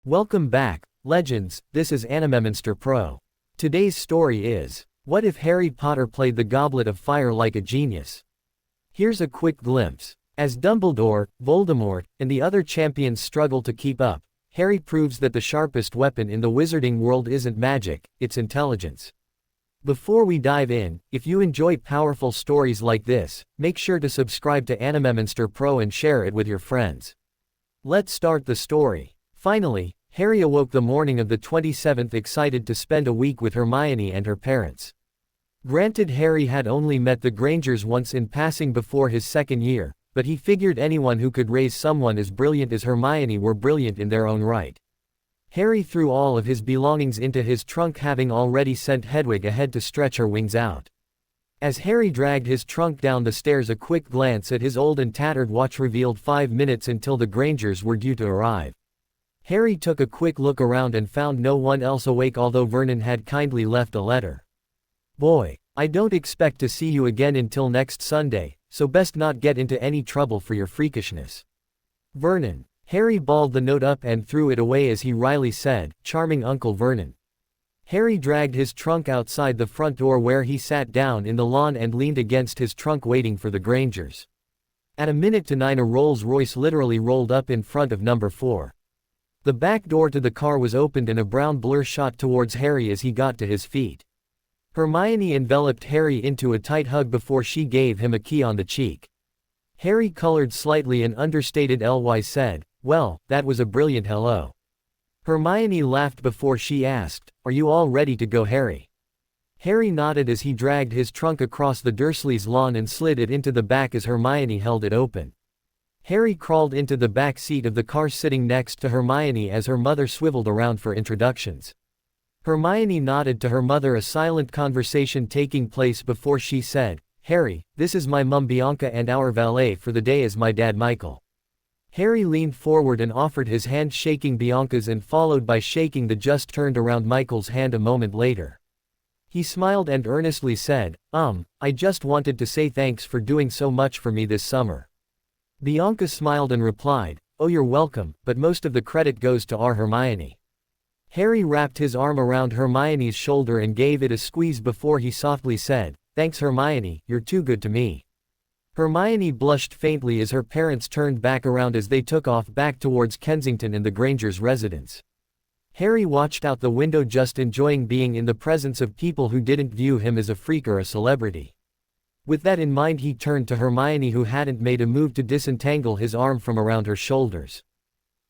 Welcome back, legends. This is Animemonster Pro. Today's story is, what if Harry Potter played the Goblet of Fire like a genius? Here's a quick glimpse. As Dumbledore, Voldemort, and the other champions struggle to keep up, Harry proves that the sharpest weapon in the wizarding world isn't magic, it's intelligence. Before we dive in, if you enjoy powerful stories like this, make sure to subscribe to Animemonster Pro and share it with your friends. Let's start the story. Finally, Harry awoke the morning of the 27th excited to spend a week with Hermione and her parents. Granted, Harry had only met the Grangers once in passing before his second year, but he figured anyone who could raise someone as brilliant as Hermione were brilliant in their own right. Harry threw all of his belongings into his trunk, having already sent Hedwig ahead to stretch her wings out. As Harry dragged his trunk down the stairs, a quick glance at his old and tattered watch revealed 5 minutes until the Grangers were due to arrive. Harry took a quick look around and found no one else awake, although Vernon had kindly left a letter. "Boy, I don't expect to see you again until next Sunday, so best not get into any trouble for your freakishness. Vernon." Harry balled the note up and threw it away as he wryly said, "Charming Uncle Vernon." Harry dragged his trunk outside the front door, where he sat down in the lawn and leaned against his trunk waiting for the Grangers. At 9:50, a Rolls-Royce literally rolled up in front of number 4. The back door to the car was opened and a brown blur shot towards Harry as he got to his feet. Hermione enveloped Harry into a tight hug before she gave him a key on the cheek. Harry colored slightly and understated ly said, "Well, that was a brilliant hello." Hermione laughed before she asked, "Are you all ready to go, Harry?" Harry nodded as he dragged his trunk across the Dursleys' lawn and slid it into the back as Hermione held it open. Harry crawled into the back seat of the car, sitting next to Hermione as her mother swiveled around for introductions. Hermione nodded to her mother, a silent conversation taking place before she said, "Harry, this is my mum Bianca, and our valet for the day is my dad Michael." Harry leaned forward and offered his hand, shaking Bianca's and followed by shaking the just turned around Michael's hand a moment later. He smiled and earnestly said, I just wanted to say thanks for doing so much for me this summer." Bianca smiled and replied, "Oh, you're welcome, but most of the credit goes to our Hermione." Harry wrapped his arm around Hermione's shoulder and gave it a squeeze before he softly said, "Thanks Hermione, you're too good to me." Hermione blushed faintly as her parents turned back around as they took off back towards Kensington and the Grangers' residence. Harry watched out the window, just enjoying being in the presence of people who didn't view him as a freak or a celebrity. With that in mind, he turned to Hermione, who hadn't made a move to disentangle his arm from around her shoulders.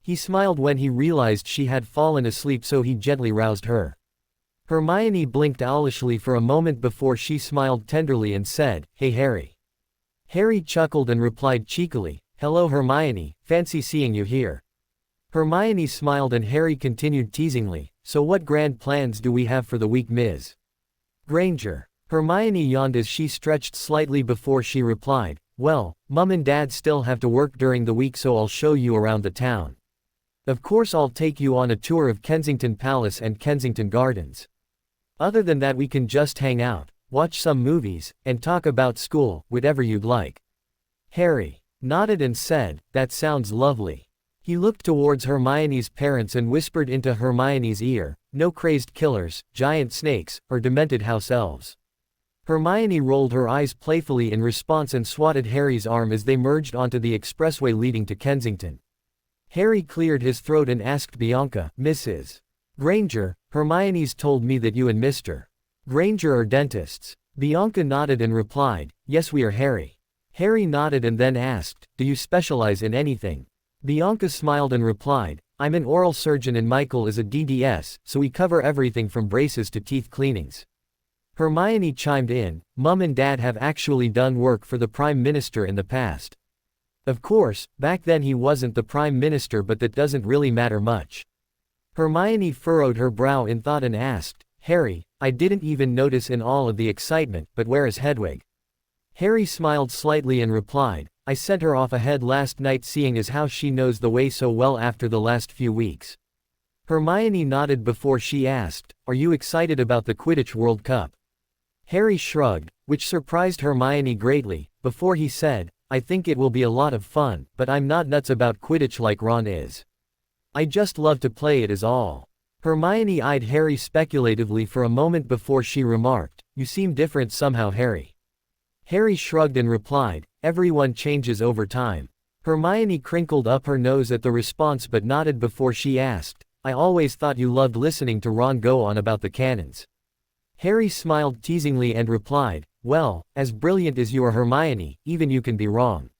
He smiled when he realized she had fallen asleep, so he gently roused her. Hermione blinked owlishly for a moment before she smiled tenderly and said, "Hey Harry." Harry chuckled and replied cheekily, "Hello Hermione, fancy seeing you here." Hermione smiled and Harry continued teasingly, "So what grand plans do we have for the week, Ms. Granger?" Hermione yawned as she stretched slightly before she replied, "Well, Mum and Dad still have to work during the week, so I'll show you around the town. Of course, I'll take you on a tour of Kensington Palace and Kensington Gardens. Other than that, we can just hang out, watch some movies, and talk about school, whatever you'd like." Harry nodded and said, "That sounds lovely." He looked towards Hermione's parents and whispered into Hermione's ear, "No crazed killers, giant snakes, or demented house elves." Hermione rolled her eyes playfully in response and swatted Harry's arm as they merged onto the expressway leading to Kensington. Harry cleared his throat and asked Bianca, "Mrs. Granger, Hermione's told me that you and Mr. Granger are dentists." Bianca nodded and replied, "Yes, we are, Harry." Harry nodded and then asked, "Do you specialize in anything?" Bianca smiled and replied, "I'm an oral surgeon and Michael is a DDS, so we cover everything from braces to teeth cleanings." Hermione chimed in, "Mum and Dad have actually done work for the Prime Minister in the past. Of course, back then he wasn't the Prime Minister, but that doesn't really matter much." Hermione furrowed her brow in thought and asked, "Harry, I didn't even notice in all of the excitement, but where is Hedwig?" Harry smiled slightly and replied, "I sent her off ahead last night, seeing as how she knows the way so well after the last few weeks." Hermione nodded before she asked, "Are you excited about the Quidditch World Cup?" Harry shrugged, which surprised Hermione greatly, before he said, "I think it will be a lot of fun, but I'm not nuts about Quidditch like Ron is." I just love to play it is all. Hermione eyed Harry speculatively for a moment before she remarked, "You seem different somehow, Harry." Harry shrugged and replied, "Everyone changes over time." Hermione crinkled up her nose at the response but nodded before she asked, "I always thought you loved listening to Ron go on about the cannons." Harry smiled teasingly and replied, "Well, as brilliant as you are, Hermione, even you can be wrong."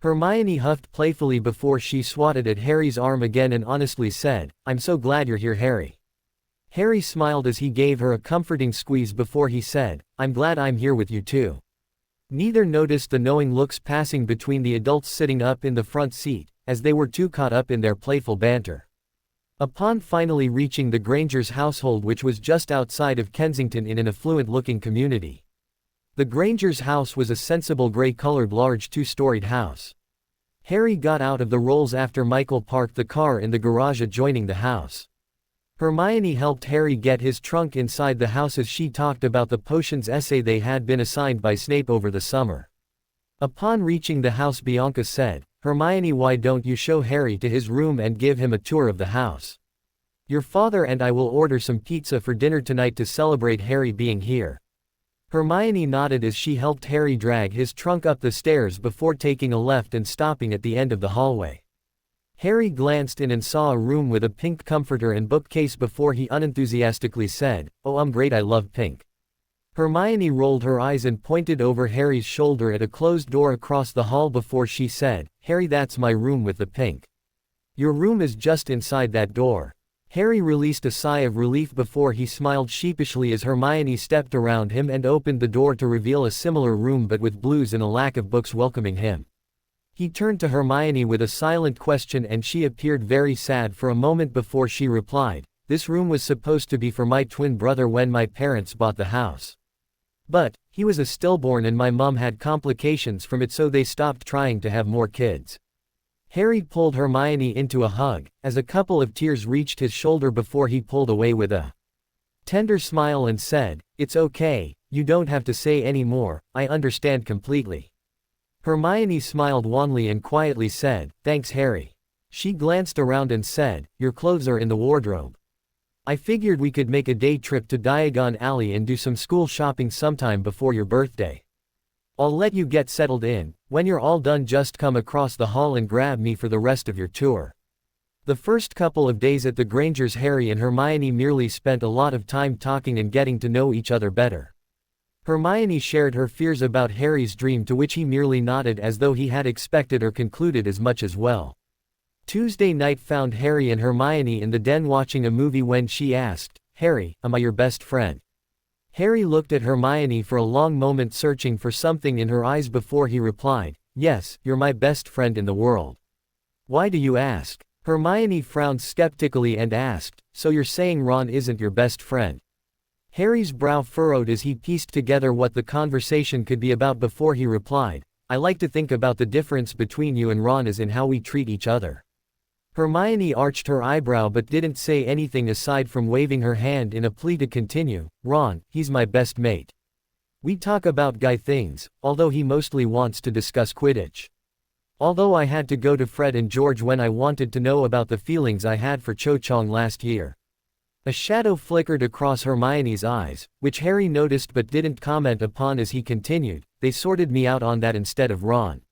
Hermione huffed playfully before she swatted at Harry's arm again and honestly said, "I'm so glad you're here, Harry." Harry smiled as he gave her a comforting squeeze before he said, "I'm glad I'm here with you too." Neither noticed the knowing looks passing between the adults sitting up in the front seat, as they were too caught up in their playful banter. Upon finally reaching the Grangers' household, which was just outside of Kensington in an affluent-looking community. The Grangers' house was a sensible gray-colored large two-storied house. Harry got out of the rolls after Michael parked the car in the garage adjoining the house. Hermione helped Harry get his trunk inside the house as she talked about the potions essay they had been assigned by Snape over the summer. Upon reaching the house, Bianca said, "Hermione, why don't you show Harry to his room and give him a tour of the house? Your father and I will order some pizza for dinner tonight to celebrate Harry being here." Hermione nodded as she helped Harry drag his trunk up the stairs before taking a left and stopping at the end of the hallway. Harry glanced in and saw a room with a pink comforter and bookcase before he unenthusiastically said, "Oh, great, I love pink." Hermione rolled her eyes and pointed over Harry's shoulder at a closed door across the hall before she said, "Harry, that's my room with the pink. Your room is just inside that door." Harry released a sigh of relief before he smiled sheepishly as Hermione stepped around him and opened the door to reveal a similar room but with blues and a lack of books welcoming him. He turned to Hermione with a silent question and she appeared very sad for a moment before she replied, "This room was supposed to be for my twin brother when my parents bought the house. But, he was a stillborn and my mom had complications from it, so they stopped trying to have more kids." Harry pulled Hermione into a hug, as a couple of tears reached his shoulder before he pulled away with a tender smile and said, "It's okay, you don't have to say any more, I understand completely." Hermione smiled wanly and quietly said, "Thanks, Harry." She glanced around and said, "Your clothes are in the wardrobe. I figured we could make a day trip to Diagon Alley and do some school shopping sometime before your birthday. I'll let you get settled in. When you're all done, just come across the hall and grab me for the rest of your tour." The first couple of days at the Grangers, Harry and Hermione merely spent a lot of time talking and getting to know each other better. Hermione shared her fears about Harry's dream, to which he merely nodded as though he had expected or concluded as much as well. Tuesday night found Harry and Hermione in the den watching a movie when she asked, "Harry, am I your best friend?" Harry looked at Hermione for a long moment, searching for something in her eyes before he replied, "Yes, you're my best friend in the world." "Why do you ask?" Hermione frowned skeptically and asked, "So you're saying Ron isn't your best friend?" Harry's brow furrowed as he pieced together what the conversation could be about before he replied, "I like to think about the difference between you and Ron as in how we treat each other." Hermione arched her eyebrow but didn't say anything aside from waving her hand in a plea to continue. "Ron, he's my best mate. We talk about guy things, although he mostly wants to discuss Quidditch. Although I had to go to Fred and George when I wanted to know about the feelings I had for Cho Chang last year." A shadow flickered across Hermione's eyes, which Harry noticed but didn't comment upon as he continued, "They sorted me out on that instead of Ron.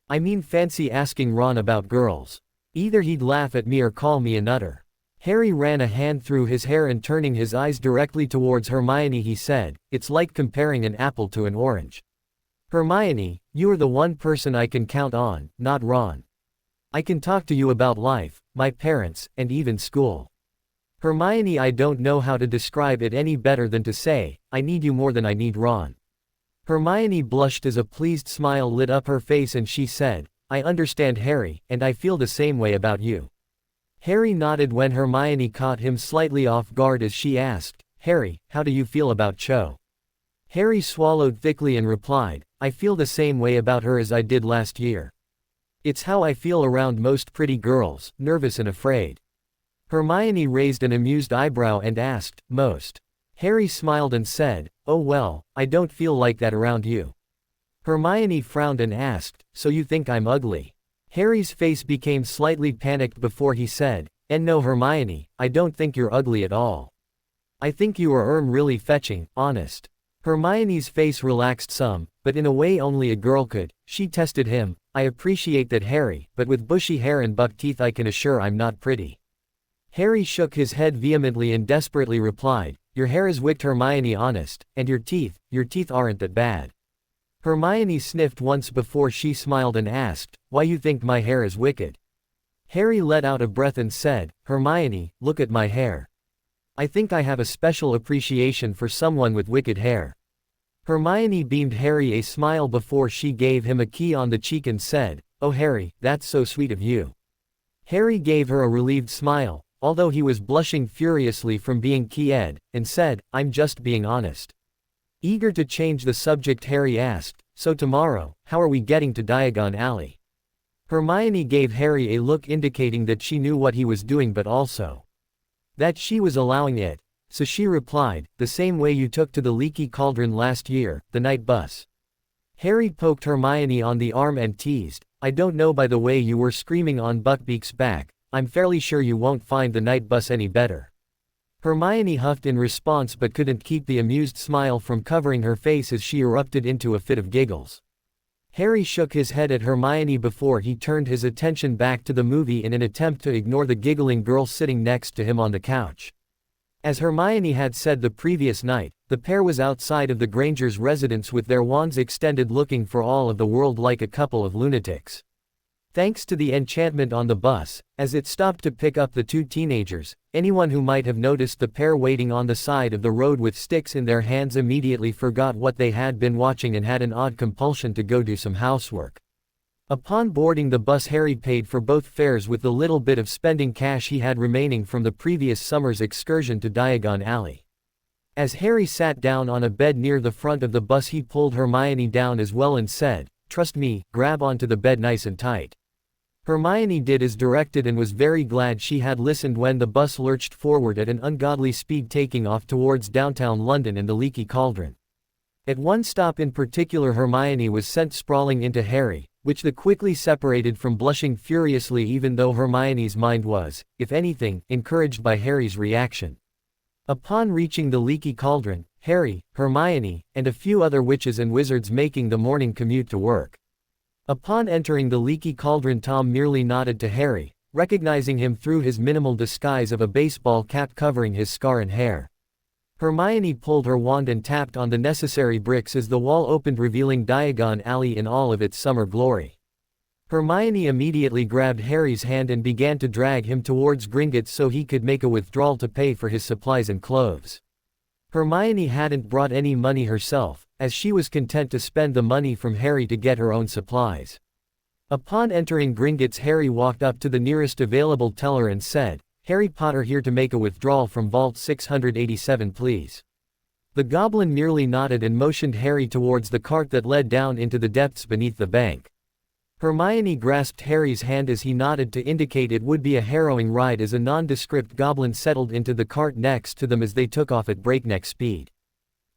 I mean, fancy asking Ron about girls. Either he'd laugh at me or call me a nutter." Harry ran a hand through his hair and turning his eyes directly towards Hermione he said, "It's like comparing an apple to an orange. Hermione, you are the one person I can count on, not Ron. I can talk to you about life, my parents, and even school. Hermione, I don't know how to describe it any better than to say, I need you more than I need Ron." Hermione blushed as a pleased smile lit up her face and she said, "I understand, Harry, and I feel the same way about you." Harry nodded when Hermione caught him slightly off guard as she asked, "Harry, how do you feel about Cho?" Harry swallowed thickly and replied, "I feel the same way about her as I did last year. It's how I feel around most pretty girls, nervous and afraid." Hermione raised an amused eyebrow and asked, "Most?" Harry smiled and said, "Oh well, I don't feel like that around you." Hermione frowned and asked, "So you think I'm ugly?" Harry's face became slightly panicked before he said, And no Hermione, I don't think you're ugly at all. I think you are really fetching, honest. Hermione's face relaxed some, but in a way only a girl could. She tested him. I appreciate that, Harry, but with bushy hair and buck teeth I can assure I'm not pretty. Harry shook his head vehemently and desperately replied, your hair is wicked, Hermione, honest, and your teeth aren't that bad. Hermione sniffed once before she smiled and asked, why you think my hair is wicked? Harry let out a breath and said, Hermione, look at my hair. I think I have a special appreciation for someone with wicked hair. Hermione beamed Harry a smile before she gave him a key on the cheek and said, oh Harry, that's so sweet of you. Harry gave her a relieved smile, although he was blushing furiously from being keyed, and said, I'm just being honest. Eager to change the subject, Harry asked, so tomorrow, how are we getting to Diagon Alley? Hermione gave Harry a look indicating that she knew what he was doing but also that she was allowing it, so she replied, the same way you took to the Leaky Cauldron last year, the night bus. Harry poked Hermione on the arm and teased, I don't know, by the way you were screaming on Buckbeak's back, I'm fairly sure you won't find the night bus any better. Hermione huffed in response but couldn't keep the amused smile from covering her face as she erupted into a fit of giggles. Harry shook his head at Hermione before he turned his attention back to the movie in an attempt to ignore the giggling girl sitting next to him on the couch. As Hermione had said the previous night, the pair was outside of the Grangers' residence with their wands extended looking for all of the world like a couple of lunatics. Thanks to the enchantment on the bus, as it stopped to pick up the two teenagers, anyone who might have noticed the pair waiting on the side of the road with sticks in their hands immediately forgot what they had been watching and had an odd compulsion to go do some housework. Upon boarding the bus, Harry paid for both fares with the little bit of spending cash he had remaining from the previous summer's excursion to Diagon Alley. As Harry sat down on a bed near the front of the bus, he pulled Hermione down as well and said, trust me, grab onto the bed nice and tight. Hermione did as directed and was very glad she had listened when the bus lurched forward at an ungodly speed, taking off towards downtown London and the Leaky Cauldron. At one stop in particular, Hermione was sent sprawling into Harry, which the quickly separated from blushing furiously, even though Hermione's mind was, if anything, encouraged by Harry's reaction. Upon reaching the Leaky Cauldron, Harry, Hermione, and a few other witches and wizards making the morning commute to work. Upon entering the Leaky Cauldron, Tom merely nodded to Harry, recognizing him through his minimal disguise of a baseball cap covering his scar and hair. Hermione pulled her wand and tapped on the necessary bricks as the wall opened, revealing Diagon Alley in all of its summer glory. Hermione immediately grabbed Harry's hand and began to drag him towards Gringotts so he could make a withdrawal to pay for his supplies and clothes. Hermione hadn't brought any money herself, as she was content to spend the money from Harry to get her own supplies. Upon entering Gringotts, Harry walked up to the nearest available teller and said, Harry Potter here to make a withdrawal from Vault 687 please. The goblin merely nodded and motioned Harry towards the cart that led down into the depths beneath the bank. Hermione grasped Harry's hand as he nodded to indicate it would be a harrowing ride as a nondescript goblin settled into the cart next to them as they took off at breakneck speed.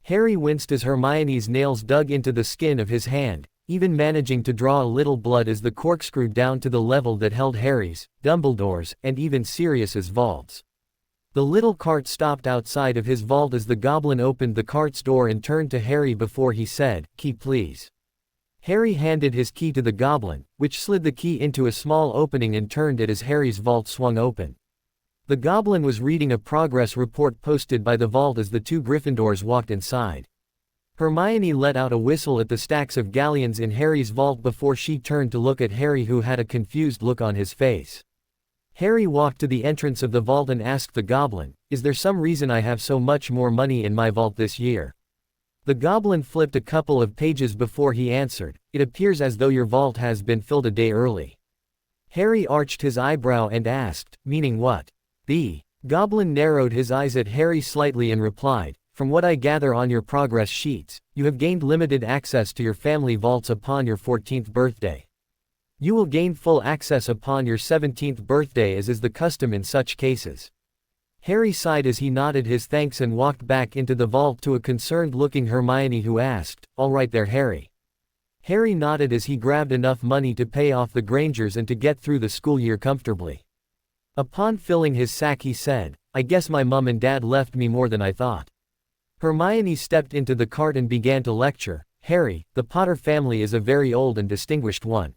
Harry winced as Hermione's nails dug into the skin of his hand, even managing to draw a little blood as the corkscrew down to the level that held Harry's, Dumbledore's, and even Sirius's vaults. The little cart stopped outside of his vault as the goblin opened the cart's door and turned to Harry before he said, "Key please." Harry handed his key to the goblin, which slid the key into a small opening and turned it as Harry's vault swung open. The goblin was reading a progress report posted by the vault as the two Gryffindors walked inside. Hermione let out a whistle at the stacks of galleons in Harry's vault before she turned to look at Harry, who had a confused look on his face. Harry walked to the entrance of the vault and asked the goblin, "Is there some reason I have so much more money in my vault this year?" The goblin flipped a couple of pages before he answered, "It appears as though your vault has been filled a day early." Harry arched his eyebrow and asked, "Meaning what?" The goblin narrowed his eyes at Harry slightly and replied, "From what I gather on your progress sheets, you have gained limited access to your family vaults upon your 14th birthday. You will gain full access upon your 17th birthday, as is the custom in such cases." Harry sighed as he nodded his thanks and walked back into the vault to a concerned-looking Hermione, who asked, "All right there, Harry?" Harry nodded as he grabbed enough money to pay off the Grangers and to get through the school year comfortably. Upon filling his sack he said, "I guess my mum and dad left me more than I thought." Hermione stepped into the cart and began to lecture, "Harry, the Potter family is a very old and distinguished one.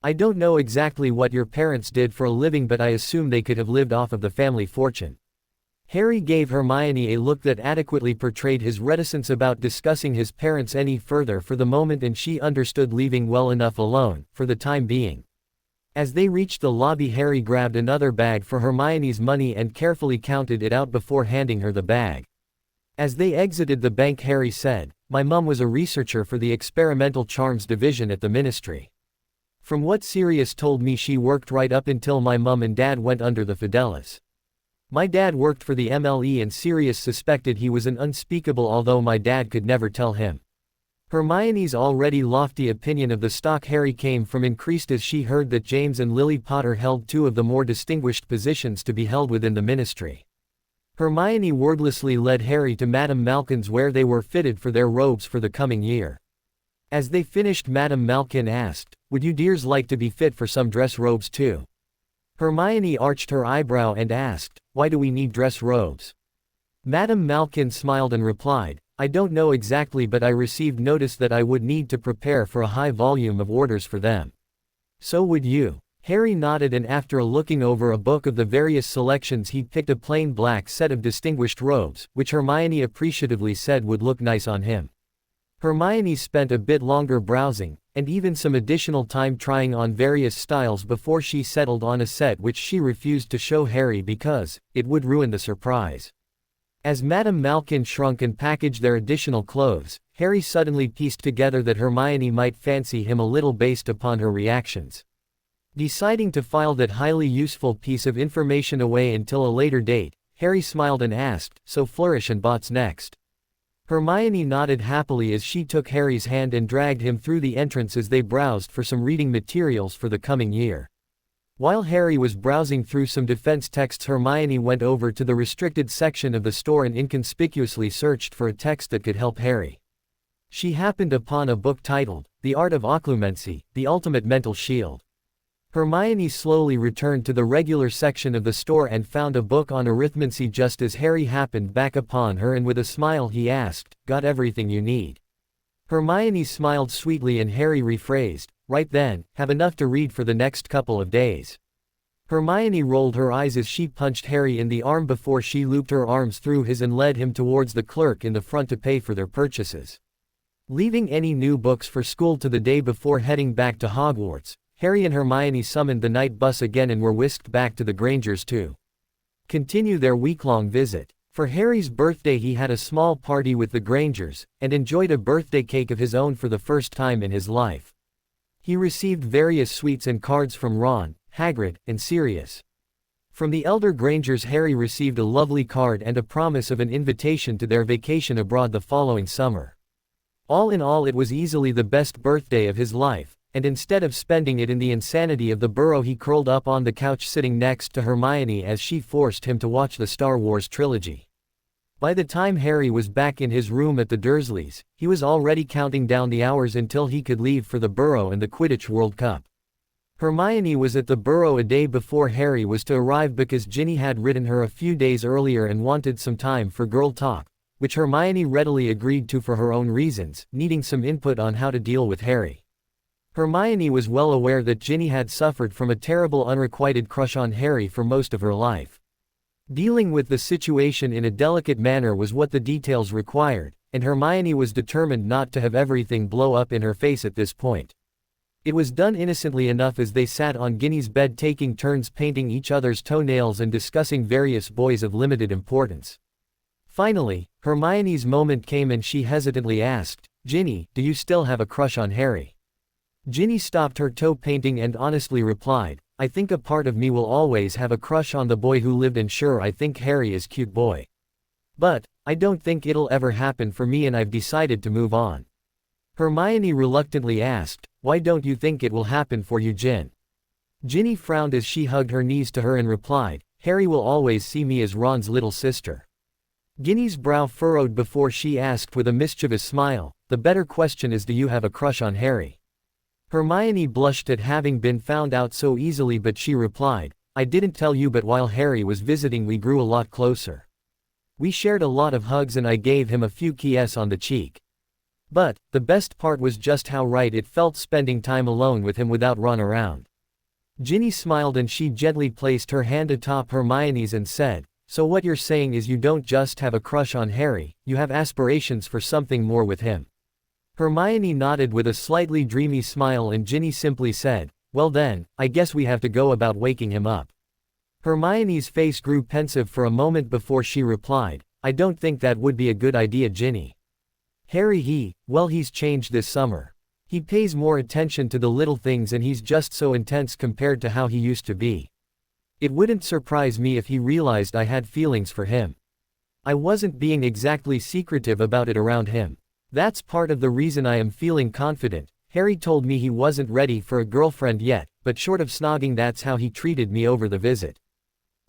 I don't know exactly what your parents did for a living, but I assume they could have lived off of the family fortune." Harry gave Hermione a look that adequately portrayed his reticence about discussing his parents any further for the moment, and she understood, leaving well enough alone, for the time being. As they reached the lobby, Harry grabbed another bag for Hermione's money and carefully counted it out before handing her the bag. As they exited the bank, Harry said, "My mum was a researcher for the Experimental Charms Division at the Ministry. From what Sirius told me, she worked right up until my mum and dad went under the Fidelis. My dad worked for the MLE and Sirius suspected he was an unspeakable, although my dad could never tell him." Hermione's already lofty opinion of the stock Harry came from increased as she heard that James and Lily Potter held two of the more distinguished positions to be held within the Ministry. Hermione wordlessly led Harry to Madame Malkin's, where they were fitted for their robes for the coming year. As they finished, Madame Malkin asked, "Would you dears like to be fit for some dress robes too?" Hermione arched her eyebrow and asked, "Why do we need dress robes?" Madame Malkin smiled and replied, "I don't know exactly, but I received notice that I would need to prepare for a high volume of orders for them." "So would you." Harry nodded, and after looking over a book of the various selections he picked a plain black set of distinguished robes, which Hermione appreciatively said would look nice on him. Hermione spent a bit longer browsing, and even some additional time trying on various styles before she settled on a set which she refused to show Harry because it would ruin the surprise. As Madame Malkin shrunk and packaged their additional clothes, Harry suddenly pieced together that Hermione might fancy him a little based upon her reactions. Deciding to file that highly useful piece of information away until a later date, Harry smiled and asked, "So Flourish and Bots next?" Hermione nodded happily as she took Harry's hand and dragged him through the entrance as they browsed for some reading materials for the coming year. While Harry was browsing through some defense texts, Hermione went over to the restricted section of the store and inconspicuously searched for a text that could help Harry. She happened upon a book titled, "The Art of Occlumency, the Ultimate Mental Shield." Hermione slowly returned to the regular section of the store and found a book on arithmancy just as Harry happened back upon her, and with a smile he asked, "Got everything you need?" Hermione smiled sweetly and Harry rephrased, "Right then, have enough to read for the next couple of days." Hermione rolled her eyes as she punched Harry in the arm before she looped her arms through his and led him towards the clerk in the front to pay for their purchases. Leaving any new books for school to the day before heading back to Hogwarts, Harry and Hermione summoned the night bus again and were whisked back to the Grangers to continue their week-long visit. For Harry's birthday he had a small party with the Grangers, and enjoyed a birthday cake of his own for the first time in his life. He received various sweets and cards from Ron, Hagrid, and Sirius. From the elder Grangers, Harry received a lovely card and a promise of an invitation to their vacation abroad the following summer. All in all, it was easily the best birthday of his life, and instead of spending it in the insanity of the burrow, he curled up on the couch sitting next to Hermione as she forced him to watch the Star Wars trilogy. By the time Harry was back in his room at the Dursleys, he was already counting down the hours until he could leave for the Burrow and the Quidditch World Cup. Hermione was at the Burrow a day before Harry was to arrive because Ginny had written her a few days earlier and wanted some time for girl talk, which Hermione readily agreed to for her own reasons, needing some input on how to deal with Harry. Hermione was well aware that Ginny had suffered from a terrible unrequited crush on Harry for most of her life. Dealing with the situation in a delicate manner was what the details required, and Hermione was determined not to have everything blow up in her face at this point. It was done innocently enough as they sat on Ginny's bed taking turns painting each other's toenails and discussing various boys of limited importance. Finally, Hermione's moment came and she hesitantly asked, "Ginny, do you still have a crush on Harry?" Ginny stopped her toe painting and honestly replied, "I think a part of me will always have a crush on the boy who lived, and sure, I think Harry is cute boy. But I don't think it'll ever happen for me and I've decided to move on." Hermione reluctantly asked, "Why don't you think it will happen for you, Gin?" Ginny frowned as she hugged her knees to her and replied, "Harry will always see me as Ron's little sister." Ginny's brow furrowed before she asked with a mischievous smile, "The better question is, do you have a crush on Harry?" Hermione blushed at having been found out so easily, but she replied, I didn't tell you, but while Harry was visiting we grew a lot closer. We shared a lot of hugs and I gave him a few kisses on the cheek. But, the best part was just how right it felt spending time alone with him without Ron around. Ginny smiled and she gently placed her hand atop Hermione's and said, "So what you're saying is you don't just have a crush on Harry, you have aspirations for something more with him." Hermione nodded with a slightly dreamy smile and Ginny simply said, "Well then, I guess we have to go about waking him up." Hermione's face grew pensive for a moment before she replied, "I don't think that would be a good idea, Ginny. Harry he's changed this summer. He pays more attention to the little things and he's just so intense compared to how he used to be. It wouldn't surprise me if he realized I had feelings for him. I wasn't being exactly secretive about it around him. That's part of the reason I am feeling confident. Harry told me he wasn't ready for a girlfriend yet, but short of snogging that's how he treated me over the visit."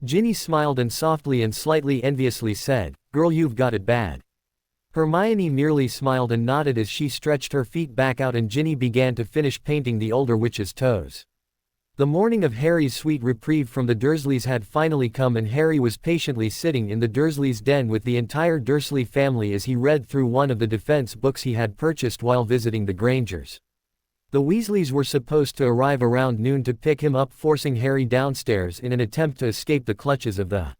Ginny smiled and softly and slightly enviously said, "Girl, you've got it bad." Hermione merely smiled and nodded as she stretched her feet back out and Ginny began to finish painting the older witch's toes. The morning of Harry's sweet reprieve from the Dursleys had finally come and Harry was patiently sitting in the Dursleys' den with the entire Dursley family as he read through one of the defense books he had purchased while visiting the Grangers. The Weasleys were supposed to arrive around noon to pick him up, forcing Harry downstairs in an attempt to escape the clutches of the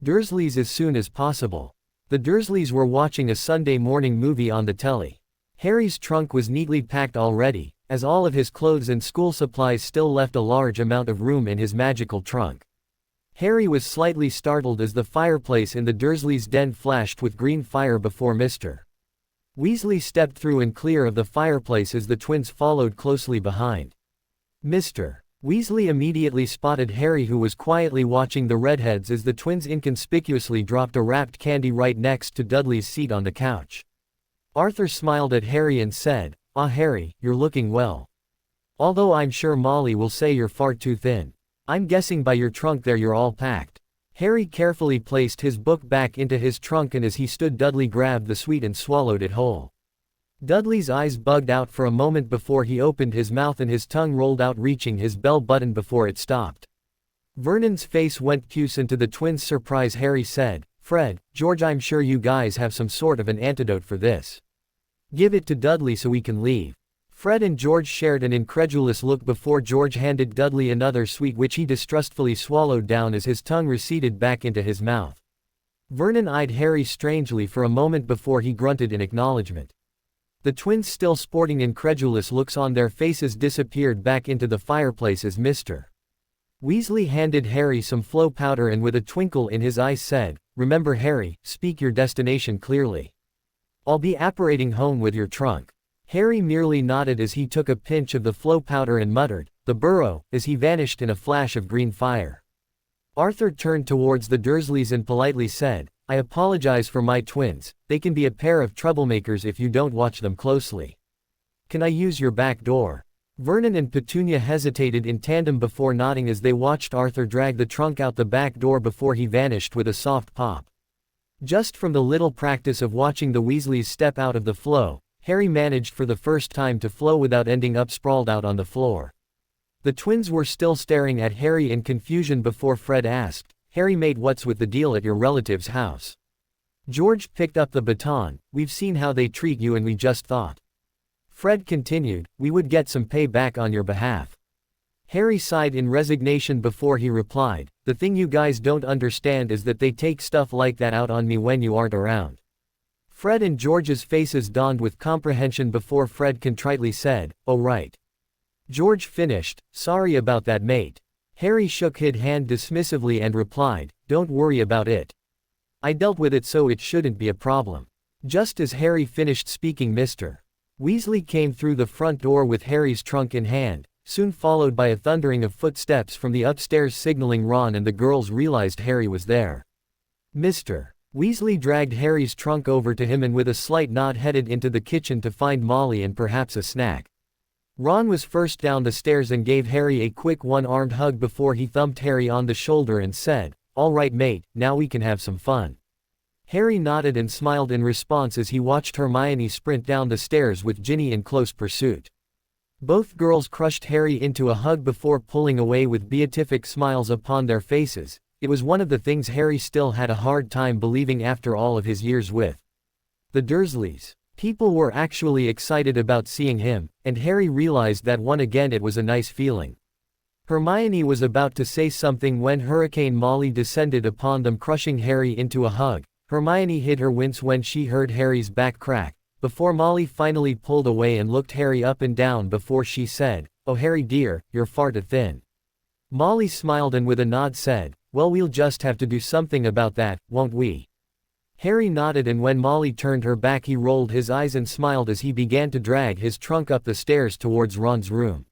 Dursleys as soon as possible. The Dursleys were watching a Sunday morning movie on the telly. Harry's trunk was neatly packed already, as all of his clothes and school supplies still left a large amount of room in his magical trunk. Harry was slightly startled as the fireplace in the Dursleys' den flashed with green fire before Mr. Weasley stepped through and clear of the fireplace as the twins followed closely behind. Mr. Weasley immediately spotted Harry, who was quietly watching the redheads as the twins inconspicuously dropped a wrapped candy right next to Dudley's seat on the couch. Arthur smiled at Harry and said, "Ah, Harry, you're looking well. Although I'm sure Molly will say you're far too thin. I'm guessing by your trunk there you're all packed." Harry carefully placed his book back into his trunk and as he stood Dudley grabbed the sweet and swallowed it whole. Dudley's eyes bugged out for a moment before he opened his mouth and his tongue rolled out, reaching his bell button before it stopped. Vernon's face went puce and to the twins' surprise Harry said, "Fred, George, I'm sure you guys have some sort of an antidote for this. Give it to Dudley so we can leave." Fred and George shared an incredulous look before George handed Dudley another sweet which he distrustfully swallowed down as his tongue receded back into his mouth. Vernon eyed Harry strangely for a moment before he grunted in acknowledgement. The twins, still sporting incredulous looks on their faces, disappeared back into the fireplace as Mr. Weasley handed Harry some flow powder and with a twinkle in his eyes said, "Remember Harry, speak your destination clearly. I'll be apparating home with your trunk." Harry merely nodded as he took a pinch of the flow powder and muttered, "The burrow," as he vanished in a flash of green fire. Arthur turned towards the Dursleys and politely said, "I apologize for my twins, they can be a pair of troublemakers if you don't watch them closely. Can I use your back door?" Vernon and Petunia hesitated in tandem before nodding as they watched Arthur drag the trunk out the back door before he vanished with a soft pop. Just from the little practice of watching the Weasleys step out of the flow, Harry managed for the first time to flow without ending up sprawled out on the floor. The twins were still staring at Harry in confusion before Fred asked, "Harry mate, what's with the deal at your relative's house?" George picked up the baton, "We've seen how they treat you and we just thought," Fred continued, "we would get some payback on your behalf." Harry sighed in resignation before he replied, "The thing you guys don't understand is that they take stuff like that out on me when you aren't around." Fred and George's faces dawned with comprehension before Fred contritely said, "Oh right." George finished, "Sorry about that, mate." Harry shook his hand dismissively and replied, "Don't worry about it. I dealt with it so it shouldn't be a problem." Just as Harry finished speaking, Mr. Weasley came through the front door with Harry's trunk in hand, soon followed by a thundering of footsteps from the upstairs signaling Ron and the girls realized Harry was there. Mr. Weasley dragged Harry's trunk over to him and with a slight nod headed into the kitchen to find Molly and perhaps a snack. Ron was first down the stairs and gave Harry a quick one-armed hug before he thumped Harry on the shoulder and said, "All right mate, now we can have some fun." Harry nodded and smiled in response as he watched Hermione sprint down the stairs with Ginny in close pursuit. Both girls crushed Harry into a hug before pulling away with beatific smiles upon their faces. It was one of the things Harry still had a hard time believing after all of his years with the Dursleys. People were actually excited about seeing him, and Harry realized that once again it was a nice feeling. Hermione was about to say something when Hurricane Molly descended upon them, crushing Harry into a hug. Hermione hid her wince when she heard Harry's back crack, before Molly finally pulled away and looked Harry up and down before she said, "Oh Harry dear, you're far too thin." Molly smiled and with a nod said, "Well, we'll just have to do something about that, won't we?" Harry nodded, and when Molly turned her back he rolled his eyes and smiled as he began to drag his trunk up the stairs towards Ron's room.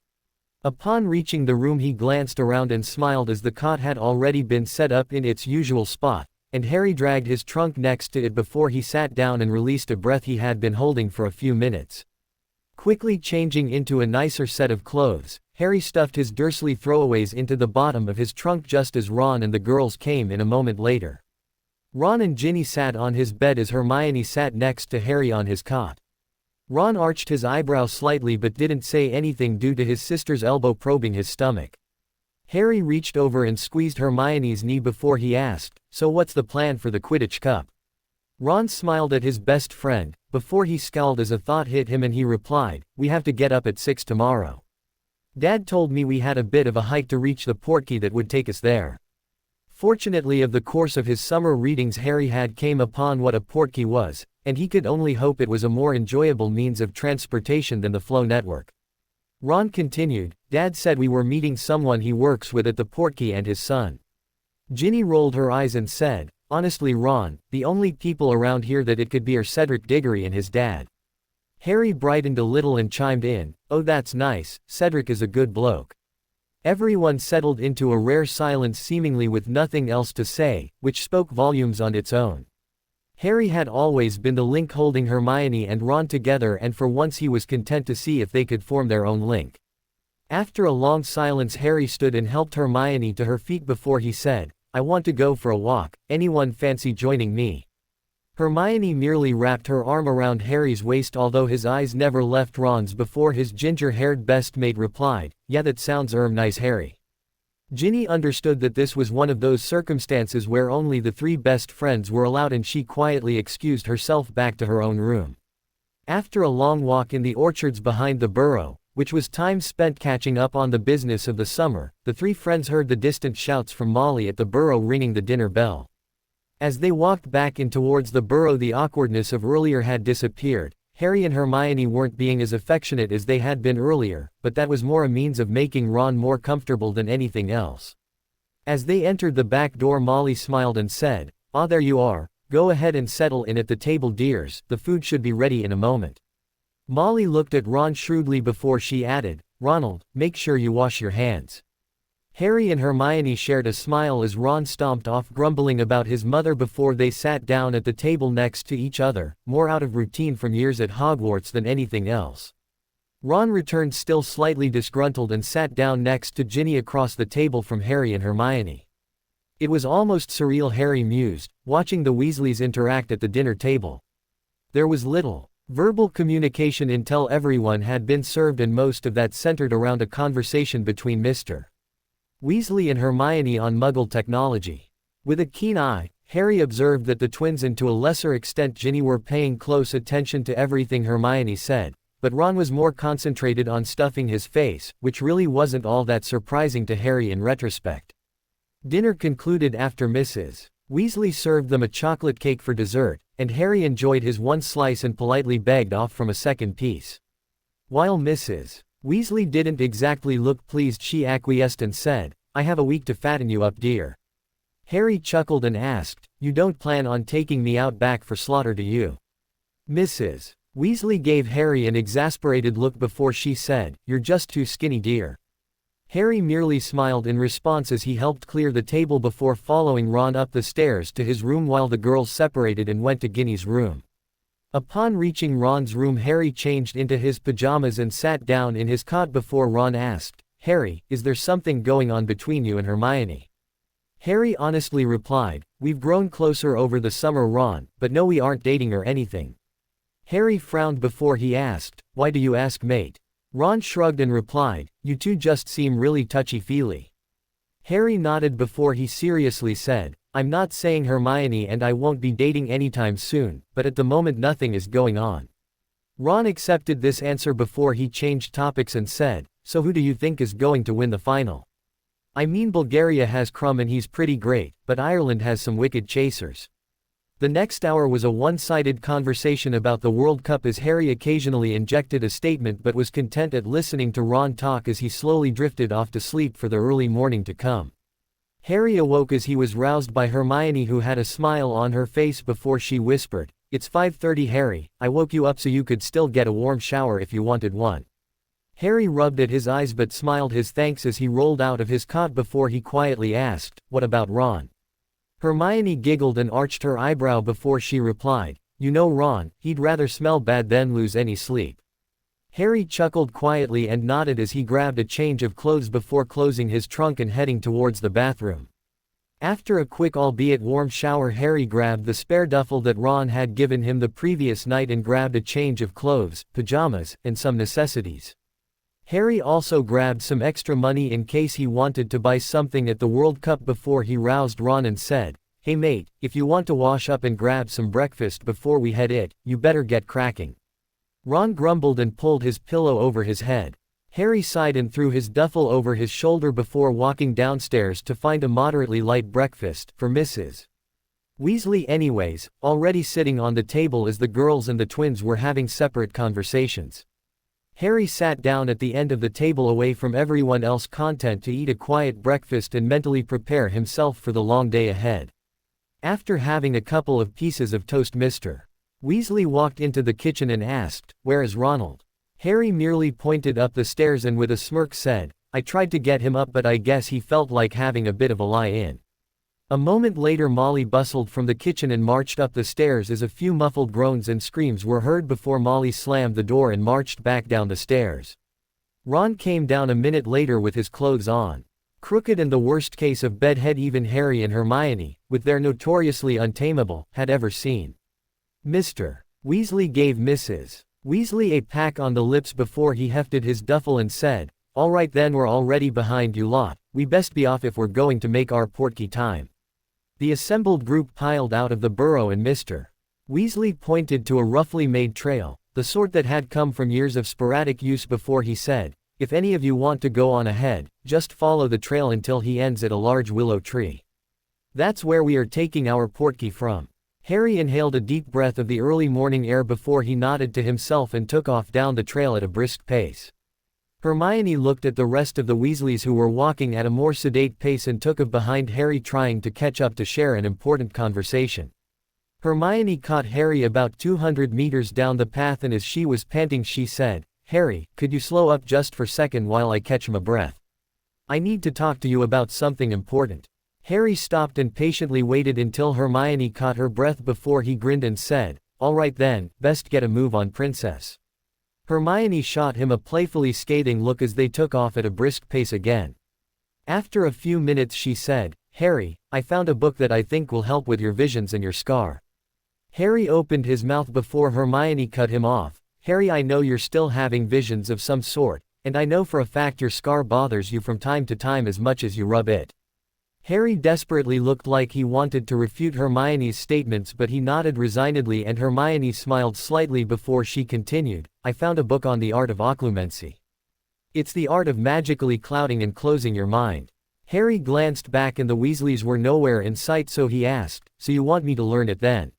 Upon reaching the room he glanced around and smiled as the cot had already been set up in its usual spot, and Harry dragged his trunk next to it before he sat down and released a breath he had been holding for a few minutes. Quickly changing into a nicer set of clothes, Harry stuffed his Dursley throwaways into the bottom of his trunk just as Ron and the girls came in a moment later. Ron and Ginny sat on his bed as Hermione sat next to Harry on his cot. Ron arched his eyebrow slightly but didn't say anything due to his sister's elbow probing his stomach. Harry reached over and squeezed Hermione's knee before he asked, "So what's the plan for the Quidditch Cup?" Ron smiled at his best friend, before he scowled as a thought hit him and he replied, "We have to get up at 6 tomorrow. Dad told me we had a bit of a hike to reach the portkey that would take us there." Fortunately, of the course of his summer readings Harry had came upon what a portkey was, and he could only hope it was a more enjoyable means of transportation than the Flow network. Ron continued, "Dad said we were meeting someone he works with at the portkey and his son." Ginny rolled her eyes and said, "Honestly Ron, the only people around here that it could be are Cedric Diggory and his dad." Harry brightened a little and chimed in, "Oh that's nice, Cedric is a good bloke." Everyone settled into a rare silence, seemingly with nothing else to say, which spoke volumes on its own. Harry had always been the link holding Hermione and Ron together, and for once he was content to see if they could form their own link. After a long silence Harry stood and helped Hermione to her feet before he said, "I want to go for a walk, anyone fancy joining me?" Hermione merely wrapped her arm around Harry's waist, although his eyes never left Ron's before his ginger-haired best mate replied, "Yeah that sounds nice Harry." Ginny understood that this was one of those circumstances where only the three best friends were allowed, and she quietly excused herself back to her own room. After a long walk in the orchards behind the burrow, which was time spent catching up on the business of the summer, the three friends heard the distant shouts from Molly at the burrow ringing the dinner bell. As they walked back in towards the burrow the awkwardness of earlier had disappeared. Harry and Hermione weren't being as affectionate as they had been earlier, but that was more a means of making Ron more comfortable than anything else. As they entered the back door Molly smiled and said, "Ah there you are, go ahead and settle in at the table dears, the food should be ready in a moment." Molly looked at Ron shrewdly before she added, "Ronald, make sure you wash your hands." Harry and Hermione shared a smile as Ron stomped off grumbling about his mother before they sat down at the table next to each other, more out of routine from years at Hogwarts than anything else. Ron returned still slightly disgruntled and sat down next to Ginny across the table from Harry and Hermione. It was almost surreal, Harry mused, watching the Weasleys interact at the dinner table. There was little verbal communication until everyone had been served, and most of that centered around a conversation between Mr. Weasley and Hermione on Muggle technology. With a keen eye, Harry observed that the twins and to a lesser extent Ginny were paying close attention to everything Hermione said, but Ron was more concentrated on stuffing his face, which really wasn't all that surprising to Harry in retrospect. Dinner concluded after Mrs. Weasley served them a chocolate cake for dessert, and Harry enjoyed his one slice and politely begged off from a second piece. While Mrs. Weasley didn't exactly look pleased, she acquiesced and said, "I have a week to fatten you up, dear." Harry chuckled and asked, "You don't plan on taking me out back for slaughter, do you?" Mrs. Weasley gave Harry an exasperated look before she said, "You're just too skinny, dear." Harry merely smiled in response as he helped clear the table before following Ron up the stairs to his room while the girls separated and went to Ginny's room. Upon reaching Ron's room Harry changed into his pajamas and sat down in his cot before Ron asked, "Harry, is there something going on between you and Hermione?" Harry honestly replied, "We've grown closer over the summer, Ron, but no, we aren't dating or anything." Harry frowned before he asked, "Why do you ask, mate?" Ron shrugged and replied, "You two just seem really touchy-feely." Harry nodded before he seriously said, "I'm not saying Hermione and I won't be dating anytime soon, but at the moment nothing is going on." Ron accepted this answer before he changed topics and said, "So who do you think is going to win the final?" "I mean, Bulgaria has Crumb and he's pretty great, but Ireland has some wicked chasers." The next hour was a one-sided conversation about the World Cup as Harry occasionally injected a statement but was content at listening to Ron talk as he slowly drifted off to sleep for the early morning to come. Harry awoke as he was roused by Hermione, who had a smile on her face before she whispered, "It's 5:30, Harry, I woke you up so you could still get a warm shower if you wanted one." Harry rubbed at his eyes but smiled his thanks as he rolled out of his cot before he quietly asked, "What about Ron?" Hermione giggled and arched her eyebrow before she replied, "You know Ron, he'd rather smell bad than lose any sleep." Harry chuckled quietly and nodded as he grabbed a change of clothes before closing his trunk and heading towards the bathroom. After a quick albeit warm shower, Harry grabbed the spare duffel that Ron had given him the previous night and grabbed a change of clothes, pajamas, and some necessities. Harry also grabbed some extra money in case he wanted to buy something at the World Cup before he roused Ron and said, "Hey mate, if you want to wash up and grab some breakfast before we head you better get cracking." Ron grumbled and pulled his pillow over his head. Harry sighed and threw his duffel over his shoulder before walking downstairs to find a moderately light breakfast for Mrs. Weasley anyways, already sitting on the table as the girls and the twins were having separate conversations. Harry sat down at the end of the table away from everyone else, content to eat a quiet breakfast and mentally prepare himself for the long day ahead. After having a couple of pieces of toast, Mr. Weasley walked into the kitchen and asked, "Where is Ronald?" Harry merely pointed up the stairs and with a smirk said, "I tried to get him up but I guess he felt like having a bit of a lie-in." A moment later Molly bustled from the kitchen and marched up the stairs as a few muffled groans and screams were heard before Molly slammed the door and marched back down the stairs. Ron came down a minute later with his clothes on. Crooked and the worst case of bedhead even Harry and Hermione, with their notoriously untamable, had ever seen. Mr. Weasley gave Mrs. Weasley a peck on the lips before he hefted his duffel and said, "All right then, we're already behind you lot, we best be off if we're going to make our portkey time." The assembled group piled out of the burrow and Mr. Weasley pointed to a roughly made trail, the sort that had come from years of sporadic use before he said, "If any of you want to go on ahead, just follow the trail until he ends at a large willow tree. That's where we are taking our portkey from." Harry inhaled a deep breath of the early morning air before he nodded to himself and took off down the trail at a brisk pace. Hermione looked at the rest of the Weasleys who were walking at a more sedate pace and took of behind Harry, trying to catch up to share an important conversation. Hermione caught Harry about 200 meters down the path and as she was panting she said, "Harry, could you slow up just for a second while I catch my breath? I need to talk to you about something important." Harry stopped and patiently waited until Hermione caught her breath before he grinned and said, "All right then, best get a move on, princess." Hermione shot him a playfully scathing look as they took off at a brisk pace again. After a few minutes she said, "Harry, I found a book that I think will help with your visions and your scar." Harry opened his mouth before Hermione cut him off. "Harry, I know you're still having visions of some sort, and I know for a fact your scar bothers you from time to time as much as you rub it." Harry desperately looked like he wanted to refute Hermione's statements, but he nodded resignedly and Hermione smiled slightly before she continued, "I found a book on the art of occlumency. It's the art of magically clouding and closing your mind." Harry glanced back and the Weasleys were nowhere in sight, so he asked, "So you want me to learn it then?"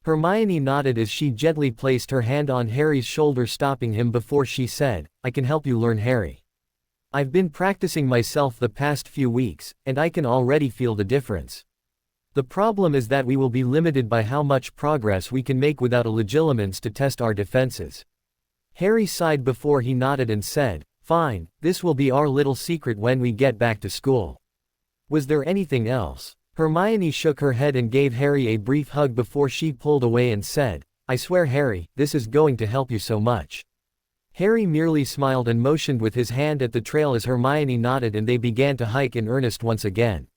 Hermione nodded as she gently placed her hand on Harry's shoulder, stopping him before she said, "I can help you learn, Harry. I've been practicing myself the past few weeks, and I can already feel the difference. The problem is that we will be limited by how much progress we can make without a legilimens to test our defenses." Harry sighed before he nodded and said, "Fine, this will be our little secret when we get back to school." "Was there anything else?" Hermione shook her head and gave Harry a brief hug before she pulled away and said, "I swear, Harry, this is going to help you so much." Harry merely smiled and motioned with his hand at the trail as Hermione nodded and they began to hike in earnest once again.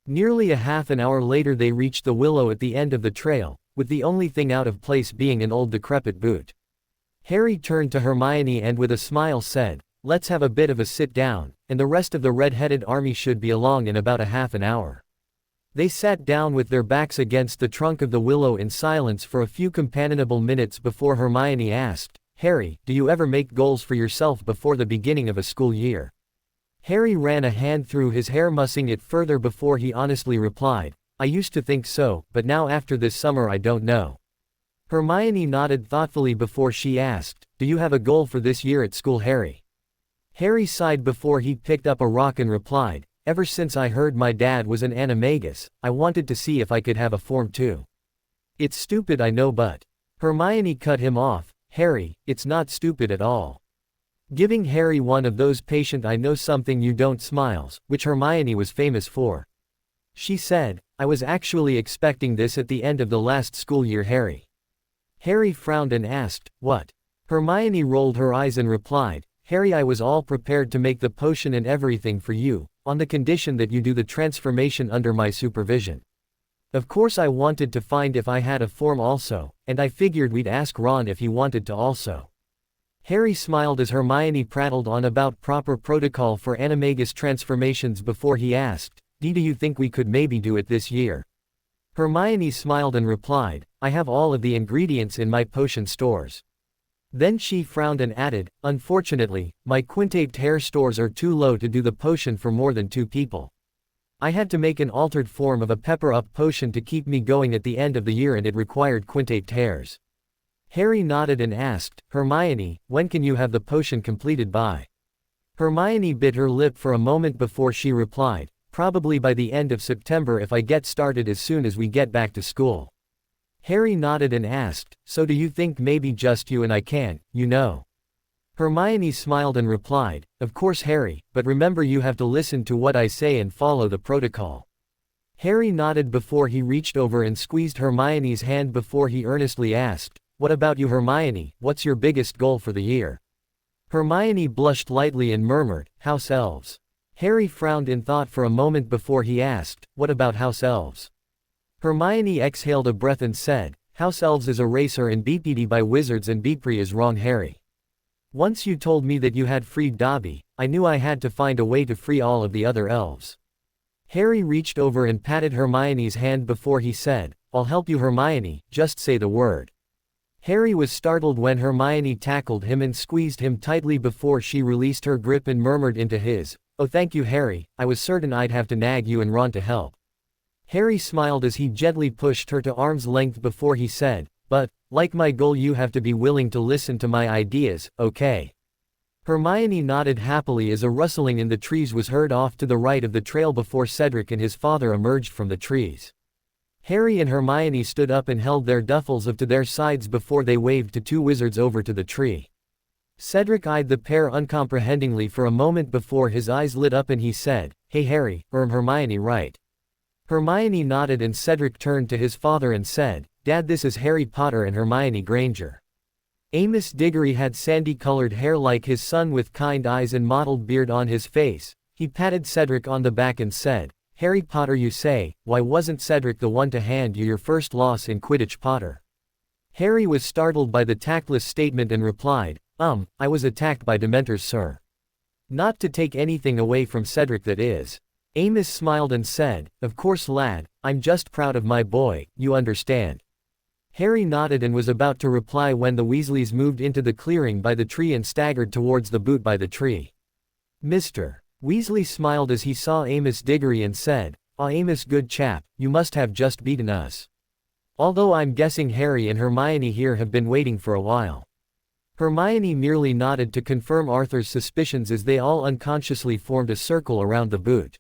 Nearly a half an hour later they reached the willow at the end of the trail, with the only thing out of place being an old decrepit boot. Harry turned to Hermione and with a smile said, "Let's have a bit of a sit down, and the rest of the red-headed army should be along in about a half an hour." They sat down with their backs against the trunk of the willow in silence for a few companionable minutes before Hermione asked, "Harry, do you ever make goals for yourself before the beginning of a school year?" Harry ran a hand through his hair, mussing it further before he honestly replied, "I used to think so, but now after this summer I don't know." Hermione nodded thoughtfully before she asked, "Do you have a goal for this year at school, Harry?" Harry sighed before he picked up a rock and replied, "Ever since I heard my dad was an animagus, I wanted to see if I could have a form too." "It's stupid, I know, but..." Hermione cut him off. "Harry, it's not stupid at all." Giving Harry one of those patient "I know something you don't" smiles, which Hermione was famous for. She said, "I was actually expecting this at the end of the last school year, Harry." Harry frowned and asked, "What?" Hermione rolled her eyes and replied, "Harry, I was all prepared to make the potion and everything for you, on the condition that you do the transformation under my supervision. Of course I wanted to find if I had a form also, and I figured we'd ask Ron if he wanted to also." Harry smiled as Hermione prattled on about proper protocol for animagus transformations before he asked, "Do you think we could maybe do it this year?" Hermione smiled and replied, "I have all of the ingredients in my potion stores." Then she frowned and added, "Unfortunately, my quintaped hair stores are too low to do the potion for more than 2 people. I had to make an altered form of a pepper-up potion to keep me going at the end of the year and it required quintaped hairs." Harry nodded and asked, "Hermione, when can you have the potion completed by?" Hermione bit her lip for a moment before she replied, "Probably by the end of September if I get started as soon as we get back to school." Harry nodded and asked, "So do you think maybe just you and I can, you know?" Hermione smiled and replied, "Of course, Harry, but remember you have to listen to what I say and follow the protocol." Harry nodded before he reached over and squeezed Hermione's hand before he earnestly asked, "What about you, Hermione? What's your biggest goal for the year?" Hermione blushed lightly and murmured, "House elves." Harry frowned in thought for a moment before he asked, "What about house elves?" Hermione exhaled a breath and said, "House elves is a racer and BPD by wizards and Beepri is wrong, Harry. Once you told me that you had freed Dobby, I knew I had to find a way to free all of the other elves." Harry reached over and patted Hermione's hand before he said, "I'll help you, Hermione, just say the word." Harry was startled when Hermione tackled him and squeezed him tightly before she released her grip and murmured into his, "Oh thank you, Harry, I was certain I'd have to nag you and Ron to help." Harry smiled as he gently pushed her to arm's length before he said, "But, like my goal, you have to be willing to listen to my ideas, okay?" Hermione nodded happily as a rustling in the trees was heard off to the right of the trail before Cedric and his father emerged from the trees. Harry and Hermione stood up and held their duffels up to their sides before they waved to 2 wizards over to the tree. Cedric eyed the pair uncomprehendingly for a moment before his eyes lit up and he said, "Hey Harry, Hermione right?" Hermione nodded and Cedric turned to his father and said, "Dad, this is Harry Potter and Hermione Granger." Amos Diggory had sandy-colored hair like his son with kind eyes and mottled beard on his face. He patted Cedric on the back and said, "Harry Potter you say, why wasn't Cedric the one to hand you your first loss in Quidditch, Potter?" Harry was startled by the tactless statement and replied, I was attacked by Dementors, sir." "Not to take anything away from Cedric, that is." Amos smiled and said, "Of course, lad, I'm just proud of my boy, you understand." Harry nodded and was about to reply when the Weasleys moved into the clearing by the tree and staggered towards the boot by the tree. "Mr. Weasley smiled as he saw Amos Diggory and said, "Ah, Amos, good chap, you must have just beaten us. Although I'm guessing Harry and Hermione here have been waiting for a while." Hermione merely nodded to confirm Arthur's suspicions as they all unconsciously formed a circle around the boot.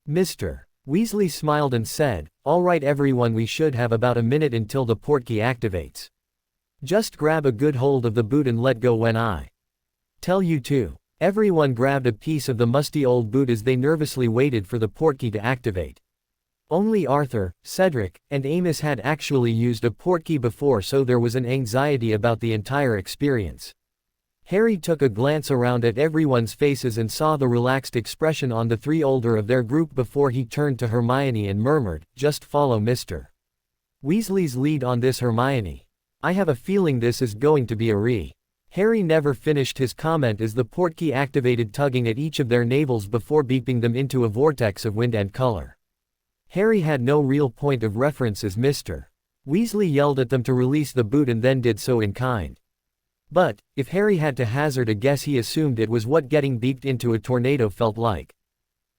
Mr. Weasley smiled and said, "All right everyone, we should have about a minute until the portkey activates. Just grab a good hold of the boot and let go when I tell you to." Everyone grabbed a piece of the musty old boot as they nervously waited for the portkey to activate. Only Arthur, Cedric, and Amos had actually used a portkey before, so there was an anxiety about the entire experience. Harry took a glance around at everyone's faces and saw the relaxed expression on the 3 older of their group before he turned to Hermione and murmured, "Just follow Mr. Weasley's lead on this, Hermione. I have a feeling this is going to be a Harry never finished his comment as the portkey activated, tugging at each of their navels before beeping them into a vortex of wind and color. Harry had no real point of reference as Mr. Weasley yelled at them to release the boot and then did so in kind. But, if Harry had to hazard a guess, he assumed it was what getting beeped into a tornado felt like.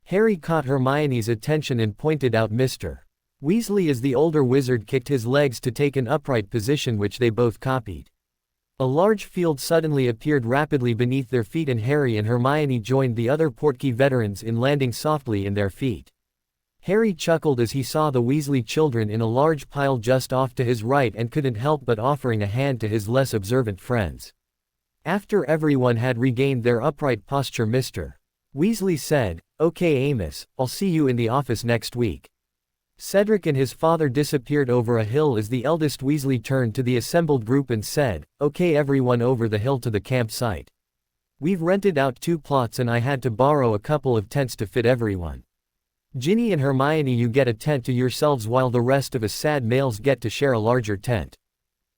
Harry caught Hermione's attention and pointed out Mr. Weasley as the older wizard kicked his legs to take an upright position, which they both copied. A large field suddenly appeared rapidly beneath their feet, and Harry and Hermione joined the other portkey veterans in landing softly in their feet. Harry chuckled as he saw the Weasley children in a large pile just off to his right and couldn't help but offering a hand to his less observant friends. After everyone had regained their upright posture, Mr. Weasley said, "Okay Amos, I'll see you in the office next week." Cedric and his father disappeared over a hill as the eldest Weasley turned to the assembled group and said, "Okay everyone, over the hill to the campsite. We've rented out 2 plots and I had to borrow a couple of tents to fit everyone. Ginny and Hermione, you get a tent to yourselves while the rest of us sad males get to share a larger tent."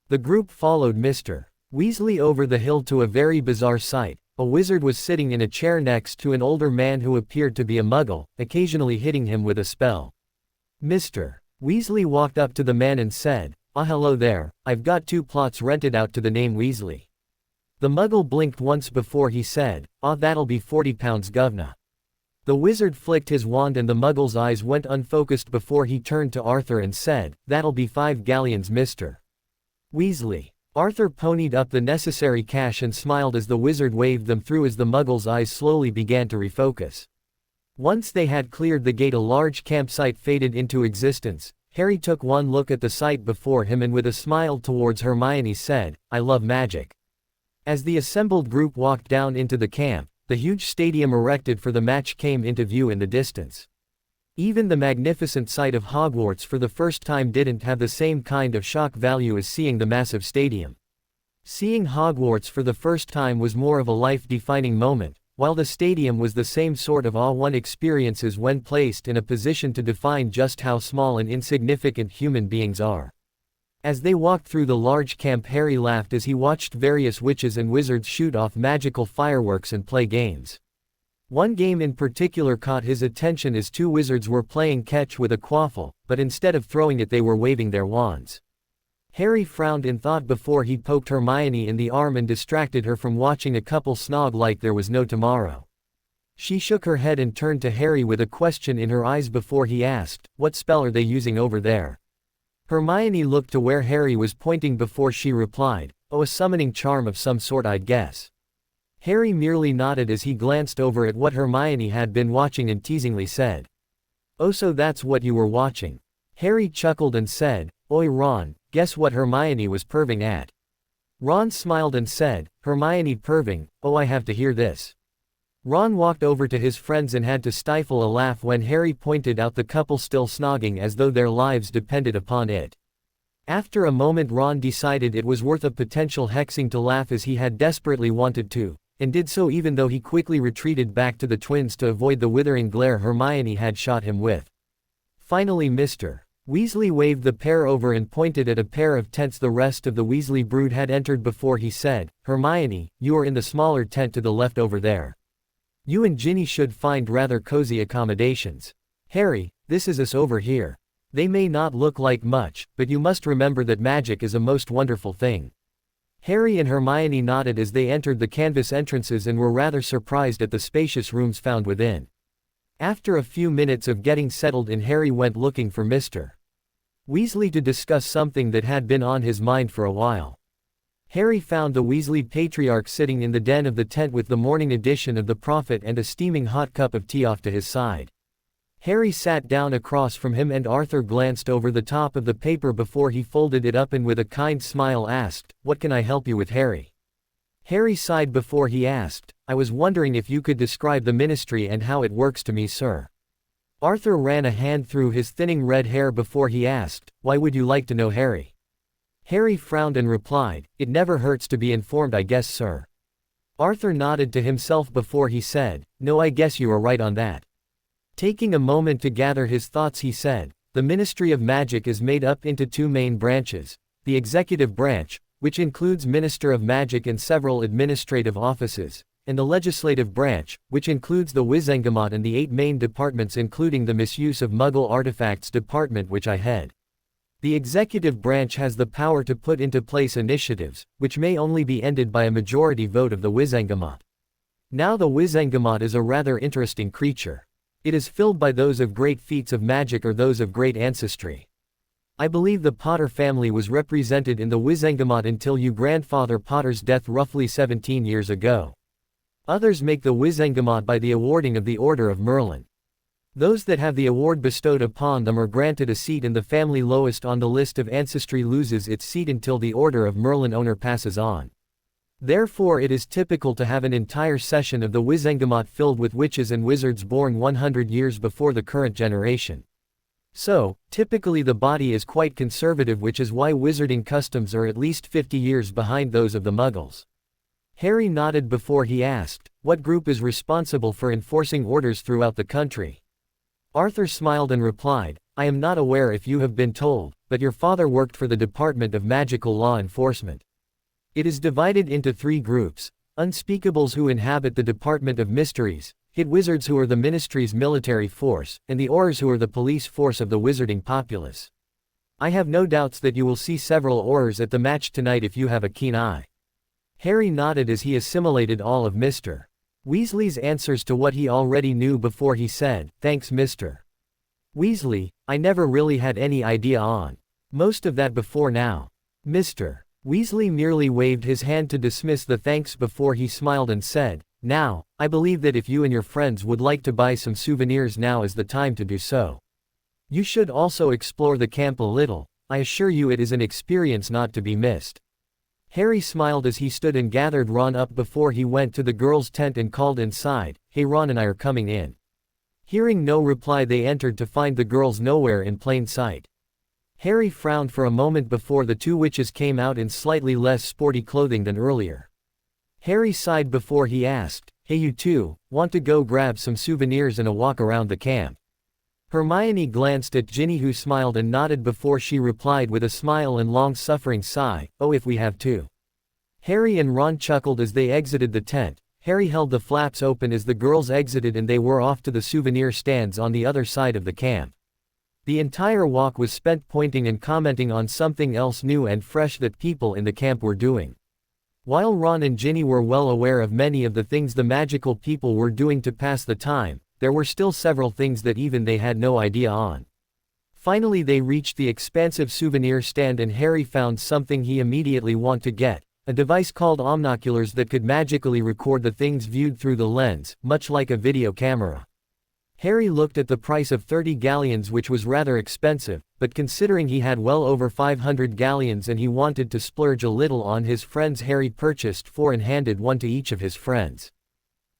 The group followed Mr. Weasley over the hill to a very bizarre sight. A wizard was sitting in a chair next to an older man who appeared to be a muggle, occasionally hitting him with a spell. Mr. Weasley walked up to the man and said, "Ah, hello there, I've got 2 plots rented out to the name Weasley." The muggle blinked once before he said, "Ah, that'll be £40 governor." The wizard flicked his wand and the muggle's eyes went unfocused before he turned to Arthur and said, "That'll be 5 galleons, Mr. Weasley." Arthur ponied up the necessary cash and smiled as the wizard waved them through as the muggle's eyes slowly began to refocus. Once they had cleared the gate, a large campsite faded into existence. Harry took one look at the sight before him and with a smile towards Hermione said, "I love magic." As the assembled group walked down into the camp, the huge stadium erected for the match came into view in the distance. Even the magnificent sight of Hogwarts for the first time didn't have the same kind of shock value as seeing the massive stadium. Seeing Hogwarts for the first time was more of a life-defining moment, while the stadium was the same sort of awe one experiences when placed in a position to define just how small and insignificant human beings are. As they walked through the large camp, Harry laughed as he watched various witches and wizards shoot off magical fireworks and play games. One game in particular caught his attention as 2 wizards were playing catch with a quaffle, but instead of throwing it they were waving their wands. Harry frowned in thought before he poked Hermione in the arm and distracted her from watching a couple snog like there was no tomorrow. She shook her head and turned to Harry with a question in her eyes before he asked, "What spell are they using over there?" Hermione looked to where Harry was pointing before she replied, "Oh, a summoning charm of some sort, I'd guess." Harry merely nodded as he glanced over at what Hermione had been watching and teasingly said, "Oh, so that's what you were watching." Harry chuckled and said, "Oi Ron, guess what Hermione was perving at?" Ron smiled and said, "Hermione perving, oh I have to hear this." Ron walked over to his friends and had to stifle a laugh when Harry pointed out the couple still snogging as though their lives depended upon it. After a moment Ron decided it was worth a potential hexing to laugh as he had desperately wanted to, and did so even though he quickly retreated back to the twins to avoid the withering glare Hermione had shot him with. Finally Mr. Weasley waved the pair over and pointed at a pair of tents the rest of the Weasley brood had entered before he said, "Hermione, you are in the smaller tent to the left over there. You and Ginny should find rather cozy accommodations. Harry, this is us over here. They may not look like much, but you must remember that magic is a most wonderful thing." Harry and Hermione nodded as they entered the canvas entrances and were rather surprised at the spacious rooms found within. After a few minutes of getting settled in, Harry went looking for Mr. Weasley to discuss something that had been on his mind for a while. Harry found the Weasley patriarch sitting in the den of the tent with the morning edition of the Prophet and a steaming hot cup of tea off to his side. Harry sat down across from him and Arthur glanced over the top of the paper before he folded it up and with a kind smile asked, "What can I help you with, Harry?" Harry sighed before he asked, "I was wondering if you could describe the ministry and how it works to me, sir." Arthur ran a hand through his thinning red hair before he asked, "Why would you like to know, Harry?" Harry frowned and replied, "It never hurts to be informed, I guess, sir." Arthur nodded to himself before he said, "No, I guess you are right on that." Taking a moment to gather his thoughts he said, "The Ministry of Magic is made up into 2 main branches, the executive branch, which includes Minister of Magic and several administrative offices, and the Legislative Branch, which includes the Wizengamot and the 8 main departments including the Misuse of Muggle Artifacts Department which I head. The Executive Branch has the power to put into place initiatives, which may only be ended by a majority vote of the Wizengamot. Now the Wizengamot is a rather interesting creature. It is filled by those of great feats of magic or those of great ancestry. I believe the Potter family was represented in the Wizengamot until your grandfather Potter's death roughly 17 years ago. Others make the Wizengamot by the awarding of the Order of Merlin. Those that have the award bestowed upon them are granted a seat in the family lowest on the list of ancestry loses its seat until the Order of Merlin owner passes on. Therefore it is typical to have an entire session of the Wizengamot filled with witches and wizards born 100 years before the current generation. So, typically the body is quite conservative which is why wizarding customs are at least 50 years behind those of the Muggles. Harry nodded before he asked, what group is responsible for enforcing orders throughout the country? Arthur smiled and replied, I am not aware if you have been told, but your father worked for the Department of Magical Law Enforcement. It is divided into 3 groups, Unspeakables who inhabit the Department of Mysteries, Hit Wizards who are the Ministry's military force, and the Aurors who are the police force of the wizarding populace. I have no doubts that you will see several Aurors at the match tonight if you have a keen eye. Harry nodded as he assimilated all of Mr. Weasley's answers to what he already knew before he said, thanks Mr. Weasley, I never really had any idea on most of that before now. Mr. Weasley merely waved his hand to dismiss the thanks before he smiled and said, now, I believe that if you and your friends would like to buy some souvenirs now is the time to do so. You should also explore the camp a little, I assure you it is an experience not to be missed. Harry smiled as he stood and gathered Ron up before he went to the girls' tent and called inside, hey Ron and I are coming in. Hearing no reply they entered to find the girls nowhere in plain sight. Harry frowned for a moment before the 2 witches came out in slightly less sporty clothing than earlier. Harry sighed before he asked, hey you two, want to go grab some souvenirs and a walk around the camp? Hermione glanced at Ginny who smiled and nodded before she replied with a smile and long-suffering sigh, oh if we have to. Harry and Ron chuckled as they exited the tent. Harry held the flaps open as the girls exited and they were off to the souvenir stands on the other side of the camp. The entire walk was spent pointing and commenting on something else new and fresh that people in the camp were doing. While Ron and Ginny were well aware of many of the things the magical people were doing to pass the time, there were still several things that even they had no idea on. Finally they reached the expansive souvenir stand and Harry found something he immediately wanted to get, a device called omnoculars that could magically record the things viewed through the lens, much like a video camera. Harry looked at the price of 30 galleons which was rather expensive, but considering he had well over 500 galleons and he wanted to splurge a little on his friends Harry purchased 4 and handed one to each of his friends.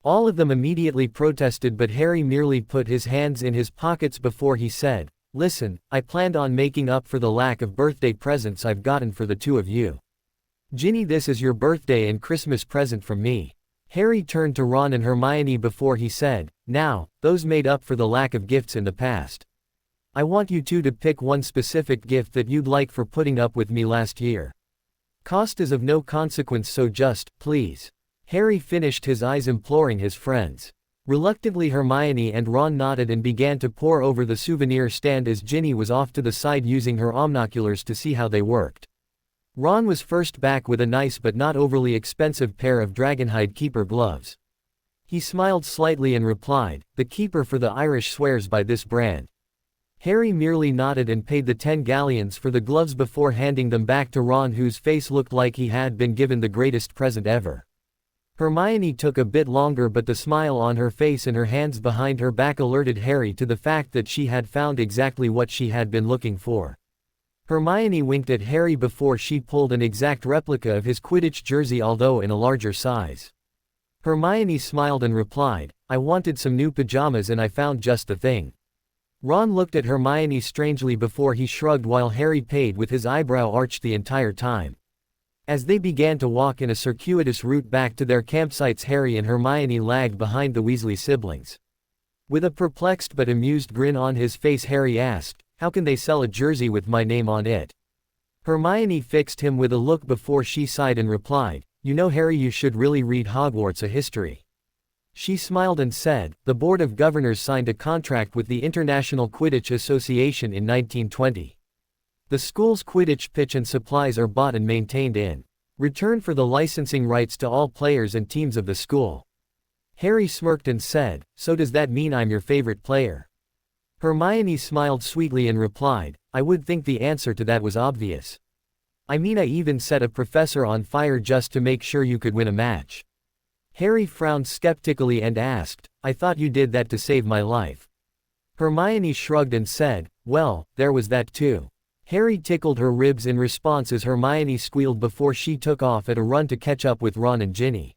All of them immediately protested but Harry merely put his hands in his pockets before he said, listen, I planned on making up for the lack of birthday presents I've gotten for the 2 of you. Ginny, this is your birthday and Christmas present from me. Harry turned to Ron and Hermione before he said, now, those made up for the lack of gifts in the past. I want you two to pick one specific gift that you'd like for putting up with me last year. Cost is of no consequence so just, please. Harry finished his eyes imploring his friends. Reluctantly Hermione and Ron nodded and began to pore over the souvenir stand as Ginny was off to the side using her omnoculars to see how they worked. Ron was first back with a nice but not overly expensive pair of dragonhide keeper gloves. He smiled slightly and replied, the keeper for the Irish swears by this brand. Harry merely nodded and paid the 10 galleons for the gloves before handing them back to Ron whose face looked like he had been given the greatest present ever. Hermione took a bit longer but the smile on her face and her hands behind her back alerted Harry to the fact that she had found exactly what she had been looking for. Hermione winked at Harry before she pulled an exact replica of his Quidditch jersey although in a larger size. Hermione smiled and replied, I wanted some new pajamas and I found just the thing. Ron looked at Hermione strangely before he shrugged while Harry paid with his eyebrow arched the entire time. As they began to walk in a circuitous route back to their campsites Harry and Hermione lagged behind the Weasley siblings. With a perplexed but amused grin on his face Harry asked, how can they sell a jersey with my name on it? Hermione fixed him with a look before she sighed and replied, "You know, Harry, you should really read Hogwarts a history." She smiled and said, "The Board of Governors signed a contract with the International Quidditch Association in 1920. The school's Quidditch pitch and supplies are bought and maintained in return for the licensing rights to all players and teams of the school." Harry smirked and said, "So does that mean I'm your favorite player?" Hermione smiled sweetly and replied, "I would think the answer to that was obvious. I mean, I even set a professor on fire just to make sure you could win a match." Harry frowned skeptically and asked, "I thought you did that to save my life." Hermione shrugged and said, "Well, there was that too." Harry tickled her ribs in response as Hermione squealed before she took off at a run to catch up with Ron and Ginny.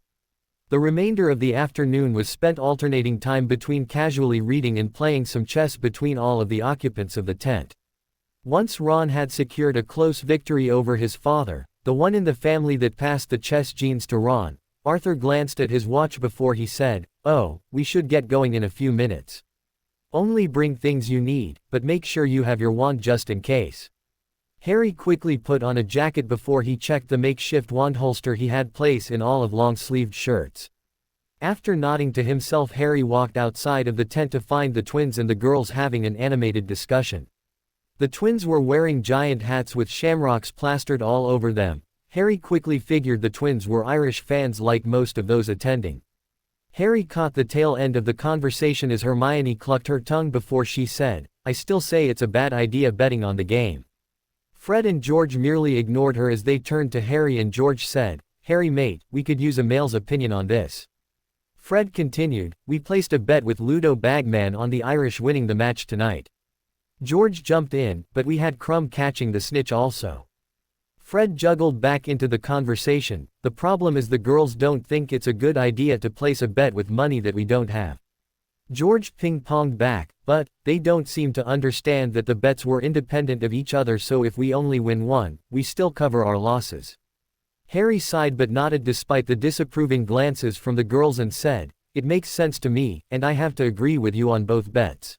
The remainder of the afternoon was spent alternating time between casually reading and playing some chess between all of the occupants of the tent. Once Ron had secured a close victory over his father, the one in the family that passed the chess genes to Ron, Arthur glanced at his watch before he said, "Oh, we should get going in a few minutes. Only bring things you need, but make sure you have your wand just in case." Harry quickly put on a jacket before he checked the makeshift wand holster he had placed in all of long-sleeved shirts. After nodding to himself, Harry walked outside of the tent to find the twins and the girls having an animated discussion. The twins were wearing giant hats with shamrocks plastered all over them. Harry quickly figured the twins were Irish fans like most of those attending. Harry caught the tail end of the conversation as Hermione clucked her tongue before she said, "I still say it's a bad idea betting on the game." Fred and George merely ignored her as they turned to Harry, and George said, "Harry mate, we could use a male's opinion on this." Fred continued, "We placed a bet with Ludo Bagman on the Irish winning the match tonight." George jumped in, "But we had Crumb catching the snitch also." Fred juggled back into the conversation, "The problem is the girls don't think it's a good idea to place a bet with money that we don't have." George ping-ponged back, "But they don't seem to understand that the bets were independent of each other, so if we only win one, we still cover our losses." Harry sighed but nodded despite the disapproving glances from the girls and said, "It makes sense to me, and I have to agree with you on both bets.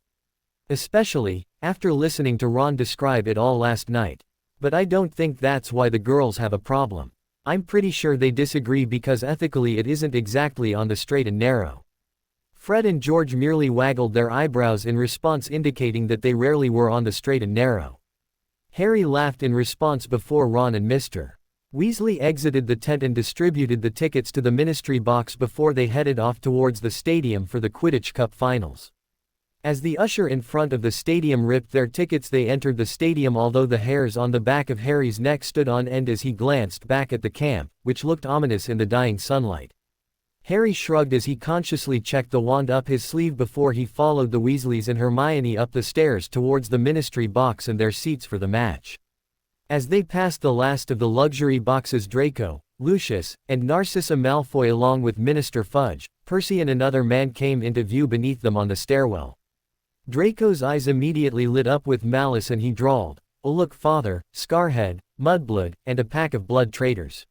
Especially, after listening to Ron describe it all last night. But I don't think that's why the girls have a problem. I'm pretty sure they disagree because ethically it isn't exactly on the straight and narrow." Fred and George merely waggled their eyebrows in response, indicating that they rarely were on the straight and narrow. Harry laughed in response before Ron and Mr. Weasley exited the tent and distributed the tickets to the Ministry box before they headed off towards the stadium for the Quidditch Cup finals. As the usher in front of the stadium ripped their tickets, they entered the stadium, although the hairs on the back of Harry's neck stood on end as he glanced back at the camp, which looked ominous in the dying sunlight. Harry shrugged as he consciously checked the wand up his sleeve before he followed the Weasleys and Hermione up the stairs towards the Ministry box and their seats for the match. As they passed the last of the luxury boxes, Draco, Lucius, and Narcissa Malfoy along with Minister Fudge, Percy and another man came into view beneath them on the stairwell. Draco's eyes immediately lit up with malice and he drawled, "Oh look, Father, Scarhead, Mudblood, and a pack of blood traitors."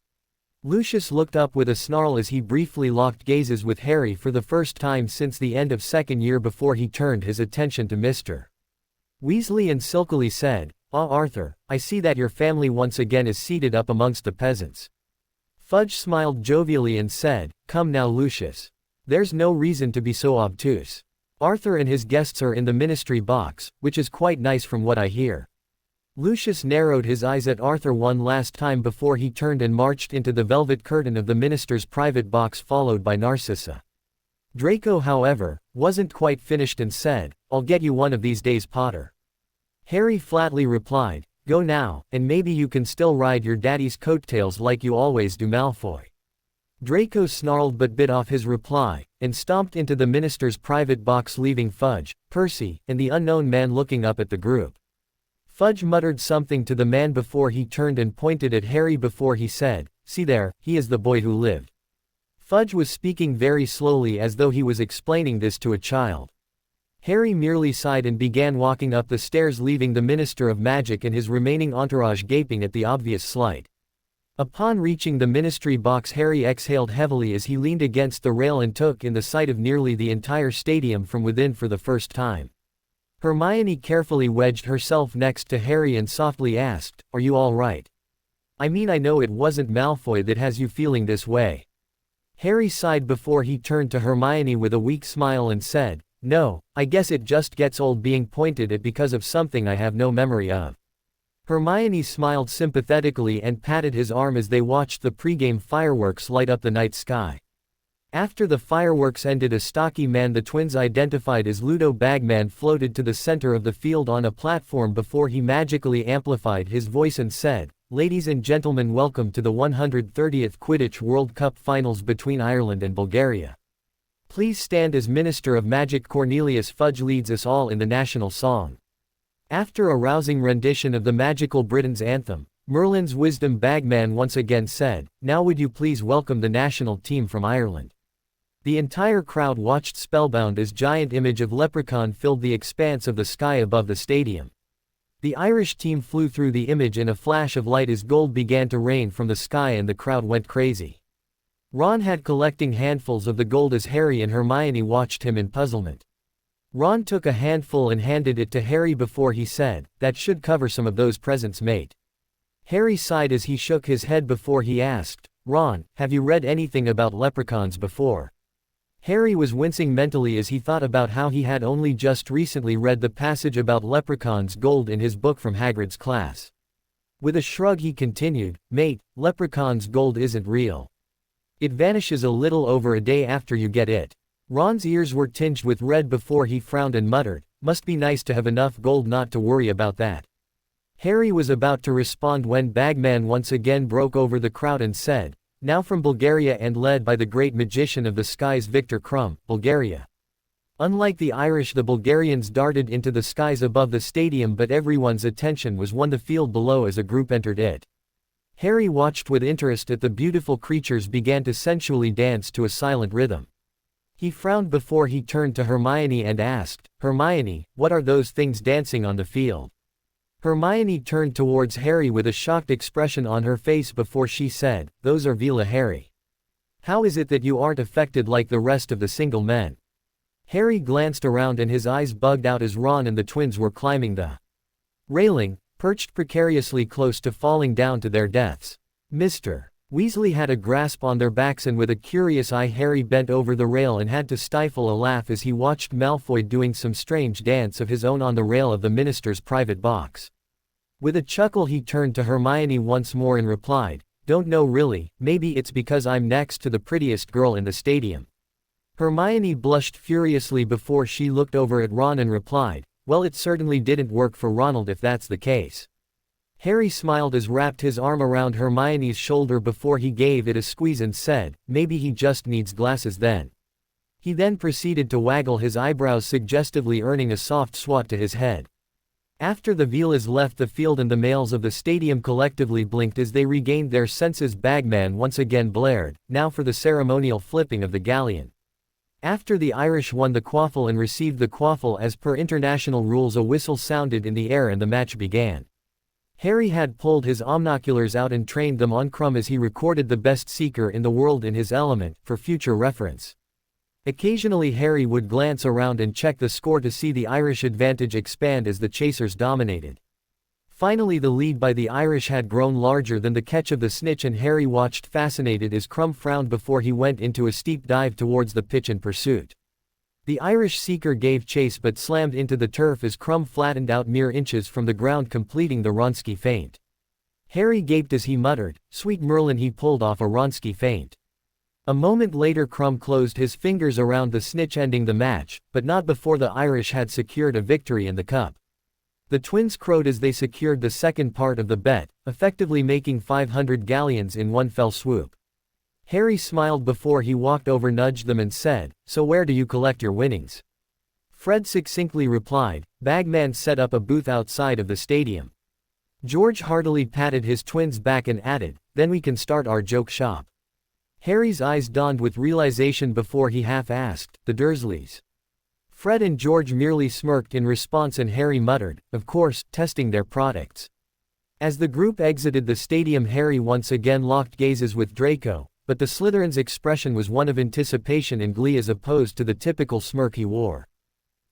Lucius looked up with a snarl as he briefly locked gazes with Harry for the first time since the end of second year before he turned his attention to Mr. Weasley and silkily said, "Ah, Arthur, I see that your family once again is seated up amongst the peasants." Fudge smiled jovially and said, "Come now, Lucius. There's no reason to be so obtuse. Arthur and his guests are in the Ministry box, which is quite nice from what I hear." Lucius narrowed his eyes at Arthur one last time before he turned and marched into the velvet curtain of the minister's private box, followed by Narcissa. Draco, however, wasn't quite finished and said, "I'll get you one of these days, Potter." Harry flatly replied, "Go now, and maybe you can still ride your daddy's coattails like you always do, Malfoy." Draco snarled but bit off his reply, and stomped into the minister's private box, leaving Fudge, Percy, and the unknown man looking up at the group. Fudge muttered something to the man before he turned and pointed at Harry before he said, "See there, he is the boy who lived." Fudge was speaking very slowly as though he was explaining this to a child. Harry merely sighed and began walking up the stairs, leaving the Minister of Magic and his remaining entourage gaping at the obvious slight. Upon reaching the Ministry box, Harry exhaled heavily as he leaned against the rail and took in the sight of nearly the entire stadium from within for the first time. Hermione carefully wedged herself next to Harry and softly asked, "Are you all right? I mean, I know it wasn't Malfoy that has you feeling this way." Harry sighed before he turned to Hermione with a weak smile and said, "No, I guess it just gets old being pointed at because of something I have no memory of." Hermione smiled sympathetically and patted his arm as they watched the pregame fireworks light up the night sky. After the fireworks ended, a stocky man the twins identified as Ludo Bagman floated to the center of the field on a platform before he magically amplified his voice and said, "Ladies and gentlemen, welcome to the 130th Quidditch World Cup Finals between Ireland and Bulgaria. Please stand as Minister of Magic Cornelius Fudge leads us all in the national song." After a rousing rendition of the Magical Britain's anthem, Merlin's Wisdom Bagman once again said, "Now would you please welcome the national team from Ireland." The entire crowd watched spellbound as giant image of Leprechaun filled the expanse of the sky above the stadium. The Irish team flew through the image in a flash of light as gold began to rain from the sky and the crowd went crazy. Ron had collecting handfuls of the gold as Harry and Hermione watched him in puzzlement. Ron took a handful and handed it to Harry before he said, "That should cover some of those presents, mate." Harry sighed as he shook his head before he asked, "Ron, have you read anything about leprechauns before?" Harry was wincing mentally as he thought about how he had only just recently read the passage about leprechauns' gold in his book from Hagrid's class. With a shrug he continued, "Mate, leprechauns' gold isn't real. It vanishes a little over a day after you get it." Ron's ears were tinged with red before he frowned and muttered, "Must be nice to have enough gold not to worry about that." Harry was about to respond when Bagman once again broke over the crowd and said, "Now from Bulgaria and led by the great magician of the skies Victor Crumb, Bulgaria." Unlike the Irish, the Bulgarians darted into the skies above the stadium, but everyone's attention was on the field below as a group entered it. Harry watched with interest as the beautiful creatures began to sensually dance to a silent rhythm. He frowned before he turned to Hermione and asked, "Hermione, what are those things dancing on the field?" Hermione turned towards Harry with a shocked expression on her face before she said, "Those are Vila Harry. How is it that you aren't affected like the rest of the single men?" Harry glanced around and his eyes bugged out as Ron and the twins were climbing the railing, perched precariously close to falling down to their deaths. Mr. Weasley had a grasp on their backs, and with a curious eye Harry bent over the rail and had to stifle a laugh as he watched Malfoy doing some strange dance of his own on the rail of the minister's private box. With a chuckle he turned to Hermione once more and replied, "Don't know really, maybe it's because I'm next to the prettiest girl in the stadium." Hermione blushed furiously before she looked over at Ron and replied, "Well, it certainly didn't work for Ronald if that's the case." Harry smiled as wrapped his arm around Hermione's shoulder before he gave it a squeeze and said, "Maybe he just needs glasses then." He then proceeded to waggle his eyebrows suggestively, earning a soft swat to his head. After the Vilas left the field and the males of the stadium collectively blinked as they regained their senses, Bagman once again blared, "Now for the ceremonial flipping of the galleon." After the Irish won the quaffle and received the quaffle as per international rules, a whistle sounded in the air and the match began. Harry had pulled his omnoculars out and trained them on Crumb as he recorded the best seeker in the world in his element, for future reference. Occasionally Harry would glance around and check the score to see the Irish advantage expand as the chasers dominated. Finally the lead by the Irish had grown larger than the catch of the snitch, and Harry watched fascinated as Crumb frowned before he went into a steep dive towards the pitch in pursuit. The Irish seeker gave chase but slammed into the turf as Crumb flattened out mere inches from the ground, completing the Wronski feint. Harry gaped as he muttered, "Sweet Merlin, he pulled off a Wronski feint." A moment later Crumb closed his fingers around the snitch, ending the match, but not before the Irish had secured a victory in the cup. The twins crowed as they secured the second part of the bet, effectively making 500 galleons in one fell swoop. Harry smiled before he walked over, nudged them and said, "So where do you collect your winnings?" Fred succinctly replied, "Bagman set up a booth outside of the stadium." George heartily patted his twin's back and added, "Then we can start our joke shop." Harry's eyes dawned with realization before he half asked, "The Dursleys?" Fred and George merely smirked in response and Harry muttered, "Of course, testing their products." As the group exited the stadium Harry once again locked gazes with Draco, but the Slytherin's expression was one of anticipation and glee as opposed to the typical smirk he wore.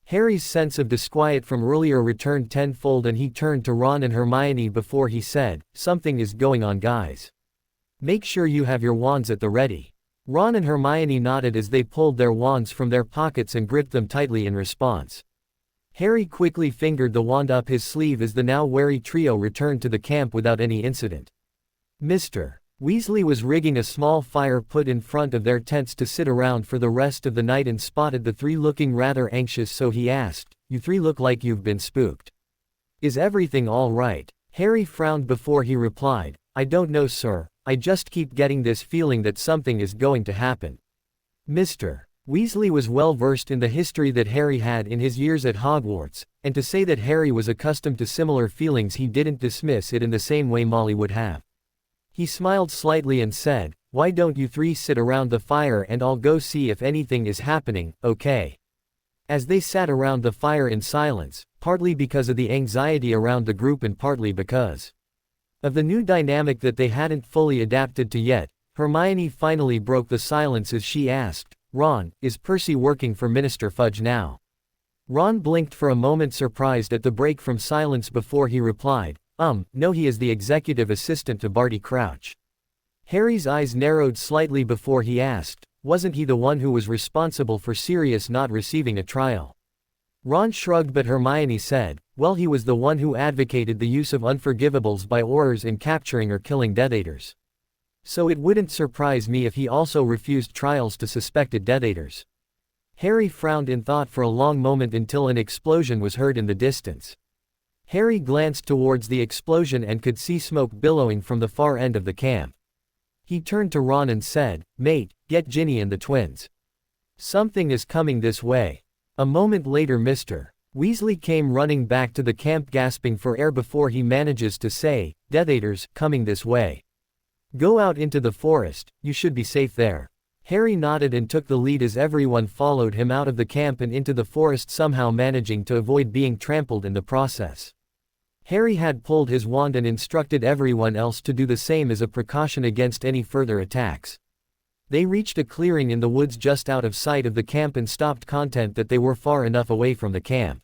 Harry's sense of disquiet from earlier returned tenfold and he turned to Ron and Hermione before he said, "Something is going on, guys. Make sure you have your wands at the ready." Ron and Hermione nodded as they pulled their wands from their pockets and gripped them tightly in response. Harry quickly fingered the wand up his sleeve as the now wary trio returned to the camp without any incident. Mr. Weasley was rigging a small fire put in front of their tents to sit around for the rest of the night and spotted the three looking rather anxious, so he asked, "You three look like you've been spooked. Is everything all right?" Harry frowned before he replied, "I don't know, sir. I just keep getting this feeling that something is going to happen." Mr. Weasley was well versed in the history that Harry had in his years at Hogwarts, and to say that Harry was accustomed to similar feelings, he didn't dismiss it in the same way Molly would have. He smiled slightly and said, "Why don't you three sit around the fire and I'll go see if anything is happening, okay?" As they sat around the fire in silence, partly because of the anxiety around the group and partly because of the new dynamic that they hadn't fully adapted to yet, Hermione finally broke the silence as she asked, "Ron, is Percy working for Minister Fudge now?" Ron blinked for a moment, surprised at the break from silence, before he replied, No, he is the executive assistant to Barty Crouch." Harry's eyes narrowed slightly before he asked, "Wasn't he the one who was responsible for Sirius not receiving a trial?" Ron shrugged, but Hermione said, "Well, he was the one who advocated the use of unforgivables by Aurors in capturing or killing Death Eaters. So it wouldn't surprise me if he also refused trials to suspected Death Eaters." Harry frowned in thought for a long moment until an explosion was heard in the distance. Harry glanced towards the explosion and could see smoke billowing from the far end of the camp. He turned to Ron and said, "Mate, get Ginny and the twins. Something is coming this way." A moment later Mr. Weasley came running back to the camp, gasping for air before he manages to say, "Death Eaters, coming this way. Go out into the forest, you should be safe there." Harry nodded and took the lead as everyone followed him out of the camp and into the forest, somehow managing to avoid being trampled in the process. Harry had pulled his wand and instructed everyone else to do the same as a precaution against any further attacks. They reached a clearing in the woods just out of sight of the camp and stopped, content that they were far enough away from the camp.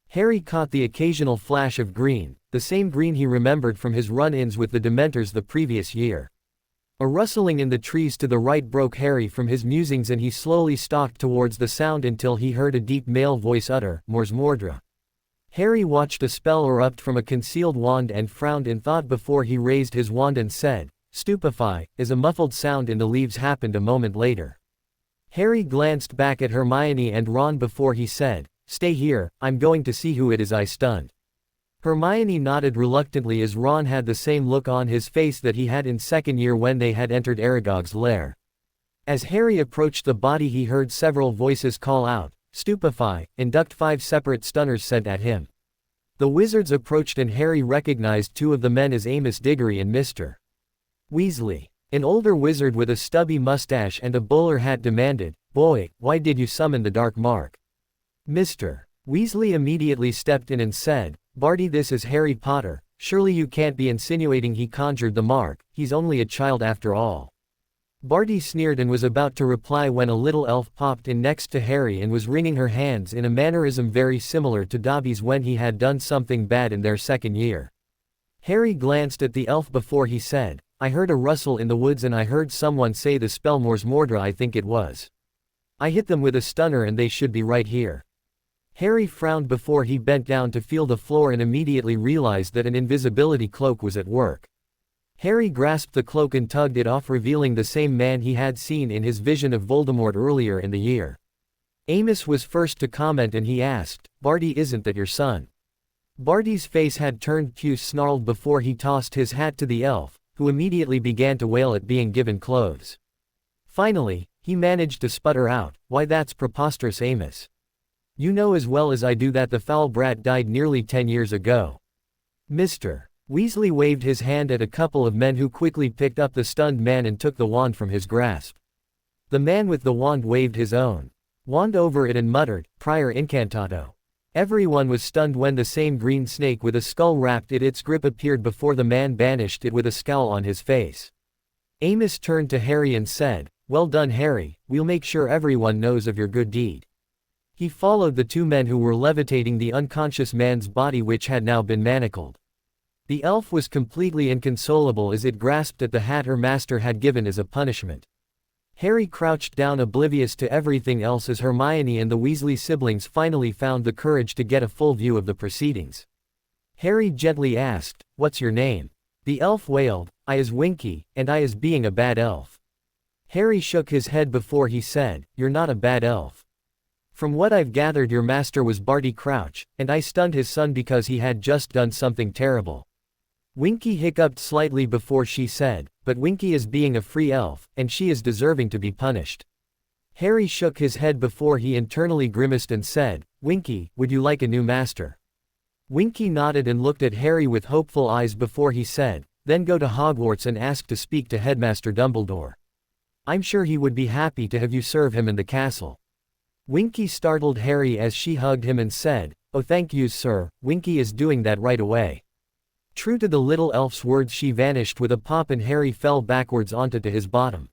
Harry caught the occasional flash of green, the same green he remembered from his run-ins with the Dementors the previous year. A rustling in the trees to the right broke Harry from his musings, and he slowly stalked towards the sound until he heard a deep male voice utter, "Mors Mordra." Harry watched a spell erupt from a concealed wand and frowned in thought before he raised his wand and said, "Stupefy," as a muffled sound in the leaves happened a moment later. Harry glanced back at Hermione and Ron before he said, "Stay here, I'm going to see who it is I stunned." Hermione nodded reluctantly as Ron had the same look on his face that he had in second year when they had entered Aragog's lair. As Harry approached the body he heard several voices call out, "Stupefy, induct 5 separate stunners sent at him." The wizards approached and Harry recognized two of the men as Amos Diggory and Mr. Weasley. An older wizard with a stubby mustache and a bowler hat demanded, "Boy, why did you summon the Dark Mark?" Mr. Weasley immediately stepped in and said, "Barty, this is Harry Potter. Surely you can't be insinuating he conjured the mark, he's only a child after all." Barty sneered and was about to reply when a little elf popped in next to Harry and was wringing her hands in a mannerism very similar to Dobby's when he had done something bad in their second year. Harry glanced at the elf before he said, "I heard a rustle in the woods and I heard someone say the spell Mors Mordra, I think it was. I hit them with a stunner and they should be right here." Harry frowned before he bent down to feel the floor and immediately realized that an invisibility cloak was at work. Harry grasped the cloak and tugged it off, revealing the same man he had seen in his vision of Voldemort earlier in the year. Amos was first to comment and he asked, "Barty, isn't that your son?" Barty's face had turned puce snarled before he tossed his hat to the elf, who immediately began to wail at being given clothes. Finally, he managed to sputter out, "Why, that's preposterous, Amos. You know as well as I do that the foul brat died nearly 10 years ago." Mr. Weasley waved his hand at a couple of men who quickly picked up the stunned man and took the wand from his grasp. The man with the wand waved his own wand over it and muttered, "Prior incantato." Everyone was stunned when the same green snake with a skull wrapped in its grip appeared before the man banished it with a scowl on his face. Amos turned to Harry and said, "Well done, Harry, we'll make sure everyone knows of your good deed." He followed the two men who were levitating the unconscious man's body, which had now been manacled. The elf was completely inconsolable as it grasped at the hat her master had given as a punishment. Harry crouched down oblivious to everything else as Hermione and the Weasley siblings finally found the courage to get a full view of the proceedings. Harry gently asked, "What's your name?" The elf wailed, "I is Winky, and I is being a bad elf." Harry shook his head before he said, "You're not a bad elf. From what I've gathered, your master was Barty Crouch, and I stunned his son because he had just done something terrible." Winky hiccuped slightly before she said, "But Winky is being a free elf, and she is deserving to be punished." Harry shook his head before he internally grimaced and said, "Winky, would you like a new master?" Winky nodded and looked at Harry with hopeful eyes before he said, "Then go to Hogwarts and ask to speak to Headmaster Dumbledore. I'm sure he would be happy to have you serve him in the castle." Winky startled Harry as she hugged him and said, "Oh, thank you, sir. Winky is doing that right away." True to the little elf's words, she vanished with a pop and Harry fell backwards onto his bottom.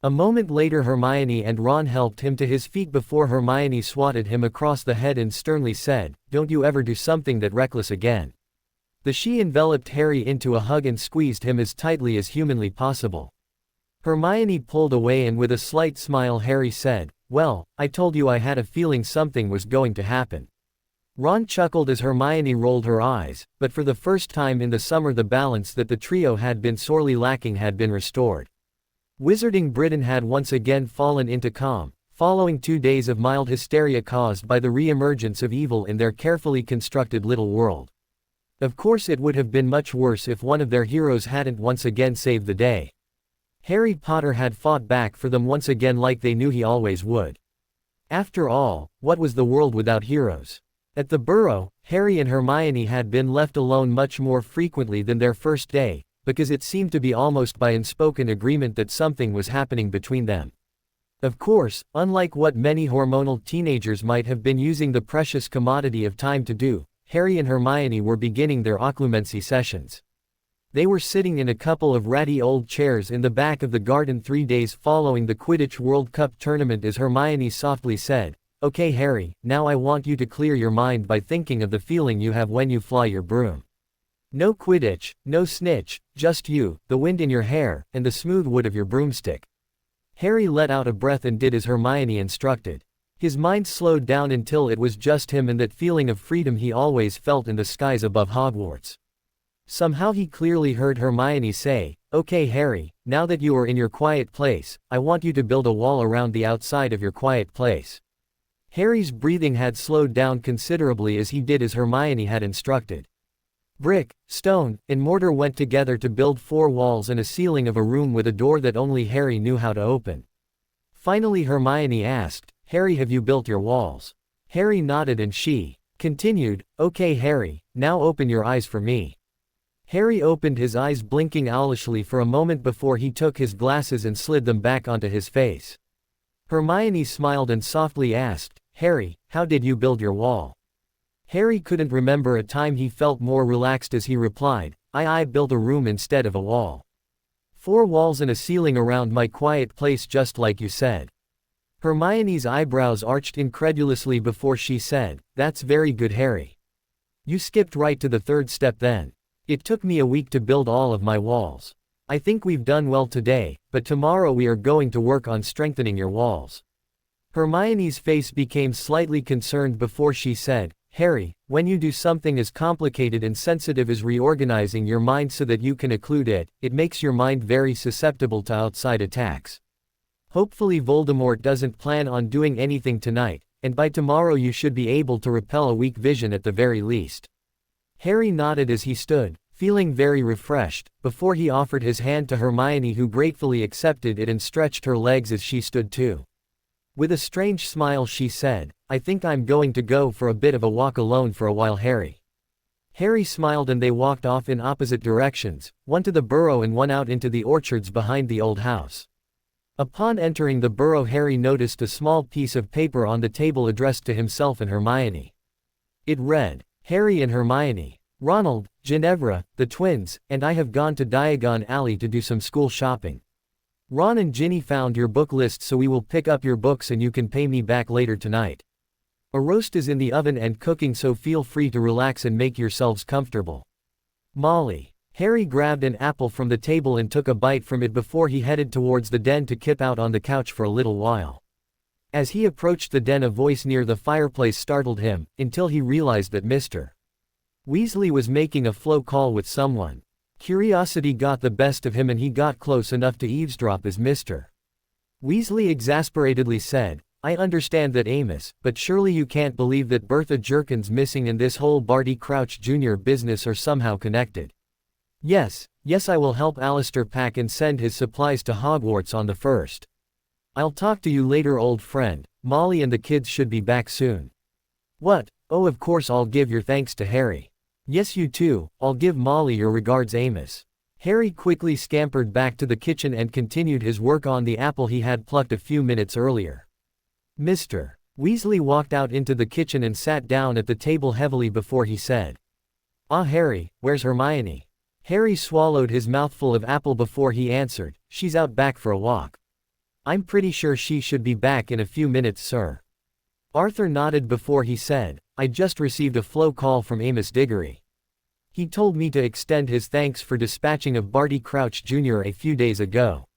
A moment later Hermione and Ron helped him to his feet before Hermione swatted him across the head and sternly said, "Don't you ever do something that reckless again." She enveloped Harry into a hug and squeezed him as tightly as humanly possible. Hermione pulled away and with a slight smile Harry said, "Well, I told you I had a feeling something was going to happen." Ron chuckled as Hermione rolled her eyes, but for the first time in the summer the balance that the trio had been sorely lacking had been restored. Wizarding Britain had once again fallen into calm, following 2 days of mild hysteria caused by the re-emergence of evil in their carefully constructed little world. Of course it would have been much worse if one of their heroes hadn't once again saved the day. Harry Potter had fought back for them once again like they knew he always would. After all, what was the world without heroes? At the Burrow, Harry and Hermione had been left alone much more frequently than their first day, because it seemed to be almost by unspoken agreement that something was happening between them. Of course, unlike what many hormonal teenagers might have been using the precious commodity of time to do, Harry and Hermione were beginning their occlumency sessions. They were sitting in a couple of ratty old chairs in the back of the garden 3 days following the Quidditch World Cup tournament as Hermione softly said, "Okay Harry, now I want you to clear your mind by thinking of the feeling you have when you fly your broom. No Quidditch, no snitch, just you, the wind in your hair, and the smooth wood of your broomstick." Harry let out a breath and did as Hermione instructed. His mind slowed down until it was just him and that feeling of freedom he always felt in the skies above Hogwarts. Somehow he clearly heard Hermione say, "Okay Harry, now that you are in your quiet place, I want you to build a wall around the outside of your quiet place." Harry's breathing had slowed down considerably as he did as Hermione had instructed. Brick, stone, and mortar went together to build 4 walls and a ceiling of a room with a door that only Harry knew how to open. Finally Hermione asked, "Harry, have you built your walls?" Harry nodded and she continued, "Okay Harry, now open your eyes for me." Harry opened his eyes blinking owlishly for a moment before he took his glasses and slid them back onto his face. Hermione smiled and softly asked, "Harry, how did you build your wall?" Harry couldn't remember a time he felt more relaxed as he replied, I built a room instead of a wall. 4 walls and a ceiling around my quiet place just like you said." Hermione's eyebrows arched incredulously before she said, "That's very good Harry. You skipped right to the 3rd step then. It took me a week to build all of my walls. I think we've done well today, but tomorrow we are going to work on strengthening your walls." Hermione's face became slightly concerned before she said, "Harry, when you do something as complicated and sensitive as reorganizing your mind so that you can occlude it, it makes your mind very susceptible to outside attacks. Hopefully Voldemort doesn't plan on doing anything tonight, and by tomorrow you should be able to repel a weak vision at the very least." Harry nodded as he stood, feeling very refreshed, before he offered his hand to Hermione, who gratefully accepted it and stretched her legs as she stood too. With a strange smile she said, "I think I'm going to go for a bit of a walk alone for a while Harry." Harry smiled and they walked off in opposite directions, one to the burrow and one out into the orchards behind the old house. Upon entering the burrow Harry noticed a small piece of paper on the table addressed to himself and Hermione. It read, "Harry and Hermione, Ronald, Ginevra, the twins, and I have gone to Diagon Alley to do some school shopping. Ron and Ginny found your book list, so we will pick up your books and you can pay me back later tonight. A roast is in the oven and cooking, so feel free to relax and make yourselves comfortable. Molly. Harry grabbed an apple from the table and took a bite from it before he headed towards the den to kip out on the couch for a little while. As he approached the den, a voice near the fireplace startled him, until he realized that Mr. Weasley was making a flow call with someone. Curiosity got the best of him and he got close enough to eavesdrop as Mr. Weasley exasperatedly said, "I understand that, Amos, but surely you can't believe that Bertha Jerkins missing and this whole Barty Crouch Jr. business are somehow connected." Yes, I will help Alistair pack and send his supplies to Hogwarts on the 1st. I'll talk to you later, old friend. Molly and the kids should be back soon. What? Oh, of course I'll give your thanks to Harry. Yes, you too. I'll give Molly your regards, Amos. Harry quickly scampered back to the kitchen and continued his work on the apple he had plucked a few minutes earlier. Mr. Weasley walked out into the kitchen and sat down at the table heavily before he said, "Ah, Harry, where's Hermione?" Harry swallowed his mouthful of apple before he answered, "She's out back for a walk. I'm pretty sure she should be back in a few minutes, sir." Arthur nodded before he said, "I just received a flow call from Amos Diggory. He told me to extend his thanks for dispatching of Barty Crouch Jr. a few days ago."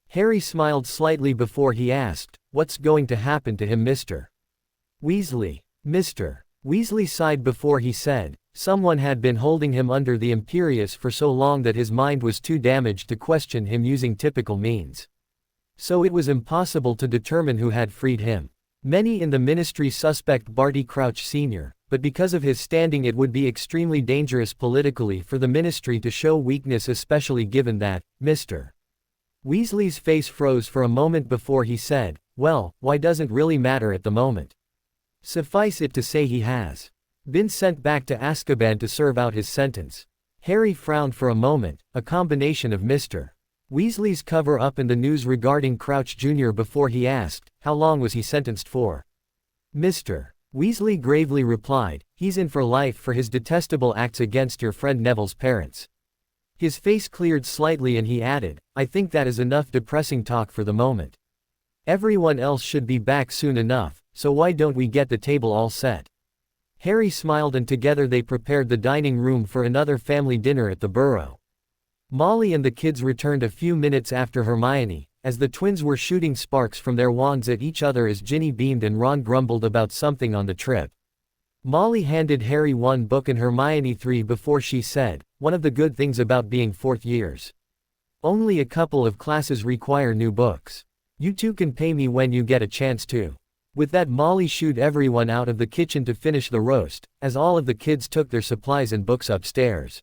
Harry smiled slightly before he asked, "What's going to happen to him, Mr. Weasley?" Mr. Weasley sighed before he said, "Someone had been holding him under the Imperius for so long that his mind was too damaged to question him using typical means. So it was impossible to determine who had freed him. Many in the Ministry suspect Barty Crouch Sr., but because of his standing it would be extremely dangerous politically for the Ministry to show weakness, especially given that, Mr. Weasley's face froze for a moment before he said, "Well, why doesn't really matter at the moment. Suffice it to say he has been sent back to Azkaban to serve out his sentence." Harry frowned for a moment, a combination of Mr. Weasley's cover-up and the news regarding Crouch Jr. before he asked, "How long was he sentenced for?" Mr. Weasley gravely replied, "He's in for life for his detestable acts against your friend Neville's parents." His face cleared slightly and he added, "I think that is enough depressing talk for the moment. Everyone else should be back soon enough, so why don't we get the table all set?" Harry smiled and together they prepared the dining room for another family dinner at the Burrow. Molly and the kids returned a few minutes after Hermione, as the twins were shooting sparks from their wands at each other as Ginny beamed and Ron grumbled about something on the trip. Molly handed Harry one book and Hermione 3 before she said, "One of the good things about being fourth years. Only a couple of classes require new books. You two can pay me when you get a chance to." With that, Molly shooed everyone out of the kitchen to finish the roast, as all of the kids took their supplies and books upstairs.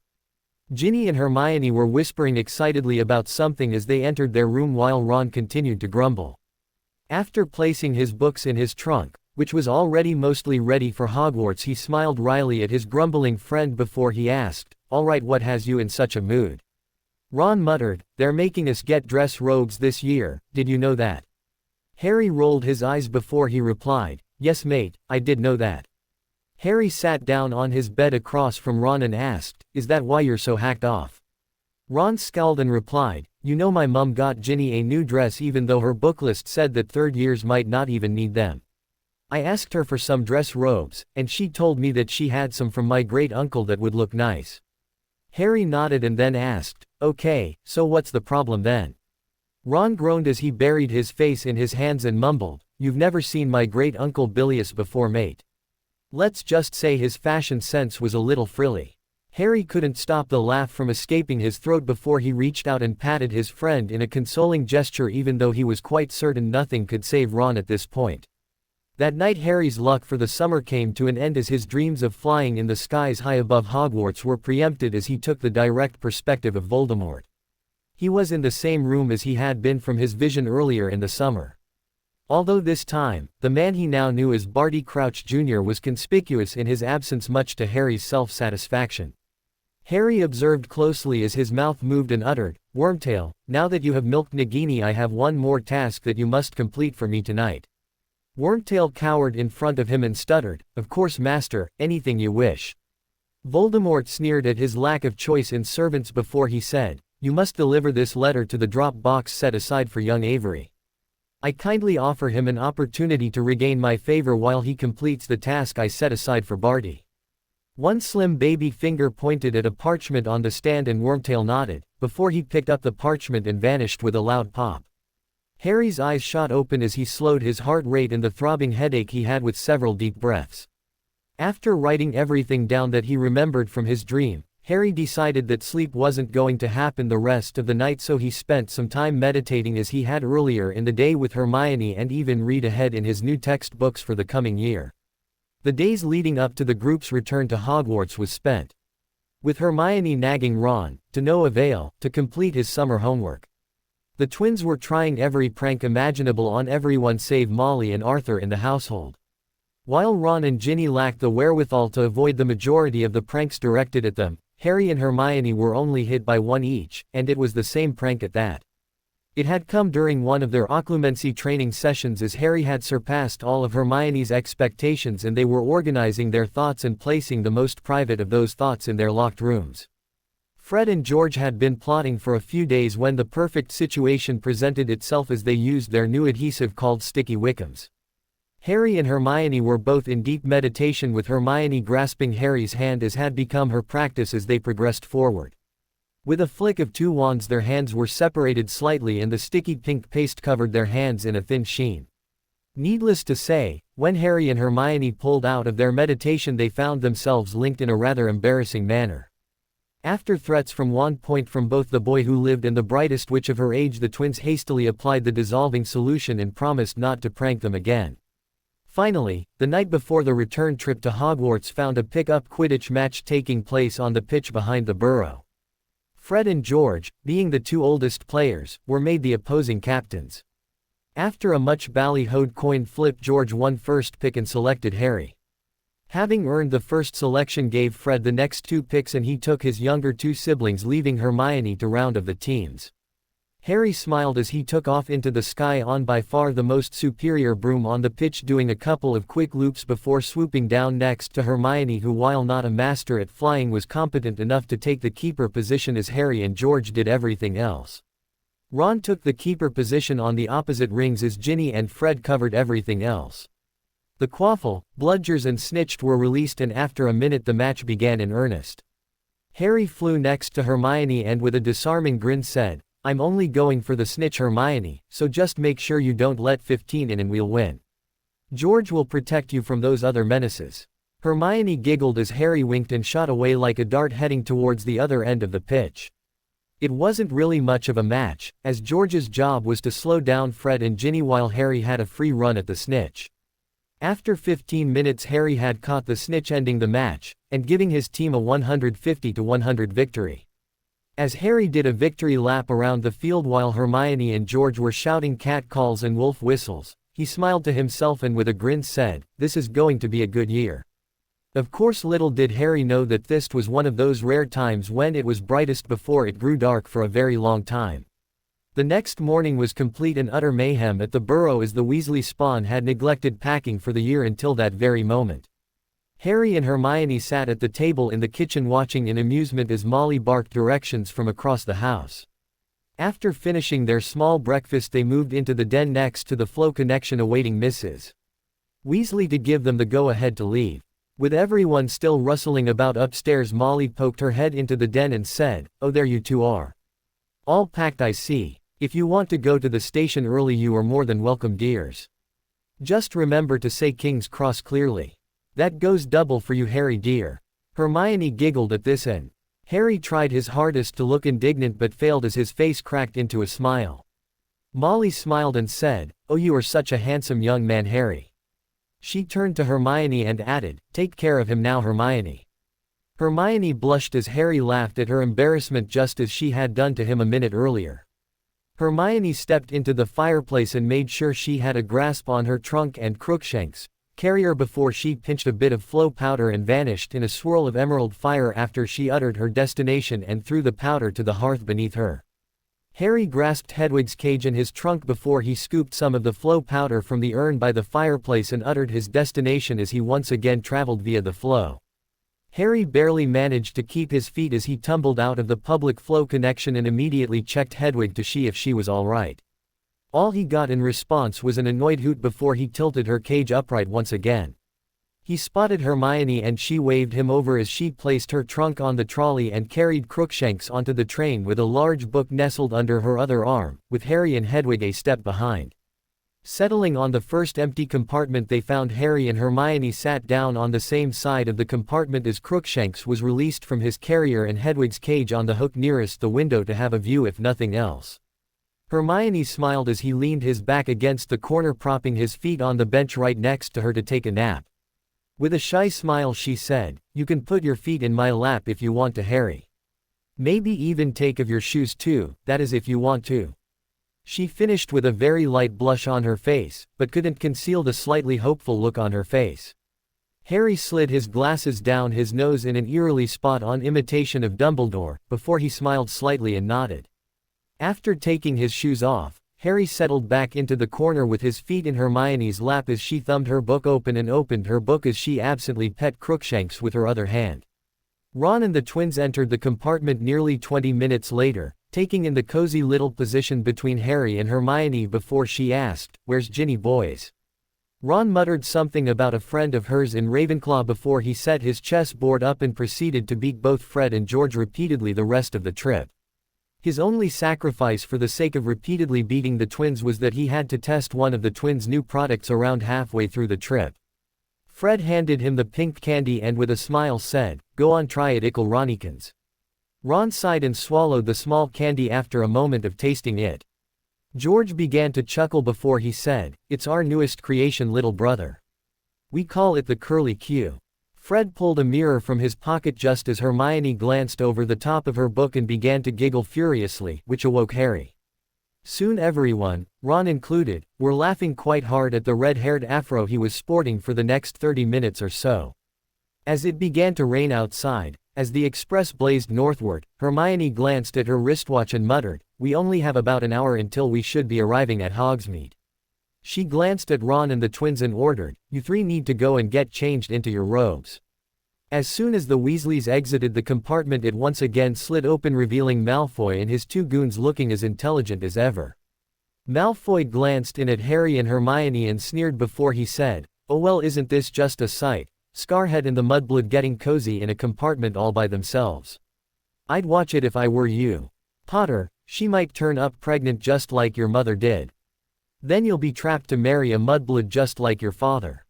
Ginny and Hermione were whispering excitedly about something as they entered their room while Ron continued to grumble. After placing his books in his trunk, which was already mostly ready for Hogwarts, he smiled wryly at his grumbling friend before he asked, "All right, what has you in such a mood?" Ron muttered, "They're making us get dress robes this year, did you know that?" Harry rolled his eyes before he replied, "Yes mate, I did know that." Harry sat down on his bed across from Ron and asked, "Is that why you're so hacked off?" Ron scowled and replied, "You know my mum got Ginny a new dress even though her book list said that third years might not even need them. I asked her for some dress robes, and she told me that she had some from my great uncle that would look nice." Harry nodded and then asked, "Okay, so what's the problem then?" Ron groaned as he buried his face in his hands and mumbled, "You've never seen my great uncle Bilius before, mate. Let's just say his fashion sense was a little frilly." Harry couldn't stop the laugh from escaping his throat before he reached out and patted his friend in a consoling gesture, even though he was quite certain nothing could save Ron at this point. That night Harry's luck for the summer came to an end as his dreams of flying in the skies high above Hogwarts were preempted as he took the direct perspective of Voldemort. He was in the same room as he had been from his vision earlier in the summer. Although this time, the man he now knew as Barty Crouch Jr. was conspicuous in his absence, much to Harry's self-satisfaction. Harry observed closely as his mouth moved and uttered, "Wormtail, now that you have milked Nagini, I have one more task that you must complete for me tonight." Wormtail cowered in front of him and stuttered, "Of course master, anything you wish." Voldemort sneered at his lack of choice in servants before he said, "You must deliver this letter to the drop box set aside for young Avery." I kindly offer him an opportunity to regain my favor while he completes the task I set aside for Barty. One slim baby finger pointed at a parchment on the stand and Wormtail nodded, before he picked up the parchment and vanished with a loud pop. Harry's eyes shot open as he slowed his heart rate and the throbbing headache he had with several deep breaths. After writing everything down that he remembered from his dream, Harry decided that sleep wasn't going to happen the rest of the night, so he spent some time meditating as he had earlier in the day with Hermione and even read ahead in his new textbooks for the coming year. The days leading up to the group's return to Hogwarts was spent with Hermione nagging Ron, to no avail, to complete his summer homework. The twins were trying every prank imaginable on everyone save Molly and Arthur in the household. While Ron and Ginny lacked the wherewithal to avoid the majority of the pranks directed at them, Harry and Hermione were only hit by one each, and it was the same prank at that. It had come during one of their occlumency training sessions as Harry had surpassed all of Hermione's expectations and they were organizing their thoughts and placing the most private of those thoughts in their locked rooms. Fred and George had been plotting for a few days when the perfect situation presented itself as they used their new adhesive called Sticky Wickums. Harry and Hermione were both in deep meditation, with Hermione grasping Harry's hand as had become her practice as they progressed forward. With a flick of two wands their hands were separated slightly and the sticky pink paste covered their hands in a thin sheen. Needless to say, when Harry and Hermione pulled out of their meditation they found themselves linked in a rather embarrassing manner. After threats from wand point from both the boy who lived and the brightest witch of her age, the twins hastily applied the dissolving solution and promised not to prank them again. Finally, the night before the return trip to Hogwarts found a pick-up Quidditch match taking place on the pitch behind the burrow. Fred and George, being the two oldest players, were made the opposing captains. After a much ballyhooed coin flip, George won first pick and selected Harry. Having earned the first selection gave Fred the next two picks and he took his younger two siblings, leaving Hermione to round of the teams. Harry smiled as he took off into the sky on by far the most superior broom on the pitch, doing a couple of quick loops before swooping down next to Hermione, who while not a master at flying was competent enough to take the keeper position as Harry and George did everything else. Ron took the keeper position on the opposite rings as Ginny and Fred covered everything else. The Quaffle, Bludgers and Snitched were released and after a minute the match began in earnest. Harry flew next to Hermione and with a disarming grin said, "I'm only going for the snitch, Hermione, so just make sure you don't let 15 in and we'll win. George will protect you from those other menaces." Hermione giggled as Harry winked and shot away like a dart heading towards the other end of the pitch. It wasn't really much of a match, as George's job was to slow down Fred and Ginny while Harry had a free run at the snitch. After 15 minutes Harry had caught the snitch, ending the match, and giving his team a 150-100 victory. As Harry did a victory lap around the field while Hermione and George were shouting cat calls and wolf whistles, he smiled to himself and with a grin said, "This is going to be a good year." Of course, little did Harry know that this was one of those rare times when it was brightest before it grew dark for a very long time. The next morning was complete and utter mayhem at the burrow as the Weasley spawn had neglected packing for the year until that very moment. Harry and Hermione sat at the table in the kitchen watching in amusement as Molly barked directions from across the house. After finishing their small breakfast they moved into the den next to the flow connection awaiting Mrs. Weasley to give them the go-ahead to leave. With everyone still rustling about upstairs, Molly poked her head into the den and said, "Oh, there you two are. All packed, I see. If you want to go to the station early you are more than welcome, dears. Just remember to say King's Cross clearly. That goes double for you, Harry dear." Hermione giggled at this and Harry tried his hardest to look indignant but failed as his face cracked into a smile. Molly smiled and said, "Oh, you are such a handsome young man, Harry." She turned to Hermione and added, "Take care of him now, Hermione." Hermione blushed as Harry laughed at her embarrassment just as she had done to him a minute earlier. Hermione stepped into the fireplace and made sure she had a grasp on her trunk and Crookshanks carrier before she pinched a bit of flow powder and vanished in a swirl of emerald fire after she uttered her destination and threw the powder to the hearth beneath her. Harry grasped Hedwig's cage and his trunk before he scooped some of the flow powder from the urn by the fireplace and uttered his destination as he once again traveled via the flow. Harry barely managed to keep his feet as he tumbled out of the public flow connection and immediately checked Hedwig to see if she was all right. All he got in response was an annoyed hoot before he tilted her cage upright once again. He spotted Hermione and she waved him over as she placed her trunk on the trolley and carried Crookshanks onto the train with a large book nestled under her other arm, with Harry and Hedwig a step behind. Settling on the first empty compartment, they found Harry and Hermione sat down on the same side of the compartment as Crookshanks was released from his carrier and Hedwig's cage on the hook nearest the window to have a view if nothing else. Hermione smiled as he leaned his back against the corner, propping his feet on the bench right next to her to take a nap. With a shy smile she said, "You can put your feet in my lap if you want to, Harry. Maybe even take off your shoes too, that is if you want to." She finished with a very light blush on her face, but couldn't conceal the slightly hopeful look on her face. Harry slid his glasses down his nose in an eerily spot-on imitation of Dumbledore, before he smiled slightly and nodded. After taking his shoes off, Harry settled back into the corner with his feet in Hermione's lap as she thumbed her book open and opened her book as she absently pet Crookshanks with her other hand. Ron and the twins entered the compartment nearly 20 minutes later, taking in the cozy little position between Harry and Hermione before she asked, "Where's Ginny, boys?" Ron muttered something about a friend of hers in Ravenclaw before he set his chessboard up and proceeded to beat both Fred and George repeatedly the rest of the trip. His only sacrifice for the sake of repeatedly beating the twins was that he had to test one of the twins' new products around halfway through the trip. Fred handed him the pink candy and with a smile said, "Go on, try it, Ickle Ronikins." Ron sighed and swallowed the small candy after a moment of tasting it. George began to chuckle before he said, "It's our newest creation, little brother. We call it the Curly Q." Fred pulled a mirror from his pocket just as Hermione glanced over the top of her book and began to giggle furiously, which awoke Harry. Soon everyone, Ron included, were laughing quite hard at the red-haired afro he was sporting for the next 30 minutes or so. As it began to rain outside, as the express blazed northward, Hermione glanced at her wristwatch and muttered, "We only have about an hour until we should be arriving at Hogsmeade." She glanced at Ron and the twins and ordered, "You three need to go and get changed into your robes." As soon as the Weasleys exited the compartment, it once again slid open, revealing Malfoy and his two goons looking as intelligent as ever. Malfoy glanced in at Harry and Hermione and sneered before he said, "Oh well, isn't this just a sight, Scarhead and the Mudblood getting cozy in a compartment all by themselves. I'd watch it if I were you. Potter, she might turn up pregnant just like your mother did. Then you'll be trapped to marry a Mudblood just like your father."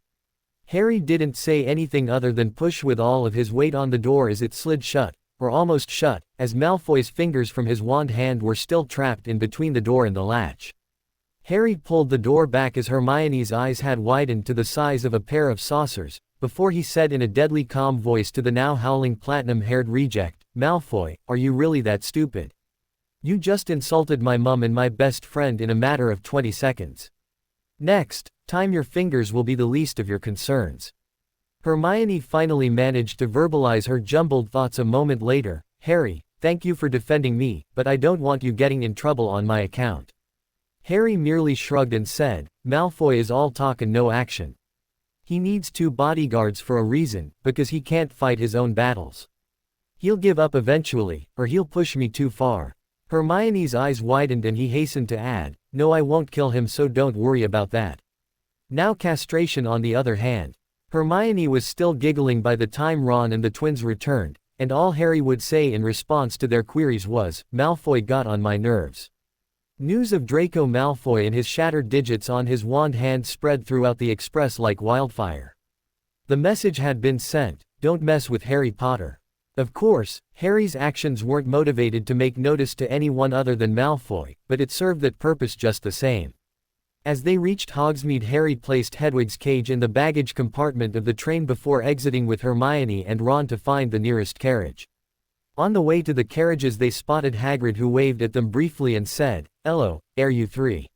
Harry didn't say anything other than push with all of his weight on the door as it slid shut, or almost shut, as Malfoy's fingers from his wand hand were still trapped in between the door and the latch. Harry pulled the door back as Hermione's eyes had widened to the size of a pair of saucers, before he said in a deadly calm voice to the now howling platinum-haired reject, "Malfoy, are you really that stupid? You just insulted my mum and my best friend in a matter of 20 seconds. Next time your fingers will be the least of your concerns." Hermione finally managed to verbalize her jumbled thoughts a moment later, "Harry, thank you for defending me, but I don't want you getting in trouble on my account." Harry merely shrugged and said, "Malfoy is all talk and no action. He needs 2 bodyguards for a reason, because he can't fight his own battles. He'll give up eventually, or he'll push me too far." Hermione's eyes widened and he hastened to add, "No, I won't kill him, so don't worry about that." Now castration on the other hand. Hermione was still giggling by the time Ron and the twins returned, and all Harry would say in response to their queries was, "Malfoy got on my nerves." News of Draco Malfoy and his shattered digits on his wand hand spread throughout the express like wildfire. The message had been sent, "Don't mess with Harry Potter." Of course, Harry's actions weren't motivated to make notice to anyone other than Malfoy, but it served that purpose just the same. As they reached Hogsmeade, Harry placed Hedwig's cage in the baggage compartment of the train before exiting with Hermione and Ron to find the nearest carriage. On the way to the carriages they spotted Hagrid, who waved at them briefly and said, "Hello, are you three?"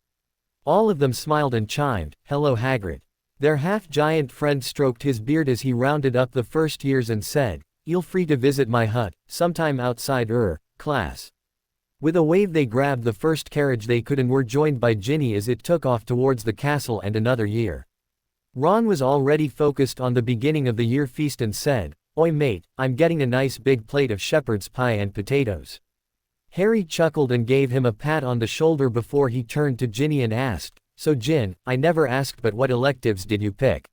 All of them smiled and chimed, "Hello, Hagrid." Their half-giant friend stroked his beard as he rounded up the first years and said, "Feel free to visit my hut, sometime outside class." With a wave they grabbed the first carriage they could and were joined by Ginny as it took off towards the castle and another year. Ron was already focused on the beginning of the year feast and said, "Oi mate, I'm getting a nice big plate of shepherd's pie and potatoes." Harry chuckled and gave him a pat on the shoulder before he turned to Ginny and asked, "So Gin, I never asked, but what electives did you pick?"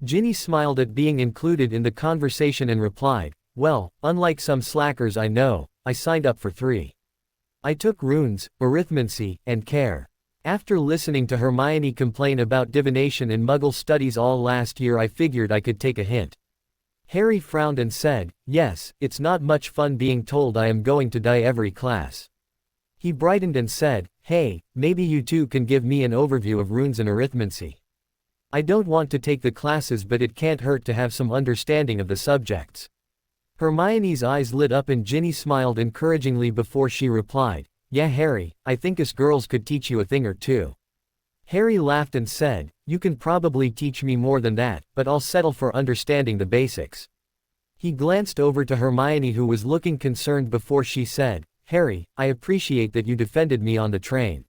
Ginny smiled at being included in the conversation and replied, "Well, unlike some slackers I know, I signed up for 3. I took runes, arithmancy, and care." After listening to Hermione complain about divination and Muggle studies all last year, I figured I could take a hint. Harry frowned and said, "Yes, it's not much fun being told I am going to die every class." He brightened and said, "Hey, maybe you two can give me an overview of runes and arithmancy. I don't want to take the classes, but it can't hurt to have some understanding of the subjects." Hermione's eyes lit up and Ginny smiled encouragingly before she replied, "Yeah Harry, I think us girls could teach you a thing or two." Harry laughed and said, "You can probably teach me more than that, but I'll settle for understanding the basics." He glanced over to Hermione, who was looking concerned, before she said, "Harry, I appreciate that you defended me on the train.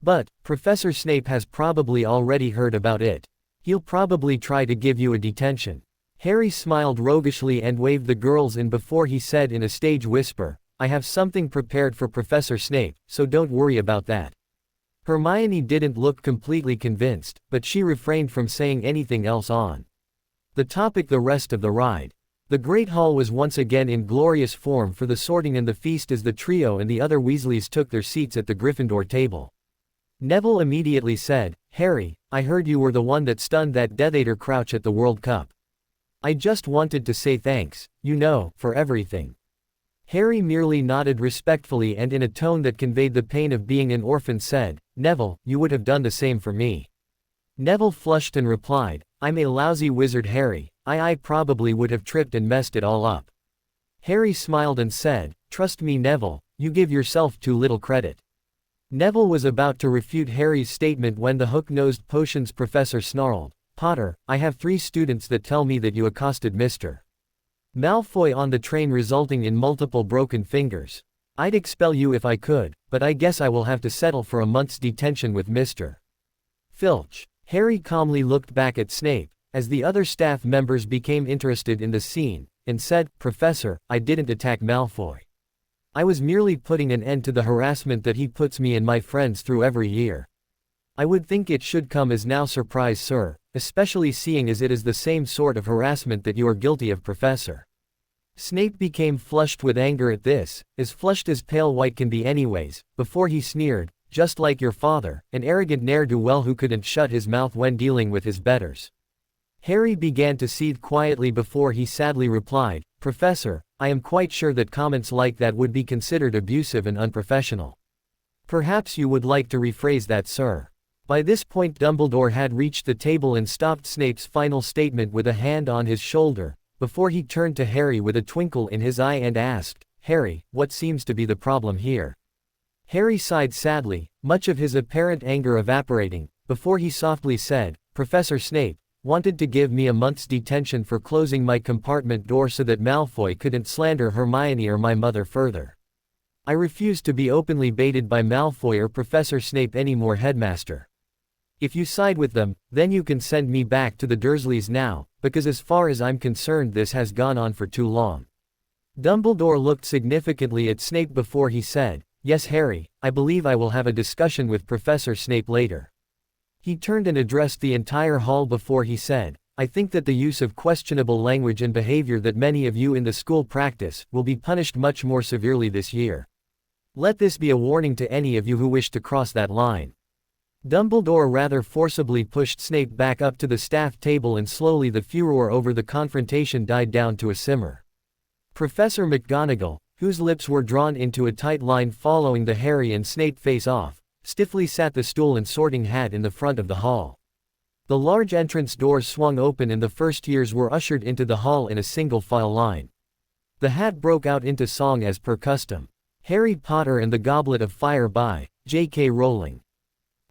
But, Professor Snape has probably already heard about it. He'll probably try to give you a detention." Harry smiled roguishly and waved the girls in before he said in a stage whisper, "I have something prepared for Professor Snape, so don't worry about that." Hermione didn't look completely convinced, but she refrained from saying anything else on the topic the rest of the ride. The Great Hall was once again in glorious form for the sorting and the feast as the trio and the other Weasleys took their seats at the Gryffindor table. Neville immediately said, "Harry, I heard you were the one that stunned that Death Eater Crouch at the World Cup. I just wanted to say thanks, for everything." Harry merely nodded respectfully and in a tone that conveyed the pain of being an orphan said, "Neville, you would have done the same for me." Neville flushed and replied, "I'm a lousy wizard Harry, I probably would have tripped and messed it all up." Harry smiled and said, "Trust me Neville, you give yourself too little credit." Neville was about to refute Harry's statement when the hook-nosed potions professor snarled, "Potter, I have 3 students that tell me that you accosted Mr. Malfoy on the train, resulting in multiple broken fingers. I'd expel you if I could, but I guess I will have to settle for a month's detention with Mr. Filch." Harry calmly looked back at Snape, as the other staff members became interested in the scene, and said, "Professor, I didn't attack Malfoy. I was merely putting an end to the harassment that he puts me and my friends through every year. I would think it should come as no surprise, sir, especially seeing as it is the same sort of harassment that you are guilty of, Professor." Snape became flushed with anger at this, as flushed as pale white can be anyways, before he sneered, "Just like your father, an arrogant ne'er-do-well who couldn't shut his mouth when dealing with his betters." Harry began to seethe quietly before he sadly replied, "Professor, I am quite sure that comments like that would be considered abusive and unprofessional. Perhaps you would like to rephrase that, sir." By this point Dumbledore had reached the table and stopped Snape's final statement with a hand on his shoulder, before he turned to Harry with a twinkle in his eye and asked, "Harry, what seems to be the problem here?" Harry sighed sadly, much of his apparent anger evaporating, before he softly said, "Professor Snape wanted to give me a month's detention for closing my compartment door so that Malfoy couldn't slander Hermione or my mother further. I refuse to be openly baited by Malfoy or Professor Snape anymore, Headmaster. If you side with them, then you can send me back to the Dursleys now, because as far as I'm concerned this has gone on for too long." Dumbledore looked significantly at Snape before he said, "Yes Harry, I believe I will have a discussion with Professor Snape later." He turned and addressed the entire hall before he said, "I think that the use of questionable language and behavior that many of you in the school practice will be punished much more severely this year. Let this be a warning to any of you who wish to cross that line." Dumbledore rather forcibly pushed Snape back up to the staff table and slowly the furor over the confrontation died down to a simmer. Professor McGonagall, whose lips were drawn into a tight line following the Harry and Snape face-off, stiffly sat the stool and sorting hat in the front of the hall. The large entrance doors swung open and the first years were ushered into the hall in a single file line. The hat broke out into song as per custom. Harry Potter and the Goblet of Fire by J.K. Rowling.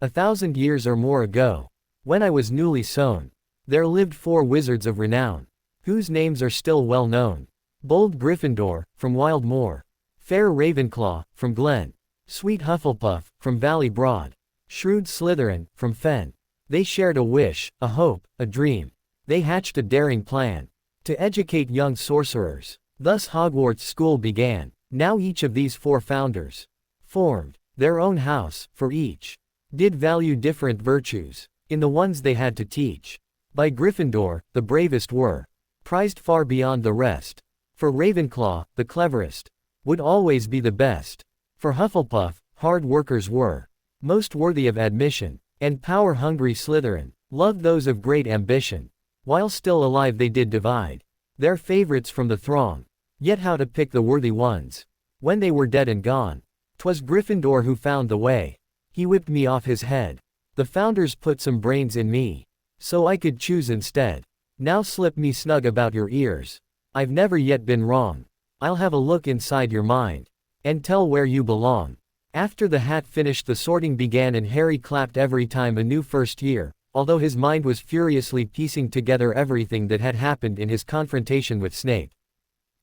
1,000 years or more ago, when I was newly sown, there lived 4 wizards of renown, whose names are still well known. Bold Gryffindor, from Wild Moor. Fair Ravenclaw, from Glen. Sweet Hufflepuff, from Valley Broad. Shrewd Slytherin, from Fen. They shared a wish, a hope, a dream. They hatched a daring plan to educate young sorcerers. Thus Hogwarts School began. Now each of these 4 founders formed their own house, for each did value different virtues in the ones they had to teach. By Gryffindor, the bravest were prized far beyond the rest. For Ravenclaw, the cleverest would always be the best. For Hufflepuff, hard workers were most worthy of admission. And power-hungry Slytherin loved those of great ambition. While still alive they did divide their favorites from the throng. Yet how to pick the worthy ones when they were dead and gone? 'Twas Gryffindor who found the way. He whipped me off his head. The founders put some brains in me, so I could choose instead. Now slip me snug about your ears. I've never yet been wrong. I'll have a look inside your mind and tell where you belong. After the hat finished, the sorting began, and Harry clapped every time a new first year, although his mind was furiously piecing together everything that had happened in his confrontation with Snape.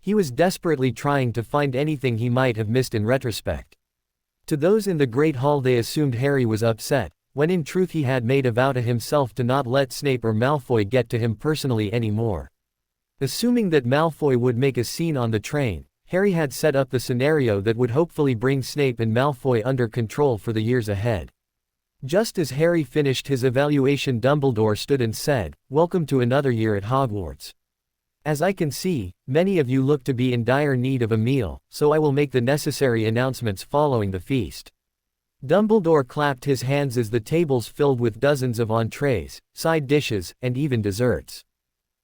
He was desperately trying to find anything he might have missed in retrospect. To those in the Great Hall they assumed Harry was upset, when in truth he had made a vow to himself to not let Snape or Malfoy get to him personally anymore. Assuming that Malfoy would make a scene on the train, Harry had set up the scenario that would hopefully bring Snape and Malfoy under control for the years ahead. Just as Harry finished his evaluation, Dumbledore stood and said, "Welcome to another year at Hogwarts. As I can see, many of you look to be in dire need of a meal, so I will make the necessary announcements following the feast." Dumbledore clapped his hands as the tables filled with dozens of entrees, side dishes, and even desserts.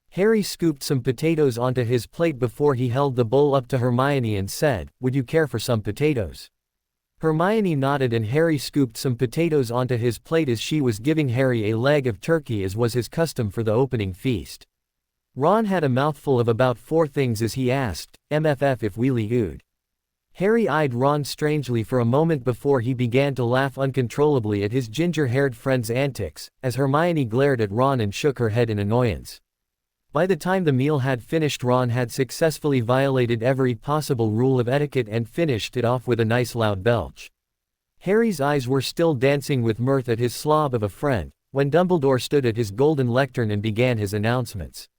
Harry scooped some potatoes onto his plate before he held the bowl up to Hermione and said, "Would you care for some potatoes?" Hermione nodded, and Harry scooped some potatoes onto his plate as she was giving Harry a leg of turkey, as was his custom for the opening feast. Ron had a mouthful of about 4 things as he asked, "MFF if Wheelie Ood?" Harry eyed Ron strangely for a moment before he began to laugh uncontrollably at his ginger-haired friend's antics, as Hermione glared at Ron and shook her head in annoyance. By the time the meal had finished, Ron had successfully violated every possible rule of etiquette and finished it off with a nice loud belch. Harry's eyes were still dancing with mirth at his slob of a friend, when Dumbledore stood at his golden lectern and began his announcements.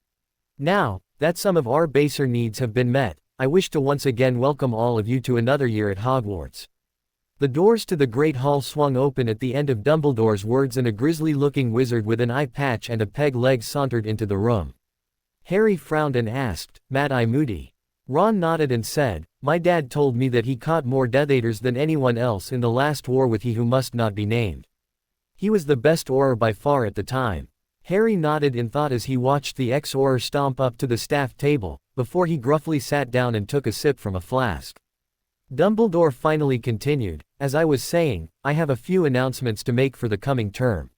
"Now, that some of our baser needs have been met, I wish to once again welcome all of you to another year at Hogwarts." The doors to the Great Hall swung open at the end of Dumbledore's words, and a grisly-looking wizard with an eye patch and a peg leg sauntered into the room. Harry frowned and asked, "Mad-Eye Moody?" Ron nodded and said, "My dad told me that he caught more Death Eaters than anyone else in the last war with he who must not be named. He was the best Auror by far at the time." Harry nodded in thought as he watched the ex-Auror stomp up to the staff table, before he gruffly sat down and took a sip from a flask. Dumbledore finally continued, "As I was saying, I have a few announcements to make for the coming term.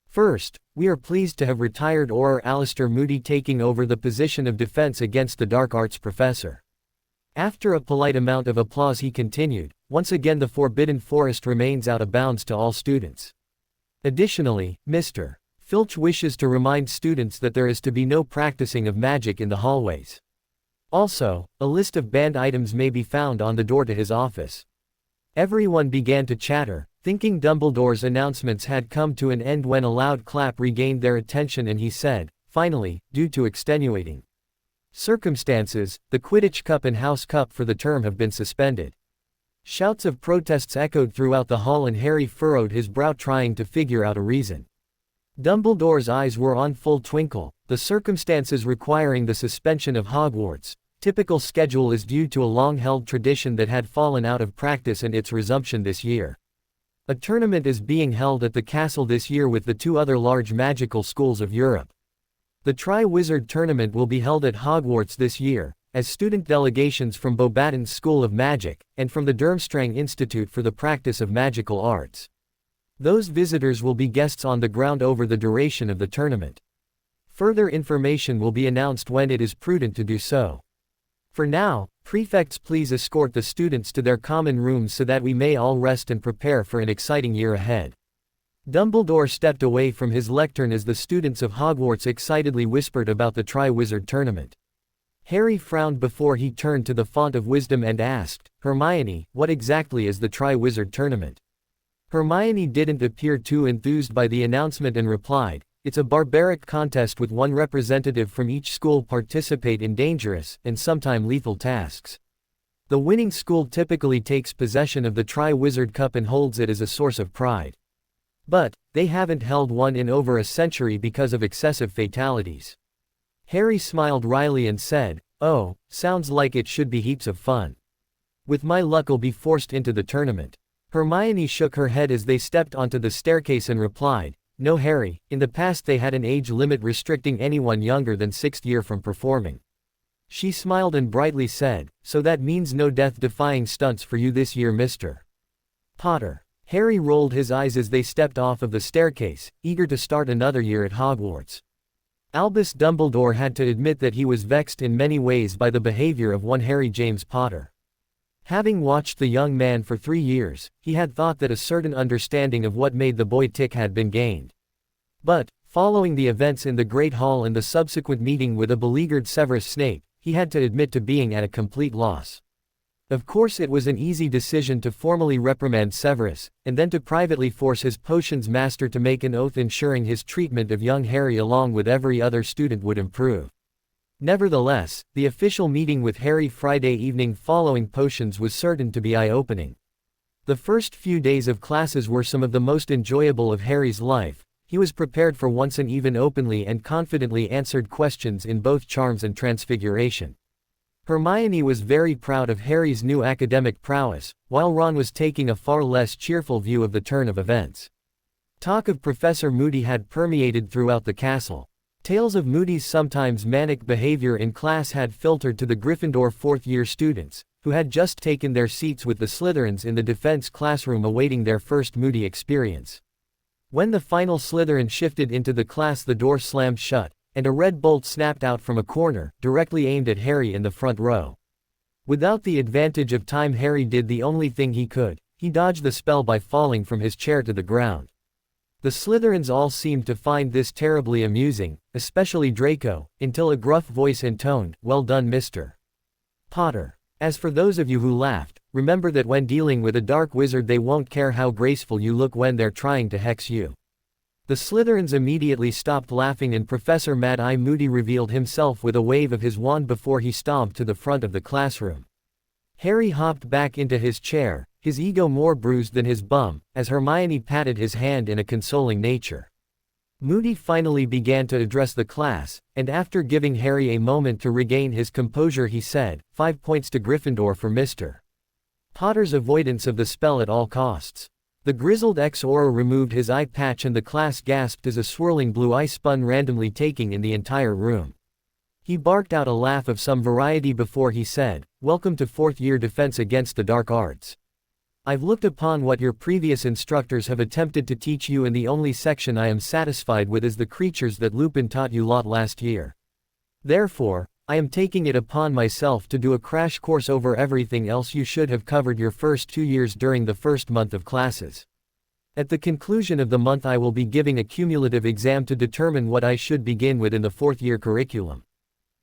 First, we are pleased to have retired Auror Alistair Moody taking over the position of Defense Against the Dark Arts Professor." After a polite amount of applause he continued, "Once again the Forbidden Forest remains out of bounds to all students. Additionally, Mr. Filch wishes to remind students that there is to be no practicing of magic in the hallways. Also, a list of banned items may be found on the door to his office." Everyone began to chatter, thinking Dumbledore's announcements had come to an end, when a loud clap regained their attention and he said, "Finally, due to extenuating circumstances, the Quidditch Cup and House Cup for the term have been suspended." Shouts of protests echoed throughout the hall, and Harry furrowed his brow trying to figure out a reason. Dumbledore's eyes were on full twinkle. The circumstances requiring the suspension of Hogwarts' typical schedule is due to a long-held tradition that had fallen out of practice and its resumption this year. A tournament is being held at the castle this year with the 2 other large magical schools of Europe. The Tri-Wizard Tournament will be held at Hogwarts this year, as student delegations from Beauxbaton's School of Magic, and from the Durmstrang Institute for the Practice of Magical Arts. Those visitors will be guests on the ground over the duration of the tournament. Further information will be announced when it is prudent to do so. For now, prefects, please escort the students to their common rooms so that we may all rest and prepare for an exciting year ahead." Dumbledore stepped away from his lectern as the students of Hogwarts excitedly whispered about the Tri-Wizard Tournament. Harry frowned before he turned to the Font of Wisdom and asked, "Hermione, what exactly is the Tri-Wizard Tournament?" Hermione didn't appear too enthused by the announcement and replied, "It's a barbaric contest with one representative from each school participate in dangerous, and sometimes lethal tasks. The winning school typically takes possession of the Tri-Wizard Cup and holds it as a source of pride. But, they haven't held one in over a century because of excessive fatalities. Harry smiled wryly and said, "Oh, sounds like it should be heaps of fun. With my luck I'll be forced into the tournament." Hermione shook her head as they stepped onto the staircase and replied, "No Harry, in the past they had an age limit restricting anyone younger than 6th year from performing." She smiled and brightly said, "So that means no death-defying stunts for you this year, Mr. Potter." Harry rolled his eyes as they stepped off of the staircase, eager to start another year at Hogwarts. Albus Dumbledore had to admit that he was vexed in many ways by the behavior of one Harry James Potter. Having watched the young man for 3 years, he had thought that a certain understanding of what made the boy tick had been gained. But, following the events in the Great Hall and the subsequent meeting with a beleaguered Severus Snape, he had to admit to being at a complete loss. Of course it was an easy decision to formally reprimand Severus, and then to privately force his potions master to make an oath ensuring his treatment of young Harry along with every other student would improve. Nevertheless, the official meeting with Harry Friday evening following potions was certain to be eye-opening. The first few days of classes were some of the most enjoyable of Harry's life. He was prepared for once and even openly and confidently answered questions in both Charms and Transfiguration. Hermione was very proud of Harry's new academic prowess, while Ron was taking a far less cheerful view of the turn of events. Talk of Professor Moody had permeated throughout the castle. Tales of Moody's sometimes manic behavior in class had filtered to the Gryffindor 4th-year students, who had just taken their seats with the Slytherins in the defense classroom awaiting their first Moody experience. When the final Slytherin shifted into the class, the door slammed shut, and a red bolt snapped out from a corner, directly aimed at Harry in the front row. Without the advantage of time, Harry did the only thing he could. He dodged the spell by falling from his chair to the ground. The Slytherins all seemed to find this terribly amusing, especially Draco, until a gruff voice intoned, "Well done, Mr. Potter." As for those of you who laughed, remember that when dealing with a dark wizard they won't care how graceful you look when they're trying to hex you. The Slytherins immediately stopped laughing and Professor Mad-Eye Moody revealed himself with a wave of his wand before he stomped to the front of the classroom. Harry hopped back into his chair, his ego more bruised than his bum, as Hermione patted his hand in a consoling nature. Moody finally began to address the class, and after giving Harry a moment to regain his composure he said, 5 points to Gryffindor for Mr. Potter's avoidance of the spell at all costs. The grizzled ex-Auror removed his eye patch and the class gasped as a swirling blue eye spun randomly, taking in the entire room. He barked out a laugh of some variety before he said, "Welcome to 4th-year defense against the dark arts. I've looked upon what your previous instructors have attempted to teach you, and the only section I am satisfied with is the creatures that Lupin taught you lot last year. Therefore, I am taking it upon myself to do a crash course over everything else you should have covered your first 2 years during the first month of classes. At the conclusion of the month I will be giving a cumulative exam to determine what I should begin with in the 4th-year curriculum.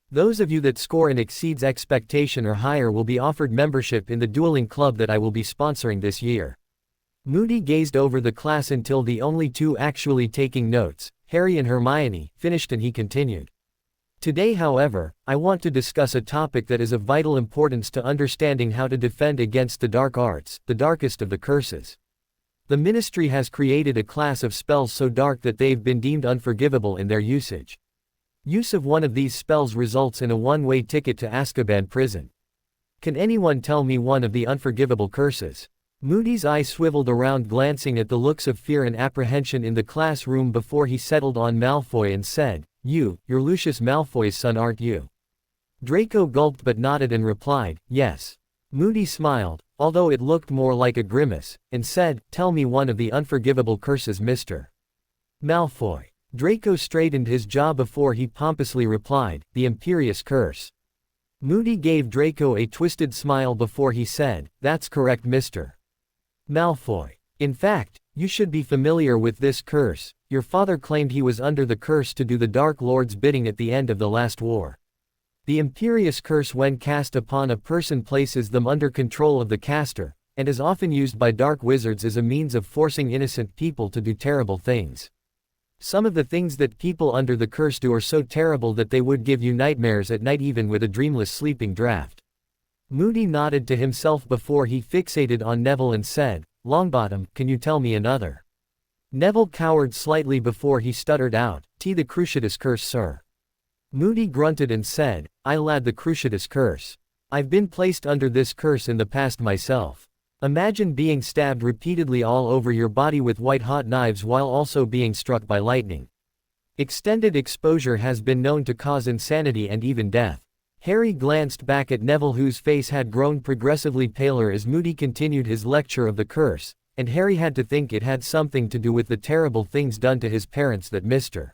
Those of you that score and exceeds expectation or higher will be offered membership in the dueling club that I will be sponsoring this year." Moody gazed over the class until the only two actually taking notes, Harry and Hermione, finished, and he continued. "Today, however, I want to discuss a topic that is of vital importance to understanding how to defend against the dark arts, the darkest of the curses. The Ministry has created a class of spells so dark that they've been deemed unforgivable in their usage. Use of one of these spells results in a one-way ticket to Azkaban prison. Can anyone tell me one of the unforgivable curses?" Moody's eye swiveled around, glancing at the looks of fear and apprehension in the classroom before he settled on Malfoy and said, You're Lucius Malfoy's son, aren't you?" Draco gulped but nodded and replied, "Yes." Moody smiled, although it looked more like a grimace, and said, "Tell me one of the unforgivable curses, Mr. Malfoy." Draco straightened his jaw before he pompously replied, "The Imperious Curse." Moody gave Draco a twisted smile before he said, "That's correct, Mr. Malfoy. In fact, you should be familiar with this curse. Your father claimed he was under the curse to do the Dark Lord's bidding at the end of the last war. The Imperious Curse, when cast upon a person, places them under control of the caster, and is often used by dark wizards as a means of forcing innocent people to do terrible things. Some of the things that people under the curse do are so terrible that they would give you nightmares at night even with a dreamless sleeping draft. Moody nodded to himself before he fixated on Neville and said, "Longbottom, can you tell me another?" Neville cowered slightly before he stuttered out, "The Cruciatus Curse, sir." Moody grunted and said, "I lad the Cruciatus Curse. I've been placed under this curse in the past myself. Imagine being stabbed repeatedly all over your body with white-hot knives while also being struck by lightning. Extended exposure has been known to cause insanity and even death." Harry glanced back at Neville, whose face had grown progressively paler as Moody continued his lecture of the curse, and Harry had to think it had something to do with the terrible things done to his parents that Mr.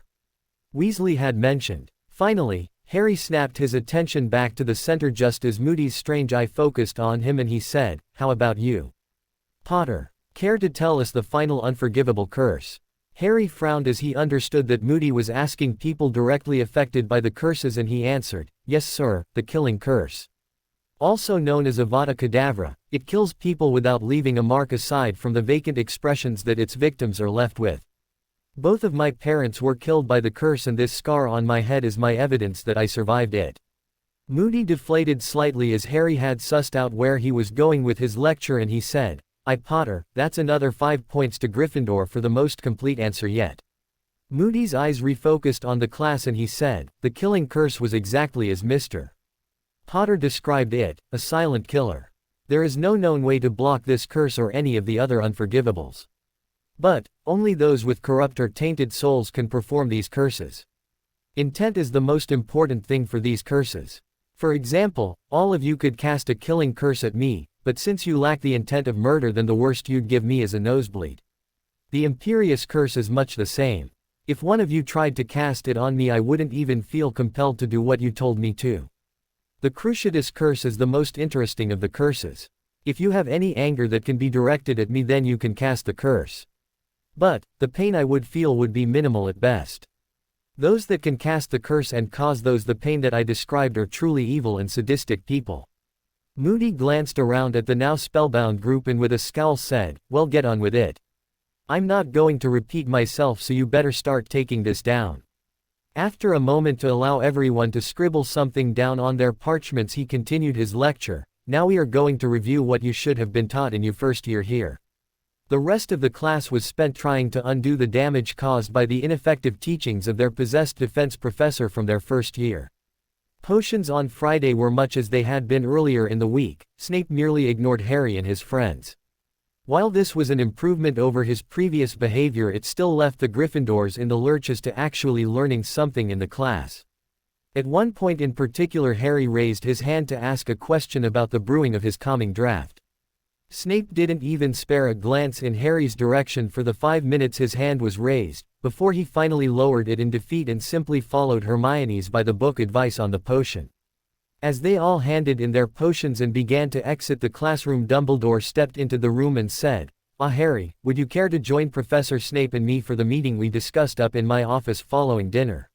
Weasley had mentioned. Finally, Harry snapped his attention back to the center just as Moody's strange eye focused on him, and he said, "How about you, Potter? Care to tell us the final unforgivable curse?" Harry frowned as he understood that Moody was asking people directly affected by the curses, and he answered, "Yes sir, the killing curse. Also known as Avada Kedavra, it kills people without leaving a mark aside from the vacant expressions that its victims are left with. Both of my parents were killed by the curse, and this scar on my head is my evidence that I survived it." Moody deflated slightly as Harry had sussed out where he was going with his lecture, and he said, Potter, that's another 5 points to Gryffindor for the most complete answer yet." Moody's eyes refocused on the class and he said, "The killing curse was exactly as Mr. Potter described it, a silent killer. There is no known way to block this curse or any of the other unforgivables. But, only those with corrupt or tainted souls can perform these curses. Intent is the most important thing for these curses. For example, all of you could cast a killing curse at me, but since you lack the intent of murder, then the worst you'd give me is a nosebleed. The Imperious Curse is much the same. If one of you tried to cast it on me, I wouldn't even feel compelled to do what you told me to. The Cruciatus Curse is the most interesting of the curses. If you have any anger that can be directed at me, then you can cast the curse. But, the pain I would feel would be minimal at best. Those that can cast the curse and cause those the pain that I described are truly evil and sadistic people." Moody glanced around at the now spellbound group and with a scowl said, "Well, get on with it. I'm not going to repeat myself, so you better start taking this down." After a moment to allow everyone to scribble something down on their parchments, he continued his lecture, "Now we are going to review what you should have been taught in your first year here." The rest of the class was spent trying to undo the damage caused by the ineffective teachings of their possessed defense professor from their first year. Potions on Friday were much as they had been earlier in the week. Snape merely ignored Harry and his friends. While this was an improvement over his previous behavior, it still left the Gryffindors in the lurch as to actually learning something in the class. At one point in particular, Harry raised his hand to ask a question about the brewing of his calming draft. Snape didn't even spare a glance in Harry's direction for the 5 minutes his hand was raised, before he finally lowered it in defeat and simply followed Hermione's by-the-book advice on the potion. As they all handed in their potions and began to exit the classroom, Dumbledore stepped into the room and said, Harry, would you care to join Professor Snape and me for the meeting we discussed up in my office following dinner?"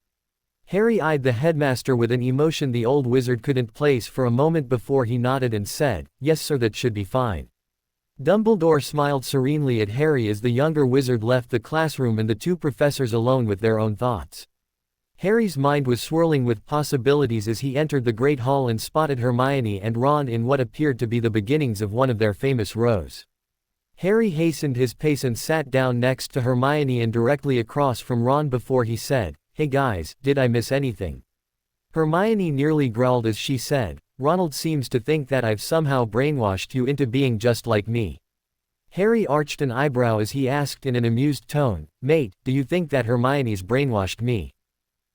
Harry eyed the headmaster with an emotion the old wizard couldn't place for a moment before he nodded and said, "Yes sir, that should be fine." Dumbledore smiled serenely at Harry as the younger wizard left the classroom and the two professors alone with their own thoughts. Harry's mind was swirling with possibilities as he entered the Great Hall and spotted Hermione and Ron in what appeared to be the beginnings of one of their famous rows. Harry hastened his pace and sat down next to Hermione and directly across from Ron before he said, "Hey guys, did I miss anything?" Hermione nearly growled as she said, "Ronald seems to think that I've somehow brainwashed you into being just like me." Harry arched an eyebrow as he asked in an amused tone, "Mate, do you think that Hermione's brainwashed me?"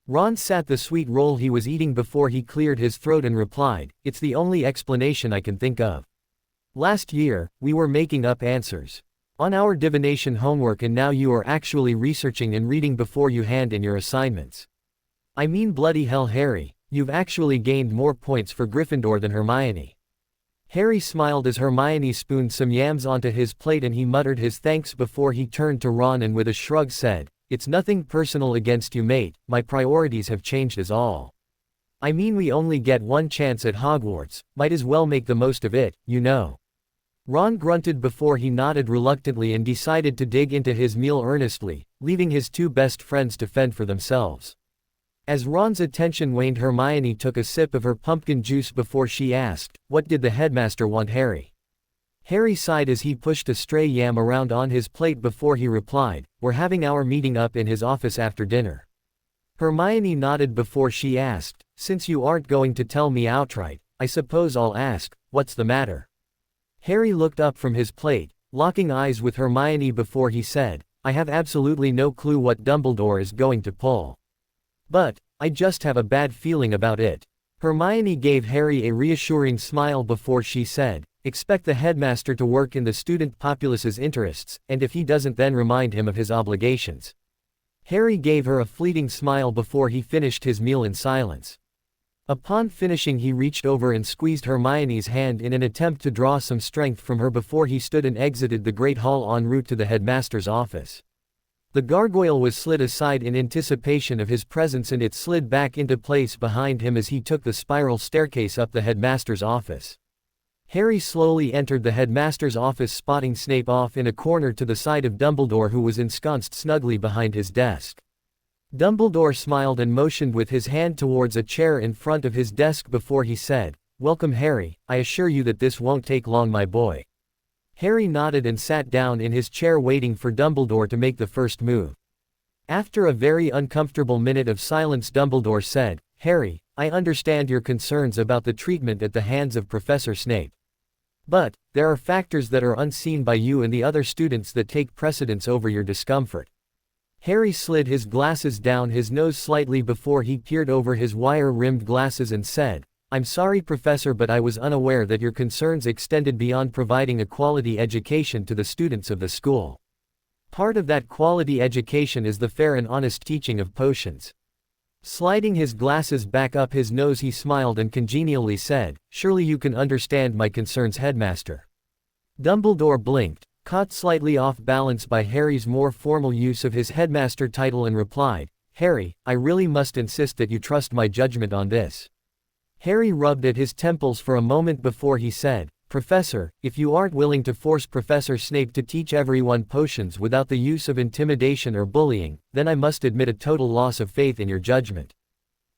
Ron sat the sweet roll he was eating before he cleared his throat and replied, "It's the only explanation I can think of. Last year, we were making up answers on our divination homework, and now you are actually researching and reading before you hand in your assignments. I mean, bloody hell Harry, you've actually gained more points for Gryffindor than Hermione." Harry smiled as Hermione spooned some yams onto his plate and he muttered his thanks before he turned to Ron and with a shrug said, "It's nothing personal against you mate, my priorities have changed is all. I mean, we only get one chance at Hogwarts, might as well make the most of it, you know." Ron grunted before he nodded reluctantly and decided to dig into his meal earnestly, leaving his two best friends to fend for themselves. As Ron's attention waned, Hermione took a sip of her pumpkin juice before she asked, "What did the headmaster want, Harry?" Harry sighed as he pushed a stray yam around on his plate before he replied, "We're having our meeting up in his office after dinner." Hermione nodded before she asked, "Since you aren't going to tell me outright, I suppose I'll ask, what's the matter?" Harry looked up from his plate, locking eyes with Hermione before he said, "I have absolutely no clue what Dumbledore is going to pull. But, I just have a bad feeling about it." Hermione gave Harry a reassuring smile before she said, "Expect the headmaster to work in the student populace's interests, and if he doesn't, then remind him of his obligations." Harry gave her a fleeting smile before he finished his meal in silence. Upon finishing, he reached over and squeezed Hermione's hand in an attempt to draw some strength from her before he stood and exited the Great Hall en route to the headmaster's office. The gargoyle was slid aside in anticipation of his presence, and it slid back into place behind him as he took the spiral staircase up the headmaster's office. Harry slowly entered the headmaster's office, spotting Snape off in a corner to the side of Dumbledore, who was ensconced snugly behind his desk. Dumbledore smiled and motioned with his hand towards a chair in front of his desk before he said, "Welcome, Harry. I assure you that this won't take long, my boy." Harry nodded and sat down in his chair, waiting for Dumbledore to make the first move. After a very uncomfortable minute of silence, Dumbledore said, "Harry, I understand your concerns about the treatment at the hands of Professor Snape. But, there are factors that are unseen by you and the other students that take precedence over your discomfort." Harry slid his glasses down his nose slightly before he peered over his wire-rimmed glasses and said, "I'm sorry, Professor, but I was unaware that your concerns extended beyond providing a quality education to the students of the school. Part of that quality education is the fair and honest teaching of potions." Sliding his glasses back up his nose, he smiled and congenially said, "Surely you can understand my concerns, Headmaster." Dumbledore blinked, caught slightly off balance by Harry's more formal use of his headmaster title, and replied, "Harry, I really must insist that you trust my judgment on this." Harry rubbed at his temples for a moment before he said, "Professor, if you aren't willing to force Professor Snape to teach everyone potions without the use of intimidation or bullying, then I must admit a total loss of faith in your judgment.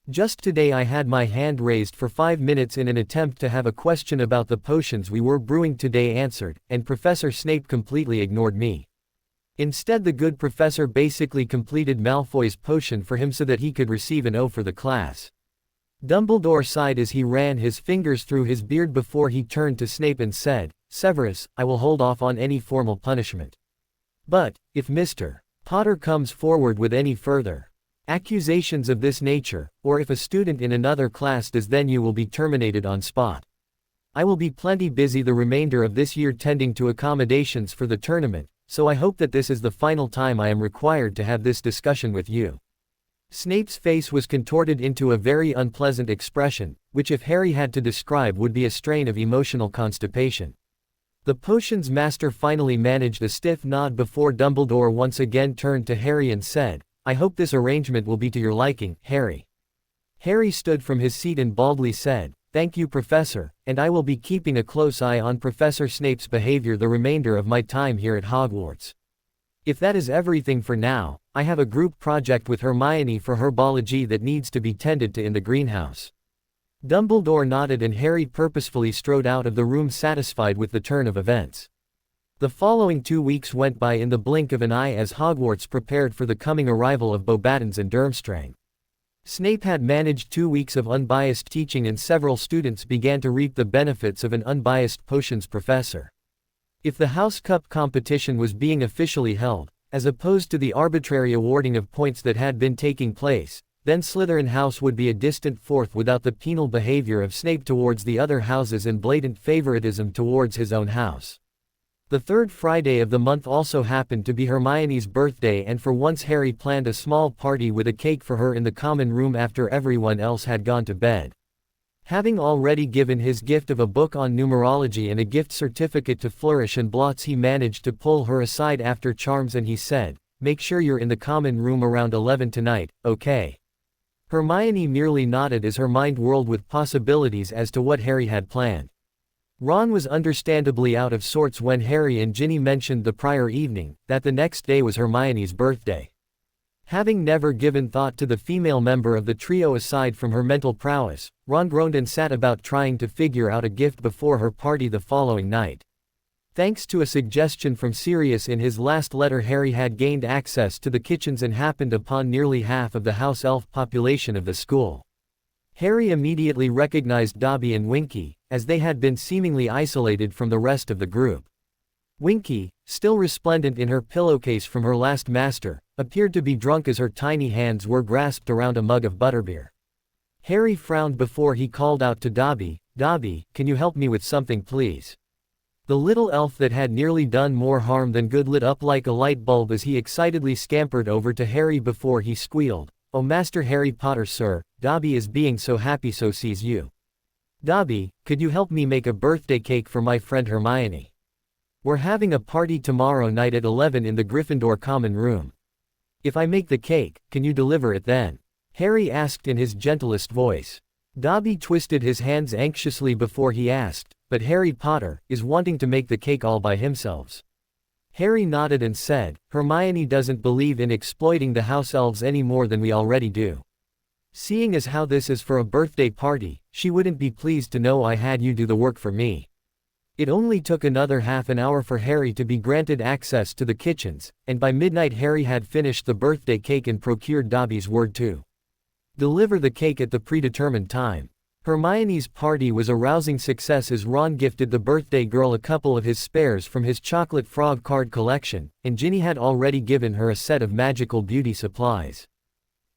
Just today I had my hand raised for 5 minutes in an attempt to have a question about the potions we were brewing today answered, and Professor Snape completely ignored me. Instead, the good professor basically completed Malfoy's potion for him so that he could receive an O for the class." Dumbledore sighed as he ran his fingers through his beard before he turned to Snape and said, "Severus, I will hold off on any formal punishment. But, if Mr. Potter comes forward with any further accusations of this nature, or if a student in another class does, then you will be terminated on spot. I will be plenty busy the remainder of this year tending to accommodations for the tournament, so I hope that this is the final time I am required to have this discussion with you." Snape's face was contorted into a very unpleasant expression, which if Harry had to describe would be a strain of emotional constipation. The potions master finally managed a stiff nod before Dumbledore once again turned to Harry and said, "I hope this arrangement will be to your liking, Harry." Harry stood from his seat and baldly said, "Thank you, Professor, and I will be keeping a close eye on Professor Snape's behavior the remainder of my time here at Hogwarts. If that is everything for now, I have a group project with Hermione for herbology that needs to be tended to in the greenhouse." Dumbledore nodded and Harry purposefully strode out of the room, satisfied with the turn of events. The following 2 weeks went by in the blink of an eye as Hogwarts prepared for the coming arrival of Beauxbatons and Durmstrang. Snape had managed 2 weeks of unbiased teaching, and several students began to reap the benefits of an unbiased potions professor. If the House Cup competition was being officially held, as opposed to the arbitrary awarding of points that had been taking place, then Slytherin House would be a distant fourth without the penal behavior of Snape towards the other houses and blatant favoritism towards his own house. The third Friday of the month also happened to be Hermione's birthday, and for once Harry planned a small party with a cake for her in the common room after everyone else had gone to bed. Having already given his gift of a book on numerology and a gift certificate to Flourish and Blots, he managed to pull her aside after charms and he said, "Make sure you're in the common room around 11 tonight, okay?" Hermione merely nodded as her mind whirled with possibilities as to what Harry had planned. Ron was understandably out of sorts when Harry and Ginny mentioned the prior evening that the next day was Hermione's birthday. Having never given thought to the female member of the trio aside from her mental prowess, Ron groaned and sat about trying to figure out a gift before her party the following night. Thanks to a suggestion from Sirius in his last letter, Harry had gained access to the kitchens and happened upon nearly half of the house elf population of the school. Harry immediately recognized Dobby and Winky, as they had been seemingly isolated from the rest of the group. Winky, still resplendent in her pillowcase from her last master, appeared to be drunk as her tiny hands were grasped around a mug of butterbeer. Harry frowned before he called out to Dobby, "Dobby, can you help me with something please?" The little elf that had nearly done more harm than good lit up like a light bulb as he excitedly scampered over to Harry before he squealed, "Oh Master Harry Potter sir, Dobby is being so happy so sees you. Dobby, could you help me make a birthday cake for my friend Hermione? We're having a party tomorrow night at 11 in the Gryffindor common room. If I make the cake, can you deliver it then?" Harry asked in his gentlest voice. Dobby twisted his hands anxiously before he asked, "But Harry Potter is wanting to make the cake all by himself." Harry nodded and said, "Hermione doesn't believe in exploiting the house elves any more than we already do. Seeing as how this is for a birthday party, she wouldn't be pleased to know I had you do the work for me." It only took another half an hour for Harry to be granted access to the kitchens, and by midnight Harry had finished the birthday cake and procured Dobby's word to deliver the cake at the predetermined time. Hermione's party was a rousing success as Ron gifted the birthday girl a couple of his spares from his chocolate frog card collection, and Ginny had already given her a set of magical beauty supplies.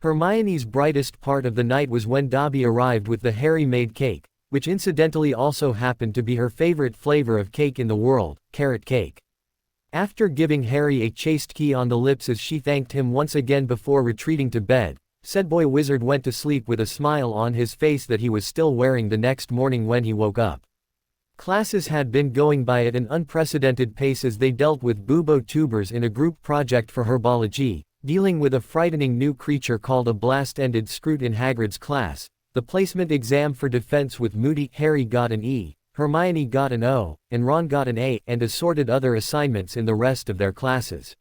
Hermione's brightest part of the night was when Dobby arrived with the Harry-made cake, which incidentally also happened to be her favorite flavor of cake in the world, carrot cake. After giving Harry a chaste key on the lips as she thanked him once again before retreating to bed, said boy wizard went to sleep with a smile on his face that he was still wearing the next morning when he woke up. Classes had been going by at an unprecedented pace as they dealt with bubo tubers in a group project for herbology, dealing with a frightening new creature called a blast-ended scroot in Hagrid's class. The placement exam for defense with Moody. Harry got an E, Hermione got an O, and Ron got an A, and assorted other assignments in the rest of their classes.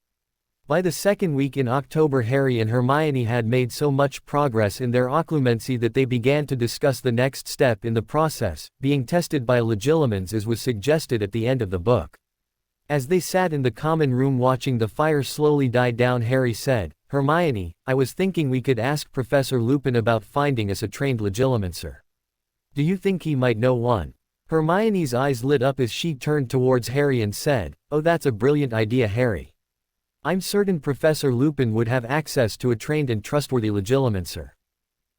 By the second week in October, Harry and Hermione had made so much progress in their occlumency that they began to discuss the next step in the process, being tested by legilimens as was suggested at the end of the book. As they sat in the common room watching the fire slowly die down, Harry said, "Hermione, I was thinking we could ask Professor Lupin about finding us a trained legilimencer. Do you think he might know one?" Hermione's eyes lit up as she turned towards Harry and said, "Oh, that's a brilliant idea, Harry. I'm certain Professor Lupin would have access to a trained and trustworthy legilimencer.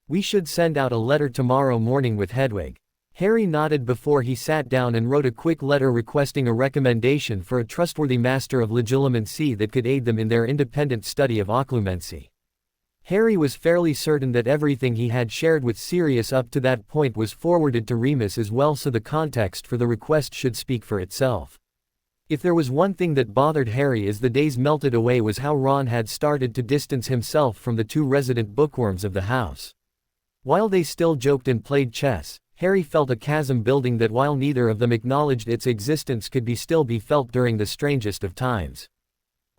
We should send out a letter tomorrow morning with Hedwig." Harry nodded before he sat down and wrote a quick letter requesting a recommendation for a trustworthy master of legilimency that could aid them in their independent study of occlumency. Harry was fairly certain that everything he had shared with Sirius up to that point was forwarded to Remus as well, so the context for the request should speak for itself. If there was one thing that bothered Harry as the days melted away was how Ron had started to distance himself from the two resident bookworms of the house. While they still joked and played chess, Harry felt a chasm building that while neither of them acknowledged its existence could still be felt during the strangest of times.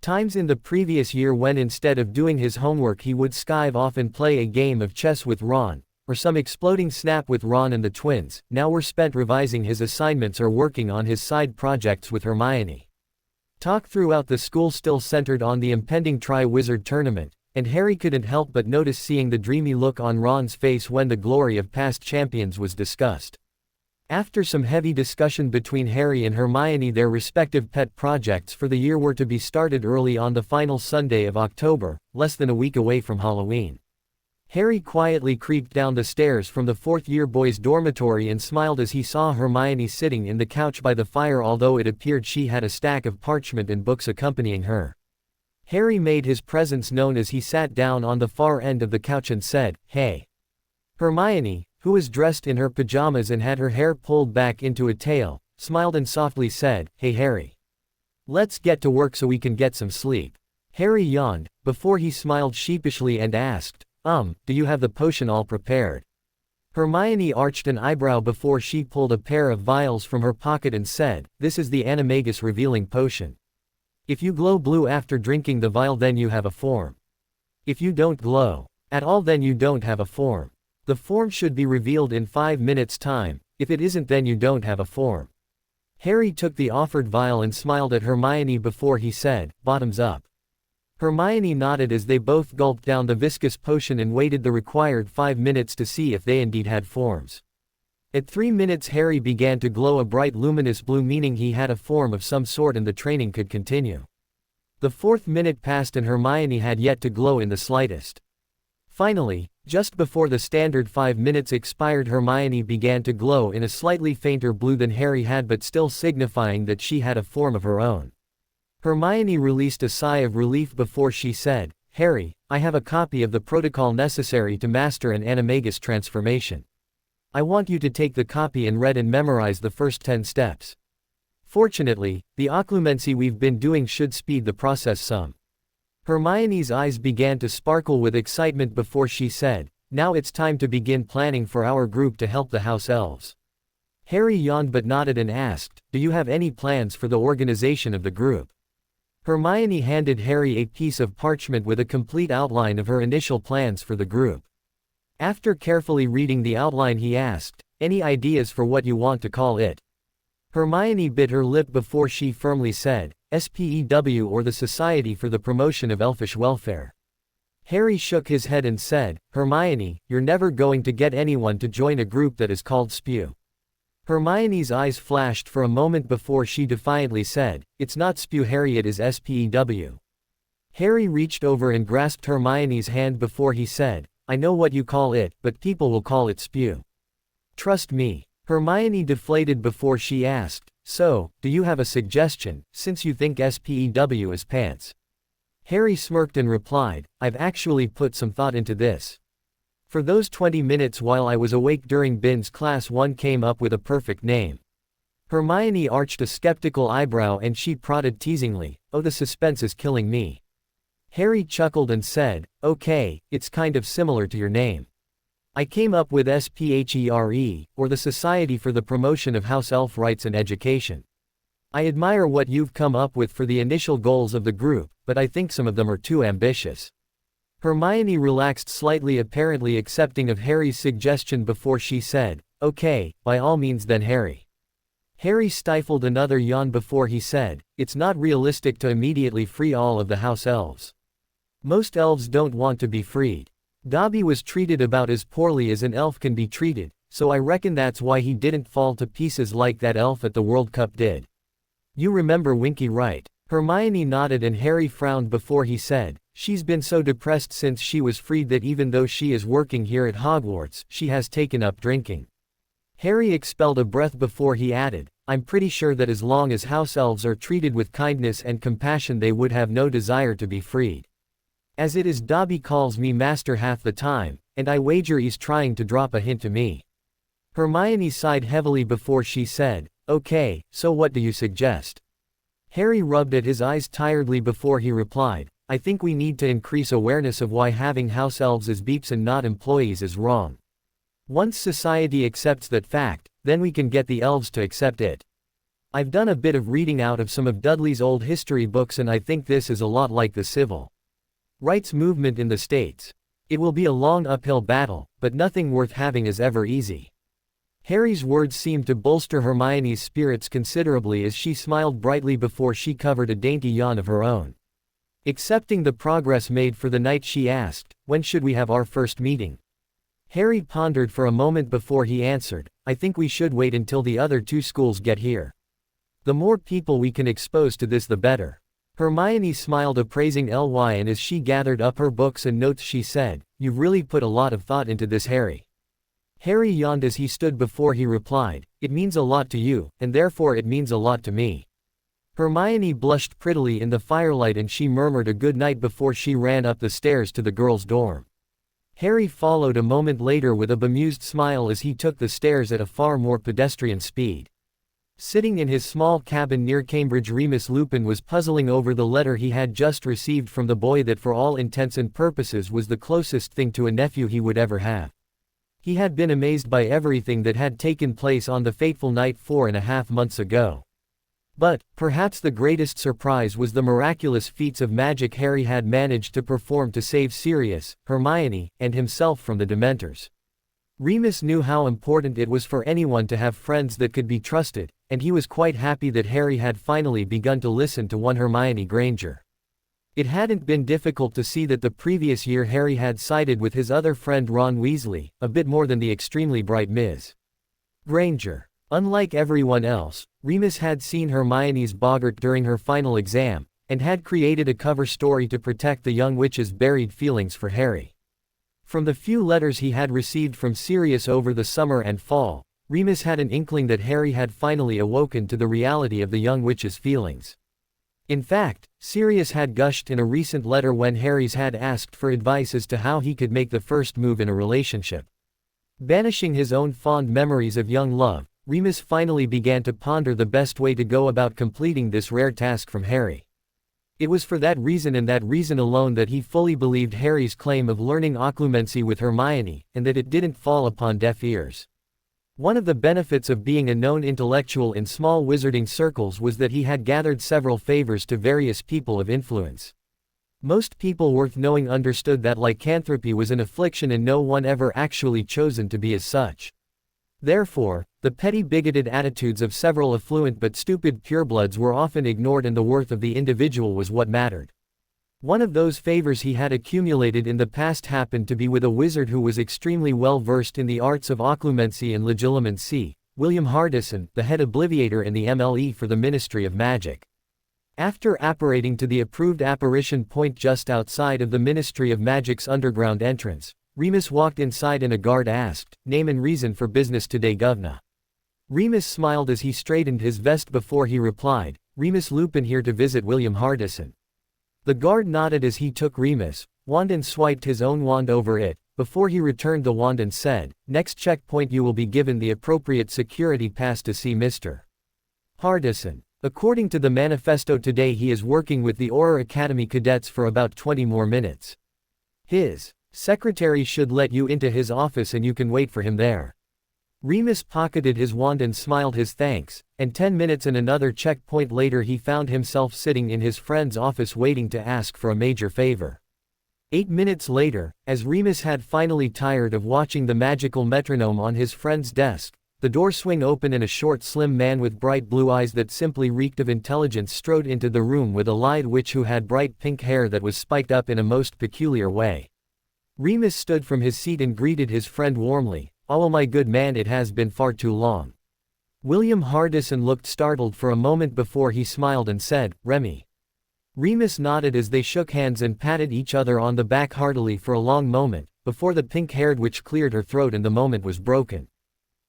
Times in the previous year when instead of doing his homework he would skive off and play a game of chess with Ron, or some exploding snap with Ron and the twins, now were spent revising his assignments or working on his side projects with Hermione. Talk throughout the school still centered on the impending Tri-Wizard tournament, and Harry couldn't help but notice seeing the dreamy look on Ron's face when the glory of past champions was discussed. After some heavy discussion between Harry and Hermione, their respective pet projects for the year were to be started early on the final Sunday of October, less than a week away from Halloween. Harry quietly creeped down the stairs from the fourth-year boys' dormitory and smiled as he saw Hermione sitting in the couch by the fire, although it appeared she had a stack of parchment and books accompanying her. Harry made his presence known as he sat down on the far end of the couch and said, "Hey." Hermione, who was dressed in her pajamas and had her hair pulled back into a tail, smiled and softly said, "Hey Harry. Let's get to work so we can get some sleep." Harry yawned, before he smiled sheepishly and asked, Do you have the potion all prepared?" Hermione arched an eyebrow before she pulled a pair of vials from her pocket and said, "This is the Animagus Revealing Potion. If you glow blue after drinking the vial then you have a form." If you don't glow at all, then you don't have a form. The form should be revealed in 5 minutes' time. If it isn't, then you don't have a form. Harry took the offered vial and smiled at Hermione before he said, "Bottoms up." Hermione nodded as they both gulped down the viscous potion and waited the required 5 minutes to see if they indeed had forms. At 3 minutes, Harry began to glow a bright luminous blue, meaning he had a form of some sort and the training could continue. The 4th minute passed and Hermione had yet to glow in the slightest. Finally, just before the standard 5 minutes expired, Hermione began to glow in a slightly fainter blue than Harry had, but still signifying that she had a form of her own. Hermione released a sigh of relief before she said, "Harry, I have a copy of the protocol necessary to master an animagus transformation. I want you to take the copy and read and memorize the first 10 steps. Fortunately, the occlumency we've been doing should speed the process some." Hermione's eyes began to sparkle with excitement before she said, "Now it's time to begin planning for our group to help the house elves." Harry yawned but nodded and asked, "Do you have any plans for the organization of the group?" Hermione handed Harry a piece of parchment with a complete outline of her initial plans for the group. After carefully reading the outline, he asked, "Any ideas for what you want to call it?" Hermione bit her lip before she firmly said, "SPEW, or the Society for the Promotion of Elfish Welfare." Harry shook his head and said, "Hermione, you're never going to get anyone to join a group that is called SPEW." Hermione's eyes flashed for a moment before she defiantly said, "It's not SPEW, Harry, it is SPEW." Harry reached over and grasped Hermione's hand before he said, "I know what you call it, but people will call it SPEW. Trust me." Hermione deflated before she asked, "So, do you have a suggestion, since you think SPEW is pants?" Harry smirked and replied, "I've actually put some thought into this. For those 20 minutes while I was awake during Bin's class, one came up with a perfect name." Hermione arched a skeptical eyebrow and she prodded teasingly, "Oh, the suspense is killing me." Harry chuckled and said, "Okay, it's kind of similar to your name. I came up with SPHERE, or the Society for the Promotion of House Elf Rights and Education. I admire what you've come up with for the initial goals of the group, but I think some of them are too ambitious." Hermione relaxed slightly, apparently accepting of Harry's suggestion before she said, "Okay, by all means then, Harry." Harry stifled another yawn before he said, "It's not realistic to immediately free all of the house elves. Most elves don't want to be freed. Dobby was treated about as poorly as an elf can be treated, so I reckon that's why he didn't fall to pieces like that elf at the World Cup did. You remember Winky, right?" Hermione nodded and Harry frowned before he said, "She's been so depressed since she was freed that even though she is working here at Hogwarts, she has taken up drinking." Harry expelled a breath before he added, "I'm pretty sure that as long as house elves are treated with kindness and compassion, they would have no desire to be freed. As it is, Dobby calls me master half the time, and I wager he's trying to drop a hint to me." Hermione sighed heavily before she said, "Okay, so what do you suggest?" Harry rubbed at his eyes tiredly before he replied, "I think we need to increase awareness of why having house elves as beeps and not employees is wrong. Once society accepts that fact, then we can get the elves to accept it. I've done a bit of reading out of some of Dudley's old history books and I think this is a lot like the civil rights movement in the States. It will be a long uphill battle, but nothing worth having is ever easy." Harry's words seemed to bolster Hermione's spirits considerably as she smiled brightly before she covered a dainty yawn of her own. Accepting the progress made for the night, she asked, "When should we have our first meeting?" Harry pondered for a moment before he answered, "I think we should wait until the other 2 schools get here. The more people we can expose to this, the better." Hermione smiled appraising Ly, and as she gathered up her books and notes she said, "You've really put a lot of thought into this, Harry." Harry yawned as he stood before he replied, "It means a lot to you, and therefore it means a lot to me." Hermione blushed prettily in the firelight and she murmured a good night before she ran up the stairs to the girls' dorm. Harry followed a moment later with a bemused smile as he took the stairs at a far more pedestrian speed. Sitting in his small cabin near Cambridge, Remus Lupin was puzzling over the letter he had just received from the boy that for all intents and purposes was the closest thing to a nephew he would ever have. He had been amazed by everything that had taken place on the fateful night 4.5 months ago. But, perhaps the greatest surprise was the miraculous feats of magic Harry had managed to perform to save Sirius, Hermione, and himself from the Dementors. Remus knew how important it was for anyone to have friends that could be trusted, and he was quite happy that Harry had finally begun to listen to one Hermione Granger. It hadn't been difficult to see that the previous year Harry had sided with his other friend Ron Weasley, a bit more than the extremely bright Ms. Granger. Unlike everyone else, Remus had seen Hermione's boggart during her final exam, and had created a cover story to protect the young witch's buried feelings for Harry. From the few letters he had received from Sirius over the summer and fall, Remus had an inkling that Harry had finally awoken to the reality of the young witch's feelings. In fact, Sirius had gushed in a recent letter when Harry's had asked for advice as to how he could make the first move in a relationship. Banishing his own fond memories of young love, Remus finally began to ponder the best way to go about completing this rare task from Harry. It was for that reason and that reason alone that he fully believed Harry's claim of learning occlumency with Hermione, and that it didn't fall upon deaf ears. One of the benefits of being a known intellectual in small wizarding circles was that he had gathered several favors to various people of influence. Most people worth knowing understood that lycanthropy was an affliction and no one ever actually chosen to be as such. Therefore, the petty bigoted attitudes of several affluent but stupid purebloods were often ignored and the worth of the individual was what mattered. One of those favors he had accumulated in the past happened to be with a wizard who was extremely well versed in the arts of occlumency and legilimency, William Hardison, the head obliviator in the MLE for the Ministry of Magic. After apparating to the approved apparition point just outside of the Ministry of Magic's underground entrance, Remus walked inside and a guard asked, "Name and reason for business today, governor?" Remus smiled as he straightened his vest before he replied, "Remus Lupin here to visit William Hardison." The guard nodded as he took Remus' wand and swiped his own wand over it, before he returned the wand and said, "Next checkpoint you will be given the appropriate security pass to see Mr. Hardison. According to the manifesto today he is working with the Auror Academy cadets for about 20 more minutes. His secretary should let you into his office and you can wait for him there." Remus pocketed his wand and smiled his thanks, and 10 minutes and another checkpoint later he found himself sitting in his friend's office waiting to ask for a major favor. 8 minutes later, as Remus had finally tired of watching the magical metronome on his friend's desk, the door swung open and a short slim man with bright blue eyes that simply reeked of intelligence strode into the room with a lithe witch who had bright pink hair that was spiked up in a most peculiar way. Remus stood from his seat and greeted his friend warmly. "Oh my good man, it has been far too long." William Hardison looked startled for a moment before he smiled and said, "Remy." Remus nodded as they shook hands and patted each other on the back heartily for a long moment, before the pink-haired witch cleared her throat and the moment was broken.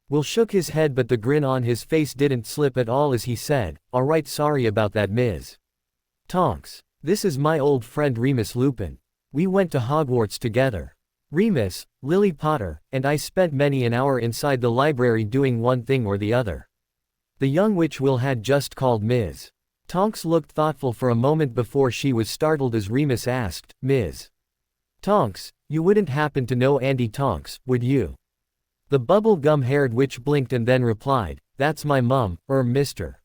Will shook his head but the grin on his face didn't slip at all as he said, "All right, sorry about that, Ms. Tonks. This is my old friend Remus Lupin. We went to Hogwarts together. Remus, Lily Potter, and I spent many an hour inside the library doing one thing or the other." The young witch Will had just called Ms. Tonks looked thoughtful for a moment before she was startled as Remus asked, "Ms. Tonks, you wouldn't happen to know Andy Tonks, would you?" The bubble-gum-haired witch blinked and then replied, "That's my mum, Mr.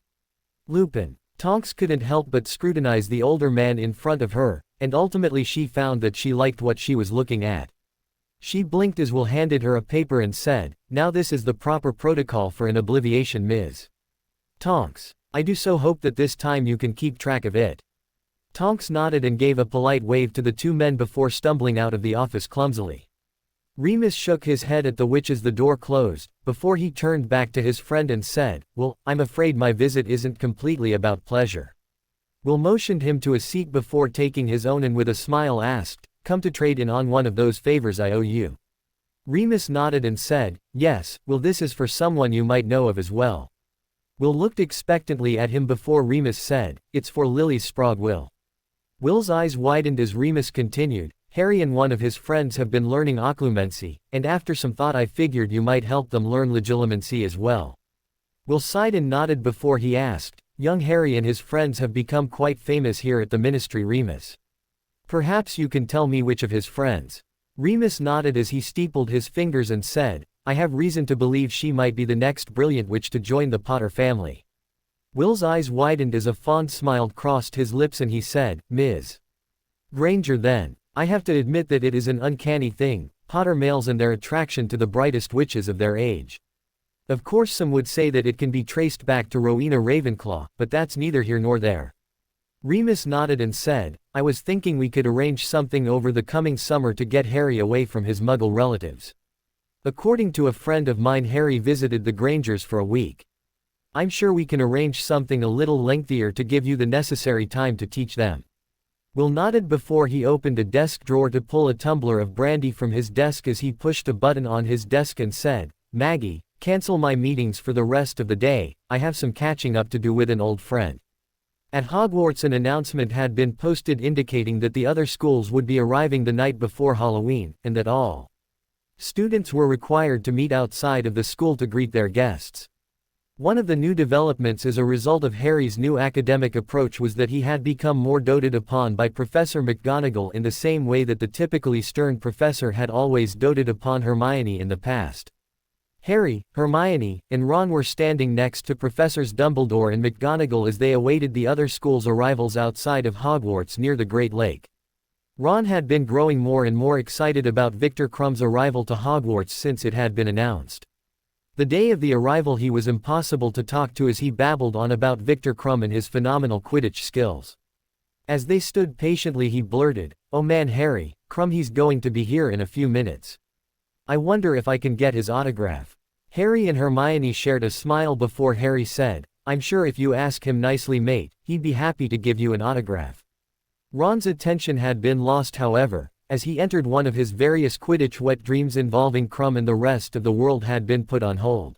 Lupin." Tonks couldn't help but scrutinize the older man in front of her, and ultimately she found that she liked what she was looking at. She blinked as Will handed her a paper and said, "Now this is the proper protocol for an obliviation, Ms. Tonks. I do so hope that this time you can keep track of it." Tonks nodded and gave a polite wave to the two men before stumbling out of the office clumsily. Remus shook his head at the witch as the door closed, before he turned back to his friend and said, "Well, I'm afraid my visit isn't completely about pleasure." Will motioned him to a seat before taking his own and with a smile asked, "Come to trade in on one of those favors I owe you?" Remus nodded and said, "Yes, Will, this is for someone you might know of as well." Will looked expectantly at him before Remus said, "It's for Lily Sprague, Will." Will's eyes widened as Remus continued, "Harry and one of his friends have been learning occlumency, and after some thought I figured you might help them learn legilimency as well." Will sighed and nodded before he asked, "Young Harry and his friends have become quite famous here at the Ministry, Remus. Perhaps you can tell me which of his friends?" Remus nodded as he steepled his fingers and said, "I have reason to believe she might be the next brilliant witch to join the Potter family." Will's eyes widened as a fond smile crossed his lips and he said, Ms. Granger then. I have to admit that it is an uncanny thing, Potter males and their attraction to the brightest witches of their age. Of course some would say that it can be traced back to Rowena Ravenclaw, but that's neither here nor there. Remus nodded and said, I was thinking we could arrange something over the coming summer to get Harry away from his Muggle relatives. According to a friend of mine, Harry visited the Grangers for a week. I'm sure we can arrange something a little lengthier to give you the necessary time to teach them. Will nodded before he opened a desk drawer to pull a tumbler of brandy from his desk as he pushed a button on his desk and said, Maggie, cancel my meetings for the rest of the day, I have some catching up to do with an old friend. At Hogwarts an announcement had been posted indicating that the other schools would be arriving the night before Halloween, and that all students were required to meet outside of the school to greet their guests. One of the new developments as a result of Harry's new academic approach was that he had become more doted upon by Professor McGonagall in the same way that the typically stern professor had always doted upon Hermione in the past. Harry, Hermione, and Ron were standing next to Professors Dumbledore and McGonagall as they awaited the other school's arrivals outside of Hogwarts near the Great Lake. Ron had been growing more and more excited about Viktor Krum's arrival to Hogwarts since it had been announced. The day of the arrival he was impossible to talk to as he babbled on about Viktor Krum and his phenomenal Quidditch skills. As they stood patiently he blurted, Oh man Harry, Krum he's going to be here in a few minutes. I wonder if I can get his autograph. Harry and Hermione shared a smile before Harry said, I'm sure if you ask him nicely mate, he'd be happy to give you an autograph. Ron's attention had been lost however, as he entered one of his various Quidditch wet dreams involving Krum and the rest of the world had been put on hold.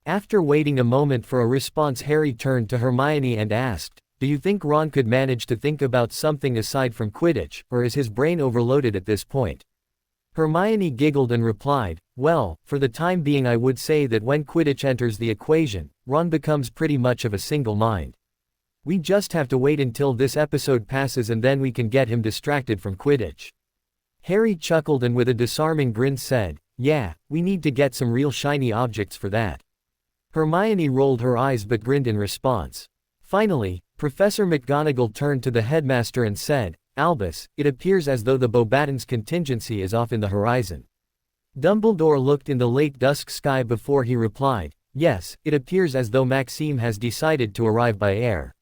After waiting a moment for a response Harry turned to Hermione and asked, Do you think Ron could manage to think about something aside from Quidditch, or is his brain overloaded at this point? Hermione giggled and replied, Well, for the time being I would say that when Quidditch enters the equation, Ron becomes pretty much of a single mind. We just have to wait until this episode passes and then we can get him distracted from Quidditch. Harry chuckled and with a disarming grin said, Yeah, we need to get some real shiny objects for that. Hermione rolled her eyes but grinned in response. Finally, Professor McGonagall turned to the headmaster and said, Albus, it appears as though the Beauxbatons contingency is off in the horizon. Dumbledore looked in the late dusk sky before he replied, Yes, it appears as though Maxime has decided to arrive by air.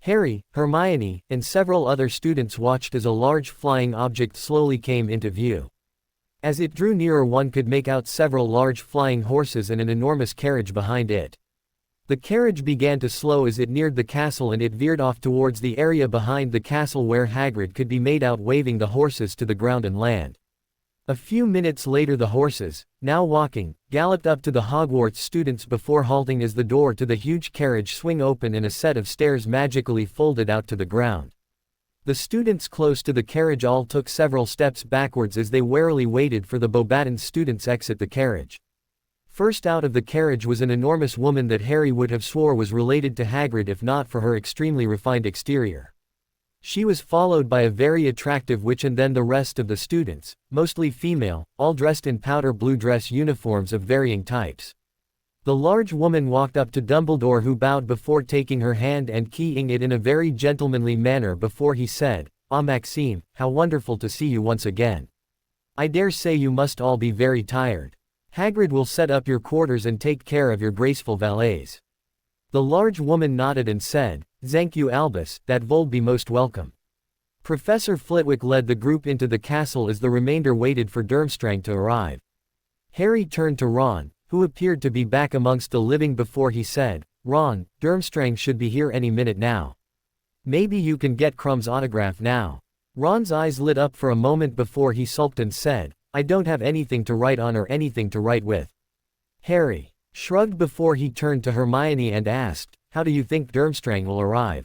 Harry, Hermione, and several other students watched as a large flying object slowly came into view. As it drew nearer one could make out several large flying horses and an enormous carriage behind it. The carriage began to slow as it neared the castle and it veered off towards the area behind the castle where Hagrid could be made out waving the horses to the ground and land. A few minutes later the horses, now walking, galloped up to the Hogwarts students before halting as the door to the huge carriage swung open and a set of stairs magically folded out to the ground. The students close to the carriage all took several steps backwards as they warily waited for the Beauxbatons students exit the carriage. First out of the carriage was an enormous woman that Harry would have swore was related to Hagrid if not for her extremely refined exterior. She was followed by a very attractive witch and then the rest of the students, mostly female, all dressed in powder blue dress uniforms of varying types. The large woman walked up to Dumbledore who bowed before taking her hand and keying it in a very gentlemanly manner before he said, Ah Maxime, how wonderful to see you once again. I dare say you must all be very tired. Hagrid will set up your quarters and take care of your graceful valets. The large woman nodded and said, Thank you Albus, that vold be most welcome. Professor Flitwick led the group into the castle as the remainder waited for Durmstrang to arrive. Harry turned to Ron, who appeared to be back amongst the living before he said, Ron, Durmstrang should be here any minute now. Maybe you can get Krum's autograph now. Ron's eyes lit up for a moment before he sulked and said, I don't have anything to write on or anything to write with. Harry shrugged before he turned to Hermione and asked, How do you think Durmstrang will arrive?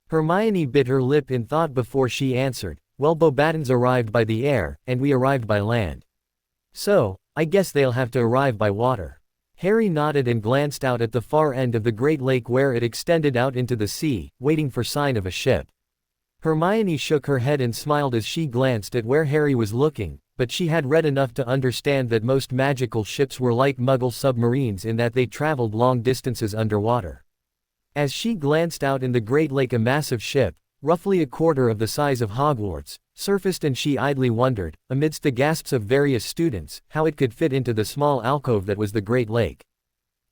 Hermione bit her lip in thought before she answered, Well Beauxbatons arrived by the air, and we arrived by land. So, I guess they'll have to arrive by water. Harry nodded and glanced out at the far end of the Great Lake where it extended out into the sea, waiting for sign of a ship. Hermione shook her head and smiled as she glanced at where Harry was looking, but she had read enough to understand that most magical ships were like Muggle submarines in that they traveled long distances underwater. As she glanced out in the Great Lake, a massive ship, roughly a quarter of the size of Hogwarts, surfaced, and she idly wondered, amidst the gasps of various students, how it could fit into the small alcove that was the Great Lake.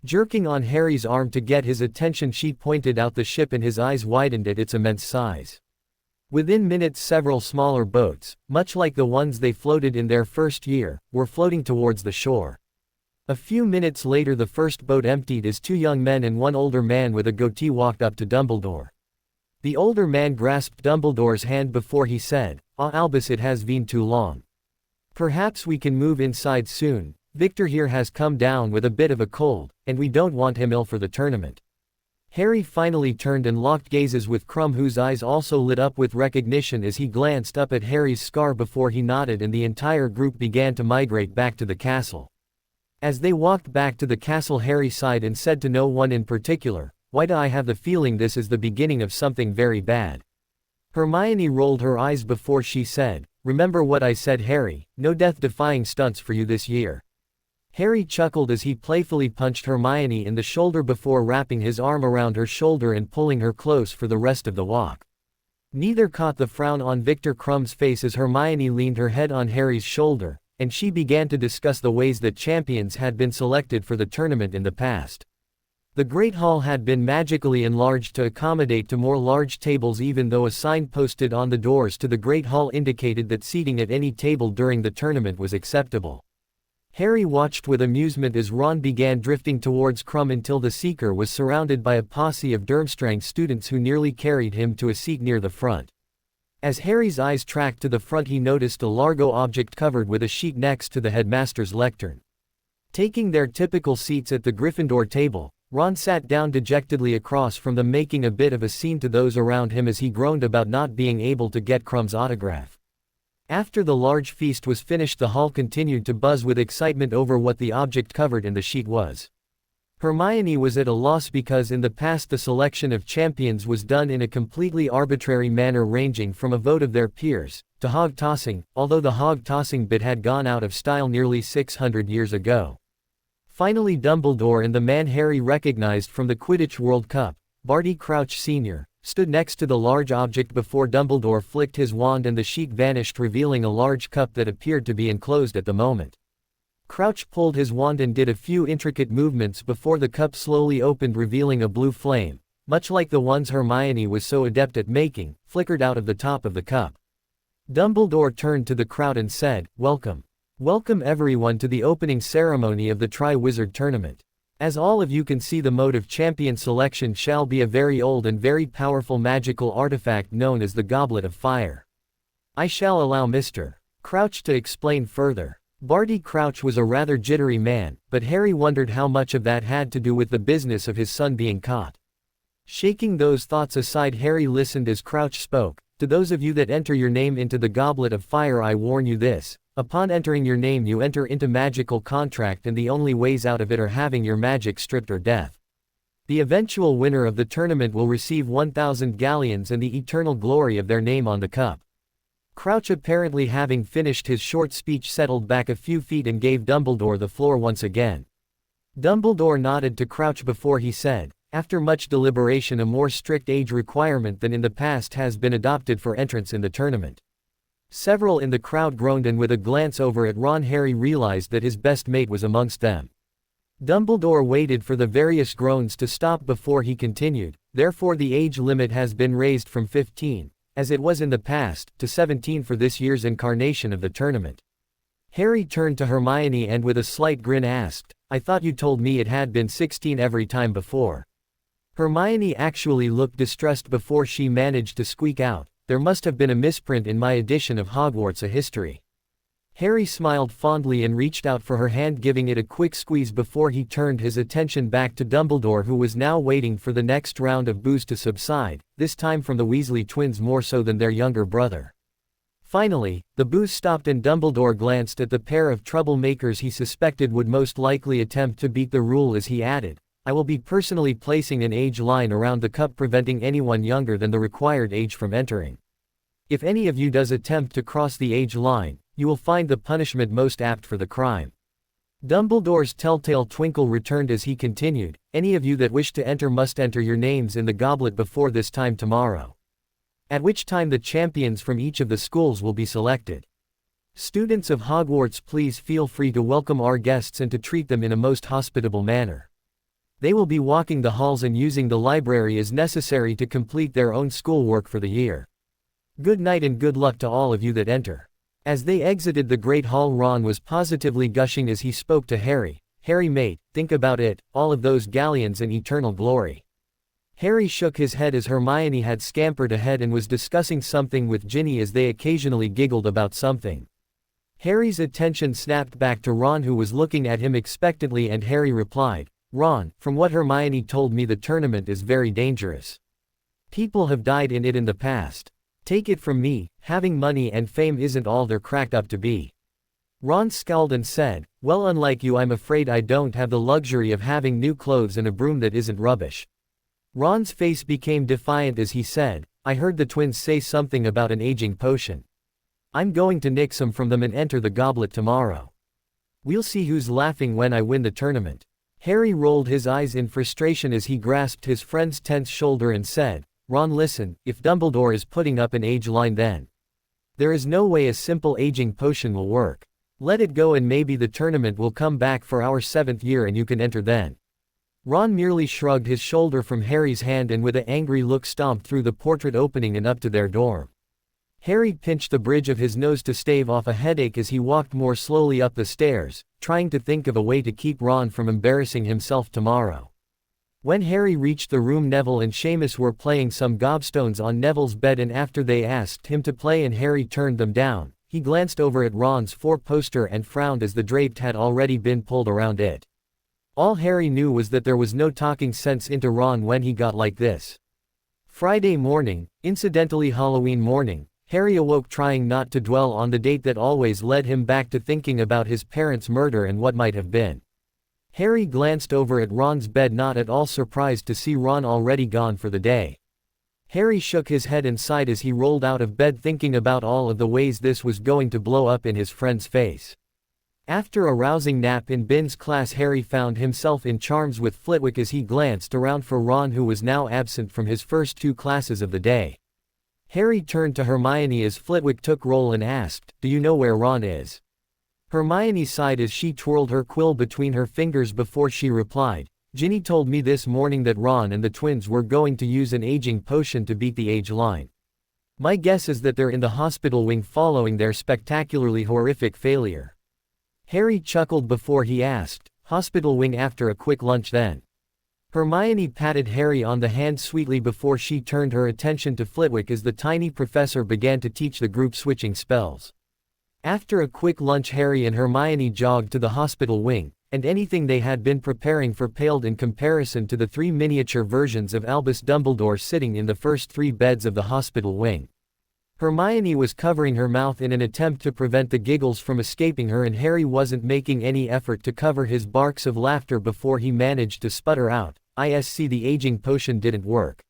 Jerking on Harry's arm to get his attention, she pointed out the ship, and his eyes widened at its immense size. Within minutes several smaller boats, much like the ones they floated in their first year, were floating towards the shore. A few minutes later the first boat emptied as two young men and one older man with a goatee walked up to Dumbledore. The older man grasped Dumbledore's hand before he said, "Ah, Albus, it has been too long. Perhaps we can move inside soon. Victor here has come down with a bit of a cold, and we don't want him ill for the tournament." Harry finally turned and locked gazes with Krum, whose eyes also lit up with recognition as he glanced up at Harry's scar before he nodded, and the entire group began to migrate back to the castle. As they walked back to the castle, Harry sighed and said to no one in particular, "Why do I have the feeling this is the beginning of something very bad?" Hermione rolled her eyes before she said, "Remember what I said, Harry, no death-defying stunts for you this year." Harry chuckled as he playfully punched Hermione in the shoulder before wrapping his arm around her shoulder and pulling her close for the rest of the walk. Neither caught the frown on Victor Crum's face as Hermione leaned her head on Harry's shoulder, and she began to discuss the ways that champions had been selected for the tournament in the past. The Great Hall had been magically enlarged to accommodate to more large tables, even though a sign posted on the doors to the Great Hall indicated that seating at any table during the tournament was acceptable. Harry watched with amusement as Ron began drifting towards Krum until the Seeker was surrounded by a posse of Durmstrang students who nearly carried him to a seat near the front. As Harry's eyes tracked to the front, he noticed a largo object covered with a sheet next to the headmaster's lectern. Taking their typical seats at the Gryffindor table, Ron sat down dejectedly across from them, making a bit of a scene to those around him as he groaned about not being able to get Krum's autograph. After the large feast was finished, the hall continued to buzz with excitement over what the object covered in the sheet was. Hermione was at a loss because in the past the selection of champions was done in a completely arbitrary manner, ranging from a vote of their peers to hog-tossing, although the hog-tossing bit had gone out of style nearly 600 years ago. Finally, Dumbledore and the man Harry recognized from the Quidditch World Cup, Barty Crouch Sr., stood next to the large object before Dumbledore flicked his wand and the sheet vanished, revealing a large cup that appeared to be enclosed at the moment. Crouch pulled his wand and did a few intricate movements before the cup slowly opened, revealing a blue flame, much like the ones Hermione was so adept at making, flickered out of the top of the cup. Dumbledore turned to the crowd and said, "Welcome. Welcome everyone to the opening ceremony of the Tri-Wizard Tournament. As all of you can see, the mode of champion selection shall be a very old and very powerful magical artifact known as the Goblet of Fire. I shall allow Mr. Crouch to explain further." Barty Crouch was a rather jittery man, but Harry wondered how much of that had to do with the business of his son being caught. Shaking those thoughts aside, Harry listened as Crouch spoke. "To those of you that enter your name into the Goblet of Fire, I warn you this. Upon entering your name you enter into magical contract, and the only ways out of it are having your magic stripped or death. The eventual winner of the tournament will receive 1,000 galleons and the eternal glory of their name on the cup." Crouch, apparently having finished his short speech, settled back a few feet and gave Dumbledore the floor once again. Dumbledore nodded to Crouch before he said, "After much deliberation, a more strict age requirement than in the past has been adopted for entrance in the tournament." Several in the crowd groaned, and with a glance over at Ron, Harry realized that his best mate was amongst them. Dumbledore waited for the various groans to stop before he continued, "Therefore the age limit has been raised from 15, as it was in the past, to 17 for this year's incarnation of the tournament." Harry turned to Hermione and with a slight grin asked, "I thought you told me it had been 16 every time before." Hermione actually looked distressed before she managed to squeak out, "There must have been a misprint in my edition of Hogwarts: A History." Harry smiled fondly and reached out for her hand, giving it a quick squeeze before he turned his attention back to Dumbledore, who was now waiting for the next round of boos to subside, this time from the Weasley twins more so than their younger brother. Finally, the boos stopped and Dumbledore glanced at the pair of troublemakers he suspected would most likely attempt to beat the rule as he added, "I will be personally placing an age line around the cup, preventing anyone younger than the required age from entering. If any of you does attempt to cross the age line, you will find the punishment most apt for the crime." Dumbledore's telltale twinkle returned as he continued, any of you that wish to enter must enter your names in the goblet before this time tomorrow. At which time the champions from each of the schools will be selected. Students of Hogwarts, please feel free to welcome our guests and to treat them in a most hospitable manner. They will be walking the halls and using the library as necessary to complete their own schoolwork for the year. Good night and good luck to all of you that enter. As they exited the Great Hall, Ron was positively gushing as he spoke to Harry. Harry mate, think about it, all of those galleons and eternal glory. Harry shook his head as Hermione had scampered ahead and was discussing something with Ginny as they occasionally giggled about something. Harry's attention snapped back to Ron, who was looking at him expectantly, and Harry replied, Ron, from what Hermione told me, the tournament is very dangerous. People have died in it in the past. Take it from me, having money and fame isn't all they're cracked up to be. Ron scowled and said, well, unlike you, I'm afraid I don't have the luxury of having new clothes and a broom that isn't rubbish. Ron's face became defiant as he said, I heard the twins say something about an aging potion. I'm going to nick some from them and enter the goblet tomorrow. We'll see who's laughing when I win the tournament. Harry rolled his eyes in frustration as he grasped his friend's tense shoulder and said, Ron, listen, if Dumbledore is putting up an age line, then there is no way a simple aging potion will work. Let it go and maybe the tournament will come back for our 7th year and you can enter then. Ron merely shrugged his shoulder from Harry's hand and with an angry look stomped through the portrait opening and up to their dorm. Harry pinched the bridge of his nose to stave off a headache as he walked more slowly up the stairs, trying to think of a way to keep Ron from embarrassing himself tomorrow. When Harry reached the room, Neville and Seamus were playing some gobstones on Neville's bed, and after they asked him to play and Harry turned them down, he glanced over at Ron's four-poster and frowned as the draped had already been pulled around it. All Harry knew was that there was no talking sense into Ron when he got like this. Friday morning, incidentally Halloween morning, Harry awoke trying not to dwell on the date that always led him back to thinking about his parents' murder and what might have been. Harry glanced over at Ron's bed, not at all surprised to see Ron already gone for the day. Harry shook his head and sighed as he rolled out of bed, thinking about all of the ways this was going to blow up in his friend's face. After a rousing nap in Bin's class, Harry found himself in charms with Flitwick as he glanced around for Ron, who was now absent from his first 2 classes of the day. Harry turned to Hermione as Flitwick took roll and asked, Do you know where Ron is? Hermione sighed as she twirled her quill between her fingers before she replied, Ginny told me this morning that Ron and the twins were going to use an aging potion to beat the age line. My guess is that they're in the hospital wing following their spectacularly horrific failure. Harry chuckled before he asked, Hospital wing after a quick lunch then? Hermione patted Harry on the hand sweetly before she turned her attention to Flitwick as the tiny professor began to teach the group switching spells. After a quick lunch, Harry and Hermione jogged to the hospital wing, and anything they had been preparing for paled in comparison to the 3 miniature versions of Albus Dumbledore sitting in the first 3 beds of the hospital wing. Hermione was covering her mouth in an attempt to prevent the giggles from escaping her, and Harry wasn't making any effort to cover his barks of laughter before he managed to sputter out, "ISC, the aging potion didn't work.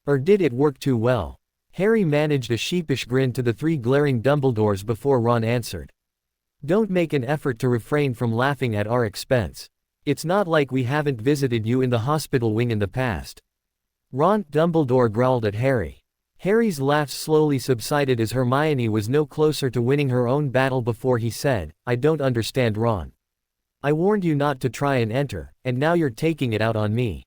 Or did it work too well?" Harry managed a sheepish grin to the 3 glaring Dumbledores before Ron answered. "Don't make an effort to refrain from laughing at our expense. It's not like we haven't visited you in the hospital wing in the past." "Ron," Dumbledore growled at Harry. Harry's laughs slowly subsided as Hermione was no closer to winning her own battle before he said, "I don't understand, Ron. I warned you not to try and enter, and now you're taking it out on me."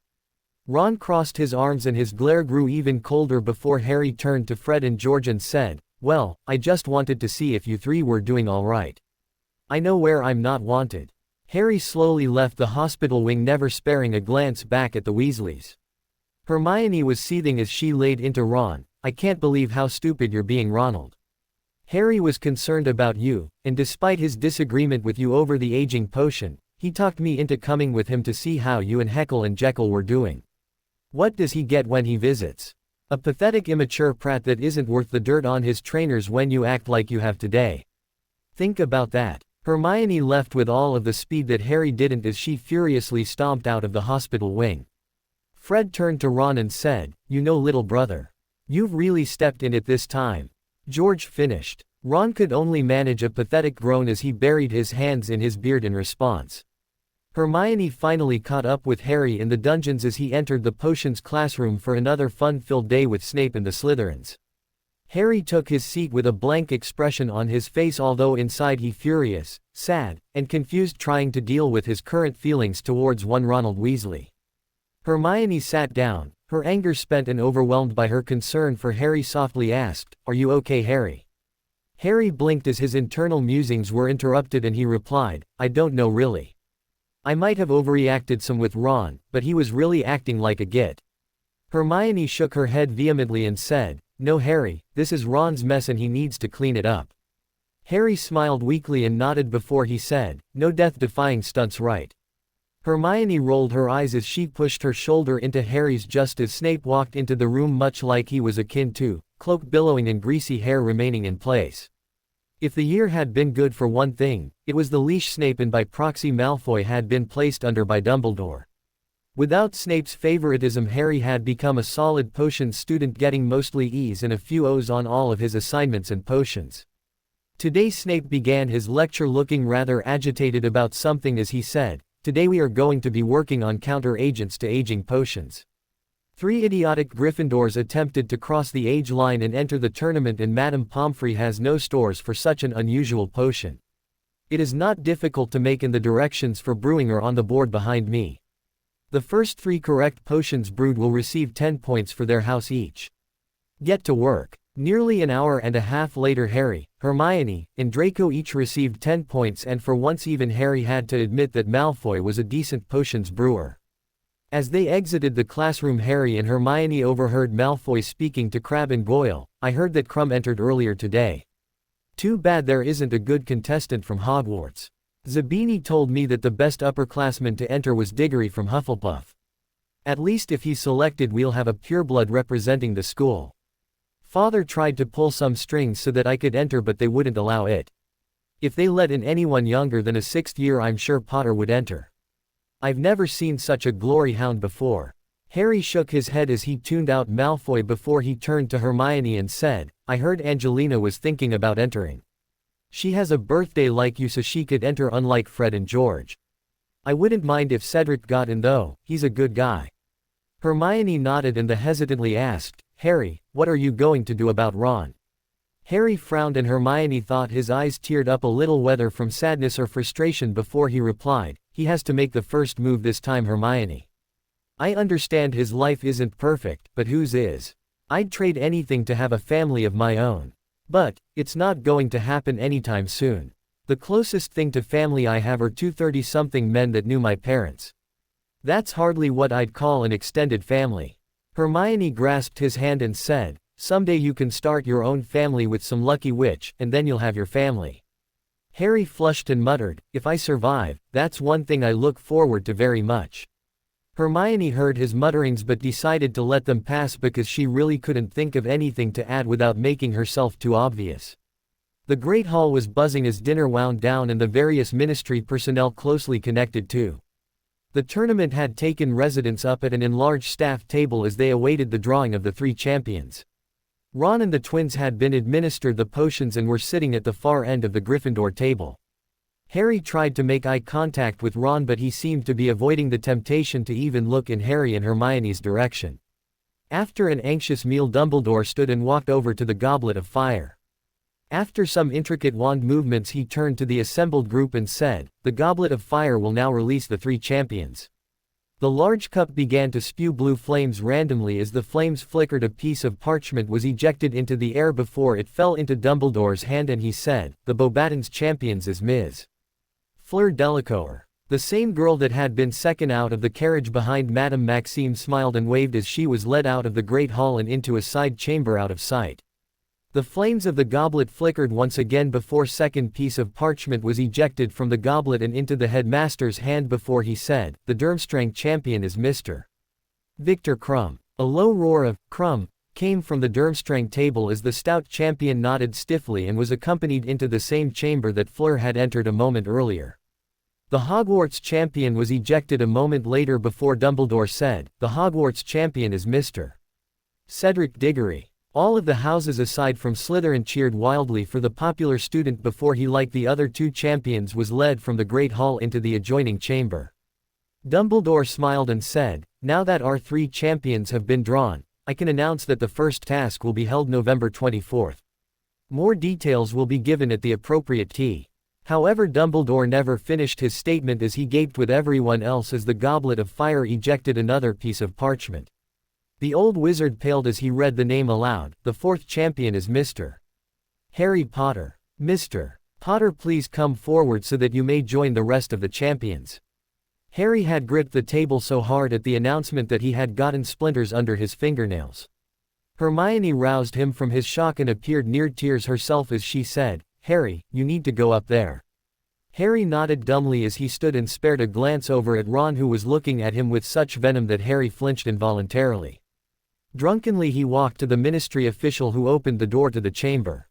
Ron crossed his arms and his glare grew even colder before Harry turned to Fred and George and said, "Well, I just wanted to see if you 3 were doing all right. I know where I'm not wanted." Harry slowly left the hospital wing, never sparing a glance back at the Weasleys. Hermione was seething as she laid into Ron, "I can't believe how stupid you're being, Ronald. Harry was concerned about you, and despite his disagreement with you over the aging potion, he talked me into coming with him to see how you and Heckle and Jekyll were doing. What does he get when he visits? A pathetic immature prat that isn't worth the dirt on his trainers when you act like you have today. Think about that." Hermione left with all of the speed that Harry didn't as she furiously stomped out of the hospital wing. Fred turned to Ron and said, "You know, little brother, you've really stepped in it this time." George finished. Ron could only manage a pathetic groan as he buried his hands in his beard in response. Hermione finally caught up with Harry in the dungeons as he entered the potions classroom for another fun-filled day with Snape and the Slytherins. Harry took his seat with a blank expression on his face, although inside he furious, sad, and confused, trying to deal with his current feelings towards one Ronald Weasley. Hermione sat down, her anger spent and overwhelmed by her concern for Harry, softly asked, "Are you okay, Harry?" Harry blinked as his internal musings were interrupted and he replied, "I don't know really. I might have overreacted some with Ron, but he was really acting like a git." Hermione shook her head vehemently and said, "No, Harry, this is Ron's mess and he needs to clean it up." Harry smiled weakly and nodded before he said, "No death-defying stunts, right?" Hermione rolled her eyes as she pushed her shoulder into Harry's just as Snape walked into the room, much like he was akin to, cloak billowing and greasy hair remaining in place. If the year had been good for one thing, it was the leash Snape and by proxy Malfoy had been placed under by Dumbledore. Without Snape's favoritism, Harry had become a solid potions student, getting mostly E's and a few O's on all of his assignments and potions. Today Snape began his lecture looking rather agitated about something as he said, "Today we are going to be working on counter-agents to aging potions." 3 idiotic Gryffindors attempted to cross the age line and enter the tournament, and Madame Pomfrey has no stores for such an unusual potion. It is not difficult to make, and the directions for brewing are on the board behind me. The first 3 correct potions brewed will receive 10 points for their house each. Get to work. Nearly an hour and a half later, Harry, Hermione, and Draco each received 10 points, and for once even Harry had to admit that Malfoy was a decent potions brewer. As they exited the classroom, Harry and Hermione overheard Malfoy speaking to Crabbe and Goyle, "I heard that Krum entered earlier today. Too bad there isn't a good contestant from Hogwarts. Zabini told me that the best upperclassman to enter was Diggory from Hufflepuff. At least if he's selected we'll have a pureblood representing the school. Father tried to pull some strings so that I could enter, but they wouldn't allow it. If they let in anyone younger than a 6th year, I'm sure Potter would enter. I've never seen such a glory hound before." Harry shook his head as he tuned out Malfoy before he turned to Hermione and said, "I heard Angelina was thinking about entering. She has a birthday like you, so she could enter, unlike Fred and George. I wouldn't mind if Cedric got in though, he's a good guy." Hermione nodded and hesitantly asked, "Harry, what are you going to do about Ron?" Harry frowned and Hermione thought his eyes teared up a little, whether from sadness or frustration, before he replied, "He has to make the first move this time, Hermione. I understand his life isn't perfect, but whose is? I'd trade anything to have a family of my own. But, it's not going to happen anytime soon. The closest thing to family I have are 2 30-something men that knew my parents. That's hardly what I'd call an extended family." Hermione grasped his hand and said, "Someday you can start your own family with some lucky witch, and then you'll have your family." Harry flushed and muttered, "If I survive, that's one thing I look forward to very much." Hermione heard his mutterings but decided to let them pass because she really couldn't think of anything to add without making herself too obvious. The Great Hall was buzzing as dinner wound down and the various ministry personnel closely connected to the tournament had taken residence up at an enlarged staff table as they awaited the drawing of the 3 champions. Ron and the twins had been administered the potions and were sitting at the far end of the Gryffindor table. Harry tried to make eye contact with Ron, but he seemed to be avoiding the temptation to even look in Harry and Hermione's direction. After an anxious meal, Dumbledore stood and walked over to the Goblet of Fire. After some intricate wand movements, he turned to the assembled group and said, "The Goblet of Fire will now release the 3 champions." The large cup began to spew blue flames randomly. As the flames flickered, a piece of parchment was ejected into the air before it fell into Dumbledore's hand, and he said, "The Beauxbatons champions is Ms. Fleur Delacour." The same girl that had been second out of the carriage behind Madame Maxime smiled and waved as she was led out of the Great Hall and into a side chamber out of sight. The flames of the goblet flickered once again before second piece of parchment was ejected from the goblet and into the headmaster's hand before he said, "The Durmstrang champion is Mr. Victor Krum." A low roar of "Krum" came from the Durmstrang table as the stout champion nodded stiffly and was accompanied into the same chamber that Fleur had entered a moment earlier. The Hogwarts champion was ejected a moment later before Dumbledore said, "The Hogwarts champion is Mr. Cedric Diggory." All of the houses aside from Slytherin cheered wildly for the popular student before he, like the other two champions, was led from the Great Hall into the adjoining chamber. Dumbledore smiled and said, "Now that our 3 champions have been drawn, I can announce that the first task will be held November 24th. More details will be given at the appropriate tea." However, Dumbledore never finished his statement as he gaped with everyone else as the Goblet of Fire ejected another piece of parchment. The old wizard paled as he read the name aloud. "The 4th champion is Mr. Harry Potter. Mr. Potter, please come forward so that you may join the rest of the champions." Harry had gripped the table so hard at the announcement that he had gotten splinters under his fingernails. Hermione roused him from his shock and appeared near tears herself as she said, "Harry, you need to go up there." Harry nodded dumbly as he stood and spared a glance over at Ron, who was looking at him with such venom that Harry flinched involuntarily. Drunkenly he walked to the ministry official who opened the door to the chamber.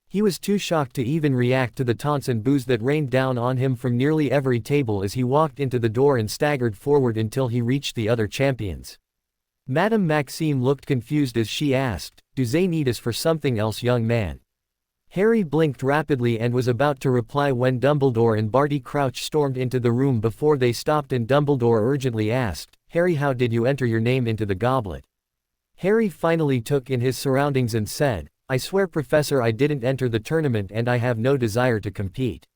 He was too shocked to even react to the taunts and boos that rained down on him from nearly every table as he walked into the door and staggered forward until he reached the other champions. Madame Maxime looked confused as she asked, "Do they need us for something else, young man?" Harry blinked rapidly and was about to reply when Dumbledore and Barty Crouch stormed into the room before they stopped, and Dumbledore urgently asked, "Harry, how did you enter your name into the goblet?" Harry finally took in his surroundings and said, "I swear, Professor, I didn't enter the tournament and I have no desire to compete."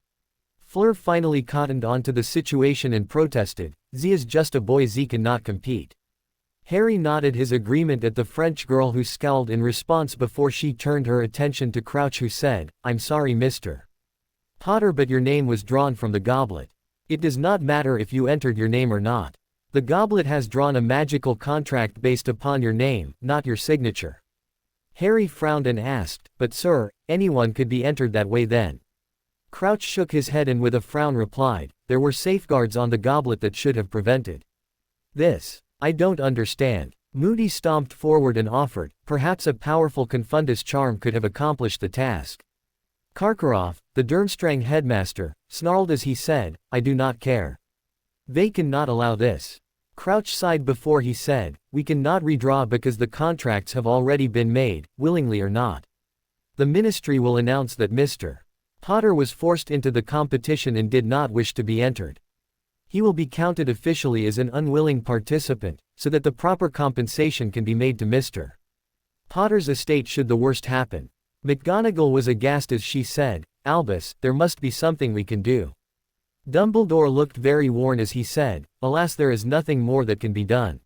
Fleur finally cottoned on to the situation and protested, "Z is just a boy, Z cannot compete." Harry nodded his agreement at the French girl, who scowled in response before she turned her attention to Crouch, who said, "I'm sorry, Mr. Potter, but your name was drawn from the goblet. It does not matter if you entered your name or not. The goblet has drawn a magical contract based upon your name, not your signature." Harry frowned and asked, "But sir, anyone could be entered that way then?" Crouch shook his head and with a frown replied, "There were safeguards on the goblet that should have prevented this. I don't understand." Moody stomped forward and offered, "Perhaps a powerful Confundus charm could have accomplished the task." Karkaroff, the Durmstrang headmaster, snarled as he said, "I do not care. They cannot allow this." Crouch sighed before he said, "We cannot redraw because the contracts have already been made, willingly or not. The ministry will announce that Mr. Potter was forced into the competition and did not wish to be entered. He will be counted officially as an unwilling participant, so that the proper compensation can be made to Mr. Potter's estate should the worst happen." McGonagall was aghast as she said, "Albus, there must be something we can do." Dumbledore looked very worn as he said, "Alas, there is nothing more that can be done.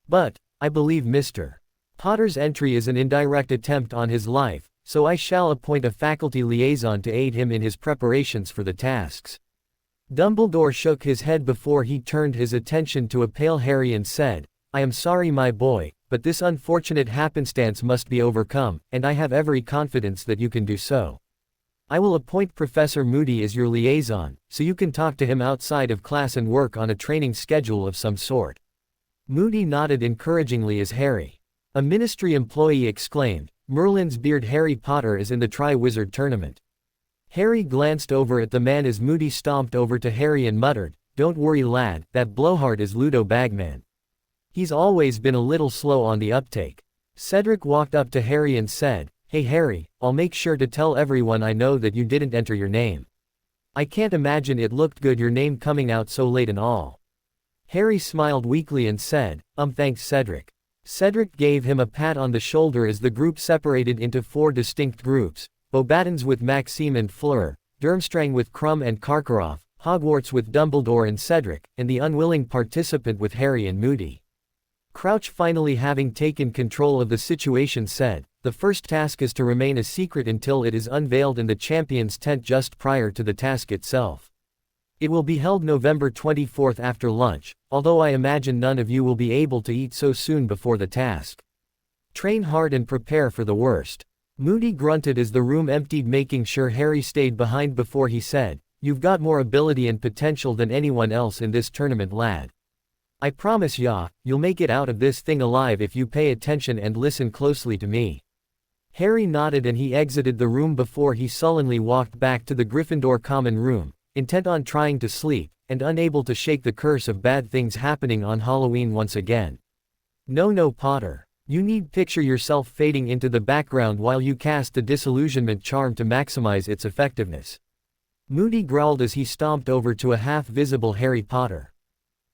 But, I believe Mr. Potter's entry is an indirect attempt on his life, so I shall appoint a faculty liaison to aid him in his preparations for the tasks." Dumbledore shook his head before he turned his attention to a pale Harry and said, "I am sorry, my boy, but this unfortunate happenstance must be overcome, and I have every confidence that you can do so. I will appoint Professor Moody as your liaison, so you can talk to him outside of class and work on a training schedule of some sort." Moody nodded encouragingly as Harry. A ministry employee exclaimed, "Merlin's beard, Harry Potter is in the Tri-Wizard tournament." Harry glanced over at the man as Moody stomped over to Harry and muttered, "Don't worry, lad, that blowhard is Ludo Bagman. He's always been a little slow on the uptake." Cedric walked up to Harry and said, "Hey Harry, I'll make sure to tell everyone I know that you didn't enter your name. I can't imagine it looked good, your name coming out so late and all." Harry smiled weakly and said, Thanks Cedric." Cedric gave him a pat on the shoulder as the group separated into 4 distinct groups, Beauxbatons with Maxime and Fleur, Durmstrang with Krum and Karkaroff, Hogwarts with Dumbledore and Cedric, and the unwilling participant with Harry and Moody. Crouch, finally having taken control of the situation, said, "The first task is to remain a secret until it is unveiled in the champion's tent just prior to the task itself. It will be held November 24th after lunch, although I imagine none of you will be able to eat so soon before the task. Train hard and prepare for the worst." Moody grunted as the room emptied, making sure Harry stayed behind before he said, "You've got more ability and potential than anyone else in this tournament, lad. I promise ya, you'll make it out of this thing alive if you pay attention and listen closely to me." Harry nodded and he exited the room before he sullenly walked back to the Gryffindor common room, intent on trying to sleep, and unable to shake the curse of bad things happening on Halloween once again. "No, Potter. You need picture yourself fading into the background while you cast the disillusionment charm to maximize its effectiveness. Moody growled as he stomped over to a half-visible Harry Potter.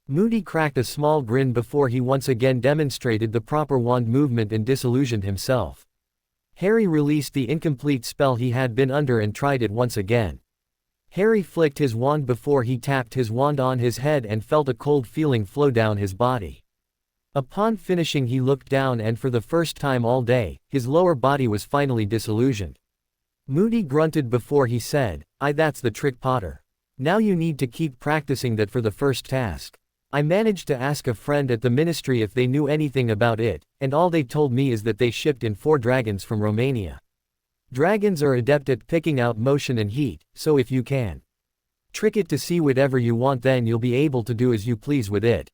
Moody cracked a small grin before he once again demonstrated the proper wand movement and disillusioned himself. Harry released the incomplete spell he had been under and tried it once again. Harry flicked his wand before he tapped his wand on his head and felt a cold feeling flow down his body. Upon finishing, he looked down and for the first time all day, his lower body was finally disillusioned. Moody grunted before he said, That's the trick, Potter. Now you need to keep practicing that for the first task. I managed to ask a friend at the ministry if they knew anything about it, and all they told me is that they shipped in 4 dragons from Romania. Dragons are adept at picking out motion and heat, so if you can trick it to see whatever you want, then you'll be able to do as you please with it.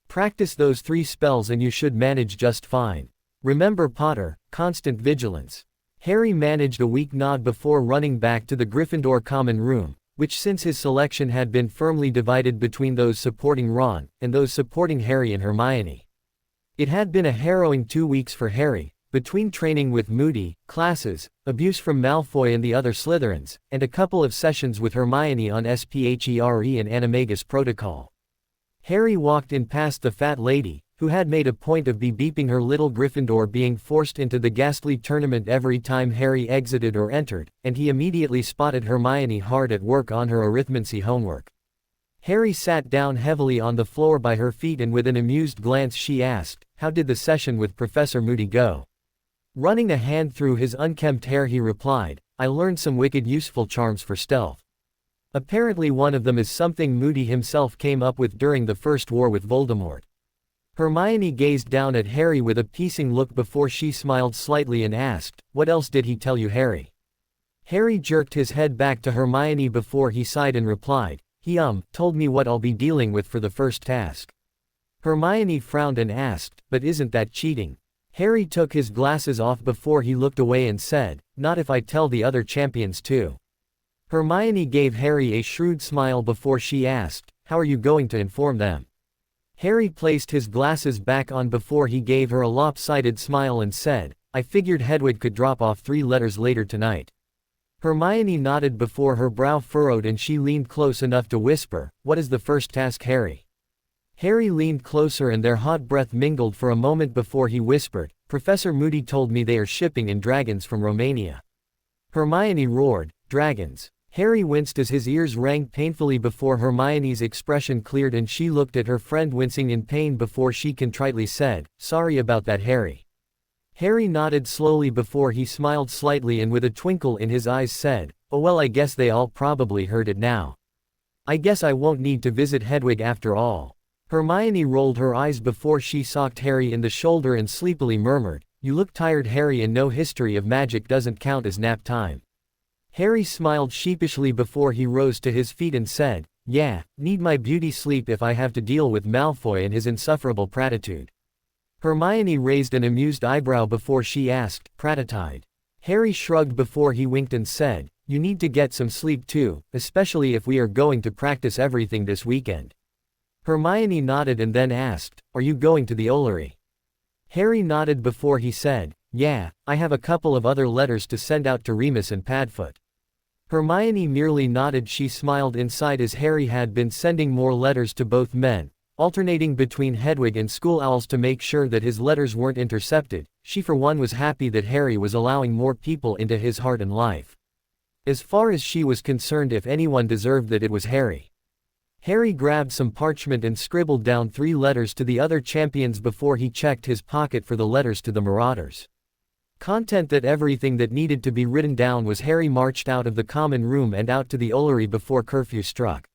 Practice those 3 spells and you should manage just fine. Remember, Potter, constant vigilance. Harry managed a weak nod before running back to the Gryffindor common room, which since his selection had been firmly divided between those supporting Ron and those supporting Harry and Hermione. It had been a harrowing 2 weeks for Harry, between training with Moody, classes, abuse from Malfoy and the other Slytherins, and a couple of sessions with Hermione on SPHERE and Animagus Protocol. Harry walked in past the fat lady, who had made a point of beeping her little Gryffindor being forced into the ghastly tournament every time Harry exited or entered, and he immediately spotted Hermione hard at work on her arithmancy homework. Harry sat down heavily on the floor by her feet and with an amused glance she asked, "How did the session with Professor Moody go?" Running a hand through his unkempt hair he replied, "I learned some wicked useful charms for stealth. Apparently one of them is something Moody himself came up with during the First War with Voldemort." Hermione gazed down at Harry with a piecing look before she smiled slightly and asked, "What else did he tell you, Harry?" Harry jerked his head back to Hermione before he sighed and replied, He told me what I'll be dealing with for the first task." Hermione frowned and asked, "But isn't that cheating?" Harry took his glasses off before he looked away and said, "Not if I tell the other champions too." Hermione gave Harry a shrewd smile before she asked, "How are you going to inform them?" Harry placed his glasses back on before he gave her a lopsided smile and said, "I figured Hedwig could drop off 3 letters later tonight." Hermione nodded before her brow furrowed and she leaned close enough to whisper, "What is the first task, Harry?" Harry leaned closer and their hot breath mingled for a moment before he whispered, "Professor Moody told me they are shipping in dragons from Romania." Hermione roared, "Dragons." Harry winced as his ears rang painfully before Hermione's expression cleared and she looked at her friend wincing in pain before she contritely said, "Sorry about that, Harry." Harry nodded slowly before he smiled slightly and with a twinkle in his eyes said, "Oh well, I guess they all probably heard it now. I guess I won't need to visit Hedwig after all." Hermione rolled her eyes before she socked Harry in the shoulder and sleepily murmured, "You look tired, Harry, and no history of magic doesn't count as nap time." Harry smiled sheepishly before he rose to his feet and said, "Yeah, need my beauty sleep if I have to deal with Malfoy and his insufferable pratitude." Hermione raised an amused eyebrow before she asked, "Pratitude?" Harry shrugged before he winked and said, "You need to get some sleep too, especially if we are going to practice everything this weekend." Hermione nodded and then asked, "Are you going to the Ollery?" Harry nodded before he said, "Yeah, I have a couple of other letters to send out to Remus and Padfoot." Hermione merely nodded. She smiled inside as Harry had been sending more letters to both men, alternating between Hedwig and school owls to make sure that his letters weren't intercepted. She for one was happy that Harry was allowing more people into his heart and life. As far as she was concerned, if anyone deserved that, it was Harry. Harry grabbed some parchment and scribbled down 3 letters to the other champions before he checked his pocket for the letters to the Marauders. Content that everything that needed to be written down was. Harry marched out of the common room and out to the Ollery before curfew struck.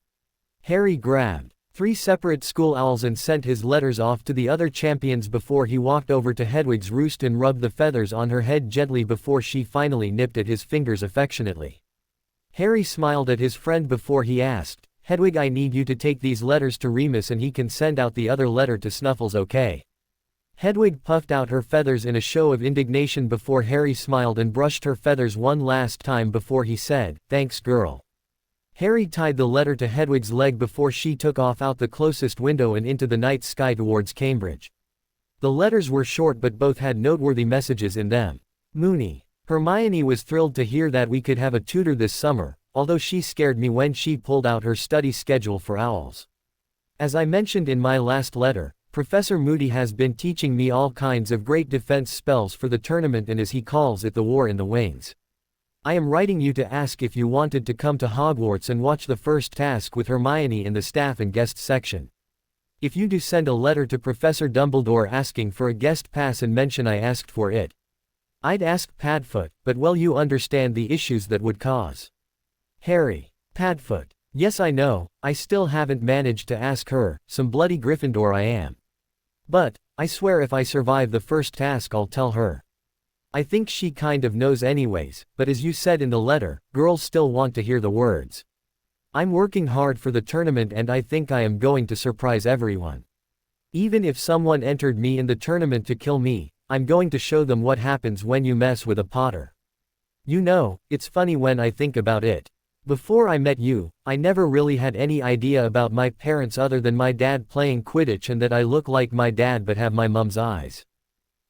Harry grabbed 3 separate school owls and sent his letters off to the other champions before he walked over to Hedwig's roost and rubbed the feathers on her head gently before she finally nipped at his fingers affectionately. Harry smiled at his friend before he asked, "Hedwig, I need you to take these letters to Remus and he can send out the other letter to Snuffles, okay?" Hedwig puffed out her feathers in a show of indignation before Harry smiled and brushed her feathers one last time before he said, "Thanks, girl." Harry tied the letter to Hedwig's leg before she took off out the closest window and into the night sky towards Cambridge. The letters were short but both had noteworthy messages in them. Moony. Hermione was thrilled to hear that we could have a tutor this summer, although she scared me when she pulled out her study schedule for owls. As I mentioned in my last letter, Professor Moody has been teaching me all kinds of great defense spells for the tournament and, as he calls it, the War in the Wings. I am writing you to ask if you wanted to come to Hogwarts and watch the first task with Hermione in the staff and guests section. If you do, send a letter to Professor Dumbledore asking for a guest pass and mention I asked for it. I'd ask Padfoot, but well, you understand the issues that would cause. Harry. Padfoot. Yes, I know, I still haven't managed to ask her, some bloody Gryffindor I am. But, I swear if I survive the first task I'll tell her. I think she kind of knows anyways, but as you said in the letter, girls still want to hear the words. I'm working hard for the tournament and I think I am going to surprise everyone. Even if someone entered me in the tournament to kill me, I'm going to show them what happens when you mess with a Potter. You know, it's funny when I think about it. Before I met you, I never really had any idea about my parents other than my dad playing Quidditch and that I look like my dad but have my mom's eyes.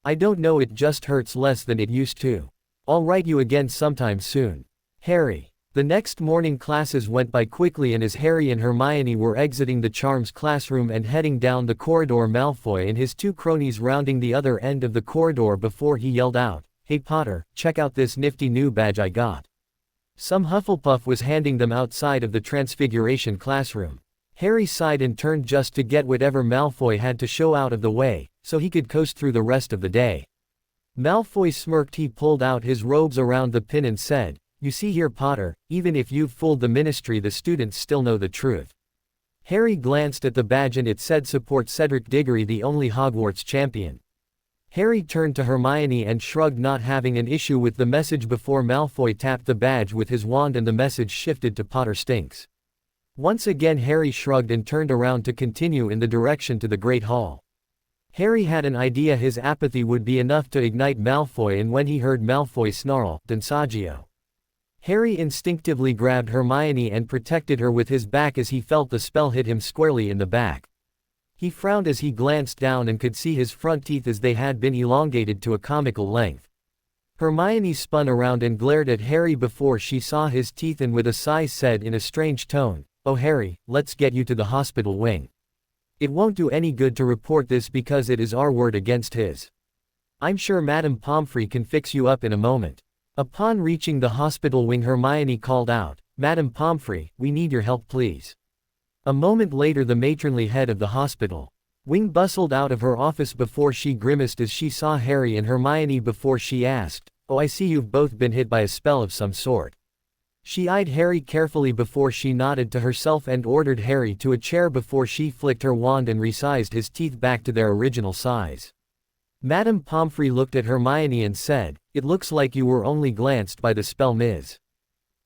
I don't know, it just hurts less than it used to. I'll write you again sometime soon. Harry. The next morning classes went by quickly, and as Harry and Hermione were exiting the Charms classroom and heading down the corridor, Malfoy and his two cronies rounding the other end of the corridor before he yelled out, "Hey Potter, check out this nifty new badge I got." Some Hufflepuff was handing them outside of the Transfiguration classroom. Harry sighed and turned just to get whatever Malfoy had to show out of the way, so he could coast through the rest of the day. Malfoy smirked. He pulled out his robes around the pin and said, "You see here, Potter, even if you've fooled the Ministry, the students still know the truth." Harry glanced at the badge and it said, "Support Cedric Diggory, the only Hogwarts champion." Harry turned to Hermione and shrugged, not having an issue with the message before Malfoy tapped the badge with his wand and the message shifted to "Potter stinks." Once again Harry shrugged and turned around to continue in the direction to the Great Hall. Harry had an idea his apathy would be enough to ignite Malfoy, and when he heard Malfoy snarl, "Dansaggio," Harry instinctively grabbed Hermione and protected her with his back as he felt the spell hit him squarely in the back. He frowned as he glanced down and could see his front teeth as they had been elongated to a comical length. Hermione spun around and glared at Harry before she saw his teeth and with a sigh said in a strange tone, "Oh Harry, let's get you to the hospital wing. It won't do any good to report this because it is our word against his. I'm sure Madame Pomfrey can fix you up in a moment." Upon reaching the hospital wing, Hermione called out, "Madame Pomfrey, we need your help, please." A moment later the matronly head of the hospital wing bustled out of her office before she grimaced as she saw Harry and Hermione before she asked, "Oh, I see you've both been hit by a spell of some sort." She eyed Harry carefully before she nodded to herself and ordered Harry to a chair before she flicked her wand and resized his teeth back to their original size. Madame Pomfrey looked at Hermione and said, "It looks like you were only glanced by the spell, Ms.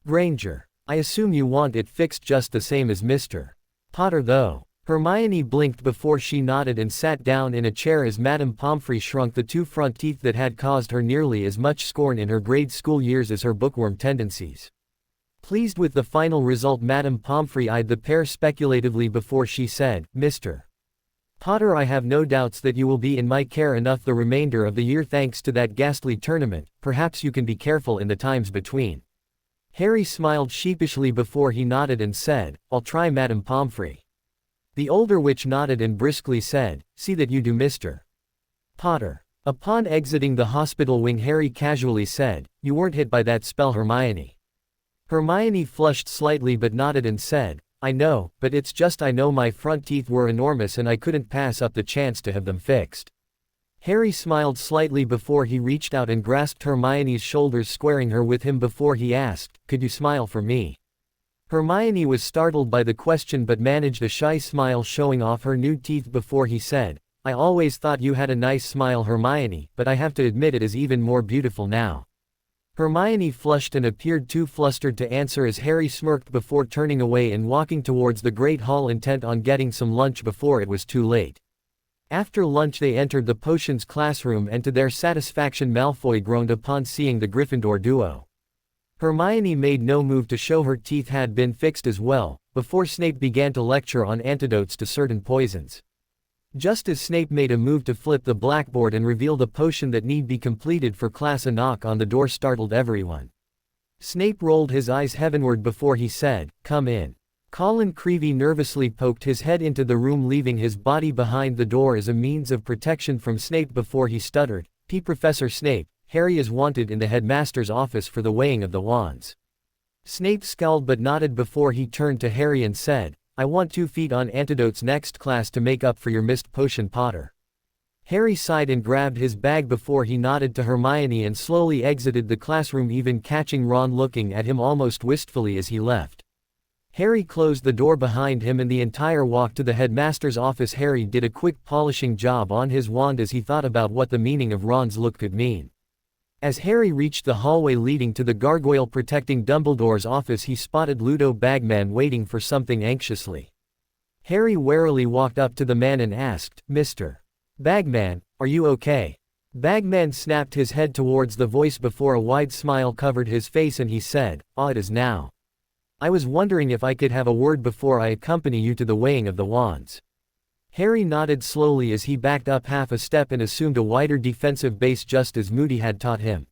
Granger. I assume you want it fixed just the same as Mr. Potter, though." Hermione blinked before she nodded and sat down in a chair as Madame Pomfrey shrunk the two front teeth that had caused her nearly as much scorn in her grade school years as her bookworm tendencies. Pleased with the final result, Madame Pomfrey eyed the pair speculatively before she said, "Mr. Potter, I have no doubts that you will be in my care enough the remainder of the year thanks to that ghastly tournament. Perhaps you can be careful in the times between." Harry smiled sheepishly before he nodded and said, "I'll try, Madame Pomfrey." The older witch nodded and briskly said, "See that you do, Mr. Potter." Upon exiting the hospital wing, Harry casually said, "You weren't hit by that spell, Hermione." Hermione flushed slightly but nodded and said, "I know, but it's just I know my front teeth were enormous and I couldn't pass up the chance to have them fixed." Harry smiled slightly before he reached out and grasped Hermione's shoulders, squaring her with him before he asked, "Could you smile for me?" Hermione was startled by the question but managed a shy smile, showing off her new teeth before he said, "I always thought you had a nice smile, Hermione, but I have to admit it is even more beautiful now." Hermione flushed and appeared too flustered to answer as Harry smirked before turning away and walking towards the Great Hall, intent on getting some lunch before it was too late. After lunch they entered the potions classroom and to their satisfaction Malfoy groaned upon seeing the Gryffindor duo. Hermione made no move to show her teeth had been fixed as well, before Snape began to lecture on antidotes to certain poisons. Just as Snape made a move to flip the blackboard and reveal the potion that need be completed for class, a knock on the door startled everyone. Snape rolled his eyes heavenward before he said, "Come in." Colin Creevey nervously poked his head into the room, leaving his body behind the door as a means of protection from Snape before he stuttered, "Professor Snape, Harry is wanted in the headmaster's office for the weighing of the wands." Snape scowled but nodded before he turned to Harry and said, "I want 2 feet on antidotes next class to make up for your missed potion, Potter." Harry sighed and grabbed his bag before he nodded to Hermione and slowly exited the classroom, even catching Ron looking at him almost wistfully as he left. Harry closed the door behind him, and the entire walk to the headmaster's office Harry did a quick polishing job on his wand as he thought about what the meaning of Ron's look could mean. As Harry reached the hallway leading to the gargoyle protecting Dumbledore's office, he spotted Ludo Bagman waiting for something anxiously. Harry warily walked up to the man and asked, "Mr. Bagman, are you okay?" Bagman snapped his head towards the voice before a wide smile covered his face and he said, "Ah, it is now. I was wondering if I could have a word before I accompany you to the weighing of the wands." Harry nodded slowly as he backed up half a step and assumed a wider defensive base, just as Moody had taught him.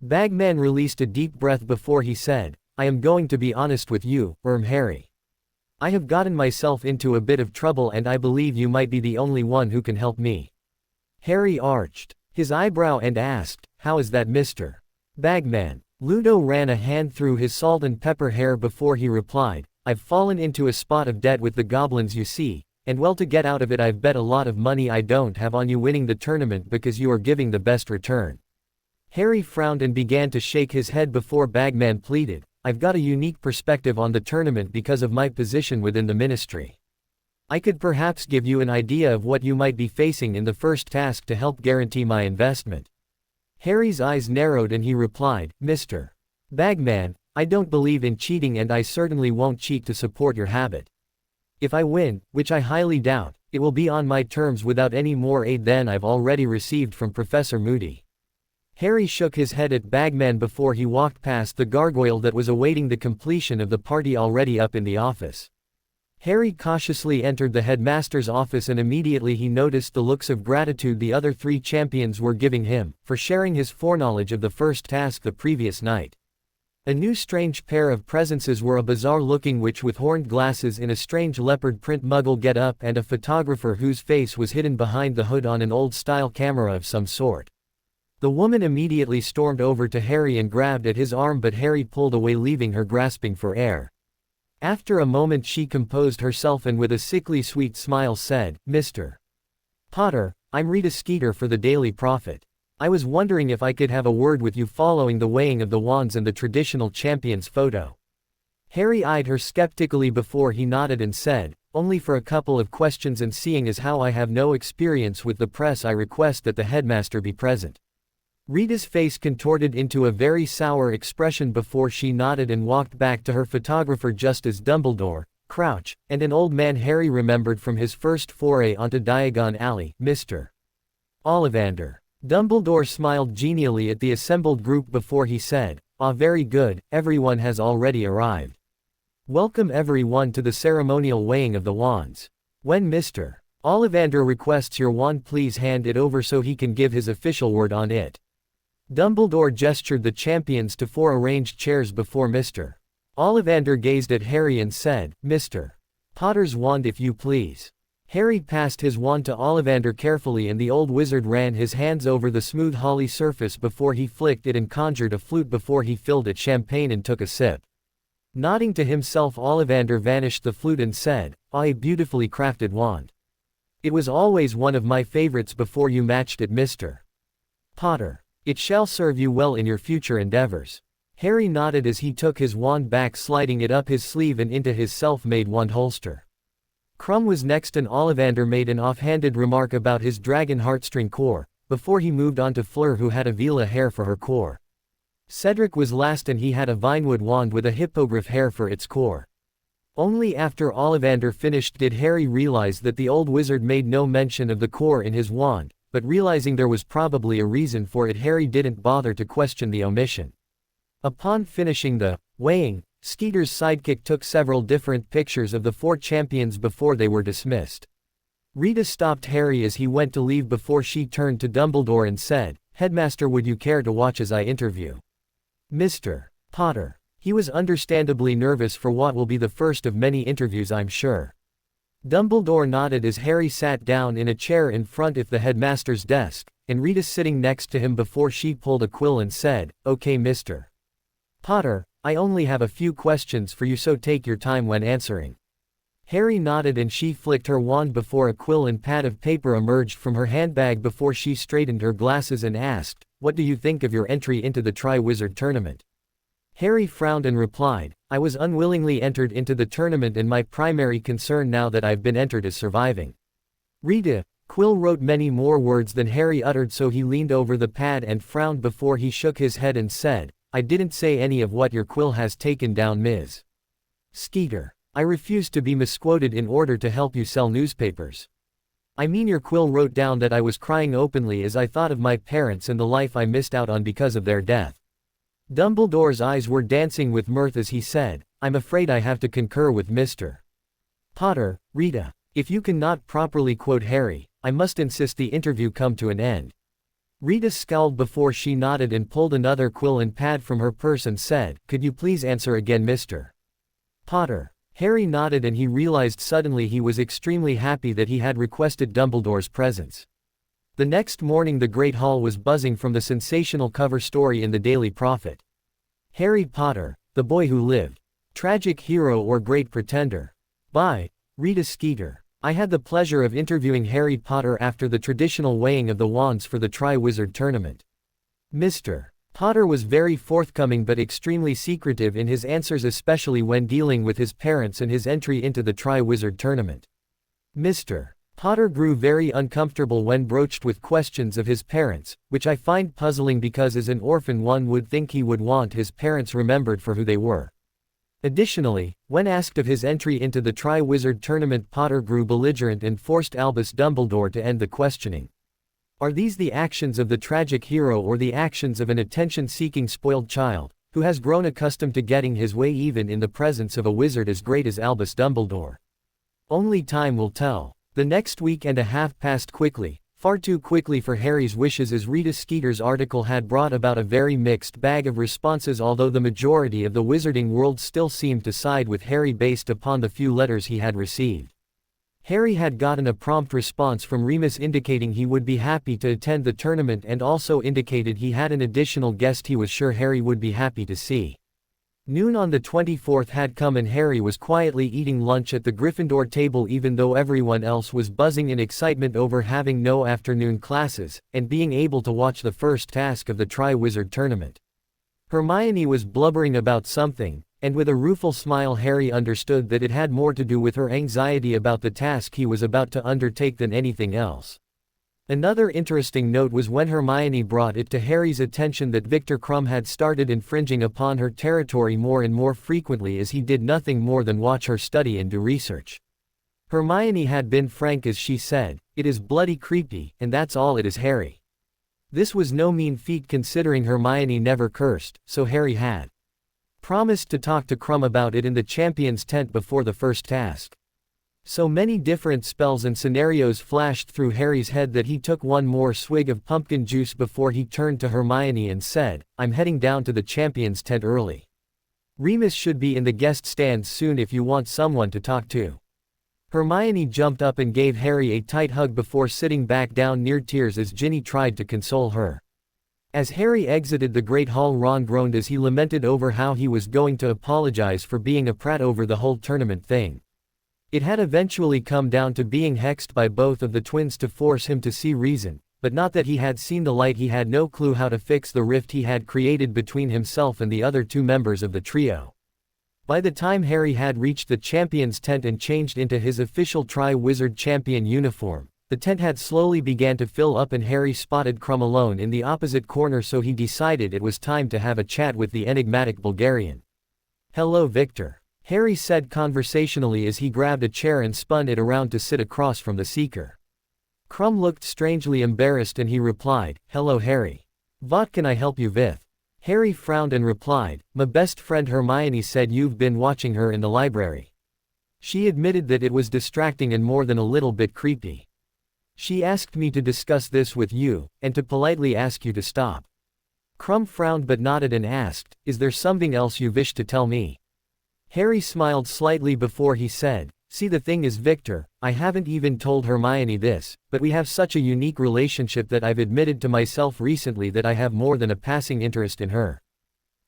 Bagman released a deep breath before he said, "I am going to be honest with you, Harry. I have gotten myself into a bit of trouble and I believe you might be the only one who can help me." Harry arched his eyebrow and asked, "How is that, Mr. Bagman?" Ludo ran a hand through his salt and pepper hair before he replied, "I've fallen into a spot of debt with the goblins, you see. And well, to get out of it I've bet a lot of money I don't have on you winning the tournament because you are giving the best return." Harry frowned and began to shake his head before Bagman pleaded, "I've got a unique perspective on the tournament because of my position within the ministry. I could perhaps give you an idea of what you might be facing in the first task to help guarantee my investment." Harry's eyes narrowed and he replied, "Mr. Bagman, I don't believe in cheating and I certainly won't cheat to support your habit. If I win, which I highly doubt, it will be on my terms without any more aid than I've already received from Professor Moody." Harry shook his head at Bagman before he walked past the gargoyle that was awaiting the completion of the party already up in the office. Harry cautiously entered the headmaster's office and immediately he noticed the looks of gratitude the other 3 champions were giving him, for sharing his foreknowledge of the first task the previous night. A new strange pair of presences were a bizarre-looking witch with horned glasses in a strange leopard print muggle get-up and a photographer whose face was hidden behind the hood on an old-style camera of some sort. The woman immediately stormed over to Harry and grabbed at his arm, but Harry pulled away, leaving her grasping for air. After a moment she composed herself and with a sickly sweet smile said, "Mr. Potter, I'm Rita Skeeter for the Daily Prophet. I was wondering if I could have a word with you following the weighing of the wands and the traditional champion's photo." Harry eyed her skeptically before he nodded and said, "Only for a couple of questions, and seeing as how I have no experience with the press I request that the headmaster be present." Rita's face contorted into a very sour expression before she nodded and walked back to her photographer just as Dumbledore, Crouch, and an old man Harry remembered from his first foray onto Diagon Alley, Mr. Ollivander. Dumbledore smiled genially at the assembled group before he said, "Ah, very good, everyone has already arrived. Welcome everyone to the ceremonial weighing of the wands. When Mr. Ollivander requests your wand, please hand it over so he can give his official word on it." Dumbledore gestured the champions to 4 arranged chairs before Mr. Ollivander gazed at Harry and said, "Mr. Potter's wand, if you please." Harry passed his wand to Ollivander carefully and the old wizard ran his hands over the smooth holly surface before he flicked it and conjured a flute before he filled it champagne and took a sip. Nodding to himself, Ollivander vanished the flute and said, "Ah, a beautifully crafted wand. It was always one of my favorites before you matched it, Mr. Potter. It shall serve you well in your future endeavors." Harry nodded as he took his wand back, sliding it up his sleeve and into his self-made wand holster. Crumb was next and Ollivander made an offhanded remark about his dragon heartstring core, before he moved on to Fleur, who had a Vela hair for her core. Cedric was last and he had a Vinewood wand with a hippogriff hair for its core. Only after Ollivander finished did Harry realize that the old wizard made no mention of the core in his wand, but realizing there was probably a reason for it, Harry didn't bother to question the omission. Upon finishing the weighing, Skeeter's sidekick took several different pictures of the 4 champions before they were dismissed. Rita stopped Harry as he went to leave before she turned to Dumbledore and said, "Headmaster, would you care to watch as I interview Mr. Potter?" He was understandably nervous for what will be the first of many interviews, I'm sure. Dumbledore nodded as Harry sat down in a chair in front of the headmaster's desk, and Rita sitting next to him before she pulled a quill and said, "Okay, Mr. Potter, I only have a few questions for you, so take your time when answering." Harry nodded and she flicked her wand before a quill and pad of paper emerged from her handbag before she straightened her glasses and asked, "What do you think of your entry into the Triwizard Tournament?" Harry frowned and replied, "I was unwillingly entered into the tournament and my primary concern now that I've been entered is surviving." Rita, Quill wrote many more words than Harry uttered, so he leaned over the pad and frowned before he shook his head and said, "I didn't say any of what your quill has taken down, Ms. Skeeter. I refuse to be misquoted in order to help you sell newspapers. I mean, your quill wrote down that I was crying openly as I thought of my parents and the life I missed out on because of their death." Dumbledore's eyes were dancing with mirth as he said, "I'm afraid I have to concur with Mr. Potter, Rita. If you cannot properly quote Harry, I must insist the interview come to an end." Rita scowled before she nodded and pulled another quill and pad from her purse and said, "Could you please answer again, Mr. Potter?" Harry nodded and he realized suddenly he was extremely happy that he had requested Dumbledore's presence. The next morning the Great Hall was buzzing from the sensational cover story in the Daily Prophet. Harry Potter, the Boy Who Lived. Tragic Hero or Great Pretender. By Rita Skeeter. I had the pleasure of interviewing Harry Potter after the traditional weighing of the wands for the Triwizard Tournament. Mr. Potter was very forthcoming but extremely secretive in his answers, especially when dealing with his parents and his entry into the Triwizard Tournament. Mr. Potter grew very uncomfortable when broached with questions of his parents, which I find puzzling because as an orphan one would think he would want his parents remembered for who they were. Additionally, when asked of his entry into the Triwizard Tournament, Potter grew belligerent and forced Albus Dumbledore to end the questioning. Are these the actions of the tragic hero or the actions of an attention-seeking spoiled child, who has grown accustomed to getting his way even in the presence of a wizard as great as Albus Dumbledore? Only time will tell. The next week and a half passed quickly, far too quickly for Harry's wishes, as Rita Skeeter's article had brought about a very mixed bag of responses, although the majority of the wizarding world still seemed to side with Harry based upon the few letters he had received. Harry had gotten a prompt response from Remus indicating he would be happy to attend the tournament and also indicated he had an additional guest he was sure Harry would be happy to see. Noon on the 24th had come and Harry was quietly eating lunch at the Gryffindor table even though everyone else was buzzing in excitement over having no afternoon classes, and being able to watch the first task of the Triwizard Tournament. Hermione was blubbering about something, and with a rueful smile Harry understood that it had more to do with her anxiety about the task he was about to undertake than anything else. Another interesting note was when Hermione brought it to Harry's attention that Viktor Krum had started infringing upon her territory more and more frequently as he did nothing more than watch her study and do research. Hermione had been frank as she said, "It is bloody creepy, and that's all it is, Harry." This was no mean feat considering Hermione never cursed, so Harry had promised to talk to Krum about it in the champion's tent before the first task. So many different spells and scenarios flashed through Harry's head that he took one more swig of pumpkin juice before he turned to Hermione and said, "I'm heading down to the champion's tent early. Remus should be in the guest stands soon if you want someone to talk to." Hermione jumped up and gave Harry a tight hug before sitting back down near tears as Ginny tried to console her. As Harry exited the Great Hall, Ron groaned as he lamented over how he was going to apologize for being a prat over the whole tournament thing. It had eventually come down to being hexed by both of the twins to force him to see reason, but not that he had seen the light. He had no clue how to fix the rift he had created between himself and the other two members of the trio. By the time Harry had reached the champion's tent and changed into his official Tri-Wizard champion uniform, the tent had slowly began to fill up and Harry spotted Krum alone in the opposite corner, so he decided it was time to have a chat with the enigmatic Bulgarian. "Hello, Victor," Harry said conversationally as he grabbed a chair and spun it around to sit across from the seeker. Krum looked strangely embarrassed and he replied, "Hello, Harry. What can I help you with?" Harry frowned and replied, "My best friend Hermione said you've been watching her in the library. She admitted that it was distracting and more than a little bit creepy. She asked me to discuss this with you, and to politely ask you to stop. Krum frowned but nodded and asked, is there something else you wish to tell me? Harry smiled slightly before he said, see, the thing is, Victor, I haven't even told Hermione this, but we have such a unique relationship that I've admitted to myself recently that I have more than a passing interest in her.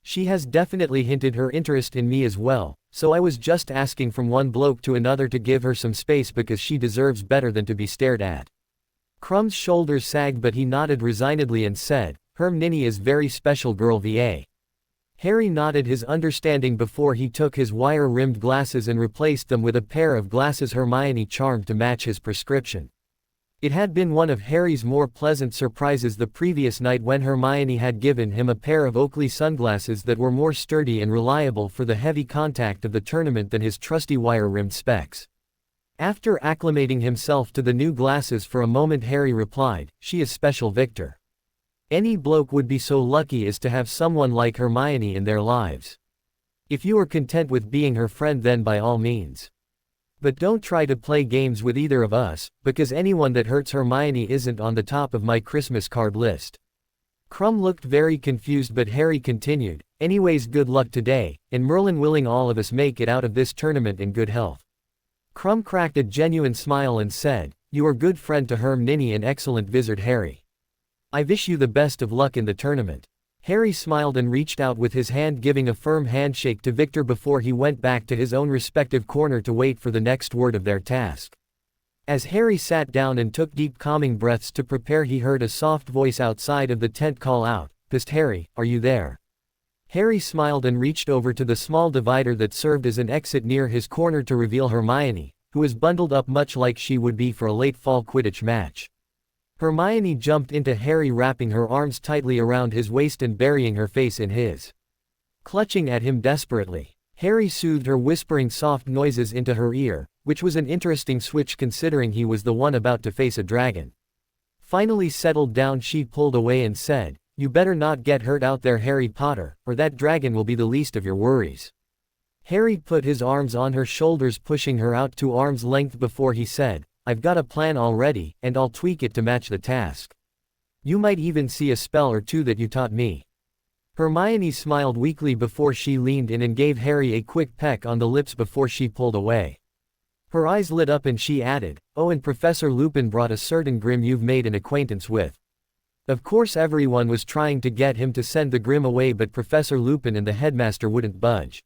She has definitely hinted her interest in me as well, so I was just asking from one bloke to another to give her some space because she deserves better than to be stared at. Krum's shoulders sagged but he nodded resignedly and said, Hermione is very special girl va. Harry nodded his understanding before he took his wire-rimmed glasses and replaced them with a pair of glasses Hermione charmed to match his prescription. It had been one of Harry's more pleasant surprises the previous night when Hermione had given him a pair of Oakley sunglasses that were more sturdy and reliable for the heavy contact of the tournament than his trusty wire-rimmed specs. After acclimating himself to the new glasses for a moment, Harry replied, she is special, Victor. Any bloke would be so lucky as to have someone like Hermione in their lives. If you are content with being her friend, then by all means. But don't try to play games with either of us, because anyone that hurts Hermione isn't on the top of my Christmas card list. Krum looked very confused, but Harry continued, anyways, good luck today, and Merlin willing all of us make it out of this tournament in good health. Krum cracked a genuine smile and said, you are good friend to Hermione and excellent wizard Harry. I wish you the best of luck in the tournament. Harry smiled and reached out with his hand, giving a firm handshake to Victor before he went back to his own respective corner to wait for the next word of their task. As Harry sat down and took deep calming breaths to prepare, he heard a soft voice outside of the tent call out, Psst, Harry, are you there? Harry smiled and reached over to the small divider that served as an exit near his corner to reveal Hermione, who was bundled up much like she would be for a late fall Quidditch match. Hermione jumped into Harry, wrapping her arms tightly around his waist and burying her face in his. Clutching at him desperately, Harry soothed her, whispering soft noises into her ear, which was an interesting switch considering he was the one about to face a dragon. Finally settled down, she pulled away and said, you better not get hurt out there, Harry Potter, or that dragon will be the least of your worries. Harry put his arms on her shoulders, pushing her out to arm's length before he said, I've got a plan already, and I'll tweak it to match the task. You might even see a spell or two that you taught me. Hermione smiled weakly before she leaned in and gave Harry a quick peck on the lips before she pulled away. Her eyes lit up and she added, oh, and Professor Lupin brought a certain Grim you've made an acquaintance with. Of course everyone was trying to get him to send the Grim away, but Professor Lupin and the headmaster wouldn't budge.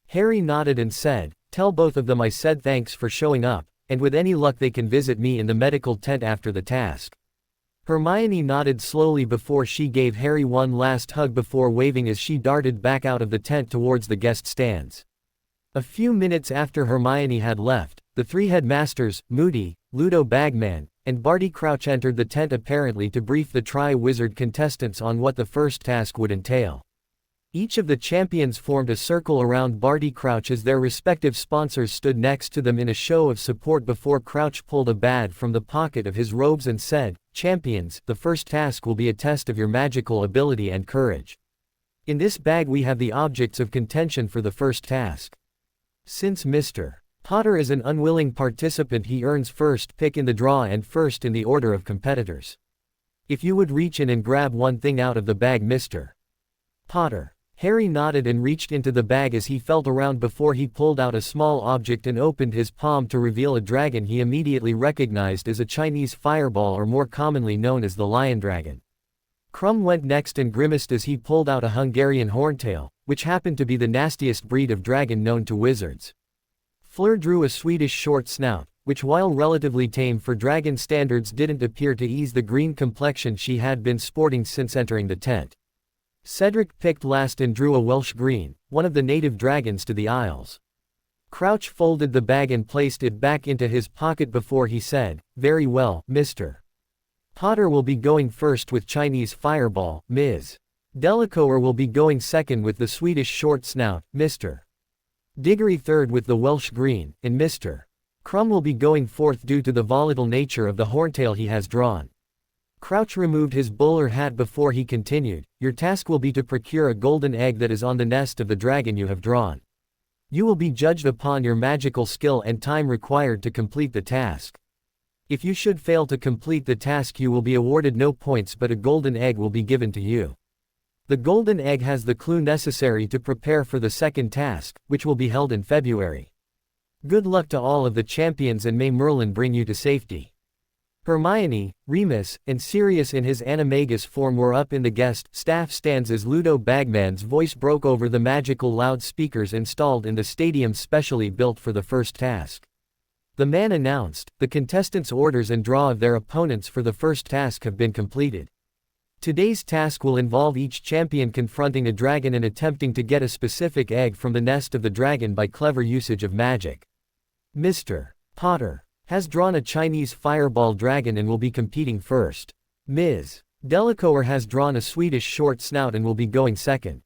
Harry nodded and said, tell both of them I said thanks for showing up, and with any luck they can visit me in the medical tent after the task. Hermione nodded slowly before she gave Harry one last hug before waving as she darted back out of the tent towards the guest stands. A few minutes after Hermione had left, the three headmasters, Moody, Ludo Bagman, and Barty Crouch entered the tent, apparently to brief the Tri-Wizard contestants on what the first task would entail. Each of the champions formed a circle around Barty Crouch as their respective sponsors stood next to them in a show of support before Crouch pulled a badge from the pocket of his robes and said, champions, the first task will be a test of your magical ability and courage. In this bag we have the objects of contention for the first task. Since Mr. Potter is an unwilling participant, he earns first pick in the draw and first in the order of competitors. If you would reach in and grab one thing out of the bag, Mr. Potter. Harry nodded and reached into the bag as he felt around before he pulled out a small object and opened his palm to reveal a dragon he immediately recognized as a Chinese fireball, or more commonly known as the lion dragon. Krum went next and grimaced as he pulled out a Hungarian horntail, which happened to be the nastiest breed of dragon known to wizards. Fleur drew a Swedish short snout, which while relatively tame for dragon standards didn't appear to ease the green complexion she had been sporting since entering the tent. Cedric picked last and drew a Welsh green, one of the native dragons to the Isles. Crouch folded the bag and placed it back into his pocket before he said, very well, Mr. Potter will be going first with Chinese fireball, Ms. Delacour will be going second with the Swedish short snout, Mr. Diggory third with the Welsh green, and Mr. Krum will be going fourth due to the volatile nature of the horntail he has drawn. Crouch removed his bowler hat before he continued, your task will be to procure a golden egg that is on the nest of the dragon you have drawn. You will be judged upon your magical skill and time required to complete the task. If you should fail to complete the task, you will be awarded no points, but a golden egg will be given to you. The golden egg has the clue necessary to prepare for the second task, which will be held in February. Good luck to all of the champions, and may Merlin bring you to safety. Hermione, Remus, and Sirius in his animagus form were up in the guest staff stands as Ludo Bagman's voice broke over the magical loudspeakers installed in the stadium specially built for the first task. The man announced, "The contestants' orders and draw of their opponents for the first task have been completed. Today's task will involve each champion confronting a dragon and attempting to get a specific egg from the nest of the dragon by clever usage of magic. Mr. Potter has drawn a Chinese fireball dragon and will be competing first. Ms. Delacour has drawn a Swedish short snout and will be going second.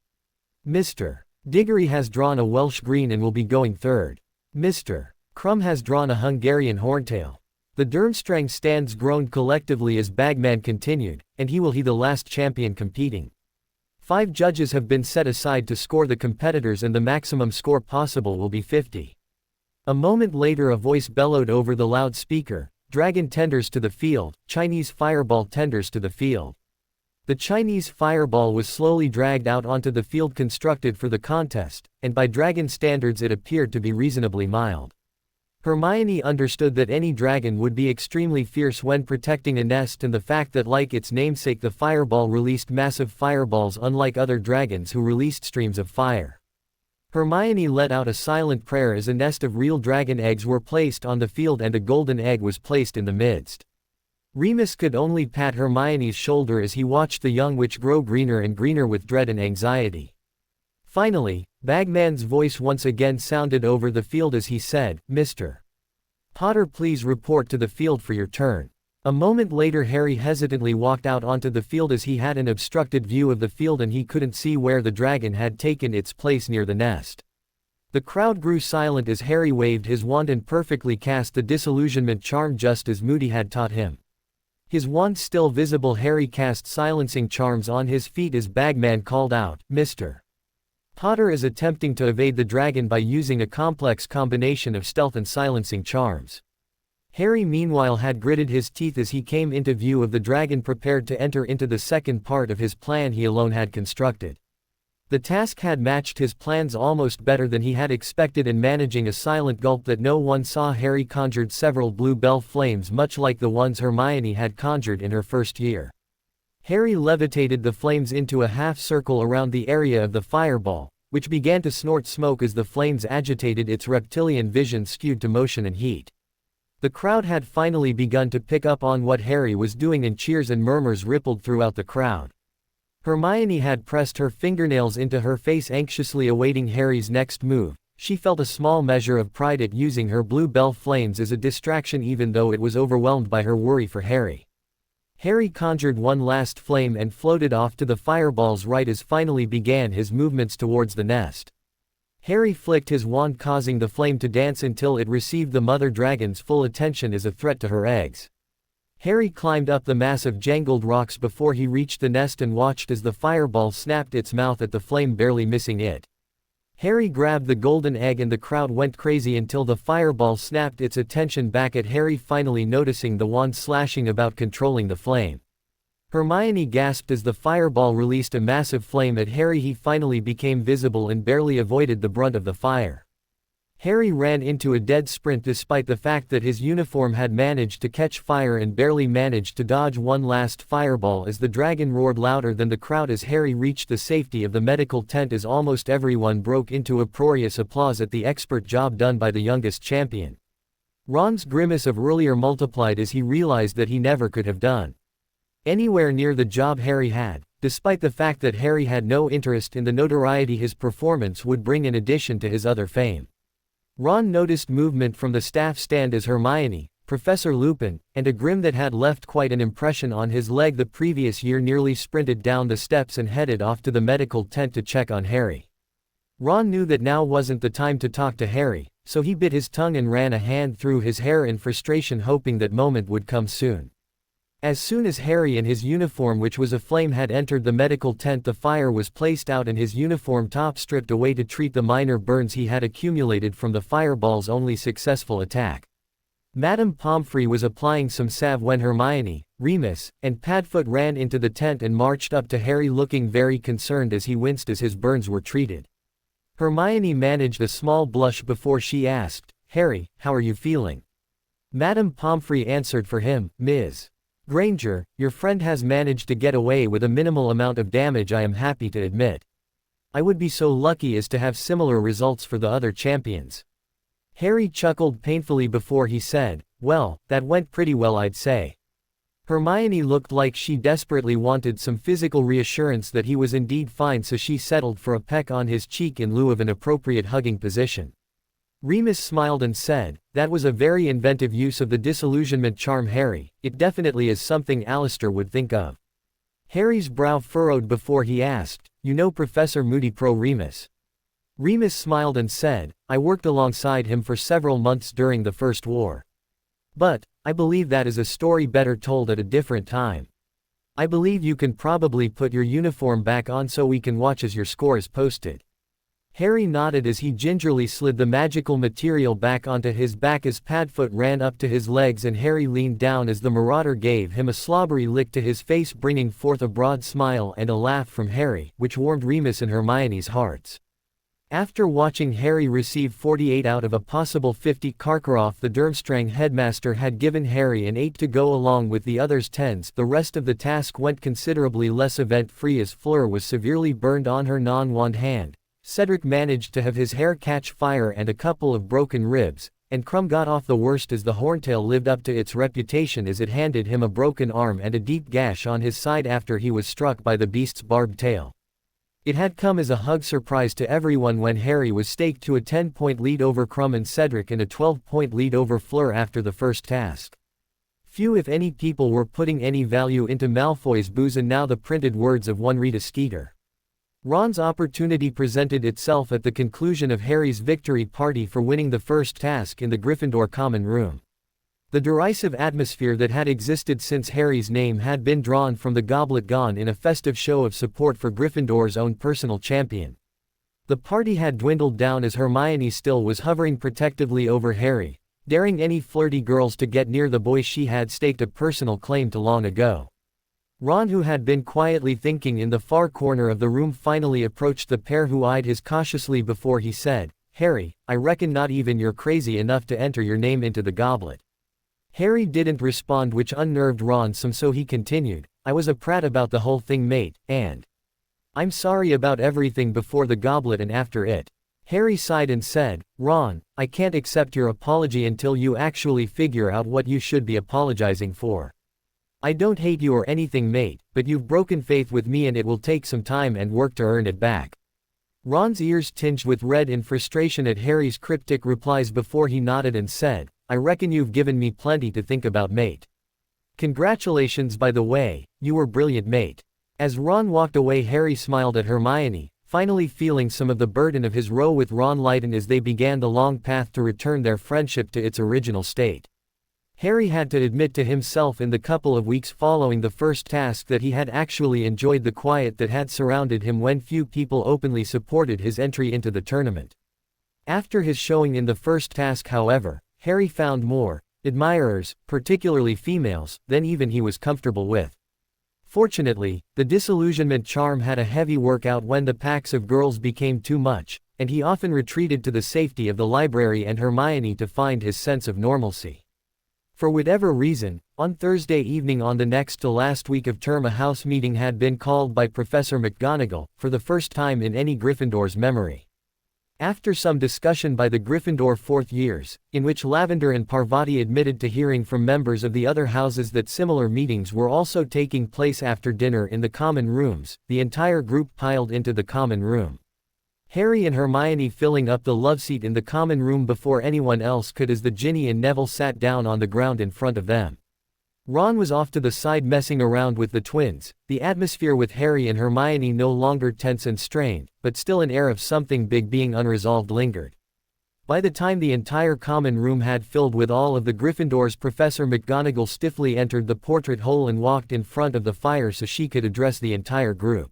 Mr. Diggory has drawn a Welsh green and will be going third. Mr. Crumb has drawn a Hungarian horntail." The Durmstrang stands groaned collectively as Bagman continued, "And he the last champion competing. 5 judges have been set aside to score the competitors, and the maximum score possible will be 50. A moment later a voice bellowed over the loudspeaker, "Dragon tenders to the field, Chinese fireball tenders to the field." The Chinese fireball was slowly dragged out onto the field constructed for the contest, and by dragon standards it appeared to be reasonably mild. Hermione understood that any dragon would be extremely fierce when protecting a nest, and the fact that, like its namesake, the fireball released massive fireballs unlike other dragons who released streams of fire. Hermione let out a silent prayer as a nest of real dragon eggs were placed on the field and a golden egg was placed in the midst. Remus could only pat Hermione's shoulder as he watched the young witch grow greener and greener with dread and anxiety. Finally, Bagman's voice once again sounded over the field as he said, "Mr. Potter, please report to the field for your turn." A moment later Harry hesitantly walked out onto the field as he had an obstructed view of the field and he couldn't see where the dragon had taken its place near the nest. The crowd grew silent as Harry waved his wand and perfectly cast the disillusionment charm just as Moody had taught him. His wand still visible, Harry cast silencing charms on his feet as Bagman called out, "Mr. Potter is attempting to evade the dragon by using a complex combination of stealth and silencing charms." Harry meanwhile had gritted his teeth as he came into view of the dragon prepared to enter into the second part of his plan he alone had constructed. The task had matched his plans almost better than he had expected, and managing a silent gulp that no one saw, Harry conjured several blue bell flames much like the ones Hermione had conjured in her first year. Harry levitated the flames into a half circle around the area of the fireball, which began to snort smoke as the flames agitated its reptilian vision skewed to motion and heat. The crowd had finally begun to pick up on what Harry was doing, and cheers and murmurs rippled throughout the crowd. Hermione had pressed her fingernails into her face, anxiously awaiting Harry's next move. She felt a small measure of pride at using her blue bell flames as a distraction, even though it was overwhelmed by her worry for Harry. Harry conjured one last flame and floated off to the fireball's right as finally began his movements towards the nest. Harry flicked his wand, causing the flame to dance until it received the mother dragon's full attention as a threat to her eggs. Harry climbed up the mass of jangled rocks before he reached the nest and watched as the fireball snapped its mouth at the flame, barely missing it. Harry grabbed the golden egg and the crowd went crazy until the fireball snapped its attention back at Harry, finally noticing the wand slashing about controlling the flame. Hermione gasped as the fireball released a massive flame at Harry. He finally became visible and barely avoided the brunt of the fire. Harry ran into a dead sprint despite the fact that his uniform had managed to catch fire, and barely managed to dodge one last fireball as the dragon roared louder than the crowd as Harry reached the safety of the medical tent, as almost everyone broke into uproarious applause at the expert job done by the youngest champion. Ron's grimace of earlier multiplied as he realized that he never could have done anywhere near the job Harry had, despite the fact that Harry had no interest in the notoriety his performance would bring in addition to his other fame. Ron noticed movement from the staff stand as Hermione, Professor Lupin, and a Grim that had left quite an impression on his leg the previous year nearly sprinted down the steps and headed off to the medical tent to check on Harry. Ron knew that now wasn't the time to talk to Harry, so he bit his tongue and ran a hand through his hair in frustration, hoping that moment would come soon. As soon as Harry in his uniform which was aflame had entered the medical tent, the fire was placed out and his uniform top stripped away to treat the minor burns he had accumulated from the fireball's only successful attack. Madame Pomfrey was applying some salve when Hermione, Remus, and Padfoot ran into the tent and marched up to Harry looking very concerned as he winced as his burns were treated. Hermione managed a small blush before she asked, "Harry, how are you feeling?" Madame Pomfrey answered for him, "Ms. Granger, your friend has managed to get away with a minimal amount of damage, I am happy to admit. I would be so lucky as to have similar results for the other champions." Harry chuckled painfully before he said, "Well, that went pretty well, I'd say." Hermione looked like she desperately wanted some physical reassurance that he was indeed fine, so she settled for a peck on his cheek in lieu of an appropriate hugging position. Remus smiled and said, "That was a very inventive use of the disillusionment charm, Harry. It definitely is something Alistair would think of." Harry's brow furrowed before he asked, "You know Professor Moody Pro Remus?" Remus smiled and said, "I worked alongside him for several months during the First War. But, I believe that is a story better told at a different time. I believe you can probably put your uniform back on so we can watch as your score is posted." Harry nodded as he gingerly slid the magical material back onto his back as Padfoot ran up to his legs and Harry leaned down as the marauder gave him a slobbery lick to his face, bringing forth a broad smile and a laugh from Harry, which warmed Remus and Hermione's hearts. After watching Harry receive 48 out of a possible 50, Karkaroff the Durmstrang headmaster had given Harry an 8 to go along with the others' 10s. The rest of the task went considerably less event-free as Fleur was severely burned on her non-wand hand, Cedric managed to have his hair catch fire and a couple of broken ribs, and Crumb got off the worst as the Horntail lived up to its reputation as it handed him a broken arm and a deep gash on his side after he was struck by the beast's barbed tail. It had come as a hug surprise to everyone when Harry was staked to a 10-point lead over Crumb and Cedric and a 12-point lead over Fleur after the first task. Few if any people were putting any value into Malfoy's booze, and now the printed words of one Rita Skeeter. Ron's opportunity presented itself at the conclusion of Harry's victory party for winning the first task in the Gryffindor common room. The derisive atmosphere that had existed since Harry's name had been drawn from the Goblet gone in a festive show of support for Gryffindor's own personal champion. The party had dwindled down as Hermione still was hovering protectively over Harry, daring any flirty girls to get near the boy she had staked a personal claim to long ago. Ron, who had been quietly thinking in the far corner of the room, finally approached the pair, who eyed his cautiously before he said, "Harry, I reckon not even you're crazy enough to enter your name into the Goblet." Harry didn't respond, which unnerved Ron some, so he continued, "I was a prat about the whole thing, mate, and I'm sorry about everything before the Goblet and after it." Harry sighed and said, "Ron, I can't accept your apology until you actually figure out what you should be apologizing for. I don't hate you or anything, mate, but you've broken faith with me and it will take some time and work to earn it back." Ron's ears tinged with red in frustration at Harry's cryptic replies before he nodded and said, "I reckon you've given me plenty to think about, mate. Congratulations, by the way, you were brilliant, mate." As Ron walked away, Harry smiled at Hermione, finally feeling some of the burden of his row with Ron lighten as they began the long path to return their friendship to its original state. Harry had to admit to himself in the couple of weeks following the first task that he had actually enjoyed the quiet that had surrounded him when few people openly supported his entry into the tournament. After his showing in the first task, however, Harry found more admirers, particularly females, than even he was comfortable with. Fortunately, the disillusionment charm had a heavy workout when the packs of girls became too much, and he often retreated to the safety of the library and Hermione to find his sense of normalcy. For whatever reason, on Thursday evening on the next to last week of term, a house meeting had been called by Professor McGonagall, for the first time in any Gryffindor's memory. After some discussion by the Gryffindor fourth years, in which Lavender and Parvati admitted to hearing from members of the other houses that similar meetings were also taking place after dinner in the common rooms, the entire group piled into the common room. Harry and Hermione filling up the love seat in the common room before anyone else could, as the Ginny and Neville sat down on the ground in front of them. Ron was off to the side messing around with the twins, the atmosphere with Harry and Hermione no longer tense and strained, but still an air of something big being unresolved lingered. By the time the entire common room had filled with all of the Gryffindors, Professor McGonagall stiffly entered the portrait hole and walked in front of the fire so she could address the entire group.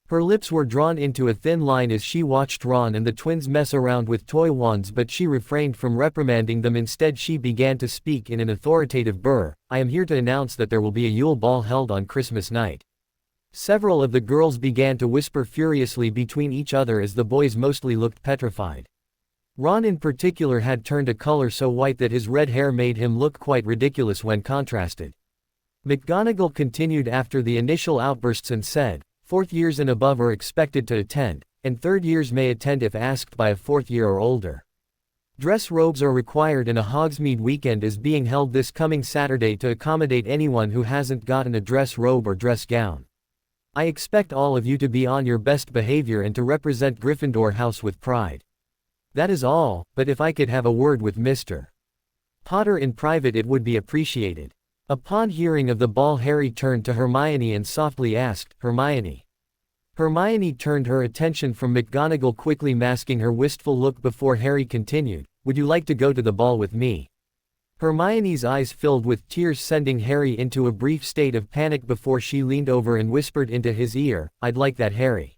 Her lips were drawn into a thin line as she watched Ron and the twins mess around with toy wands, but she refrained from reprimanding them. Instead, she began to speak in an authoritative burr. I am here to announce that there will be a Yule Ball held on Christmas night. Several of the girls began to whisper furiously between each other as the boys mostly looked petrified. Ron in particular had turned a color so white that his red hair made him look quite ridiculous when contrasted. McGonagall continued after the initial outbursts and said, "Fourth years and above are expected to attend, and third years may attend if asked by a fourth year or older. Dress robes are required and a Hogsmeade weekend is being held this coming Saturday to accommodate anyone who hasn't gotten a dress robe or dress gown. I expect all of you to be on your best behavior and to represent Gryffindor House with pride. That is all, but if I could have a word with Mr. Potter in private it would be appreciated." Upon hearing of the ball, Harry turned to Hermione and softly asked, "Hermione?" Hermione turned her attention from McGonagall, quickly masking her wistful look before Harry continued, "Would you like to go to the ball with me?" Hermione's eyes filled with tears, sending Harry into a brief state of panic before she leaned over and whispered into his ear, "I'd like that, Harry."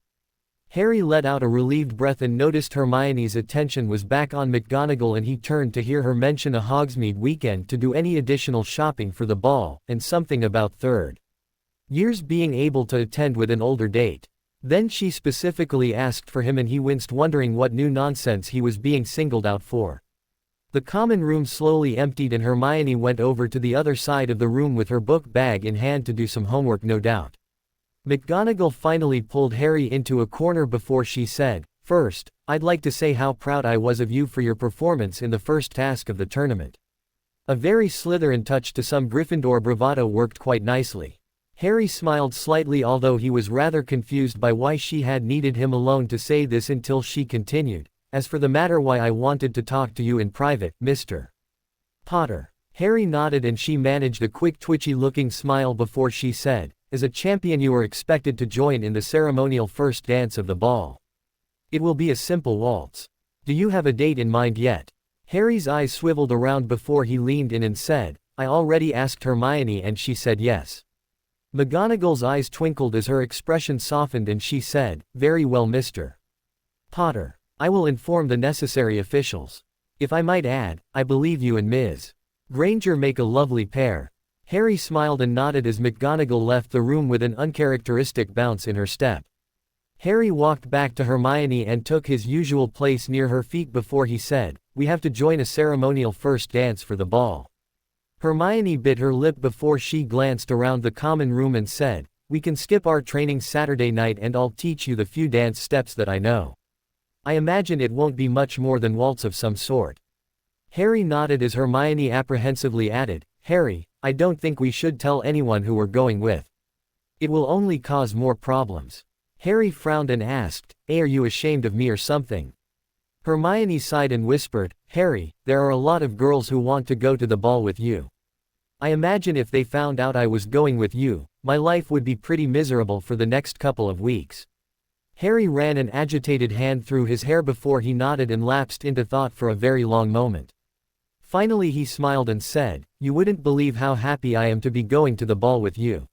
Harry let out a relieved breath and noticed Hermione's attention was back on McGonagall, and he turned to hear her mention a Hogsmeade weekend to do any additional shopping for the ball, and something about third years being able to attend with an older date. Then she specifically asked for him and he winced, wondering what new nonsense he was being singled out for. The common room slowly emptied and Hermione went over to the other side of the room with her book bag in hand to do some homework, no doubt. McGonagall finally pulled Harry into a corner before she said, "First, I'd like to say how proud I was of you for your performance in the first task of the tournament. A very Slytherin touch to some Gryffindor bravado worked quite nicely." Harry smiled slightly, although he was rather confused by why she had needed him alone to say this, until she continued, "As for the matter why I wanted to talk to you in private, Mr. Potter." Harry nodded and she managed a quick twitchy-looking smile before she said, "As a champion you are expected to join in the ceremonial first dance of the ball. It will be a simple waltz. Do you have a date in mind yet?" Harry's eyes swiveled around before he leaned in and said, "I already asked Hermione and she said yes." McGonagall's eyes twinkled as her expression softened and she said, "Very well, Mr. Potter. I will inform the necessary officials. If I might add, I believe you and Ms. Granger make a lovely pair." Harry smiled and nodded as McGonagall left the room with an uncharacteristic bounce in her step. Harry walked back to Hermione and took his usual place near her feet before he said, "We have to join a ceremonial first dance for the ball." Hermione bit her lip before she glanced around the common room and said, "We can skip our training Saturday night and I'll teach you the few dance steps that I know. I imagine it won't be much more than waltz of some sort." Harry nodded as Hermione apprehensively added, "Harry, I don't think we should tell anyone who we're going with. It will only cause more problems." Harry frowned and asked, "Are you ashamed of me or something?" Hermione sighed and whispered, "Harry, there are a lot of girls who want to go to the ball with you. I imagine if they found out I was going with you, my life would be pretty miserable for the next couple of weeks." Harry ran an agitated hand through his hair before he nodded and lapsed into thought for a very long moment. Finally he smiled and said, "You wouldn't believe how happy I am to be going to the ball with you."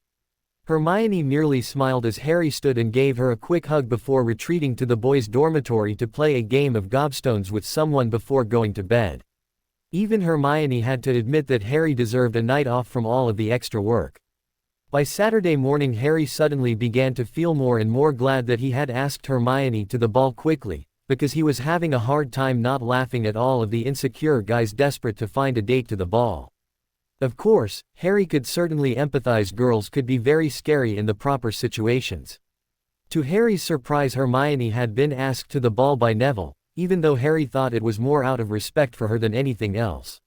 Hermione merely smiled as Harry stood and gave her a quick hug before retreating to the boys' dormitory to play a game of gobstones with someone before going to bed. Even Hermione had to admit that Harry deserved a night off from all of the extra work. By Saturday morning Harry suddenly began to feel more and more glad that he had asked Hermione to the ball quickly, because he was having a hard time not laughing at all of the insecure guys desperate to find a date to the ball. Of course, Harry could certainly empathize. Girls could be very scary in the proper situations. To Harry's surprise, Hermione had been asked to the ball by Neville, even though Harry thought it was more out of respect for her than anything else.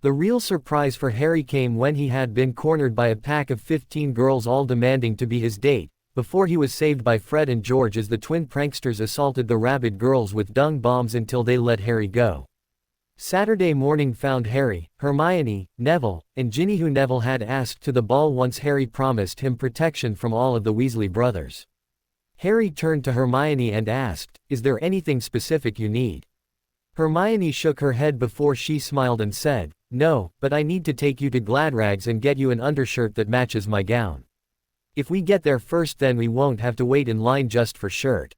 The real surprise for Harry came when he had been cornered by a pack of 15 girls all demanding to be his date, before he was saved by Fred and George as the twin pranksters assaulted the rabid girls with dung bombs until they let Harry go. Saturday morning found Harry, Hermione, Neville, and Ginny, who Neville had asked to the ball once Harry promised him protection from all of the Weasley brothers. Harry turned to Hermione and asked, "Is there anything specific you need?" Hermione shook her head before she smiled and said, "No, but I need to take you to Gladrags and get you an undershirt that matches my gown. If we get there first then we won't have to wait in line just for shirt."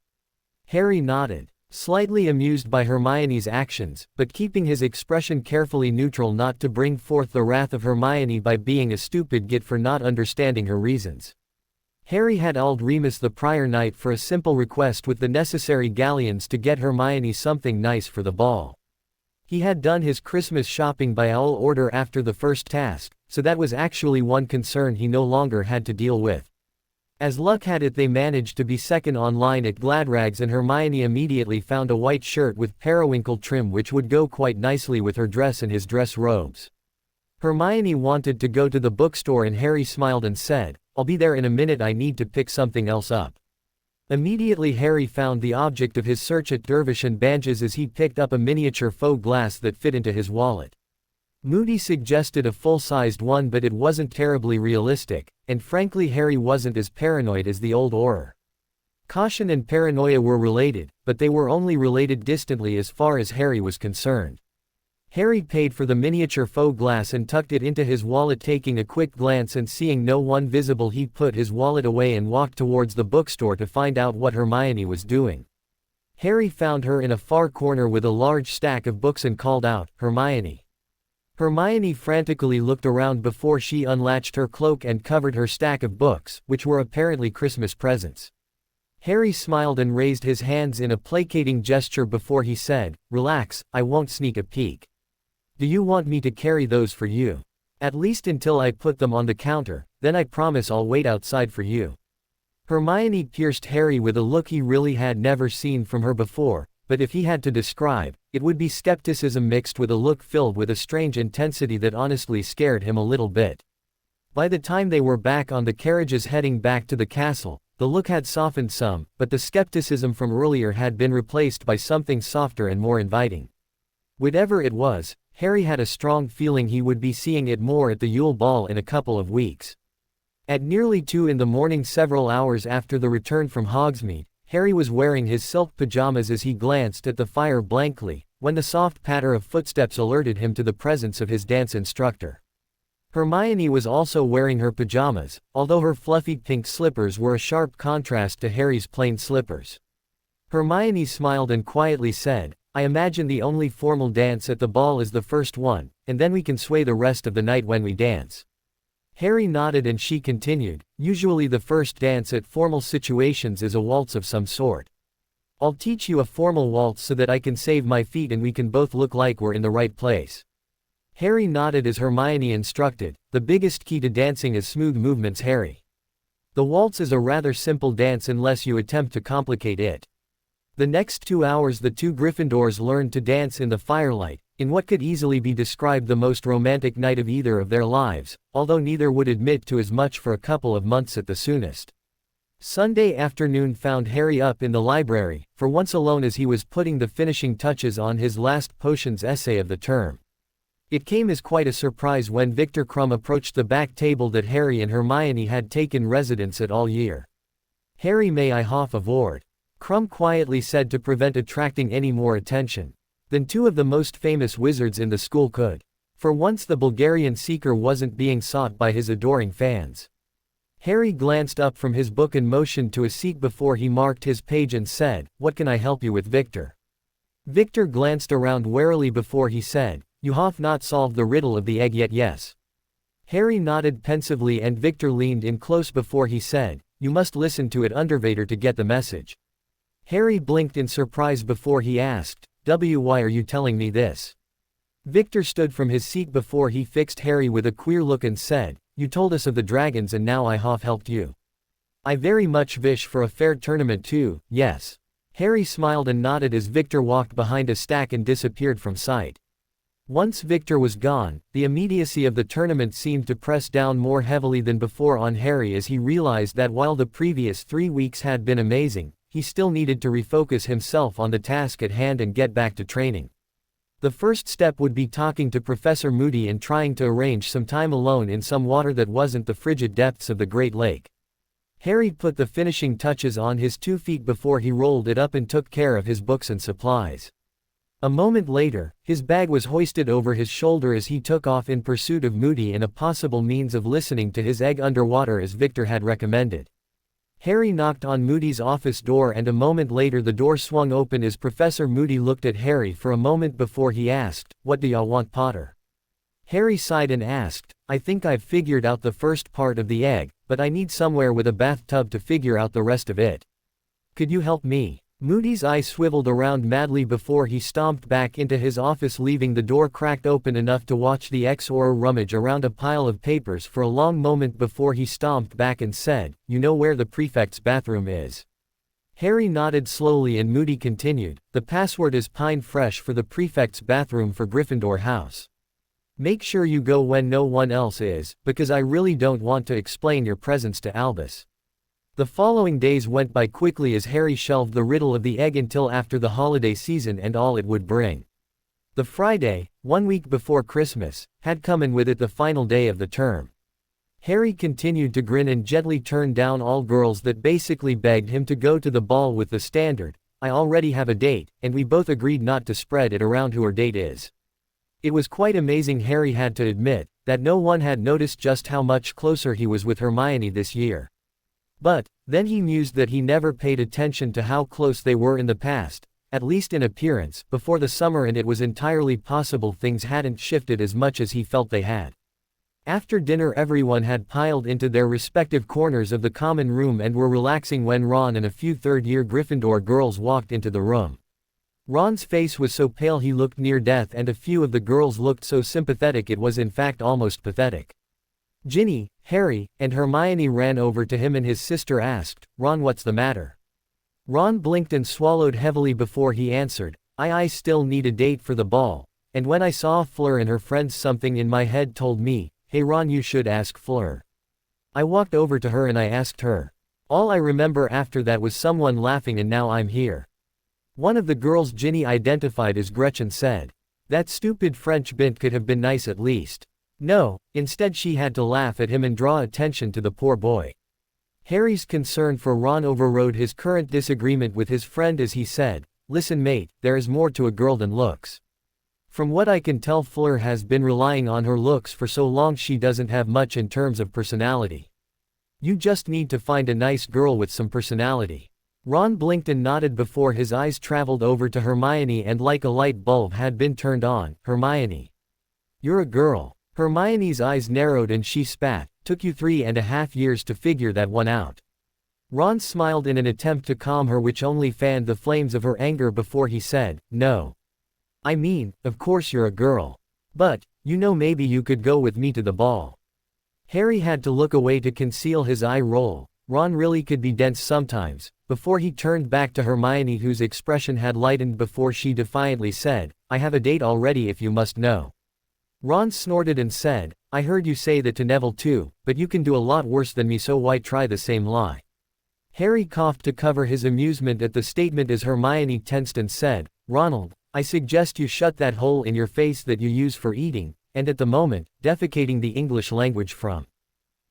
Harry nodded, slightly amused by Hermione's actions, but keeping his expression carefully neutral not to bring forth the wrath of Hermione by being a stupid git for not understanding her reasons. Harry had asked Remus the prior night for a simple request with the necessary galleons to get Hermione something nice for the ball. He had done his Christmas shopping by owl order after the first task, so that was actually one concern he no longer had to deal with. As luck had it they managed to be second online at Gladrags and Hermione immediately found a white shirt with periwinkle trim which would go quite nicely with her dress and his dress robes. Hermione wanted to go to the bookstore and Harry smiled and said, "I'll be there in a minute, I need to pick something else up." Immediately Harry found the object of his search at Dervish and Banges as he picked up a miniature faux glass that fit into his wallet. Moody suggested a full-sized one but it wasn't terribly realistic, and frankly Harry wasn't as paranoid as the old Auror. Caution and paranoia were related, but they were only related distantly as far as Harry was concerned. Harry paid for the miniature faux glass and tucked it into his wallet, taking a quick glance and seeing no one visible he put his wallet away and walked towards the bookstore to find out what Hermione was doing. Harry found her in a far corner with a large stack of books and called out, "Hermione." Hermione frantically looked around before she unlatched her cloak and covered her stack of books, which were apparently Christmas presents. Harry smiled and raised his hands in a placating gesture before he said, "Relax, I won't sneak a peek. Do you want me to carry those for you? At least until I put them on the counter, then I promise I'll wait outside for you." Hermione pierced Harry with a look he really had never seen from her before, but if he had to describe, it would be skepticism mixed with a look filled with a strange intensity that honestly scared him a little bit. By the time they were back on the carriages heading back to the castle, the look had softened some, but the skepticism from earlier had been replaced by something softer and more inviting. Whatever it was, Harry had a strong feeling he would be seeing it more at the Yule Ball in a couple of weeks. At nearly 2 in the morning, several hours after the return from Hogsmeade, Harry was wearing his silk pajamas as he glanced at the fire blankly, when the soft patter of footsteps alerted him to the presence of his dance instructor. Hermione was also wearing her pajamas, although her fluffy pink slippers were a sharp contrast to Harry's plain slippers. Hermione smiled and quietly said, "I imagine the only formal dance at the ball is the first one, and then we can sway the rest of the night when we dance." Harry nodded and she continued, "Usually the first dance at formal situations is a waltz of some sort. I'll teach you a formal waltz so that I can save my feet and we can both look like we're in the right place." Harry nodded as Hermione instructed, "The biggest key to dancing is smooth movements, Harry. The waltz is a rather simple dance unless you attempt to complicate it." The next 2 hours the two Gryffindors learned to dance in the firelight, in what could easily be described the most romantic night of either of their lives, although neither would admit to as much for a couple of months at the soonest. Sunday afternoon found Harry up in the library, for once alone as he was putting the finishing touches on his last potions essay of the term. It came as quite a surprise when Victor Krum approached the back table that Harry and Hermione had taken residence at all year. "Harry, may I have a word?" Krum quietly said to prevent attracting any more attention than two of the most famous wizards in the school could. For once the Bulgarian seeker wasn't being sought by his adoring fans. Harry glanced up from his book and motioned to a seat before he marked his page and said, "What can I help you with, Victor?" Victor glanced around warily before he said, "You have not solved the riddle of the egg yet, yes?" Harry nodded pensively and Victor leaned in close before he said, "You must listen to it undervator to get the message." Harry blinked in surprise before he asked, "Why are you telling me this?" Victor stood from his seat before he fixed Harry with a queer look and said, "You told us of the dragons and now I have helped you. I very much wish for a fair tournament too, yes." Harry smiled and nodded as Victor walked behind a stack and disappeared from sight. Once Victor was gone, the immediacy of the tournament seemed to press down more heavily than before on Harry as he realized that while the previous 3 weeks had been amazing, he still needed to refocus himself on the task at hand and get back to training. The first step would be talking to Professor Moody and trying to arrange some time alone in some water that wasn't the frigid depths of the Great Lake. Harry put the finishing touches on his 2 feet before he rolled it up and took care of his books and supplies. A moment later, his bag was hoisted over his shoulder as he took off in pursuit of Moody and a possible means of listening to his egg underwater as Victor had recommended. Harry knocked on Moody's office door and a moment later the door swung open as Professor Moody looked at Harry for a moment before he asked, "What do y'all want, Potter?" Harry sighed and asked, "I think I've figured out the first part of the egg, but I need somewhere with a bathtub to figure out the rest of it. Could you help me?" Moody's eye swiveled around madly before he stomped back into his office, leaving the door cracked open enough to watch the ex-Auror rummage around a pile of papers for a long moment before he stomped back and said, "You know where the prefect's bathroom is?" Harry nodded slowly and Moody continued, "The password is Pine Fresh for the prefect's bathroom for Gryffindor House. Make sure you go when no one else is, because I really don't want to explain your presence to Albus." The following days went by quickly as Harry shelved the riddle of the egg until after the holiday season and all it would bring. The Friday, 1 week before Christmas, had come and with it the final day of the term. Harry continued to grin and gently turned down all girls that basically begged him to go to the ball with the standard, "I already have a date," and we both agreed not to spread it around who her date is. It was quite amazing, Harry had to admit, that no one had noticed just how much closer he was with Hermione this year. But, then he mused that he never paid attention to how close they were in the past, at least in appearance, before the summer, and it was entirely possible things hadn't shifted as much as he felt they had. After dinner everyone had piled into their respective corners of the common room and were relaxing when Ron and a few third-year Gryffindor girls walked into the room. Ron's face was so pale he looked near death and a few of the girls looked so sympathetic it was in fact almost pathetic. Ginny, Harry, and Hermione ran over to him and his sister asked, "Ron, what's the matter?" Ron blinked and swallowed heavily before he answered, I still need a date for the ball, and when I saw Fleur and her friends something in my head told me, hey Ron, you should ask Fleur. I walked over to her and I asked her. All I remember after that was someone laughing and now I'm here." One of the girls Ginny identified as Gretchen said. "That stupid French bint could have been nice at least." No, instead she had to laugh at him and draw attention to the poor boy. Harry's concern for Ron overrode his current disagreement with his friend as he said, "Listen mate, there is more to a girl than looks. From what I can tell Fleur has been relying on her looks for so long she doesn't have much in terms of personality. You just need to find a nice girl with some personality." Ron blinked and nodded before his eyes traveled over to Hermione and like a light bulb had been turned on. "Hermione. You're a girl." Hermione's eyes narrowed and she spat, "Took you 3.5 years to figure that one out." Ron smiled in an attempt to calm her, which only fanned the flames of her anger before he said, "No. I mean, of course you're a girl. But, you know, maybe you could go with me to the ball." Harry had to look away to conceal his eye roll. Ron really could be dense sometimes, before he turned back to Hermione whose expression had lightened before she defiantly said, "I have a date already if you must know." Ron snorted and said, "I heard you say that to Neville too, but you can do a lot worse than me, so why try the same lie?" Harry coughed to cover his amusement at the statement as Hermione tensed and said, "Ronald, I suggest you shut that hole in your face that you use for eating, and at the moment, defecating the English language from.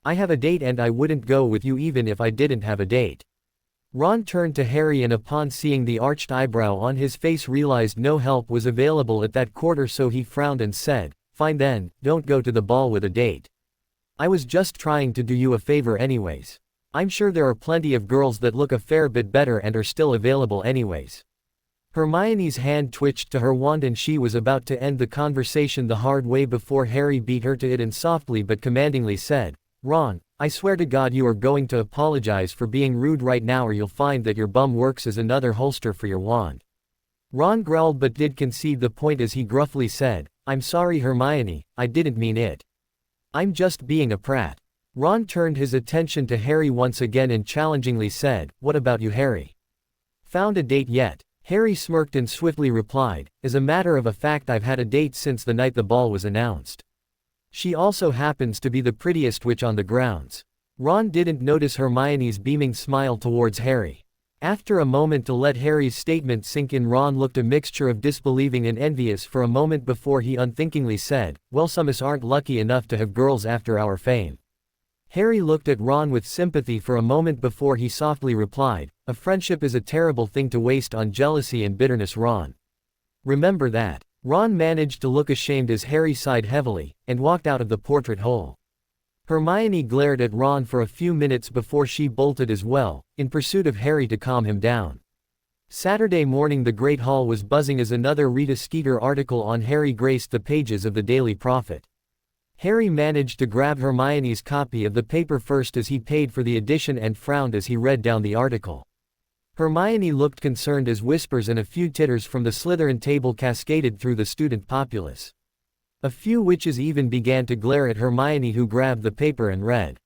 I have a date and I wouldn't go with you even if I didn't have a date." Ron turned to Harry and upon seeing the arched eyebrow on his face realized no help was available at that quarter, so he frowned and said, "Fine then, don't go to the ball with a date. I was just trying to do you a favor anyways. I'm sure there are plenty of girls that look a fair bit better and are still available anyways." Hermione's hand twitched to her wand and she was about to end the conversation the hard way before Harry beat her to it and softly but commandingly said, "Ron, I swear to God you are going to apologize for being rude right now or you'll find that your bum works as another holster for your wand." Ron growled but did concede the point as he gruffly said, "I'm sorry Hermione, I didn't mean it. I'm just being a prat." Ron turned his attention to Harry once again and challengingly said, "What about you, Harry? Found a date yet?" Harry smirked and swiftly replied, "As a matter of a fact I've had a date since the night the ball was announced. She also happens to be the prettiest witch on the grounds." Ron didn't notice Hermione's beaming smile towards Harry. After a moment to let Harry's statement sink in, Ron looked a mixture of disbelieving and envious for a moment before he unthinkingly said, "Well, some us aren't lucky enough to have girls after our fame." Harry looked at Ron with sympathy for a moment before he softly replied, "A friendship is a terrible thing to waste on jealousy and bitterness, Ron. Remember that. Ron managed to look ashamed as Harry sighed heavily, and walked out of the portrait hole. Hermione glared at Ron for a few minutes before she bolted as well, in pursuit of Harry to calm him down. Saturday morning the Great Hall was buzzing as another Rita Skeeter article on Harry graced the pages of the Daily Prophet. Harry managed to grab Hermione's copy of the paper first as he paid for the edition and frowned as he read down the article. Hermione looked concerned as whispers and a few titters from the Slytherin table cascaded through the student populace. A few witches even began to glare at Hermione, who grabbed the paper and read.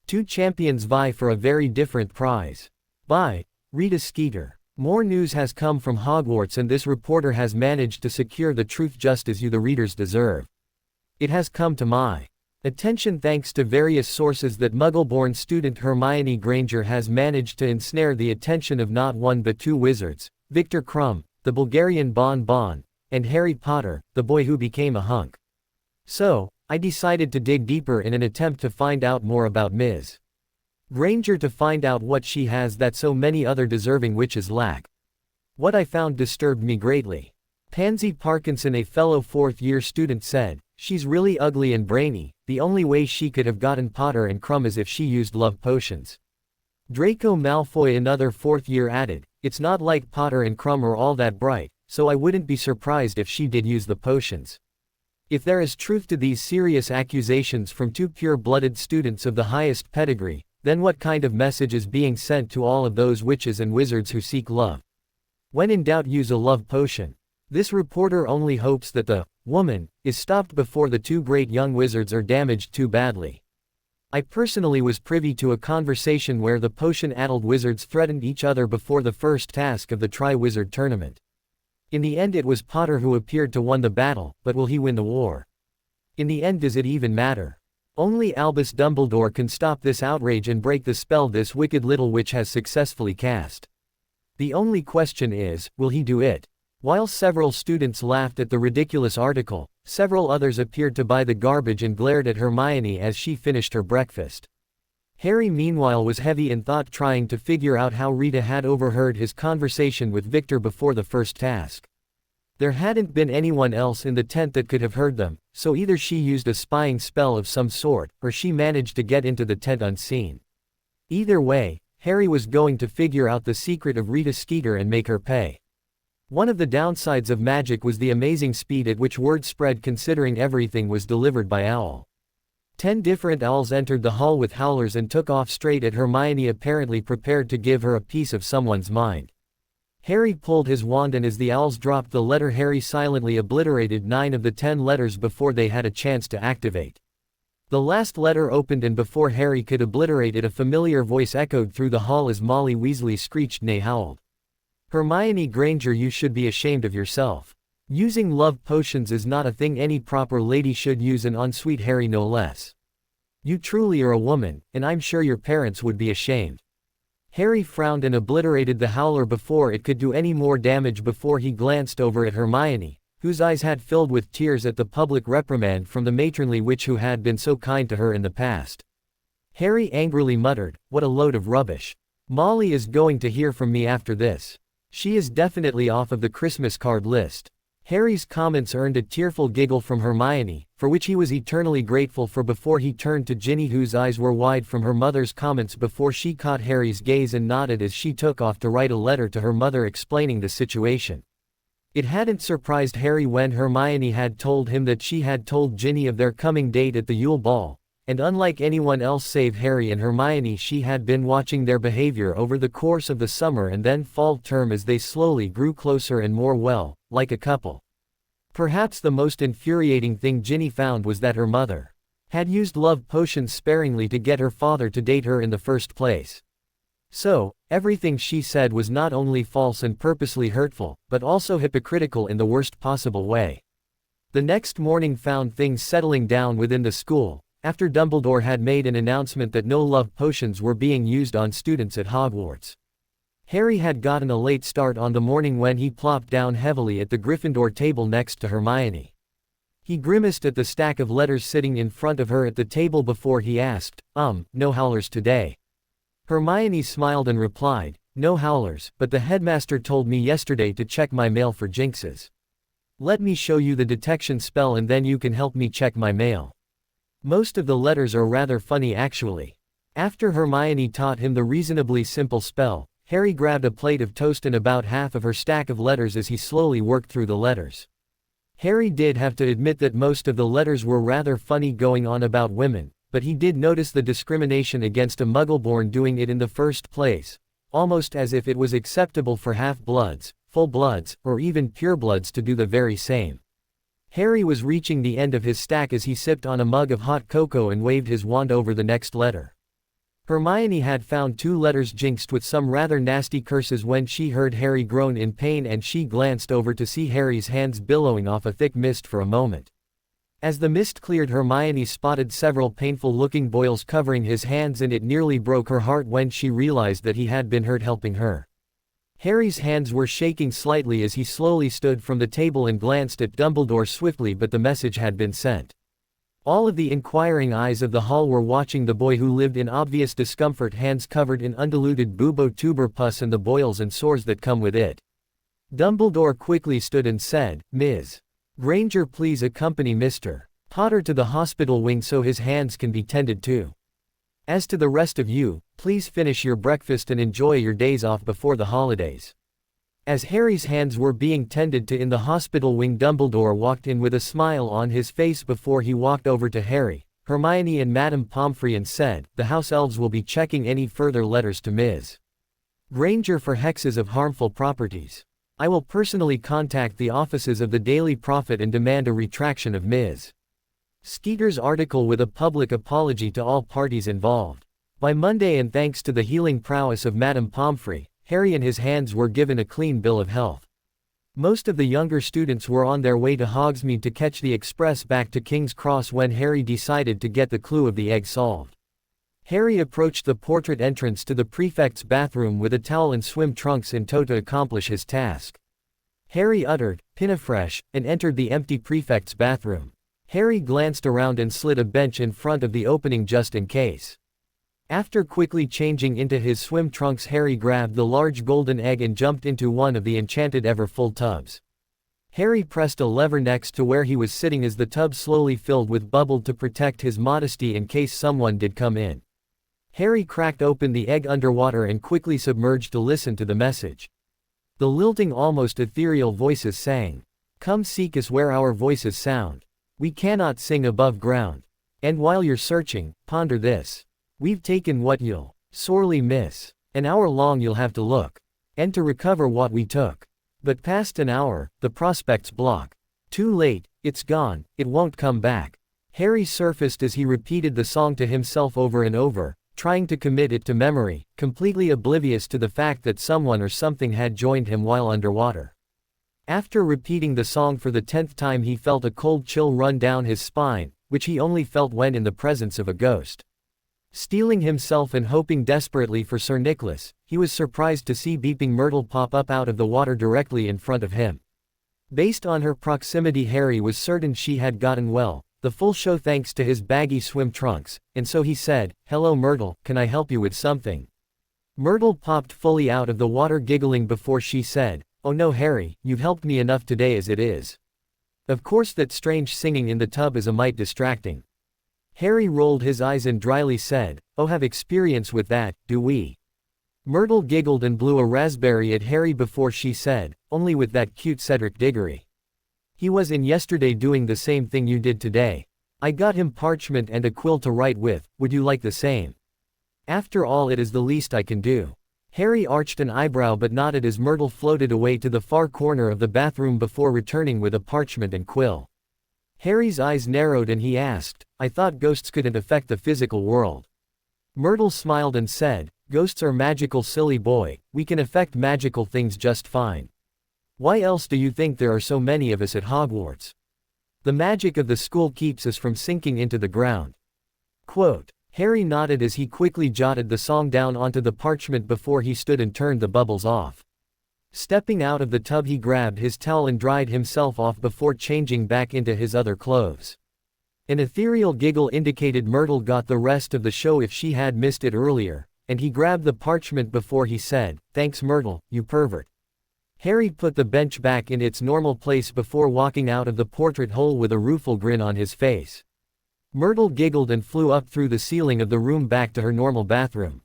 Two champions vie for a very different prize. By Rita Skeeter. More news has come from Hogwarts and this reporter has managed to secure the truth just as you the readers deserve. It has come to my attention thanks to various sources that Muggle-born student Hermione Granger has managed to ensnare the attention of not one but two wizards, Victor Krum, the Bulgarian Bon Bon, and Harry Potter, the boy who became a hunk. So, I decided to dig deeper in an attempt to find out more about Ms. Granger, to find out what she has that so many other deserving witches lack. What I found disturbed me greatly. Pansy Parkinson, a fellow fourth-year student, said, "She's really ugly and brainy, the only way she could have gotten Potter and Krum is if she used love potions." Draco Malfoy, another fourth-year, added, "It's not like Potter and Krum are all that bright, so I wouldn't be surprised if she did use the potions." If there is truth to these serious accusations from two pure-blooded students of the highest pedigree, then what kind of message is being sent to all of those witches and wizards who seek love? When in doubt, use a love potion. This reporter only hopes that the woman is stopped before the two great young wizards are damaged too badly. I personally was privy to a conversation where the potion-addled wizards threatened each other before the first task of the Tri-Wizard tournament. In the end it was Potter who appeared to won the battle, but will he win the war? In the end, does it even matter? Only Albus Dumbledore can stop this outrage and break the spell this wicked little witch has successfully cast. The only question is, will he do it? While several students laughed at the ridiculous article, several others appeared to buy the garbage and glared at Hermione as she finished her breakfast. Harry meanwhile was heavy in thought, trying to figure out how Rita had overheard his conversation with Victor before the first task. There hadn't been anyone else in the tent that could have heard them, so either she used a spying spell of some sort, or she managed to get into the tent unseen. Either way, Harry was going to figure out the secret of Rita Skeeter and make her pay. One of the downsides of magic was the amazing speed at which word spread, considering everything was delivered by owl. 10 different owls entered the hall with howlers and took off straight at Hermione, apparently prepared to give her a piece of someone's mind. Harry pulled his wand and as the owls dropped the letter, Harry silently obliterated 9 of the 10 letters before they had a chance to activate. The last letter opened and before Harry could obliterate it, a familiar voice echoed through the hall as Molly Weasley screeched, nay howled. "Hermione Granger, you should be ashamed of yourself. Using love potions is not a thing any proper lady should use, and ensuite Harry no less. You truly are a woman, and I'm sure your parents would be ashamed." Harry frowned and obliterated the howler before it could do any more damage before he glanced over at Hermione, whose eyes had filled with tears at the public reprimand from the matronly witch who had been so kind to her in the past. Harry angrily muttered, "What a load of rubbish. Molly is going to hear from me after this. She is definitely off of the Christmas card list." Harry's comments earned a tearful giggle from Hermione, for which he was eternally grateful for, before he turned to Ginny, whose eyes were wide from her mother's comments before she caught Harry's gaze and nodded as she took off to write a letter to her mother explaining the situation. It hadn't surprised Harry when Hermione had told him that she had told Ginny of their coming date at the Yule Ball, and unlike anyone else save Harry and Hermione, she had been watching their behavior over the course of the summer and then fall term as they slowly grew closer and more like a couple. Perhaps the most infuriating thing Ginny found was that her mother had used love potions sparingly to get her father to date her in the first place. So, everything she said was not only false and purposely hurtful, but also hypocritical in the worst possible way. The next morning found things settling down within the school, after Dumbledore had made an announcement that no love potions were being used on students at Hogwarts. Harry had gotten a late start on the morning when he plopped down heavily at the Gryffindor table next to Hermione. He grimaced at the stack of letters sitting in front of her at the table before he asked, "No howlers today?" Hermione smiled and replied, "No howlers, but the headmaster told me yesterday to check my mail for jinxes." Let me show you the detection spell and then you can help me check my mail. Most of the letters are rather funny actually. After Hermione taught him the reasonably simple spell, Harry grabbed a plate of toast and about half of her stack of letters as he slowly worked through the letters. Harry did have to admit that most of the letters were rather funny going on about women, but he did notice the discrimination against a Muggleborn doing it in the first place, almost as if it was acceptable for half-bloods, full-bloods, or even purebloods to do the very same. Harry was reaching the end of his stack as he sipped on a mug of hot cocoa and waved his wand over the next letter. Hermione had found 2 letters jinxed with some rather nasty curses when she heard Harry groan in pain, and she glanced over to see Harry's hands billowing off a thick mist for a moment. As the mist cleared, Hermione spotted several painful-looking boils covering his hands, and it nearly broke her heart when she realized that he had been hurt helping her. Harry's hands were shaking slightly as he slowly stood from the table and glanced at Dumbledore swiftly, but the message had been sent. All of the inquiring eyes of the hall were watching the boy who lived in obvious discomfort, hands covered in undiluted bubo-tuber pus and the boils and sores that come with it. Dumbledore quickly stood and said, "Ms. Granger, please accompany Mr. Potter to the hospital wing so his hands can be tended to. As to the rest of you, please finish your breakfast and enjoy your days off before the holidays." As Harry's hands were being tended to in the hospital wing, Dumbledore walked in with a smile on his face before he walked over to Harry, Hermione and Madame Pomfrey and said, "The house elves will be checking any further letters to Ms. Granger for hexes of harmful properties. I will personally contact the offices of the Daily Prophet and demand a retraction of Ms. Skeeter's article with a public apology to all parties involved." By Monday, and thanks to the healing prowess of Madame Pomfrey, Harry and his hands were given a clean bill of health. Most of the younger students were on their way to Hogsmeade to catch the express back to King's Cross when Harry decided to get the clue of the egg solved. Harry approached the portrait entrance to the prefect's bathroom with a towel and swim trunks in tow to accomplish his task. Harry uttered, "Pinafresh," and entered the empty prefect's bathroom. Harry glanced around and slid a bench in front of the opening just in case. After quickly changing into his swim trunks, Harry grabbed the large golden egg and jumped into one of the enchanted ever-full tubs. Harry pressed a lever next to where he was sitting as the tub slowly filled with bubble to protect his modesty in case someone did come in. Harry cracked open the egg underwater and quickly submerged to listen to the message. The lilting, almost ethereal voices sang, "Come seek us where our voices sound. We cannot sing above ground. And while you're searching, ponder this. We've taken what you'll sorely miss. An hour long you'll have to look. And to recover what we took. But past an hour, the prospects block. Too late, it's gone, it won't come back." Harry surfaced as he repeated the song to himself over and over, trying to commit it to memory, completely oblivious to the fact that someone or something had joined him while underwater. After repeating the song for the 10th time, he felt a cold chill run down his spine, which he only felt when in the presence of a ghost. Steeling himself and hoping desperately for Sir Nicholas, he was surprised to see Beeping Myrtle pop up out of the water directly in front of him. Based on her proximity, Harry was certain she had gotten well, the full show thanks to his baggy swim trunks, and so he said, "Hello Myrtle, can I help you with something?" Myrtle popped fully out of the water giggling before she said, "Oh no Harry, you've helped me enough today as it is. Of course that strange singing in the tub is a mite distracting." Harry rolled his eyes and dryly said, "Oh, have experience with that, do we?" Myrtle giggled and blew a raspberry at Harry before she said, "Only with that cute Cedric Diggory. He was in yesterday doing the same thing you did today. I got him parchment and a quill to write with, would you like the same? After all, it is the least I can do." Harry arched an eyebrow but nodded as Myrtle floated away to the far corner of the bathroom before returning with a parchment and quill. Harry's eyes narrowed and he asked, "I thought ghosts couldn't affect the physical world." Myrtle smiled and said, "Ghosts are magical, silly boy, we can affect magical things just fine. Why else do you think there are so many of us at Hogwarts? The magic of the school keeps us from sinking into the ground." Quote. Harry nodded as he quickly jotted the song down onto the parchment before he stood and turned the bubbles off. Stepping out of the tub, he grabbed his towel and dried himself off before changing back into his other clothes. An ethereal giggle indicated Myrtle got the rest of the show if she had missed it earlier, and he grabbed the parchment before he said, "Thanks Myrtle, you pervert. Harry put the bench back in its normal place before walking out of the portrait hole with a rueful grin on his face. Myrtle giggled and flew up through the ceiling of the room back to her normal bathroom.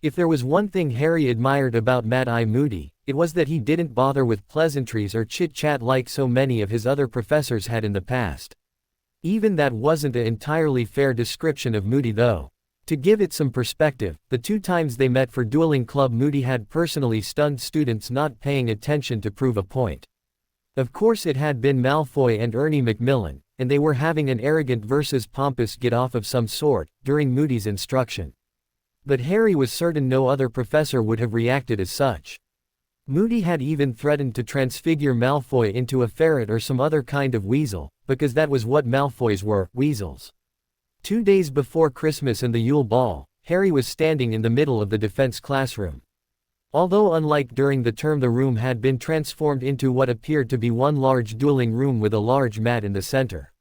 If there was one thing Harry admired about Mad-Eye Moody, it was that he didn't bother with pleasantries or chit-chat like so many of his other professors had in the past. Even that wasn't an entirely fair description of Moody though. To give it some perspective, the 2 times they met for dueling club, Moody had personally stunned students not paying attention to prove a point. Of course it had been Malfoy and Ernie Macmillan, and they were having an arrogant versus pompous get-off of some sort, during Moody's instruction. But Harry was certain no other professor would have reacted as such. Moody had even threatened to transfigure Malfoy into a ferret or some other kind of weasel, because that was what Malfoys were, weasels. 2 days before Christmas and the Yule Ball, Harry was standing in the middle of the defense classroom. Although unlike during the term, the room had been transformed into what appeared to be one large dueling room with a large mat in the center.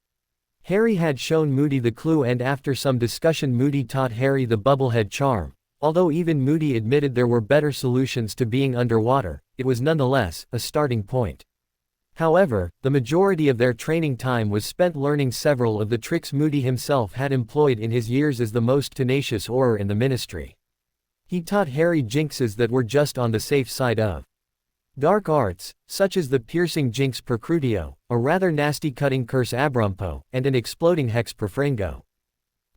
Harry had shown Moody the clue, and after some discussion Moody taught Harry the bubblehead charm. Although even Moody admitted there were better solutions to being underwater, it was nonetheless a starting point. However, the majority of their training time was spent learning several of the tricks Moody himself had employed in his years as the most tenacious Auror in the Ministry. He taught Harry jinxes that were just on the safe side of dark arts, such as the piercing jinx Percrutio, a rather nasty cutting curse Abrumpo, and an exploding hex Perfringo.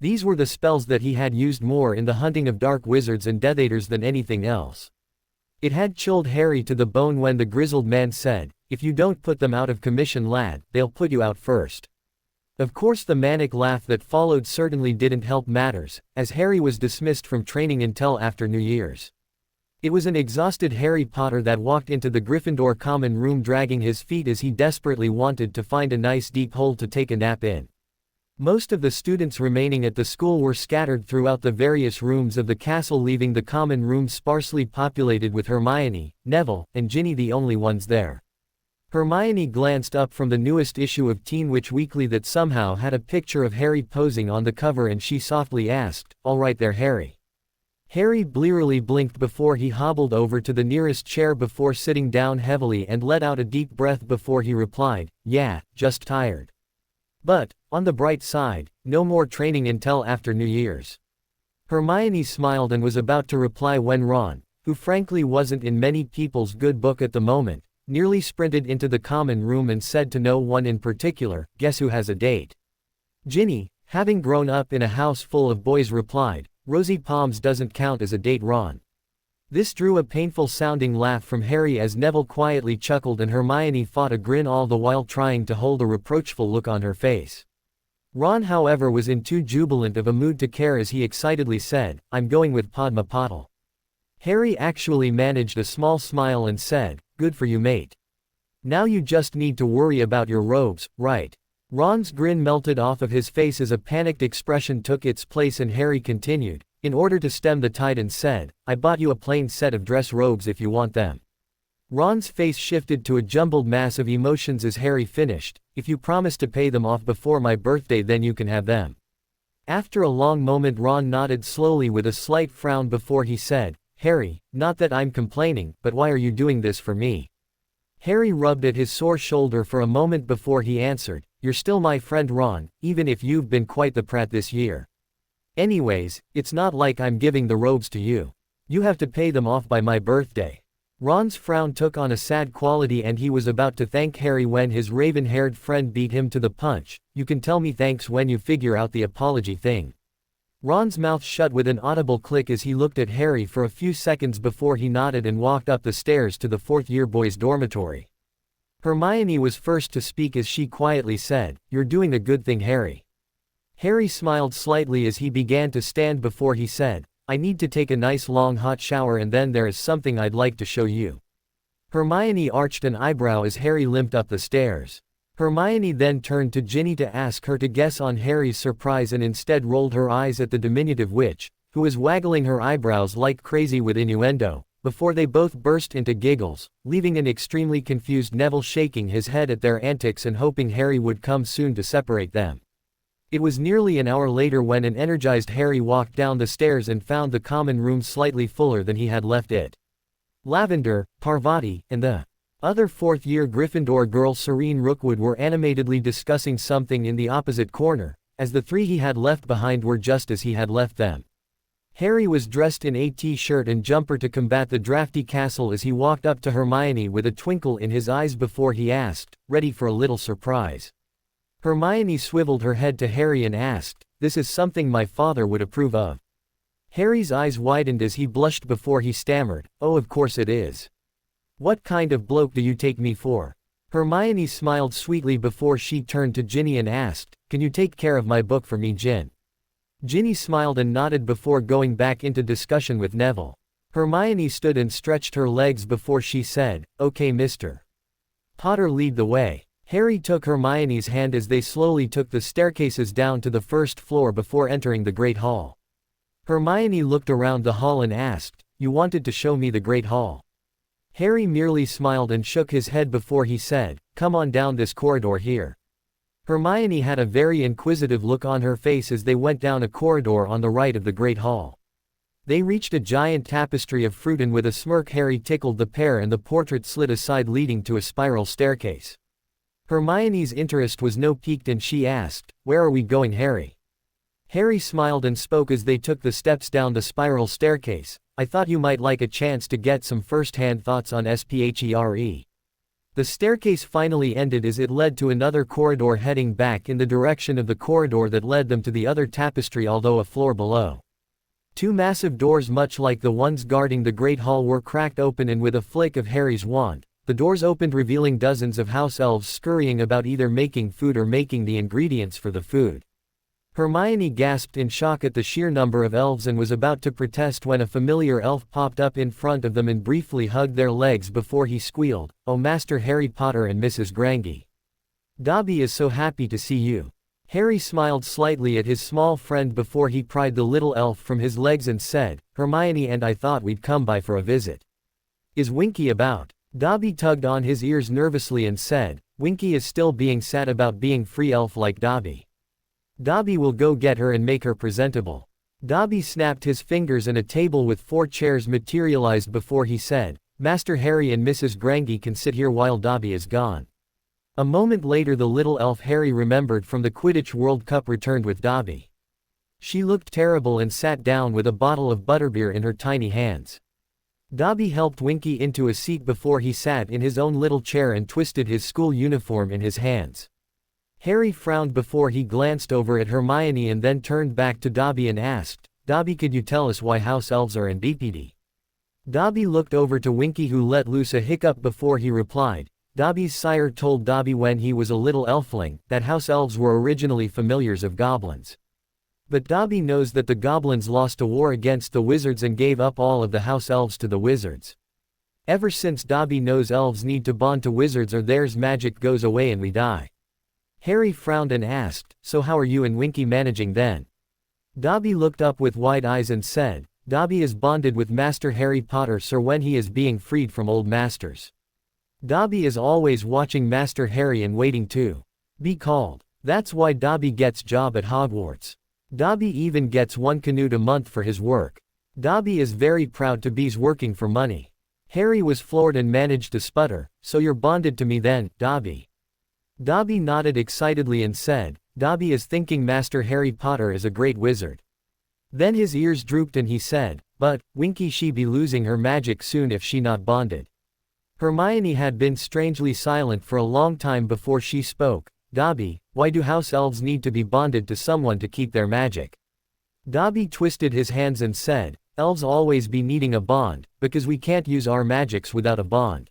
These were the spells that he had used more in the hunting of dark wizards and Death Eaters than anything else. It had chilled Harry to the bone when the grizzled man said, "If you don't put them out of commission, lad, they'll put you out first." Of course the manic laugh that followed certainly didn't help matters, as Harry was dismissed from training until after New Year's. It was an exhausted Harry Potter that walked into the Gryffindor common room dragging his feet as he desperately wanted to find a nice deep hole to take a nap in. Most of the students remaining at the school were scattered throughout the various rooms of the castle, leaving the common room sparsely populated with Hermione, Neville, and Ginny the only ones there. Hermione glanced up from the newest issue of Teen Witch Weekly that somehow had a picture of Harry posing on the cover, and she softly asked, "All right there, Harry?" Harry blearily blinked before he hobbled over to the nearest chair before sitting down heavily and let out a deep breath before he replied, "Yeah, just tired. But, on the bright side, no more training until after New Year's." Hermione smiled and was about to reply when Ron, who frankly wasn't in many people's good book at the moment, nearly sprinted into the common room and said to no one in particular, "Guess who has a date?" Ginny, having grown up in a house full of boys, replied, "Rosy Palms doesn't count as a date, Ron." This drew a painful-sounding laugh from Harry as Neville quietly chuckled and Hermione fought a grin, all the while trying to hold a reproachful look on her face. Ron, however, was in too jubilant of a mood to care as he excitedly said, "I'm going with Padma Patil." Harry actually managed a small smile and said, "Good for you, mate. Now you just need to worry about your robes, right?" Ron's grin melted off of his face as a panicked expression took its place and Harry continued, in order to stem the tide, and said, "I bought you a plain set of dress robes if you want them." Ron's face shifted to a jumbled mass of emotions as Harry finished, "If you promise to pay them off before my birthday, then you can have them." After a long moment Ron nodded slowly with a slight frown before he said, "Harry, not that I'm complaining, but why are you doing this for me?" Harry rubbed at his sore shoulder for a moment before he answered, "You're still my friend, Ron, even if you've been quite the prat this year. Anyways, it's not like I'm giving the robes to you. You have to pay them off by my birthday." Ron's frown took on a sad quality and he was about to thank Harry when his raven-haired friend beat him to the punch. "You can tell me thanks when you figure out the apology thing." Ron's mouth shut with an audible click as he looked at Harry for a few seconds before he nodded and walked up the stairs to the fourth-year boys' dormitory. Hermione was first to speak as she quietly said, "You're doing a good thing, Harry." Harry smiled slightly as he began to stand before he said, "I need to take a nice long hot shower and then there is something I'd like to show you." Hermione arched an eyebrow as Harry limped up the stairs. Hermione then turned to Ginny to ask her to guess on Harry's surprise and instead rolled her eyes at the diminutive witch, who was waggling her eyebrows like crazy with innuendo, before they both burst into giggles, leaving an extremely confused Neville shaking his head at their antics and hoping Harry would come soon to separate them. It was nearly an hour later when an energized Harry walked down the stairs and found the common room slightly fuller than he had left it. Lavender, Parvati, and the Other fourth-year Gryffindor girls Serene Rookwood were animatedly discussing something in the opposite corner, as the three he had left behind were just as he had left them. Harry was dressed in a t-shirt and jumper to combat the drafty castle as he walked up to Hermione with a twinkle in his eyes before he asked, ready for a little surprise. Hermione swiveled her head to Harry and asked, "This is something my father would approve of." Harry's eyes widened as he blushed before he stammered, "Oh, of course it is. What kind of bloke do you take me for?" Hermione smiled sweetly before she turned to Ginny and asked, "Can you take care of my book for me, Gin?" Ginny smiled and nodded before going back into discussion with Neville. Hermione stood and stretched her legs before she said, "Okay, Mr. Potter, lead the way." Harry took Hermione's hand as they slowly took the staircases down to the first floor before entering the Great Hall. Hermione looked around the hall and asked, "You wanted to show me the Great Hall?" Harry merely smiled and shook his head before he said, "Come on down this corridor here." Hermione had a very inquisitive look on her face as they went down a corridor on the right of the Great Hall. They reached a giant tapestry of fruit and with a smirk Harry tickled the pair and the portrait slid aside leading to a spiral staircase. Hermione's interest was no piqued and she asked, "Where are we going, Harry?" Harry smiled and spoke as they took the steps down the spiral staircase, "I thought you might like a chance to get some first-hand thoughts on SPHERE." The staircase finally ended as it led to another corridor heading back in the direction of the corridor that led them to the other tapestry although a floor below. Two massive doors much like the ones guarding the Great Hall were cracked open and with a flick of Harry's wand, the doors opened revealing dozens of house elves scurrying about either making food or making the ingredients for the food. Hermione gasped in shock at the sheer number of elves and was about to protest when a familiar elf popped up in front of them and briefly hugged their legs before he squealed, "Oh, Master Harry Potter and Mrs. Grange. Dobby is so happy to see you." Harry smiled slightly at his small friend before he pried the little elf from his legs and said, "Hermione and I thought we'd come by for a visit. Is Winky about?" Dobby tugged on his ears nervously and said, "Winky is still being sad about being free elf like Dobby. Dobby will go get her and make her presentable." Dobby snapped his fingers and a table with 4 chairs materialized before he said, "Master Harry and Mrs. Grange can sit here while Dobby is gone." A moment later the little elf Harry remembered from the Quidditch World Cup returned with Dobby. She looked terrible and sat down with a bottle of butterbeer in her tiny hands. Dobby helped Winky into a seat before he sat in his own little chair and twisted his school uniform in his hands. Harry frowned before he glanced over at Hermione and then turned back to Dobby and asked, "Dobby, could you tell us why house elves are in BPD?" Dobby looked over to Winky who let loose a hiccup before he replied. Dobby's sire told Dobby when he was a little elfling that house elves were originally familiars of goblins. But Dobby knows that the goblins lost a war against the wizards and gave up all of the house elves to the wizards. Ever since Dobby knows elves need to bond to wizards or theirs magic goes away and we die. Harry frowned and asked, "So how are you and Winky managing then?" Dobby looked up with wide eyes and said, "Dobby is bonded with Master Harry Potter sir when he is being freed from old masters. Dobby is always watching Master Harry and waiting to be called. That's why Dobby gets job at Hogwarts. Dobby even gets 1 canute a month for his work. Dobby is very proud to be's working for money." Harry was floored and managed to sputter, "So you're bonded to me then, Dobby?" Dobby nodded excitedly and said, "Dobby is thinking Master Harry Potter is a great wizard." Then his ears drooped and he said, "But, Winky she be losing her magic soon if she not bonded." Hermione had been strangely silent for a long time before she spoke. "Dobby, why do house elves need to be bonded to someone to keep their magic?" Dobby twisted his hands and said, "Elves always be needing a bond, because we can't use our magics without a bond.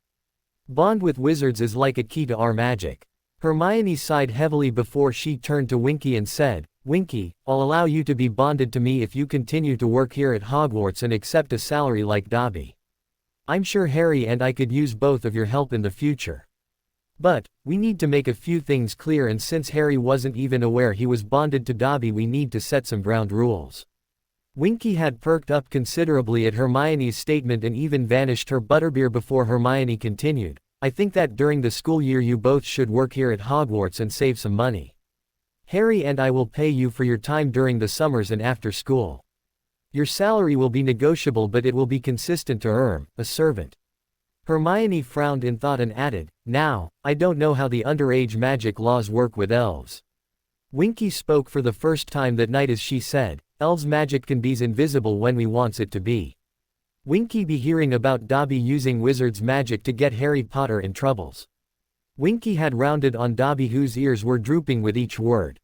Bond with wizards is like a key to our magic." Hermione sighed heavily before she turned to Winky and said, "Winky, I'll allow you to be bonded to me if you continue to work here at Hogwarts and accept a salary like Dobby. I'm sure Harry and I could use both of your help in the future. But, we need to make a few things clear and since Harry wasn't even aware he was bonded to Dobby we need to set some ground rules." Winky had perked up considerably at Hermione's statement and even vanished her butterbeer before Hermione continued, "I think that during the school year you both should work here at Hogwarts and save some money. Harry and I will pay you for your time during the summers and after school. Your salary will be negotiable but it will be consistent to a servant. Hermione frowned in thought and added, "Now, I don't know how the underage magic laws work with elves." Winky spoke for the first time that night as she said, "Elves' magic can be invisible when we wants it to be." Winky be hearing about Dobby using wizard's magic to get Harry Potter in troubles. Winky had rounded on Dobby, whose ears were drooping with each word.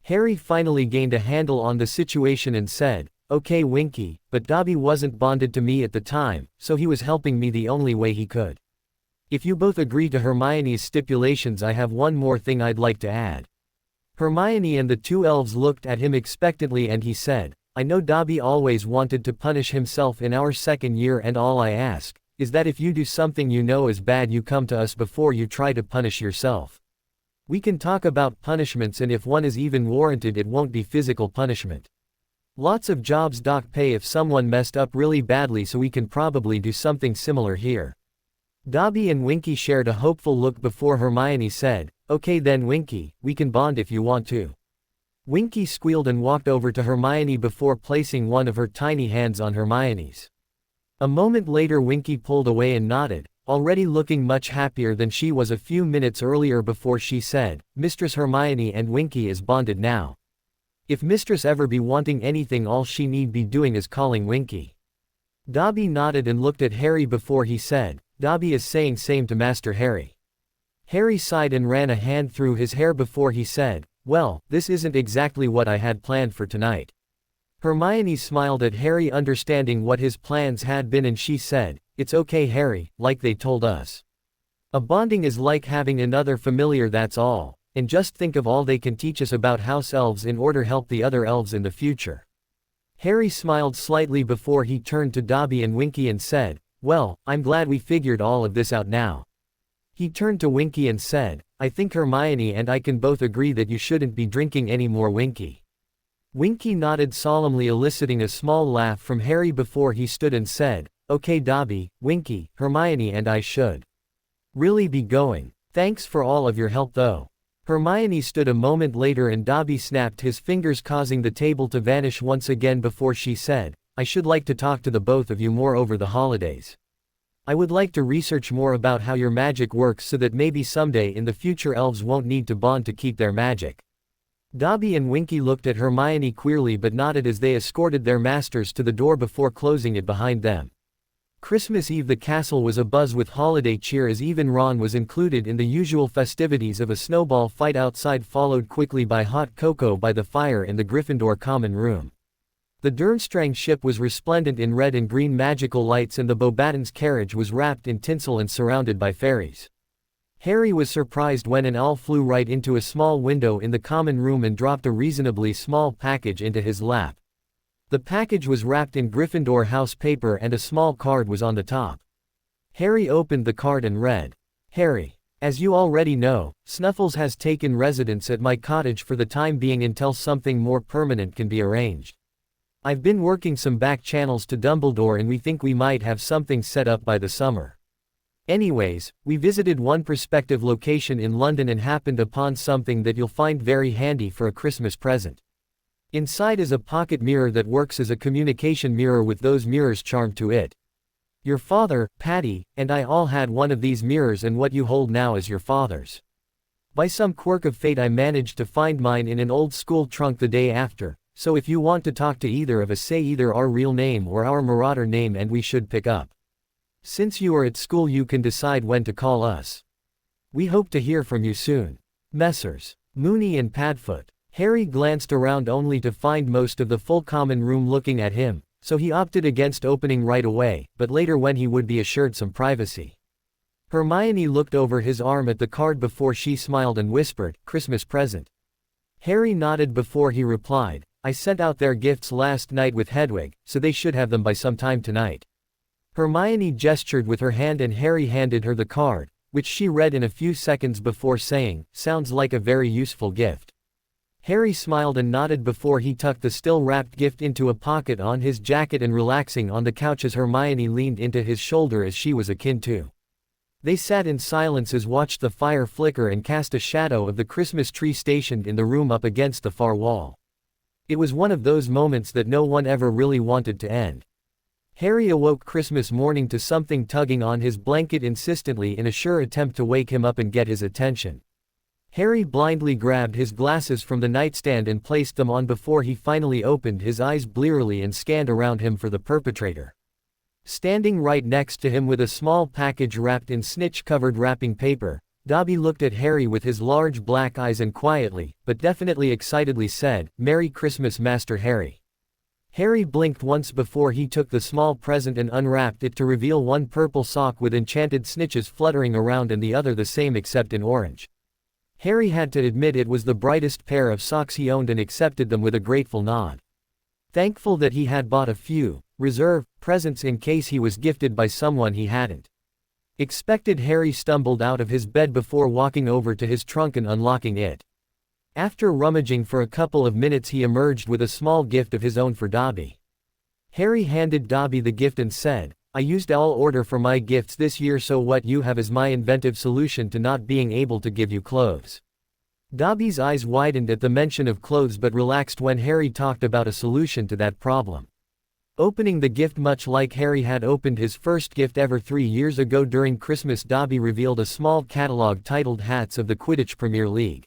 Harry finally gained a handle on the situation and said, "Okay Winky, but Dobby wasn't bonded to me at the time, so he was helping me the only way he could. If you both agree to Hermione's stipulations, I have one more thing I'd like to add." Hermione and the two elves looked at him expectantly and he said, "I know Dobby always wanted to punish himself in our second year, and all I ask is that if you do something you know is bad, you come to us before you try to punish yourself. We can talk about punishments, and if one is even warranted, it won't be physical punishment. Lots of jobs doc pay if someone messed up really badly, so we can probably do something similar here." Dobby and Winky shared a hopeful look before Hermione said, "Okay then Winky, we can bond if you want to." Winky squealed and walked over to Hermione before placing one of her tiny hands on Hermione's. A moment later Winky pulled away and nodded, already looking much happier than she was a few minutes earlier, before she said, "Mistress Hermione and Winky is bonded now. If Mistress ever be wanting anything, all she need be doing is calling Winky." Dobby nodded and looked at Harry before he said, "Dobby is saying same to Master Harry." Harry sighed and ran a hand through his hair before he said, "Well, this isn't exactly what I had planned for tonight." Hermione smiled at Harry, understanding what his plans had been, and she said, "It's okay Harry, like they told us. A bonding is like having another familiar, that's all. And just think of all they can teach us about house elves in order to help the other elves in the future." Harry smiled slightly before he turned to Dobby and Winky and said, "Well, I'm glad we figured all of this out now." He turned to Winky and said, "I think Hermione and I can both agree that you shouldn't be drinking any more Winky." Winky nodded solemnly, eliciting a small laugh from Harry before he stood and said, "Okay Dobby, Winky, Hermione and I should really be going. Thanks for all of your help though." Hermione stood a moment later and Dobby snapped his fingers, causing the table to vanish once again before she said, "I should like to talk to the both of you more over the holidays. I would like to research more about how your magic works so that maybe someday in the future elves won't need to bond to keep their magic." Dobby and Winky looked at Hermione queerly but nodded as they escorted their masters to the door before closing it behind them. Christmas Eve, the castle was abuzz with holiday cheer as even Ron was included in the usual festivities of a snowball fight outside, followed quickly by hot cocoa by the fire in the Gryffindor common room. The Durmstrang ship was resplendent in red and green magical lights, and the Beauxbatons carriage was wrapped in tinsel and surrounded by fairies. Harry was surprised when an owl flew right into a small window in the common room and dropped a reasonably small package into his lap. The package was wrapped in Gryffindor house paper and a small card was on the top. Harry opened the card and read, "Harry, as you already know, Snuffles has taken residence at my cottage for the time being until something more permanent can be arranged. I've been working some back channels to Dumbledore and we think we might have something set up by the summer. Anyways, we visited one prospective location in London and happened upon something that you'll find very handy for a Christmas present. Inside is a pocket mirror that works as a communication mirror with those mirrors charmed to it. Your father, Patty, and I all had one of these mirrors, and what you hold now is your father's. By some quirk of fate I managed to find mine in an old school trunk the day after, so if you want to talk to either of us, say either our real name or our marauder name and we should pick up. Since you are at school you can decide when to call us. We hope to hear from you soon. Messrs. Mooney and Padfoot." Harry glanced around only to find most of the full common room looking at him, so he opted against opening right away, but later when he would be assured some privacy. Hermione looked over his arm at the card before she smiled and whispered, "Christmas present." Harry nodded before he replied, "I sent out their gifts last night with Hedwig, so they should have them by some time tonight." Hermione gestured with her hand and Harry handed her the card, which she read in a few seconds before saying, "Sounds like a very useful gift." Harry smiled and nodded before he tucked the still-wrapped gift into a pocket on his jacket and relaxing on the couch as Hermione leaned into his shoulder as she was akin to. They sat in silence as watched the fire flicker and cast a shadow of the Christmas tree stationed in the room up against the far wall. It was one of those moments that no one ever really wanted to end. Harry awoke Christmas morning to something tugging on his blanket insistently in a sure attempt to wake him up and get his attention. Harry blindly grabbed his glasses from the nightstand and placed them on before he finally opened his eyes blearily and scanned around him for the perpetrator. Standing right next to him with a small package wrapped in snitch-covered wrapping paper, Dobby looked at Harry with his large black eyes and quietly, but definitely excitedly said, "Merry Christmas, Master Harry." Harry blinked once before he took the small present and unwrapped it to reveal one purple sock with enchanted snitches fluttering around and the other the same except in orange. Harry had to admit it was the brightest pair of socks he owned and accepted them with a grateful nod. Thankful that he had bought a few reserve presents in case he was gifted by someone he hadn't expected. Harry stumbled out of his bed before walking over to his trunk and unlocking it. After rummaging for a couple of minutes, he emerged with a small gift of his own for Dobby. Harry handed Dobby the gift and said, "I used all order for my gifts this year, so what you have is my inventive solution to not being able to give you clothes." Dobby's eyes widened at the mention of clothes but relaxed when Harry talked about a solution to that problem. Opening the gift much like Harry had opened his first gift ever 3 years ago during Christmas, Dobby revealed a small catalog titled Hats of the Quidditch Premier League.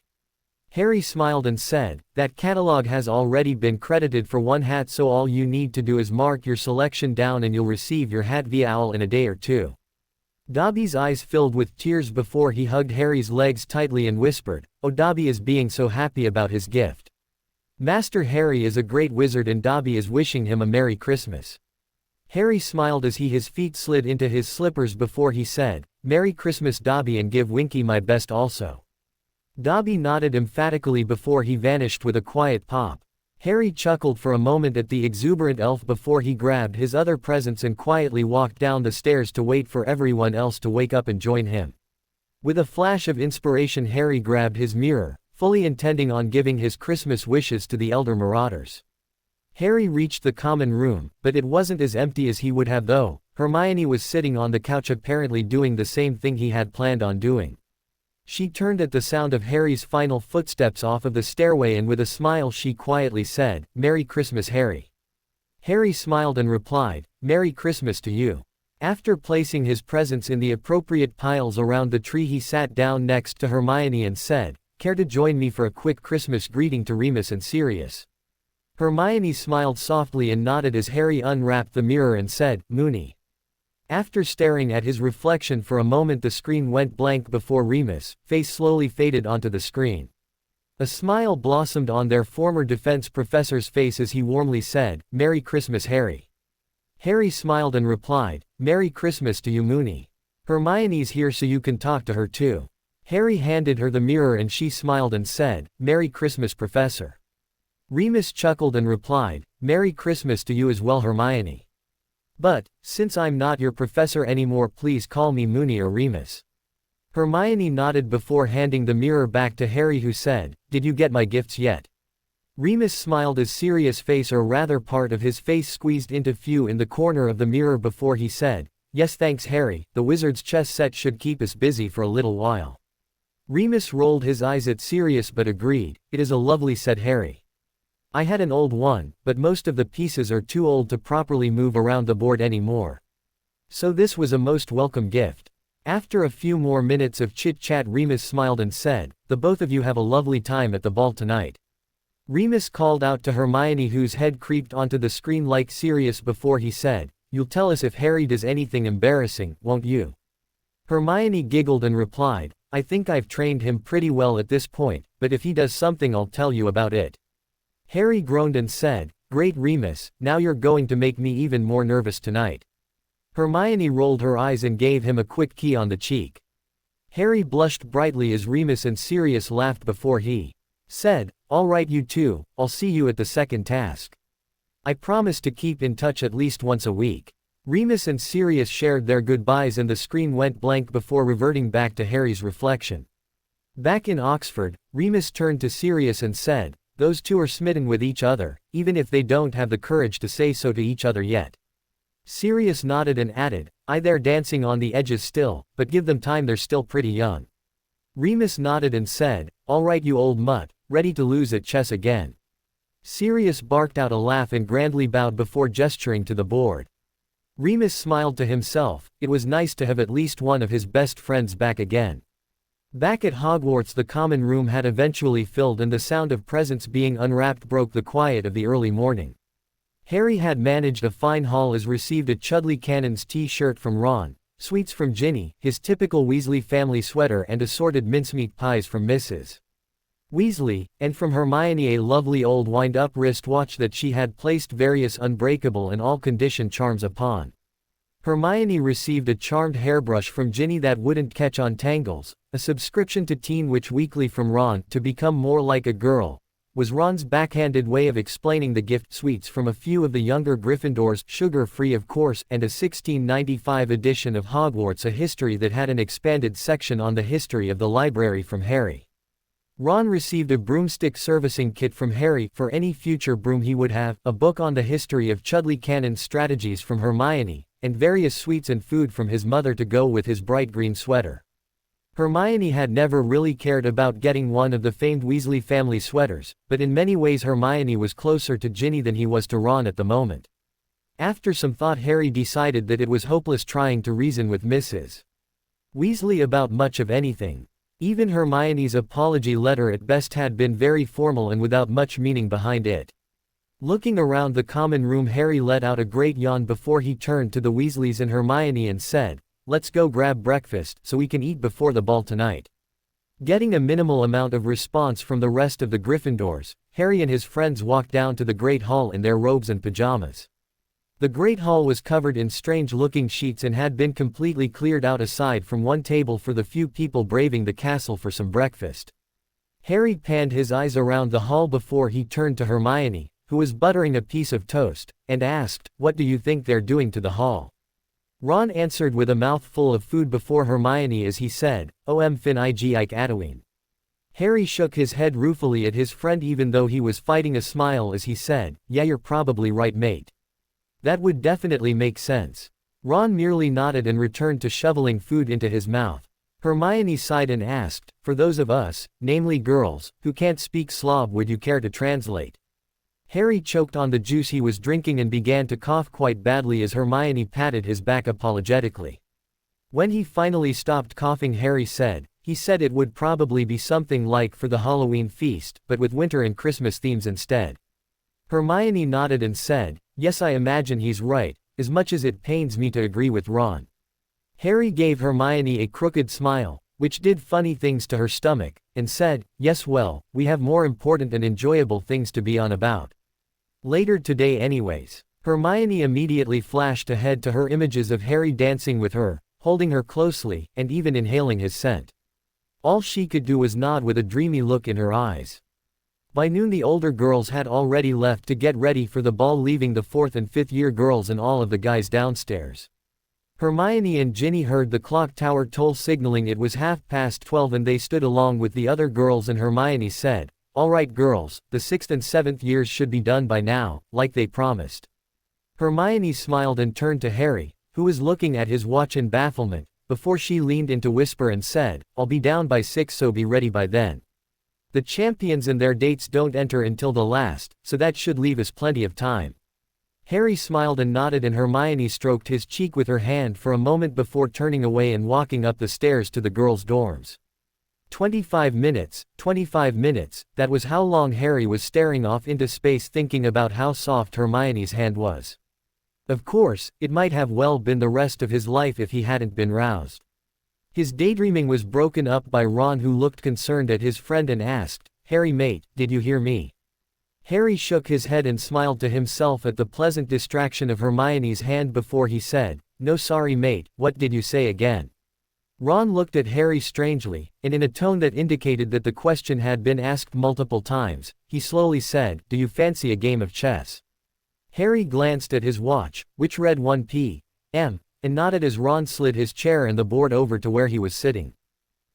Harry smiled and said, "That catalog has already been credited for one hat, so all you need to do is mark your selection down and you'll receive your hat via owl in a day or two." Dobby's eyes filled with tears before he hugged Harry's legs tightly and whispered, "Oh, Dobby is being so happy about his gift. Master Harry is a great wizard and Dobby is wishing him a Merry Christmas." Harry smiled as his feet slid into his slippers before he said, "Merry Christmas, Dobby, and give Winky my best also." Dobby nodded emphatically before he vanished with a quiet pop. Harry chuckled for a moment at the exuberant elf before he grabbed his other presents and quietly walked down the stairs to wait for everyone else to wake up and join him. With a flash of inspiration, Harry grabbed his mirror, fully intending on giving his Christmas wishes to the elder marauders. Harry reached the common room, but it wasn't as empty as he would have though. Hermione was sitting on the couch apparently doing the same thing he had planned on doing. She turned at the sound of Harry's final footsteps off of the stairway and with a smile she quietly said, "Merry Christmas, Harry." Harry smiled and replied, "Merry Christmas to you." After placing his presents in the appropriate piles around the tree, he sat down next to Hermione and said, "Care to join me for a quick Christmas greeting to Remus and Sirius?" Hermione smiled softly and nodded as Harry unwrapped the mirror and said, "Moony." After staring at his reflection for a moment, the screen went blank before Remus' face slowly faded onto the screen. A smile blossomed on their former defense professor's face as he warmly said, "Merry Christmas, Harry." Harry smiled and replied, "Merry Christmas to you, Moony. Hermione's here so you can talk to her too." Harry handed her the mirror and she smiled and said, "Merry Christmas, Professor." Remus chuckled and replied, "Merry Christmas to you as well, Hermione. But, since I'm not your professor anymore, please call me Moony or Remus." Hermione nodded before handing the mirror back to Harry, who said, "Did you get my gifts yet?" Remus smiled as Sirius' face, or rather part of his face, squeezed into view in the corner of the mirror before he said, "Yes thanks, Harry, the wizard's chess set should keep us busy for a little while." Remus rolled his eyes at Sirius but agreed, "It is a lovely set, Harry. I had an old one, but most of the pieces are too old to properly move around the board anymore. So this was a most welcome gift." After a few more minutes of chit-chat, Remus smiled and said, "The both of you have a lovely time at the ball tonight." Remus called out to Hermione, whose head creeped onto the screen like Sirius before he said, "You'll tell us if Harry does anything embarrassing, won't you?" Hermione giggled and replied, "I think I've trained him pretty well at this point, but if he does something I'll tell you about it." Harry groaned and said, "Great Remus, now you're going to make me even more nervous tonight." Hermione rolled her eyes and gave him a quick key on the cheek. Harry blushed brightly as Remus and Sirius laughed before he said, "All right you two, I'll see you at the second task. I promise to keep in touch at least once a week." Remus and Sirius shared their goodbyes and the screen went blank before reverting back to Harry's reflection. Back in Oxford, Remus turned to Sirius and said, "Those two are smitten with each other, even if they don't have the courage to say so to each other yet." Sirius nodded and added, "Aye, they're dancing on the edges still, but give them time, they're still pretty young." Remus nodded and said, "All right you old mutt, ready to lose at chess again." Sirius barked out a laugh and grandly bowed before gesturing to the board. Remus smiled to himself. It was nice to have at least one of his best friends back again. Back at Hogwarts, the common room had eventually filled, and the sound of presents being unwrapped broke the quiet of the early morning. Harry had managed a fine haul as received a Chudley Cannon's t-shirt from Ron, sweets from Ginny, his typical Weasley family sweater, and assorted mincemeat pies from Mrs. Weasley, and from Hermione a lovely old wind-up wristwatch that she had placed various unbreakable and all-condition charms upon. Hermione received a charmed hairbrush from Ginny that wouldn't catch on tangles, a subscription to Teen Witch Weekly from Ron to become more like a girl, was Ron's backhanded way of explaining the gift, sweets from a few of the younger Gryffindors, sugar-free of course, and a 1695 edition of Hogwarts, a history that had an expanded section on the history of the library from Harry. Ron received a broomstick servicing kit from Harry for any future broom he would have, a book on the history of Chudley Cannon's strategies from Hermione, and various sweets and food from his mother to go with his bright green sweater. Hermione had never really cared about getting one of the famed Weasley family sweaters, but in many ways Hermione was closer to Ginny than he was to Ron at the moment. After some thought, Harry decided that it was hopeless trying to reason with Mrs. Weasley about much of anything. Even Hermione's apology letter at best had been very formal and without much meaning behind it. Looking around the common room, Harry let out a great yawn before he turned to the Weasleys and Hermione and said, "Let's go grab breakfast so we can eat before the ball tonight." Getting a minimal amount of response from the rest of the Gryffindors, Harry and his friends walked down to the Great Hall in their robes and pajamas. The Great Hall was covered in strange-looking sheets and had been completely cleared out aside from one table for the few people braving the castle for some breakfast. Harry panned his eyes around the hall before he turned to Hermione, who was buttering a piece of toast, and asked, "What do you think they're doing to the hall?" Ron answered with a mouthful of food before Hermione as he said, fin ig Ike Adoween. Harry shook his head ruefully at his friend even though he was fighting a smile as he said, "Yeah, you're probably right, mate. That would definitely make sense." Ron merely nodded and returned to shoveling food into his mouth. Hermione sighed and asked, "For those of us, namely girls, who can't speak Slav, would you care to translate?" Harry choked on the juice he was drinking and began to cough quite badly as Hermione patted his back apologetically. When he finally stopped coughing, Harry said, "He said it would probably be something like for the Halloween feast, but with winter and Christmas themes instead." Hermione nodded and said, "Yes, I imagine he's right, as much as it pains me to agree with Ron." Harry gave Hermione a crooked smile, which did funny things to her stomach, and said, "Yes, well, we have more important and enjoyable things to be on about later today anyways." Hermione immediately flashed ahead to her images of Harry dancing with her, holding her closely, and even inhaling his scent. All she could do was nod with a dreamy look in her eyes. By noon the older girls had already left to get ready for the ball, leaving the 4th and 5th year girls and all of the guys downstairs. Hermione and Ginny heard the clock tower toll signaling it was 12:30 and they stood along with the other girls, and Hermione said, "All right girls, the 6th and 7th years should be done by now, like they promised." Hermione smiled and turned to Harry, who was looking at his watch in bafflement, before she leaned in to whisper and said, "I'll be down by 6, so be ready by then. The champions and their dates don't enter until the last, so that should leave us plenty of time." Harry smiled and nodded, and Hermione stroked his cheek with her hand for a moment before turning away and walking up the stairs to the girls' dorms. 25 minutes, that was how long Harry was staring off into space thinking about how soft Hermione's hand was. Of course, it might have well been the rest of his life if he hadn't been roused. His daydreaming was broken up by Ron, who looked concerned at his friend and asked, "Harry mate, did you hear me?" Harry shook his head and smiled to himself at the pleasant distraction of Hermione's hand before he said, "No, sorry mate, what did you say again?" Ron looked at Harry strangely, and in a tone that indicated that the question had been asked multiple times, he slowly said, "Do you fancy a game of chess?" Harry glanced at his watch, which read 1 p.m., and nodded as Ron slid his chair and the board over to where he was sitting.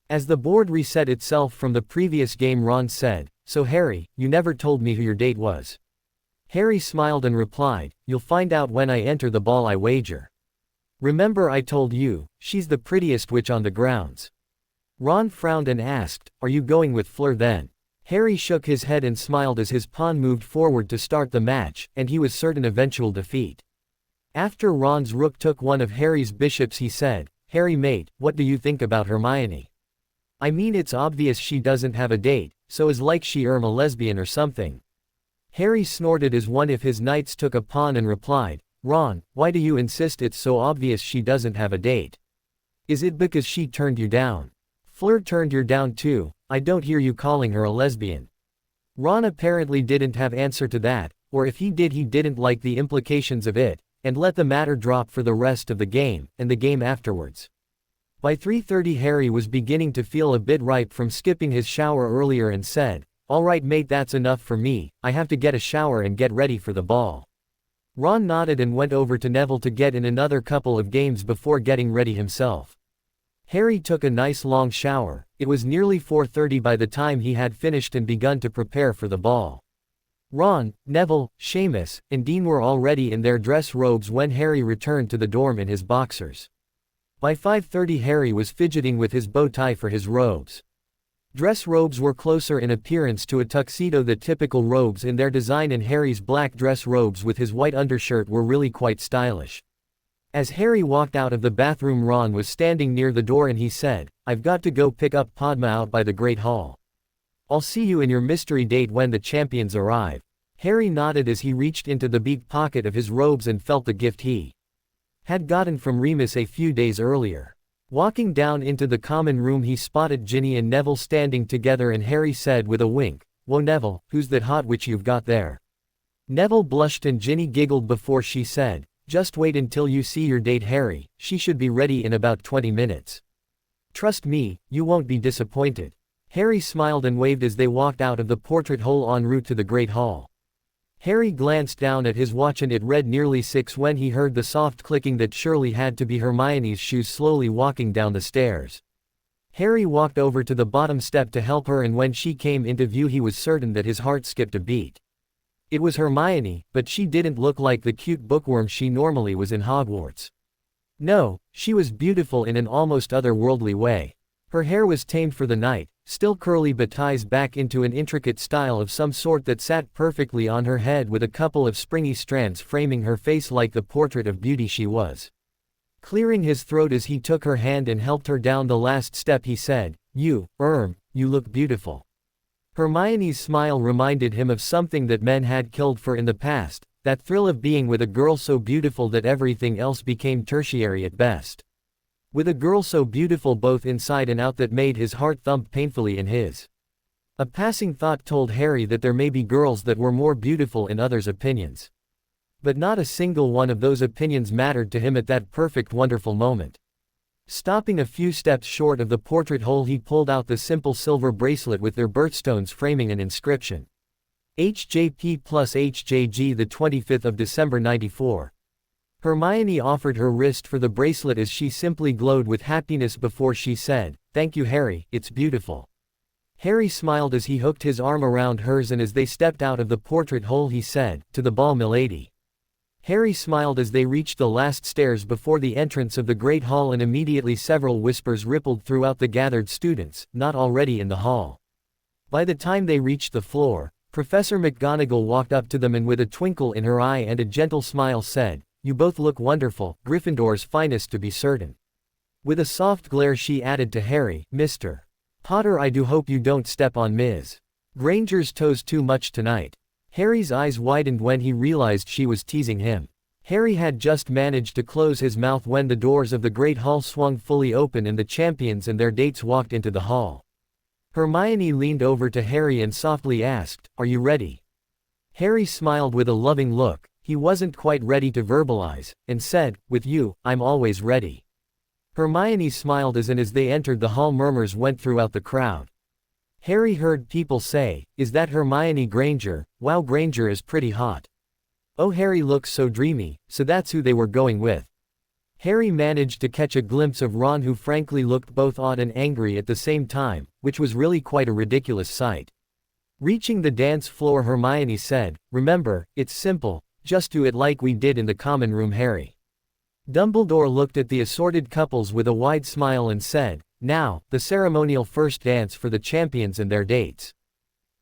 As the board reset itself from the previous game, Ron said, "So Harry, you never told me who your date was." Harry smiled and replied, "You'll find out when I enter the ball, I wager. Remember I told you, she's the prettiest witch on the grounds." Ron frowned and asked, "Are you going with Fleur then?" Harry shook his head and smiled as his pawn moved forward to start the match, and he was certain eventual defeat. After Ron's rook took one of Harry's bishops he said, "Harry mate, what do you think about Hermione? I mean it's obvious she doesn't have a date, so is like she a lesbian or something." Harry snorted as one of his knights took a pawn and replied, "Ron, why do you insist it's so obvious she doesn't have a date? Is it because she turned you down? Fleur turned you down too, I don't hear you calling her a lesbian." Ron apparently didn't have answer to that, or if he did he didn't like the implications of it, and let the matter drop for the rest of the game, and the game afterwards. By 3:30 Harry was beginning to feel a bit ripe from skipping his shower earlier and said, "All right mate, that's enough for me, I have to get a shower and get ready for the ball." Ron nodded and went over to Neville to get in another couple of games before getting ready himself. Harry took a nice long shower. It was nearly 4:30 by the time he had finished and begun to prepare for the ball. Ron, Neville, Seamus, and Dean were already in their dress robes when Harry returned to the dorm in his boxers. By 5:30 Harry was fidgeting with his bow tie for his robes. Dress robes were closer in appearance to a tuxedo than typical robes in their design, and Harry's black dress robes with his white undershirt were really quite stylish. As Harry walked out of the bathroom Ron was standing near the door and he said, "I've got to go pick up Padma out by the Great Hall. I'll see you in your mystery date when the champions arrive." Harry nodded as he reached into the big pocket of his robes and felt the gift he had gotten from Remus a few days earlier. Walking down into the common room he spotted Ginny and Neville standing together and Harry said with a wink, "Whoa Neville, who's that hot witch you've got there?" Neville blushed and Ginny giggled before she said, "Just wait until you see your date Harry, she should be ready in about 20 minutes. Trust me, you won't be disappointed." Harry smiled and waved as they walked out of the portrait hole en route to the Great Hall. Harry glanced down at his watch and it read nearly 6 when he heard the soft clicking that surely had to be Hermione's shoes slowly walking down the stairs. Harry walked over to the bottom step to help her and when she came into view he was certain that his heart skipped a beat. It was Hermione, but she didn't look like the cute bookworm she normally was in Hogwarts. No, she was beautiful in an almost otherworldly way. Her hair was tamed for the night, still curly but ties back into an intricate style of some sort that sat perfectly on her head with a couple of springy strands framing her face like the portrait of beauty she was. Clearing his throat as he took her hand and helped her down the last step he said, you look beautiful." Hermione's smile reminded him of something that men had killed for in the past, that thrill of being with a girl so beautiful that everything else became tertiary at best. With a girl so beautiful both inside and out that made his heart thump painfully in his. A passing thought told Harry that there may be girls that were more beautiful in others' opinions. But not a single one of those opinions mattered to him at that perfect wonderful moment. Stopping a few steps short of the portrait hole he pulled out the simple silver bracelet with their birthstones framing an inscription. HJP plus HJG the 25th of December 94. Hermione offered her wrist for the bracelet as she simply glowed with happiness before she said, "Thank you Harry, it's beautiful." Harry smiled as he hooked his arm around hers and as they stepped out of the portrait hole he said, "To the ball milady." Harry smiled as they reached the last stairs before the entrance of the Great Hall and immediately several whispers rippled throughout the gathered students, not already in the hall. By the time they reached the floor, Professor McGonagall walked up to them and with a twinkle in her eye and a gentle smile said, "You both look wonderful, Gryffindor's finest to be certain." With a soft glare she added to Harry, "Mr. Potter, I do hope you don't step on Ms. Granger's toes too much tonight." Harry's eyes widened when he realized she was teasing him. Harry had just managed to close his mouth when the doors of the Great Hall swung fully open and the champions and their dates walked into the hall. Hermione leaned over to Harry and softly asked, "Are you ready?" Harry smiled with a loving look. He wasn't quite ready to verbalize, and said, "With you, I'm always ready." Hermione smiled as they entered the hall murmurs went throughout the crowd. Harry heard people say, "Is that Hermione Granger? Wow, Granger is pretty hot. Oh, Harry looks so dreamy," so that's who they were going with. Harry managed to catch a glimpse of Ron who frankly looked both odd and angry at the same time, which was really quite a ridiculous sight. Reaching the dance floor Hermione said, "Remember, it's simple. Just do it like we did in the common room Harry." Dumbledore looked at the assorted couples with a wide smile and said, "Now, the ceremonial first dance for the champions and their dates.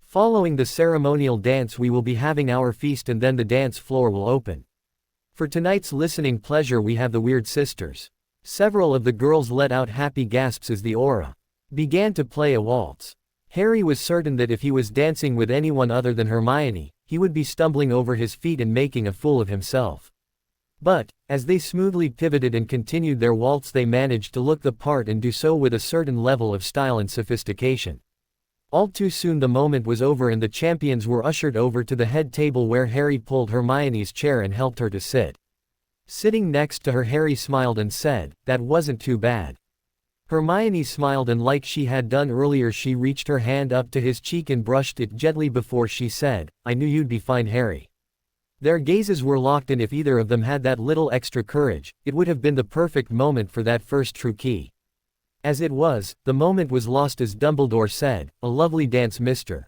Following the ceremonial dance we will be having our feast and then the dance floor will open. For tonight's listening pleasure we have the Weird Sisters. Several of the girls let out happy gasps as the aura began to play a waltz. Harry was certain that if he was dancing with anyone other than Hermione, he would be stumbling over his feet and making a fool of himself. But, as they smoothly pivoted and continued their waltz, they managed to look the part and do so with a certain level of style and sophistication. All too soon the moment was over and the champions were ushered over to the head table where Harry pulled Hermione's chair and helped her to sit. Sitting next to her, Harry smiled and said, "That wasn't too bad." Hermione smiled and, like she had done earlier, she reached her hand up to his cheek and brushed it gently before she said, "I knew you'd be fine, Harry." Their gazes were locked, and if either of them had that little extra courage, it would have been the perfect moment for that first true key. As it was, the moment was lost as Dumbledore said, "A lovely dance, Mr.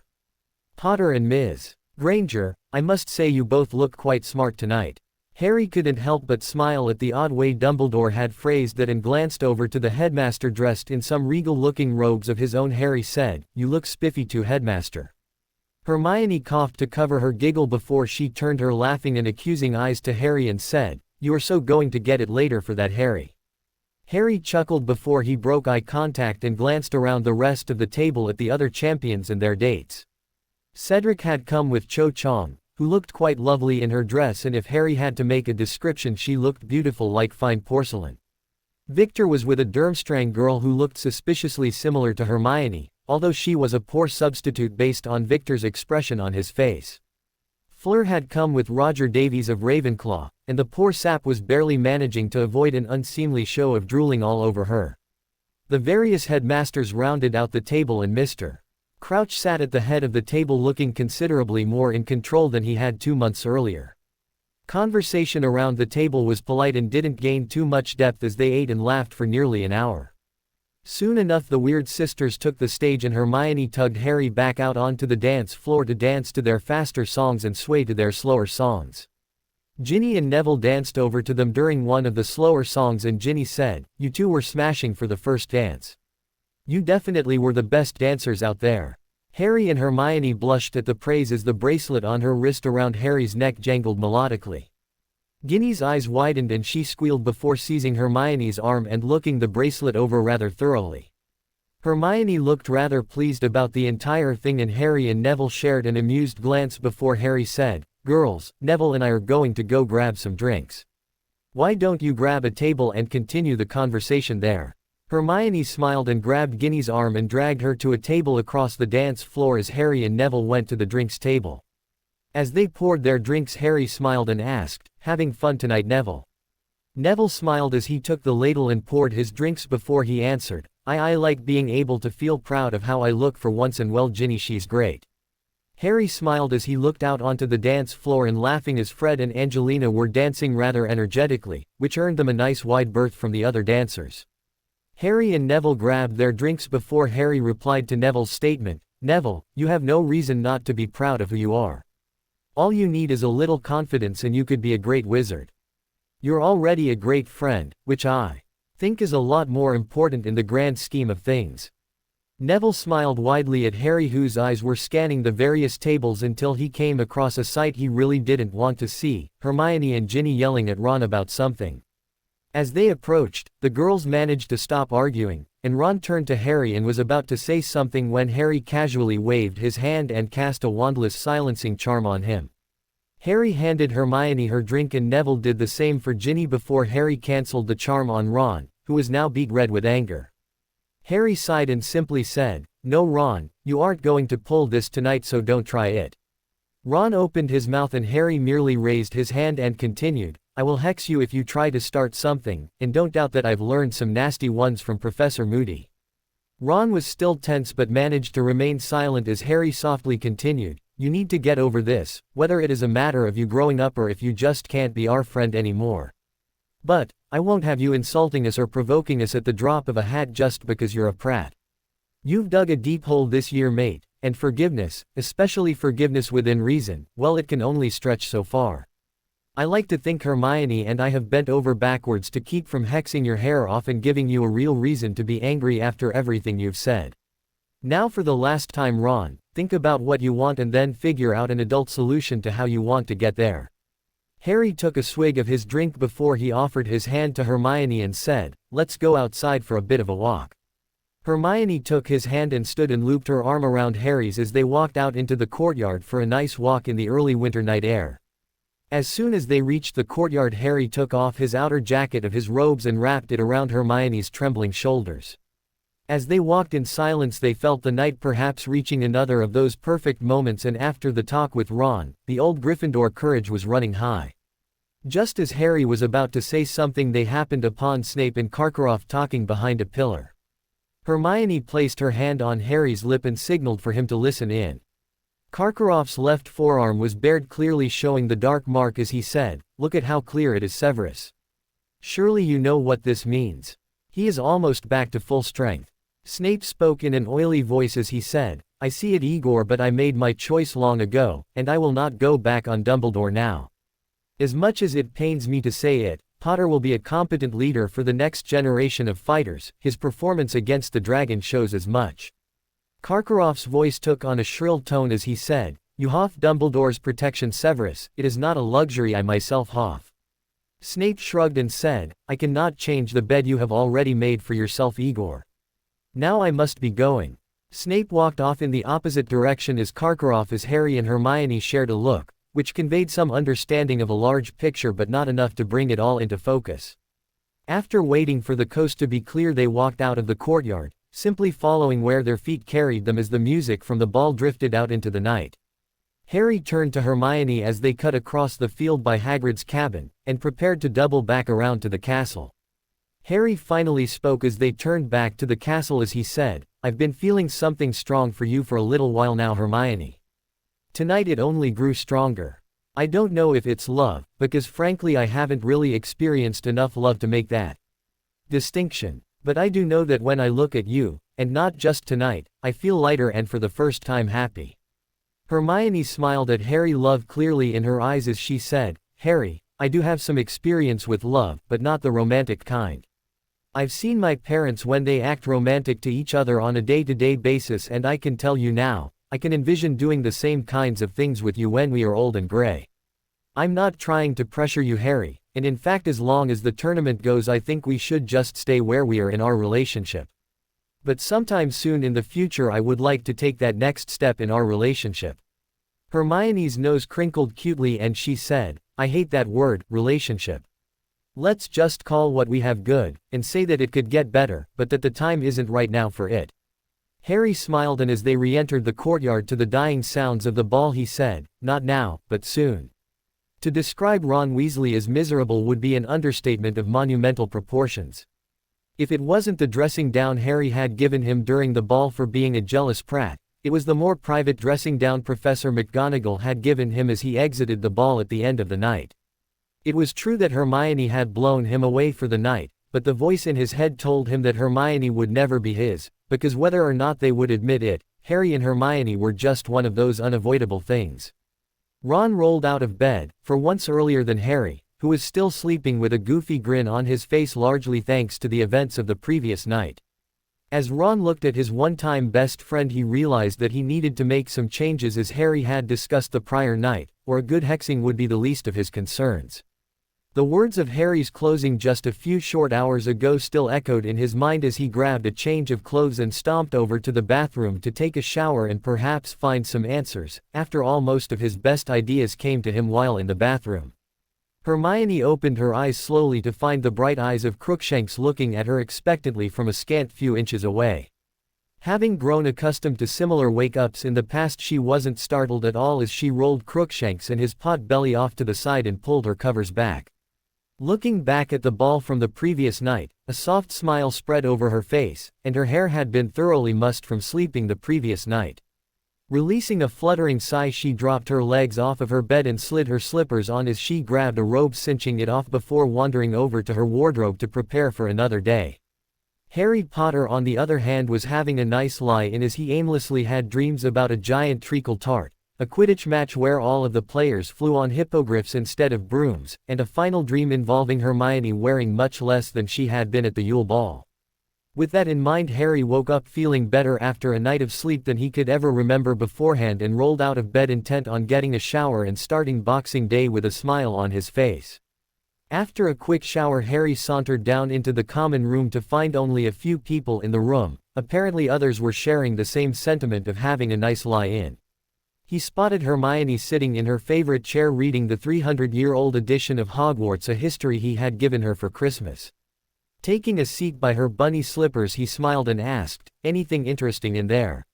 Potter and Ms. Granger. I must say you both look quite smart tonight." Harry couldn't help but smile at the odd way Dumbledore had phrased that and glanced over to the headmaster dressed in some regal-looking robes of his own. Harry said, "You look spiffy too, headmaster." Hermione coughed to cover her giggle before she turned her laughing and accusing eyes to Harry and said, "You are so going to get it later for that, Harry." Harry chuckled before he broke eye contact and glanced around the rest of the table at the other champions and their dates. Cedric had come with Cho Chang, who looked quite lovely in her dress, and if Harry had to make a description, she looked beautiful like fine porcelain. Victor was with a Durmstrang girl who looked suspiciously similar to Hermione, although she was a poor substitute based on Victor's expression on his face. Fleur had come with Roger Davies of Ravenclaw, and the poor sap was barely managing to avoid an unseemly show of drooling all over her. The various headmasters rounded out the table, and Mr. Crouch sat at the head of the table looking considerably more in control than he had 2 months earlier. Conversation around the table was polite and didn't gain too much depth as they ate and laughed for nearly an hour. Soon enough the Weird Sisters took the stage and Hermione tugged Harry back out onto the dance floor to dance to their faster songs and sway to their slower songs. Ginny and Neville danced over to them during one of the slower songs, and Ginny said, "You two were smashing for the first dance. You definitely were the best dancers out there." Harry and Hermione blushed at the praise as the bracelet on her wrist around Harry's neck jangled melodically. Ginny's eyes widened and she squealed before seizing Hermione's arm and looking the bracelet over rather thoroughly. Hermione looked rather pleased about the entire thing, and Harry and Neville shared an amused glance before Harry said, "Girls, Neville and I are going to go grab some drinks. Why don't you grab a table and continue the conversation there?" Hermione smiled and grabbed Ginny's arm and dragged her to a table across the dance floor as Harry and Neville went to the drinks table. As they poured their drinks, Harry smiled and asked, "Having fun tonight, Neville?" Neville smiled as he took the ladle and poured his drinks before he answered, I like being able to feel proud of how I look for once, and well, Ginny, she's great." Harry smiled as he looked out onto the dance floor and laughing as Fred and Angelina were dancing rather energetically, which earned them a nice wide berth from the other dancers. Harry and Neville grabbed their drinks before Harry replied to Neville's statement, "Neville, you have no reason not to be proud of who you are. All you need is a little confidence and you could be a great wizard. You're already a great friend, which I think is a lot more important in the grand scheme of things." Neville smiled widely at Harry, whose eyes were scanning the various tables until he came across a sight he really didn't want to see: Hermione and Ginny yelling at Ron about something. As they approached, the girls managed to stop arguing, and Ron turned to Harry and was about to say something when Harry casually waved his hand and cast a wandless silencing charm on him. Harry handed Hermione her drink and Neville did the same for Ginny before Harry cancelled the charm on Ron, who was now beet red with anger. Harry sighed and simply said, "No, Ron, you aren't going to pull this tonight, so don't try it." Ron opened his mouth and Harry merely raised his hand and continued, "I will hex you if you try to start something, and don't doubt that I've learned some nasty ones from Professor Moody." Ron was still tense but managed to remain silent as Harry softly continued, "You need to get over this, whether it is a matter of you growing up or if you just can't be our friend anymore. But, I won't have you insulting us or provoking us at the drop of a hat just because you're a prat. You've dug a deep hole this year, mate, and forgiveness, especially forgiveness within reason, well, it can only stretch so far. I like to think Hermione and I have bent over backwards to keep from hexing your hair off and giving you a real reason to be angry after everything you've said. Now for the last time, Ron, think about what you want and then figure out an adult solution to how you want to get there. Harry took a swig of his drink before he offered his hand to Hermione and said, "Let's go outside for a bit of a walk." Hermione took his hand and stood and looped her arm around Harry's as they walked out into the courtyard for a nice walk in the early winter night air. As soon as they reached the courtyard, Harry took off his outer jacket of his robes and wrapped it around Hermione's trembling shoulders. As they walked in silence, they felt the night perhaps reaching another of those perfect moments, and after the talk with Ron, the old Gryffindor courage was running high. Just as Harry was about to say something, they happened upon Snape and Karkaroff talking behind a pillar. Hermione placed her hand on Harry's lip and signaled for him to listen in. Karkaroff's left forearm was bared, clearly showing the dark mark as he said, "Look at how clear it is, Severus. Surely you know what this means. He is almost back to full strength." Snape spoke in an oily voice as he said, "I see it, Igor, but I made my choice long ago, and I will not go back on Dumbledore now. As much as it pains me to say it, Potter will be a competent leader for the next generation of fighters. His performance against the dragon shows as much." Karkaroff's voice took on a shrill tone as he said, "You have Dumbledore's protection, Severus. It is not a luxury I myself have." Snape shrugged and said, "I cannot change the bed you have already made for yourself, Igor. Now I must be going." Snape walked off in the opposite direction as Karkaroff, as Harry and Hermione shared a look, which conveyed some understanding of a large picture but not enough to bring it all into focus. After waiting for the coast to be clear, they walked out of the courtyard, simply following where their feet carried them as the music from the ball drifted out into the night. Harry turned to Hermione as they cut across the field by Hagrid's cabin, and prepared to double back around to the castle. Harry finally spoke as they turned back to the castle as he said, "I've been feeling something strong for you for a little while now, Hermione. Tonight it only grew stronger. I don't know if it's love, because frankly I haven't really experienced enough love to make that distinction. But I do know that when I look at you, and not just tonight, I feel lighter and for the first time happy." Hermione smiled at Harry, love clearly in her eyes as she said, "Harry, I do have some experience with love, but not the romantic kind. I've seen my parents when they act romantic to each other on a day-to-day basis, and I can tell you now, I can envision doing the same kinds of things with you when we are old and gray. I'm not trying to pressure you, Harry, and in fact as long as the tournament goes I think we should just stay where we are in our relationship. But sometime soon in the future I would like to take that next step in our relationship." Hermione's nose crinkled cutely and she said, "I hate that word, relationship. Let's just call what we have good, and say that it could get better, but that the time isn't right now for it." Harry smiled, and as they re-entered the courtyard to the dying sounds of the ball he said, "Not now, but soon." To describe Ron Weasley as miserable would be an understatement of monumental proportions. If it wasn't the dressing down Harry had given him during the ball for being a jealous prat, it was the more private dressing down Professor McGonagall had given him as he exited the ball at the end of the night. It was true that Hermione had blown him away for the night, but the voice in his head told him that Hermione would never be his, because whether or not they would admit it, Harry and Hermione were just one of those unavoidable things. Ron rolled out of bed, for once earlier than Harry, who was still sleeping with a goofy grin on his face, largely thanks to the events of the previous night. As Ron looked at his one-time best friend, he realized that he needed to make some changes as Harry had discussed the prior night, or a good hexing would be the least of his concerns. The words of Harry's closing just a few short hours ago still echoed in his mind as he grabbed a change of clothes and stomped over to the bathroom to take a shower and perhaps find some answers. After all, most of his best ideas came to him while in the bathroom. Hermione opened her eyes slowly to find the bright eyes of Crookshanks looking at her expectantly from a scant few inches away. Having grown accustomed to similar wake-ups in the past, she wasn't startled at all as she rolled Crookshanks and his pot belly off to the side and pulled her covers back. Looking back at the ball from the previous night, a soft smile spread over her face, and her hair had been thoroughly mussed from sleeping the previous night. Releasing a fluttering sigh, she dropped her legs off of her bed and slid her slippers on as she grabbed a robe, cinching it off before wandering over to her wardrobe to prepare for another day. Harry Potter, on the other hand, was having a nice lie-in as he aimlessly had dreams about a giant treacle tart, a Quidditch match where all of the players flew on hippogriffs instead of brooms, and a final dream involving Hermione wearing much less than she had been at the Yule Ball. With that in mind, Harry woke up feeling better after a night of sleep than he could ever remember beforehand and rolled out of bed intent on getting a shower and starting Boxing Day with a smile on his face. After a quick shower, Harry sauntered down into the common room to find only a few people in the room. Apparently others were sharing the same sentiment of having a nice lie-in. He spotted Hermione sitting in her favorite chair reading the 300-year-old edition of Hogwarts, a history he had given her for Christmas. Taking a seat by her bunny slippers, he smiled and asked, "Anything interesting in there?"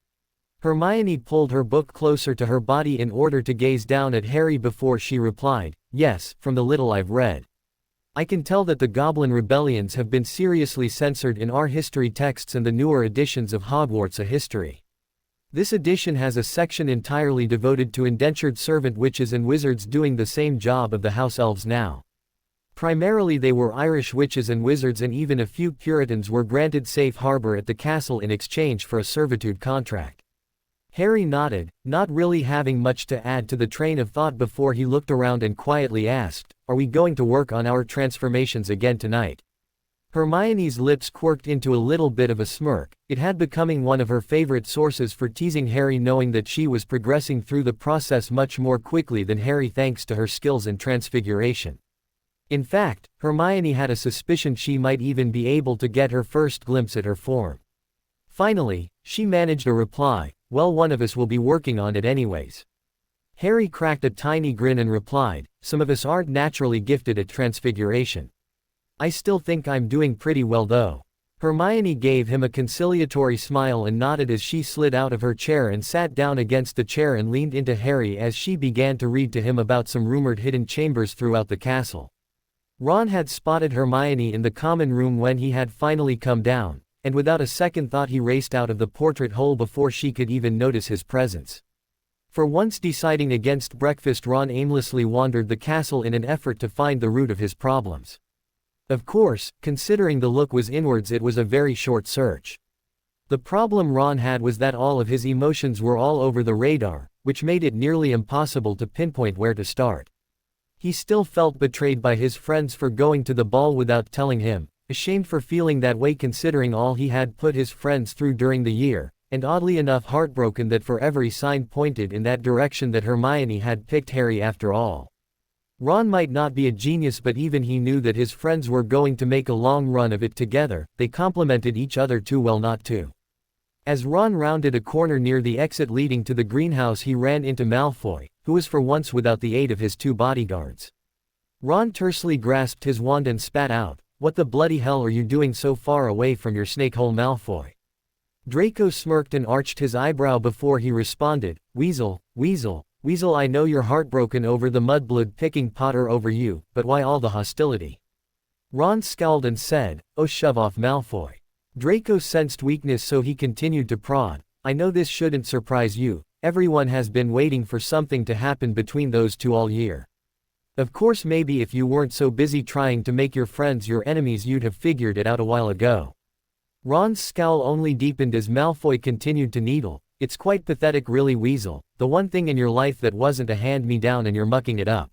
Hermione pulled her book closer to her body in order to gaze down at Harry before she replied, "Yes, from the little I've read. I can tell that the Goblin rebellions have been seriously censored in our history texts and the newer editions of Hogwarts, a history. This edition has a section entirely devoted to indentured servant witches and wizards doing the same job of the house elves now. Primarily they were Irish witches and wizards, and even a few Puritans were granted safe harbor at the castle in exchange for a servitude contract." Harry nodded, not really having much to add to the train of thought before he looked around and quietly asked, "Are we going to work on our transformations again tonight?" Hermione's lips quirked into a little bit of a smirk. It had becoming one of her favorite sources for teasing Harry, knowing that she was progressing through the process much more quickly than Harry thanks to her skills in transfiguration. In fact, Hermione had a suspicion she might even be able to get her first glimpse at her form. Finally, she managed a reply, "Well, one of us will be working on it anyways." Harry cracked a tiny grin and replied, "Some of us aren't naturally gifted at transfiguration. I still think I'm doing pretty well though." Hermione gave him a conciliatory smile and nodded as she slid out of her chair and sat down against the chair and leaned into Harry as she began to read to him about some rumored hidden chambers throughout the castle. Ron had spotted Hermione in the common room when he had finally come down, and without a second thought he raced out of the portrait hole before she could even notice his presence. For once deciding against breakfast, Ron aimlessly wandered the castle in an effort to find the root of his problems. Of course, considering the look was inwards, it was a very short search. The problem Ron had was that all of his emotions were all over the radar, which made it nearly impossible to pinpoint where to start. He still felt betrayed by his friends for going to the ball without telling him, ashamed for feeling that way considering all he had put his friends through during the year, and oddly enough heartbroken that for every sign pointed in that direction that Hermione had picked Harry after all. Ron might not be a genius, but even he knew that his friends were going to make a long run of it together. They complemented each other too well not to. As Ron rounded a corner near the exit leading to the greenhouse, he ran into Malfoy, who was for once without the aid of his two bodyguards. Ron tersely grasped his wand and spat out, "What the bloody hell are you doing so far away from your snake hole, Malfoy?" Draco smirked and arched his eyebrow before he responded, Weasel, I know you're heartbroken over the mudblood picking Potter over you, but why all the hostility?" Ron scowled and said, "Oh, shove off, Malfoy." Draco sensed weakness, so he continued to prod, "I know this shouldn't surprise you, everyone has been waiting for something to happen between those two all year. Of course, maybe if you weren't so busy trying to make your friends your enemies you'd have figured it out a while ago." Ron's scowl only deepened as Malfoy continued to needle, "It's quite pathetic really, Weasel, the one thing in your life that wasn't a hand-me-down and you're mucking it up."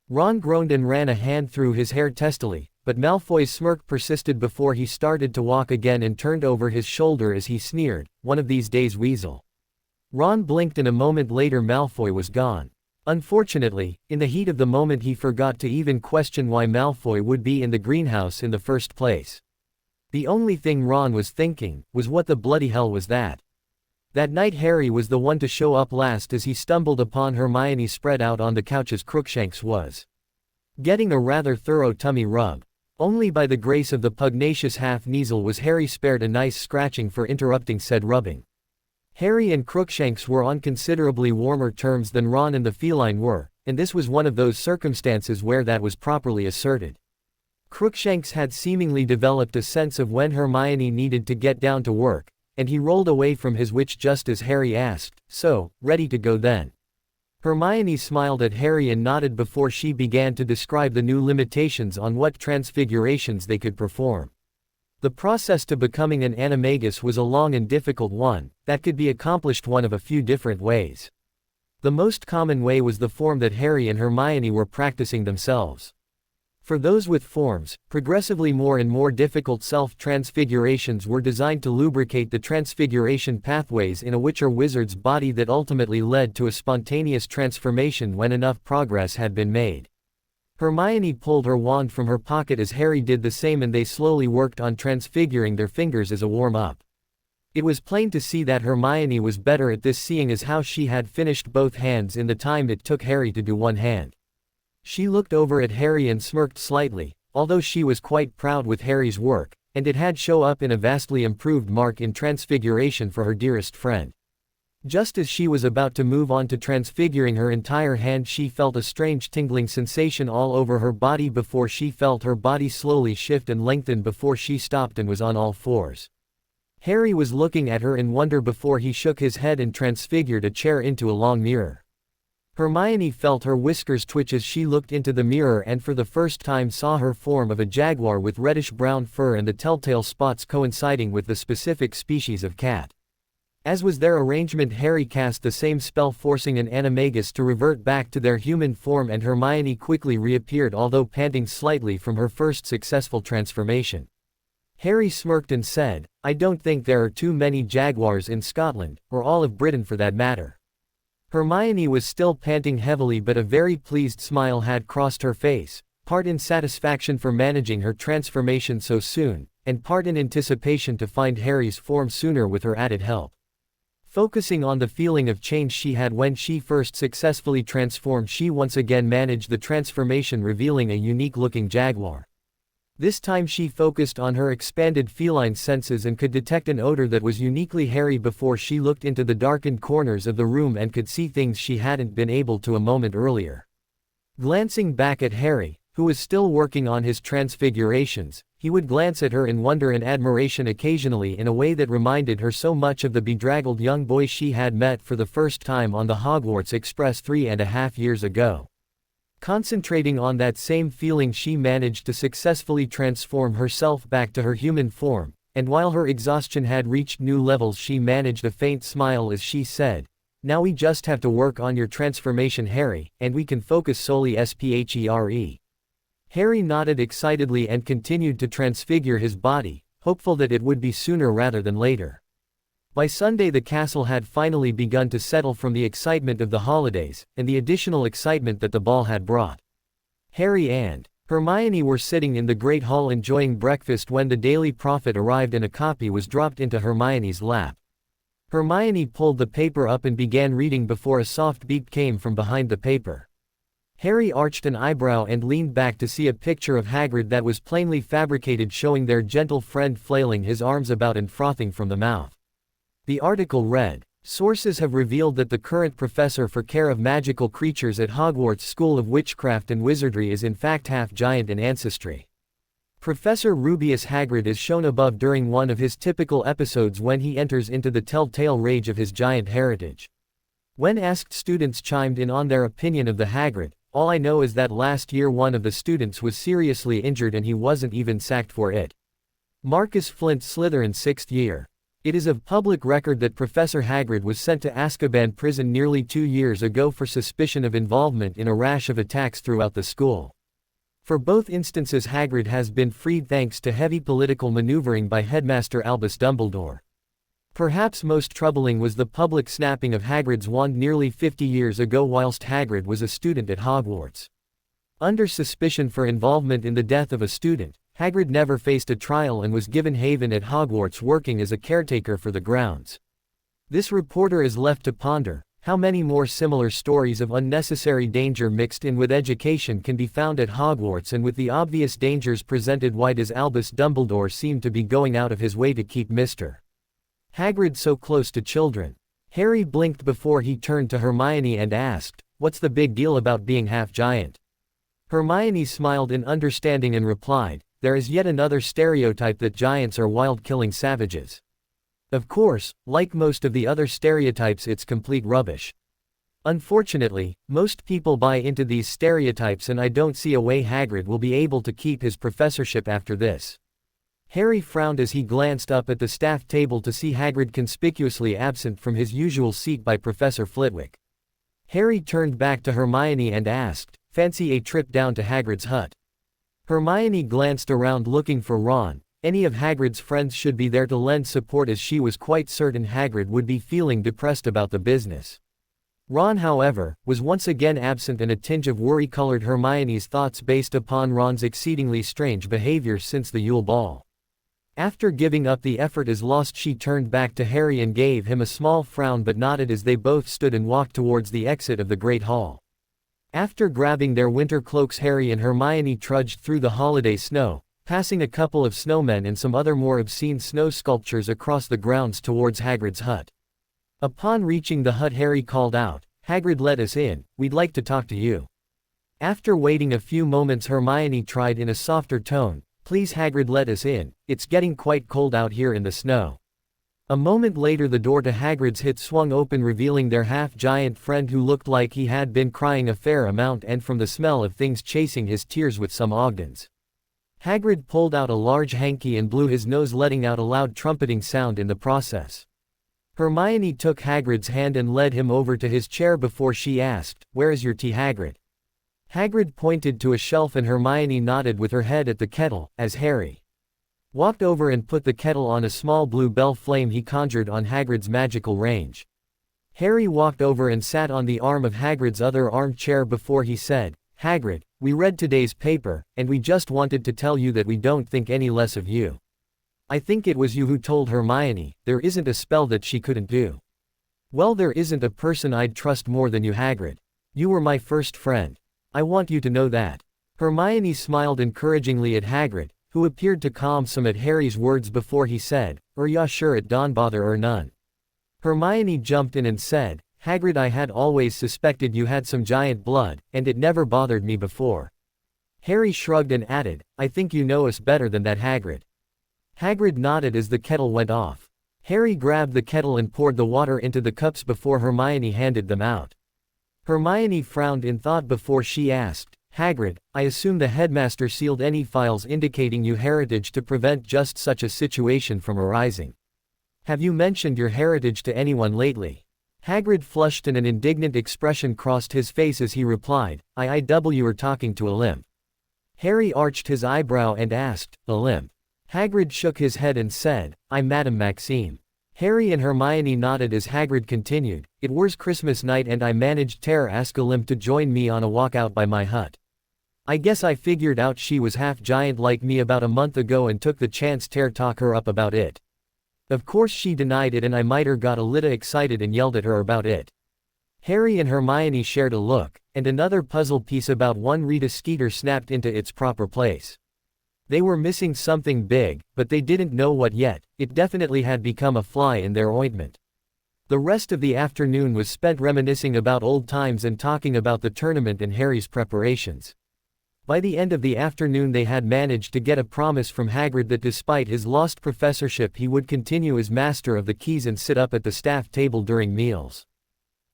Ron groaned and ran a hand through his hair testily, but Malfoy's smirk persisted before he started to walk again and turned over his shoulder as he sneered, "One of these days, Weasel." Ron blinked and a moment later Malfoy was gone. Unfortunately, in the heat of the moment he forgot to even question why Malfoy would be in the greenhouse in the first place. The only thing Ron was thinking was, what the bloody hell was that? That night Harry was the one to show up last as he stumbled upon Hermione spread out on the couch as Crookshanks was getting a rather thorough tummy rub. Only by the grace of the pugnacious half-Kneazle was Harry spared a nice scratching for interrupting said rubbing. Harry and Crookshanks were on considerably warmer terms than Ron and the feline were, and this was one of those circumstances where that was properly asserted. Crookshanks had seemingly developed a sense of when Hermione needed to get down to work, and he rolled away from his witch just as Harry asked, "So, ready to go then?" Hermione smiled at Harry and nodded before she began to describe the new limitations on what transfigurations they could perform. The process to becoming an animagus was a long and difficult one, that could be accomplished one of a few different ways. The most common way was the form that Harry and Hermione were practicing themselves. For those with forms, progressively more and more difficult self-transfigurations were designed to lubricate the transfiguration pathways in a Witcher wizard's body that ultimately led to a spontaneous transformation when enough progress had been made. Hermione pulled her wand from her pocket as Harry did the same, and they slowly worked on transfiguring their fingers as a warm-up. It was plain to see that Hermione was better at this, seeing as how she had finished both hands in the time it took Harry to do one hand. She looked over at Harry and smirked slightly, although she was quite proud with Harry's work, and it had shown up in a vastly improved mark in transfiguration for her dearest friend. Just as she was about to move on to transfiguring her entire hand, she felt a strange tingling sensation all over her body before she felt her body slowly shift and lengthen before she stopped and was on all fours. Harry was looking at her in wonder before he shook his head and transfigured a chair into a long mirror. Hermione felt her whiskers twitch as she looked into the mirror and for the first time saw her form of a jaguar with reddish-brown fur and the telltale spots coinciding with the specific species of cat. As was their arrangement, Harry cast the same spell, forcing an animagus to revert back to their human form, and Hermione quickly reappeared, although panting slightly from her first successful transformation. Harry smirked and said, "I don't think there are too many jaguars in Scotland, or all of Britain for that matter." Hermione was still panting heavily, but a very pleased smile had crossed her face, part in satisfaction for managing her transformation so soon, and part in anticipation to find Harry's form sooner with her added help. Focusing on the feeling of change she had when she first successfully transformed, she once again managed the transformation, revealing a unique-looking jaguar. This time she focused on her expanded feline senses and could detect an odor that was uniquely hairy before she looked into the darkened corners of the room and could see things she hadn't been able to a moment earlier. Glancing back at Harry, who was still working on his transfigurations, he would glance at her in wonder and admiration occasionally in a way that reminded her so much of the bedraggled young boy she had met for the first time on the Hogwarts Express 3.5 years ago. Concentrating on that same feeling, she managed to successfully transform herself back to her human form, and while her exhaustion had reached new levels, she managed a faint smile as she said, "Now we just have to work on your transformation, Harry, and we can focus solely SPHERE." Harry nodded excitedly and continued to transfigure his body, hopeful that it would be sooner rather than later. By Sunday the castle had finally begun to settle from the excitement of the holidays, and the additional excitement that the ball had brought. Harry and Hermione were sitting in the Great Hall enjoying breakfast when the Daily Prophet arrived and a copy was dropped into Hermione's lap. Hermione pulled the paper up and began reading before a soft beep came from behind the paper. Harry arched an eyebrow and leaned back to see a picture of Hagrid that was plainly fabricated, showing their gentle friend flailing his arms about and frothing from the mouth. The article read, "Sources have revealed that the current professor for care of magical creatures at Hogwarts School of Witchcraft and Wizardry is in fact half giant in ancestry. Professor Rubeus Hagrid is shown above during one of his typical episodes when he enters into the telltale rage of his giant heritage." When asked, students chimed in on their opinion of the Hagrid. "All I know is that last year one of the students was seriously injured and he wasn't even sacked for it. Marcus Flint, Slytherin, 6th year. It is of public record that Professor Hagrid was sent to Azkaban prison nearly 2 years ago for suspicion of involvement in a rash of attacks throughout the school. For both instances Hagrid has been freed thanks to heavy political maneuvering by Headmaster Albus Dumbledore. Perhaps most troubling was the public snapping of Hagrid's wand nearly 50 years ago whilst Hagrid was a student at Hogwarts. Under suspicion for involvement in the death of a student, Hagrid never faced a trial and was given haven at Hogwarts, working as a caretaker for the grounds. This reporter is left to ponder, how many more similar stories of unnecessary danger mixed in with education can be found at Hogwarts, and with the obvious dangers presented, why does Albus Dumbledore seem to be going out of his way to keep Mr. Hagrid so close to children? Harry blinked before he turned to Hermione and asked, "What's the big deal about being half giant?" Hermione smiled in understanding and replied, "There is yet another stereotype that giants are wild-killing savages. Of course, like most of the other stereotypes, it's complete rubbish. Unfortunately, most people buy into these stereotypes, and I don't see a way Hagrid will be able to keep his professorship after this." Harry frowned as he glanced up at the staff table to see Hagrid conspicuously absent from his usual seat by Professor Flitwick. Harry turned back to Hermione and asked, "Fancy a trip down to Hagrid's hut?" Hermione glanced around looking for Ron. Any of Hagrid's friends should be there to lend support, as she was quite certain Hagrid would be feeling depressed about the business. Ron, however, was once again absent, and a tinge of worry colored Hermione's thoughts based upon Ron's exceedingly strange behavior since the Yule Ball. After giving up the effort as lost, she turned back to Harry and gave him a small frown but nodded as they both stood and walked towards the exit of the Great Hall. After grabbing their winter cloaks, Harry and Hermione trudged through the holiday snow, passing a couple of snowmen and some other more obscene snow sculptures across the grounds towards Hagrid's hut. Upon reaching the hut, Harry called out, "Hagrid, let us in, we'd like to talk to you." After waiting a few moments, Hermione tried in a softer tone, "Please Hagrid, let us in, it's getting quite cold out here in the snow." A moment later the door to Hagrid's hut swung open, revealing their half-giant friend, who looked like he had been crying a fair amount and from the smell of things chasing his tears with some Ogdens. Hagrid pulled out a large hanky and blew his nose, letting out a loud trumpeting sound in the process. Hermione took Hagrid's hand and led him over to his chair before she asked, "Where is your tea, Hagrid?" Hagrid pointed to a shelf and Hermione nodded with her head at the kettle, as Harry walked over and put the kettle on a small blue bell flame he conjured on Hagrid's magical range. Harry walked over and sat on the arm of Hagrid's other armchair before he said, "Hagrid, we read today's paper, and we just wanted to tell you that we don't think any less of you. I think it was you who told Hermione there isn't a spell that she couldn't do." "Well, there isn't a person I'd trust more than you, Hagrid. You were my first friend. I want you to know that." Hermione smiled encouragingly at Hagrid, who appeared to calm some at Harry's words before he said, "Ya sure it don't bother none." Hermione jumped in and said, "Hagrid, I had always suspected you had some giant blood, and it never bothered me before." Harry shrugged and added, "I think you know us better than that, Hagrid." Hagrid nodded as the kettle went off. Harry grabbed the kettle and poured the water into the cups before Hermione handed them out. Hermione frowned in thought before she asked, "Hagrid, I assume the headmaster sealed any files indicating your heritage to prevent just such a situation from arising. Have you mentioned your heritage to anyone lately?" Hagrid flushed and an indignant expression crossed his face as he replied, "You are talking to a limp." Harry arched his eyebrow and asked, "A limp?" Hagrid shook his head and said, "I'm Madame Maxime." Harry and Hermione nodded as Hagrid continued, "It was Christmas night and I managed to ask a limp to join me on a walk out by my hut. I guess I figured out she was half giant like me about a month ago and took the chance to talk her up about it. Of course she denied it and I mighter got a little excited and yelled at her about it." Harry and Hermione shared a look, and another puzzle piece about one Rita Skeeter snapped into its proper place. They were missing something big, but they didn't know what yet. It definitely had become a fly in their ointment. The rest of the afternoon was spent reminiscing about old times and talking about the tournament and Harry's preparations. By the end of the afternoon they had managed to get a promise from Hagrid that despite his lost professorship he would continue as master of the keys and sit up at the staff table during meals.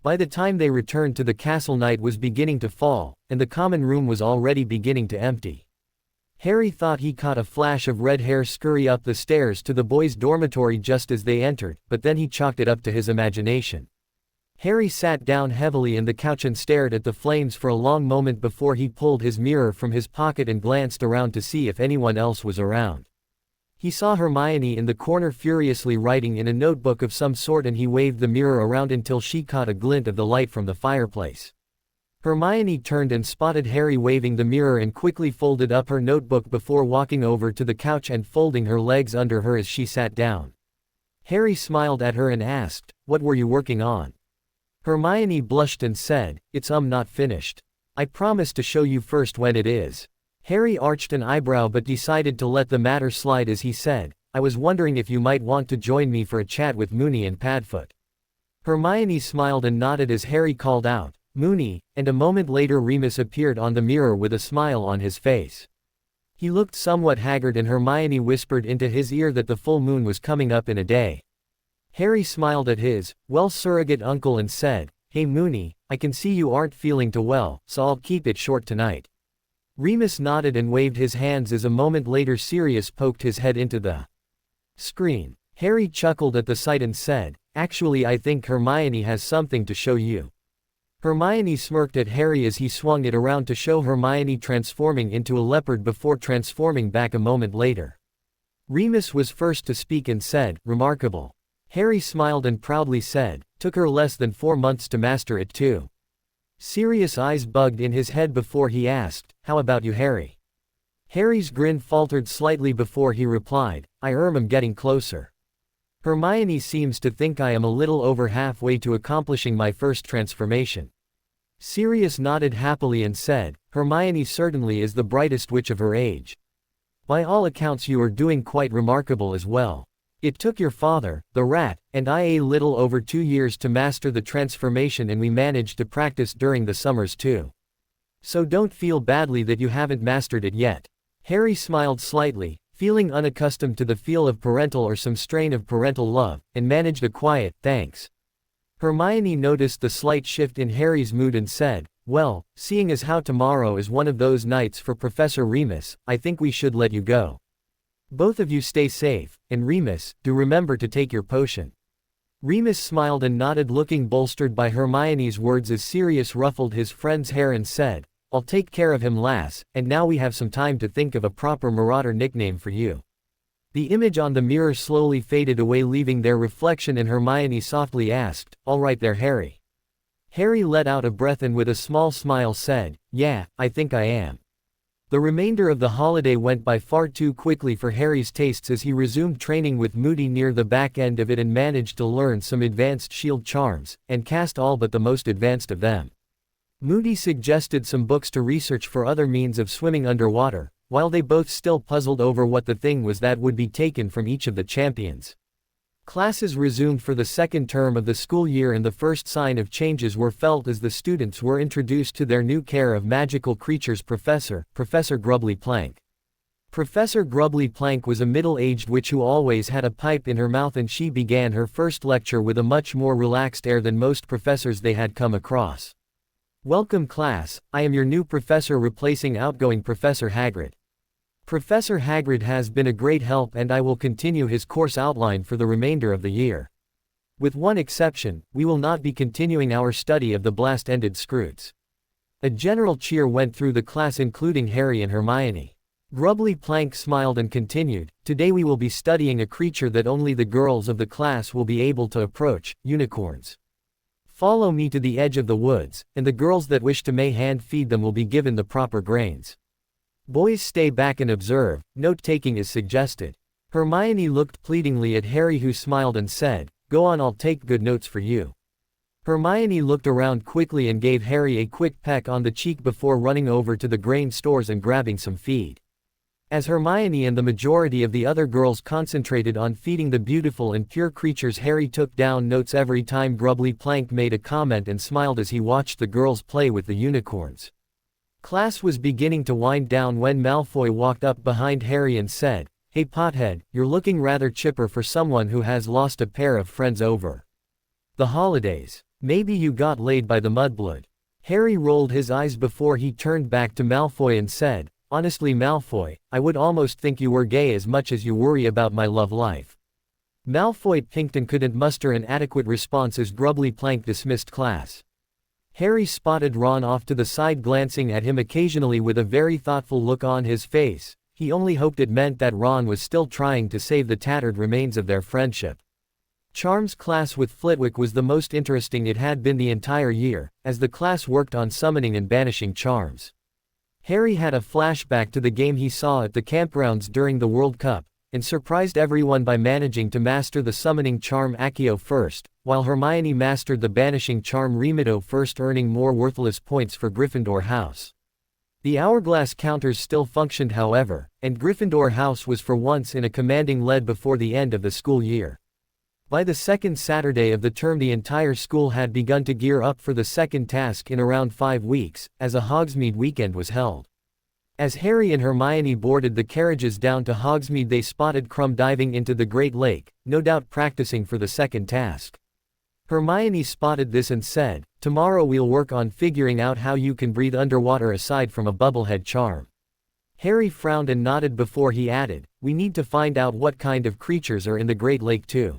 By the time they returned to the castle, night was beginning to fall, and the common room was already beginning to empty. Harry thought he caught a flash of red hair scurry up the stairs to the boys' dormitory just as they entered, but then he chalked it up to his imagination. Harry sat down heavily in the couch and stared at the flames for a long moment before he pulled his mirror from his pocket and glanced around to see if anyone else was around. He saw Hermione in the corner furiously writing in a notebook of some sort, and he waved the mirror around until she caught a glint of the light from the fireplace. Hermione turned and spotted Harry waving the mirror and quickly folded up her notebook before walking over to the couch and folding her legs under her as she sat down. Harry smiled at her and asked, "What were you working on?" Hermione blushed and said, "It's not finished. I promised to show you first when it is." Harry arched an eyebrow but decided to let the matter slide as he said, "I was wondering if you might want to join me for a chat with Moony and Padfoot." Hermione smiled and nodded as Harry called out, "Moony," and a moment later Remus appeared on the mirror with a smile on his face. He looked somewhat haggard and Hermione whispered into his ear that the full moon was coming up in a day. Harry smiled at his, surrogate uncle and said, "Hey Moony, I can see you aren't feeling too well, so I'll keep it short tonight." Remus nodded and waved his hands as a moment later Sirius poked his head into the screen. Harry chuckled at the sight and said, "Actually I think Hermione has something to show you." Hermione smirked at Harry as he swung it around to show Hermione transforming into a leopard before transforming back a moment later. Remus was first to speak and said, "Remarkable." Harry smiled and proudly said, "Took her less than 4 months to master it too." Sirius' eyes bugged in his head before he asked, "How about you, Harry?" Harry's grin faltered slightly before he replied, "I'm getting closer. Hermione seems to think I am a little over halfway to accomplishing my first transformation." Sirius nodded happily and said, "Hermione certainly is the brightest witch of her age. By all accounts you are doing quite remarkable as well. It took your father, the rat, and I a little over 2 years to master the transformation, and we managed to practice during the summers too. So don't feel badly that you haven't mastered it yet." Harry smiled slightly, feeling unaccustomed to the feel of parental or some strain of parental love, and managed a quiet, "Thanks." Hermione noticed the slight shift in Harry's mood and said, "Well, seeing as how tomorrow is one of those nights for Professor Remus, I think we should let you go. Both of you stay safe, and Remus, do remember to take your potion." Remus smiled and nodded, looking bolstered by Hermione's words as Sirius ruffled his friend's hair and said, "I'll take care of him, lass, and now we have some time to think of a proper marauder nickname for you." The image on the mirror slowly faded away, leaving their reflection, and Hermione softly asked, "All right there, Harry?" Harry let out a breath and with a small smile said, "Yeah, I think I am." The remainder of the holiday went by far too quickly for Harry's tastes as he resumed training with Moody near the back end of it and managed to learn some advanced shield charms, and cast all but the most advanced of them. Moody suggested some books to research for other means of swimming underwater, while they both still puzzled over what the thing was that would be taken from each of the champions. Classes resumed for the second term of the school year, and the first sign of changes were felt as the students were introduced to their new care of magical creatures Professor Grubbly Plank. Professor Grubbly Plank was a middle-aged witch who always had a pipe in her mouth, and she began her first lecture with a much more relaxed air than most professors they had come across. "Welcome class, I am your new professor replacing outgoing Professor Hagrid. Professor Hagrid has been a great help and I will continue his course outline for the remainder of the year. With one exception, we will not be continuing our study of the blast-ended Scroots." A general cheer went through the class, including Harry and Hermione. Grubbly Plank smiled and continued, "Today we will be studying a creature that only the girls of the class will be able to approach, unicorns. Follow me to the edge of the woods, and the girls that wish to may hand feed them will be given the proper grains. Boys stay back and observe, note-taking is suggested." Hermione looked pleadingly at Harry, who smiled and said, "Go on, I'll take good notes for you." Hermione looked around quickly and gave Harry a quick peck on the cheek before running over to the grain stores and grabbing some feed. As Hermione and the majority of the other girls concentrated on feeding the beautiful and pure creatures, Harry took down notes every time Grubbly Plank made a comment and smiled as he watched the girls play with the unicorns. Class was beginning to wind down when Malfoy walked up behind Harry and said, "Hey pothead, you're looking rather chipper for someone who has lost a pair of friends over the holidays. Maybe you got laid by the mudblood." Harry rolled his eyes before he turned back to Malfoy and said, "Honestly Malfoy, I would almost think you were gay as much as you worry about my love life." Malfoy pinked and couldn't muster an adequate response as Grubbly Plank dismissed class. Harry spotted Ron off to the side, glancing at him occasionally with a very thoughtful look on his face. He only hoped it meant that Ron was still trying to save the tattered remains of their friendship. Charms class with Flitwick was the most interesting it had been the entire year, as the class worked on summoning and banishing charms. Harry had a flashback to the game he saw at the campgrounds during the World Cup, and surprised everyone by managing to master the summoning charm Accio first, while Hermione mastered the banishing charm Remito first, earning more worthless points for Gryffindor House. The hourglass counters still functioned however, and Gryffindor House was for once in a commanding lead before the end of the school year. By the second Saturday of the term the entire school had begun to gear up for the second task in around 5 weeks, as a Hogsmeade weekend was held. As Harry and Hermione boarded the carriages down to Hogsmeade, they spotted Krum diving into the Great Lake, no doubt practicing for the second task. Hermione spotted this and said, "Tomorrow we'll work on figuring out how you can breathe underwater aside from a bubblehead charm." Harry frowned and nodded before he added, "We need to find out what kind of creatures are in the Great Lake too.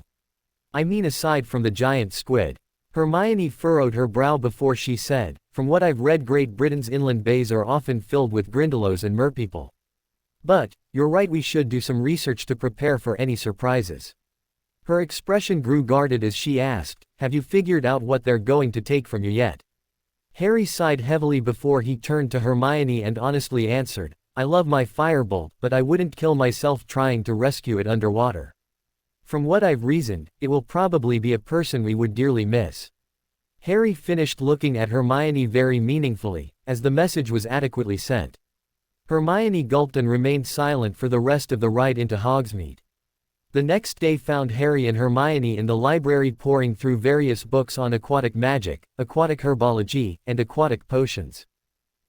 I mean aside from the giant squid." Hermione furrowed her brow before she said, "From what I've read, Great Britain's inland bays are often filled with Grindylows and merpeople. But, you're right, we should do some research to prepare for any surprises." Her expression grew guarded as she asked, "Have you figured out what they're going to take from you yet?" Harry sighed heavily before he turned to Hermione and honestly answered, "I love my firebolt, but I wouldn't kill myself trying to rescue it underwater. From what I've reasoned, it will probably be a person we would dearly miss." Harry finished looking at Hermione very meaningfully, as the message was adequately sent. Hermione gulped and remained silent for the rest of the ride into Hogsmeade. The next day found Harry and Hermione in the library poring through various books on aquatic magic, aquatic herbology, and aquatic potions.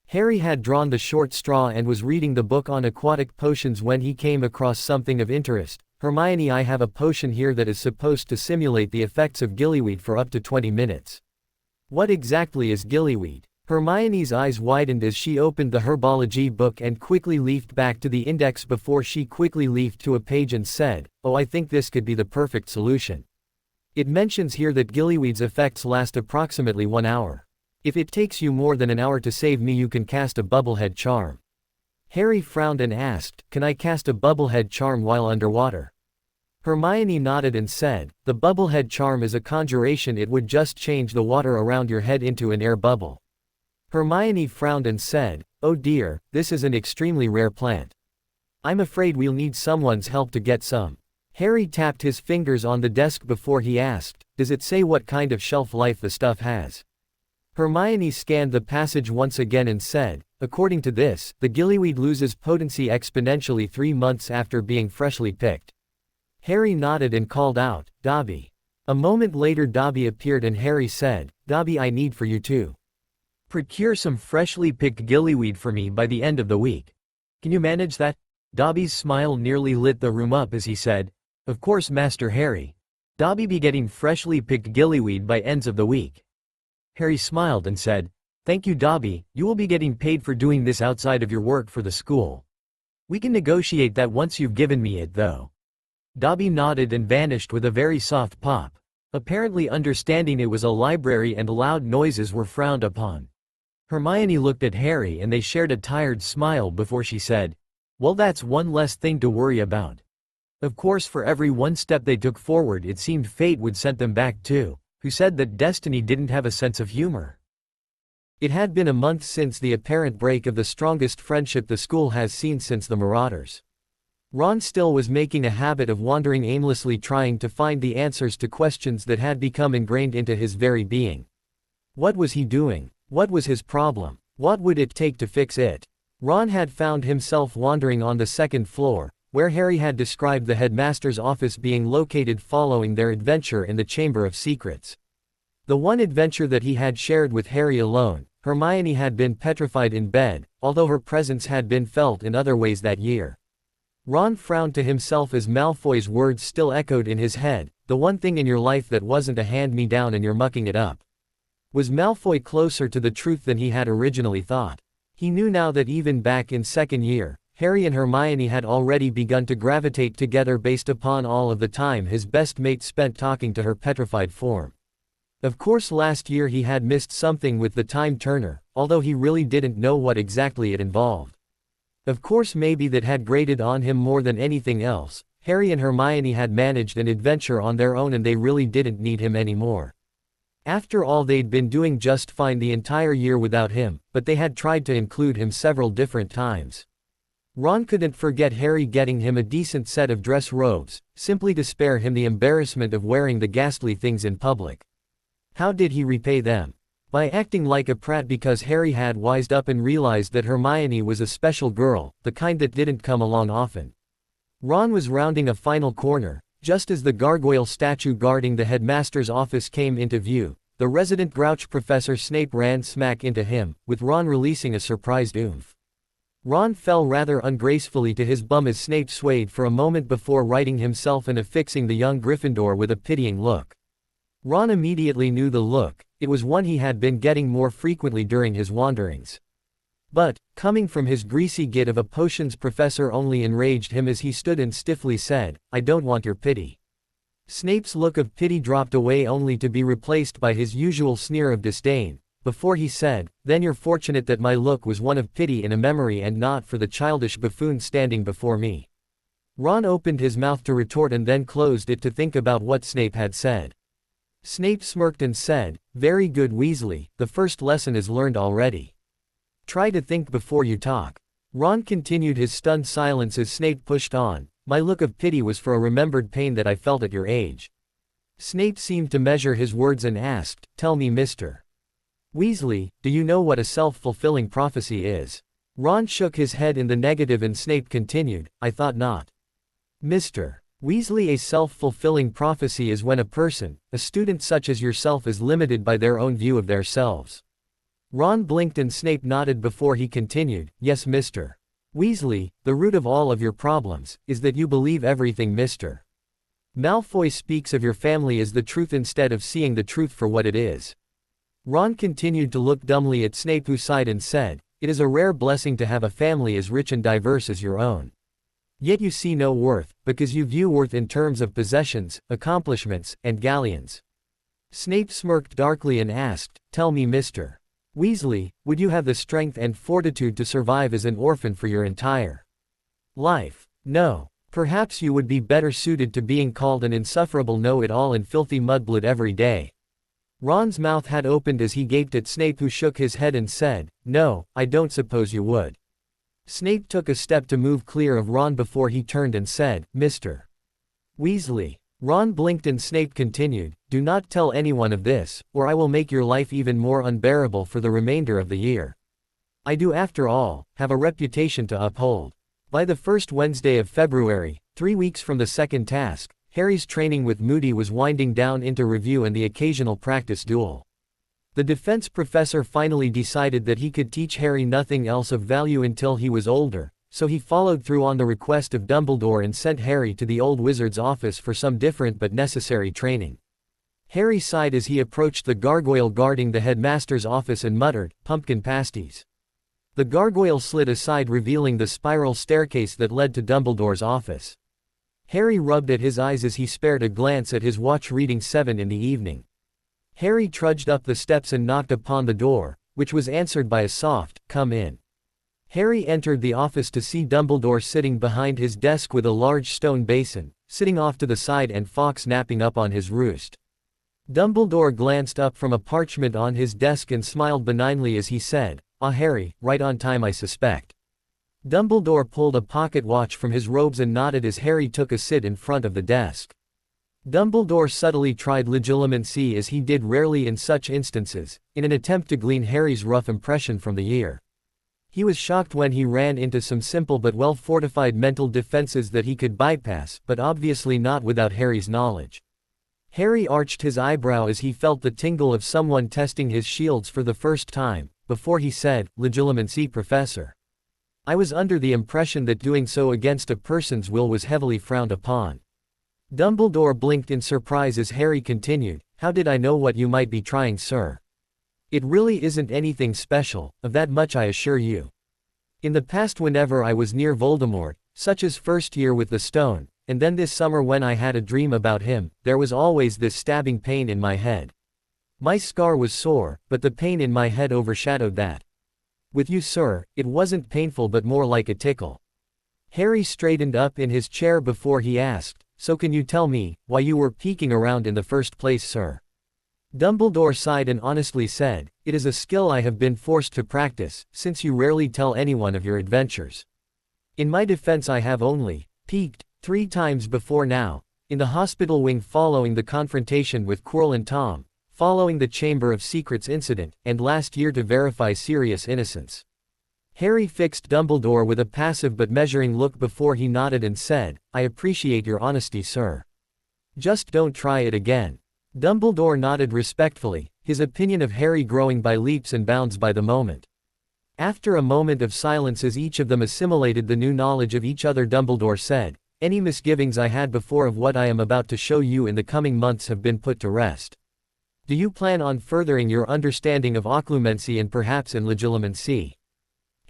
Harry had drawn the short straw and was reading the book on aquatic potions when he came across something of interest. "Hermione, I have a potion here that is supposed to simulate the effects of gillyweed for up to 20 minutes. What exactly is gillyweed?" Hermione's eyes widened as she opened the herbology book and quickly leafed back to the index before she quickly leafed to a page and said, "Oh, I think this could be the perfect solution. It mentions here that gillyweed's effects last approximately 1 hour. If it takes you more than an hour to save me, you can cast a bubblehead charm." Harry frowned and asked, "Can I cast a bubblehead charm while underwater?" Hermione nodded and said, "The bubblehead charm is a conjuration. It would just change the water around your head into an air bubble." Hermione frowned and said, "Oh dear, this is an extremely rare plant. I'm afraid we'll need someone's help to get some." Harry tapped his fingers on the desk before he asked, "Does it say what kind of shelf life the stuff has?" Hermione scanned the passage once again and said, "According to this, the gillyweed loses potency exponentially 3 months after being freshly picked." Harry nodded and called out, "Dobby." A moment later Dobby appeared and Harry said, "Dobby, I need for you to procure some freshly picked gillyweed for me by the end of the week. Can you manage that?" Dobby's smile nearly lit the room up as he said, "Of course, Master Harry. Dobby be getting freshly picked gillyweed by ends of the week." Harry smiled and said, "Thank you, Dobby, you will be getting paid for doing this outside of your work for the school. We can negotiate that once you've given me it, though." Dobby nodded and vanished with a very soft pop. Apparently understanding it was a library and loud noises were frowned upon. Hermione looked at Harry and they shared a tired smile before she said, "Well, that's one less thing to worry about." Of course, for every one step they took forward, it seemed fate would send them back too. Who said that destiny didn't have a sense of humor? It had been a month since the apparent break of the strongest friendship the school has seen since the Marauders. Ron still was making a habit of wandering aimlessly, trying to find the answers to questions that had become ingrained into his very being. What was he doing? What was his problem? What would it take to fix it? Ron had found himself wandering on the second floor, where Harry had described the headmaster's office being located following their adventure in the Chamber of Secrets. The one adventure that he had shared with Harry alone. Hermione had been petrified in bed, although her presence had been felt in other ways that year. Ron frowned to himself as Malfoy's words still echoed in his head, "The one thing in your life that wasn't a hand-me-down and you're mucking it up." Was Malfoy closer to the truth than he had originally thought? He knew now that even back in second year, Harry and Hermione had already begun to gravitate together based upon all of the time his best mate spent talking to her petrified form. Of course, last year he had missed something with the Time Turner, although he really didn't know what exactly it involved. Of course, maybe that had grated on him more than anything else. Harry and Hermione had managed an adventure on their own and they really didn't need him anymore. After all, they'd been doing just fine the entire year without him, but they had tried to include him several different times. Ron couldn't forget Harry getting him a decent set of dress robes, simply to spare him the embarrassment of wearing the ghastly things in public. How did he repay them? By acting like a prat, because Harry had wised up and realized that Hermione was a special girl, the kind that didn't come along often. Ron was rounding a final corner, just as the gargoyle statue guarding the headmaster's office came into view. The resident grouch Professor Snape ran smack into him, with Ron releasing a surprised oomph. Ron fell rather ungracefully to his bum as Snape swayed for a moment before righting himself and affixing the young Gryffindor with a pitying look. Ron immediately knew the look. It was one he had been getting more frequently during his wanderings. But, coming from his greasy git of a potions professor, only enraged him as he stood and stiffly said, "I don't want your pity. Snape's look of pity dropped away only to be replaced by his usual sneer of disdain, before he said, "Then you're fortunate that my look was one of pity in a memory and not for the childish buffoon standing before me." Ron opened his mouth to retort and then closed it to think about what Snape had said. Snape smirked and said, "Very good, Weasley, the first lesson is learned already. Try to think before you talk." Ron continued his stunned silence as Snape pushed on, "My look of pity was for a remembered pain that I felt at your age." Snape seemed to measure his words and asked, "Tell me, Mr. Weasley, do you know what a self-fulfilling prophecy is?" Ron shook his head in the negative and Snape continued, "I thought not. Mr. Weasley, a self-fulfilling prophecy is when a person, a student such as yourself, is limited by their own view of themselves." Ron blinked and Snape nodded before he continued, "Yes, Mr. Weasley, the root of all of your problems is that you believe everything Mr. Malfoy speaks of your family as the truth instead of seeing the truth for what it is." Ron continued to look dumbly at Snape, who sighed and said, "It is a rare blessing to have a family as rich and diverse as your own. Yet you see no worth, because you view worth in terms of possessions, accomplishments, and galleons." Snape smirked darkly and asked, "Tell me, Mr. Weasley, would you have the strength and fortitude to survive as an orphan for your entire life? No. Perhaps you would be better suited to being called an insufferable know-it-all and filthy mudblood every day." Ron's mouth had opened as he gaped at Snape, who shook his head and said, "No, I don't suppose you would." Snape took a step to move clear of Ron before he turned and said, "Mr. Weasley." Ron blinked and Snape continued, "Do not tell anyone of this, or I will make your life even more unbearable for the remainder of the year. I do, after all, have a reputation to uphold." By the first Wednesday of February, 3 weeks from the second task, Harry's training with Moody was winding down into review and the occasional practice duel. The defense professor finally decided that he could teach Harry nothing else of value until he was older, so he followed through on the request of Dumbledore and sent Harry to the old wizard's office for some different but necessary training. Harry sighed as he approached the gargoyle guarding the headmaster's office and muttered, "Pumpkin pasties." The gargoyle slid aside, revealing the spiral staircase that led to Dumbledore's office. Harry rubbed at his eyes as he spared a glance at his watch, reading 7 in the evening. Harry trudged up the steps and knocked upon the door, which was answered by a soft, "Come in." Harry entered the office to see Dumbledore sitting behind his desk with a large stone basin, sitting off to the side, and Fawkes napping up on his roost. Dumbledore glanced up from a parchment on his desk and smiled benignly as he said, "Ah, Harry, right on time, I suspect." Dumbledore pulled a pocket watch from his robes and nodded as Harry took a sit in front of the desk. Dumbledore subtly tried legilimency, as he did rarely in such instances, in an attempt to glean Harry's rough impression from the year. He was shocked when he ran into some simple but well-fortified mental defenses that he could bypass, but obviously not without Harry's knowledge. Harry arched his eyebrow as he felt the tingle of someone testing his shields for the first time, before he said, "Legilimency, Professor. I was under the impression that doing so against a person's will was heavily frowned upon." Dumbledore blinked in surprise as Harry continued, "How did I know what you might be trying, sir? It really isn't anything special, of that much I assure you. In the past, whenever I was near Voldemort, such as first year with the stone, and then this summer when I had a dream about him, there was always this stabbing pain in my head. My scar was sore, but the pain in my head overshadowed that. With you, sir, it wasn't painful but more like a tickle." Harry straightened up in his chair before he asked, "So can you tell me, why you were peeking around in the first place, sir?" Dumbledore sighed and honestly said, "It is a skill I have been forced to practice, since you rarely tell anyone of your adventures. In my defense, I have only peeked 3 times before now, in the hospital wing following the confrontation with Quirrell and Tom, following the Chamber of Secrets incident, and last year to verify Sirius' innocence." Harry fixed Dumbledore with a passive but measuring look before he nodded and said, "I appreciate your honesty, sir. Just don't try it again." Dumbledore nodded respectfully, his opinion of Harry growing by leaps and bounds by the moment. After a moment of silence as each of them assimilated the new knowledge of each other, Dumbledore said, "Any misgivings I had before of what I am about to show you in the coming months have been put to rest. Do you plan on furthering your understanding of occlumency and perhaps in legilimency?"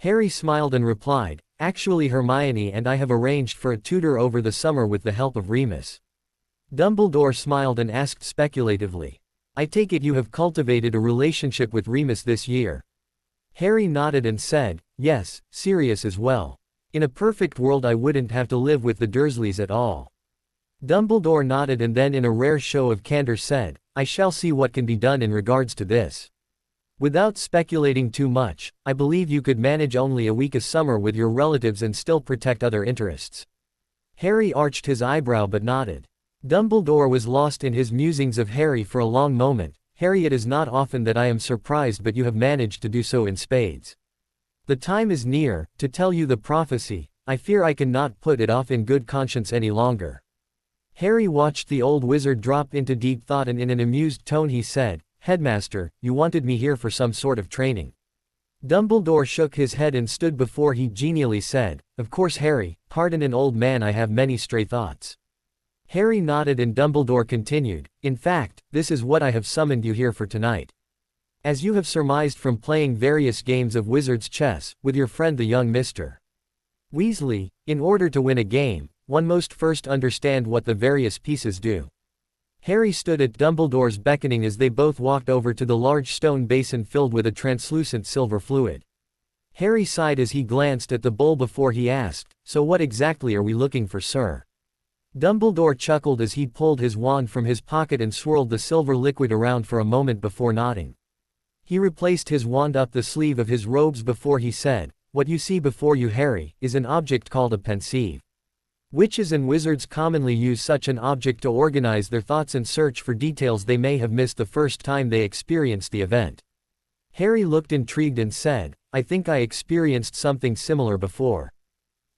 Harry smiled and replied, "Actually, Hermione and I have arranged for a tutor over the summer with the help of Remus." Dumbledore smiled and asked speculatively. I take it you have cultivated a relationship with Remus this year. Harry nodded and said, yes, Sirius as well. In a perfect world I wouldn't have to live with the Dursleys at all. Dumbledore nodded and then in a rare show of candor said, I shall see what can be done in regards to this. Without speculating too much, I believe you could manage only a week a summer with your relatives and still protect other interests. Harry arched his eyebrow but nodded. Dumbledore was lost in his musings of Harry for a long moment. Harry, it is not often that I am surprised, but you have managed to do so in spades. The time is near, to tell you the prophecy. I fear I cannot put it off in good conscience any longer. Harry watched the old wizard drop into deep thought and in an amused tone he said, Headmaster, you wanted me here for some sort of training. Dumbledore shook his head and stood before he genially said, Of course Harry, pardon an old man, I have many stray thoughts. Harry nodded and Dumbledore continued, In fact, this is what I have summoned you here for tonight. As you have surmised from playing various games of wizard's chess, with your friend the young Mr. Weasley, in order to win a game, one must first understand what the various pieces do. Harry stood at Dumbledore's beckoning as they both walked over to the large stone basin filled with a translucent silver fluid. Harry sighed as he glanced at the bowl before he asked, So what exactly are we looking for, sir? Dumbledore chuckled as he pulled his wand from his pocket and swirled the silver liquid around for a moment before nodding. He replaced his wand up the sleeve of his robes before he said, What you see before you, Harry, is an object called a pensieve. Witches and wizards commonly use such an object to organize their thoughts and search for details they may have missed the first time they experienced the event. Harry looked intrigued and said, I think I experienced something similar before.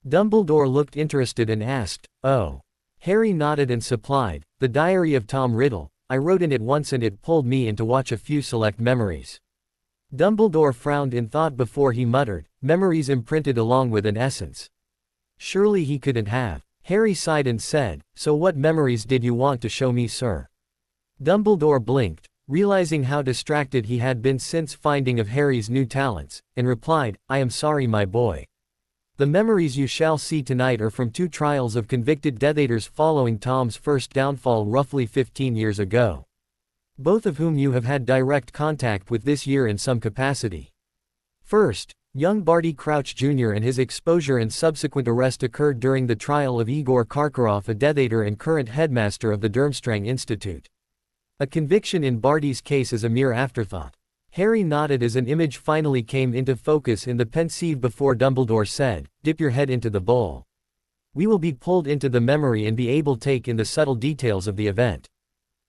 Dumbledore looked interested and asked, Oh. Harry nodded and supplied, The Diary of Tom Riddle. I wrote in it once and it pulled me in to watch a few select memories. Dumbledore frowned in thought before he muttered, Memories imprinted along with an essence. Surely he couldn't have. Harry sighed and said, So what memories did you want to show me, sir? Dumbledore blinked, realizing how distracted he had been since finding of Harry's new talents, and replied, I am sorry, my boy. The memories you shall see tonight are from 2 trials of convicted Death Eaters following Tom's first downfall roughly 15 years ago. Both of whom you have had direct contact with this year in some capacity. First, young Barty Crouch Jr. and his exposure and subsequent arrest occurred during the trial of Igor Karkaroff, a Death Eater and current headmaster of the Durmstrang Institute. A conviction in Barty's case is a mere afterthought. Harry nodded as an image finally came into focus in the pensieve before Dumbledore said, Dip your head into the bowl. We will be pulled into the memory and be able to take in the subtle details of the event.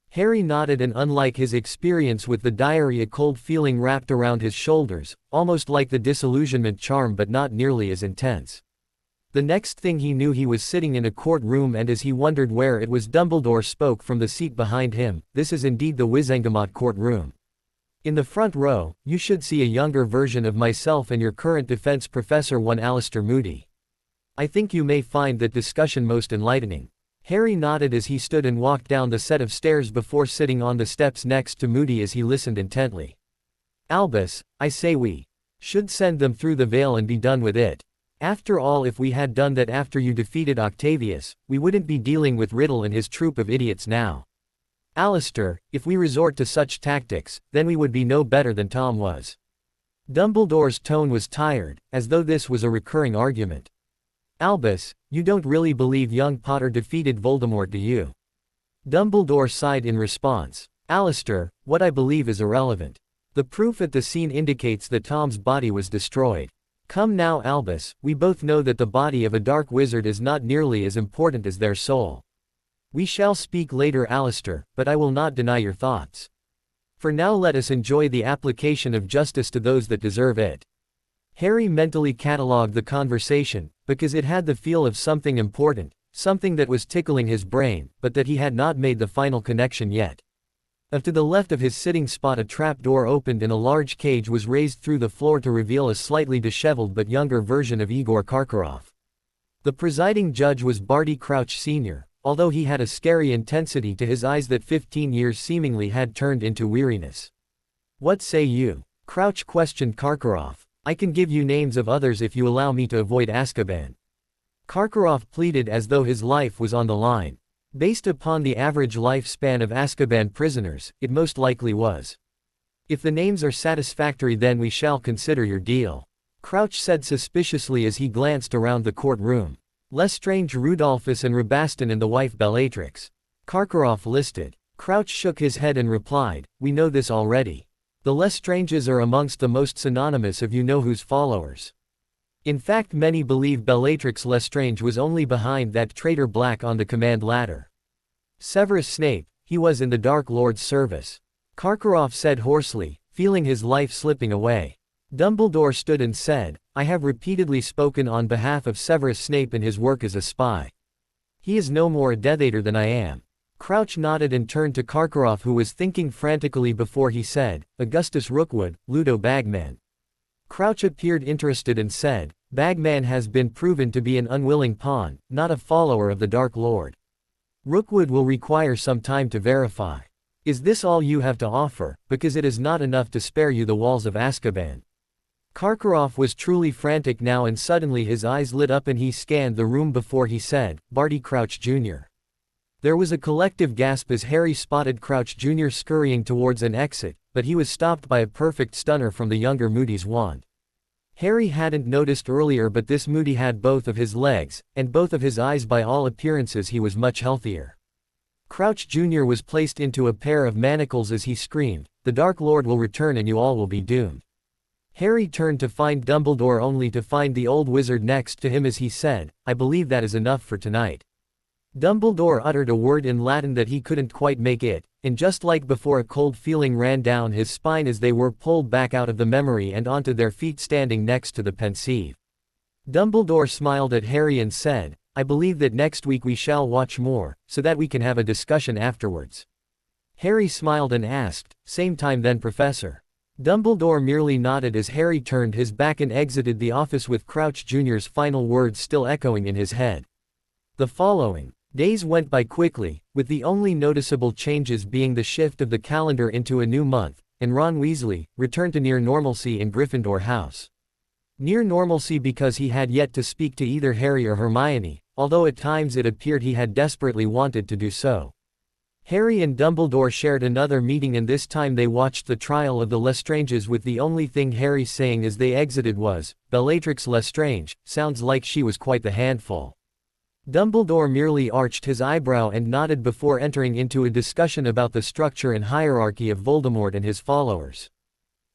Harry nodded and unlike his experience with the diary, a cold feeling wrapped around his shoulders, almost like the disillusionment charm but not nearly as intense. The next thing he knew he was sitting in a courtroom and as he wondered where it was Dumbledore spoke from the seat behind him, This is indeed the Wizengamot courtroom. In the front row, you should see a younger version of myself and your current defense professor, one Alistair Moody. I think you may find that discussion most enlightening. Harry nodded as he stood and walked down the set of stairs before sitting on the steps next to Moody as he listened intently. Albus, I say we should send them through the veil and be done with it. After all, if we had done that after you defeated Octavius, we wouldn't be dealing with Riddle and his troop of idiots now. Alistair, if we resort to such tactics, then we would be no better than Tom was. Dumbledore's tone was tired, as though this was a recurring argument. Albus, you don't really believe young Potter defeated Voldemort, do you? Dumbledore sighed in response. Alistair, what I believe is irrelevant. The proof at the scene indicates that Tom's body was destroyed. Come now, Albus, we both know that the body of a dark wizard is not nearly as important as their soul. We shall speak later, Alistair, but I will not deny your thoughts. For now let us enjoy the application of justice to those that deserve it. Harry mentally catalogued the conversation, because it had the feel of something important, something that was tickling his brain, but that he had not made the final connection yet. To the left of his sitting spot a trap door opened and a large cage was raised through the floor to reveal a slightly disheveled but younger version of Igor Karkaroff. The presiding judge was Barty Crouch Sr., although he had a scary intensity to his eyes that 15 years seemingly had turned into weariness. What say you? Crouch questioned Karkaroff. I can give you names of others if you allow me to avoid Azkaban. Karkaroff pleaded as though his life was on the line. Based upon the average lifespan of Azkaban prisoners, it most likely was. If the names are satisfactory, then we shall consider your deal. Crouch said suspiciously as he glanced around the courtroom. Lestrange, Rudolphus and Rabaston and the wife Bellatrix. Karkaroff listed. Crouch shook his head and replied, "We know this already. The Lestranges are amongst the most synonymous of you-know-who's followers. In fact, many believe Bellatrix Lestrange was only behind that traitor Black on the command ladder. Severus Snape, he was in the Dark Lord's service." Karkaroff said hoarsely, feeling his life slipping away. Dumbledore stood and said, "I have repeatedly spoken on behalf of Severus Snape in his work as a spy. He is no more a Death Eater than I am." Crouch nodded and turned to Karkaroff, who was thinking frantically before he said, "Augustus Rookwood, Ludo Bagman." Crouch appeared interested and said, "Bagman has been proven to be an unwilling pawn, not a follower of the Dark Lord. Rookwood will require some time to verify. Is this all you have to offer, because it is not enough to spare you the walls of Azkaban?" Karkaroff was truly frantic now, and suddenly his eyes lit up and he scanned the room before he said, "Barty Crouch Jr." There was a collective gasp as Harry spotted Crouch Jr. scurrying towards an exit, but he was stopped by a perfect stunner from the younger Moody's wand. Harry hadn't noticed earlier, but this Moody had both of his legs, and both of his eyes. By all appearances he was much healthier. Crouch Jr. was placed into a pair of manacles as he screamed, "The Dark Lord will return and you all will be doomed." Harry turned to find Dumbledore only to find the old wizard next to him as he said, "I believe that is enough for tonight." Dumbledore uttered a word in Latin that he couldn't quite make it, and just like before a cold feeling ran down his spine as they were pulled back out of the memory and onto their feet standing next to the pensieve. Dumbledore smiled at Harry and said, "I believe that next week we shall watch more, so that we can have a discussion afterwards." Harry smiled and asked, "Same time then, Professor?" Dumbledore merely nodded as Harry turned his back and exited the office with Crouch Jr.'s final words still echoing in his head. The following days went by quickly, with the only noticeable changes being the shift of the calendar into a new month, and Ron Weasley returned to near normalcy in Gryffindor House. Near normalcy because he had yet to speak to either Harry or Hermione, although at times it appeared he had desperately wanted to do so. Harry and Dumbledore shared another meeting, and this time they watched the trial of the Lestranges, with the only thing Harry saying as they exited was, "Bellatrix Lestrange, sounds like she was quite the handful." Dumbledore merely arched his eyebrow and nodded before entering into a discussion about the structure and hierarchy of Voldemort and his followers.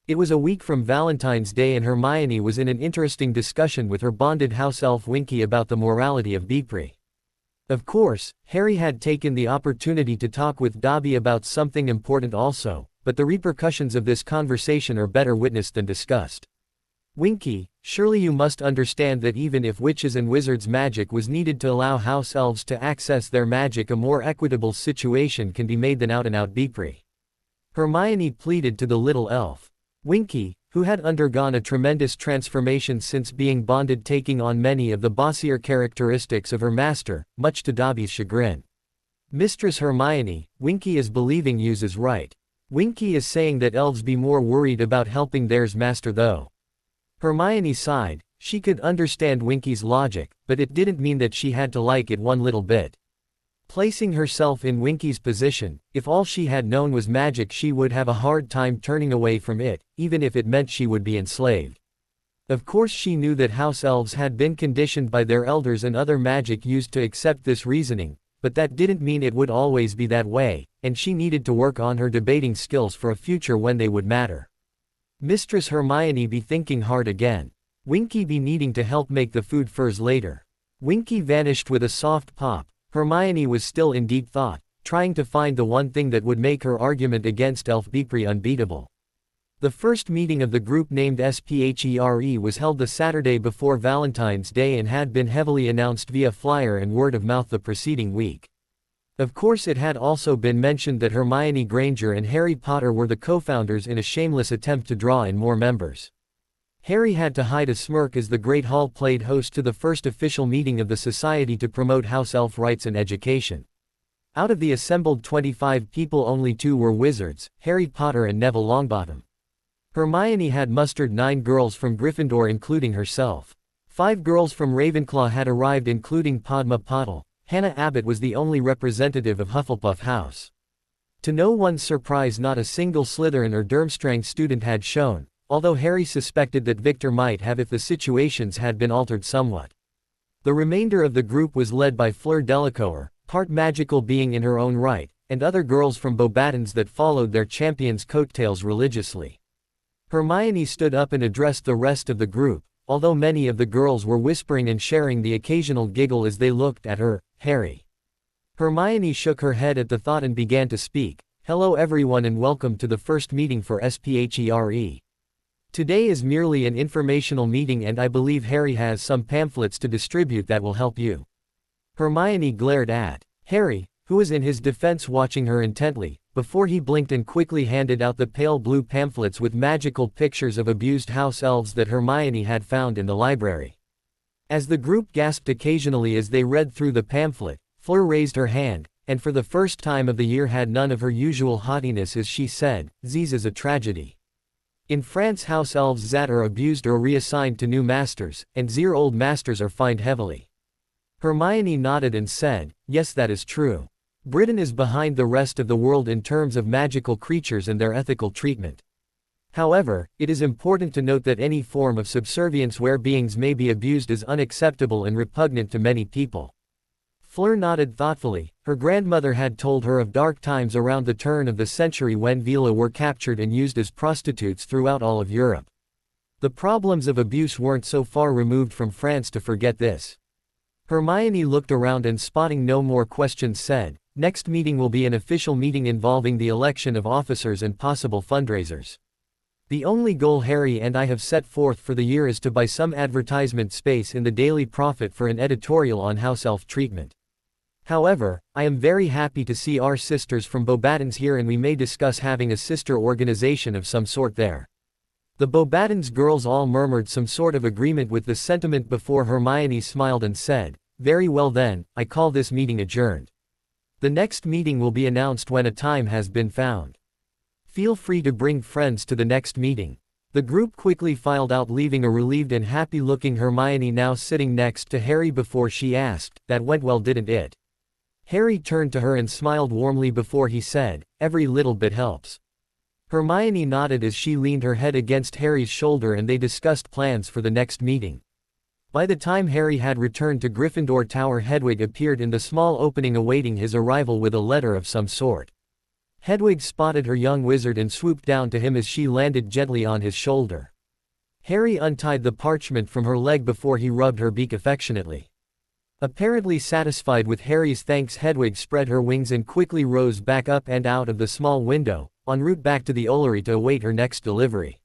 It was a week from Valentine's Day and Hermione was in an interesting discussion with her bonded house elf Winky about the morality of Beepry. Of course, Harry had taken the opportunity to talk with Dobby about something important also, but the repercussions of this conversation are better witnessed than discussed. "Winky, surely you must understand that even if witches and wizards' magic was needed to allow house elves to access their magic, a more equitable situation can be made than out-and-out Beepry." Hermione pleaded to the little elf. Winky, who had undergone a tremendous transformation since being bonded, taking on many of the bossier characteristics of her master, much to Dobby's chagrin. "Mistress Hermione, Winky is believing yous is right. Winky is saying that elves be more worried about helping theirs master though." Hermione sighed. She could understand Winky's logic, but it didn't mean that she had to like it one little bit. Placing herself in Winky's position, if all she had known was magic, she would have a hard time turning away from it, even if it meant she would be enslaved. Of course she knew that house elves had been conditioned by their elders and other magic used to accept this reasoning, but that didn't mean it would always be that way, and she needed to work on her debating skills for a future when they would matter. Mistress Hermione be thinking hard again. Winky be needing to help make the food furs later. Winky vanished with a soft pop. Hermione was still in deep thought, trying to find the one thing that would make her argument against Elf Beepry unbeatable. The first meeting of the group named SPHERE was held the Saturday before Valentine's Day and had been heavily announced via flyer and word of mouth the preceding week. Of course it had also been mentioned that Hermione Granger and Harry Potter were the co-founders in a shameless attempt to draw in more members. Harry had to hide a smirk as the Great Hall played host to the first official meeting of the Society to promote house elf rights and education. Out of the assembled 25 people, only 2 were wizards, Harry Potter and Neville Longbottom. Hermione had mustered 9 girls from Gryffindor including herself. 5 girls from Ravenclaw had arrived including Padma Patil, Hannah Abbott was the only representative of Hufflepuff House. To no one's surprise, not a single Slytherin or Durmstrang student had shown, although Harry suspected that Victor might have if the situations had been altered somewhat. The remainder of the group was led by Fleur Delacour, part magical being in her own right, and other girls from Beauxbatons that followed their champion's coattails religiously. Hermione stood up and addressed the rest of the group, although many of the girls were whispering and sharing the occasional giggle as they looked at her. Harry. Hermione shook her head at the thought and began to speak. Hello everyone and welcome to the first meeting for SPHERE. Today is merely an informational meeting and I believe Harry has some pamphlets to distribute that will help you. Hermione glared at Harry, who was in his defense watching her intently, before he blinked and quickly handed out the pale blue pamphlets with magical pictures of abused house elves that Hermione had found in the library. As the group gasped occasionally as they read through the pamphlet, Fleur raised her hand, and for the first time of the year had none of her usual haughtiness as she said, "This is a tragedy. In France house elves that are abused or reassigned to new masters, and their old masters are fined heavily." Hermione nodded and said, "Yes, that is true. Britain is behind the rest of the world in terms of magical creatures and their ethical treatment. However, it is important to note that any form of subservience where beings may be abused is unacceptable and repugnant to many people." Fleur nodded thoughtfully. Her grandmother had told her of dark times around the turn of the century when Vila were captured and used as prostitutes throughout all of Europe. The problems of abuse weren't so far removed from France to forget this. Hermione looked around and spotting no more questions said, "Next meeting will be an official meeting involving the election of officers and possible fundraisers. The only goal Harry and I have set forth for the year is to buy some advertisement space in the Daily Prophet for an editorial on house elf treatment. However, I am very happy to see our sisters from Beauxbatons here and we may discuss having a sister organization of some sort there." The Beauxbatons girls all murmured some sort of agreement with the sentiment before Hermione smiled and said, "Very well then, I call this meeting adjourned. The next meeting will be announced when a time has been found. Feel free to bring friends to the next meeting." The group quickly filed out, leaving a relieved and happy-looking Hermione now sitting next to Harry before she asked, "That went well, didn't it?" Harry turned to her and smiled warmly before he said, "Every little bit helps." Hermione nodded as she leaned her head against Harry's shoulder and they discussed plans for the next meeting. By the time Harry had returned to Gryffindor Tower, Hedwig appeared in the small opening awaiting his arrival with a letter of some sort. Hedwig spotted her young wizard and swooped down to him as she landed gently on his shoulder. Harry untied the parchment from her leg before he rubbed her beak affectionately. Apparently satisfied with Harry's thanks, Hedwig spread her wings and quickly rose back up and out of the small window, en route back to the Ollery to await her next delivery.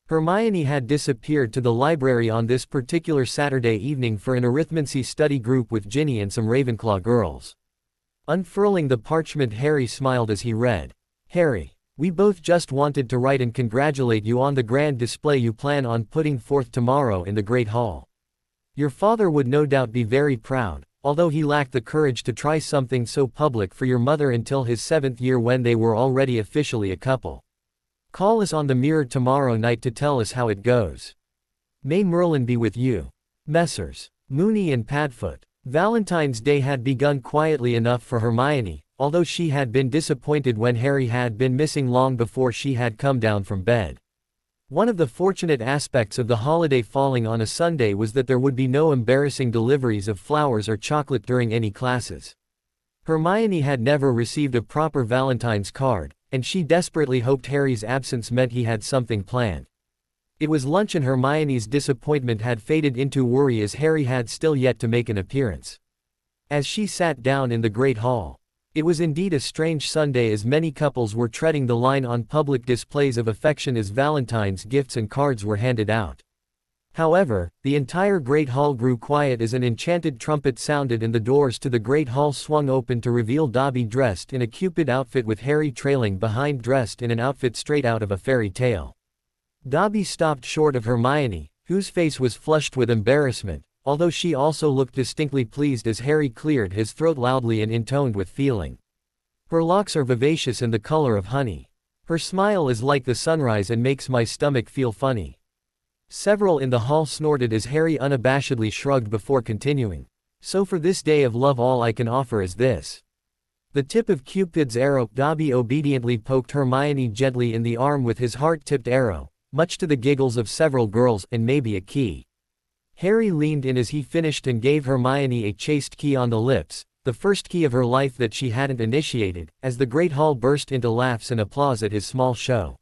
Hermione had disappeared to the library on this particular Saturday evening for an arithmancy study group with Ginny and some Ravenclaw girls. Unfurling the parchment, Harry smiled as he read, "Harry, we both just wanted to write and congratulate you on the grand display you plan on putting forth tomorrow in the Great Hall. Your father would no doubt be very proud, although he lacked the courage to try something so public for your mother until his 7th year when they were already officially a couple. Call us on the mirror tomorrow night to tell us how it goes. May Merlin be with you. Messrs. Moony and Padfoot." Valentine's Day had begun quietly enough for Hermione, although she had been disappointed when Harry had been missing long before she had come down from bed. One of the fortunate aspects of the holiday falling on a Sunday was that there would be no embarrassing deliveries of flowers or chocolate during any classes. Hermione had never received a proper Valentine's card, and she desperately hoped Harry's absence meant he had something planned. It was lunch and Hermione's disappointment had faded into worry as Harry had still yet to make an appearance. As she sat down in the Great Hall, it was indeed a strange Sunday as many couples were treading the line on public displays of affection as Valentine's gifts and cards were handed out. However, the entire Great Hall grew quiet as an enchanted trumpet sounded and the doors to the Great Hall swung open to reveal Dobby dressed in a Cupid outfit with Harry trailing behind dressed in an outfit straight out of a fairy tale. Dobby stopped short of Hermione, whose face was flushed with embarrassment, although she also looked distinctly pleased as Harry cleared his throat loudly and intoned with feeling. "Her locks are vivacious and the color of honey. Her smile is like the sunrise and makes my stomach feel funny." Several in the hall snorted as Harry unabashedly shrugged before continuing. So for this day of love all I can offer is this. The tip of Cupid's arrow. Dobby obediently poked Hermione gently in the arm with his heart-tipped arrow, much to the giggles of several girls, and maybe a key. Harry leaned in as he finished and gave Hermione a chaste key on the lips, the first key of her life that she hadn't initiated, as the great hall burst into laughs and applause at his small show.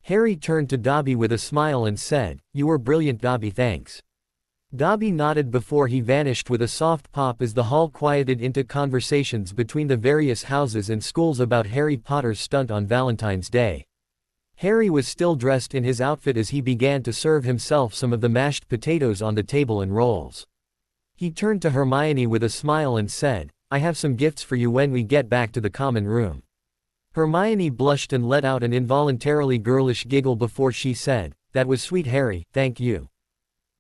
Harry turned to Dobby with a smile and said, "You were brilliant, Dobby, thanks." Dobby nodded before he vanished with a soft pop as the hall quieted into conversations between the various houses and schools about Harry Potter's stunt on Valentine's Day. Harry was still dressed in his outfit as he began to serve himself some of the mashed potatoes on the table and rolls. He turned to Hermione with a smile and said, "I have some gifts for you when we get back to the common room." Hermione blushed and let out an involuntarily girlish giggle before she said, "That was sweet, Harry, thank you."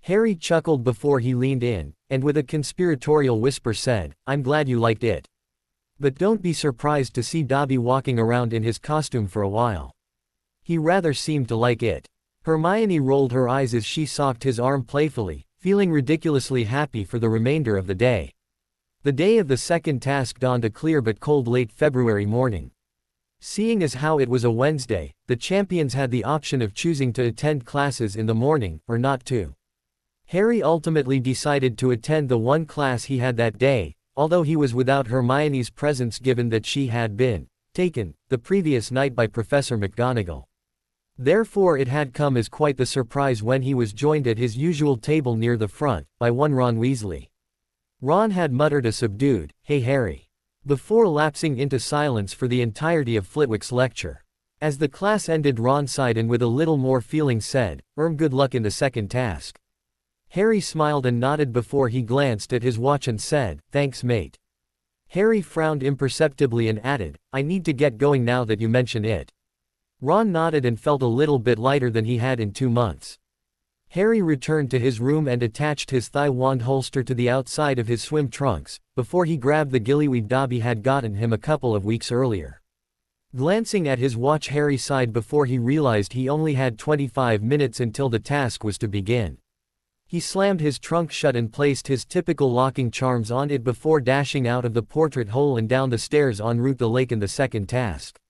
Harry chuckled before he leaned in, and with a conspiratorial whisper said, "I'm glad you liked it. But don't be surprised to see Dobby walking around in his costume for a while. He rather seemed to like it." Hermione rolled her eyes as she socked his arm playfully, feeling ridiculously happy for the remainder of the day. The day of the second task dawned a clear but cold late February morning. Seeing as how it was a Wednesday, the champions had the option of choosing to attend classes in the morning, or not to. Harry ultimately decided to attend the one class he had that day, although he was without Hermione's presence given that she had been taken the previous night by Professor McGonagall. Therefore it had come as quite the surprise when he was joined at his usual table near the front, by one Ron Weasley. Ron had muttered a subdued, "Hey Harry," before lapsing into silence for the entirety of Flitwick's lecture. As the class ended, Ron sighed and with a little more feeling said, "Good luck in the second task." Harry smiled and nodded before he glanced at his watch and said, "Thanks, mate." Harry frowned imperceptibly and added, "I need to get going now that you mention it." Ron nodded and felt a little bit lighter than he had in 2 months. Harry returned to his room and attached his thigh wand holster to the outside of his swim trunks, before he grabbed the gillyweed Dobby had gotten him a couple of weeks earlier. Glancing at his watch, Harry sighed before he realized he only had 25 minutes until the task was to begin. He slammed his trunk shut and placed his typical locking charms on it before dashing out of the portrait hole and down the stairs en route to the lake in the second task.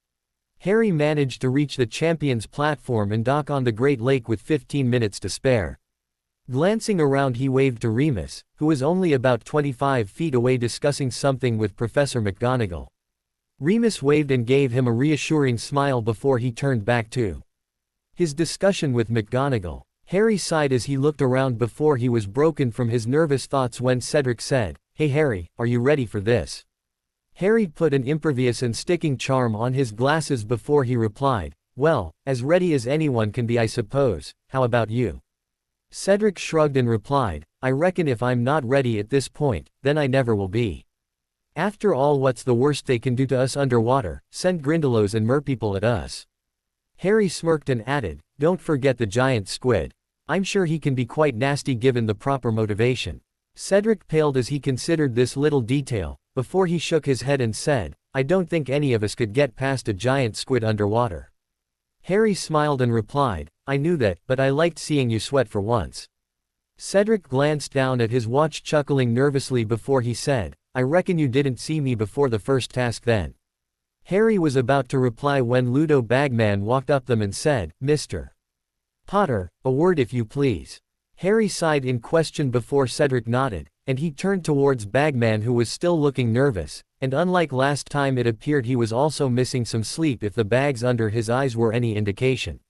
Harry managed to reach the champions' platform and dock on the Great Lake with 15 minutes to spare. Glancing around, he waved to Remus, who was only about 25 feet away discussing something with Professor McGonagall. Remus waved and gave him a reassuring smile before he turned back to his discussion with McGonagall. Harry sighed as he looked around before he was broken from his nervous thoughts when Cedric said, "Hey Harry, are you ready for this?" Harry put an impervious and sticking charm on his glasses before he replied, "Well, as ready as anyone can be, I suppose. How about you?" Cedric shrugged and replied, "I reckon if I'm not ready at this point, then I never will be. After all, what's the worst they can do to us underwater? Send Grindylows and merpeople at us." Harry smirked and added, "Don't forget the giant squid. I'm sure he can be quite nasty given the proper motivation." Cedric paled as he considered this little detail, before he shook his head and said, "I don't think any of us could get past a giant squid underwater." Harry smiled and replied, "I knew that, but I liked seeing you sweat for once." Cedric glanced down at his watch, chuckling nervously before he said, "I reckon you didn't see me before the first task then." Harry was about to reply when Ludo Bagman walked up them and said, "Mr. Potter, a word if you please." Harry sighed in question before Cedric nodded, and he turned towards Bagman, who was still looking nervous, and unlike last time it appeared he was also missing some sleep if the bags under his eyes were any indication.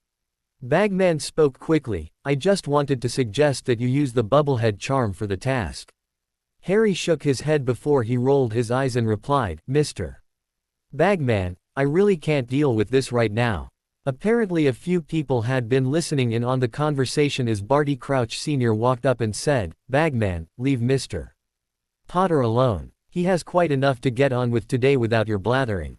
Bagman spoke quickly, "I just wanted to suggest that you use the bubblehead charm for the task." Harry shook his head before he rolled his eyes and replied, "Mr. Bagman, I really can't deal with this right now." Apparently a few people had been listening in on the conversation as Barty Crouch Sr. walked up and said, "Bagman, leave Mr. Potter alone. He has quite enough to get on with today without your blathering."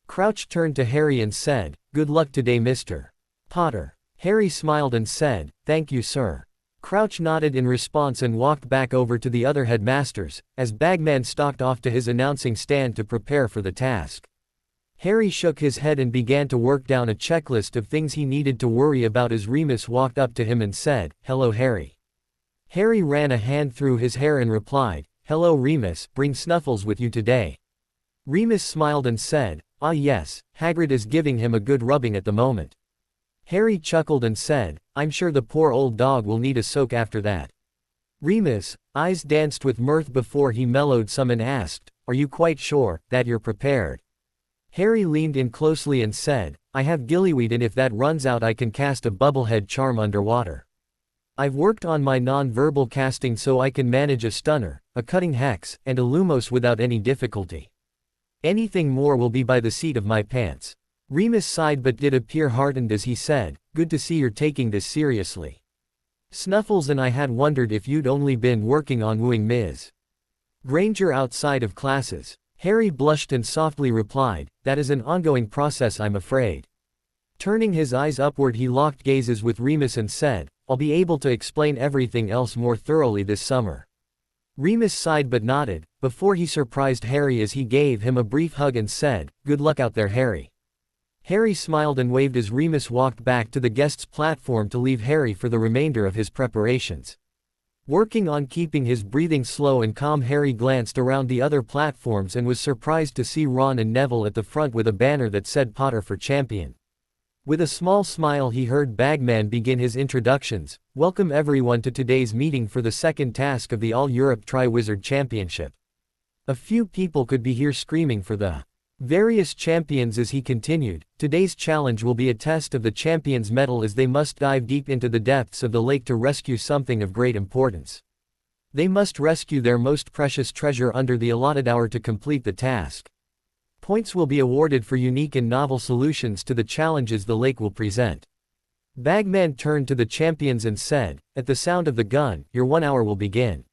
Crouch turned to Harry and said, "Good luck today, Mr. Potter." Harry smiled and said, "Thank you, sir." Crouch nodded in response and walked back over to the other headmasters, as Bagman stalked off to his announcing stand to prepare for the task. Harry shook his head and began to work down a checklist of things he needed to worry about as Remus walked up to him and said, "Hello, Harry." Harry ran a hand through his hair and replied, "Hello Remus, bring Snuffles with you today." Remus smiled and said, "Ah yes, Hagrid is giving him a good rubbing at the moment." Harry chuckled and said, "I'm sure the poor old dog will need a soak after that." Remus' eyes danced with mirth before he mellowed some and asked, "Are you quite sure that you're prepared?" Harry leaned in closely and said, "I have gillyweed and if that runs out I can cast a bubblehead charm underwater. I've worked on my non-verbal casting so I can manage a stunner, a cutting hex, and a lumos without any difficulty. Anything more will be by the seat of my pants." Remus sighed but did appear heartened as he said, "Good to see you're taking this seriously. Snuffles and I had wondered if you'd only been working on wooing Ms. Granger outside of classes." Harry blushed and softly replied, "That is an ongoing process, I'm afraid." Turning his eyes upward he locked gazes with Remus and said, "I'll be able to explain everything else more thoroughly this summer." Remus sighed but nodded, before he surprised Harry as he gave him a brief hug and said, "Good luck out there, Harry." Harry smiled and waved as Remus walked back to the guests' platform to leave Harry for the remainder of his preparations. Working on keeping his breathing slow and calm, Harry glanced around the other platforms and was surprised to see Ron and Neville at the front with a banner that said "Potter for Champion." With a small smile he heard Bagman begin his introductions, "Welcome everyone to today's meeting for the second task of the All-Europe Triwizard Championship." A few people could be heard screaming for the various champions as he continued, "Today's challenge will be a test of the champion's mettle as they must dive deep into the depths of the lake to rescue something of great importance. They must rescue their most precious treasure under the allotted hour to complete the task. Points will be awarded for unique and novel solutions to the challenges the lake will present." Bagman turned to the champions and said, "At the sound of the gun, your 1 hour will begin."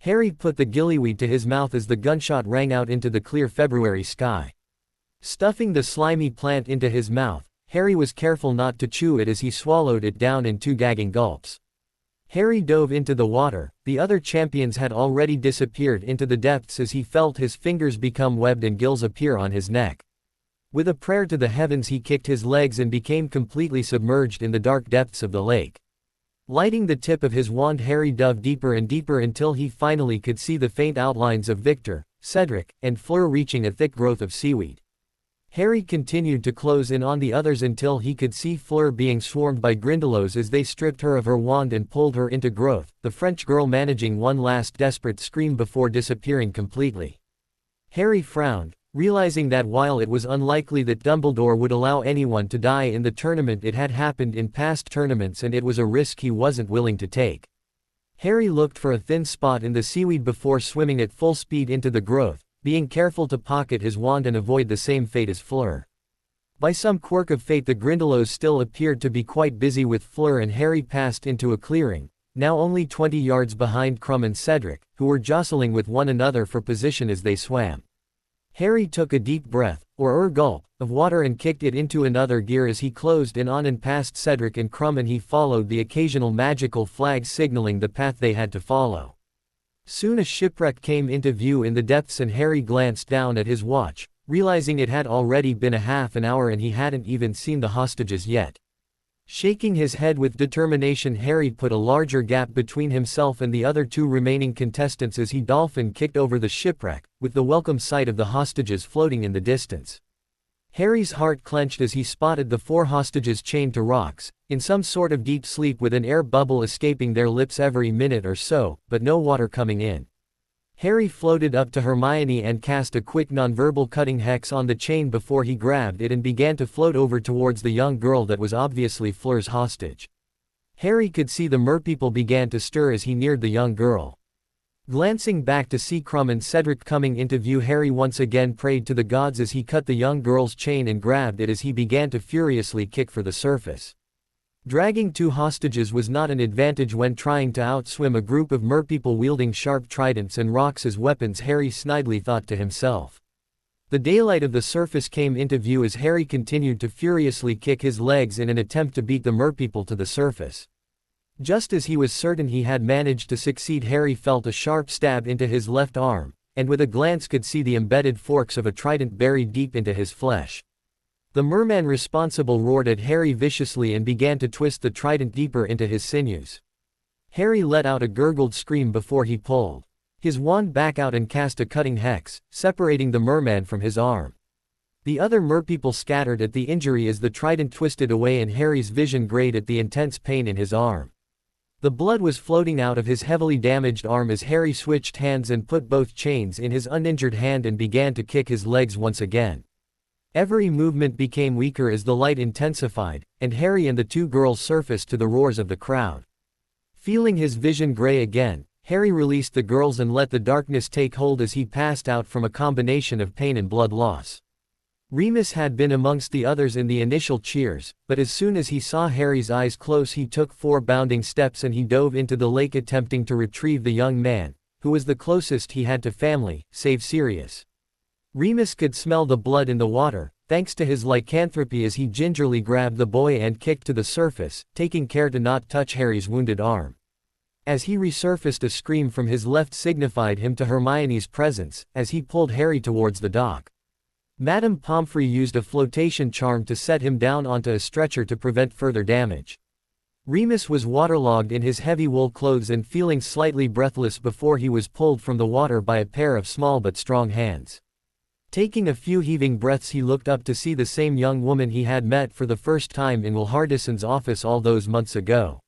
Harry put the gillyweed to his mouth as the gunshot rang out into the clear February sky. Stuffing the slimy plant into his mouth, Harry was careful not to chew it as he swallowed it down in 2 gagging gulps. Harry dove into the water. The other champions had already disappeared into the depths as he felt his fingers become webbed and gills appear on his neck. With a prayer to the heavens he kicked his legs and became completely submerged in the dark depths of the lake. Lighting the tip of his wand, Harry dove deeper and deeper until he finally could see the faint outlines of Victor, Cedric, and Fleur reaching a thick growth of seaweed. Harry continued to close in on the others until he could see Fleur being swarmed by Grindylows as they stripped her of her wand and pulled her into growth, the French girl managing one last desperate scream before disappearing completely. Harry frowned, realizing that while it was unlikely that Dumbledore would allow anyone to die in the tournament, it had happened in past tournaments and it was a risk he wasn't willing to take. Harry looked for a thin spot in the seaweed before swimming at full speed into the growth, being careful to pocket his wand and avoid the same fate as Fleur. By some quirk of fate the Grindylows still appeared to be quite busy with Fleur and Harry passed into a clearing, now only 20 yards behind Krum and Cedric, who were jostling with one another for position as they swam. Harry took a deep breath, or gulp, of water and kicked it into another gear as he closed in on and past Cedric and Krum, and he followed the occasional magical flag signaling the path they had to follow. Soon a shipwreck came into view in the depths and Harry glanced down at his watch, realizing it had already been a half an hour and he hadn't even seen the hostages yet. Shaking his head with determination, Harry put a larger gap between himself and the other 2 remaining contestants as he dolphin kicked over the shipwreck, with the welcome sight of the hostages floating in the distance. Harry's heart clenched as he spotted the 4 hostages chained to rocks, in some sort of deep sleep with an air bubble escaping their lips every minute or so, but no water coming in. Harry floated up to Hermione and cast a quick nonverbal cutting hex on the chain before he grabbed it and began to float over towards the young girl that was obviously Fleur's hostage. Harry could see the merpeople began to stir as he neared the young girl. Glancing back to see Krum and Cedric coming into view, Harry once again prayed to the gods as he cut the young girl's chain and grabbed it as he began to furiously kick for the surface. Dragging 2 hostages was not an advantage when trying to outswim a group of merpeople wielding sharp tridents and rocks as weapons, Harry snidely thought to himself. The daylight of the surface came into view as Harry continued to furiously kick his legs in an attempt to beat the merpeople to the surface. Just as he was certain he had managed to succeed, Harry felt a sharp stab into his left arm, and with a glance could see the embedded forks of a trident buried deep into his flesh. The merman responsible roared at Harry viciously and began to twist the trident deeper into his sinews. Harry let out a gurgled scream before he pulled his wand back out and cast a cutting hex, separating the merman from his arm. The other merpeople scattered at the injury as the trident twisted away and Harry's vision grayed at the intense pain in his arm. The blood was floating out of his heavily damaged arm as Harry switched hands and put both chains in his uninjured hand and began to kick his legs once again. Every movement became weaker as the light intensified, and Harry and the two girls surfaced to the roars of the crowd. Feeling his vision gray again, Harry released the girls and let the darkness take hold as he passed out from a combination of pain and blood loss. Remus had been amongst the others in the initial cheers, but as soon as he saw Harry's eyes close he took 4 bounding steps and he dove into the lake attempting to retrieve the young man, who was the closest he had to family, save Sirius. Remus could smell the blood in the water, thanks to his lycanthropy as he gingerly grabbed the boy and kicked to the surface, taking care to not touch Harry's wounded arm. As he resurfaced, a scream from his left signified him to Hermione's presence, as he pulled Harry towards the dock. Madame Pomfrey used a flotation charm to set him down onto a stretcher to prevent further damage. Remus was waterlogged in his heavy wool clothes and feeling slightly breathless before he was pulled from the water by a pair of small but strong hands. Taking a few heaving breaths, he looked up to see the same young woman he had met for the first time in Will Hardison's office all those months ago.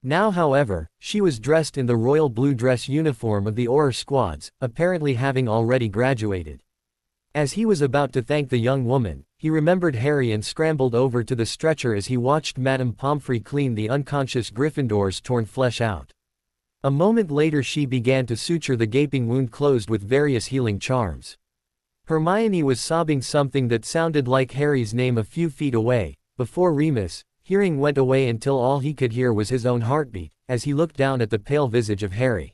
Now, however, she was dressed in the royal blue dress uniform of the Auror Squads, apparently having already graduated. As he was about to thank the young woman, he remembered Harry and scrambled over to the stretcher as he watched Madame Pomfrey clean the unconscious Gryffindor's torn flesh out. A moment later she began to suture the gaping wound closed with various healing charms. Hermione was sobbing something that sounded like Harry's name a few feet away, before Remus, hearing went away until all he could hear was his own heartbeat, as he looked down at the pale visage of Harry.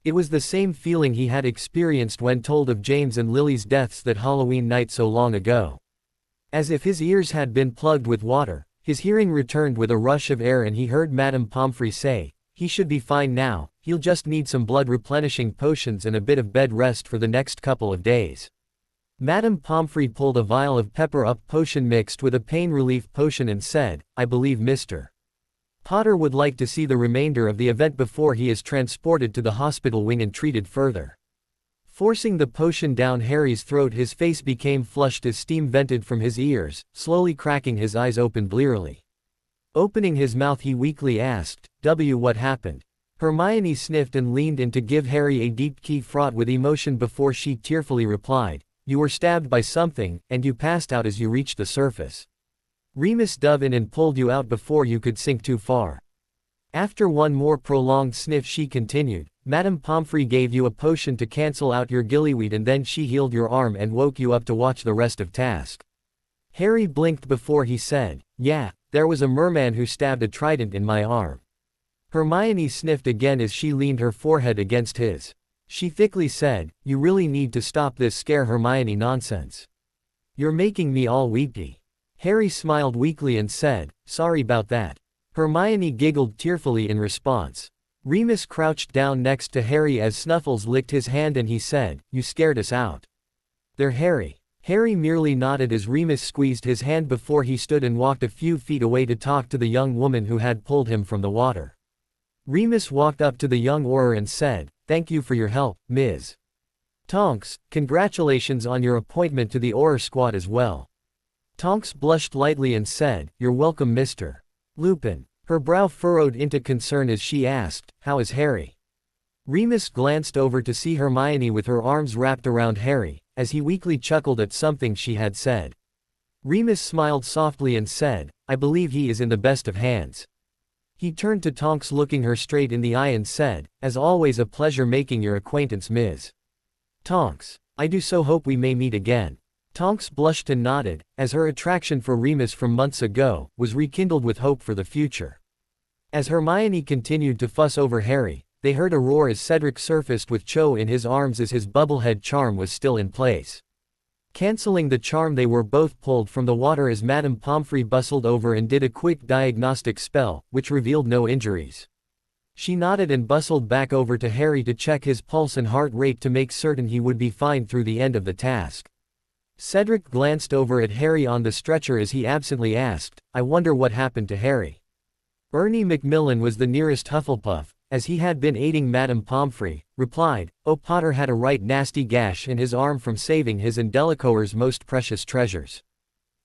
It was the same feeling he had experienced when told of James and Lily's deaths that Halloween night so long ago. As if his ears had been plugged with water, his hearing returned with a rush of air and he heard Madame Pomfrey say, "He should be fine now, he'll just need some blood replenishing potions and a bit of bed rest for the next couple of days." Madame Pomfrey pulled a vial of pepper-up potion mixed with a pain relief potion and said, "I believe Mr. Potter would like to see the remainder of the event before he is transported to the hospital wing and treated further." Forcing the potion down Harry's throat, his face became flushed as steam vented from his ears, slowly cracking his eyes open blearily. Opening his mouth he weakly asked, What happened?" Hermione sniffed and leaned in to give Harry a deep key fraught with emotion before she tearfully replied, "You were stabbed by something, and you passed out as you reached the surface. Remus dove in and pulled you out before you could sink too far." After one more prolonged sniff she continued, "Madame Pomfrey gave you a potion to cancel out your gillyweed and then she healed your arm and woke you up to watch the rest of task." Harry blinked before he said, "Yeah, there was a merman who stabbed a trident in my arm." Hermione sniffed again as she leaned her forehead against his. She thickly said, "You really need to stop this scare Hermione nonsense. You're making me all weepy." Harry smiled weakly and said, "Sorry about that." Hermione giggled tearfully in response. Remus crouched down next to Harry as Snuffles licked his hand and he said, "You scared us out." "There, Harry." Harry merely nodded as Remus squeezed his hand before he stood and walked a few feet away to talk to the young woman who had pulled him from the water. Remus walked up to the young Auror and said, "Thank you for your help, Ms. Tonks. Congratulations on your appointment to the Auror Squad as well." Tonks blushed lightly and said, "You're welcome, Mr. Lupin." Her brow furrowed into concern as she asked, "How is Harry?" Remus glanced over to see Hermione with her arms wrapped around Harry, as he weakly chuckled at something she had said. Remus smiled softly and said, "I believe he is in the best of hands." He turned to Tonks looking her straight in the eye and said, "As always a pleasure making your acquaintance, Ms. Tonks. I do so hope we may meet again." Tonks blushed and nodded, as her attraction for Remus from months ago was rekindled with hope for the future. As Hermione continued to fuss over Harry, they heard a roar as Cedric surfaced with Cho in his arms as his bubblehead charm was still in place. Canceling the charm, they were both pulled from the water as Madame Pomfrey bustled over and did a quick diagnostic spell, which revealed no injuries. She nodded and bustled back over to Harry to check his pulse and heart rate to make certain he would be fine through the end of the task. Cedric glanced over at Harry on the stretcher as he absently asked, "I wonder what happened to Harry." Ernie Macmillan was the nearest Hufflepuff, as he had been aiding Madame Pomfrey, replied, "Oh, Potter had a right nasty gash in his arm from saving his and Delacour's most precious treasures.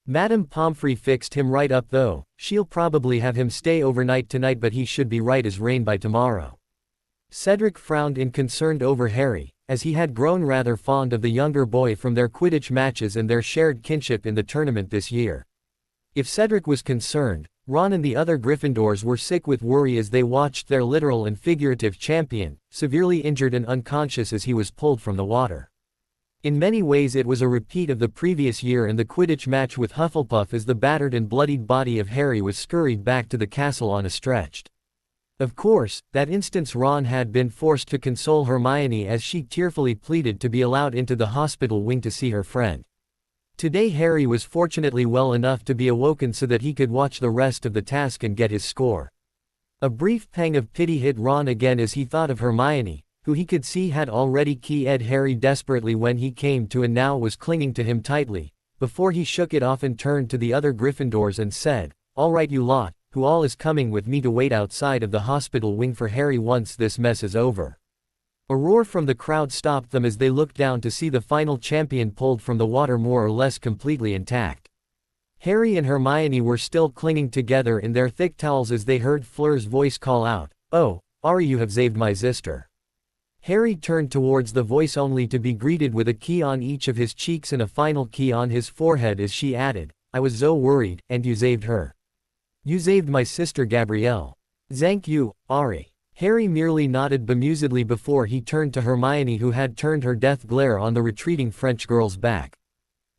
Madame Pomfrey fixed him right up though, she'll probably have him stay overnight tonight but he should be right as rain by tomorrow." Cedric frowned in concern over Harry, as he had grown rather fond of the younger boy from their Quidditch matches and their shared kinship in the tournament this year. If Cedric was concerned, Ron and the other Gryffindors were sick with worry as they watched their literal and figurative champion, severely injured and unconscious as he was pulled from the water. In many ways it was a repeat of the previous year and the Quidditch match with Hufflepuff as the battered and bloodied body of Harry was scurried back to the castle on a stretcher. Of course, that instance Ron had been forced to console Hermione as she tearfully pleaded to be allowed into the hospital wing to see her friend. Today Harry was fortunately well enough to be awoken so that he could watch the rest of the task and get his score. A brief pang of pity hit Ron again as he thought of Hermione, who he could see had already keyed Harry desperately when he came to and now was clinging to him tightly, before he shook it off and turned to the other Gryffindors and said, "All right you lot, who all is coming with me to wait outside of the hospital wing for Harry once this mess is over." A roar from the crowd stopped them as they looked down to see the final champion pulled from the water more or less completely intact. Harry and Hermione were still clinging together in their thick towels as they heard Fleur's voice call out, "Oh, Ari, you have saved my sister." Harry turned towards the voice only to be greeted with a key on each of his cheeks and a final key on his forehead as she added, "I was so worried, and you saved her. You saved my sister Gabrielle. Thank you, Ari." Harry merely nodded bemusedly before he turned to Hermione who had turned her death glare on the retreating French girl's back.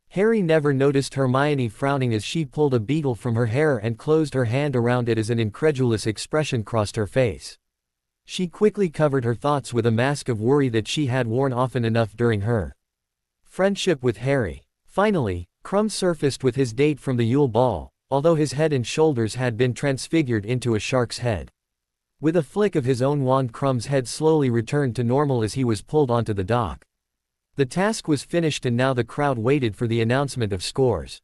Harry never noticed Hermione frowning as she pulled a beetle from her hair and closed her hand around it as an incredulous expression crossed her face. She quickly covered her thoughts with a mask of worry that she had worn often enough during her friendship with Harry. Finally, Krum surfaced with his date from the Yule Ball, although his head and shoulders had been transfigured into a shark's head. With a flick of his own wand, Krum's head slowly returned to normal as he was pulled onto the dock. The task was finished and now the crowd waited for the announcement of scores.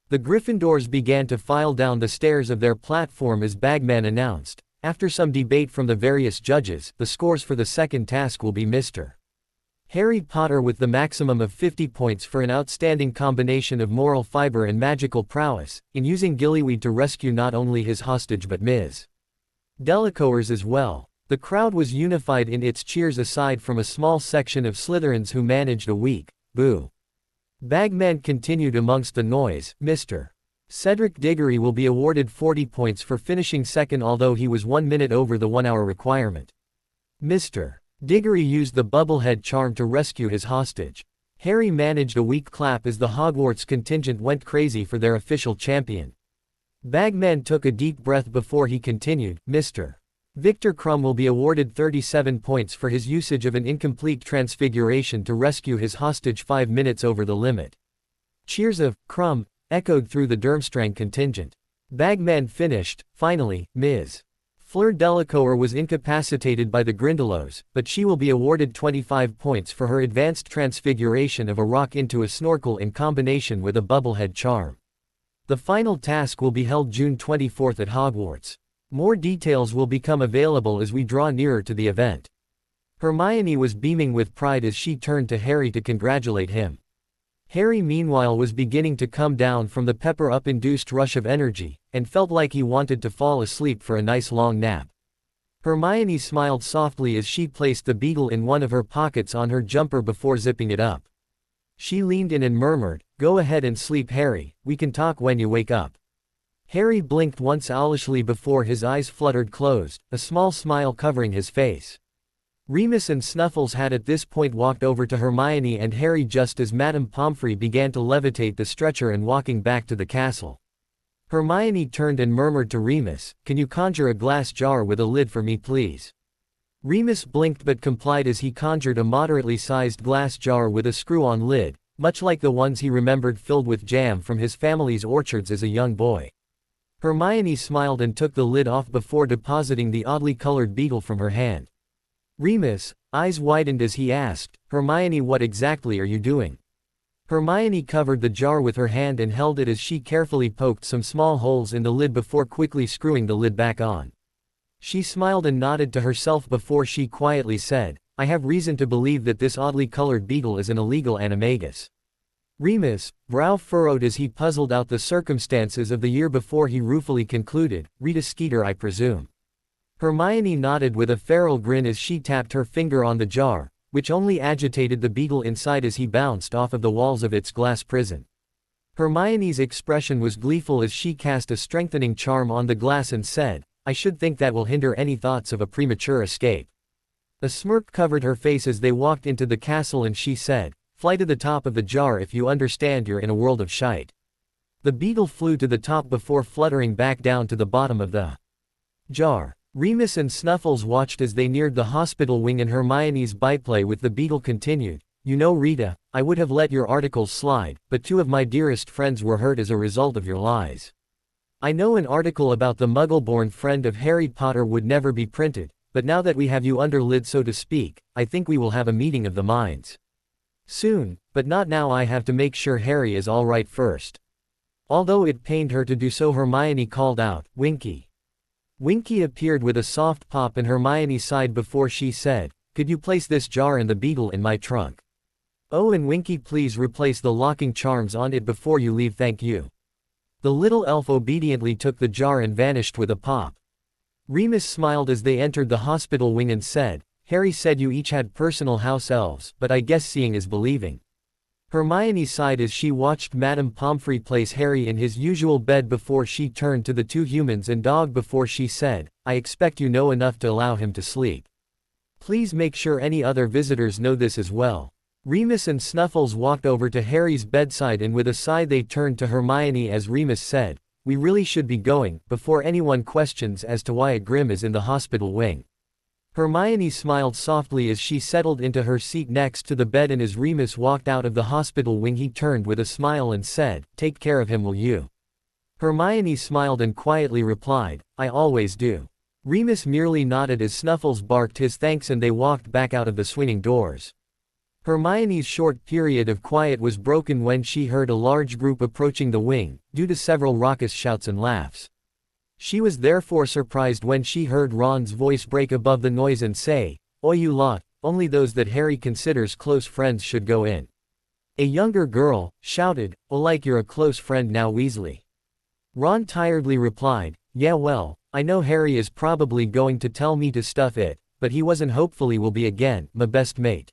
The Gryffindors began to file down the stairs of their platform as Bagman announced, after some debate from the various judges, the scores for the second task will be Mr. Harry Potter with the maximum of 50 points for an outstanding combination of moral fiber and magical prowess, in using gillyweed to rescue not only his hostage but Ms. Delacour's as well. The crowd was unified in its cheers aside from a small section of Slytherins who managed a weak boo. Bagman continued amongst the noise, Mr. Cedric Diggory will be awarded 40 points for finishing second although he was 1 minute over the 1 hour requirement. Mr. Diggory used the bubblehead charm to rescue his hostage. Harry managed a weak clap as the Hogwarts contingent went crazy for their official champion. Bagman took a deep breath before he continued, Mr. Victor Krum will be awarded 37 points for his usage of an incomplete transfiguration to rescue his hostage 5 minutes over the limit. Cheers of Krum echoed through the Durmstrang contingent. Bagman finished. Finally, Ms. Fleur Delacour was incapacitated by the Grindylows, but she will be awarded 25 points for her advanced transfiguration of a rock into a snorkel in combination with a bubblehead charm. The final task will be held June 24 at Hogwarts. More details will become available as we draw nearer to the event. Hermione was beaming with pride as she turned to Harry to congratulate him. Harry meanwhile was beginning to come down from the pepper-up-induced rush of energy, and felt like he wanted to fall asleep for a nice long nap. Hermione smiled softly as she placed the beetle in one of her pockets on her jumper before zipping it up. She leaned in and murmured, "Go ahead and sleep, Harry, we can talk when you wake up." Harry blinked once owlishly before his eyes fluttered closed, a small smile covering his face. Remus and Snuffles had at this point walked over to Hermione and Harry just as Madame Pomfrey began to levitate the stretcher and walking back to the castle. Hermione turned and murmured to Remus, "Can you conjure a glass jar with a lid for me please?" Remus blinked but complied as he conjured a moderately sized glass jar with a screw-on lid, much like the ones he remembered filled with jam from his family's orchards as a young boy. Hermione smiled and took the lid off before depositing the oddly colored beetle from her hand. Remus' eyes widened as he asked, "Hermione, what exactly are you doing?" Hermione covered the jar with her hand and held it as she carefully poked some small holes in the lid before quickly screwing the lid back on. She smiled and nodded to herself before she quietly said, I have reason to believe that this oddly colored beetle is an illegal animagus. Remus, brow furrowed as he puzzled out the circumstances of the year before he ruefully concluded, Rita Skeeter I presume. Hermione nodded with a feral grin as she tapped her finger on the jar, which only agitated the beetle inside as he bounced off of the walls of its glass prison. Hermione's expression was gleeful as she cast a strengthening charm on the glass and said, I should think that will hinder any thoughts of a premature escape. A smirk covered her face as they walked into the castle and she said, Fly to the top of the jar if you understand you're in a world of shite. The beetle flew to the top before fluttering back down to the bottom of the jar. Remus and Snuffles watched as they neared the hospital wing and Hermione's byplay with the beetle continued, You know Rita, I would have let your articles slide, but 2 of my dearest friends were hurt as a result of your lies. I know an article about the Muggle-born friend of Harry Potter would never be printed, but now that we have you under lid so to speak, I think we will have a meeting of the minds. Soon, but not now. I have to make sure Harry is all right first. Although it pained her to do so, Hermione called out, Winky. Winky appeared with a soft pop and Hermione sighed before she said, Could you place this jar and the beetle in my trunk? Oh, and Winky, please replace the locking charms on it before you leave, thank you. The little elf obediently took the jar and vanished with a pop. Remus smiled as they entered the hospital wing and said, Harry said you each had personal house elves, but I guess seeing is believing. Hermione sighed as she watched Madame Pomfrey place Harry in his usual bed before she turned to the 2 humans and dog before she said, I expect you know enough to allow him to sleep. Please make sure any other visitors know this as well. Remus and Snuffles walked over to Harry's bedside and with a sigh they turned to Hermione as Remus said, We really should be going, before anyone questions as to why a Grim is in the hospital wing. Hermione smiled softly as she settled into her seat next to the bed and as Remus walked out of the hospital wing he turned with a smile and said, Take care of him, will you? Hermione smiled and quietly replied, I always do. Remus merely nodded as Snuffles barked his thanks and they walked back out of the swinging doors. Hermione's short period of quiet was broken when she heard a large group approaching the wing, due to several raucous shouts and laughs. She was therefore surprised when she heard Ron's voice break above the noise and say, Oi you lot, only those that Harry considers close friends should go in. A younger girl shouted, Oh, like you're a close friend now, Weasley. Ron tiredly replied, Yeah, well, I know Harry is probably going to tell me to stuff it, but he wasn't, hopefully will be again, my best mate.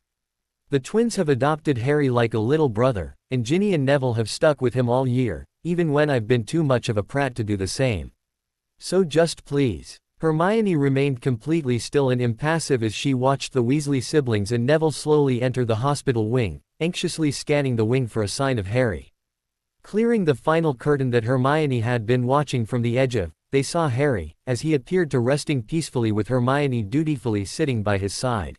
The twins have adopted Harry like a little brother, and Ginny and Neville have stuck with him all year, even when I've been too much of a prat to do the same. So just please. Hermione remained completely still and impassive as she watched the Weasley siblings and Neville slowly enter the hospital wing, anxiously scanning the wing for a sign of Harry. Clearing the final curtain that Hermione had been watching from the edge of, they saw Harry, as he appeared to resting peacefully with Hermione dutifully sitting by his side.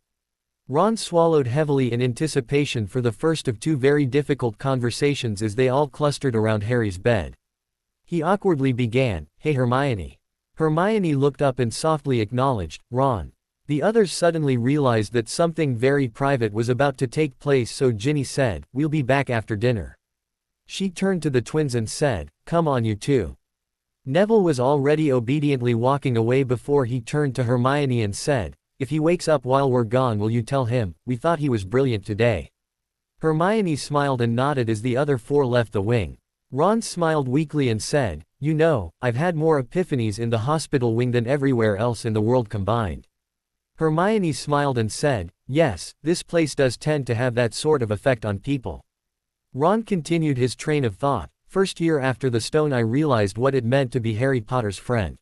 Ron swallowed heavily in anticipation for the first of 2 very difficult conversations as they all clustered around Harry's bed. He awkwardly began, Hey Hermione. Hermione looked up and softly acknowledged, Ron. The others suddenly realized that something very private was about to take place, so Ginny said, We'll be back after dinner. She turned to the twins and said, Come on you two. Neville was already obediently walking away before he turned to Hermione and said, If he wakes up while we're gone, will you tell him, we thought he was brilliant today? Hermione smiled and nodded as the other 4 left the wing. Ron smiled weakly and said, You know, I've had more epiphanies in the hospital wing than everywhere else in the world combined. Hermione smiled and said, Yes, this place does tend to have that sort of effect on people. Ron continued his train of thought. First year after the stone I realized what it meant to be Harry Potter's friend.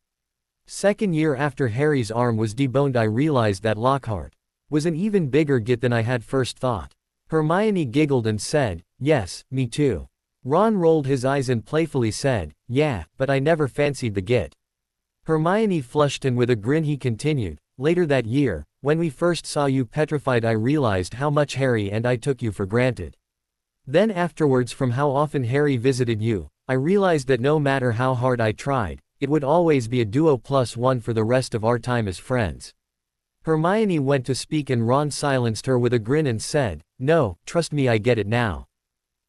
Second year after Harry's arm was deboned I realized that Lockhart was an even bigger git than I had first thought. Hermione giggled and said, Yes, me too. Ron rolled his eyes and playfully said, Yeah, but I never fancied the git. Hermione flushed and with a grin he continued, Later that year, when we first saw you petrified I realized how much Harry and I took you for granted. Then afterwards from how often Harry visited you, I realized that no matter how hard I tried, it would always be a duo +1 for the rest of our time as friends. Hermione went to speak and Ron silenced her with a grin and said, No, trust me I get it now.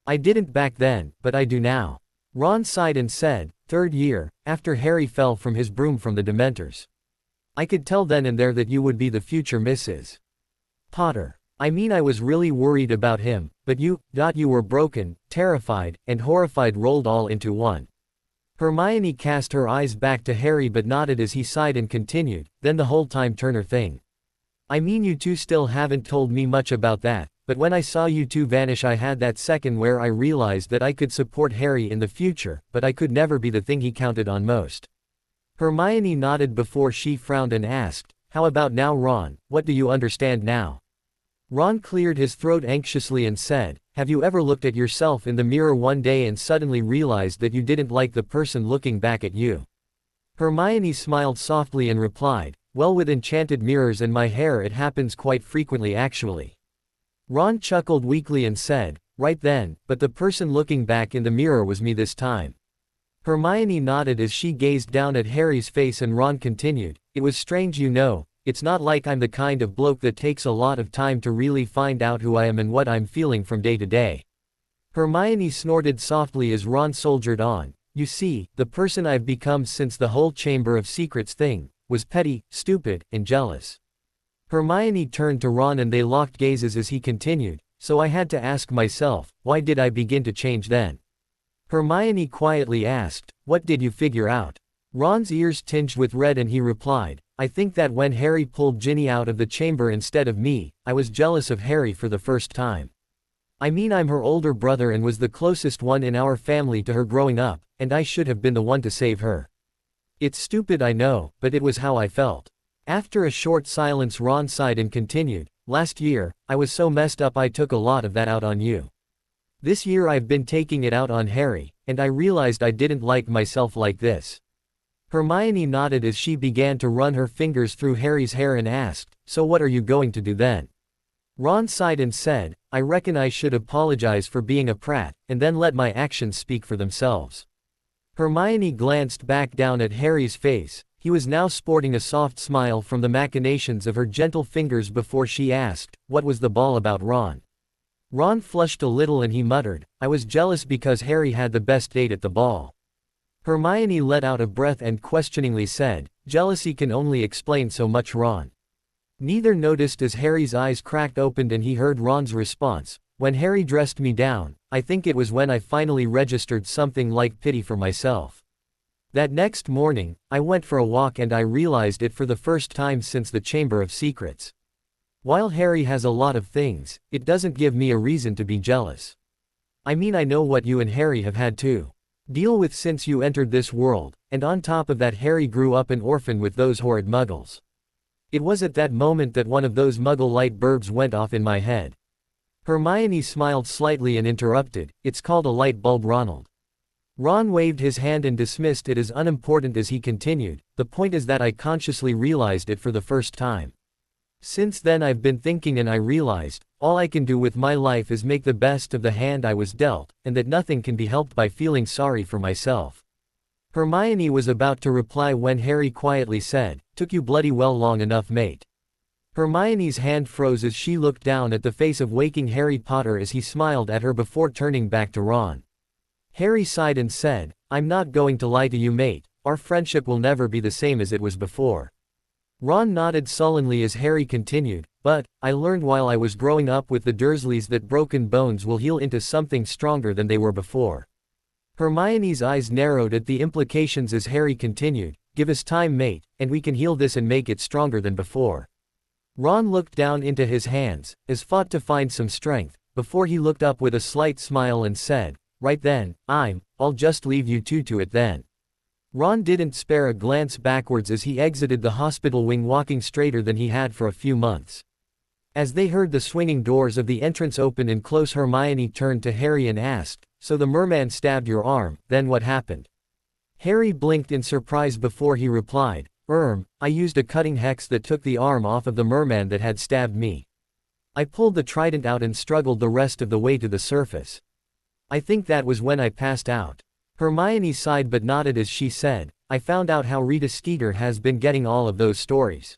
I didn't back then, but I do now. Ron sighed and said, 3rd year, after Harry fell from his broom from the Dementors. I could tell then and there that you would be the future Mrs. Potter. I mean, I was really worried about him, but you were broken, terrified, and horrified rolled all into one. Hermione cast her eyes back to Harry but nodded as he sighed and continued, then the whole time Turner thing. I mean, you two still haven't told me much about that, but when I saw you two vanish I had that second where I realized that I could support Harry in the future, but I could never be the thing he counted on most. Hermione nodded before she frowned and asked, how about now, Ron, what do you understand now? Ron cleared his throat anxiously and said, have you ever looked at yourself in the mirror one day and suddenly realized that you didn't like the person looking back at you? Hermione smiled softly and replied, well, with enchanted mirrors and my hair it happens quite frequently actually. Ron chuckled weakly and said, right then, but the person looking back in the mirror was me this time. Hermione nodded as she gazed down at Harry's face and Ron continued, it was strange, you know. It's not like I'm the kind of bloke that takes a lot of time to really find out who I am and what I'm feeling from day to day. Hermione snorted softly as Ron soldiered on, you see, the person I've become since the whole Chamber of Secrets thing was petty, stupid, and jealous. Hermione turned to Ron and they locked gazes as he continued, so I had to ask myself, why did I begin to change then? Hermione quietly asked, what did you figure out? Ron's ears tinged with red and he replied, I think that when Harry pulled Ginny out of the chamber instead of me, I was jealous of Harry for the first time. I mean, I'm her older brother and was the closest one in our family to her growing up, and I should have been the one to save her. It's stupid, I know, but it was how I felt. After a short silence Ron sighed and continued, last year, I was so messed up I took a lot of that out on you. This year I've been taking it out on Harry, and I realized I didn't like myself like this. Hermione nodded as she began to run her fingers through Harry's hair and asked, so what are you going to do then? Ron sighed and said, I reckon I should apologize for being a prat, and then let my actions speak for themselves. Hermione glanced back down at Harry's face. He was now sporting a soft smile from the machinations of her gentle fingers before she asked, what was the ball about, Ron? Ron flushed a little and he muttered, I was jealous because Harry had the best date at the ball. Hermione let out a breath and questioningly said, jealousy can only explain so much, Ron. Neither noticed as Harry's eyes cracked open and he heard Ron's response, when Harry dressed me down, I think it was when I finally registered something like pity for myself. That next morning, I went for a walk and I realized it for the first time since the Chamber of Secrets. While Harry has a lot of things, it doesn't give me a reason to be jealous. I mean, I know what you and Harry have had to deal with since you entered this world, and on top of that Harry grew up an orphan with those horrid muggles. It was at that moment that one of those muggle light bulbs went off in my head. Hermione smiled slightly and interrupted, it's called a light bulb, Ronald. Ron waved his hand and dismissed it as unimportant as he continued, the point is that I consciously realized it for the first time. Since then I've been thinking and I realized, all I can do with my life is make the best of the hand I was dealt, and that nothing can be helped by feeling sorry for myself. Hermione was about to reply when Harry quietly said, took you bloody well long enough, mate. Hermione's hand froze as she looked down at the face of waking Harry Potter as he smiled at her before turning back to Ron. Harry sighed and said, I'm not going to lie to you, mate, our friendship will never be the same as it was before. Ron nodded sullenly as Harry continued, but, I learned while I was growing up with the Dursleys that broken bones will heal into something stronger than they were before. Hermione's eyes narrowed at the implications as Harry continued, give us time, mate, and we can heal this and make it stronger than before. Ron looked down into his hands, as fought to find some strength, before he looked up with a slight smile and said, right then, I'll just leave you two to it then. Ron didn't spare a glance backwards as he exited the hospital wing, walking straighter than he had for a few months. As they heard the swinging doors of the entrance open and close, Hermione turned to Harry and asked, so the merman stabbed your arm, then what happened? Harry blinked in surprise before he replied, I used a cutting hex that took the arm off of the merman that had stabbed me. I pulled the trident out and struggled the rest of the way to the surface. I think that was when I passed out. Hermione sighed but nodded as she said, I found out how Rita Skeeter has been getting all of those stories.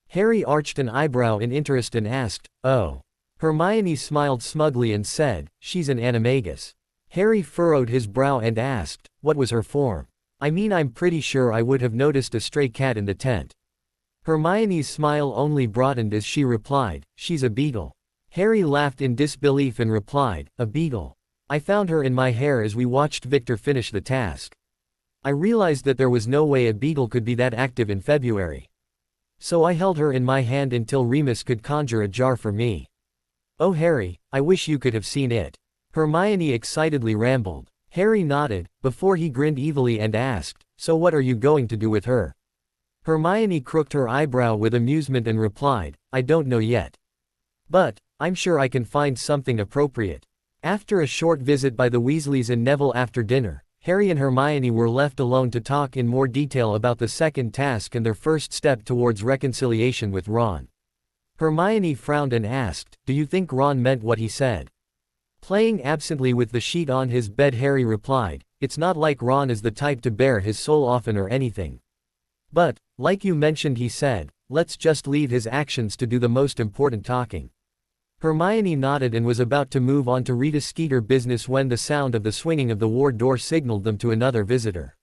Harry arched an eyebrow in interest and asked, oh. Hermione smiled smugly and said, she's an animagus. Harry furrowed his brow and asked, what was her form? I mean, I'm pretty sure I would have noticed a stray cat in the tent. Hermione's smile only broadened as she replied, "She's a beetle." Harry laughed in disbelief and replied, "A beetle? I found her in my hair as we watched Victor finish the task. I realized that there was no way a beetle could be that active in February. So I held her in my hand until Remus could conjure a jar for me. Oh Harry, I wish you could have seen it." Hermione excitedly rambled. Harry nodded, before he grinned evilly and asked, "So what are you going to do with her?" Hermione crooked her eyebrow with amusement and replied, "I don't know yet. But I'm sure I can find something appropriate." After a short visit by the Weasleys and Neville after dinner, Harry and Hermione were left alone to talk in more detail about the second task and their first step towards reconciliation with Ron. Hermione frowned and asked, "Do you think Ron meant what he said?" Playing absently with the sheet on his bed, Harry replied, "It's not like Ron is the type to bare his soul often or anything. But, like you mentioned, he said, let's just leave his actions to do the most important talking." Hermione nodded and was about to move on to Rita Skeeter business when the sound of the swinging of the ward door signaled them to another visitor.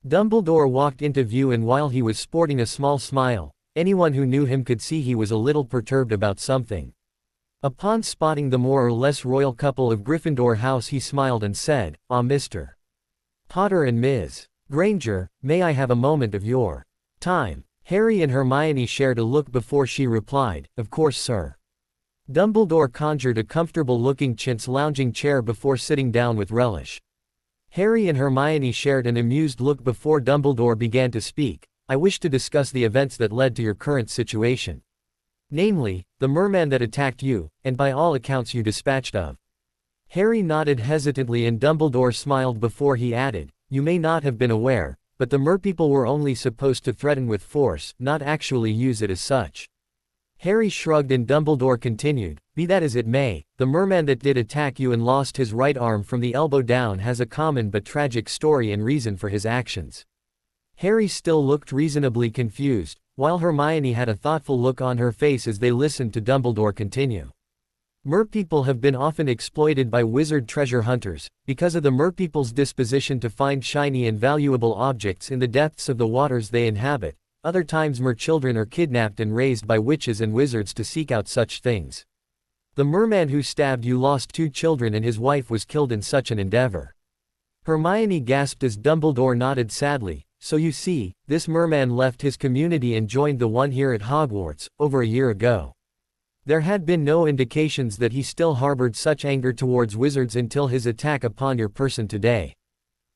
Dumbledore walked into view, and while he was sporting a small smile, anyone who knew him could see he was a little perturbed about something. Upon spotting the more or less royal couple of Gryffindor house, he smiled and said, "Ah, Mr. Potter and Ms. Granger, may I have a moment of your time?" Harry and Hermione shared a look before she replied, "Of course, sir." Dumbledore conjured a comfortable-looking chintz lounging chair before sitting down with relish. Harry and Hermione shared an amused look before Dumbledore began to speak. "I wish to discuss the events that led to your current situation. Namely, the merman that attacked you, and by all accounts you dispatched of." Harry nodded hesitantly and Dumbledore smiled before he added, "You may not have been aware, but the merpeople were only supposed to threaten with force, not actually use it as such." Harry shrugged and Dumbledore continued, "Be that as it may, the merman that did attack you and lost his right arm from the elbow down has a common but tragic story and reason for his actions." Harry still looked reasonably confused, while Hermione had a thoughtful look on her face as they listened to Dumbledore continue. Merpeople have been often exploited by wizard treasure hunters, because of the merpeople's disposition to find shiny and valuable objects in the depths of the waters they inhabit. Other times merchildren are kidnapped and raised by witches and wizards to seek out such things. The merman who stabbed you lost 2 children and his wife was killed in such an endeavor." Hermione gasped as Dumbledore nodded sadly, "So you see, this merman left his community and joined the one here at Hogwarts, over a year ago. There had been no indications that he still harbored such anger towards wizards until his attack upon your person today.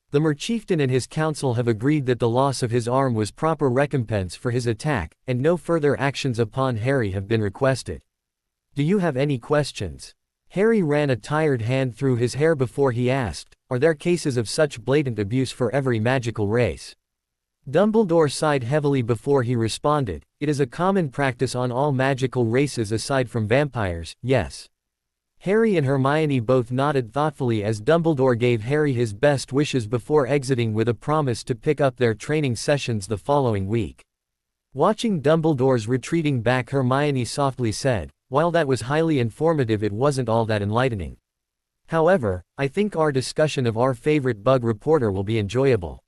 The Merchieftain and his council have agreed that the loss of his arm was proper recompense for his attack, and no further actions upon Harry have been requested. Do you have any questions?" Harry ran a tired hand through his hair before he asked, "Are there cases of such blatant abuse for every magical race?" Dumbledore sighed heavily before he responded, "It is a common practice on all magical races aside from vampires, yes." Harry and Hermione both nodded thoughtfully as Dumbledore gave Harry his best wishes before exiting with a promise to pick up their training sessions the following week. Watching Dumbledore's retreating back, Hermione softly said, "While that was highly informative, it wasn't all that enlightening. However, I think our discussion of our favorite bug reporter will be enjoyable."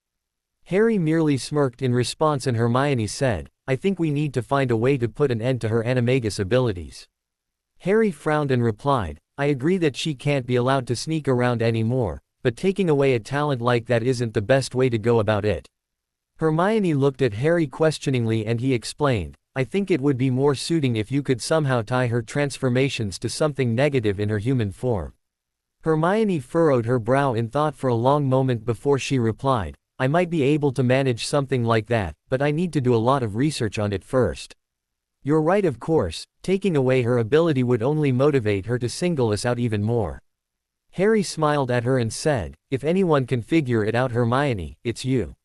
Harry merely smirked in response and Hermione said, "I think we need to find a way to put an end to her animagus abilities." Harry frowned and replied, "I agree that she can't be allowed to sneak around anymore, but taking away a talent like that isn't the best way to go about it." Hermione looked at Harry questioningly and he explained, "I think it would be more suiting if you could somehow tie her transformations to something negative in her human form." Hermione furrowed her brow in thought for a long moment before she replied, "I might be able to manage something like that, but I need to do a lot of research on it first." "You're right, of course, taking away her ability would only motivate her to single us out even more." Harry smiled at her and said, "If anyone can figure it out, Hermione, it's you."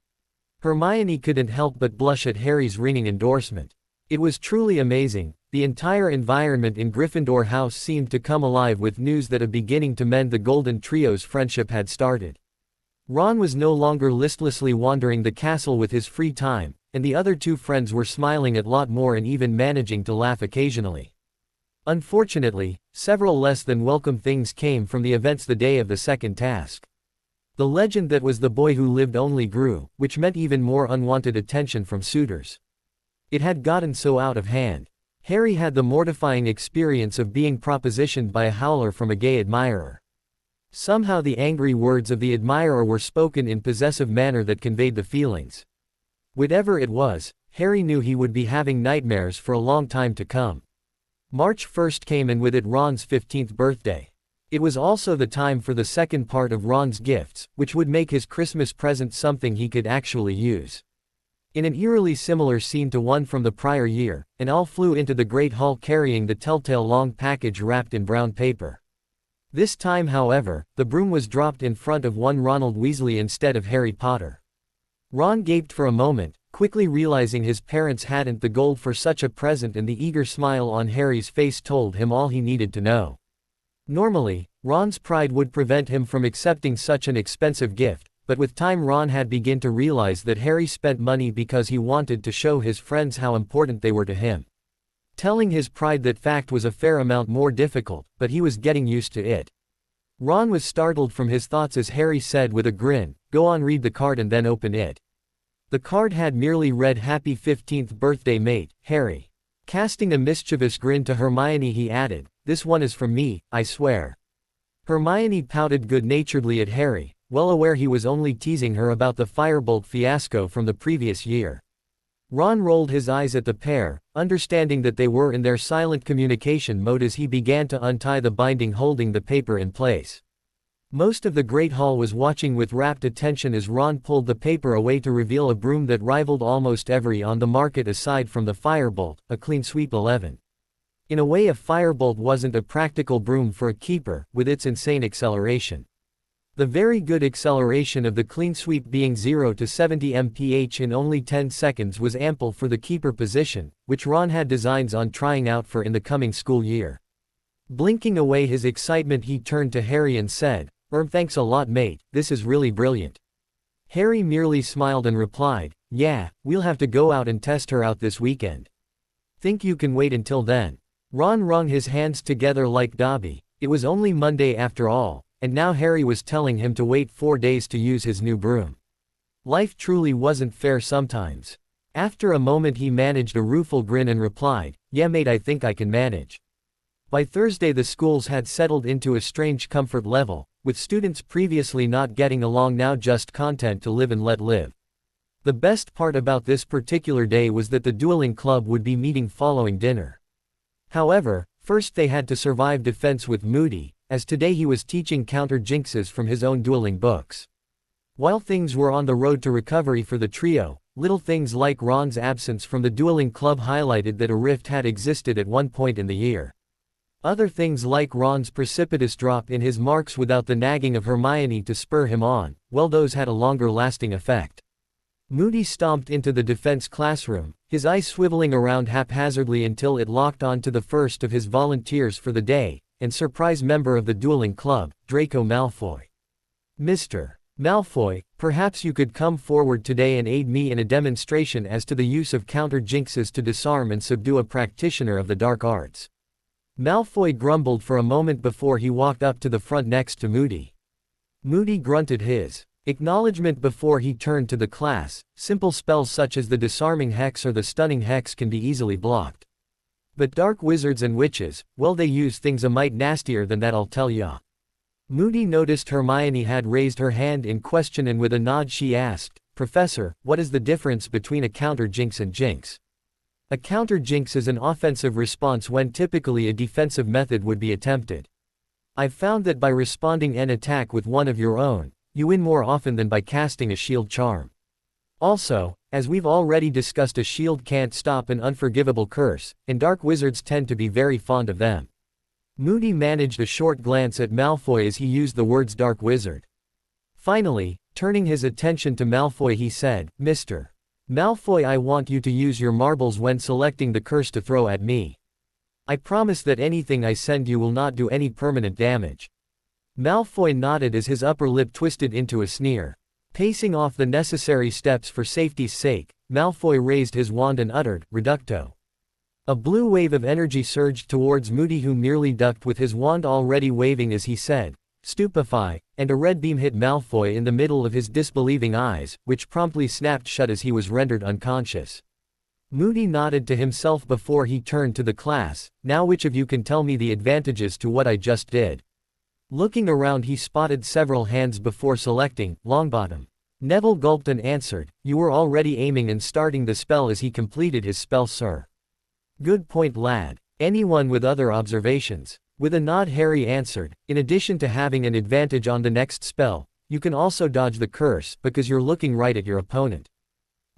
Hermione couldn't help but blush at Harry's ringing endorsement. It was truly amazing. The entire environment in Gryffindor House seemed to come alive with news that a beginning to mend the Golden Trio's friendship had started. Ron was no longer listlessly wandering the castle with his free time, and the other 2 friends were smiling a lot more and even managing to laugh occasionally. Unfortunately, several less than welcome things came from the events the day of the second task. The legend that was the boy who lived only grew, which meant even more unwanted attention from suitors. It had gotten so out of hand. Harry had the mortifying experience of being propositioned by a howler from a gay admirer. Somehow the angry words of the admirer were spoken in possessive manner that conveyed the feelings. Whatever it was, Harry knew he would be having nightmares for a long time to come. March 1st came and with it Ron's 15th birthday. It was also the time for the second part of Ron's gifts, which would make his Christmas present something he could actually use. In an eerily similar scene to one from the prior year, an owl flew into the Great Hall carrying the telltale long package wrapped in brown paper. This time, however, the broom was dropped in front of one Ronald Weasley instead of Harry Potter. Ron gaped for a moment, quickly realizing his parents hadn't the gold for such a present, and the eager smile on Harry's face told him all he needed to know. Normally, Ron's pride would prevent him from accepting such an expensive gift, but with time Ron had begun to realize that Harry spent money because he wanted to show his friends how important they were to him. Telling his pride that fact was a fair amount more difficult, but he was getting used to it. Ron was startled from his thoughts as Harry said with a grin, "Go on, read the card and then open it." The card had merely read "Happy 15th birthday mate, Harry." Casting a mischievous grin to Hermione he added, "This one is from me, I swear." Hermione pouted good-naturedly at Harry, well aware he was only teasing her about the firebolt fiasco from the previous year. Ron rolled his eyes at the pair, understanding that they were in their silent communication mode as he began to untie the binding holding the paper in place. Most of the Great Hall was watching with rapt attention as Ron pulled the paper away to reveal a broom that rivaled almost every on the market aside from the firebolt, a clean sweep 11. In a way, a firebolt wasn't a practical broom for a keeper, with its insane acceleration. The very good acceleration of the clean sweep being 0 to 70 mph in only 10 seconds was ample for the keeper position, which Ron had designs on trying out for in the coming school year. Blinking away his excitement he turned to Harry and said, Thanks a lot mate, this is really brilliant." Harry merely smiled and replied, "Yeah, we'll have to go out and test her out this weekend. Think you can wait until then?" Ron wrung his hands together like Dobby. It was only Monday after all. And now Harry was telling him to wait 4 days to use his new broom. Life truly wasn't fair sometimes. After a moment he managed a rueful grin and replied, "Yeah mate, I think I can manage." By Thursday the schools had settled into a strange comfort level, with students previously not getting along now just content to live and let live. The best part about this particular day was that the dueling club would be meeting following dinner. However, first they had to survive defense with Moody, as today he was teaching counter jinxes from his own dueling books. While things were on the road to recovery for the trio, little things like Ron's absence from the dueling club highlighted that a rift had existed at one point in the year. Other things like Ron's precipitous drop in his marks without the nagging of Hermione to spur him on, well, those had a longer lasting effect. Moody stomped into the defense classroom, his eyes swiveling around haphazardly until it locked on to the first of his volunteers for the day, and surprise member of the dueling club, Draco Malfoy. "Mr. Malfoy, perhaps you could come forward today and aid me in a demonstration as to the use of counter jinxes to disarm and subdue a practitioner of the dark arts." Malfoy grumbled for a moment before he walked up to the front next to Moody. Moody grunted his acknowledgement before he turned to the class. Simple spells such as the disarming hex or the stunning hex can be easily blocked. But dark wizards and witches, well, they use things a mite nastier than that, I'll tell ya. Moody noticed Hermione had raised her hand in question and with a nod she asked, "Professor, what is the difference between a counter jinx and jinx?" A counter jinx is an offensive response when typically a defensive method would be attempted. I've found that by responding an attack with one of your own, you win more often than by casting a shield charm. Also, as we've already discussed, a shield can't stop an unforgivable curse, and dark wizards tend to be very fond of them. Moody managed a short glance at Malfoy as he used the words dark wizard. Finally, turning his attention to Malfoy he said, "Mr. Malfoy, I want you to use your marbles when selecting the curse to throw at me. I promise that anything I send you will not do any permanent damage." Malfoy nodded as his upper lip twisted into a sneer. Pacing off the necessary steps for safety's sake, Malfoy raised his wand and uttered, "Reducto." A blue wave of energy surged towards Moody, who merely ducked with his wand already waving as he said, "Stupefy," and a red beam hit Malfoy in the middle of his disbelieving eyes, which promptly snapped shut as he was rendered unconscious. Moody nodded to himself before he turned to the class. Now which of you can tell me the advantages to what I just did? Looking around he spotted several hands before selecting, Longbottom. Neville gulped and answered, you were already aiming and starting the spell as he completed his spell, sir. Good point, lad. Anyone with other observations? With a nod Harry answered, in addition to having an advantage on the next spell, you can also dodge the curse because you're looking right at your opponent.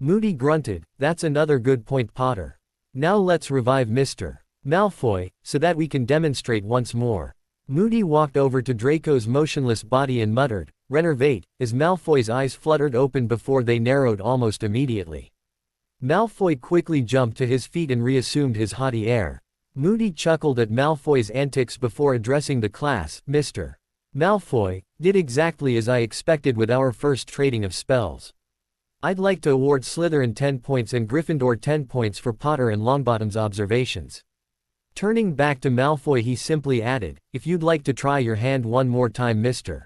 Moody grunted, that's another good point, Potter. Now let's revive Mr. Malfoy, so that we can demonstrate once more. Moody walked over to Draco's motionless body and muttered, Renervate, as Malfoy's eyes fluttered open before they narrowed almost immediately. Malfoy quickly jumped to his feet and reassumed his haughty air. Moody chuckled at Malfoy's antics before addressing the class, Mr. Malfoy, did exactly as I expected with our first trading of spells. I'd like to award Slytherin 10 points and Gryffindor 10 points for Potter and Longbottom's observations. Turning back to Malfoy he simply added, if you'd like to try your hand one more time, Mr.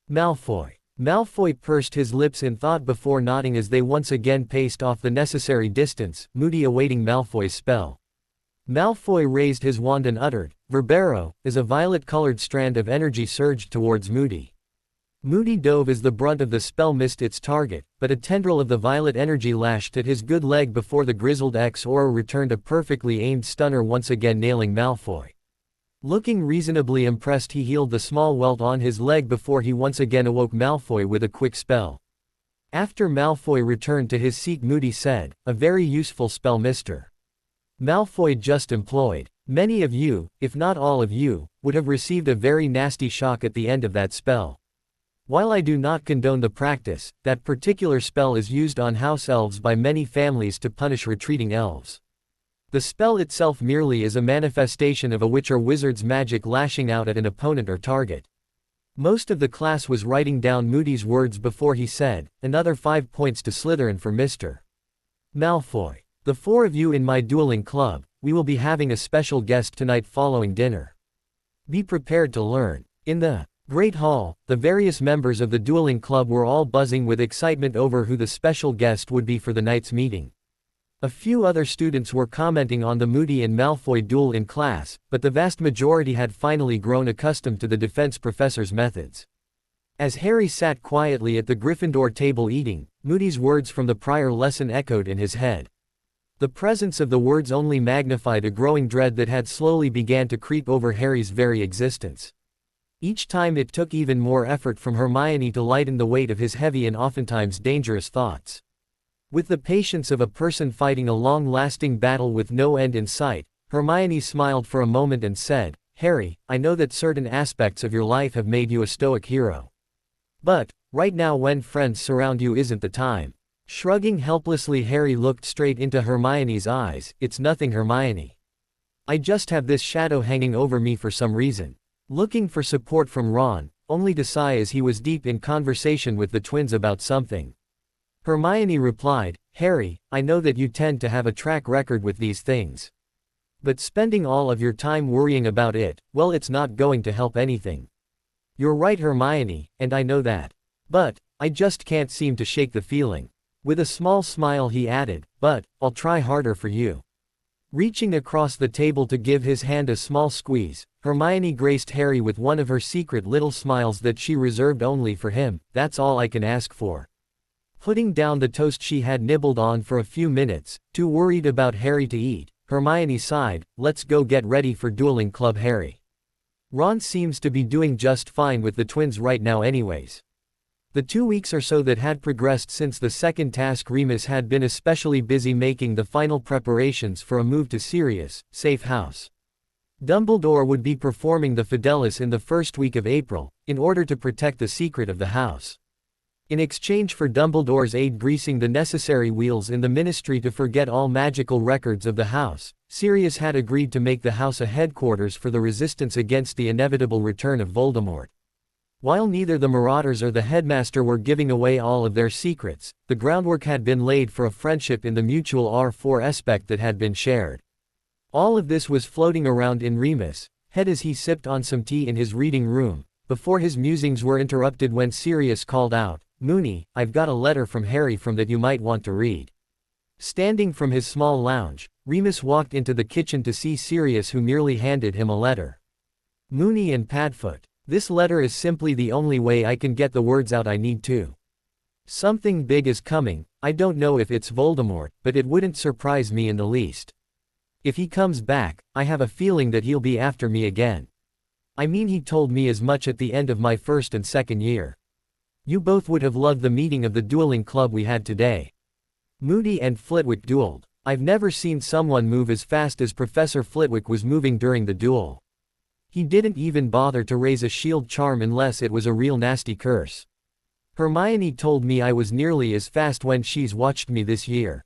Malfoy. Malfoy pursed his lips in thought before nodding as they once again paced off the necessary distance, Moody awaiting Malfoy's spell. Malfoy raised his wand and uttered, Verbero, as a violet-colored strand of energy surged towards Moody. Moody dove as the brunt of the spell missed its target, but a tendril of the violet energy lashed at his good leg before the grizzled X-Aura returned a perfectly aimed stunner, once again nailing Malfoy. Looking reasonably impressed he healed the small welt on his leg before he once again awoke Malfoy with a quick spell. After Malfoy returned to his seat Moody said, a very useful spell, Mr. Malfoy just employed. Many of you, if not all of you, would have received a very nasty shock at the end of that spell. While I do not condone the practice, that particular spell is used on house elves by many families to punish retreating elves. The spell itself merely is a manifestation of a witch or wizard's magic lashing out at an opponent or target. Most of the class was writing down Moody's words before he said, another 5 points to Slytherin for Mr. Malfoy. The 4 of you in my dueling club, we will be having a special guest tonight following dinner. Be prepared to learn. In the Great Hall, the various members of the dueling club were all buzzing with excitement over who the special guest would be for the night's meeting. A few other students were commenting on the Moody and Malfoy duel in class, but the vast majority had finally grown accustomed to the defense professor's methods. As Harry sat quietly at the Gryffindor table eating, Moody's words from the prior lesson echoed in his head. The presence of the words only magnified a growing dread that had slowly began to creep over Harry's very existence. Each time it took even more effort from Hermione to lighten the weight of his heavy and oftentimes dangerous thoughts. With the patience of a person fighting a long-lasting battle with no end in sight, Hermione smiled for a moment and said, Harry, I know that certain aspects of your life have made you a stoic hero. But, right now when friends surround you isn't the time. Shrugging helplessly Harry looked straight into Hermione's eyes, it's nothing, Hermione. I just have this shadow hanging over me for some reason. Looking for support from Ron, only to sigh as he was deep in conversation with the twins about something. Hermione replied, Harry, I know that you tend to have a track record with these things. But spending all of your time worrying about it, well, it's not going to help anything. You're right, Hermione, and I know that. But, I just can't seem to shake the feeling. With a small smile he added, but, I'll try harder for you. Reaching across the table to give his hand a small squeeze, Hermione graced Harry with one of her secret little smiles that she reserved only for him. That's all I can ask for. Putting down the toast she had nibbled on for a few minutes, too worried about Harry to eat, Hermione sighed, let's go get ready for dueling club, Harry. Ron seems to be doing just fine with the twins right now anyways. The 2 weeks or so that had progressed since the second task, Remus had been especially busy making the final preparations for a move to Sirius, safe house. Dumbledore would be performing the Fidelis in the first week of April, in order to protect the secret of the house. In exchange for Dumbledore's aid greasing the necessary wheels in the Ministry to forget all magical records of the house, Sirius had agreed to make the house a headquarters for the resistance against the inevitable return of Voldemort. While neither the Marauders or the headmaster were giving away all of their secrets, the groundwork had been laid for a friendship in the mutual R4 aspect that had been shared. All of this was floating around in Remus' head as he sipped on some tea in his reading room, before his musings were interrupted when Sirius called out, Moony, I've got a letter from Harry that you might want to read. Standing from his small lounge, Remus walked into the kitchen to see Sirius, who merely handed him a letter. Moony and Padfoot. This letter is simply the only way I can get the words out I need to. Something big is coming. I don't know if it's Voldemort, but it wouldn't surprise me in the least. If he comes back, I have a feeling that he'll be after me again. I mean, he told me as much at the end of my first and second year. You both would have loved the meeting of the dueling club we had today. Moody and Flitwick dueled. I've never seen someone move as fast as Professor Flitwick was moving during the duel. He didn't even bother to raise a shield charm unless it was a real nasty curse. Hermione told me I was nearly as fast when she's watched me this year.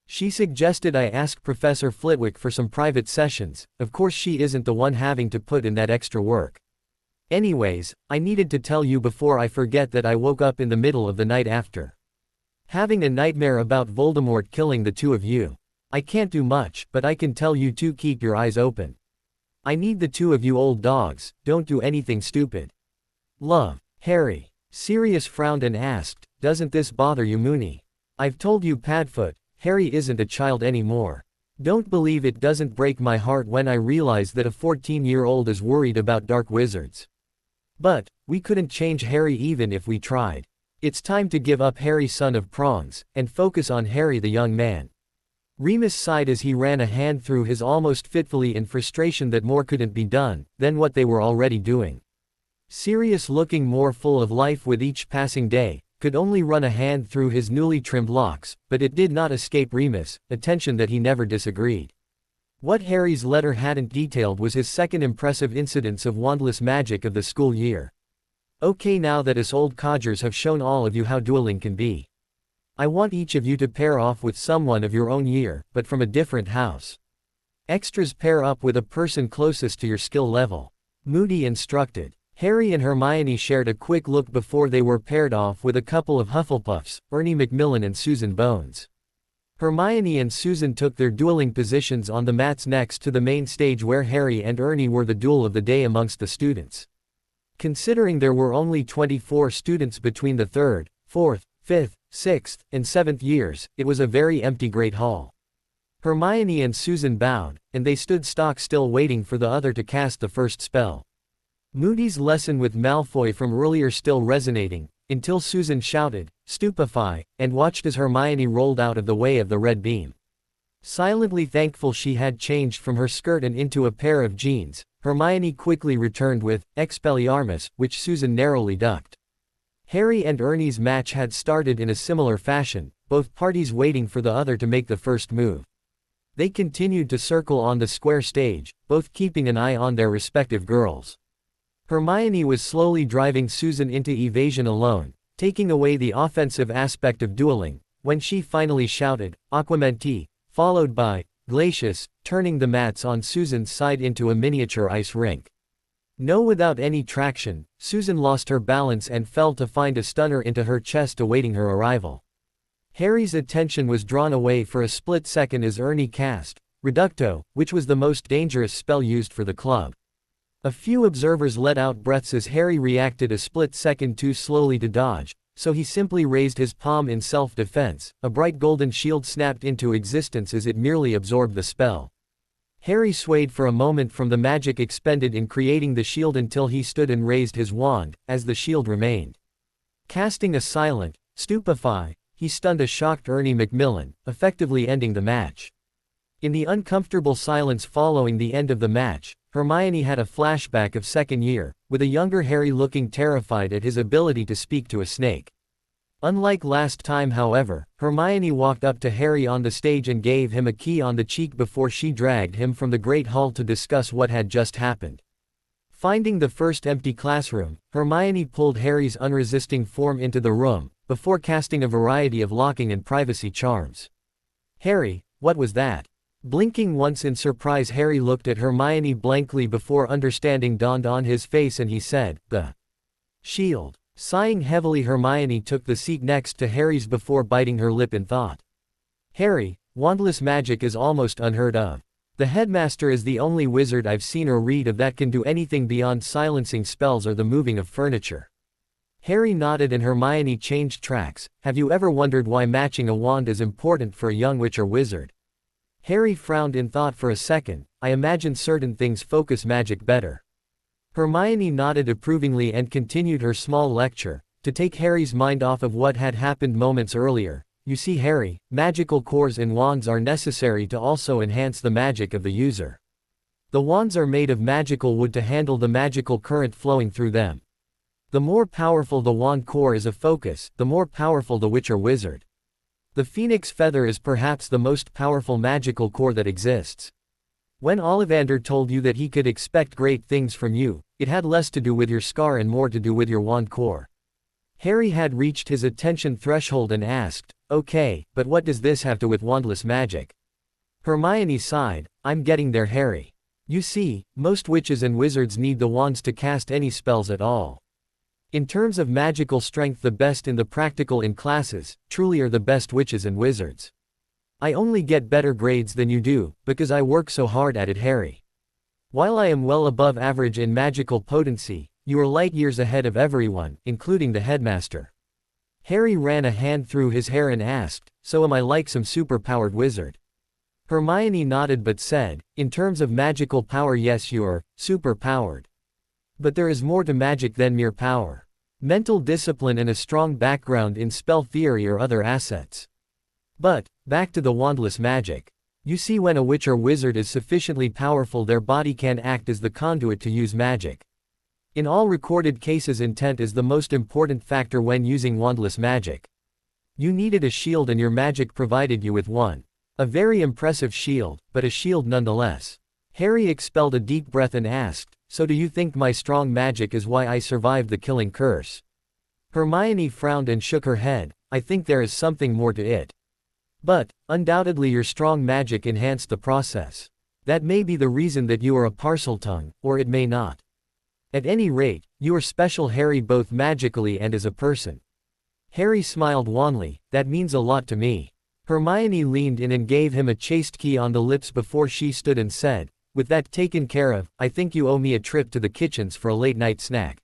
She suggested I ask Professor Flitwick for some private sessions. Of course she isn't the one having to put in that extra work. Anyways, I needed to tell you before I forget that I woke up in the middle of the night after having a nightmare about Voldemort killing the two of you. I can't do much, but I can tell you to keep your eyes open. I need the two of you old dogs, don't do anything stupid. Love, Harry. Sirius frowned and asked, doesn't this bother you, Moony? I've told you, Padfoot, Harry isn't a child anymore. Don't believe it doesn't break my heart when I realize that a 14-year-old is worried about dark wizards. But, we couldn't change Harry even if we tried. It's time to give up Harry son of prongs, and focus on Harry the young man. Remus sighed as he ran a hand through his almost fitfully in frustration that more couldn't be done than what they were already doing. Sirius, looking more full of life with each passing day, could only run a hand through his newly trimmed locks, but it did not escape Remus' attention that he never disagreed. What Harry's letter hadn't detailed was his second impressive incidence of wandless magic of the school year. Okay, now that us old codgers have shown all of you how dueling can be, I want each of you to pair off with someone of your own year, but from a different house. Extras, pair up with a person closest to your skill level. Moody instructed. Harry and Hermione shared a quick look before they were paired off with a couple of Hufflepuffs, Ernie Macmillan and Susan Bones. Hermione and Susan took their dueling positions on the mats next to the main stage, where Harry and Ernie were the duel of the day amongst the students. Considering there were only 24 students between the 3rd, 4th, 5th, 6th, and 7th years, it was a very empty Great Hall. Hermione and Susan bowed, and they stood stock still waiting for the other to cast the first spell. Moody's lesson with Malfoy from earlier still resonating, until Susan shouted, "Stupefy," and watched as Hermione rolled out of the way of the red beam. Silently thankful she had changed from her skirt and into a pair of jeans, Hermione quickly returned with Expelliarmus, which Susan narrowly ducked. Harry and Ernie's match had started in a similar fashion, both parties waiting for the other to make the first move. They continued to circle on the square stage, both keeping an eye on their respective girls. Hermione was slowly driving Susan into evasion alone, taking away the offensive aspect of dueling, when she finally shouted, "Aquamenti," followed by "Glacius," turning the mats on Susan's side into a miniature ice rink. No, without any traction, Susan lost her balance and fell to find a stunner into her chest awaiting her arrival. Harry's attention was drawn away for a split second as Ernie cast Reducto, which was the most dangerous spell used for the club. A few observers let out breaths as Harry reacted a split second too slowly to dodge, so he simply raised his palm in self-defense. A bright golden shield snapped into existence as it merely absorbed the spell. Harry swayed for a moment from the magic expended in creating the shield until he stood and raised his wand, as the shield remained. Casting a silent "Stupefy," he stunned a shocked Ernie Macmillan, effectively ending the match. In the uncomfortable silence following the end of the match, Hermione had a flashback of second year, with a younger Harry looking terrified at his ability to speak to a snake. Unlike last time, however, Hermione walked up to Harry on the stage and gave him a key on the cheek before she dragged him from the Great Hall to discuss what had just happened. Finding the first empty classroom, Hermione pulled Harry's unresisting form into the room, before casting a variety of locking and privacy charms. "Harry, what was that?" Blinking once in surprise, Harry looked at Hermione blankly before understanding dawned on his face and he said, "The shield." Sighing heavily, Hermione took the seat next to Harry's before biting her lip in thought. "Harry, wandless magic is almost unheard of. The headmaster is the only wizard I've seen or read of that can do anything beyond silencing spells or the moving of furniture." Harry nodded and Hermione changed tracks. Have you ever wondered why matching a wand is important for a young witch or wizard? Harry frowned in thought for a second. I imagine certain things focus magic better. Hermione nodded approvingly and continued her small lecture, to take Harry's mind off of what had happened moments earlier. You see, Harry, magical cores in wands are necessary to also enhance the magic of the user. The wands are made of magical wood to handle the magical current flowing through them. The more powerful the wand core is a focus, the more powerful the witch or wizard. The phoenix feather is perhaps the most powerful magical core that exists. When Ollivander told you that he could expect great things from you, it had less to do with your scar and more to do with your wand core. Harry had reached his attention threshold and asked, okay, but what does this have to do with wandless magic? Hermione sighed, I'm getting there, Harry. You see, most witches and wizards need the wands to cast any spells at all. In terms of magical strength, the best in the practical in classes, truly are the best witches and wizards. I only get better grades than you do, because I work so hard at it, Harry. While I am well above average in magical potency, you are light years ahead of everyone, including the headmaster. Harry ran a hand through his hair and asked, so am I like some super-powered wizard? Hermione nodded but said, in terms of magical power, yes, you're super-powered. But there is more to magic than mere power. Mental discipline and a strong background in spell theory are other assets. But, back to the wandless magic. You see, when a witch or wizard is sufficiently powerful, their body can act as the conduit to use magic. In all recorded cases, intent is the most important factor when using wandless magic. You needed a shield and your magic provided you with one. A very impressive shield, but a shield nonetheless. Harry expelled a deep breath and asked, so do you think my strong magic is why I survived the killing curse? Hermione frowned and shook her head. I think there is something more to it. But, undoubtedly your strong magic enhanced the process. That may be the reason that you are a Parseltongue, or it may not. At any rate, you are special, Harry, both magically and as a person. Harry smiled wanly. That means a lot to me. Hermione leaned in and gave him a chaste key on the lips before she stood and said, with that taken care of, I think you owe me a trip to the kitchens for a late-night snack.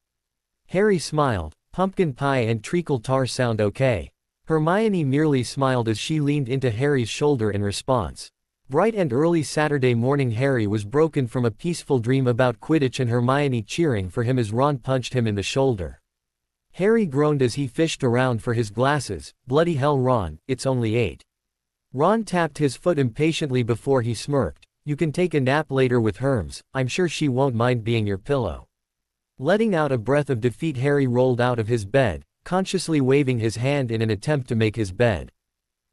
Harry smiled. Pumpkin pie and treacle tar sound okay. Hermione merely smiled as she leaned into Harry's shoulder in response. Bright and early Saturday morning, Harry was broken from a peaceful dream about Quidditch and Hermione cheering for him as Ron punched him in the shoulder. Harry groaned as he fished around for his glasses. Bloody hell, Ron, it's only 8. Ron tapped his foot impatiently before he smirked. You can take a nap later with Herms, I'm sure she won't mind being your pillow. Letting out a breath of defeat, Harry rolled out of his bed, consciously waving his hand in an attempt to make his bed.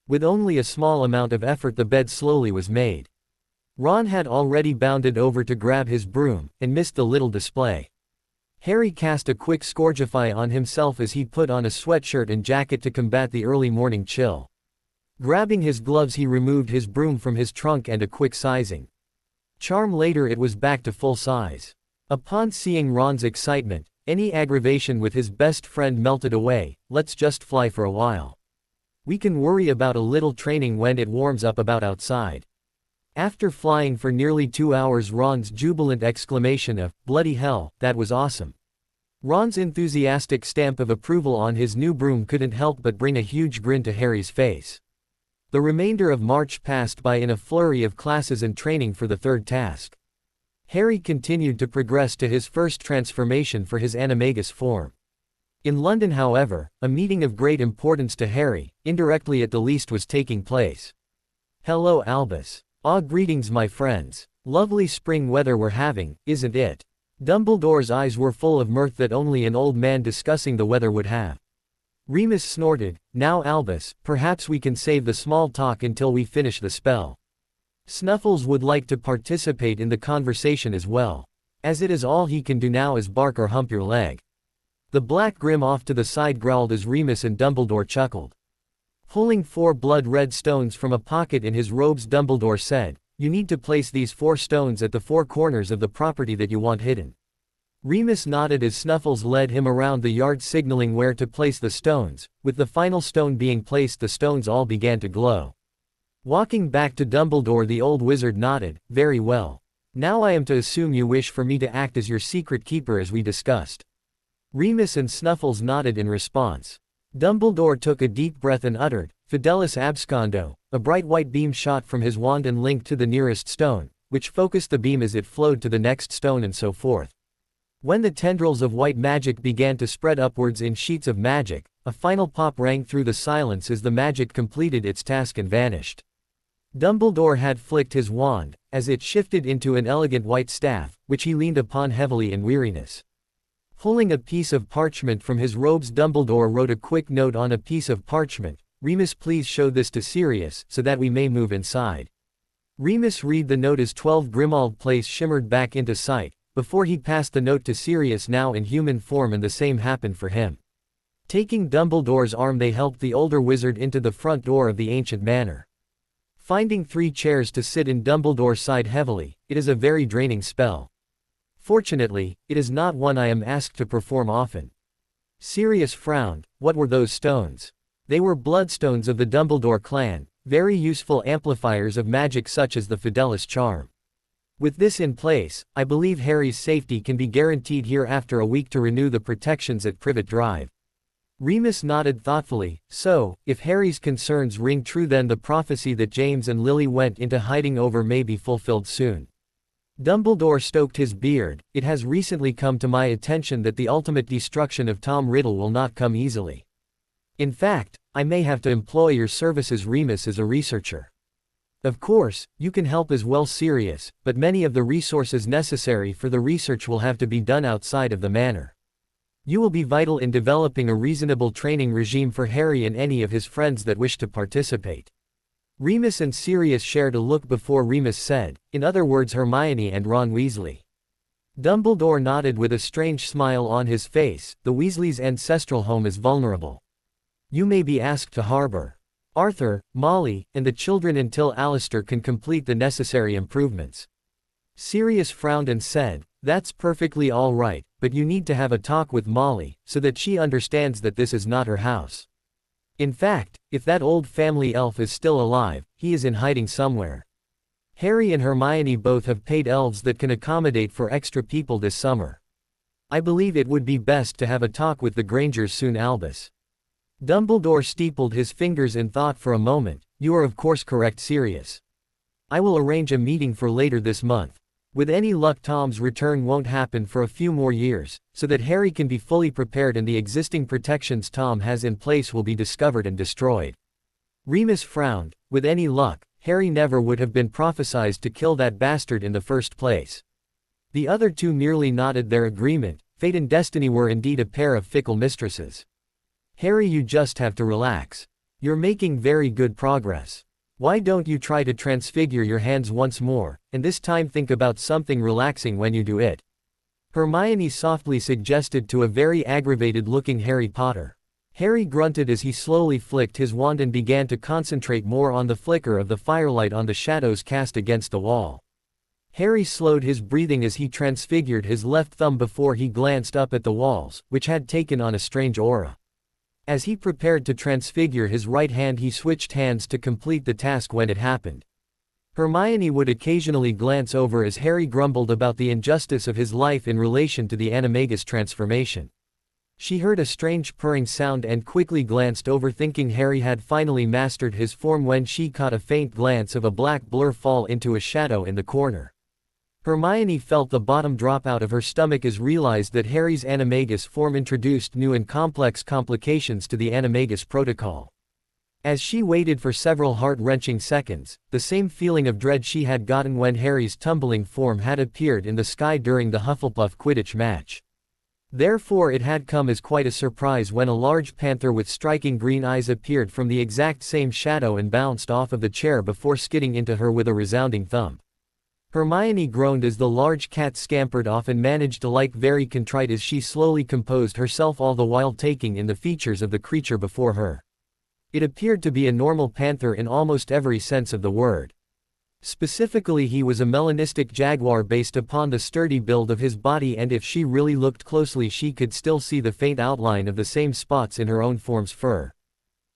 With only a small amount of effort, the bed slowly was made. Ron had already bounded over to grab his broom, and missed the little display. Harry cast a quick Scourgify on himself as he put on a sweatshirt and jacket to combat the early morning chill. Grabbing his gloves, he removed his broom from his trunk and a quick sizing charm later it was back to full size. Upon seeing Ron's excitement, any aggravation with his best friend melted away. Let's just fly for a while. We can worry about a little training when it warms up about outside. After flying for nearly 2 hours, Ron's jubilant exclamation of, bloody hell, that was awesome. Ron's enthusiastic stamp of approval on his new broom couldn't help but bring a huge grin to Harry's face. The remainder of March passed by in a flurry of classes and training for the third task. Harry continued to progress to his first transformation for his animagus form. In London, however, a meeting of great importance to Harry, indirectly at the least, was taking place. Hello, Albus. Greetings, my friends. Lovely spring weather we're having, isn't it? Dumbledore's eyes were full of mirth that only an old man discussing the weather would have. Remus snorted. Now, Albus, perhaps we can save the small talk until we finish the spell. Snuffles would like to participate in the conversation as well. As it is, all he can do now is bark or hump your leg. The Black Grim off to the side growled as Remus and Dumbledore chuckled. Pulling 4 blood-red stones from a pocket in his robes, Dumbledore said, you need to place these 4 stones at the 4 corners of the property that you want hidden. Remus nodded as Snuffles led him around the yard signaling where to place the stones. With the final stone being placed, the stones all began to glow. Walking back to Dumbledore, the old wizard nodded. Very well. Now I am to assume you wish for me to act as your secret keeper as we discussed. Remus and Snuffles nodded in response. Dumbledore took a deep breath and uttered, "Fidelis abscondo." A bright white beam shot from his wand and linked to the nearest stone, which focused the beam as it flowed to the next stone and so forth. When the tendrils of white magic began to spread upwards in sheets of magic, a final pop rang through the silence as the magic completed its task and vanished. Dumbledore had flicked his wand, as it shifted into an elegant white staff, which he leaned upon heavily in weariness. Pulling a piece of parchment from his robes, Dumbledore wrote a quick note on a piece of parchment. "Remus, please show this to Sirius, so that we may move inside." Remus read the note as 12 Grimmauld Place shimmered back into sight, before he passed the note to Sirius, now in human form, and the same happened for him. Taking Dumbledore's arm, they helped the older wizard into the front door of the ancient manor. Finding 3 chairs to sit in, Dumbledore sighed heavily. "It is a very draining spell. Fortunately, it is not one I am asked to perform often." Sirius frowned. What were those stones? They were bloodstones of the Dumbledore clan, very useful amplifiers of magic such as the Fidelis charm. "With this in place, I believe Harry's safety can be guaranteed here after a week to renew the protections at Privet Drive." Remus nodded thoughtfully. "So, if Harry's concerns ring true, then the prophecy that James and Lily went into hiding over may be fulfilled soon." Dumbledore stroked his beard. "It has recently come to my attention that the ultimate destruction of Tom Riddle will not come easily. In fact, I may have to employ your services, Remus, as a researcher. Of course, you can help as well, Sirius, but many of the resources necessary for the research will have to be done outside of the manor. You will be vital in developing a reasonable training regime for Harry and any of his friends that wish to participate." Remus and Sirius shared a look before Remus said, "In other words, Hermione and Ron Weasley." Dumbledore nodded with a strange smile on his face. "The Weasleys' ancestral home is vulnerable. You may be asked to harbor Arthur, Molly, and the children until Alistair can complete the necessary improvements." Sirius frowned and said, "That's perfectly all right, but you need to have a talk with Molly, so that she understands that this is not her house. In fact, if that old family elf is still alive, he is in hiding somewhere. Harry and Hermione both have paid elves that can accommodate for extra people this summer. I believe it would be best to have a talk with the Grangers soon, Albus." Dumbledore steepled his fingers in thought for a moment. "You are of course correct, Sirius. I will arrange a meeting for later this month. With any luck, Tom's return won't happen for a few more years, so that Harry can be fully prepared and the existing protections Tom has in place will be discovered and destroyed." Remus frowned. "With any luck, Harry never would have been prophesied to kill that bastard in the first place." The other two merely nodded their agreement. Fate and destiny were indeed a pair of fickle mistresses. "Harry, you just have to relax. You're making very good progress. Why don't you try to transfigure your hands once more, and this time think about something relaxing when you do it?" Hermione softly suggested to a very aggravated-looking Harry Potter. Harry grunted as he slowly flicked his wand and began to concentrate more on the flicker of the firelight on the shadows cast against the wall. Harry slowed his breathing as he transfigured his left thumb before he glanced up at the walls, which had taken on a strange aura. As he prepared to transfigure his right hand, he switched hands to complete the task when it happened. Hermione would occasionally glance over as Harry grumbled about the injustice of his life in relation to the animagus transformation. She heard a strange purring sound and quickly glanced over, thinking Harry had finally mastered his form, when she caught a faint glance of a black blur fall into a shadow in the corner. Hermione felt the bottom drop out of her stomach as realized that Harry's animagus form introduced new and complex complications to the animagus protocol. As she waited for several heart-wrenching seconds, the same feeling of dread she had gotten when Harry's tumbling form had appeared in the sky during the Hufflepuff Quidditch match. Therefore it had come as quite a surprise when a large panther with striking green eyes appeared from the exact same shadow and bounced off of the chair before skidding into her with a resounding thump. Hermione groaned as the large cat scampered off and managed to look very contrite as she slowly composed herself, all the while taking in the features of the creature before her. It appeared to be a normal panther in almost every sense of the word. Specifically, he was a melanistic jaguar based upon the sturdy build of his body, and if she really looked closely she could still see the faint outline of the same spots in her own form's fur.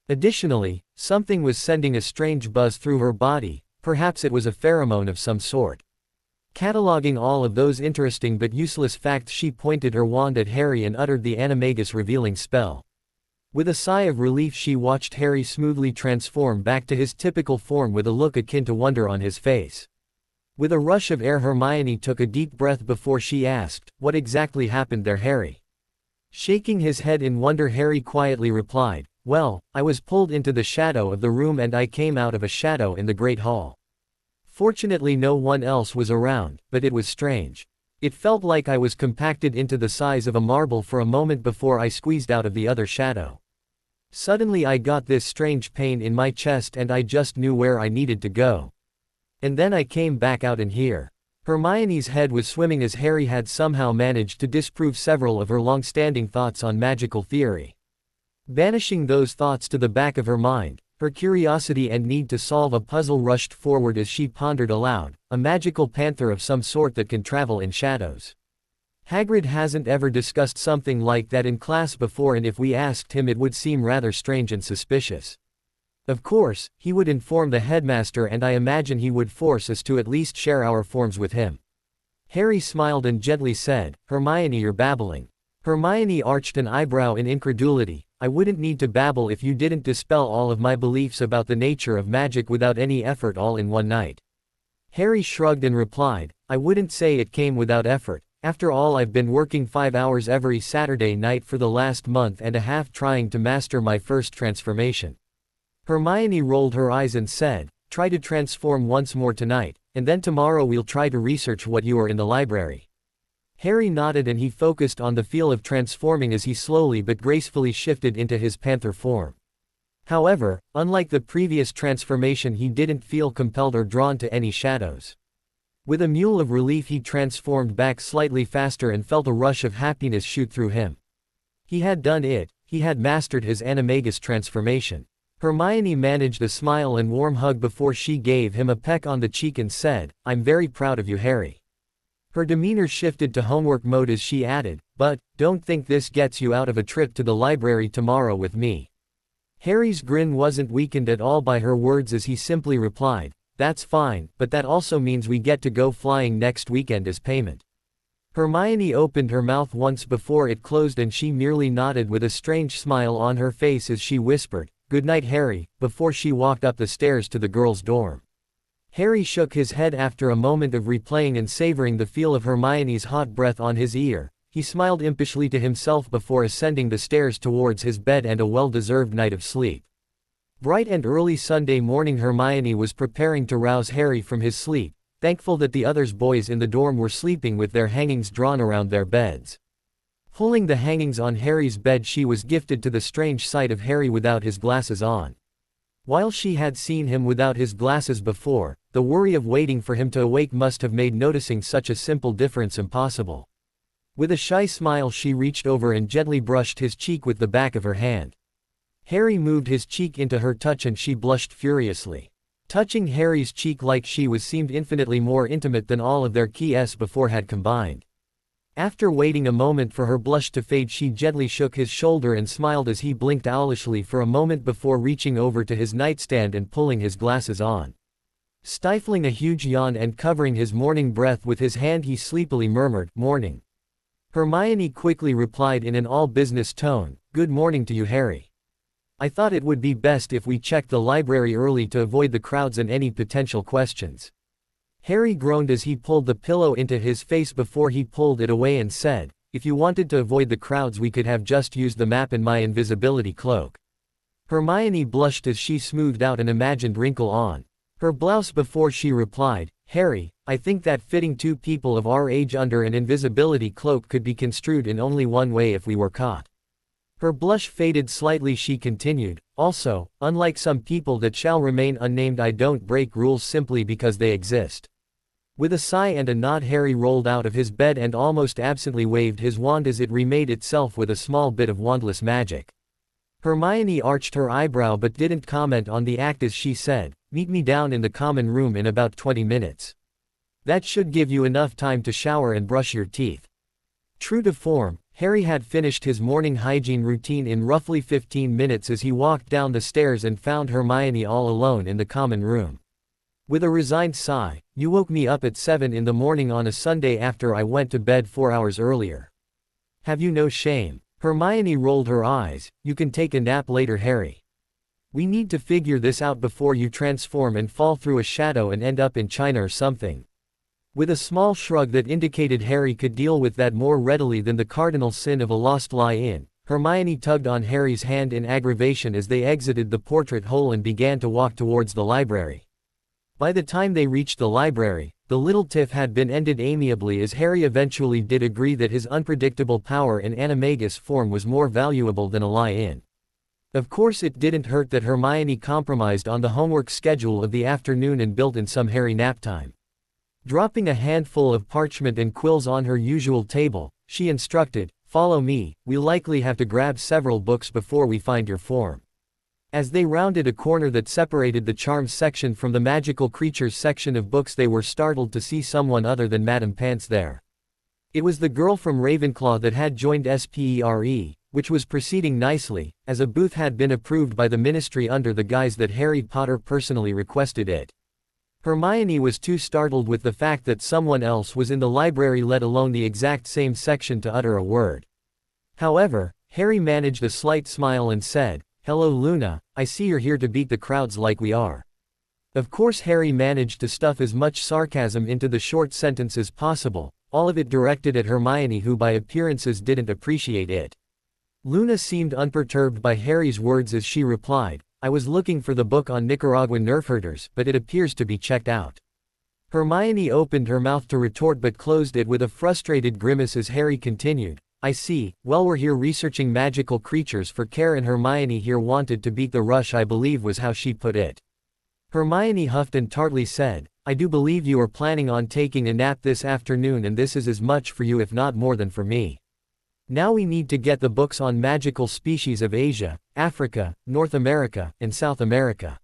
Additionally, something was sending a strange buzz through her body. Perhaps it was a pheromone of some sort. Cataloging all of those interesting but useless facts, she pointed her wand at Harry and uttered the animagus revealing spell. With a sigh of relief, she watched Harry smoothly transform back to his typical form with a look akin to wonder on his face. With a rush of air, Hermione took a deep breath before she asked, "What exactly happened there, Harry?" Shaking his head in wonder, Harry quietly replied, "Well, I was pulled into the shadow of the room and I came out of a shadow in the Great Hall. Fortunately no one else was around, but it was strange. It felt like I was compacted into the size of a marble for a moment before I squeezed out of the other shadow. Suddenly I got this strange pain in my chest and I just knew where I needed to go. And then I came back out in here." Hermione's head was swimming as Harry had somehow managed to disprove several of her long-standing thoughts on magical theory. Banishing those thoughts to the back of her mind, her curiosity and need to solve a puzzle rushed forward as she pondered aloud, a magical panther of some sort that can travel in shadows. Hagrid hasn't ever discussed something like that in class before, and if we asked him it would seem rather strange and suspicious. Of course, he would inform the headmaster and I imagine he would force us to at least share our forms with him. Harry smiled and gently said, "Hermione, you're babbling." Hermione arched an eyebrow in incredulity. "I wouldn't need to babble if you didn't dispel all of my beliefs about the nature of magic without any effort all in one night." Harry shrugged and replied, "I wouldn't say it came without effort. After all, I've been working 5 hours every Saturday night for the last month and a half trying to master my first transformation." Hermione rolled her eyes and said, "Try to transform once more tonight, and then tomorrow we'll try to research what you are in the library." Harry nodded and he focused on the feel of transforming as he slowly but gracefully shifted into his panther form. However, unlike the previous transformation, he didn't feel compelled or drawn to any shadows. With a mew of relief, he transformed back slightly faster and felt a rush of happiness shoot through him. He had done it, he had mastered his animagus transformation. Hermione managed a smile and warm hug before she gave him a peck on the cheek and said, "I'm very proud of you, Harry." Her demeanor shifted to homework mode as she added, "But, don't think this gets you out of a trip to the library tomorrow with me." Harry's grin wasn't weakened at all by her words as he simply replied, "That's fine, but that also means we get to go flying next weekend as payment." Hermione opened her mouth once before it closed and she merely nodded with a strange smile on her face as she whispered, "Good night, Harry," before she walked up the stairs to the girls' dorm. Harry shook his head after a moment of replaying and savoring the feel of Hermione's hot breath on his ear. He smiled impishly to himself before ascending the stairs towards his bed and a well-deserved night of sleep. Bright and early Sunday morning, Hermione was preparing to rouse Harry from his sleep, thankful that the other boys in the dorm were sleeping with their hangings drawn around their beds. Pulling the hangings on Harry's bed, she was gifted to the strange sight of Harry without his glasses on. While she had seen him without his glasses before, the worry of waiting for him to awake must have made noticing such a simple difference impossible. With a shy smile, she reached over and gently brushed his cheek with the back of her hand. Harry moved his cheek into her touch and she blushed furiously. Touching Harry's cheek like she was seemed infinitely more intimate than all of their kisses before had combined. After waiting a moment for her blush to fade, she gently shook his shoulder and smiled as he blinked owlishly for a moment before reaching over to his nightstand and pulling his glasses on. Stifling a huge yawn and covering his morning breath with his hand, he sleepily murmured, "Morning." Hermione quickly replied in an all-business tone, "Good morning to you, Harry. I thought it would be best if we checked the library early to avoid the crowds and any potential questions." Harry groaned as he pulled the pillow into his face before he pulled it away and said, "If you wanted to avoid the crowds, we could have just used the map in my invisibility cloak." Hermione blushed as she smoothed out an imagined wrinkle on her blouse before she replied, "Harry, I think that fitting 2 people of our age under an invisibility cloak could be construed in only one way if we were caught." Her blush faded slightly. She continued, "Also, unlike some people that shall remain unnamed, I don't break rules simply because they exist." With a sigh and a nod, Harry rolled out of his bed and almost absently waved his wand as it remade itself with a small bit of wandless magic. Hermione arched her eyebrow but didn't comment on the act as she said, "Meet me down in the common room in about 20 minutes. That should give you enough time to shower and brush your teeth." True to form, Harry had finished his morning hygiene routine in roughly 15 minutes as he walked down the stairs and found Hermione all alone in the common room. With a resigned sigh, "You woke me up at 7 in the morning on a Sunday after I went to bed 4 hours earlier. Have you no shame?" Hermione rolled her eyes. "You can take a nap later, Harry. We need to figure this out before you transform and fall through a shadow and end up in China or something." With a small shrug that indicated Harry could deal with that more readily than the cardinal sin of a lost lie-in, Hermione tugged on Harry's hand in aggravation as they exited the portrait hole and began to walk towards the library. By the time they reached the library, the little tiff had been ended amiably as Harry eventually did agree that his unpredictable power in animagus form was more valuable than a lie-in. Of course it didn't hurt that Hermione compromised on the homework schedule of the afternoon and built in some Harry nap time. Dropping a handful of parchment and quills on her usual table, she instructed, "Follow me, we'll likely have to grab several books before we find your form." As they rounded a corner that separated the charms section from the magical creatures section of books, they were startled to see someone other than Madame Pants there. It was the girl from Ravenclaw that had joined SPERE, which was proceeding nicely, as a booth had been approved by the Ministry under the guise that Harry Potter personally requested it. Hermione was too startled with the fact that someone else was in the library, let alone the exact same section, to utter a word. However, Harry managed a slight smile and said, "Hello Luna, I see you're here to beat the crowds like we are." Of course Harry managed to stuff as much sarcasm into the short sentence as possible, all of it directed at Hermione, who by appearances didn't appreciate it. Luna seemed unperturbed by Harry's words as she replied, "I was looking for the book on Nicaraguan nerf herders, but it appears to be checked out." Hermione opened her mouth to retort but closed it with a frustrated grimace as Harry continued, "I see, well we're here researching magical creatures for care and Hermione here wanted to beat the rush, I believe was how she put it." Hermione huffed and tartly said, "I do believe you are planning on taking a nap this afternoon, and this is as much for you if not more than for me. Now we need to get the books on magical species of Asia, Africa, North America, and South America.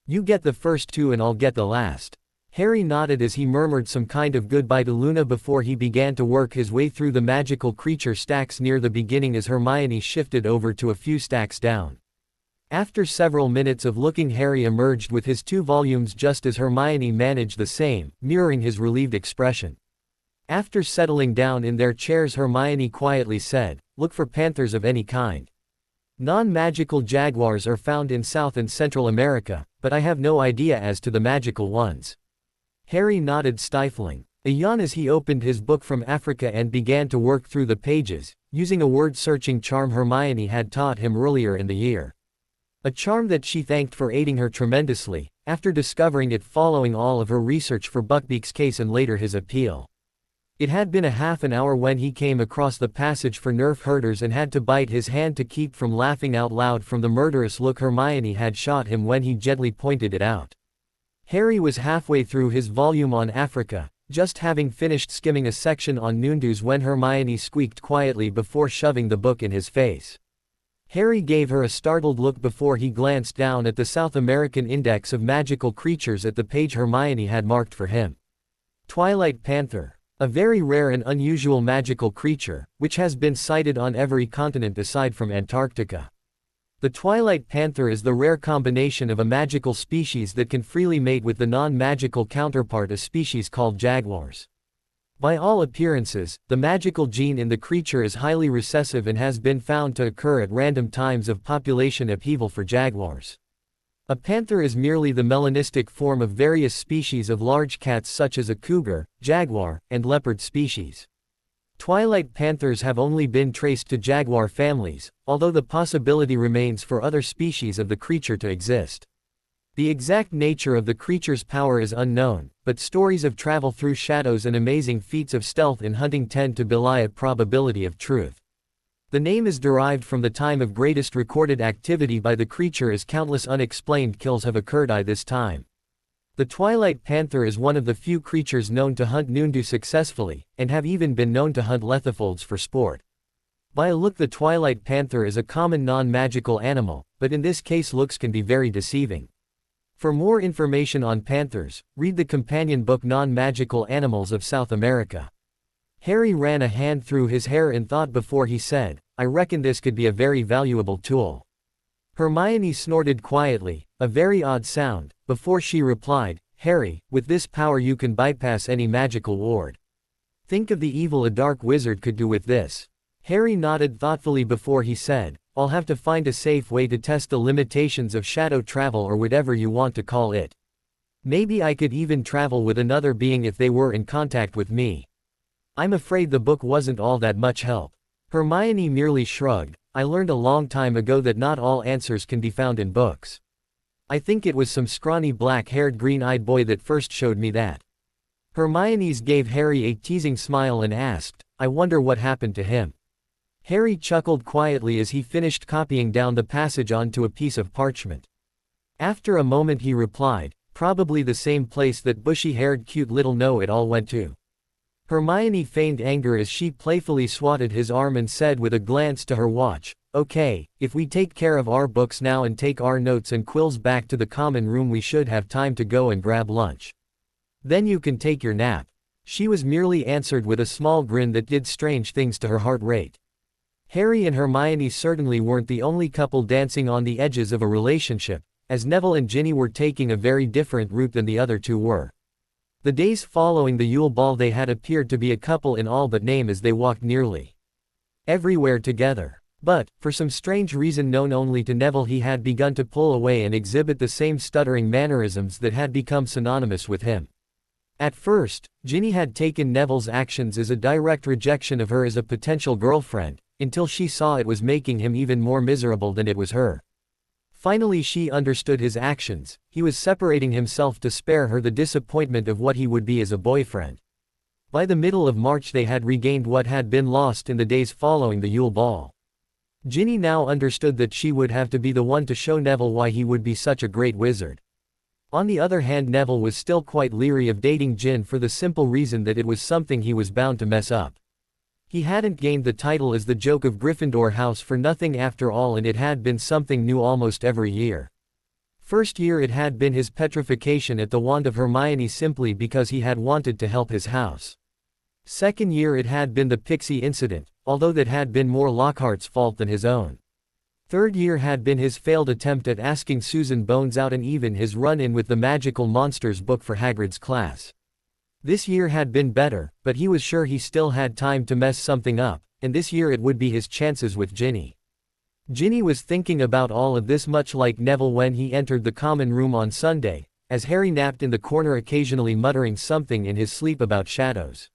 You get the first two and I'll get the last." Harry nodded as he murmured some kind of goodbye to Luna before he began to work his way through the magical creature stacks near the beginning as Hermione shifted over to a few stacks down. After several minutes of looking, Harry emerged with his 2 volumes just as Hermione managed the same, mirroring his relieved expression. After settling down in their chairs, Hermione quietly said, "Look for panthers of any kind. Non-magical jaguars are found in South and Central America, but I have no idea as to the magical ones." Harry nodded, stifling a yawn as he opened his book from Africa and began to work through the pages, using a word-searching charm Hermione had taught him earlier in the year. A charm that she thanked for aiding her tremendously, after discovering it following all of her research for Buckbeak's case and later his appeal. It had been a half an hour when he came across the passage for nerf herders and had to bite his hand to keep from laughing out loud from the murderous look Hermione had shot him when he gently pointed it out. Harry was halfway through his volume on Africa, just having finished skimming a section on Noondus when Hermione squeaked quietly before shoving the book in his face. Harry gave her a startled look before he glanced down at the South American Index of Magical Creatures at the page Hermione had marked for him. Twilight Panther. A very rare and unusual magical creature, which has been sighted on every continent aside from Antarctica. The Twilight Panther is the rare combination of a magical species that can freely mate with the non-magical counterpart, a species called jaguars. By all appearances, the magical gene in the creature is highly recessive and has been found to occur at random times of population upheaval for jaguars. A panther is merely the melanistic form of various species of large cats such as a cougar, jaguar, and leopard species. Twilight panthers have only been traced to jaguar families, although the possibility remains for other species of the creature to exist. The exact nature of the creature's power is unknown, but stories of travel through shadows and amazing feats of stealth in hunting tend to belie a probability of truth. The name is derived from the time of greatest recorded activity by the creature, as countless unexplained kills have occurred by this time. The Twilight Panther is one of the few creatures known to hunt Noondu successfully, and have even been known to hunt lethofolds for sport. By a look, the Twilight Panther is a common non-magical animal, but in this case looks can be very deceiving. For more information on panthers, read the companion book Non-Magical Animals of South America. Harry ran a hand through his hair in thought before he said, "I reckon this could be a very valuable tool." Hermione snorted quietly, a very odd sound, before she replied, Harry, with this power you can bypass any magical ward. Think of the evil a dark wizard could do with this. Harry nodded thoughtfully before he said, I'll have to find a safe way to test the limitations of shadow travel or whatever you want to call it. Maybe I could even travel with another being if they were in contact with me. I'm afraid the book wasn't all that much help. Hermione merely shrugged. I learned a long time ago that not all answers can be found in books. I think it was some scrawny black-haired green-eyed boy that first showed me that. Hermione gave Harry a teasing smile and asked, I wonder what happened to him. Harry chuckled quietly as he finished copying down the passage onto a piece of parchment. After a moment he replied, probably the same place that bushy-haired cute little know-it-all went to. Hermione feigned anger as she playfully swatted his arm and said with a glance to her watch, Okay, if we take care of our books now and take our notes and quills back to the common room we should have time to go and grab lunch. Then you can take your nap. She was merely answered with a small grin that did strange things to her heart rate. Harry and Hermione certainly weren't the only couple dancing on the edges of a relationship, as Neville and Ginny were taking a very different route than the other two were. The days following the Yule Ball they had appeared to be a couple in all but name as they walked nearly everywhere together. But, for some strange reason known only to Neville, he had begun to pull away and exhibit the same stuttering mannerisms that had become synonymous with him. At first, Ginny had taken Neville's actions as a direct rejection of her as a potential girlfriend, until she saw it was making him even more miserable than it was her. Finally she understood his actions. He was separating himself to spare her the disappointment of what he would be as a boyfriend. By the middle of March they had regained what had been lost in the days following the Yule Ball. Ginny now understood that she would have to be the one to show Neville why he would be such a great wizard. On the other hand, Neville was still quite leery of dating Gin for the simple reason that it was something he was bound to mess up. He hadn't gained the title as the joke of Gryffindor House for nothing after all, and it had been something new almost every year. First year it had been his petrification at the wand of Hermione simply because he had wanted to help his house. Second year it had been the pixie incident, although that had been more Lockhart's fault than his own. Third year had been his failed attempt at asking Susan Bones out, and even his run-in with the Magical Monsters book for Hagrid's class. This year had been better, but he was sure he still had time to mess something up, and this year it would be his chances with Ginny. Ginny was thinking about all of this much like Neville when he entered the common room on Sunday, as Harry napped in the corner occasionally muttering something in his sleep about shadows.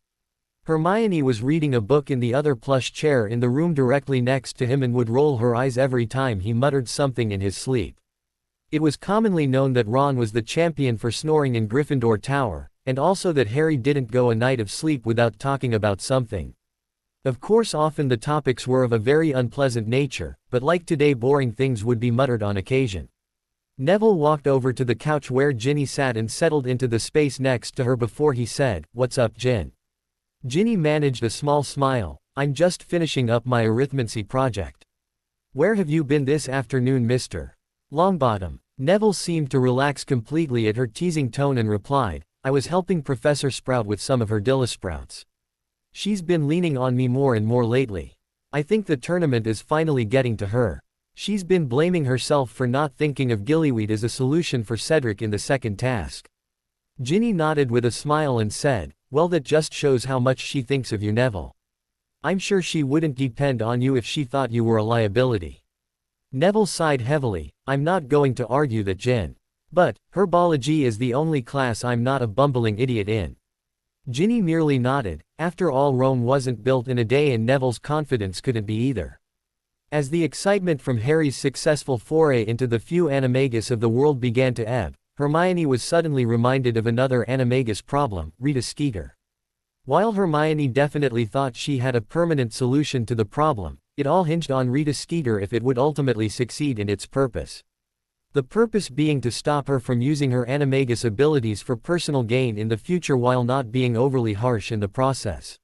Hermione was reading a book in the other plush chair in the room directly next to him and would roll her eyes every time he muttered something in his sleep. It was commonly known that Ron was the champion for snoring in Gryffindor Tower, and also that Harry didn't go a night of sleep without talking about something. Of course, often the topics were of a very unpleasant nature, but like today, boring things would be muttered on occasion. Neville walked over to the couch where Ginny sat and settled into the space next to her before he said, "What's up, Gin?" Ginny managed a small smile. "I'm just finishing up my arithmancy project." "Where have you been this afternoon, Mr. Longbottom?" Neville seemed to relax completely at her teasing tone and replied, "I was helping Professor Sprout with some of her Dillasprouts. She's been leaning on me more and more lately. I think the tournament is finally getting to her. She's been blaming herself for not thinking of gillyweed as a solution for Cedric in the second task." Ginny nodded with a smile and said, "Well, that just shows how much she thinks of you, Neville. I'm sure she wouldn't depend on you if she thought you were a liability." Neville sighed heavily. "I'm not going to argue that, Gin. But, herbology is the only class I'm not a bumbling idiot in." Ginny merely nodded. After all, Rome wasn't built in a day, and Neville's confidence couldn't be either. As the excitement from Harry's successful foray into the few animagus of the world began to ebb, Hermione was suddenly reminded of another animagus problem, Rita Skeeter. While Hermione definitely thought she had a permanent solution to the problem, it all hinged on Rita Skeeter if it would ultimately succeed in its purpose. The purpose being to stop her from using her animagus abilities for personal gain in the future while not being overly harsh in the process.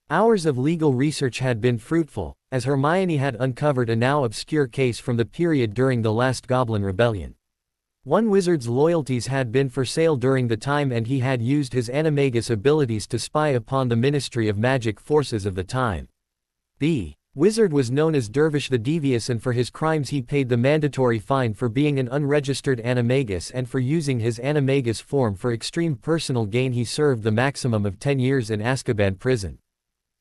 Hours of legal research had been fruitful, as Hermione had uncovered a now obscure case from the period during the last Goblin Rebellion. One wizard's loyalties had been for sale during the time, and he had used his animagus abilities to spy upon the Ministry of Magic forces of the time. The Wizard was known as Dervish the Devious, and for his crimes he paid the mandatory fine for being an unregistered animagus, and for using his animagus form for extreme personal gain he served the maximum of 10 years in Azkaban prison.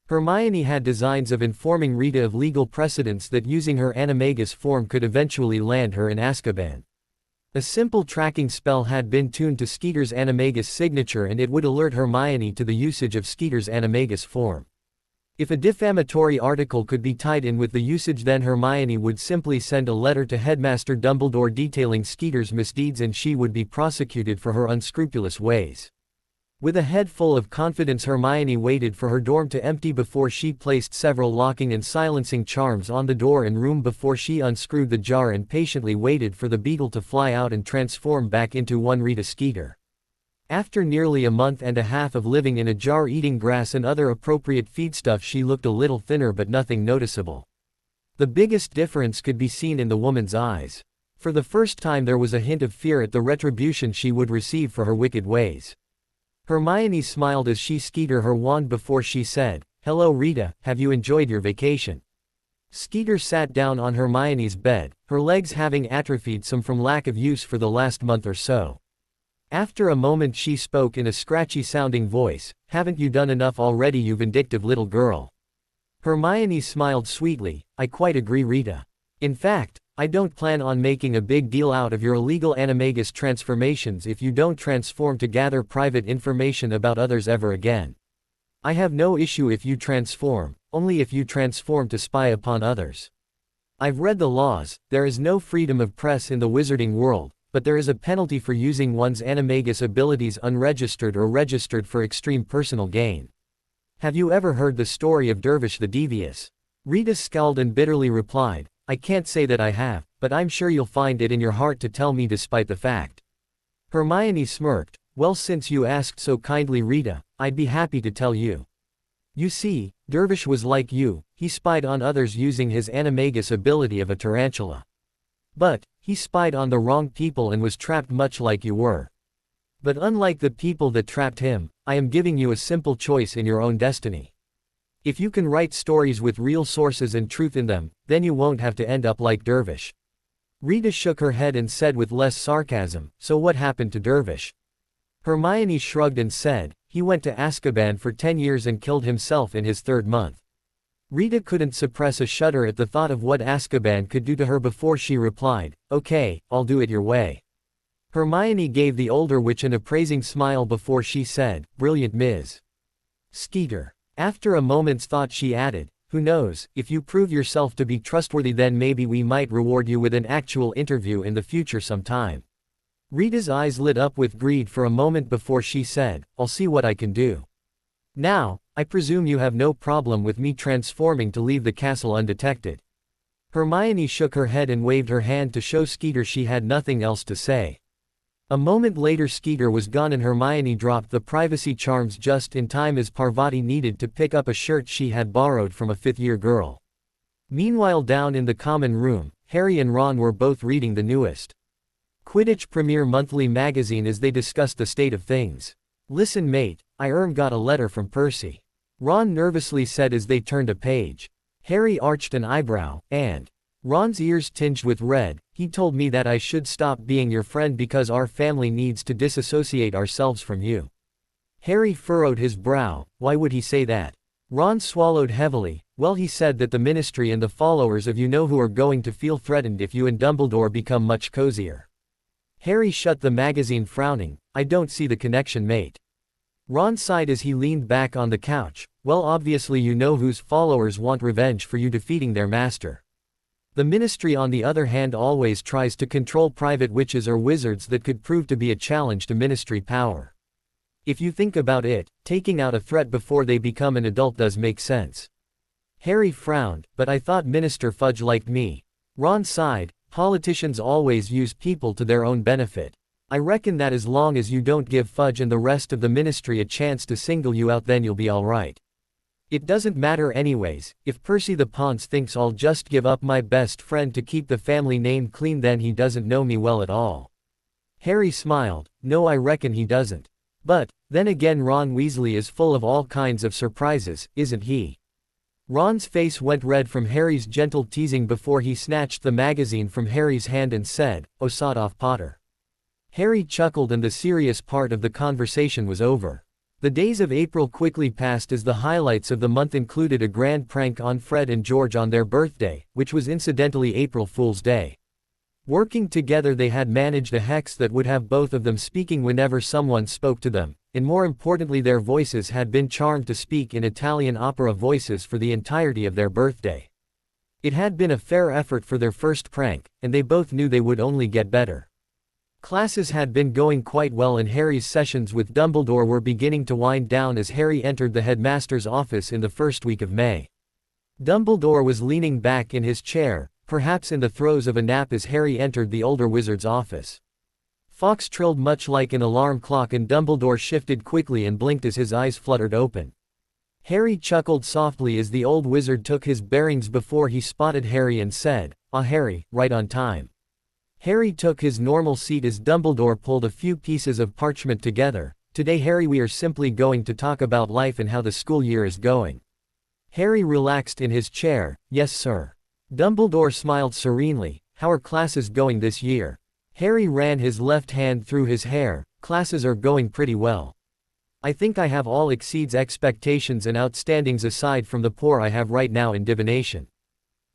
Hermione had designs of informing Rita of legal precedents that using her animagus form could eventually land her in Azkaban. A simple tracking spell had been tuned to Skeeter's animagus signature, and it would alert Hermione to the usage of Skeeter's animagus form. If a defamatory article could be tied in with the usage, then Hermione would simply send a letter to Headmaster Dumbledore detailing Skeeter's misdeeds, and she would be prosecuted for her unscrupulous ways. With a head full of confidence, Hermione waited for her dorm to empty before she placed several locking and silencing charms on the door and room before she unscrewed the jar and patiently waited for the beetle to fly out and transform back into one Rita Skeeter. After nearly a month and a half of living in a jar eating grass and other appropriate feedstuff, she looked a little thinner, but nothing noticeable. The biggest difference could be seen in the woman's eyes. For the first time there was a hint of fear at the retribution she would receive for her wicked ways. Hermione smiled as she Skeeter her wand before she said, "Hello Rita, have you enjoyed your vacation?" Skeeter sat down on Hermione's bed, her legs having atrophied some from lack of use for the last month or so. After a moment she spoke in a scratchy-sounding voice, "Haven't you done enough already, you vindictive little girl?" Hermione smiled sweetly, "I quite agree Rita. In fact, I don't plan on making a big deal out of your illegal animagus transformations if you don't transform to gather private information about others ever again. I have no issue if you transform, only if you transform to spy upon others. I've read the laws, there is no freedom of press in the wizarding world, but there is a penalty for using one's animagus abilities unregistered or registered for extreme personal gain. Have you ever heard the story of Dervish the Devious?" Rita scowled and bitterly replied, "I can't say that I have, but I'm sure you'll find it in your heart to tell me despite the fact." Hermione smirked, "Well, since you asked so kindly Rita, I'd be happy to tell you. You see, Dervish was like you, he spied on others using his animagus ability of a tarantula. But, he spied on the wrong people and was trapped much like you were. But unlike the people that trapped him, I am giving you a simple choice in your own destiny. If you can write stories with real sources and truth in them, then you won't have to end up like Dervish." Rita shook her head and said with less sarcasm, "So what happened to Dervish?" Hermione shrugged and said, "He went to Azkaban for 10 years and killed himself in his 3rd month." Rita couldn't suppress a shudder at the thought of what Azkaban could do to her before she replied, "Okay, I'll do it your way." Hermione gave the older witch an appraising smile before she said, "Brilliant Ms. Skeeter." After a moment's thought she added, "Who knows, if you prove yourself to be trustworthy, then maybe we might reward you with an actual interview in the future sometime." Rita's eyes lit up with greed for a moment before she said, "I'll see what I can do. Now, I presume you have no problem with me transforming to leave the castle undetected." Hermione shook her head and waved her hand to show Skeeter she had nothing else to say. A moment later Skeeter was gone and Hermione dropped the privacy charms just in time as Parvati needed to pick up a shirt she had borrowed from a 5th-year girl. Meanwhile, down in the common room, Harry and Ron were both reading the newest Quidditch Premier monthly magazine as they discussed the state of things. "Listen mate, I got a letter from Percy," Ron nervously said as they turned a page. Harry arched an eyebrow, and Ron's ears tinged with red. "He told me that I should stop being your friend because our family needs to disassociate ourselves from you." Harry furrowed his brow. Why would he say that? Ron swallowed heavily. "Well, he said that the Ministry and the followers of you know who are going to feel threatened if you and Dumbledore become much cozier." Harry shut the magazine, frowning. "I don't see the connection mate." Ron sighed as he leaned back on the couch. "Well, obviously you know whose followers want revenge for you defeating their master. The Ministry on the other hand always tries to control private witches or wizards that could prove to be a challenge to Ministry power. If you think about it, taking out a threat before they become an adult does make sense." Harry frowned, "But I thought Minister Fudge liked me." Ron sighed, "Politicians always use people to their own benefit. I reckon that as long as you don't give Fudge and the rest of the Ministry a chance to single you out, then you'll be alright. It doesn't matter anyways, if Percy the Ponce thinks I'll just give up my best friend to keep the family name clean, then he doesn't know me well at all." Harry smiled. "No, I reckon he doesn't. But, then again, Ron Weasley is full of all kinds of surprises, isn't he? Ron's face went red from Harry's gentle teasing before he snatched the magazine from Harry's hand and said, "Oh, sod off, Potter." Harry chuckled and the serious part of the conversation was over. The days of April quickly passed as the highlights of the month included a grand prank on Fred and George on their birthday, which was incidentally April Fool's Day. Working together they had managed a hex that would have both of them speaking whenever someone spoke to them, and more importantly their voices had been charmed to speak in Italian opera voices for the entirety of their birthday. It had been a fair effort for their first prank, and they both knew they would only get better. Classes had been going quite well and Harry's sessions with Dumbledore were beginning to wind down as Harry entered the headmaster's office in the first week of May. Dumbledore was leaning back in his chair, perhaps in the throes of a nap as Harry entered the older wizard's office. Fawkes trilled much like an alarm clock and Dumbledore shifted quickly and blinked as his eyes fluttered open. Harry chuckled softly as the old wizard took his bearings before he spotted Harry and said, "Ah, Harry, right on time." Harry took his normal seat as Dumbledore pulled a few pieces of parchment together. "Today, Harry, we are simply going to talk about life and how the school year is going." Harry relaxed in his chair. "Yes, sir." Dumbledore smiled serenely. "How are classes going this year?" Harry ran his left hand through his hair. "Classes are going pretty well. I think I have all exceeds expectations and outstandings aside from the poor I have right now in divination."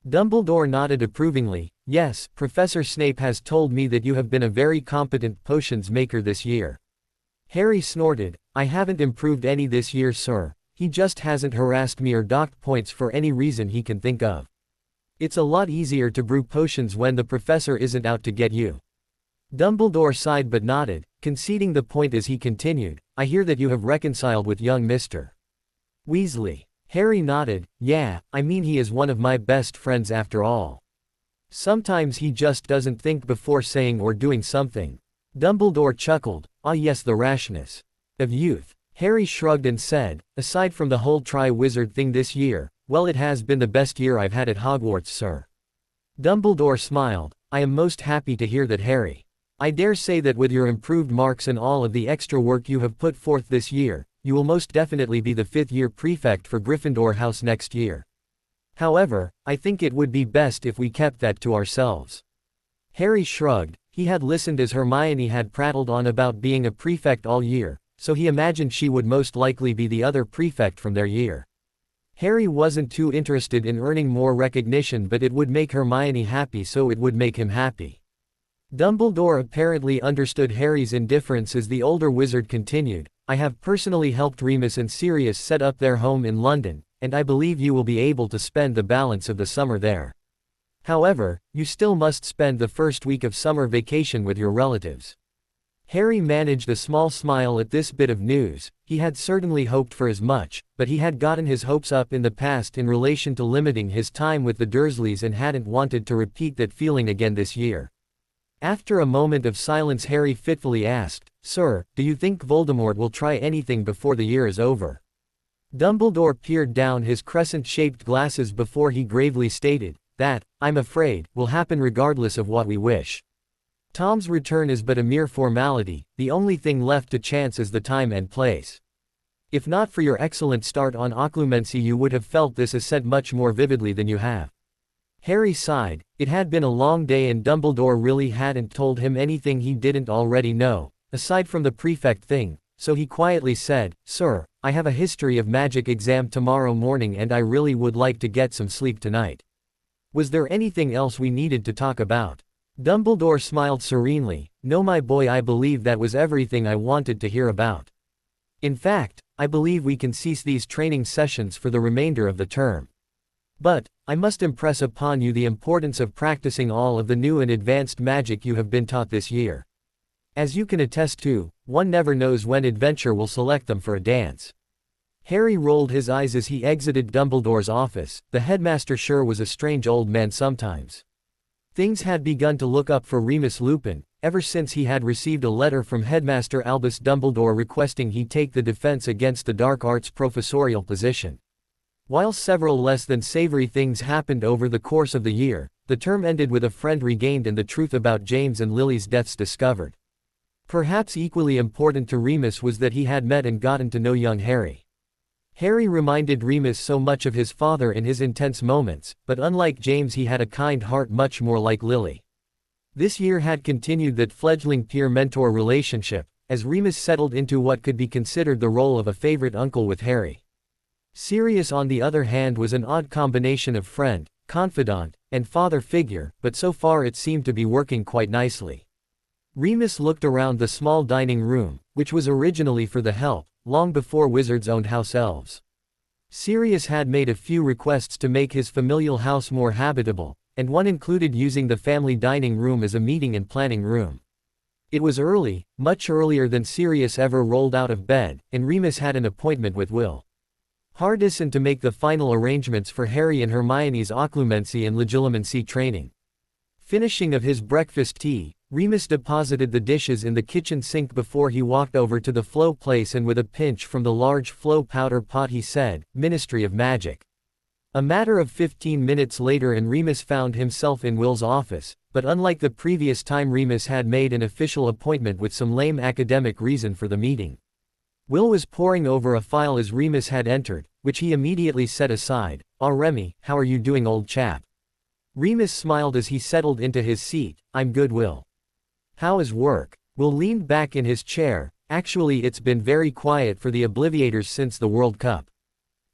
Dumbledore nodded approvingly. "Yes, Professor Snape has told me that you have been a very competent potions maker this year." Harry snorted. "I haven't improved any this year, sir. He just hasn't harassed me or docked points for any reason he can think of. It's a lot easier to brew potions when the professor isn't out to get you." Dumbledore sighed but nodded, conceding the point as he continued, "I hear that you have reconciled with young Mr. Weasley." Harry nodded. "Yeah, I mean he is one of my best friends after all. Sometimes he just doesn't think before saying or doing something." Dumbledore chuckled. "Ah yes, the rashness of youth." Harry shrugged and said, "Aside from the whole Tri-Wizard thing this year, well, it has been the best year I've had at Hogwarts, sir." Dumbledore smiled. "I am most happy to hear that, Harry. I dare say that with your improved marks and all of the extra work you have put forth this year, you will most definitely be the fifth-year prefect for Gryffindor House next year. However, I think it would be best if we kept that to ourselves." Harry shrugged. He had listened as Hermione had prattled on about being a prefect all year, so he imagined she would most likely be the other prefect from their year. Harry wasn't too interested in earning more recognition, but it would make Hermione happy, so it would make him happy. Dumbledore apparently understood Harry's indifference as the older wizard continued, "I have personally helped Remus and Sirius set up their home in London, and I believe you will be able to spend the balance of the summer there. However, you still must spend the first week of summer vacation with your relatives." Harry managed a small smile at this bit of news. He had certainly hoped for as much, but he had gotten his hopes up in the past in relation to limiting his time with the Dursleys and hadn't wanted to repeat that feeling again this year. After a moment of silence, Harry fitfully asked, "Sir, do you think Voldemort will try anything before the year is over?" Dumbledore peered down his crescent-shaped glasses before he gravely stated, "That, I'm afraid, will happen regardless of what we wish. Tom's return is but a mere formality, the only thing left to chance is the time and place. If not for your excellent start on occlumency you would have felt this ascent much more vividly than you have." Harry sighed. It had been a long day and Dumbledore really hadn't told him anything he didn't already know, aside from the prefect thing, so he quietly said, "Sir, I have a history of magic exam tomorrow morning and I really would like to get some sleep tonight. Was there anything else we needed to talk about?" Dumbledore smiled serenely. "No, my boy, I believe that was everything I wanted to hear about. In fact, I believe we can cease these training sessions for the remainder of the term. But, I must impress upon you the importance of practicing all of the new and advanced magic you have been taught this year. As you can attest to, one never knows when adventure will select them for a dance." Harry rolled his eyes as he exited Dumbledore's office. The headmaster sure was a strange old man sometimes. Things had begun to look up for Remus Lupin, ever since he had received a letter from Headmaster Albus Dumbledore requesting he take the defense against the dark arts professorial position. While several less than savory things happened over the course of the year, the term ended with a friend regained and the truth about James and Lily's deaths discovered. Perhaps equally important to Remus was that he had met and gotten to know young Harry. Harry reminded Remus so much of his father in his intense moments, but unlike James he had a kind heart much more like Lily. This year had continued that fledgling peer-mentor relationship, as Remus settled into what could be considered the role of a favorite uncle with Harry. Sirius on the other hand was an odd combination of friend, confidant, and father figure, but so far it seemed to be working quite nicely. Remus looked around the small dining room, which was originally for the help, long before wizards owned house elves. Sirius had made a few requests to make his familial house more habitable, and one included using the family dining room as a meeting and planning room. It was early, much earlier than Sirius ever rolled out of bed, and Remus had an appointment with Will Hardison to make the final arrangements for Harry and Hermione's occlumency and legilimency training. Finishing of his breakfast tea, Remus deposited the dishes in the kitchen sink before he walked over to the flow place, and with a pinch from the large flow powder pot he said, "Ministry of Magic." A matter of 15 minutes later and Remus found himself in Will's office, but unlike the previous time Remus had made an official appointment with some lame academic reason for the meeting. Will was poring over a file as Remus had entered, which he immediately set aside. "Ah, Remy, how are you doing, old chap?" Remus smiled as he settled into his seat. "I'm good, Will. How is work?" Will leaned back in his chair. "Actually it's been very quiet for the Obliviators since the World Cup.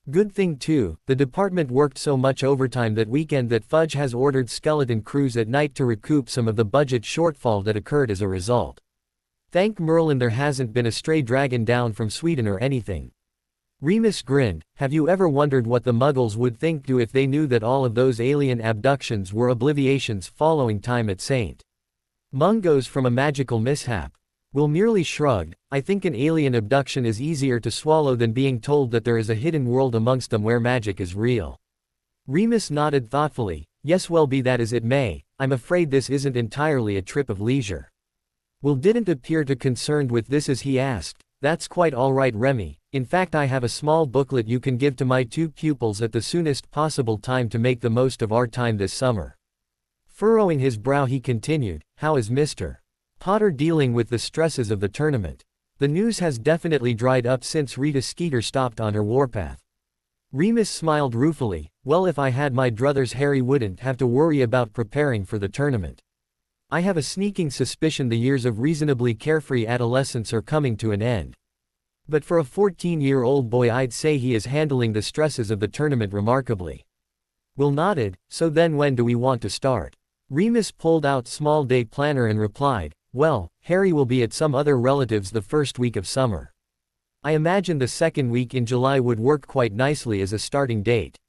Good thing too, the department worked so much overtime that weekend that Fudge has ordered skeleton crews at night to recoup some of the budget shortfall that occurred as a result. Thank Merlin there hasn't been a stray dragon down from Sweden or anything." Remus grinned. "Have you ever wondered what the Muggles would think if they knew that all of those alien abductions were obliviations following time at St. Mungo's from a magical mishap?" Will merely shrugged. "I think an alien abduction is easier to swallow than being told that there is a hidden world amongst them where magic is real." Remus nodded thoughtfully. "Yes, well, be that as it may, I'm afraid this isn't entirely a trip of leisure." Will didn't appear too concerned with this as he asked, "That's quite all right, Remy. In fact I have a small booklet you can give to my two pupils at the soonest possible time to make the most of our time this summer." Furrowing his brow he continued, "How is Mr. Potter dealing with the stresses of the tournament? The news has definitely dried up since Rita Skeeter stopped on her warpath." Remus smiled ruefully. "Well, if I had my druthers Harry wouldn't have to worry about preparing for the tournament. I have a sneaking suspicion the years of reasonably carefree adolescence are coming to an end. But for a 14-year-old boy I'd say he is handling the stresses of the tournament remarkably." Will nodded. "So then when do we want to start?" Remus pulled out small day planner and replied, "Well, Harry will be at some other relatives the first week of summer. I imagine the second week in July would work quite nicely as a starting date."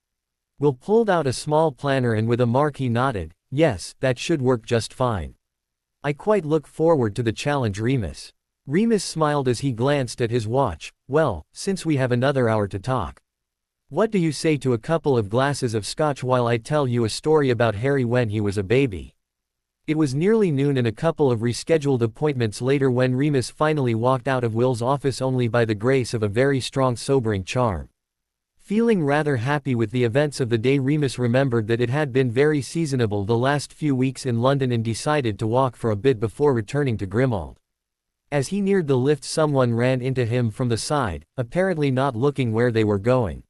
Will pulled out a small planner and with a mark he nodded, "Yes, that should work just fine. I quite look forward to the challenge, Remus." Remus smiled as he glanced at his watch. "Well, since we have another hour to talk, what do you say to a couple of glasses of scotch while I tell you a story about Harry when he was a baby?" It was nearly noon and a couple of rescheduled appointments later when Remus finally walked out of Will's office only by the grace of a very strong sobering charm. Feeling rather happy with the events of the day, Remus remembered that it had been very seasonable the last few weeks in London and decided to walk for a bit before returning to Grimmauld. As he neared the lift someone ran into him from the side, apparently not looking where they were going.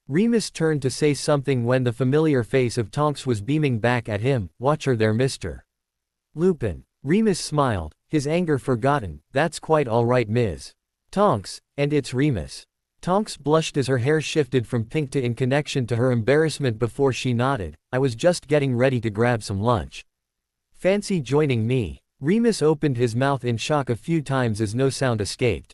Remus turned to say something when the familiar face of Tonks was beaming back at him. "Watch her there, Mr. Lupin." Remus smiled, his anger forgotten. "That's quite all right, Ms. Tonks, and it's Remus." Tonks blushed as her hair shifted from pink to in connection to her embarrassment before she nodded. "I was just getting ready to grab some lunch. Fancy joining me?" Remus opened his mouth in shock a few times as no sound escaped.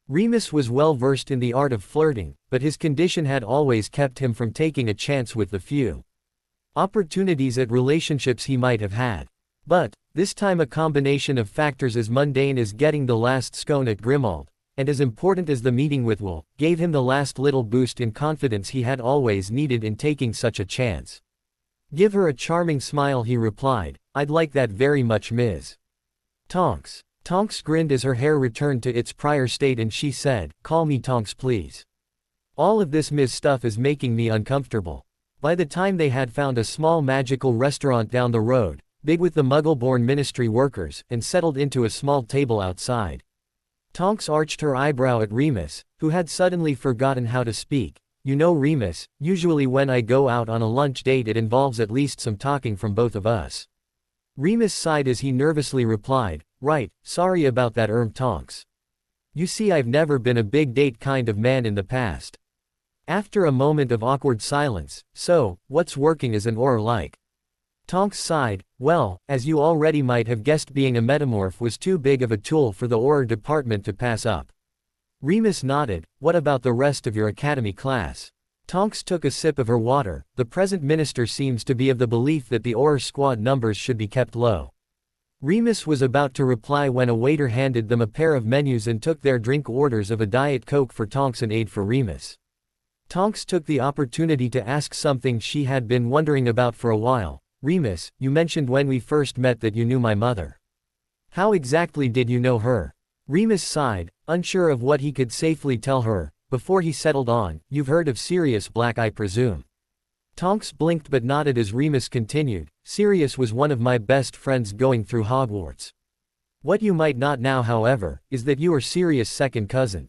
Remus was well versed in the art of flirting, but his condition had always kept him from taking a chance with the few opportunities at relationships he might have had. But, this time a combination of factors as mundane as getting the last scone at Grimmauld, and as important as the meeting with Will, gave him the last little boost in confidence he had always needed in taking such a chance. "Give her a charming smile," he replied. "I'd like that very much, Ms. Tonks." Tonks grinned as her hair returned to its prior state and she said, "Call me Tonks please. All of this Ms. stuff is making me uncomfortable." By the time they had found a small magical restaurant down the road, big with the Muggle-born ministry workers, and settled into a small table outside, Tonks arched her eyebrow at Remus. who had suddenly forgotten how to speak. You know, Remus, usually when I go out on a lunch date it involves at least some talking from both of us. Remus sighed as he nervously replied, right, sorry about that, Tonks. You see, I've never been a big date kind of man in the past. After a moment of awkward silence, so, what's working as an aura like? Tonks sighed, well, as you already might have guessed, being a metamorph was too big of a tool for the aura department to pass up. Remus nodded, what about the rest of your academy class? Tonks took a sip of her water. The present minister seems to be of the belief that the aura squad numbers should be kept low. Remus was about to reply when a waiter handed them a pair of menus and took their drink orders of a Diet Coke for Tonks and aid for Remus. Tonks took the opportunity to ask something she had been wondering about for a while. Remus, you mentioned when we first met that you knew my mother. How exactly did you know her? Remus sighed, unsure of what he could safely tell her, before he settled on, you've heard of Sirius Black, I presume. Tonks blinked but nodded as Remus continued, Sirius was one of my best friends going through Hogwarts. What you might not know, however, is that you are Sirius' second cousin.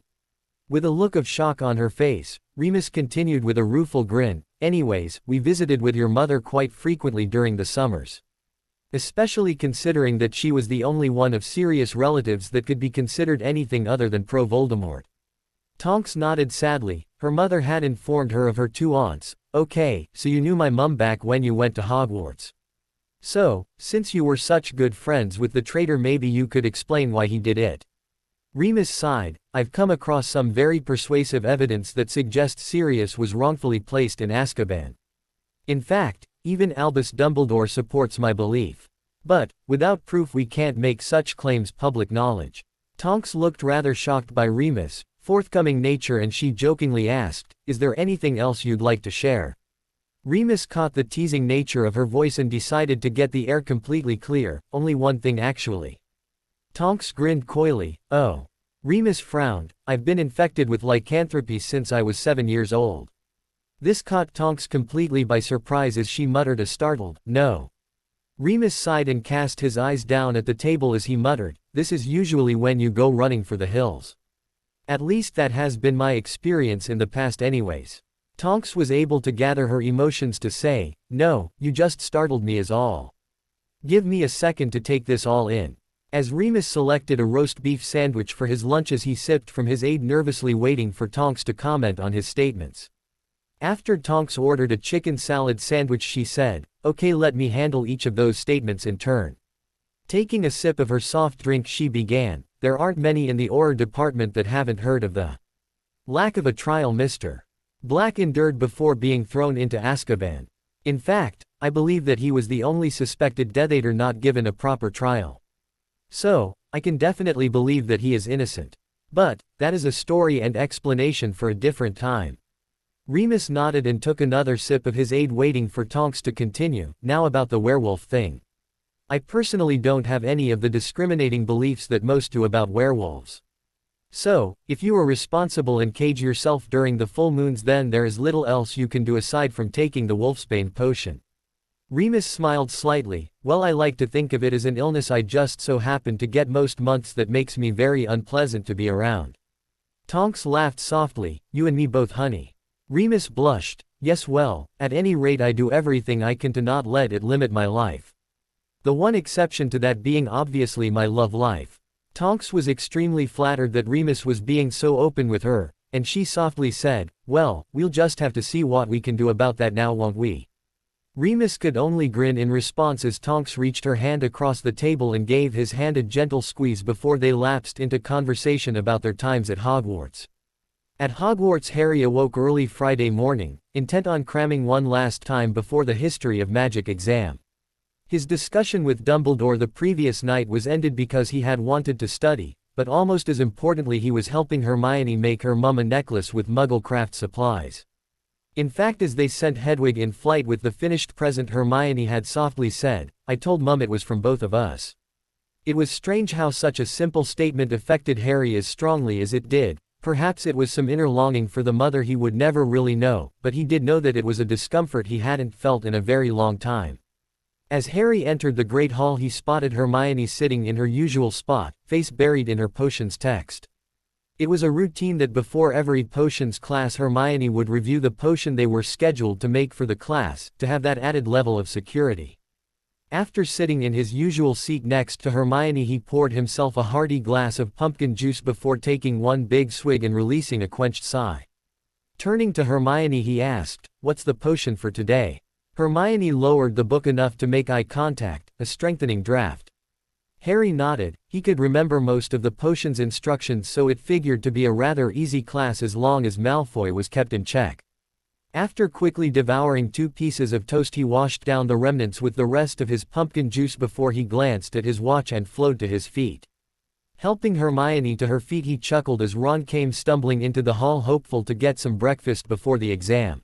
With a look of shock on her face, Remus continued with a rueful grin, anyways, we visited with your mother quite frequently during the summers. Especially considering that she was the only one of Sirius' relatives that could be considered anything other than pro-Voldemort. Tonks nodded sadly, her mother had informed her of her two aunts. Okay, so you knew my mum back when you went to Hogwarts. So, since you were such good friends with the traitor, maybe you could explain why he did it. Remus sighed, I've come across some very persuasive evidence that suggests Sirius was wrongfully placed in Azkaban. In fact, even Albus Dumbledore supports my belief. But, without proof we can't make such claims public knowledge. Tonks looked rather shocked by Remus' forthcoming nature and she jokingly asked, is there anything else you'd like to share? Remus caught the teasing nature of her voice and decided to get the air completely clear, only one thing actually. Tonks grinned coyly, oh. Remus frowned, I've been infected with lycanthropy since I was 7 years old. This caught Tonks completely by surprise as she muttered a startled, no. Remus sighed and cast his eyes down at the table as he muttered, this is usually when you go running for the hills. At least that has been my experience in the past anyways. Tonks was able to gather her emotions to say, no, you just startled me is all. Give me a second to take this all in. As Remus selected a roast beef sandwich for his lunch as he sipped from his aid, nervously waiting for Tonks to comment on his statements. After Tonks ordered a chicken salad sandwich she said, okay, let me handle each of those statements in turn. Taking a sip of her soft drink she began, there aren't many in the aura department that haven't heard of the lack of a trial Mr. Black endured before being thrown into Azkaban. In fact, I believe that he was the only suspected Death Eater not given a proper trial. So, I can definitely believe that he is innocent. But, that is a story and explanation for a different time. Remus nodded and took another sip of his aid, waiting for Tonks to continue. Now about the werewolf thing. I personally don't have any of the discriminating beliefs that most do about werewolves. So, if you are responsible and cage yourself during the full moons, then there is little else you can do aside from taking the wolfsbane potion. Remus smiled slightly, well, I like to think of it as an illness I just so happen to get most months that makes me very unpleasant to be around. Tonks laughed softly, you and me both, honey. Remus blushed, yes, well, at any rate I do everything I can to not let it limit my life. The one exception to that being obviously my love life. Tonks was extremely flattered that Remus was being so open with her, and she softly said, well, we'll just have to see what we can do about that now, won't we? Remus could only grin in response as Tonks reached her hand across the table and gave his hand a gentle squeeze before they lapsed into conversation about their times at Hogwarts. At Hogwarts, Harry awoke early Friday morning, intent on cramming one last time before the History of Magic exam. His discussion with Dumbledore the previous night was ended because he had wanted to study, but almost as importantly he was helping Hermione make her mum a necklace with Muggle craft supplies. In fact, as they sent Hedwig in flight with the finished present, Hermione had softly said, I told Mum it was from both of us. It was strange how such a simple statement affected Harry as strongly as it did. Perhaps it was some inner longing for the mother he would never really know, but he did know that it was a discomfort he hadn't felt in a very long time. As Harry entered the Great Hall, he spotted Hermione sitting in her usual spot, face buried in her potions text. It was a routine that before every potions class Hermione would review the potion they were scheduled to make for the class, to have that added level of security. After sitting in his usual seat next to Hermione, he poured himself a hearty glass of pumpkin juice before taking one big swig and releasing a quenched sigh. Turning to Hermione he asked, "What's the potion for today?" Hermione lowered the book enough to make eye contact, a strengthening draft. Harry nodded. He could remember most of the potion's instructions, so it figured to be a rather easy class as long as Malfoy was kept in check. After quickly devouring 2 pieces of toast he washed down the remnants with the rest of his pumpkin juice before he glanced at his watch and flowed to his feet. Helping Hermione to her feet he chuckled as Ron came stumbling into the hall hopeful to get some breakfast before the exam.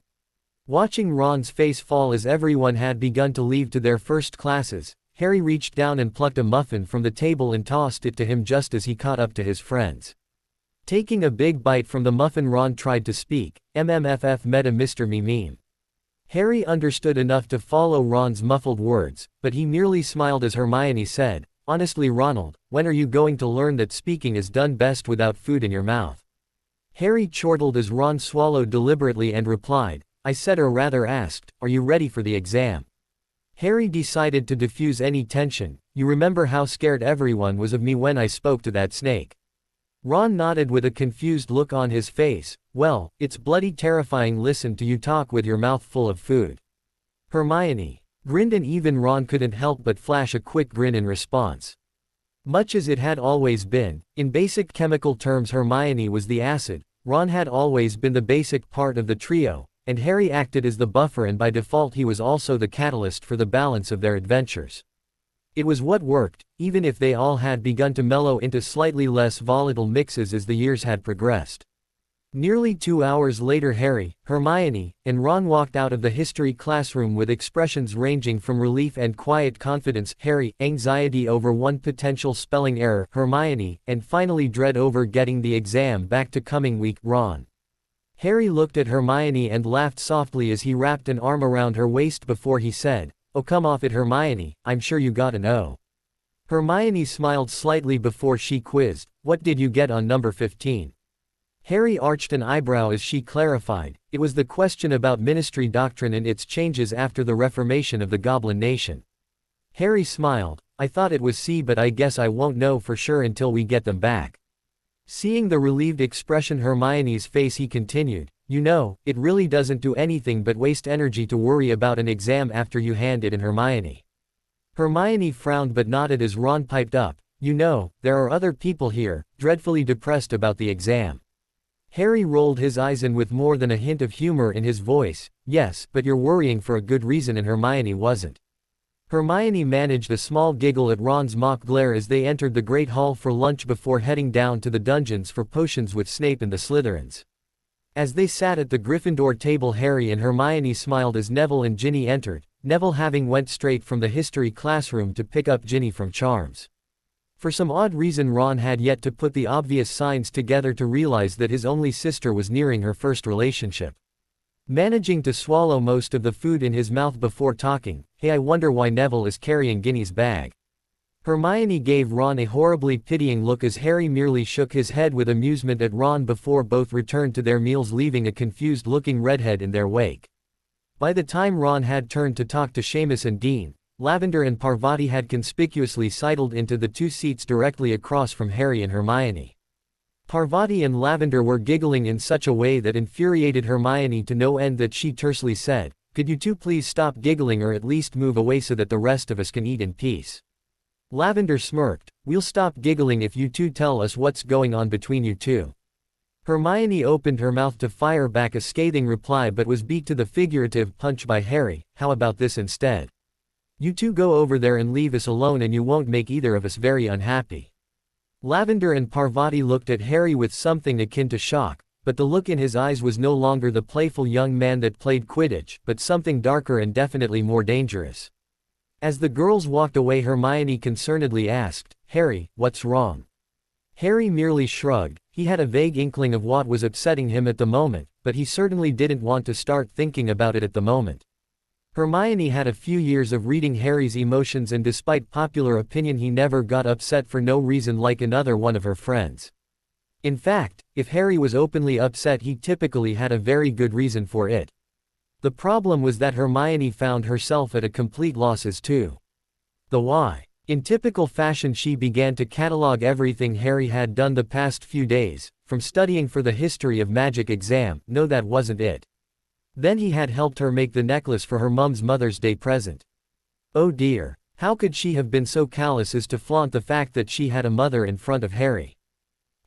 Watching Ron's face fall as everyone had begun to leave to their first classes, Harry reached down and plucked a muffin from the table and tossed it to him just as he caught up to his friends. Taking a big bite from the muffin, Ron tried to speak, "MMFF meta Mr. Meme." Harry understood enough to follow Ron's muffled words, but he merely smiled as Hermione said, "Honestly Ronald, when are you going to learn that speaking is done best without food in your mouth?" Harry chortled as Ron swallowed deliberately and replied, "I said, or rather asked, are you ready for the exam?" Harry decided to diffuse any tension. "You remember how scared everyone was of me when I spoke to that snake?" Ron nodded with a confused look on his face. "Well, it's bloody terrifying. Listen to you talk with your mouth full of food." Hermione grinned, and even Ron couldn't help but flash a quick grin in response. Much as it had always been, in basic chemical terms Hermione was the acid, Ron had always been the basic part of the trio, and Harry acted as the buffer, and by default he was also the catalyst for the balance of their adventures. It was what worked, even if they all had begun to mellow into slightly less volatile mixes as the years had progressed. Nearly 2 hours later Harry, Hermione, and Ron walked out of the history classroom with expressions ranging from relief and quiet confidence, Harry, anxiety over one potential spelling error, Hermione, and finally dread over getting the exam back to coming week, Ron. Harry looked at Hermione and laughed softly as he wrapped an arm around her waist before he said, "Oh come off it Hermione, I'm sure you got an O." Hermione smiled slightly before she quizzed, "What did you get on number 15? Harry arched an eyebrow as she clarified, "It was the question about ministry doctrine and its changes after the reformation of the Goblin Nation." Harry smiled, "I thought it was C, but I guess I won't know for sure until we get them back." Seeing the relieved expression Hermione's face he continued, "You know, it really doesn't do anything but waste energy to worry about an exam after you hand it in." Hermione frowned but nodded as Ron piped up, "You know, there are other people here, dreadfully depressed about the exam." Harry rolled his eyes and with more than a hint of humor in his voice, "Yes, but you're worrying for a good reason," and Hermione wasn't. Hermione managed a small giggle at Ron's mock glare as they entered the Great Hall for lunch before heading down to the dungeons for potions with Snape and the Slytherins. As they sat at the Gryffindor table Harry and Hermione smiled as Neville and Ginny entered, Neville having went straight from the history classroom to pick up Ginny from Charms. For some odd reason Ron had yet to put the obvious signs together to realize that his only sister was nearing her first relationship. Managing to swallow most of the food in his mouth before talking, "Hey, I wonder why Neville is carrying Ginny's bag." Hermione gave Ron a horribly pitying look as Harry merely shook his head with amusement at Ron before both returned to their meals, leaving a confused-looking redhead in their wake. By the time Ron had turned to talk to Seamus and Dean, Lavender and Parvati had conspicuously sidled into the 2 seats directly across from Harry and Hermione. Parvati and Lavender were giggling in such a way that infuriated Hermione to no end that she tersely said, "Could you two please stop giggling or at least move away so that the rest of us can eat in peace?" Lavender smirked, "We'll stop giggling if you two tell us what's going on between you two." Hermione opened her mouth to fire back a scathing reply but was beat to the figurative punch by Harry. "How about this instead? You two go over there and leave us alone and you won't make either of us very unhappy." Lavender and Parvati looked at Harry with something akin to shock, but the look in his eyes was no longer the playful young man that played Quidditch, but something darker and definitely more dangerous. As the girls walked away Hermione concernedly asked, "Harry, what's wrong?" Harry merely shrugged. He had a vague inkling of what was upsetting him at the moment, but he certainly didn't want to start thinking about it at the moment. Hermione had a few years of reading Harry's emotions, and despite popular opinion he never got upset for no reason like another one of her friends. In fact, if Harry was openly upset he typically had a very good reason for it. The problem was that Hermione found herself at a complete loss as to the why. In typical fashion she began to catalog everything Harry had done the past few days, from studying for the history of magic exam. No, that wasn't it. Then he had helped her make the necklace for her mum's Mother's Day present. Oh dear, how could she have been so callous as to flaunt the fact that she had a mother in front of Harry?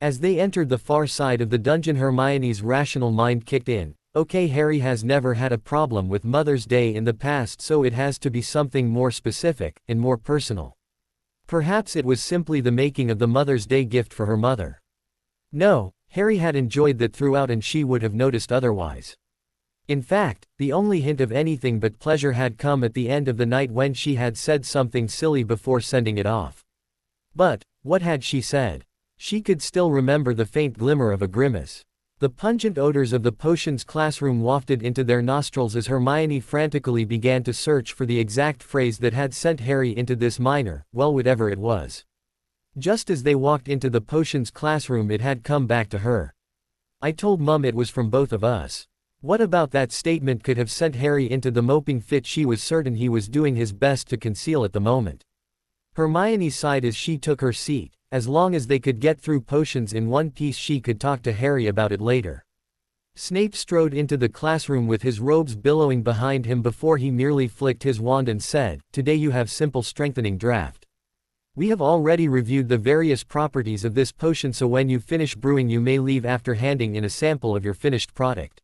As they entered the far side of the dungeon Hermione's rational mind kicked in. Okay, Harry has never had a problem with Mother's Day in the past, so it has to be something more specific, and more personal. Perhaps it was simply the making of the Mother's Day gift for her mother. No, Harry had enjoyed that throughout and she would have noticed otherwise. In fact, the only hint of anything but pleasure had come at the end of the night when she had said something silly before sending it off. But, what had she said? She could still remember the faint glimmer of a grimace. The pungent odors of the potions classroom wafted into their nostrils as Hermione frantically began to search for the exact phrase that had sent Harry into this minor, well, whatever it was. Just as they walked into the potions classroom it had come back to her. I told Mum it was from both of us. What about that statement could have sent Harry into the moping fit she was certain he was doing his best to conceal at the moment. Hermione sighed as she took her seat. As long as they could get through potions in one piece she could talk to Harry about it later. Snape strode into the classroom with his robes billowing behind him before he merely flicked his wand and said, "Today you have simple strengthening draft. We have already reviewed the various properties of this potion, so when you finish brewing you may leave after handing in a sample of your finished product."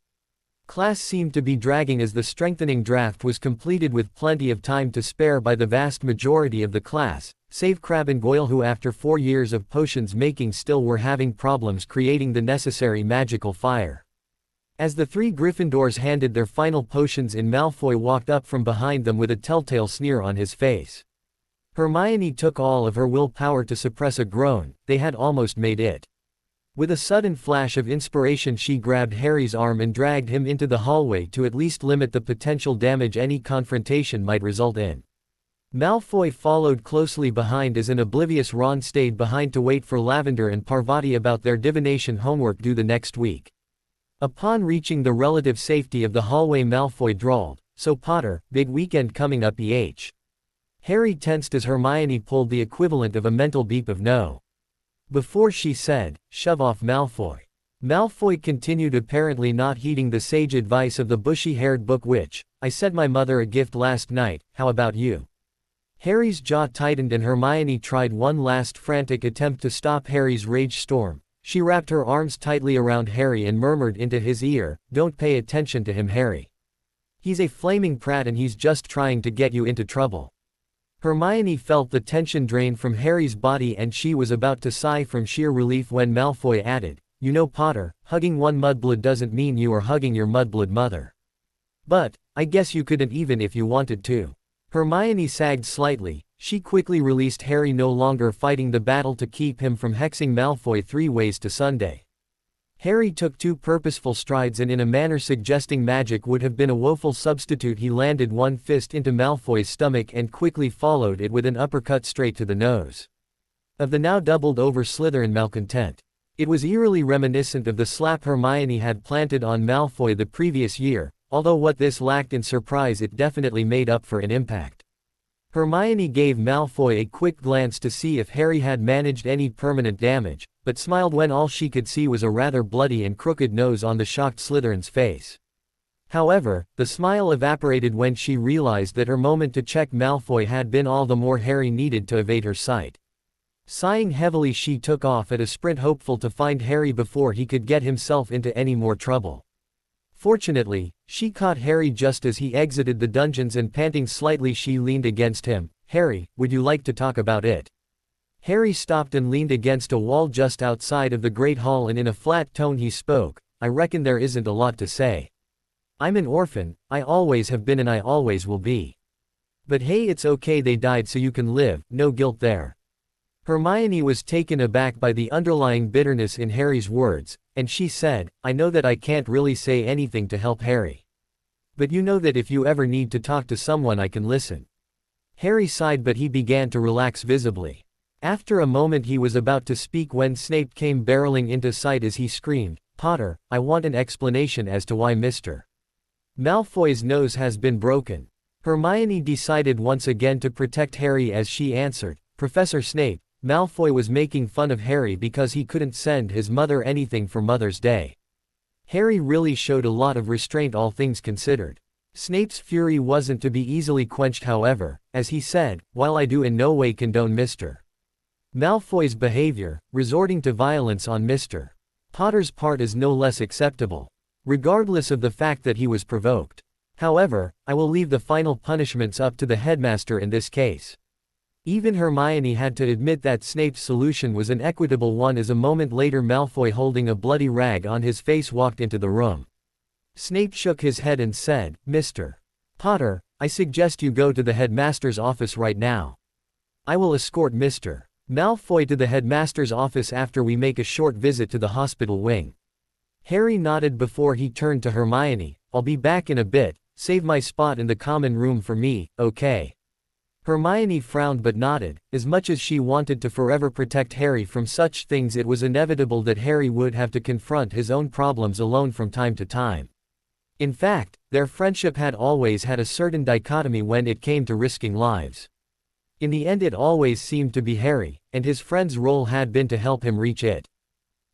Class seemed to be dragging as the strengthening draft was completed with plenty of time to spare by the vast majority of the class, save Crabbe and Goyle, who after 4 years of potions making still were having problems creating the necessary magical fire. As the 3 Gryffindors handed their final potions in, Malfoy walked up from behind them with a telltale sneer on his face. Hermione took all of her willpower to suppress a groan. They had almost made it. With a sudden flash of inspiration she grabbed Harry's arm and dragged him into the hallway to at least limit the potential damage any confrontation might result in. Malfoy followed closely behind as an oblivious Ron stayed behind to wait for Lavender and Parvati about their divination homework due the next week. Upon reaching the relative safety of the hallway Malfoy drawled, "So Potter, big weekend coming up eh?" Harry tensed as Hermione pulled the equivalent of a mental beep of no. Before she said, "Shove off, Malfoy." Malfoy continued, apparently not heeding the sage advice of the bushy-haired book witch. "I sent my mother a gift last night, how about you?" Harry's jaw tightened and Hermione tried one last frantic attempt to stop Harry's rage storm. She wrapped her arms tightly around Harry and murmured into his ear, "Don't pay attention to him, Harry. He's a flaming prat and he's just trying to get you into trouble." Hermione felt the tension drain from Harry's body and she was about to sigh from sheer relief when Malfoy added, "You know, Potter, hugging one mudblood doesn't mean you are hugging your mudblood mother. But, I guess you couldn't even if you wanted to." Hermione sagged slightly. She quickly released Harry, no longer fighting the battle to keep him from hexing Malfoy 3 ways to Sunday. Harry took 2 purposeful strides and in a manner suggesting magic would have been a woeful substitute he landed one fist into Malfoy's stomach and quickly followed it with an uppercut straight to the nose of the now doubled over Slytherin malcontent. It was eerily reminiscent of the slap Hermione had planted on Malfoy the previous year, although what this lacked in surprise it definitely made up for in impact. Hermione gave Malfoy a quick glance to see if Harry had managed any permanent damage, but smiled when all she could see was a rather bloody and crooked nose on the shocked Slytherin's face. However, the smile evaporated when she realized that her moment to check Malfoy had been all the more Harry needed to evade her sight. Sighing heavily she took off at a sprint, hopeful to find Harry before he could get himself into any more trouble. Fortunately, she caught Harry just as he exited the dungeons and panting slightly she leaned against him. "Harry, would you like to talk about it?" Harry stopped and leaned against a wall just outside of the Great Hall and in a flat tone he spoke, "I reckon there isn't a lot to say. I'm an orphan, I always have been and I always will be. But hey, it's okay, they died so you can live, no guilt there." Hermione was taken aback by the underlying bitterness in Harry's words, and she said, "I know that I can't really say anything to help Harry. But you know that if you ever need to talk to someone I can listen." Harry sighed but he began to relax visibly. After a moment he was about to speak when Snape came barreling into sight as he screamed, "Potter, I want an explanation as to why Mr. Malfoy's nose has been broken." Hermione decided once again to protect Harry as she answered, "Professor Snape, Malfoy was making fun of Harry because he couldn't send his mother anything for Mother's Day." Harry really showed a lot of restraint, all things considered. Snape's fury wasn't to be easily quenched, however, as he said, "While I do in no way condone Mr. Malfoy's behavior, resorting to violence on Mr. Potter's part is no less acceptable, regardless of the fact that he was provoked. However, I will leave the final punishments up to the headmaster in this case." Even Hermione had to admit that Snape's solution was an equitable one, as a moment later Malfoy, holding a bloody rag on his face, walked into the room. Snape shook his head and said, "Mr. Potter, I suggest you go to the headmaster's office right now. I will escort Mr. Malfoy to the headmaster's office after we make a short visit to the hospital wing." Harry nodded before he turned to Hermione, "I'll be back in a bit, save my spot in the common room for me, okay?" Hermione frowned but nodded. As much as she wanted to forever protect Harry from such things, it was inevitable that Harry would have to confront his own problems alone from time to time. In fact, their friendship had always had a certain dichotomy when it came to risking lives. In the end it always seemed to be Harry, and his friend's role had been to help him reach it.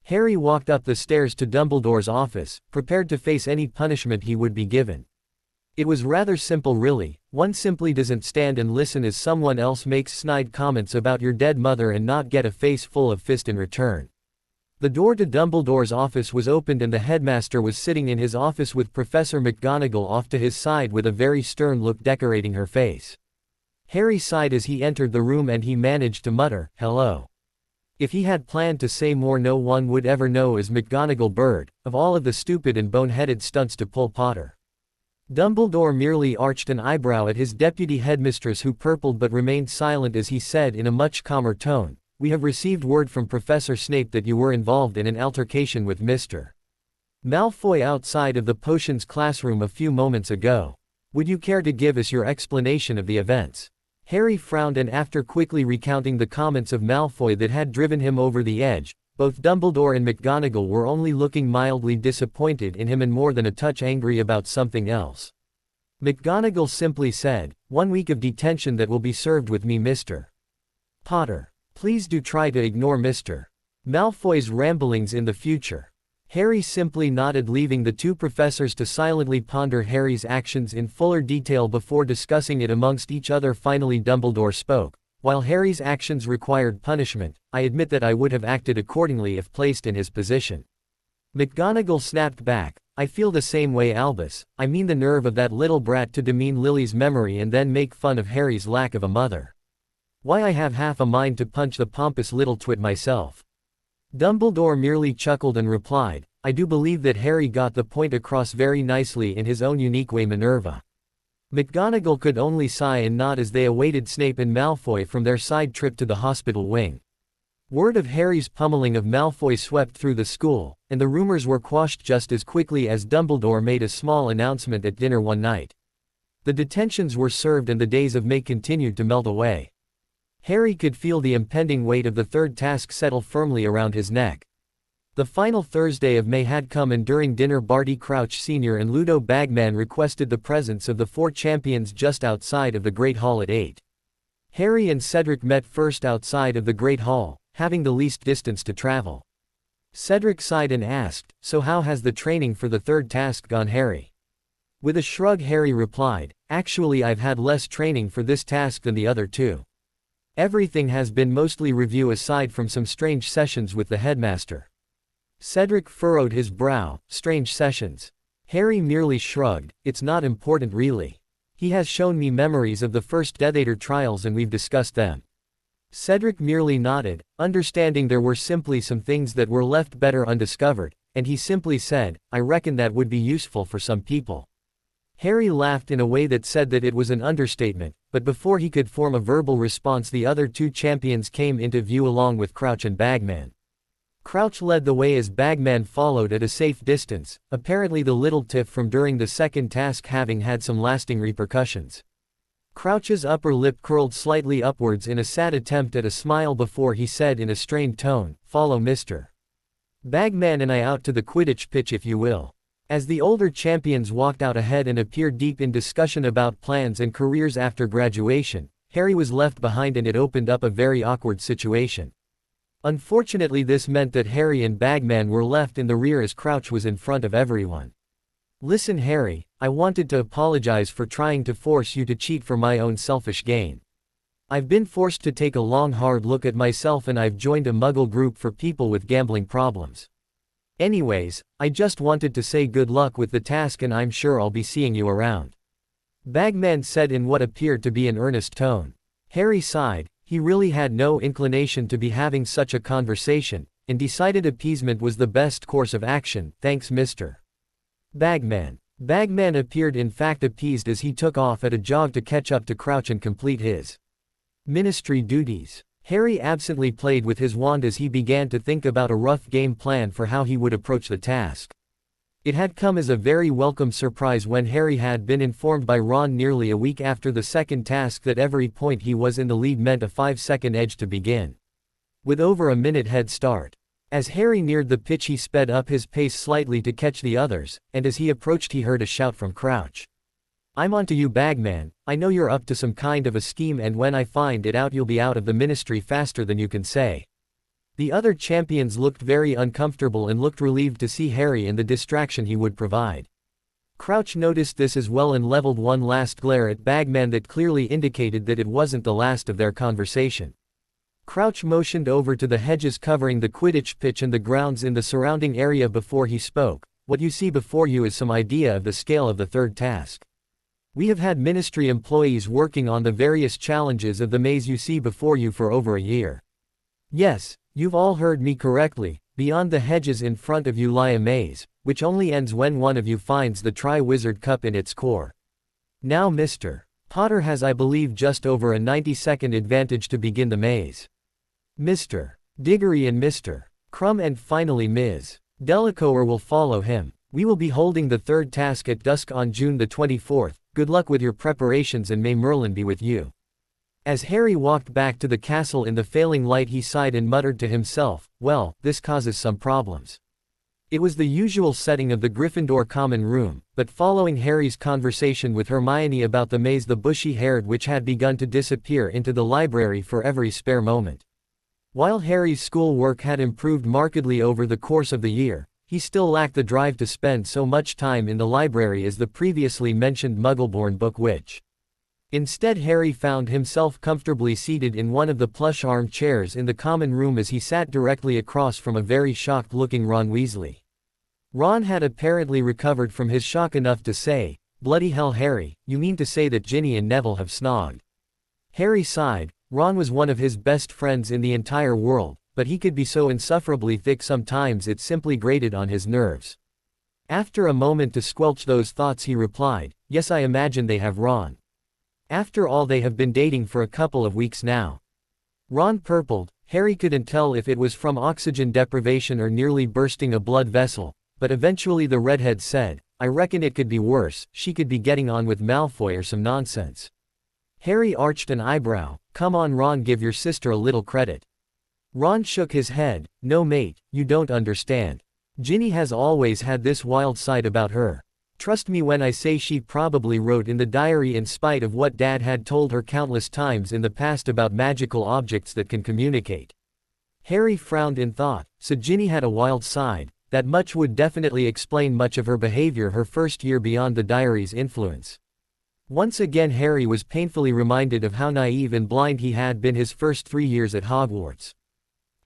Harry walked up the stairs to Dumbledore's office, prepared to face any punishment he would be given. It was rather simple really. One simply doesn't stand and listen as someone else makes snide comments about your dead mother and not get a face full of fist in return. The door to Dumbledore's office was opened and the headmaster was sitting in his office with Professor McGonagall off to his side with a very stern look decorating her face. Harry sighed as he entered the room and he managed to mutter, "Hello." If he had planned to say more, no one would ever know as McGonagall Bird, of all of the stupid and bone-headed stunts to pull Potter. Dumbledore merely arched an eyebrow at his deputy headmistress, who purpled but remained silent as he said in a much calmer tone, "We have received word from Professor Snape that you were involved in an altercation with Mr. Malfoy outside of the potions classroom a few moments ago. Would you care to give us your explanation of the events?" Harry frowned, and after quickly recounting the comments of Malfoy that had driven him over the edge, both Dumbledore and McGonagall were only looking mildly disappointed in him and more than a touch angry about something else. McGonagall simply said, "1 week of detention that will be served with me, Mr. Potter. Please do try to ignore Mr. Malfoy's ramblings in the future." Harry simply nodded, leaving the two professors to silently ponder Harry's actions in fuller detail before discussing it amongst each other. Finally Dumbledore spoke. "While Harry's actions required punishment, I admit that I would have acted accordingly if placed in his position." McGonagall snapped back, "I feel the same way, Albus. I mean the nerve of that little brat to demean Lily's memory and then make fun of Harry's lack of a mother. Why, I have half a mind to punch the pompous little twit myself." Dumbledore merely chuckled and replied, "I do believe that Harry got the point across very nicely in his own unique way, Minerva." McGonagall could only sigh and nod as they awaited Snape and Malfoy from their side trip to the hospital wing. Word of Harry's pummeling of Malfoy swept through the school, and the rumors were quashed just as quickly as Dumbledore made a small announcement at dinner one night. The detentions were served and the days of May continued to melt away. Harry could feel the impending weight of the third task settle firmly around his neck. The final Thursday of May had come, and during dinner Barty Crouch Sr. and Ludo Bagman requested the presence of the 4 champions just outside of the Great Hall at 8. Harry and Cedric met first outside of the Great Hall, having the least distance to travel. Cedric sighed and asked, "So how has the training for the third task gone, Harry?" With a shrug Harry replied, "Actually I've had less training for this task than the other 2. Everything has been mostly review aside from some strange sessions with the headmaster." Cedric furrowed his brow. "Strange sessions?" Harry merely shrugged, "It's not important really. He has shown me memories of the first Death Eater trials and we've discussed them." Cedric merely nodded, understanding there were simply some things that were left better undiscovered, and he simply said, "I reckon that would be useful for some people." Harry laughed in a way that said that it was an understatement, but before he could form a verbal response the other 2 champions came into view along with Crouch and Bagman. Crouch led the way as Bagman followed at a safe distance, apparently the little tiff from during the second task having had some lasting repercussions. Crouch's upper lip curled slightly upwards in a sad attempt at a smile before he said in a strained tone, "Follow Mr. Bagman and I out to the Quidditch pitch if you will." As the older champions walked out ahead and appeared deep in discussion about plans and careers after graduation, Harry was left behind and it opened up a very awkward situation. Unfortunately, this meant that Harry and Bagman were left in the rear as Crouch was in front of everyone. "Listen Harry, I wanted to apologize for trying to force you to cheat for my own selfish gain. I've been forced to take a long hard look at myself and I've joined a Muggle group for people with gambling problems. Anyways, I just wanted to say good luck with the task and I'm sure I'll be seeing you around," Bagman said in what appeared to be an earnest tone. Harry sighed. He really had no inclination to be having such a conversation, and decided appeasement was the best course of action. "Thanks Mr. Bagman." Bagman appeared in fact appeased as he took off at a jog to catch up to Crouch and complete his ministry duties. Harry absently played with his wand as he began to think about a rough game plan for how he would approach the task. It had come as a very welcome surprise when Harry had been informed by Ron nearly a week after the second task that every point he was in the lead meant a 5-second edge to begin, with over a minute head start. As Harry neared the pitch he sped up his pace slightly to catch the others, and as he approached he heard a shout from Crouch. "I'm on to you Bagman, I know you're up to some kind of a scheme and when I find it out you'll be out of the ministry faster than you can say." The other champions looked very uncomfortable and looked relieved to see Harry and the distraction he would provide. Crouch noticed this as well and leveled one last glare at Bagman that clearly indicated that it wasn't the last of their conversation. Crouch motioned over to the hedges covering the Quidditch pitch and the grounds in the surrounding area before he spoke. "What you see before you is some idea of the scale of the third task. We have had ministry employees working on the various challenges of the maze you see before you for over a year. Yes, you've all heard me correctly, beyond the hedges in front of you lie a maze, which only ends when one of you finds the Tri-Wizard Cup in its core. Now Mr. Potter has I believe just over a 90-second advantage to begin the maze. Mr. Diggory and Mr. Crumb and finally Ms. Delacour will follow him. We will be holding the third task at dusk on June the 24th, good luck with your preparations and may Merlin be with you." As Harry walked back to the castle in the failing light he sighed and muttered to himself, "Well, this causes some problems." It was the usual setting of the Gryffindor common room, but following Harry's conversation with Hermione about the maze the bushy-haired witch had begun to disappear into the library for every spare moment. While Harry's schoolwork had improved markedly over the course of the year, he still lacked the drive to spend so much time in the library as the previously mentioned Muggleborn book witch. Instead Harry found himself comfortably seated in one of the plush armchairs in the common room as he sat directly across from a very shocked-looking Ron Weasley. Ron had apparently recovered from his shock enough to say, "Bloody hell Harry, you mean to say that Ginny and Neville have snogged?" Harry sighed. Ron was one of his best friends in the entire world, but he could be so insufferably thick sometimes it simply grated on his nerves. After a moment to squelch those thoughts he replied, "Yes, I imagine they have, Ron. After all, they have been dating for a couple of weeks now." Ron purpled. Harry couldn't tell if it was from oxygen deprivation or nearly bursting a blood vessel, but eventually the redhead said, "I reckon it could be worse, she could be getting on with Malfoy or some nonsense." Harry arched an eyebrow. "Come on Ron, give your sister a little credit." Ron shook his head. "No mate, you don't understand. Ginny has always had this wild side about her. Trust me when I say she probably wrote in the diary in spite of what Dad had told her countless times in the past about magical objects that can communicate." Harry frowned in thought. So Ginny had a wild side. That much would definitely explain much of her behavior her first year beyond the diary's influence. Once again Harry was painfully reminded of how naive and blind he had been his first 3 years at Hogwarts.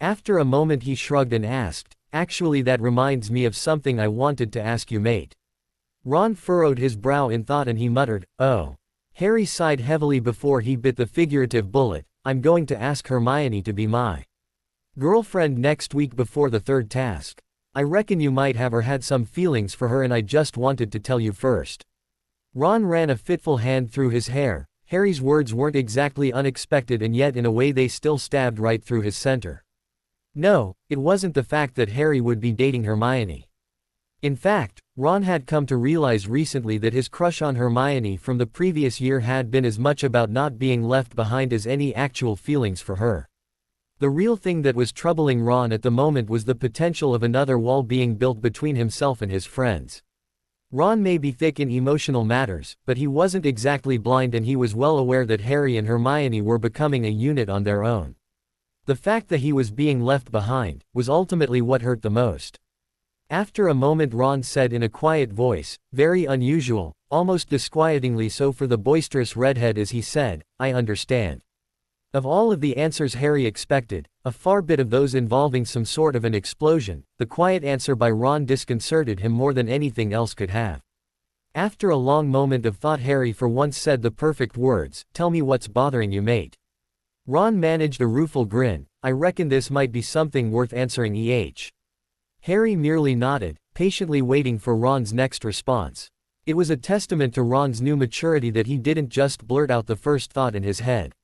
After a moment he shrugged and asked, "Actually that reminds me of something I wanted to ask you mate." Ron furrowed his brow in thought and he muttered, "Oh." Harry sighed heavily before he bit the figurative bullet. "I'm going to ask Hermione to be my girlfriend next week before the third task. I reckon you might have or had some feelings for her and I just wanted to tell you first." Ron ran a fitful hand through his hair. Harry's words weren't exactly unexpected and yet in a way they still stabbed right through his center. No, it wasn't the fact that Harry would be dating Hermione. In fact, Ron had come to realize recently that his crush on Hermione from the previous year had been as much about not being left behind as any actual feelings for her. The real thing that was troubling Ron at the moment was the potential of another wall being built between himself and his friends. Ron may be thick in emotional matters, but he wasn't exactly blind, and he was well aware that Harry and Hermione were becoming a unit on their own. The fact that he was being left behind was ultimately what hurt the most. After a moment, Ron said in a quiet voice, very unusual, almost disquietingly so for the boisterous redhead, as he said, "I understand." Of all of the answers Harry expected, a far bit of those involving some sort of an explosion, the quiet answer by Ron disconcerted him more than anything else could have. After a long moment of thought, Harry for once said the perfect words, "Tell me what's bothering you, mate." Ron managed a rueful grin. "I reckon this might be something worth answering, Harry merely nodded, patiently waiting for Ron's next response. It was a testament to Ron's new maturity that he didn't just blurt out the first thought in his head.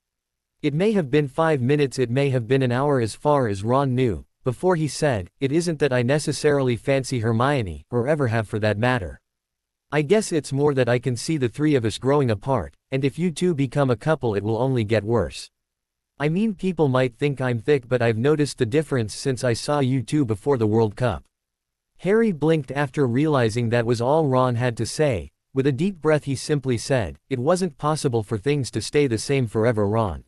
It may have been 5 minutes, it may have been an hour, as far as Ron knew, before he said, "It isn't that I necessarily fancy Hermione, or ever have for that matter. I guess it's more that I can see the three of us growing apart, and if you two become a couple it will only get worse. I mean, people might think I'm thick, but I've noticed the difference since I saw you two before the World Cup." Harry blinked after realizing that was all Ron had to say. With a deep breath he simply said, "It wasn't possible for things to stay the same forever, Ron.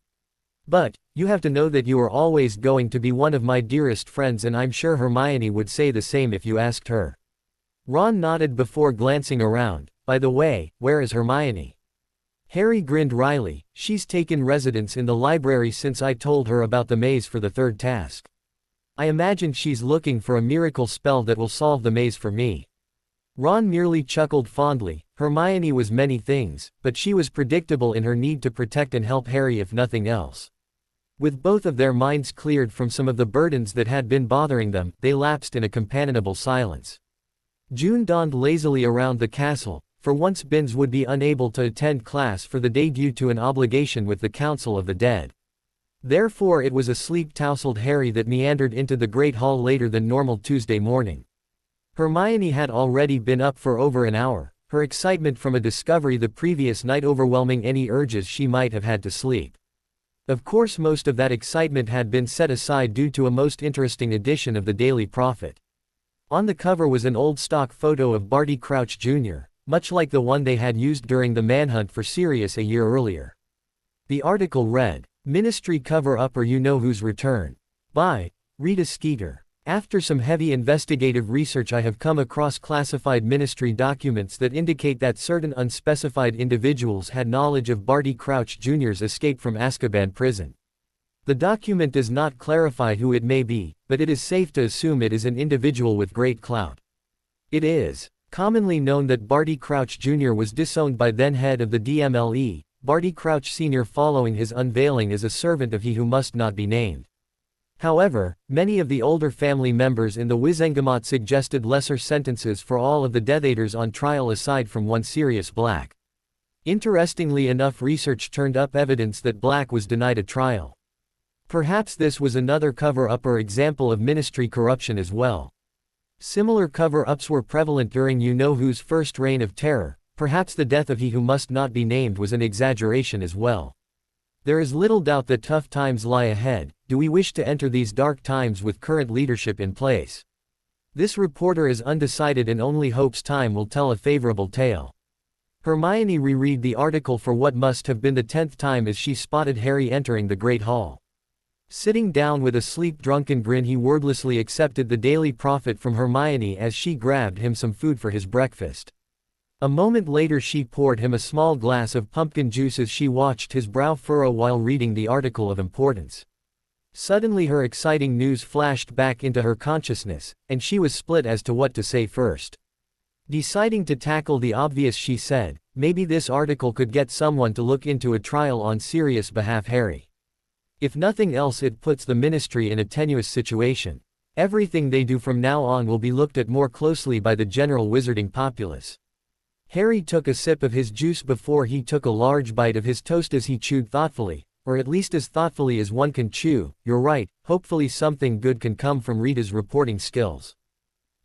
But, you have to know that you are always going to be one of my dearest friends, and I'm sure Hermione would say the same if you asked her." Ron nodded before glancing around. "By the way, where is Hermione?" Harry grinned wryly. "She's taken residence in the library since I told her about the maze for the third task. I imagine she's looking for a miracle spell that will solve the maze for me." Ron merely chuckled fondly. Hermione was many things, but she was predictable in her need to protect and help Harry if nothing else. With both of their minds cleared from some of the burdens that had been bothering them, they lapsed in a companionable silence. June dawned lazily around the castle. For once Binns would be unable to attend class for the day due to an obligation with the Council of the Dead. Therefore it was a sleep-tousled Harry that meandered into the Great Hall later than normal Tuesday morning. Hermione had already been up for over an hour, her excitement from a discovery the previous night overwhelming any urges she might have had to sleep. Of course, most of that excitement had been set aside due to a most interesting edition of the Daily Prophet. On the cover was an old stock photo of Barty Crouch Jr., much like the one they had used during the manhunt for Sirius a year earlier. The article read, "Ministry Cover-Up or You Know Who's Return," by Rita Skeeter. After some heavy investigative research, I have come across classified ministry documents that indicate that certain unspecified individuals had knowledge of Barty Crouch Jr.'s escape from Azkaban prison. The document does not clarify who it may be, but it is safe to assume it is an individual with great clout. It is commonly known that Barty Crouch Jr. was disowned by then head of the DMLE, Barty Crouch Sr. following his unveiling as a servant of he who must not be named. However, many of the older family members in the Wizengamot suggested lesser sentences for all of the Death Eaters on trial aside from one Sirius Black. Interestingly enough, research turned up evidence that Black was denied a trial. Perhaps this was another cover-up or example of ministry corruption as well. Similar cover-ups were prevalent during You Know Who's first reign of terror. Perhaps the death of he who must not be named was an exaggeration as well. There is little doubt that tough times lie ahead. Do we wish to enter these dark times with current leadership in place? This reporter is undecided and only hopes time will tell a favorable tale. Hermione reread the article for what must have been the 10th time as she spotted Harry entering the Great Hall. Sitting down with a sleep-drunken grin, he wordlessly accepted the Daily Prophet from Hermione as she grabbed him some food for his breakfast. A moment later she poured him a small glass of pumpkin juice as she watched his brow furrow while reading the article of importance. Suddenly her exciting news flashed back into her consciousness, and she was split as to what to say first. Deciding to tackle the obvious, she said, "Maybe this article could get someone to look into a trial on Sirius' behalf, Harry. If nothing else, it puts the ministry in a tenuous situation. Everything they do from now on will be looked at more closely by the general wizarding populace." Harry took a sip of his juice before he took a large bite of his toast as he chewed thoughtfully, or at least as thoughtfully as one can chew. "You're right, hopefully something good can come from Rita's reporting skills.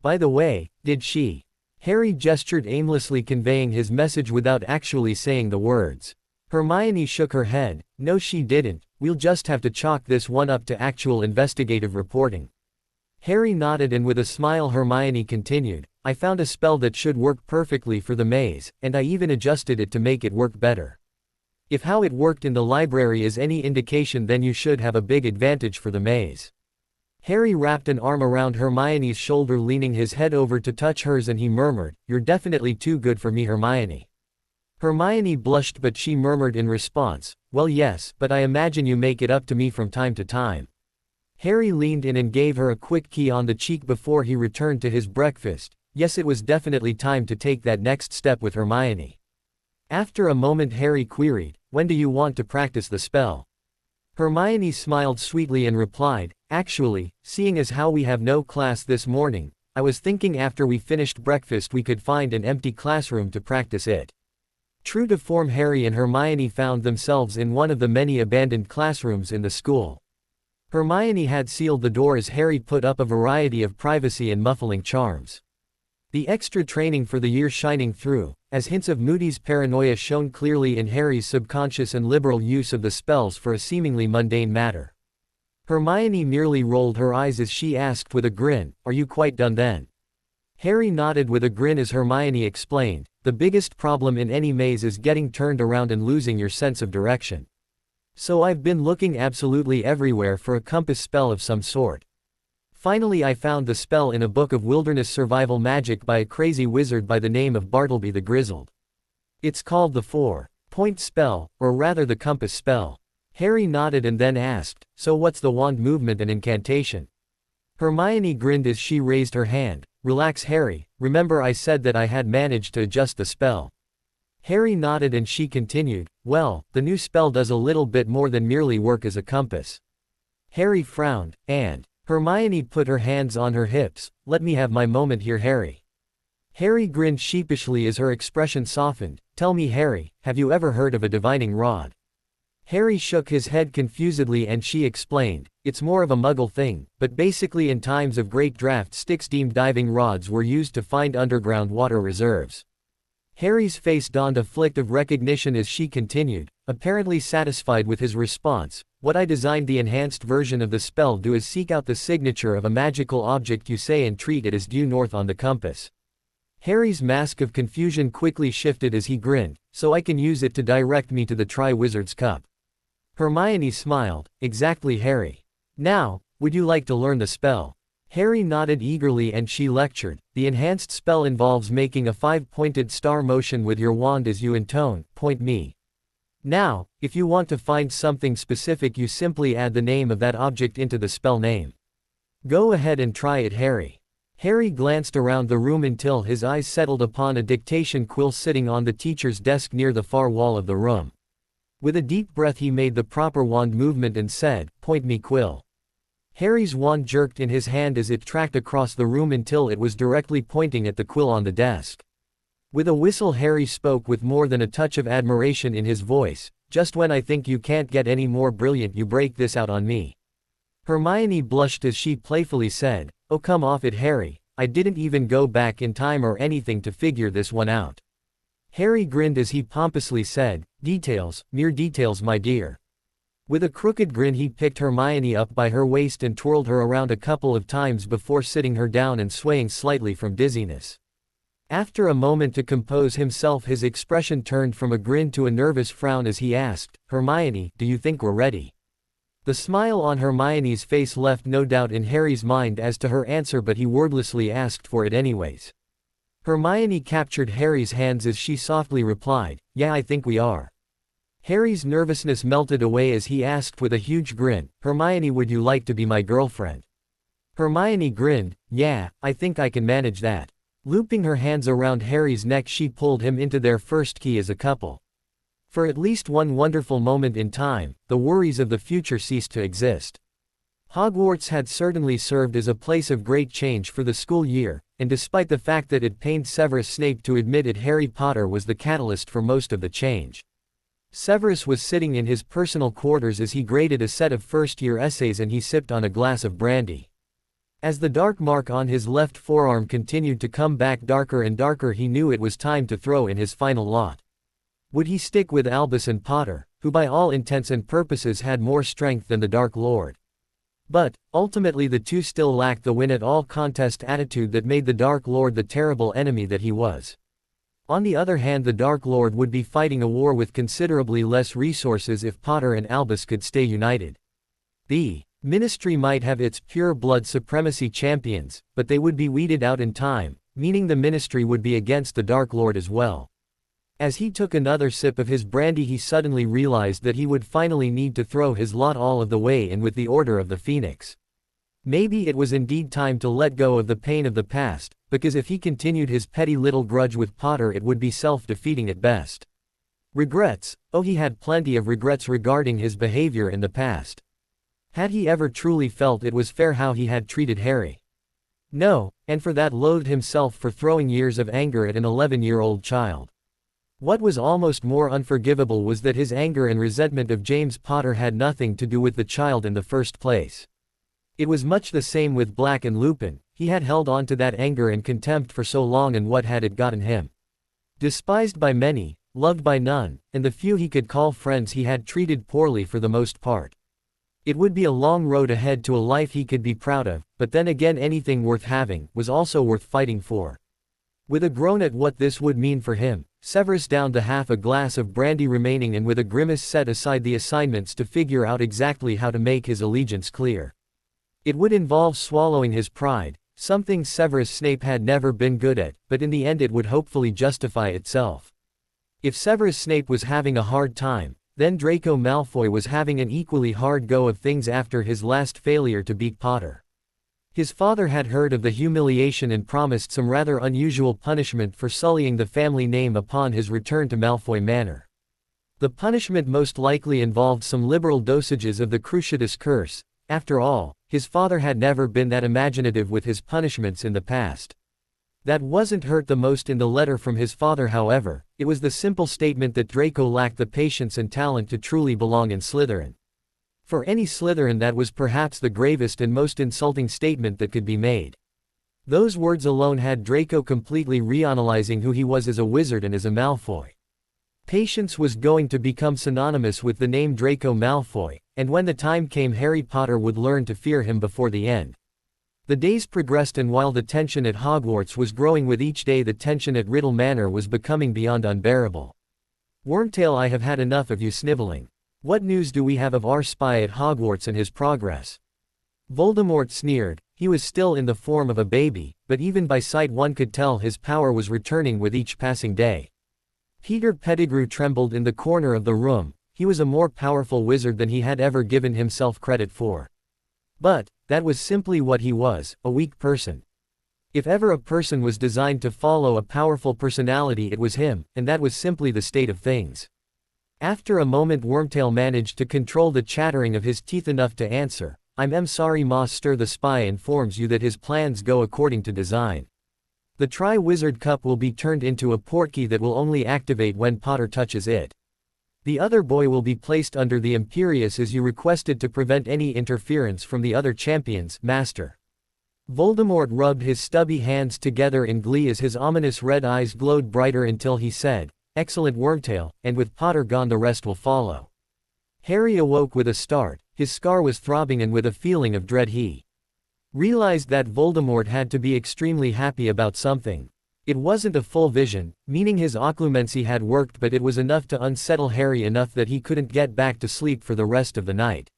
By the way, did she? Harry gestured aimlessly, conveying his message without actually saying the words. Hermione shook her head. No, she didn't. We'll just have to chalk this one up to actual investigative reporting. Harry nodded, and with a smile Hermione continued, I found a spell that should work perfectly for the maze, and I even adjusted it to make it work better. If how it worked in the library is any indication, then you should have a big advantage for the maze. Harry wrapped an arm around Hermione's shoulder, leaning his head over to touch hers, and he murmured, You're definitely too good for me, Hermione. Hermione blushed, but she murmured in response, Well, yes, but I imagine you make it up to me from time to time. Harry leaned in and gave her a quick key on the cheek before he returned to his breakfast. Yes, it was definitely time to take that next step with Hermione. After a moment Harry queried, When do you want to practice the spell? Hermione smiled sweetly and replied, Actually, seeing as how we have no class this morning, I was thinking after we finished breakfast we could find an empty classroom to practice it. True to form, Harry and Hermione found themselves in one of the many abandoned classrooms in the school. Hermione had sealed the door as Harry put up a variety of privacy and muffling charms. The extra training for the year shining through, as hints of Moody's paranoia shone clearly in Harry's subconscious and liberal use of the spells for a seemingly mundane matter. Hermione merely rolled her eyes as she asked with a grin, Are you quite done then? Harry nodded with a grin as Hermione explained, The biggest problem in any maze is getting turned around and losing your sense of direction. So I've been looking absolutely everywhere for a compass spell of some sort. Finally I found the spell in a book of wilderness survival magic by a crazy wizard by the name of Bartleby the Grizzled. It's called the 4-point spell, or rather the compass spell. Harry nodded and then asked, So what's the wand movement and incantation? Hermione grinned as she raised her hand. Relax, Harry, remember I said that I had managed to adjust the spell. Harry nodded and she continued, Well, the new spell does a little bit more than merely work as a compass. Harry frowned, and Hermione put her hands on her hips. Let me have my moment here, Harry. Harry grinned sheepishly as her expression softened. Tell me, Harry, have you ever heard of a divining rod? Harry shook his head confusedly and she explained, It's more of a muggle thing, but basically in times of great drought stick-steamed diving rods were used to find underground water reserves. Harry's face donned a flick of recognition as she continued, apparently satisfied with his response. What I designed the enhanced version of the spell do is seek out the signature of a magical object you say and treat it as due north on the compass. Harry's mask of confusion quickly shifted as he grinned, So I can use it to direct me to the Tri-Wizard's Cup. Hermione smiled, Exactly, Harry. Now, would you like to learn the spell? Harry nodded eagerly and she lectured, The enhanced spell involves making a 5-pointed star motion with your wand as you intone, Point me. Now, if you want to find something specific you simply add the name of that object into the spell name. Go ahead and try it, Harry. Harry glanced around the room until his eyes settled upon a dictation quill sitting on the teacher's desk near the far wall of the room. With a deep breath he made the proper wand movement and said, Point me, quill. Harry's wand jerked in his hand as it tracked across the room until it was directly pointing at the quill on the desk. With a whistle Harry spoke with more than a touch of admiration in his voice, Just when I think you can't get any more brilliant you break this out on me. Hermione blushed as she playfully said, Oh come off it, Harry, I didn't even go back in time or anything to figure this one out. Harry grinned as he pompously said, Details, mere details, my dear. With a crooked grin he picked Hermione up by her waist and twirled her around a couple of times before sitting her down and swaying slightly from dizziness. After a moment to compose himself his expression turned from a grin to a nervous frown as he asked, Hermione, do you think we're ready? The smile on Hermione's face left no doubt in Harry's mind as to her answer, but he wordlessly asked for it anyways. Hermione captured Harry's hands as she softly replied, Yeah, I think we are. Harry's nervousness melted away as he asked with a huge grin, Hermione, would you like to be my girlfriend? Hermione grinned, Yeah, I think I can manage that. Looping her hands around Harry's neck she pulled him into their first key as a couple. For at least one wonderful moment in time, the worries of the future ceased to exist. Hogwarts had certainly served as a place of great change for the school year, and despite the fact that it pained Severus Snape to admit it, Harry Potter was the catalyst for most of the change. Severus was sitting in his personal quarters as he graded a set of first-year essays and he sipped on a glass of brandy. As the dark mark on his left forearm continued to come back darker and darker, he knew it was time to throw in his final lot. Would he stick with Albus and Potter, who by all intents and purposes had more strength than the Dark Lord? But, ultimately the two still lacked the win-at-all-contest attitude that made the Dark Lord the terrible enemy that he was. On the other hand, the Dark Lord would be fighting a war with considerably less resources if Potter and Albus could stay united. The Ministry might have its pure-blood supremacy champions, but they would be weeded out in time, meaning the Ministry would be against the Dark Lord as well. As he took another sip of his brandy, he suddenly realized that he would finally need to throw his lot all of the way in with the Order of the Phoenix. Maybe it was indeed time to let go of the pain of the past, because if he continued his petty little grudge with Potter, it would be self-defeating at best. Regrets? Oh, he had plenty of regrets regarding his behavior in the past. Had he ever truly felt it was fair how he had treated Harry? No, and for that loathed himself for throwing years of anger at an 11-year-old child. What was almost more unforgivable was that his anger and resentment of James Potter had nothing to do with the child in the first place. It was much the same with Black and Lupin. He had held on to that anger and contempt for so long, and what had it gotten him? Despised by many, loved by none, and the few he could call friends he had treated poorly for the most part. It would be a long road ahead to a life he could be proud of, but then again, anything worth having was also worth fighting for. With a groan at what this would mean for him, Severus downed the half a glass of brandy remaining and with a grimace set aside the assignments to figure out exactly how to make his allegiance clear. It would involve swallowing his pride, something Severus Snape had never been good at, but in the end it would hopefully justify itself. If Severus Snape was having a hard time, then Draco Malfoy was having an equally hard go of things after his last failure to beat Potter. His father had heard of the humiliation and promised some rather unusual punishment for sullying the family name upon his return to Malfoy Manor. The punishment most likely involved some liberal dosages of the Cruciatus Curse. After all, his father had never been that imaginative with his punishments in the past. That wasn't hurt the most in the letter from his father, however. It was the simple statement that Draco lacked the patience and talent to truly belong in Slytherin. For any Slytherin, that was perhaps the gravest and most insulting statement that could be made. Those words alone had Draco completely reanalyzing who he was as a wizard and as a Malfoy. Patience was going to become synonymous with the name Draco Malfoy, and when the time came, Harry Potter would learn to fear him before the end. The days progressed, and while the tension at Hogwarts was growing with each day, the tension at Riddle Manor was becoming beyond unbearable. Wormtail, I have had enough of you sniveling. What news do we have of our spy at Hogwarts and his progress? Voldemort sneered. He was still in the form of a baby, but even by sight one could tell his power was returning with each passing day. Peter Pettigrew trembled in the corner of the room. He was a more powerful wizard than he had ever given himself credit for. But that was simply what he was, a weak person. If ever a person was designed to follow a powerful personality, it was him, and that was simply the state of things. After a moment, Wormtail managed to control the chattering of his teeth enough to answer. I'm sorry, Master. The spy informs you that his plans go according to design. The Tri-Wizard Cup will be turned into a portkey that will only activate when Potter touches it. The other boy will be placed under the Imperius as you requested to prevent any interference from the other champions, Master. Voldemort rubbed his stubby hands together in glee as his ominous red eyes glowed brighter until he said, "Excellent, Wormtail, and with Potter gone the rest will follow." Harry awoke with a start. His scar was throbbing, and with a feeling of dread he realized that Voldemort had to be extremely happy about something. It wasn't a full vision, meaning his occlumency had worked, but it was enough to unsettle Harry enough that he couldn't get back to sleep for the rest of the night.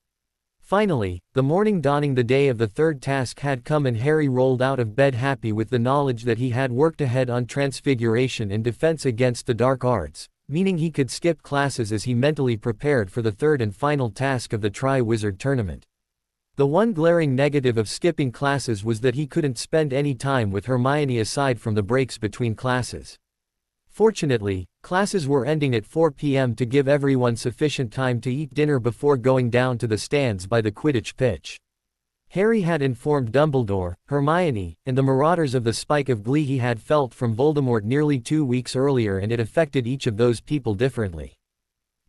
Finally, the morning dawning, the day of the third task had come, and Harry rolled out of bed happy with the knowledge that he had worked ahead on Transfiguration and Defense Against the Dark Arts, meaning he could skip classes as he mentally prepared for the third and final task of the Tri-Wizard Tournament. The one glaring negative of skipping classes was that he couldn't spend any time with Hermione aside from the breaks between classes. Fortunately, classes were ending at 4 p.m. to give everyone sufficient time to eat dinner before going down to the stands by the Quidditch pitch. Harry had informed Dumbledore, Hermione, and the Marauders of the spike of glee he had felt from Voldemort nearly 2 weeks earlier, and it affected each of those people differently.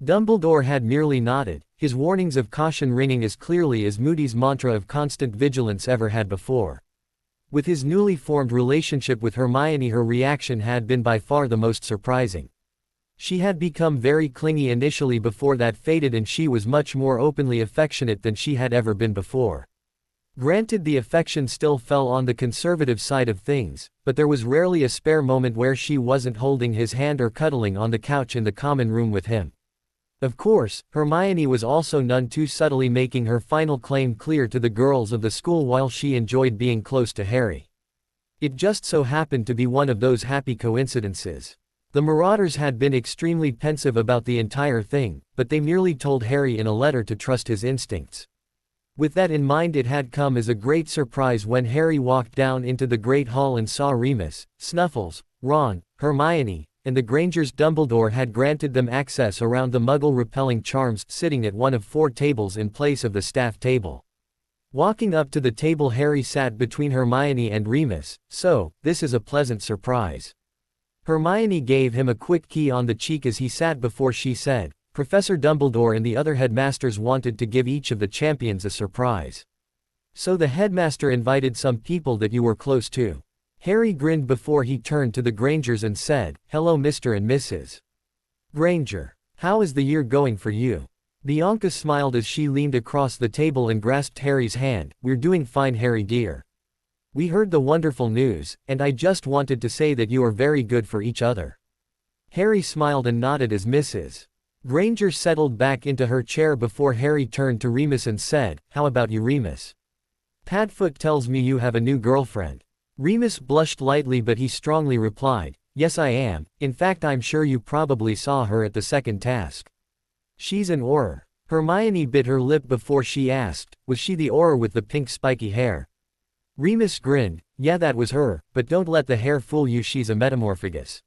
Dumbledore had merely nodded, his warnings of caution ringing as clearly as Moody's mantra of constant vigilance ever had before. With his newly formed relationship with Hermione, her reaction had been by far the most surprising. She had become very clingy initially before that faded, and she was much more openly affectionate than she had ever been before. Granted, the affection still fell on the conservative side of things, but there was rarely a spare moment where she wasn't holding his hand or cuddling on the couch in the common room with him. Of course, Hermione was also none too subtly making her final claim clear to the girls of the school while she enjoyed being close to Harry. It just so happened to be one of those happy coincidences. The Marauders had been extremely pensive about the entire thing, but they merely told Harry in a letter to trust his instincts. With that in mind, it had come as a great surprise when Harry walked down into the Great Hall and saw Remus, Snuffles, Ron, Hermione, and the Grangers. Dumbledore had granted them access around the Muggle-repelling charms, sitting at one of 4 tables in place of the staff table. Walking up to the table, Harry sat between Hermione and Remus. "So, this is a pleasant surprise." Hermione gave him a quick key on the cheek as he sat before she said, "Professor Dumbledore and the other headmasters wanted to give each of the champions a surprise. So the headmaster invited some people that you were close to." Harry grinned before he turned to the Grangers and said, "Hello Mr. and Mrs. Granger. How is the year going for you?" Bianca smiled as she leaned across the table and grasped Harry's hand. "We're doing fine, Harry dear. We heard the wonderful news, and I just wanted to say that you are very good for each other." Harry smiled and nodded as Mrs. Granger settled back into her chair before Harry turned to Remus and said, "How about you, Remus? Padfoot tells me you have a new girlfriend." Remus blushed lightly, but he strongly replied, "Yes I am. In fact, I'm sure you probably saw her at the second task. She's an Auror." Hermione bit her lip before she asked, "Was she the Auror with the pink spiky hair?" Remus grinned, "Yeah, that was her, but don't let the hair fool you, she's a metamorphagus."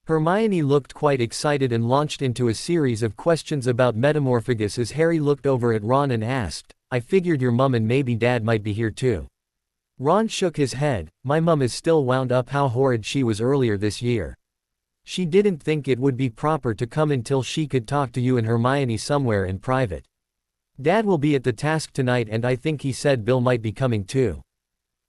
Hermione looked quite excited and launched into a series of questions about metamorphagus as Harry looked over at Ron and asked, "I figured your mum and maybe dad might be here too." Ron shook his head. "My mum is still wound up how horrid she was earlier this year. She didn't think it would be proper to come until she could talk to you and Hermione somewhere in private. Dad will be at the task tonight, and I think he said Bill might be coming too.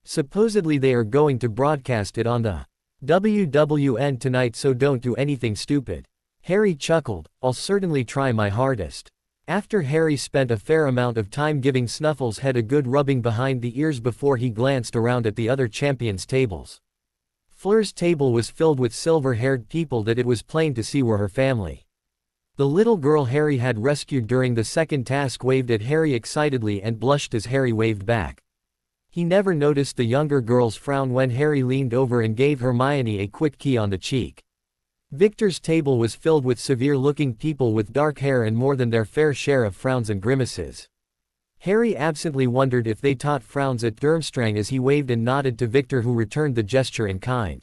Supposedly they are going to broadcast it on the WWN tonight, so don't do anything stupid." Harry chuckled, "I'll certainly try my hardest." After Harry spent a fair amount of time giving Snuffles' head a good rubbing behind the ears before he glanced around at the other champions' tables. Fleur's table was filled with silver-haired people that it was plain to see were her family. The little girl Harry had rescued during the second task waved at Harry excitedly and blushed as Harry waved back. He never noticed the younger girl's frown when Harry leaned over and gave Hermione a quick key on the cheek. Victor's table was filled with severe-looking people with dark hair and more than their fair share of frowns and grimaces. Harry absently wondered if they taught frowns at Durmstrang as he waved and nodded to Victor, who returned the gesture in kind.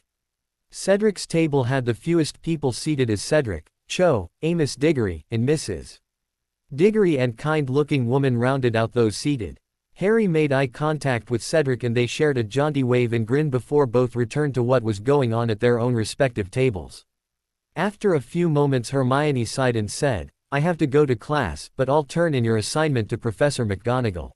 Cedric's table had the fewest people seated as Cedric, Cho, Amos Diggory, and Mrs. Diggory and kind-looking woman rounded out those seated. Harry made eye contact with Cedric and they shared a jaunty wave and grin before both returned to what was going on at their own respective tables. After a few moments, Hermione sighed and said, "I have to go to class, but I'll turn in your assignment to Professor McGonagall.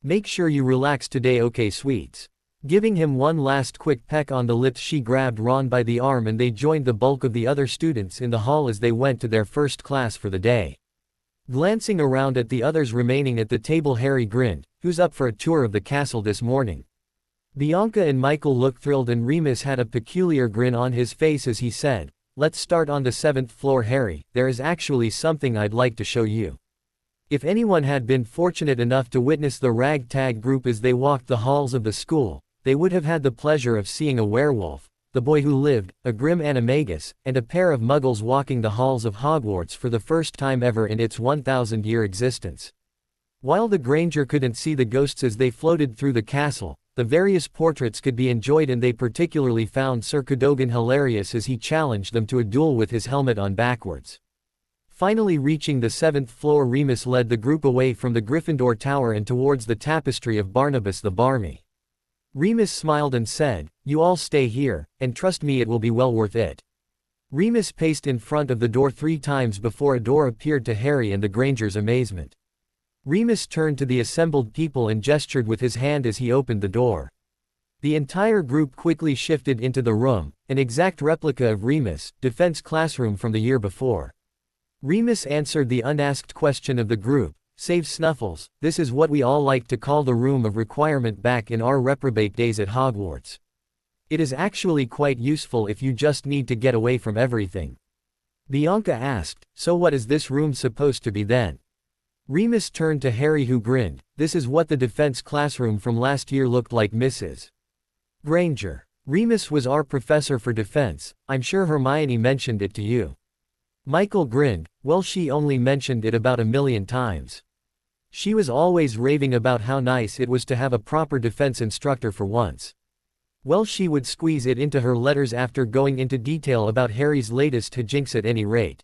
Make sure you relax today, okay sweets?" Giving him one last quick peck on the lips, she grabbed Ron by the arm and they joined the bulk of the other students in the hall as they went to their first class for the day. Glancing around at the others remaining at the table, Harry grinned, "Who's up for a tour of the castle this morning?" Bianca and Michael looked thrilled and Remus had a peculiar grin on his face as he said, "Let's start on the 7th floor, Harry. There is actually something I'd like to show you." If anyone had been fortunate enough to witness the ragtag group as they walked the halls of the school, they would have had the pleasure of seeing a werewolf, the boy who lived, a grim animagus, and a pair of muggles walking the halls of Hogwarts for the first time ever in its 1,000-year existence. While the Granger couldn't see the ghosts as they floated through the castle, the various portraits could be enjoyed, and they particularly found Sir Cadogan hilarious as he challenged them to a duel with his helmet on backwards. Finally reaching the 7th floor, Remus led the group away from the Gryffindor Tower and towards the tapestry of Barnabas the Barmy. Remus smiled and said, "You all stay here, and trust me, it will be well worth it." Remus paced in front of the door 3 times before a door appeared, to Harry and the Granger's amazement. Remus turned to the assembled people and gestured with his hand as he opened the door. The entire group quickly shifted into the room, an exact replica of Remus' defense classroom from the year before. Remus answered the unasked question of the group, "Save Snuffles, this is what we all like to call the room of requirement back in our reprobate days at Hogwarts. It is actually quite useful if you just need to get away from everything." Bianca asked, "So what is this room supposed to be then?" Remus turned to Harry, who grinned. "This is what the defense classroom from last year looked like, Mrs. Granger. Remus was our professor for defense, I'm sure Hermione mentioned it to you." Michael grinned. "Well, she only mentioned it about 1,000,000 times. She was always raving about how nice it was to have a proper defense instructor for once. Well, she would squeeze it into her letters after going into detail about Harry's latest hijinks at any rate."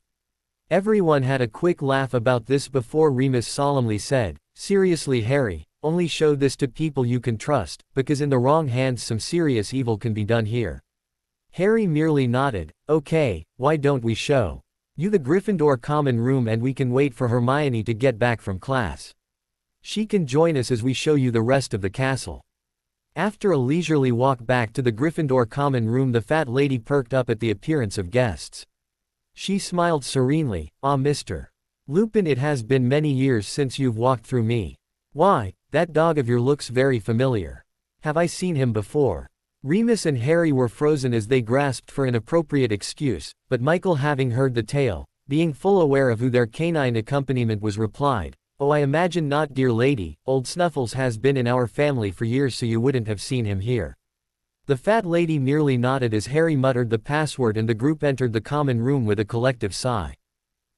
Everyone had a quick laugh about this before Remus solemnly said, "Seriously, Harry, only show this to people you can trust, because in the wrong hands some serious evil can be done here." Harry merely nodded. "Okay, why don't we show you the Gryffindor common room and we can wait for Hermione to get back from class. She can join us as we show you the rest of the castle." After a leisurely walk back to the Gryffindor common room, the fat lady perked up at the appearance of guests. She smiled serenely. "Ah, Mr. Lupin, it has been many years since you've walked through me. Why, that dog of yours looks very familiar. Have I seen him before?" Remus and Harry were frozen as they grasped for an appropriate excuse, but Michael, having heard the tale, being full aware of who their canine accompaniment was, replied, "Oh, I imagine not, dear lady. Old Snuffles has been in our family for years, so you wouldn't have seen him here." The fat lady merely nodded as Harry muttered the password and the group entered the common room with a collective sigh.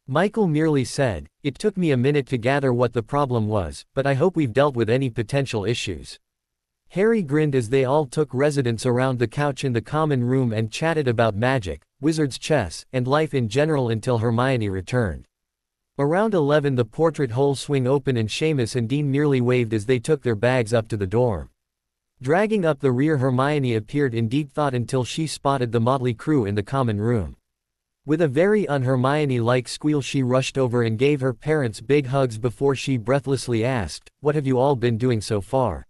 Michael merely said, "It took me a minute to gather what the problem was, but I hope we've dealt with any potential issues." Harry grinned as they all took residence around the couch in the common room and chatted about magic, wizards' chess, and life in general until Hermione returned. Around 11 the portrait hole swung open and Seamus and Dean merely waved as they took their bags up to the dorm. Dragging up the rear, Hermione appeared in deep thought until she spotted the motley crew in the common room. With a very un-Hermione-like squeal, she rushed over and gave her parents big hugs before she breathlessly asked, "What have you all been doing so far?"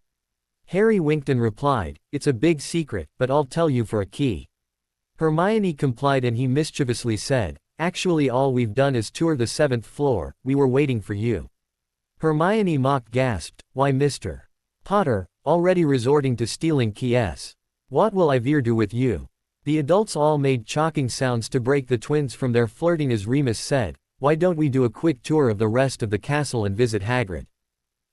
Harry winked and replied, "It's a big secret, but I'll tell you for a key." Hermione complied and he mischievously said, "Actually all we've done is tour the 7th floor, we were waiting for you." Hermione mock gasped, "Why, Mr. Potter, already resorting to stealing keys? What will I do with you?" The adults all made choking sounds to break the twins from their flirting as Remus said, "Why don't we do a quick tour of the rest of the castle and visit Hagrid?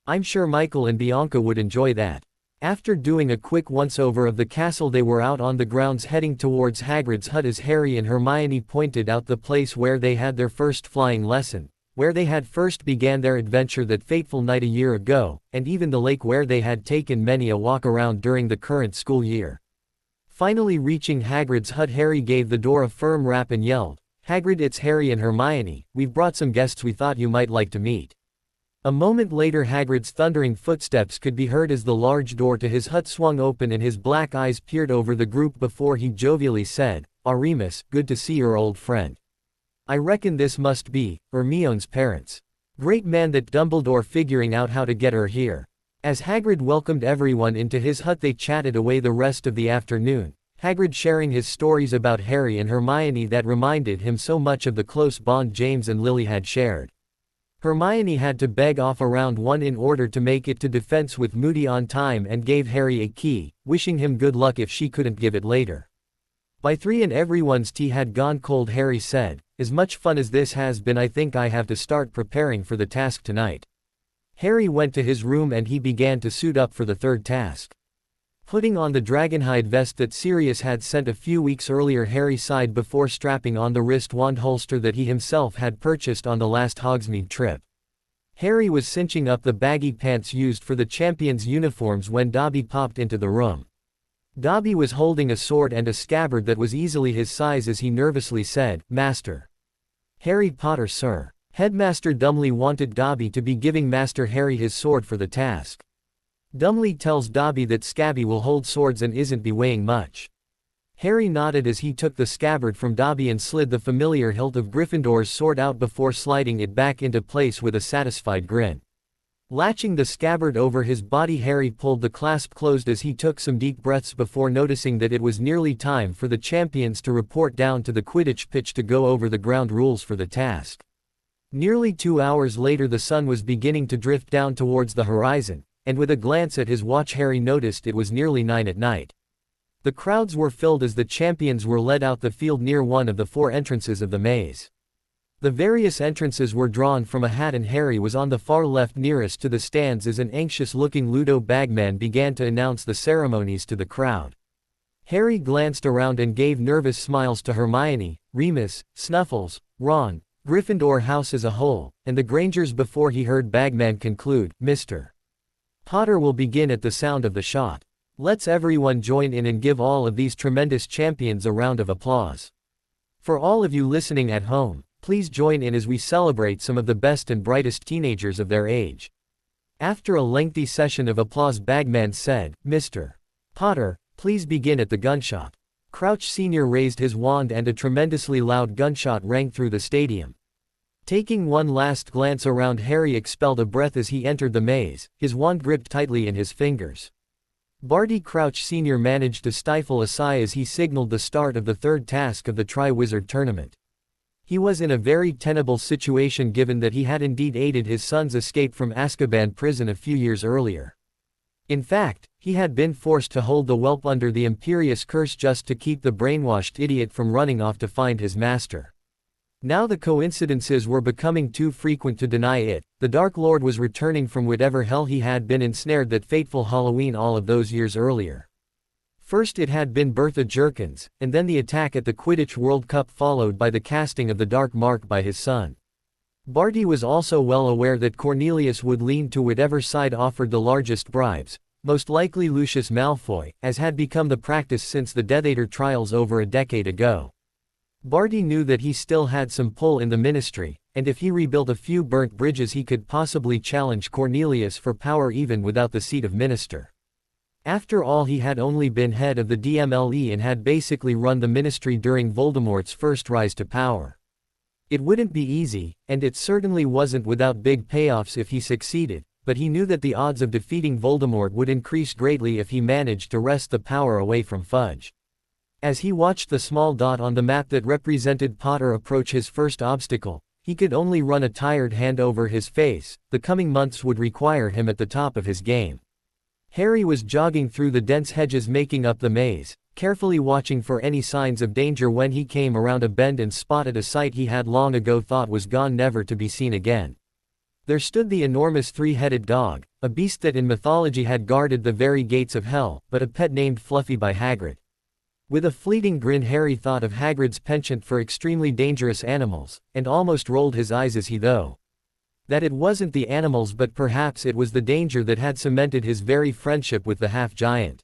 I'm sure Michael and Bianca would enjoy that." After doing a quick once-over of the castle, they were out on the grounds heading towards Hagrid's hut as Harry and Hermione pointed out the place where they had their first flying lesson, where they had first began their adventure that fateful night a year ago, and even the lake where they had taken many a walk around during the current school year. Finally reaching Hagrid's hut, Harry gave the door a firm rap and yelled, "Hagrid, it's Harry and Hermione, we've brought some guests we thought you might like to meet." A moment later Hagrid's thundering footsteps could be heard as the large door to his hut swung open and his black eyes peered over the group before he jovially said, "Ah, Remus, good to see your old friend. I reckon this must be Hermione's parents. Great man that Dumbledore figuring out how to get her here." As Hagrid welcomed everyone into his hut, they chatted away the rest of the afternoon, Hagrid sharing his stories about Harry and Hermione that reminded him so much of the close bond James and Lily had shared. Hermione had to beg off around 1 in order to make it to defense with Moody on time and gave Harry a key, wishing him good luck if she couldn't give it later. By 3 and everyone's tea had gone cold, Harry said, "As much fun as this has been, I think I have to start preparing for the task tonight." Harry went to his room and he began to suit up for the third task. Putting on the dragonhide vest that Sirius had sent a few weeks earlier, Harry sighed before strapping on the wrist wand holster that he himself had purchased on the last Hogsmeade trip. Harry was cinching up the baggy pants used for the champions' uniforms when Dobby popped into the room. Dobby was holding a sword and a scabbard that was easily his size as he nervously said, "Master Harry Potter, sir." Headmaster Dumley wanted Dobby to be giving Master Harry his sword for the task. Dumley tells Dobby that Scabby will hold swords and isn't be weighing much. Harry nodded as he took the scabbard from Dobby and slid the familiar hilt of Gryffindor's sword out before sliding it back into place with a satisfied grin. Latching the scabbard over his body, Harry pulled the clasp closed as he took some deep breaths before noticing that it was nearly time for the champions to report down to the Quidditch pitch to go over the ground rules for the task. Nearly 2 hours later, the sun was beginning to drift down towards the horizon, and with a glance at his watch, Harry noticed it was nearly 9 at night. The crowds were filled as the champions were led out the field near one of the 4 entrances of the maze. The various entrances were drawn from a hat, and Harry was on the far left nearest to the stands as an anxious-looking Ludo Bagman began to announce the ceremonies to the crowd. Harry glanced around and gave nervous smiles to Hermione, Remus, Snuffles, Ron, Gryffindor house as a whole, and the Grangers before he heard Bagman conclude, "Mr. Potter will begin at the sound of the shot. Let's everyone join in and give all of these tremendous champions a round of applause. For all of you listening at home, please join in as we celebrate some of the best and brightest teenagers of their age." After a lengthy session of applause, Bagman said, "Mr. Potter, please begin at the gunshot." Crouch Sr. raised his wand and a tremendously loud gunshot rang through the stadium. Taking one last glance around, Harry expelled a breath as he entered the maze, his wand gripped tightly in his fingers. Barty Crouch Sr. managed to stifle a sigh as he signaled the start of the 3rd task of the Tri-Wizard Tournament. He was in a very tenable situation given that he had indeed aided his son's escape from Azkaban prison a few years earlier. In fact, he had been forced to hold the whelp under the Imperious Curse just to keep the brainwashed idiot from running off to find his master. Now the coincidences were becoming too frequent to deny it. The Dark Lord was returning from whatever hell he had been ensnared that fateful Halloween all of those years earlier. First it had been Bertha Jerkins, and then the attack at the Quidditch World Cup, followed by the casting of the Dark Mark by his son. Barty was also well aware that Cornelius would lean to whatever side offered the largest bribes, most likely Lucius Malfoy, as had become the practice since the Death Eater trials over a decade ago. Barty knew that he still had some pull in the ministry, and if he rebuilt a few burnt bridges he could possibly challenge Cornelius for power even without the seat of minister. After all, he had only been head of the DMLE and had basically run the ministry during Voldemort's first rise to power. It wouldn't be easy, and it certainly wasn't without big payoffs if he succeeded, but he knew that the odds of defeating Voldemort would increase greatly if he managed to wrest the power away from Fudge. As he watched the small dot on the map that represented Potter approach his first obstacle, he could only run a tired hand over his face. The coming months would require him at the top of his game. Harry was jogging through the dense hedges making up the maze, carefully watching for any signs of danger when he came around a bend and spotted a sight he had long ago thought was gone, never to be seen again. There stood the enormous 3-headed dog, a beast that in mythology had guarded the very gates of hell, but a pet named Fluffy by Hagrid. With a fleeting grin, Harry thought of Hagrid's penchant for extremely dangerous animals, and almost rolled his eyes as he thought that it wasn't the animals but perhaps it was the danger that had cemented his very friendship with the half-giant.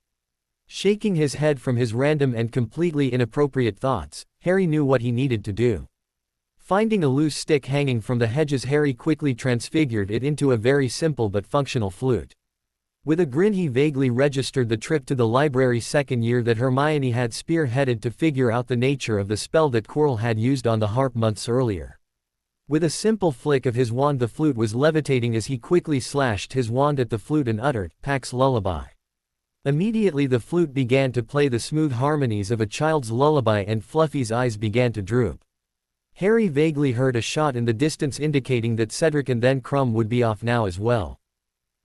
Shaking his head from his random and completely inappropriate thoughts, Harry knew what he needed to do. Finding a loose stick hanging from the hedges, Harry quickly transfigured it into a very simple but functional flute. With a grin he vaguely registered the trip to the library second year that Hermione had spearheaded to figure out the nature of the spell that Quirrell had used on the harp months earlier. With a simple flick of his wand the flute was levitating as he quickly slashed his wand at the flute and uttered, "Pax Lullaby." Immediately the flute began to play the smooth harmonies of a child's lullaby and Fluffy's eyes began to droop. Harry vaguely heard a shot in the distance indicating that Cedric and then Crumb would be off now as well.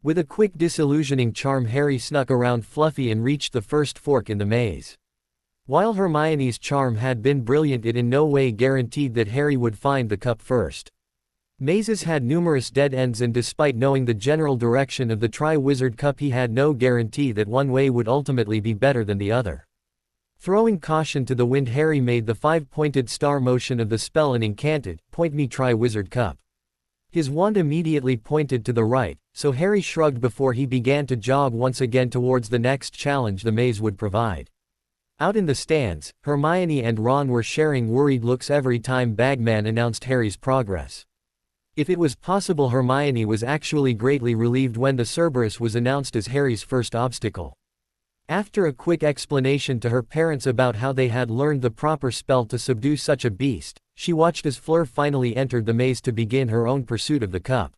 With a quick disillusioning charm, Harry snuck around Fluffy and reached the first fork in the maze. While Hermione's charm had been brilliant, it in no way guaranteed that Harry would find the cup first. Mazes had numerous dead ends, and despite knowing the general direction of the Tri-Wizard Cup he had no guarantee that one way would ultimately be better than the other. Throwing caution to the wind, Harry made the 5-pointed star motion of the spell and incanted, "Point me Tri-Wizard Cup." His wand immediately pointed to the right, so Harry shrugged before he began to jog once again towards the next challenge the maze would provide. Out in the stands, Hermione and Ron were sharing worried looks every time Bagman announced Harry's progress. If it was possible, Hermione was actually greatly relieved when the Cerberus was announced as Harry's first obstacle. After a quick explanation to her parents about how they had learned the proper spell to subdue such a beast, she watched as Fleur finally entered the maze to begin her own pursuit of the cup.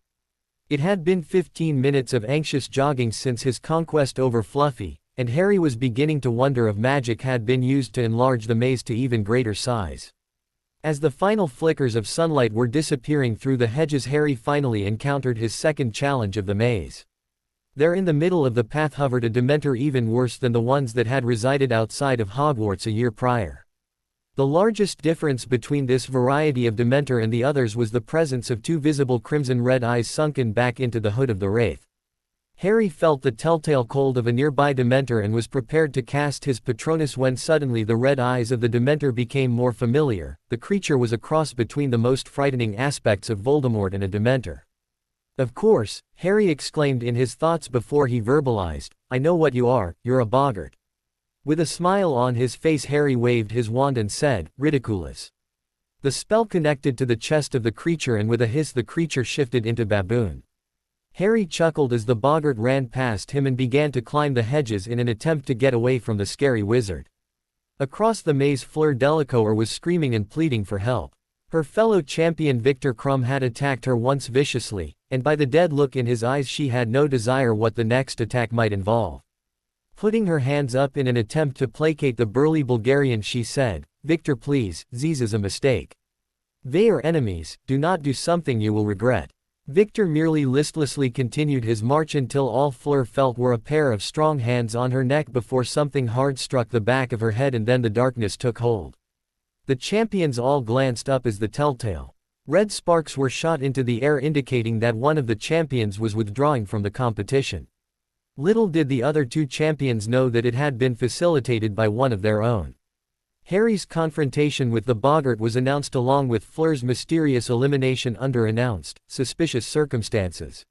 It had been 15 minutes of anxious jogging since his conquest over Fluffy, and Harry was beginning to wonder if magic had been used to enlarge the maze to even greater size. As the final flickers of sunlight were disappearing through the hedges, Harry finally encountered his second challenge of the maze. There in the middle of the path hovered a Dementor even worse than the ones that had resided outside of Hogwarts a year prior. The largest difference between this variety of Dementor and the others was the presence of two visible crimson-red eyes sunken back into the hood of the Wraith. Harry felt the telltale cold of a nearby Dementor and was prepared to cast his Patronus when suddenly the red eyes of the Dementor became more familiar. The creature was a cross between the most frightening aspects of Voldemort and a Dementor. "Of course," Harry exclaimed in his thoughts before he verbalized, "I know what you are, you're a boggart." With a smile on his face, Harry waved his wand and said, "Ridiculous." The spell connected to the chest of the creature, and with a hiss the creature shifted into baboon. Harry chuckled as the boggart ran past him and began to climb the hedges in an attempt to get away from the scary wizard. Across the maze, Fleur Delacour was screaming and pleading for help. Her fellow champion Victor Crumb had attacked her once viciously, and by the dead look in his eyes she had no desire what the next attack might involve. Putting her hands up in an attempt to placate the burly Bulgarian, she said, "Victor, please, this is a mistake. They are enemies, do not do something you will regret." Victor merely listlessly continued his march until all Fleur felt were a pair of strong hands on her neck before something hard struck the back of her head, and then the darkness took hold. The champions all glanced up as the telltale red sparks were shot into the air, indicating that one of the champions was withdrawing from the competition. Little did the other two champions know that it had been facilitated by one of their own. Harry's confrontation with the boggart was announced along with Fleur's mysterious elimination under announced, suspicious circumstances.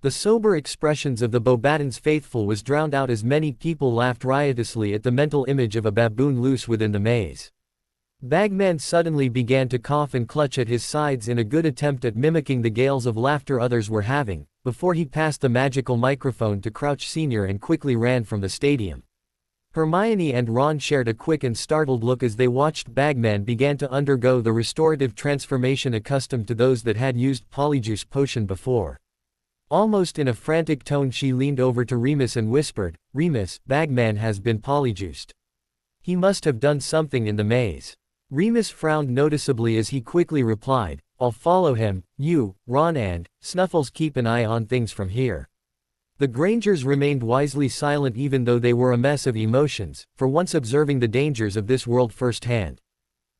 The sober expressions of the Beauxbatons faithful was drowned out as many people laughed riotously at the mental image of a baboon loose within the maze. Bagman suddenly began to cough and clutch at his sides in a good attempt at mimicking the gales of laughter others were having, before he passed the magical microphone to Crouch Sr. and quickly ran from the stadium. Hermione and Ron shared a quick and startled look as they watched Bagman begin to undergo the restorative transformation accustomed to those that had used Polyjuice Potion before. Almost in a frantic tone she leaned over to Remus and whispered, "Remus, Bagman has been polyjuiced. He must have done something in the maze." Remus frowned noticeably as he quickly replied, "I'll follow him, you, Ron and Snuffles keep an eye on things from here." The Grangers remained wisely silent even though they were a mess of emotions, for once observing the dangers of this world firsthand.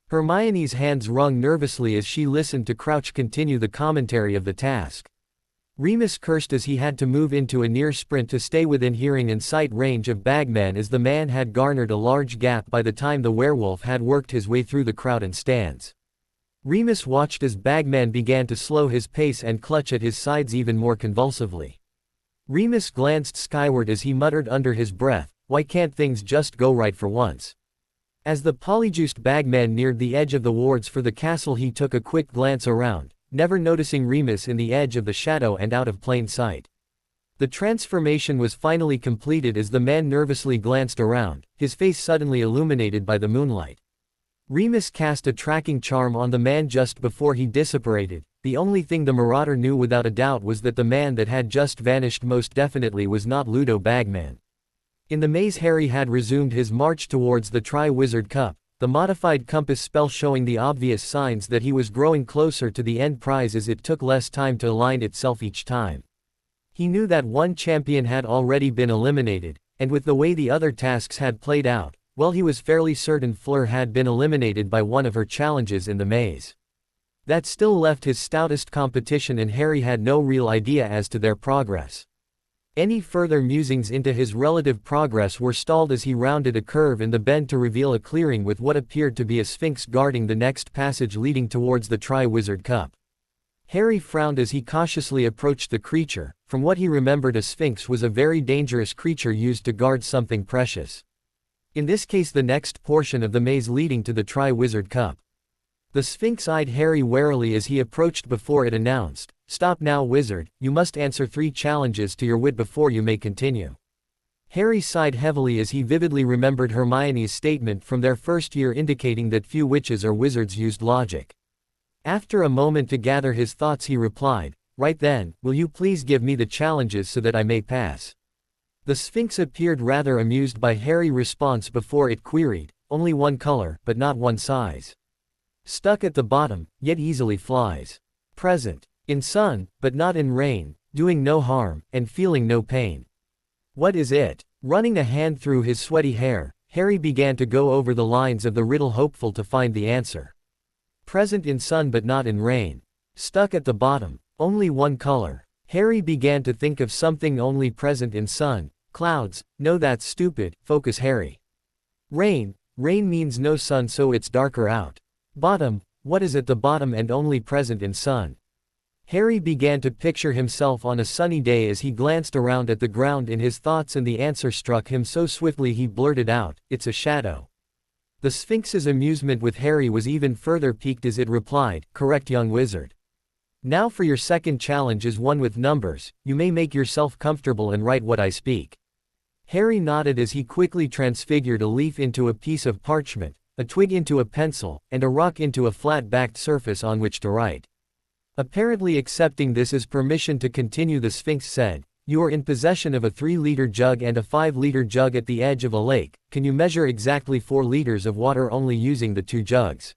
Hermione's hands wrung nervously as she listened to Crouch continue the commentary of the task. Remus cursed as he had to move into a near sprint to stay within hearing and sight range of Bagman, as the man had garnered a large gap by the time the werewolf had worked his way through the crowd and stands. Remus watched as Bagman began to slow his pace and clutch at his sides even more convulsively. Remus glanced skyward as he muttered under his breath, "Why can't things just go right for once?" As the polyjuiced Bagman neared the edge of the wards for the castle, he took a quick glance around, never noticing Remus in the edge of the shadow and out of plain sight. The transformation was finally completed as the man nervously glanced around, his face suddenly illuminated by the moonlight. Remus cast a tracking charm on the man just before he disapparated. The only thing the Marauder knew without a doubt was that the man that had just vanished most definitely was not Ludo Bagman. In the maze, Harry had resumed his march towards the Tri-Wizard Cup, the modified compass spell showing the obvious signs that he was growing closer to the end prize as it took less time to align itself each time. He knew that one champion had already been eliminated, and with the way the other tasks had played out, well, he was fairly certain Fleur had been eliminated by one of her challenges in the maze. That still left his stoutest competition, and Harry had no real idea as to their progress. Any further musings into his relative progress were stalled as he rounded a curve in the bend to reveal a clearing with what appeared to be a sphinx guarding the next passage leading towards the Tri-Wizard Cup. Harry frowned as he cautiously approached the creature. From what he remembered, a sphinx was a very dangerous creature used to guard something precious. In this case, the next portion of the maze leading to the Tri-Wizard Cup. The Sphinx eyed Harry warily as he approached before it announced, "Stop now, wizard, you must answer 3 challenges to your wit before you may continue." Harry sighed heavily as he vividly remembered Hermione's statement from their first year indicating that few witches or wizards used logic. After a moment to gather his thoughts, he replied, right then, will you please give me the challenges so that I may pass? The Sphinx appeared rather amused by Harry's response before it queried, only one color, but not one size. Stuck at the bottom, yet easily flies. Present. In sun, but not in rain, doing no harm, and feeling no pain. What is it? Running a hand through his sweaty hair, Harry began to go over the lines of the riddle, hopeful to find the answer. Present in sun but not in rain. Stuck at the bottom, only one color. Harry began to think of something only present in sun. Clouds, no, that's stupid, focus Harry. Rain means no sun, so it's darker out. Bottom, what is at the bottom and only present in sun? Harry began to picture himself on a sunny day as he glanced around at the ground in his thoughts, and the answer struck him so swiftly he blurted out, "It's a shadow." The Sphinx's amusement with Harry was even further piqued as it replied, "Correct, young wizard. Now for your second challenge is one with numbers. You may make yourself comfortable and write what I speak." Harry nodded as he quickly transfigured a leaf into a piece of parchment, a twig into a pencil, and a rock into a flat-backed surface on which to write. Apparently accepting this as permission to continue, the Sphinx said, "You are in possession of a 3-liter jug and a 5-liter jug at the edge of a lake. Can you measure exactly 4 liters of water only using the 2 jugs?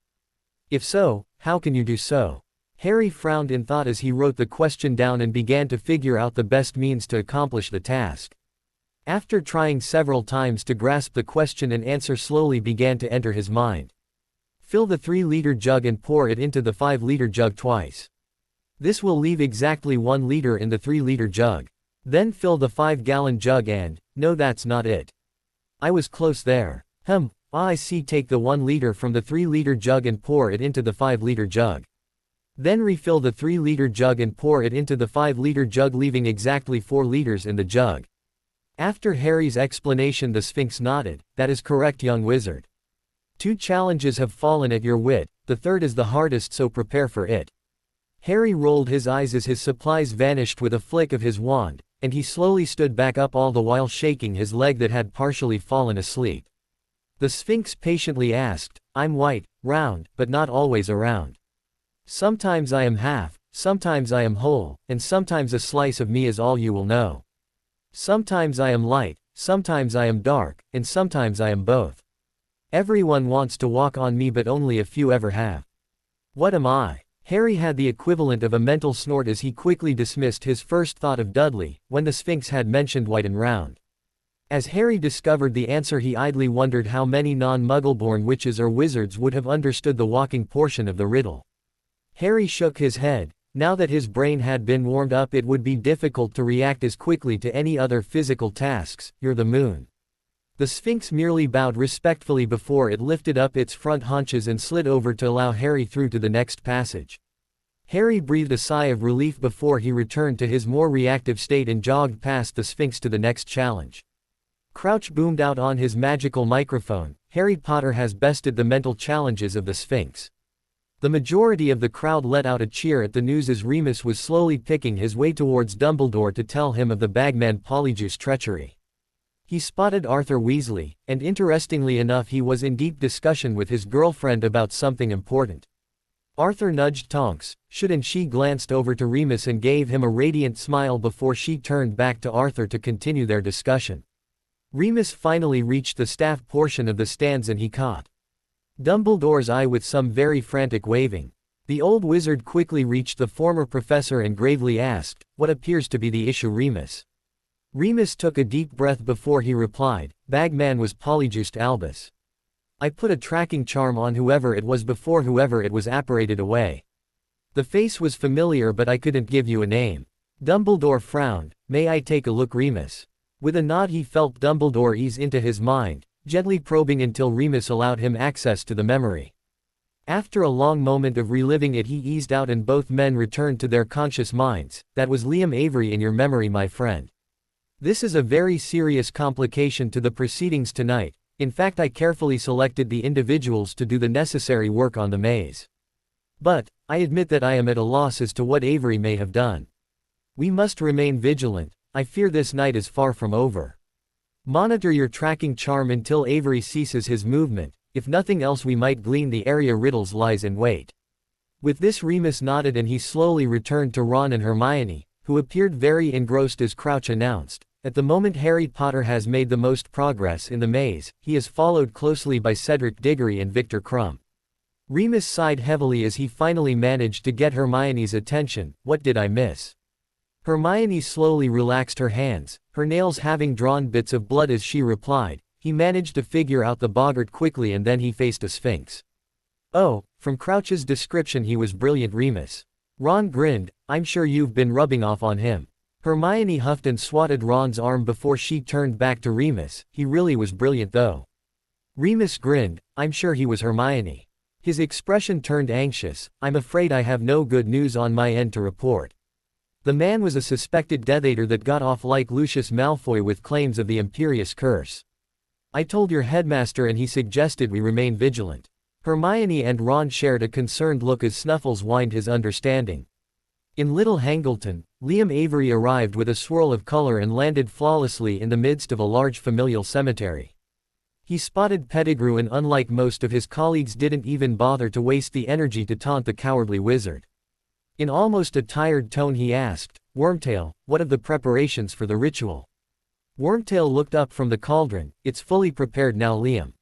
If so, how can you do so?" Harry frowned in thought as he wrote the question down and began to figure out the best means to accomplish the task. After trying several times to grasp the question, an answer slowly began to enter his mind. Fill the 3-liter jug and pour it into the 5-liter jug twice. This will leave exactly 1 liter in the 3-liter jug. Then fill the 5-gallon jug and, no, that's not it. I was close there. I see. Take the 1 liter from the 3-liter jug and pour it into the 5-liter jug. Then refill the 3-liter jug and pour it into the 5-liter jug, leaving exactly 4 liters in the jug. After Harry's explanation, the Sphinx nodded. "That is correct, young wizard. 2 challenges have fallen at your wit, the third is the hardest, so prepare for it." Harry rolled his eyes as his supplies vanished with a flick of his wand, and he slowly stood back up, all the while shaking his leg that had partially fallen asleep. The Sphinx patiently asked, "I'm white, round, but not always around. Sometimes I am half, sometimes I am whole, and sometimes a slice of me is all you will know. Sometimes I am light, sometimes I am dark, and sometimes I am both. Everyone wants to walk on me, but only a few ever have. What am I?" Harry had the equivalent of a mental snort as he quickly dismissed his first thought of Dudley, when the Sphinx had mentioned white and round. As Harry discovered the answer, he idly wondered how many non-Muggle-born witches or wizards would have understood the walking portion of the riddle. Harry shook his head. Now that his brain had been warmed up, it would be difficult to react as quickly to any other physical tasks. "You're the moon." The Sphinx merely bowed respectfully before it lifted up its front haunches and slid over to allow Harry through to the next passage. Harry breathed a sigh of relief before he returned to his more reactive state and jogged past the Sphinx to the next challenge. Crouch boomed out on his magical microphone, "Harry Potter has bested the mental challenges of the Sphinx." The majority of the crowd let out a cheer at the news as Remus was slowly picking his way towards Dumbledore to tell him of the Bagman Polyjuice treachery. He spotted Arthur Weasley, and interestingly enough, he was in deep discussion with his girlfriend about something important. Arthur nudged Tonks, and she glanced over to Remus and gave him a radiant smile before she turned back to Arthur to continue their discussion. Remus finally reached the staff portion of the stands and he caught Dumbledore's eye with some very frantic waving. The old wizard quickly reached the former professor and gravely asked, "What appears to be the issue, Remus?" Remus took a deep breath before he replied, "Bagman was polyjuiced Albus. I put a tracking charm on whoever it was before whoever it was apparated away. The face was familiar, but I couldn't give you a name." Dumbledore frowned. "May I take a look, Remus?" With a nod he felt Dumbledore ease into his mind, gently probing until Remus allowed him access to the memory. After a long moment of reliving it, he eased out and both men returned to their conscious minds. "That was Liam Avery in your memory, my friend. This is a very serious complication to the proceedings tonight. In fact, I carefully selected the individuals to do the necessary work on the maze. But, I admit that I am at a loss as to what Avery may have done. We must remain vigilant. I fear this night is far from over. Monitor your tracking charm until Avery ceases his movement. If nothing else, we might glean the area riddles lies in wait." With this Remus nodded and he slowly returned to Ron and Hermione, who appeared very engrossed as Crouch announced, "At the moment Harry Potter has made the most progress in the maze, he is followed closely by Cedric Diggory and Victor Crumb." Remus sighed heavily as he finally managed to get Hermione's attention. "What did I miss?" Hermione slowly relaxed her hands, her nails having drawn bits of blood as she replied, "He managed to figure out the boggart quickly and then he faced a sphinx." "Oh, from Crouch's description he was brilliant, Remus." Ron grinned, "I'm sure you've been rubbing off on him." Hermione huffed and swatted Ron's arm before she turned back to Remus, "He really was brilliant though." Remus grinned, "I'm sure he was, Hermione." His expression turned anxious. "I'm afraid I have no good news on my end to report. The man was a suspected Death Eater that got off like Lucius Malfoy with claims of the Imperious Curse. I told your headmaster and he suggested we remain vigilant." Hermione and Ron shared a concerned look as Snuffles whined his understanding. In Little Hangleton, Liam Avery arrived with a swirl of color and landed flawlessly in the midst of a large familial cemetery. He spotted Pettigrew and unlike most of his colleagues didn't even bother to waste the energy to taunt the cowardly wizard. In almost a tired tone he asked, "Wormtail, what of the preparations for the ritual?" Wormtail looked up from the cauldron. "It's fully prepared now, Liam.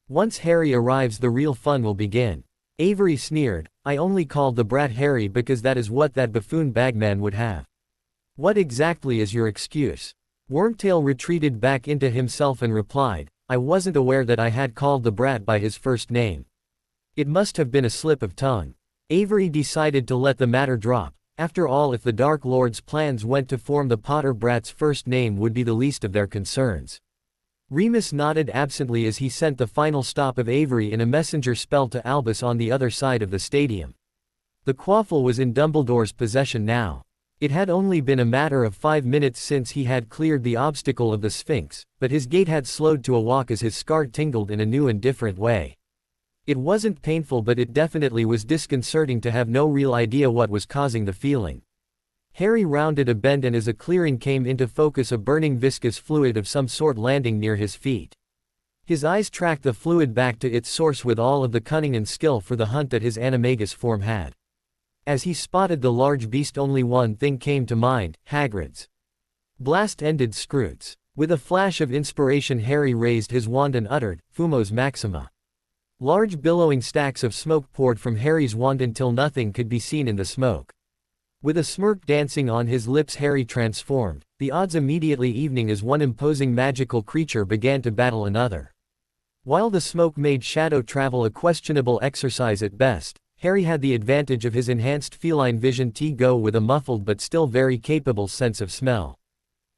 Once Harry arrives the real fun will begin." Avery sneered, "I only called the brat Harry because that is what that buffoon Bagman would have." "What exactly is your excuse?" Wormtail retreated back into himself and replied, "I wasn't aware that I had called the brat by his first name. It must have been a slip of tongue." Avery decided to let the matter drop. After all, if the Dark Lord's plans went to form the Potter brat's first name would be the least of their concerns. Remus nodded absently as he sent the final stop of Avery in a messenger spell to Albus on the other side of the stadium. The quaffle was in Dumbledore's possession now. It had only been a matter of 5 minutes since he had cleared the obstacle of the Sphinx, but his gait had slowed to a walk as his scar tingled in a new and different way. It wasn't painful, but it definitely was disconcerting to have no real idea what was causing the feeling. Harry rounded a bend and as a clearing came into focus a burning viscous fluid of some sort landing near his feet. His eyes tracked the fluid back to its source with all of the cunning and skill for the hunt that his animagus form had. As he spotted the large beast only one thing came to mind, Hagrid's blast-ended scroots. With a flash of inspiration Harry raised his wand and uttered, Fumos Maxima. Large billowing stacks of smoke poured from Harry's wand until nothing could be seen in the smoke. With a smirk dancing on his lips Harry transformed, the odds immediately evening as one imposing magical creature began to battle another. While the smoke made shadow travel a questionable exercise at best, Harry had the advantage of his enhanced feline vision to go with a muffled but still very capable sense of smell.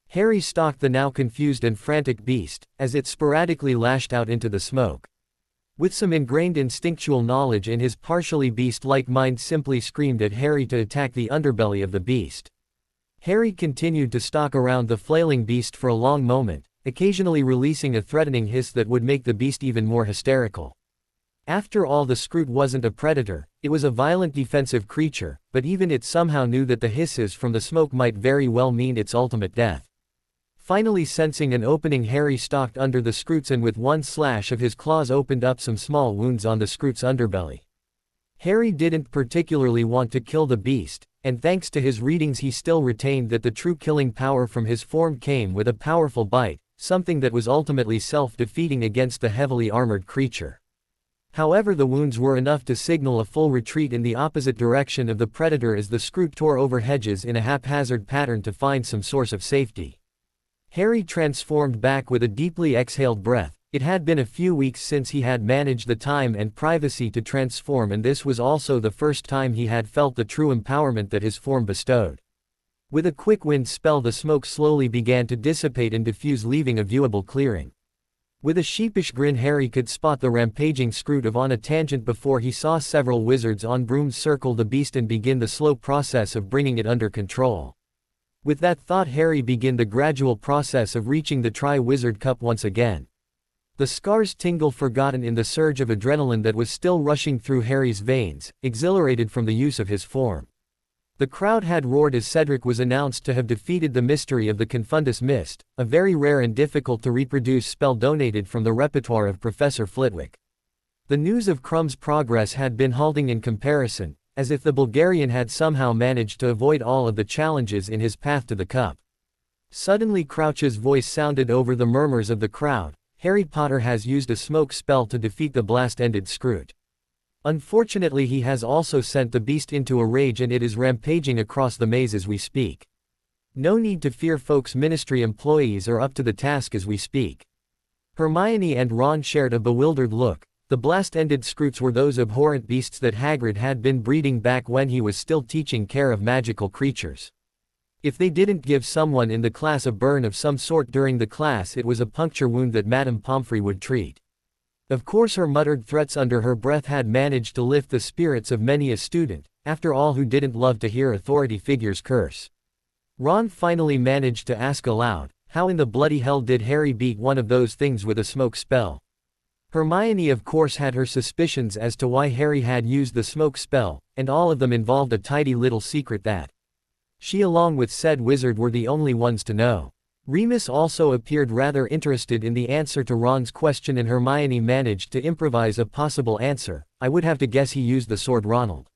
Harry stalked the now confused and frantic beast, as it sporadically lashed out into the smoke. With some ingrained instinctual knowledge in his partially beast-like mind simply screamed at Harry to attack the underbelly of the beast. Harry continued to stalk around the flailing beast for a long moment, occasionally releasing a threatening hiss that would make the beast even more hysterical. After all, the Scroot wasn't a predator, it was a violent defensive creature, but even it somehow knew that the hisses from the smoke might very well mean its ultimate death. Finally sensing an opening Harry stalked under the Scroots and with one slash of his claws opened up some small wounds on the Scroot's underbelly. Harry didn't particularly want to kill the beast, and thanks to his readings he still retained that the true killing power from his form came with a powerful bite, something that was ultimately self-defeating against the heavily armored creature. However, the wounds were enough to signal a full retreat in the opposite direction of the predator as the Scroot tore over hedges in a haphazard pattern to find some source of safety. Harry transformed back with a deeply exhaled breath. It had been a few weeks since he had managed the time and privacy to transform, and this was also the first time he had felt the true empowerment that his form bestowed. With a quick wind spell the smoke slowly began to dissipate and diffuse, leaving a viewable clearing. With a sheepish grin Harry could spot the rampaging Scroot on a tangent before he saw several wizards on brooms circle the beast and begin the slow process of bringing it under control. With that thought Harry began the gradual process of reaching the Tri-Wizard Cup once again. The scars tingle forgotten in the surge of adrenaline that was still rushing through Harry's veins, exhilarated from the use of his form. The crowd had roared as Cedric was announced to have defeated the mystery of the Confundus Mist, a very rare and difficult to reproduce spell donated from the repertoire of Professor Flitwick. The news of Crumb's progress had been halting in comparison, as if the Bulgarian had somehow managed to avoid all of the challenges in his path to the cup. Suddenly Crouch's voice sounded over the murmurs of the crowd. Harry Potter has used a smoke spell to defeat the blast-ended Scroot. Unfortunately, he has also sent the beast into a rage and it is rampaging across the maze as we speak. No need to fear, folks. Ministry employees are up to the task as we speak. Hermione and Ron shared a bewildered look. The blast-ended Scroots were those abhorrent beasts that Hagrid had been breeding back when he was still teaching care of magical creatures. If they didn't give someone in the class a burn of some sort during the class, it was a puncture wound that Madame Pomfrey would treat. Of course, her muttered threats under her breath had managed to lift the spirits of many a student, after all, who didn't love to hear authority figures curse. Ron finally managed to ask aloud, how in the bloody hell did Harry beat one of those things with a smoke spell? Hermione of course had her suspicions as to why Harry had used the smoke spell, and all of them involved a tidy little secret that she along with said wizard were the only ones to know. Remus also appeared rather interested in the answer to Ron's question and Hermione managed to improvise a possible answer. I would have to guess he used the sword, Ronald.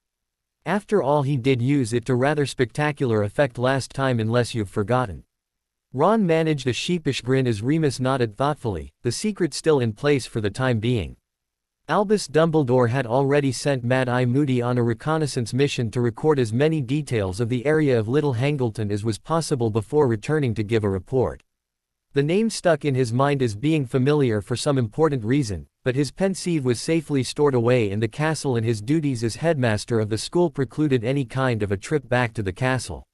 After all, he did use it to rather spectacular effect last time, unless you've forgotten. Ron managed a sheepish grin as Remus nodded thoughtfully, the secret still in place for the time being. Albus Dumbledore had already sent Mad-Eye Moody on a reconnaissance mission to record as many details of the area of Little Hangleton as was possible before returning to give a report. The name stuck in his mind as being familiar for some important reason, but his pensieve was safely stored away in the castle and his duties as headmaster of the school precluded any kind of a trip back to the castle.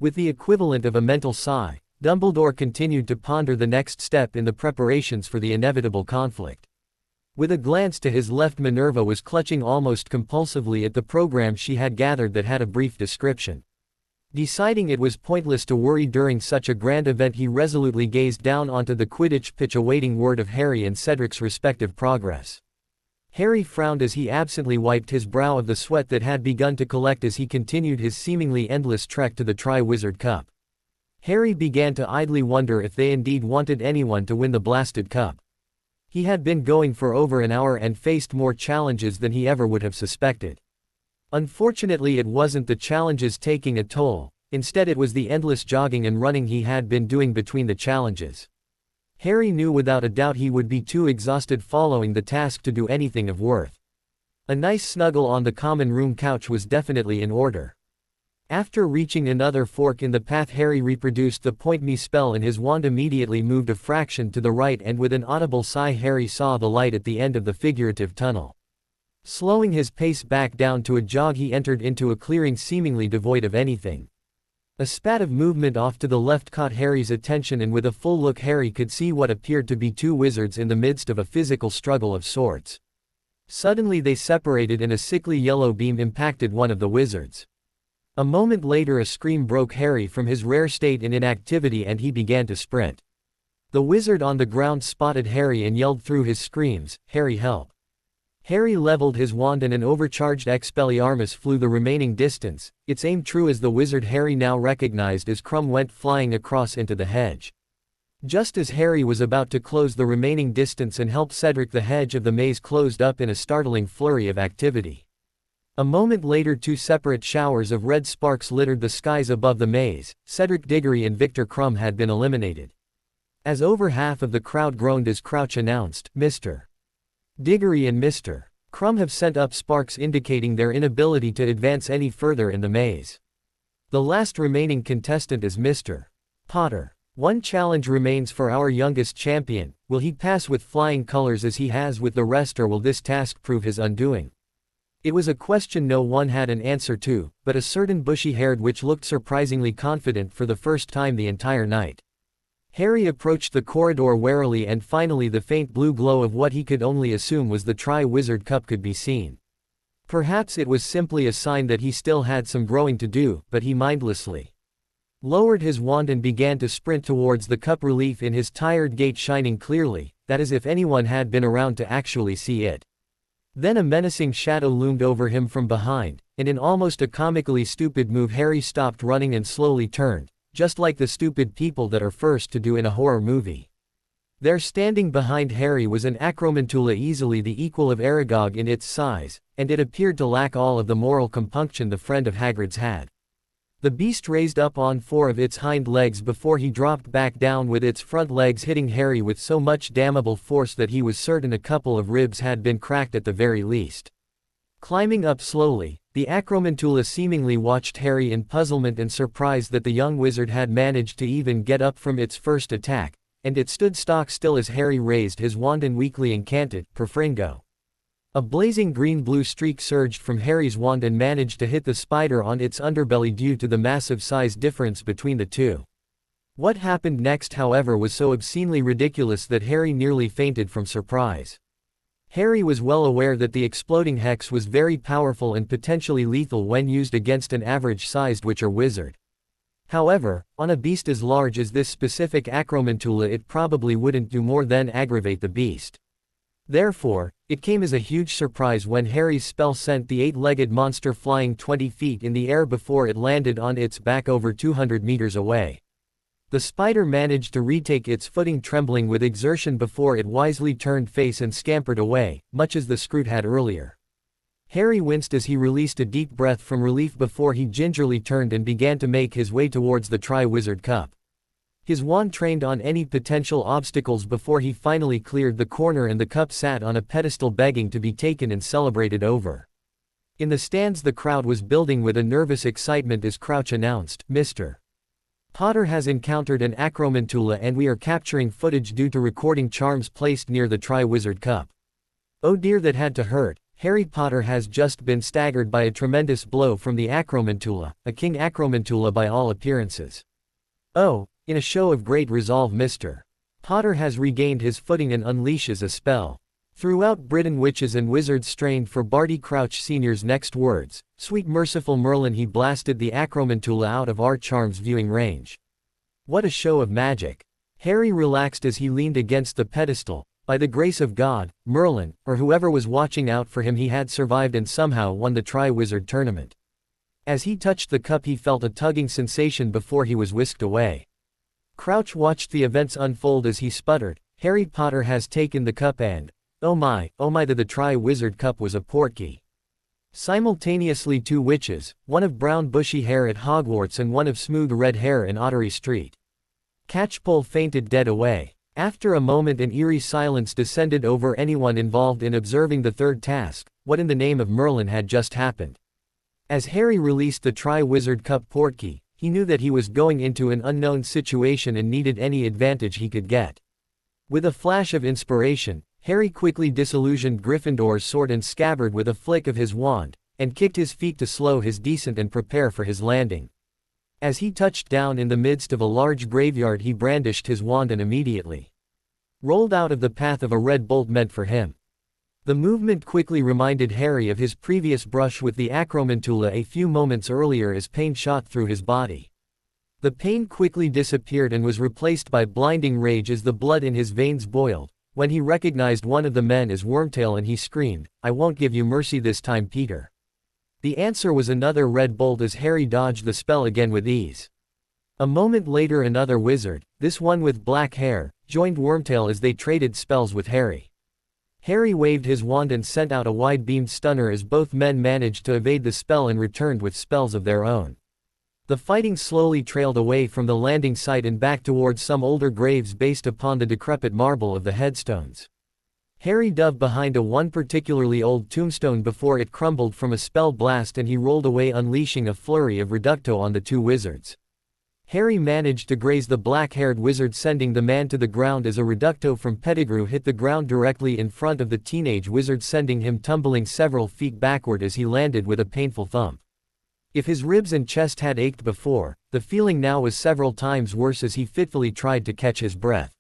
With the equivalent of a mental sigh, Dumbledore continued to ponder the next step in the preparations for the inevitable conflict. With a glance to his left, Minerva was clutching almost compulsively at the program she had gathered that had a brief description. Deciding it was pointless to worry during such a grand event, he resolutely gazed down onto the Quidditch pitch awaiting word of Harry and Cedric's respective progress. Harry frowned as he absently wiped his brow of the sweat that had begun to collect as he continued his seemingly endless trek to the Triwizard Cup. Harry began to idly wonder if they indeed wanted anyone to win the blasted cup. He had been going for over an hour and faced more challenges than he ever would have suspected. Unfortunately, it wasn't the challenges taking a toll, instead it was the endless jogging and running he had been doing between the challenges. Harry knew without a doubt he would be too exhausted following the task to do anything of worth. A nice snuggle on the common room couch was definitely in order. After reaching another fork in the path, Harry reproduced the Point Me spell and his wand immediately moved a fraction to the right, and with an audible sigh Harry saw the light at the end of the figurative tunnel. Slowing his pace back down to a jog, he entered into a clearing seemingly devoid of anything. A spat of movement off to the left caught Harry's attention, and with a full look Harry could see what appeared to be two wizards in the midst of a physical struggle of sorts. Suddenly they separated and a sickly yellow beam impacted one of the wizards. A moment later a scream broke Harry from his rare state in inactivity and he began to sprint. The wizard on the ground spotted Harry and yelled through his screams, "Harry, help!" Harry leveled his wand and an overcharged Expelliarmus flew the remaining distance, its aim true as the wizard Harry now recognized as Crumb went flying across into the hedge. Just as Harry was about to close the remaining distance and help Cedric, the hedge of the maze closed up in a startling flurry of activity. A moment later two separate showers of red sparks littered the skies above the maze. Cedric Diggory and Victor Crumb had been eliminated. As over half of the crowd groaned as Crouch announced, "Mr. Diggory and Mr. Crumb have sent up sparks indicating their inability to advance any further in the maze. The last remaining contestant is Mr. Potter. One challenge remains for our youngest champion. Will he pass with flying colors as he has with the rest, or will this task prove his undoing?" It was a question no one had an answer to, but a certain bushy-haired witch looked surprisingly confident for the first time the entire night. Harry approached the corridor warily and finally the faint blue glow of what he could only assume was the Tri-Wizard Cup could be seen. Perhaps it was simply a sign that he still had some growing to do, but he mindlessly lowered his wand and began to sprint towards the cup, relief in his tired gait shining clearly, that as if anyone had been around to actually see it. Then a menacing shadow loomed over him from behind, and in almost a comically stupid move Harry stopped running and slowly turned, just like the stupid people that are first to do in a horror movie. There standing behind Harry was an acromantula easily the equal of Aragog in its size, and it appeared to lack all of the moral compunction the friend of Hagrid's had. The beast raised up on 4 of its hind legs before he dropped back down with its front legs hitting Harry with so much damnable force that he was certain a couple of ribs had been cracked at the very least. Climbing up slowly, the acromantula seemingly watched Harry in puzzlement and surprise that the young wizard had managed to even get up from its first attack, and it stood stock still as Harry raised his wand and weakly incanted, Perfringo. A blazing green-blue streak surged from Harry's wand and managed to hit the spider on its underbelly due to the massive size difference between the two. What happened next, however, was so obscenely ridiculous that Harry nearly fainted from surprise. Harry was well aware that the exploding hex was very powerful and potentially lethal when used against an average-sized witch or wizard. However, on a beast as large as this specific acromantula it probably wouldn't do more than aggravate the beast. Therefore, it came as a huge surprise when Harry's spell sent the 8-legged monster flying 20 feet in the air before it landed on its back over 200 meters away. The spider managed to retake its footing trembling with exertion before it wisely turned face and scampered away, much as the Scroot had earlier. Harry winced as he released a deep breath from relief before he gingerly turned and began to make his way towards the Tri-Wizard Cup. His wand trained on any potential obstacles before he finally cleared the corner and the cup sat on a pedestal begging to be taken and celebrated over. In the stands the crowd was building with a nervous excitement as Crouch announced, "Mr. Potter has encountered an acromantula and we are capturing footage due to recording charms placed near the Tri-Wizard Cup. Oh dear, that had to hurt. Harry Potter has just been staggered by a tremendous blow from the acromantula, a king acromantula by all appearances. Oh, in a show of great resolve Mr. Potter has regained his footing and unleashes a spell." Throughout Britain witches and wizards strained for Barty Crouch Sr.'s next words. "Sweet merciful Merlin," he blasted the acromantula out of our charm's viewing range. What a show of magic. Harry relaxed as he leaned against the pedestal. By the grace of God, Merlin, or whoever was watching out for him, he had survived and somehow won the Tri-Wizard tournament. As he touched the cup he felt a tugging sensation before he was whisked away. Crouch watched the events unfold as he sputtered, "Harry Potter has taken the cup and, oh my, the Tri-Wizard Cup was a portkey." Simultaneously 2 witches, one of brown bushy hair at Hogwarts and one of smooth red hair in Ottery Street. Catchpole fainted dead away. After a moment an eerie silence descended over anyone involved in observing the third task. What in the name of Merlin had just happened? As Harry released the Tri-Wizard Cup portkey, he knew that he was going into an unknown situation and needed any advantage he could get. With a flash of inspiration, Harry quickly disillusioned Gryffindor's sword and scabbard with a flick of his wand, and kicked his feet to slow his descent and prepare for his landing. As he touched down in the midst of a large graveyard he brandished his wand and immediately rolled out of the path of a red bolt meant for him. The movement quickly reminded Harry of his previous brush with the acromantula a few moments earlier as pain shot through his body. The pain quickly disappeared and was replaced by blinding rage as the blood in his veins boiled, when he recognized one of the men as Wormtail and he screamed, "I won't give you mercy this time, Peter." The answer was another red bolt as Harry dodged the spell again with ease. A moment later another wizard, this one with black hair, joined Wormtail as they traded spells with Harry. Harry waved his wand and sent out a wide-beamed stunner as both men managed to evade the spell and returned with spells of their own. The fighting slowly trailed away from the landing site and back towards some older graves based upon the decrepit marble of the headstones. Harry dove behind one particularly old tombstone before it crumbled from a spell blast and he rolled away unleashing a flurry of reducto on the 2 wizards. Harry managed to graze the black-haired wizard sending the man to the ground as a reducto from Pettigrew hit the ground directly in front of the teenage wizard sending him tumbling several feet backward as he landed with a painful thump. If his ribs and chest had ached before, the feeling now was several times worse as he fitfully tried to catch his breath.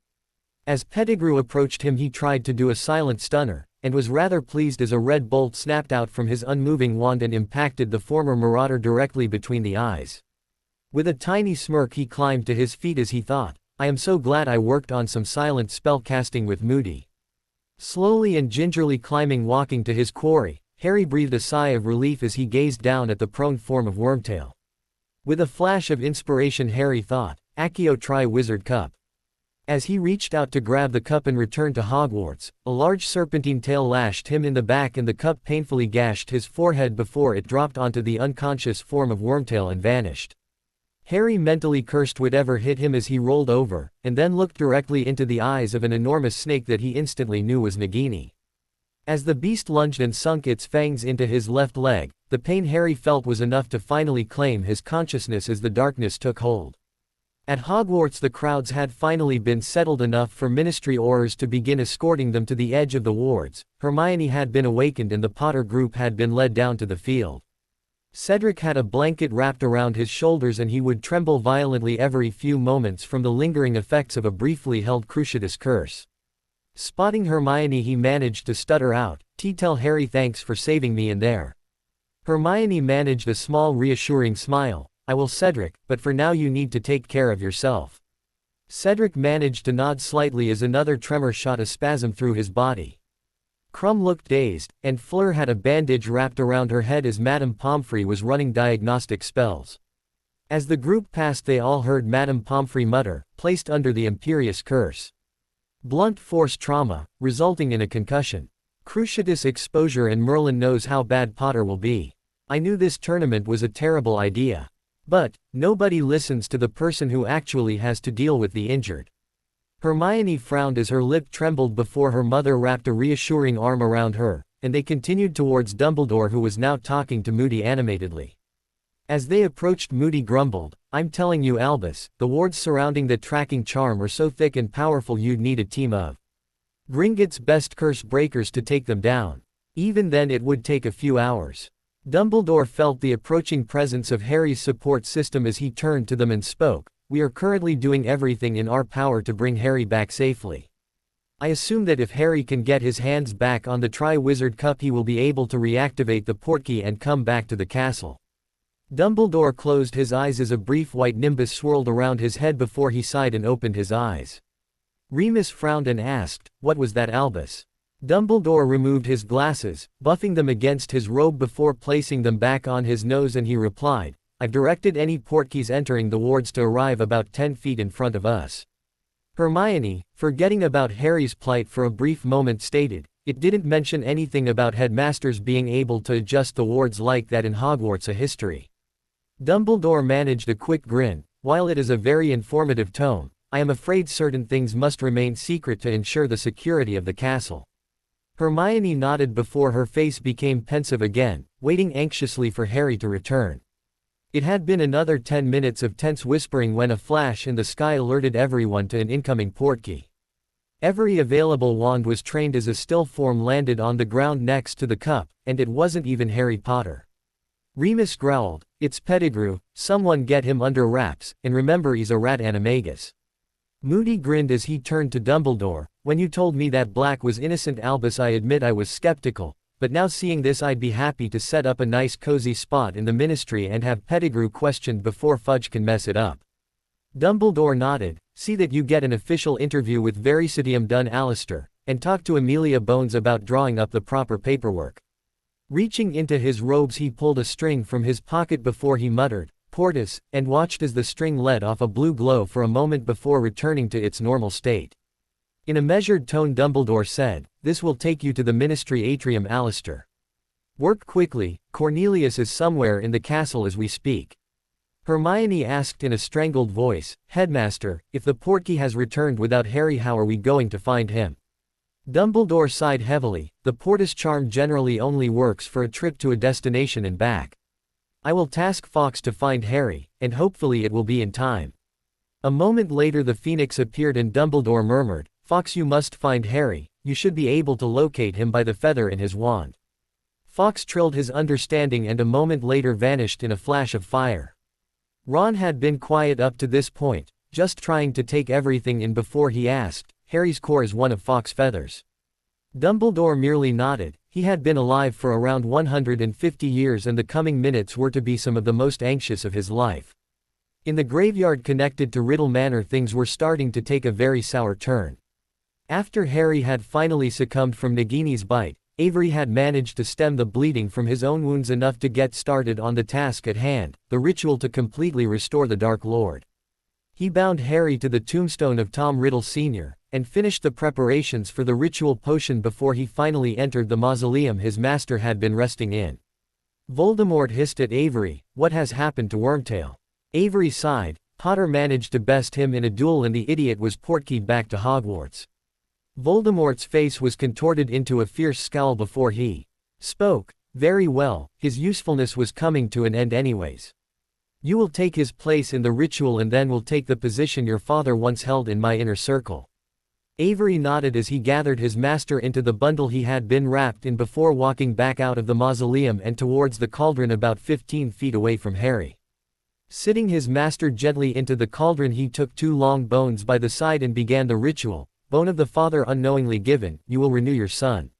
As Pettigrew approached him he tried to do a silent stunner, and was rather pleased as a red bolt snapped out from his unmoving wand and impacted the former marauder directly between the eyes. With a tiny smirk he climbed to his feet as he thought, "I am so glad I worked on some silent spell casting with Moody." Slowly and gingerly walking to his quarry, Harry breathed a sigh of relief as he gazed down at the prone form of Wormtail. With a flash of inspiration Harry thought, "Accio Tri-Wizard Cup. As he reached out to grab the cup and return to Hogwarts, a large serpentine tail lashed him in the back and the cup painfully gashed his forehead before it dropped onto the unconscious form of Wormtail and vanished. Harry mentally cursed whatever hit him as he rolled over, and then looked directly into the eyes of an enormous snake that he instantly knew was Nagini. As the beast lunged and sunk its fangs into his left leg, the pain Harry felt was enough to finally claim his consciousness as the darkness took hold. At Hogwarts the crowds had finally been settled enough for Ministry Aurors to begin escorting them to the edge of the wards. Hermione had been awakened and the Potter group had been led down to the field. Cedric had a blanket wrapped around his shoulders and he would tremble violently every few moments from the lingering effects of a briefly held Cruciatus curse. Spotting Hermione, he managed to stutter out, "Tell Harry thanks for saving me in there." Hermione managed a small reassuring smile. "I will, Cedric, but for now you need to take care of yourself." Cedric managed to nod slightly as another tremor shot a spasm through his body. Krum looked dazed, and Fleur had a bandage wrapped around her head as Madame Pomfrey was running diagnostic spells. As the group passed they all heard Madame Pomfrey mutter, "Placed under the Imperious Curse. Blunt force trauma, resulting in a concussion. Cruciatus exposure and Merlin knows how bad Potter will be. I knew this tournament was a terrible idea. But, nobody listens to the person who actually has to deal with the injured." Hermione frowned as her lip trembled before her mother wrapped a reassuring arm around her, and they continued towards Dumbledore who was now talking to Moody animatedly. As they approached, Moody grumbled, "I'm telling you Albus, the wards surrounding the tracking charm are so thick and powerful you'd need a team of Gringotts' best curse breakers to take them down. Even then it would take a few hours." Dumbledore felt the approaching presence of Harry's support system as he turned to them and spoke, "We are currently doing everything in our power to bring Harry back safely. I assume that if Harry can get his hands back on the Tri-Wizard Cup he will be able to reactivate the portkey and come back to the castle." Dumbledore closed his eyes as a brief white nimbus swirled around his head before he sighed and opened his eyes. Remus frowned and asked, "What was that, Albus?" Dumbledore removed his glasses, buffing them against his robe before placing them back on his nose, and he replied, "I've directed any portkeys entering the wards to arrive about 10 feet in front of us." Hermione, forgetting about Harry's plight for a brief moment, stated, "It didn't mention anything about headmasters being able to adjust the wards like that in Hogwarts a history." Dumbledore managed a quick grin. "While it is a very informative tone, I am afraid certain things must remain secret to ensure the security of the castle." Hermione nodded before her face became pensive again, waiting anxiously for Harry to return. It had been another 10 minutes of tense whispering when a flash in the sky alerted everyone to an incoming portkey. Every available wand was trained as a still form landed on the ground next to the cup, and it wasn't even Harry Potter. Remus growled, "It's Pettigrew, someone get him under wraps, and remember he's a rat animagus." Moody grinned as he turned to Dumbledore, "When you told me that Black was innocent, Albus, I admit I was skeptical, but now seeing this I'd be happy to set up a nice cozy spot in the Ministry and have Pettigrew questioned before Fudge can mess it up." Dumbledore nodded, "See that you get an official interview with Vericitium done, Alistair, and talk to Amelia Bones about drawing up the proper paperwork." Reaching into his robes he pulled a string from his pocket before he muttered, "Portus," and watched as the string let off a blue glow for a moment before returning to its normal state. In a measured tone Dumbledore said, "This will take you to the Ministry Atrium, Alistair. Work quickly, Cornelius is somewhere in the castle as we speak." Hermione asked in a strangled voice, "Headmaster, if the portkey has returned without Harry, how are we going to find him?" Dumbledore sighed heavily, "The Portus charm generally only works for a trip to a destination and back. I will task Fawkes to find Harry, and hopefully it will be in time." A moment later the Phoenix appeared and Dumbledore murmured, "Fawkes, you must find Harry, you should be able to locate him by the feather in his wand." Fawkes trilled his understanding and a moment later vanished in a flash of fire. Ron had been quiet up to this point, just trying to take everything in before he asked, "Harry's core is one of Fawkes' feathers?" Dumbledore merely nodded. He had been alive for around 150 years and the coming minutes were to be some of the most anxious of his life. In the graveyard connected to Riddle Manor things were starting to take a very sour turn. After Harry had finally succumbed from Nagini's bite, Avery had managed to stem the bleeding from his own wounds enough to get started on the task at hand, the ritual to completely restore the Dark Lord. He bound Harry to the tombstone of Tom Riddle Sr., and finished the preparations for the ritual potion before he finally entered the mausoleum his master had been resting in. Voldemort hissed at Avery, "What has happened to Wormtail?" Avery sighed. "Potter managed to best him in a duel and the idiot was portkeyed back to Hogwarts." Voldemort's face was contorted into a fierce scowl before he spoke. "Very well, his usefulness was coming to an end anyways. You will take his place in the ritual and then will take the position your father once held in my inner circle." Avery nodded as he gathered his master into the bundle he had been wrapped in before walking back out of the mausoleum and towards the cauldron about 15 feet away from Harry. Sitting his master gently into the cauldron, he took 2 long bones by the side and began the ritual. "Bone of the father unknowingly given, you will renew your son."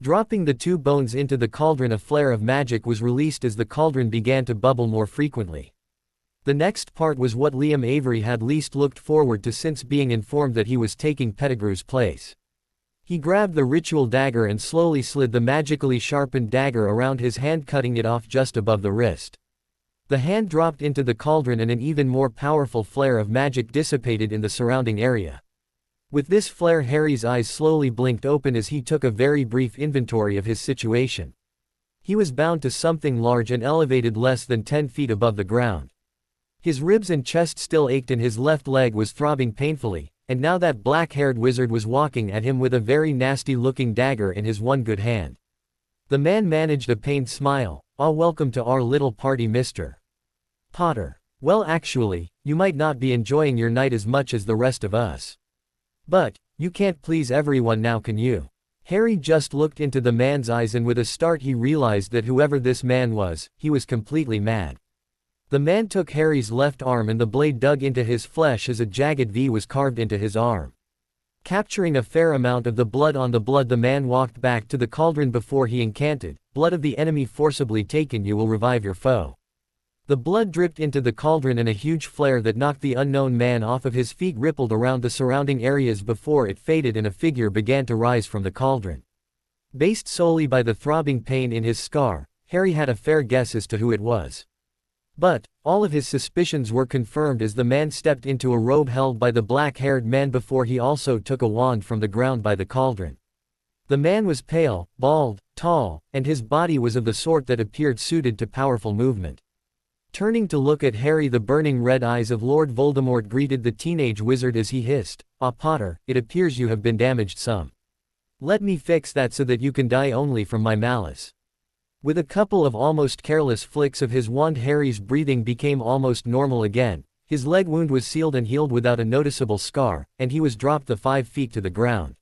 Dropping the 2 bones into the cauldron, a flare of magic was released as the cauldron began to bubble more frequently. The next part was what Liam Avery had least looked forward to since being informed that he was taking Pettigrew's place. He grabbed the ritual dagger and slowly slid the magically sharpened dagger around his hand, cutting it off just above the wrist. The hand dropped into the cauldron and an even more powerful flare of magic dissipated in the surrounding area. With this flare, Harry's eyes slowly blinked open as he took a very brief inventory of his situation. He was bound to something large and elevated less than 10 feet above the ground. His ribs and chest still ached and his left leg was throbbing painfully, and now that black-haired wizard was walking at him with a very nasty-looking dagger in his one good hand. The man managed a pained smile. "Ah, welcome to our little party, Mr. Potter. Well, actually, you might not be enjoying your night as much as the rest of us. But, you can't please everyone now, can you?" Harry just looked into the man's eyes and with a start he realized that whoever this man was, he was completely mad. The man took Harry's left arm and the blade dug into his flesh as a jagged V was carved into his arm. Capturing a fair amount of the blood on the blood, the man walked back to the cauldron before he incanted, "Blood of the enemy forcibly taken, you will revive your foe." The blood dripped into the cauldron and a huge flare that knocked the unknown man off of his feet rippled around the surrounding areas before it faded and a figure began to rise from the cauldron. Based solely by the throbbing pain in his scar, Harry had a fair guess as to who it was. But, all of his suspicions were confirmed as the man stepped into a robe held by the black-haired man before he also took a wand from the ground by the cauldron. The man was pale, bald, tall, and his body was of the sort that appeared suited to powerful movement. Turning to look at Harry, the burning red eyes of Lord Voldemort greeted the teenage wizard as he hissed, "Ah, Potter, it appears you have been damaged some. Let me fix that so that you can die only from my malice." With a couple of almost careless flicks of his wand, Harry's breathing became almost normal again, his leg wound was sealed and healed without a noticeable scar, and he was dropped the 5 feet to the ground.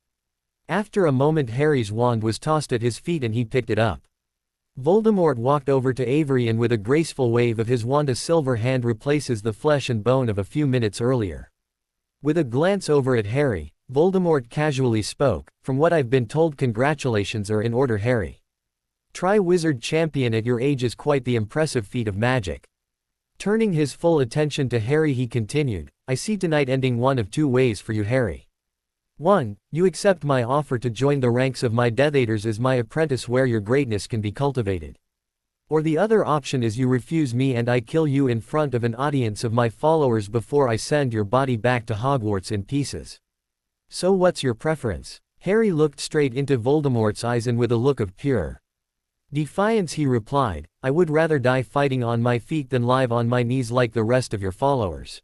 After a moment, Harry's wand was tossed at his feet and he picked it up. Voldemort walked over to Avery and with a graceful wave of his wand, a silver hand replaces the flesh and bone of a few minutes earlier. With a glance over at Harry, Voldemort casually spoke, "From what I've been told, congratulations are in order, Harry. Tri-Wizard Champion at your age is quite the impressive feat of magic." Turning his full attention to Harry, he continued, "I see tonight ending one of 2 ways for you, Harry. 1. You accept my offer to join the ranks of my Death Eaters as my apprentice where your greatness can be cultivated. Or the other option is you refuse me and I kill you in front of an audience of my followers before I send your body back to Hogwarts in pieces. So what's your preference?" Harry looked straight into Voldemort's eyes and with a look of pure defiance he replied, "I would rather die fighting on my feet than live on my knees like the rest of your followers."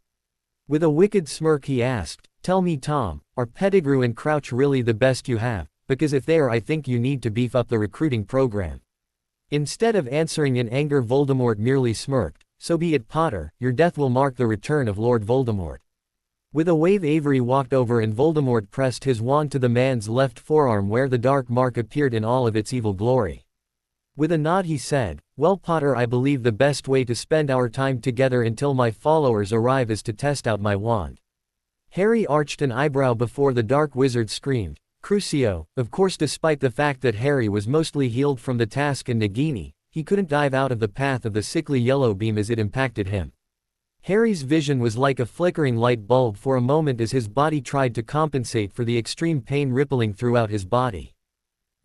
With a wicked smirk he asked, "Tell me, Tom, are Pettigrew and Crouch really the best you have? Because if they are, I think you need to beef up the recruiting program." Instead of answering in anger, Voldemort merely smirked, "So be it, Potter, your death will mark the return of Lord Voldemort." With a wave, Avery walked over and Voldemort pressed his wand to the man's left forearm where the dark mark appeared in all of its evil glory. With a nod he said, "Well, Potter, I believe the best way to spend our time together until my followers arrive is to test out my wand." Harry arched an eyebrow before the dark wizard screamed, "Crucio!" Of course, despite the fact that Harry was mostly healed from the task in Nagini, he couldn't dive out of the path of the sickly yellow beam as it impacted him. Harry's vision was like a flickering light bulb for a moment as his body tried to compensate for the extreme pain rippling throughout his body.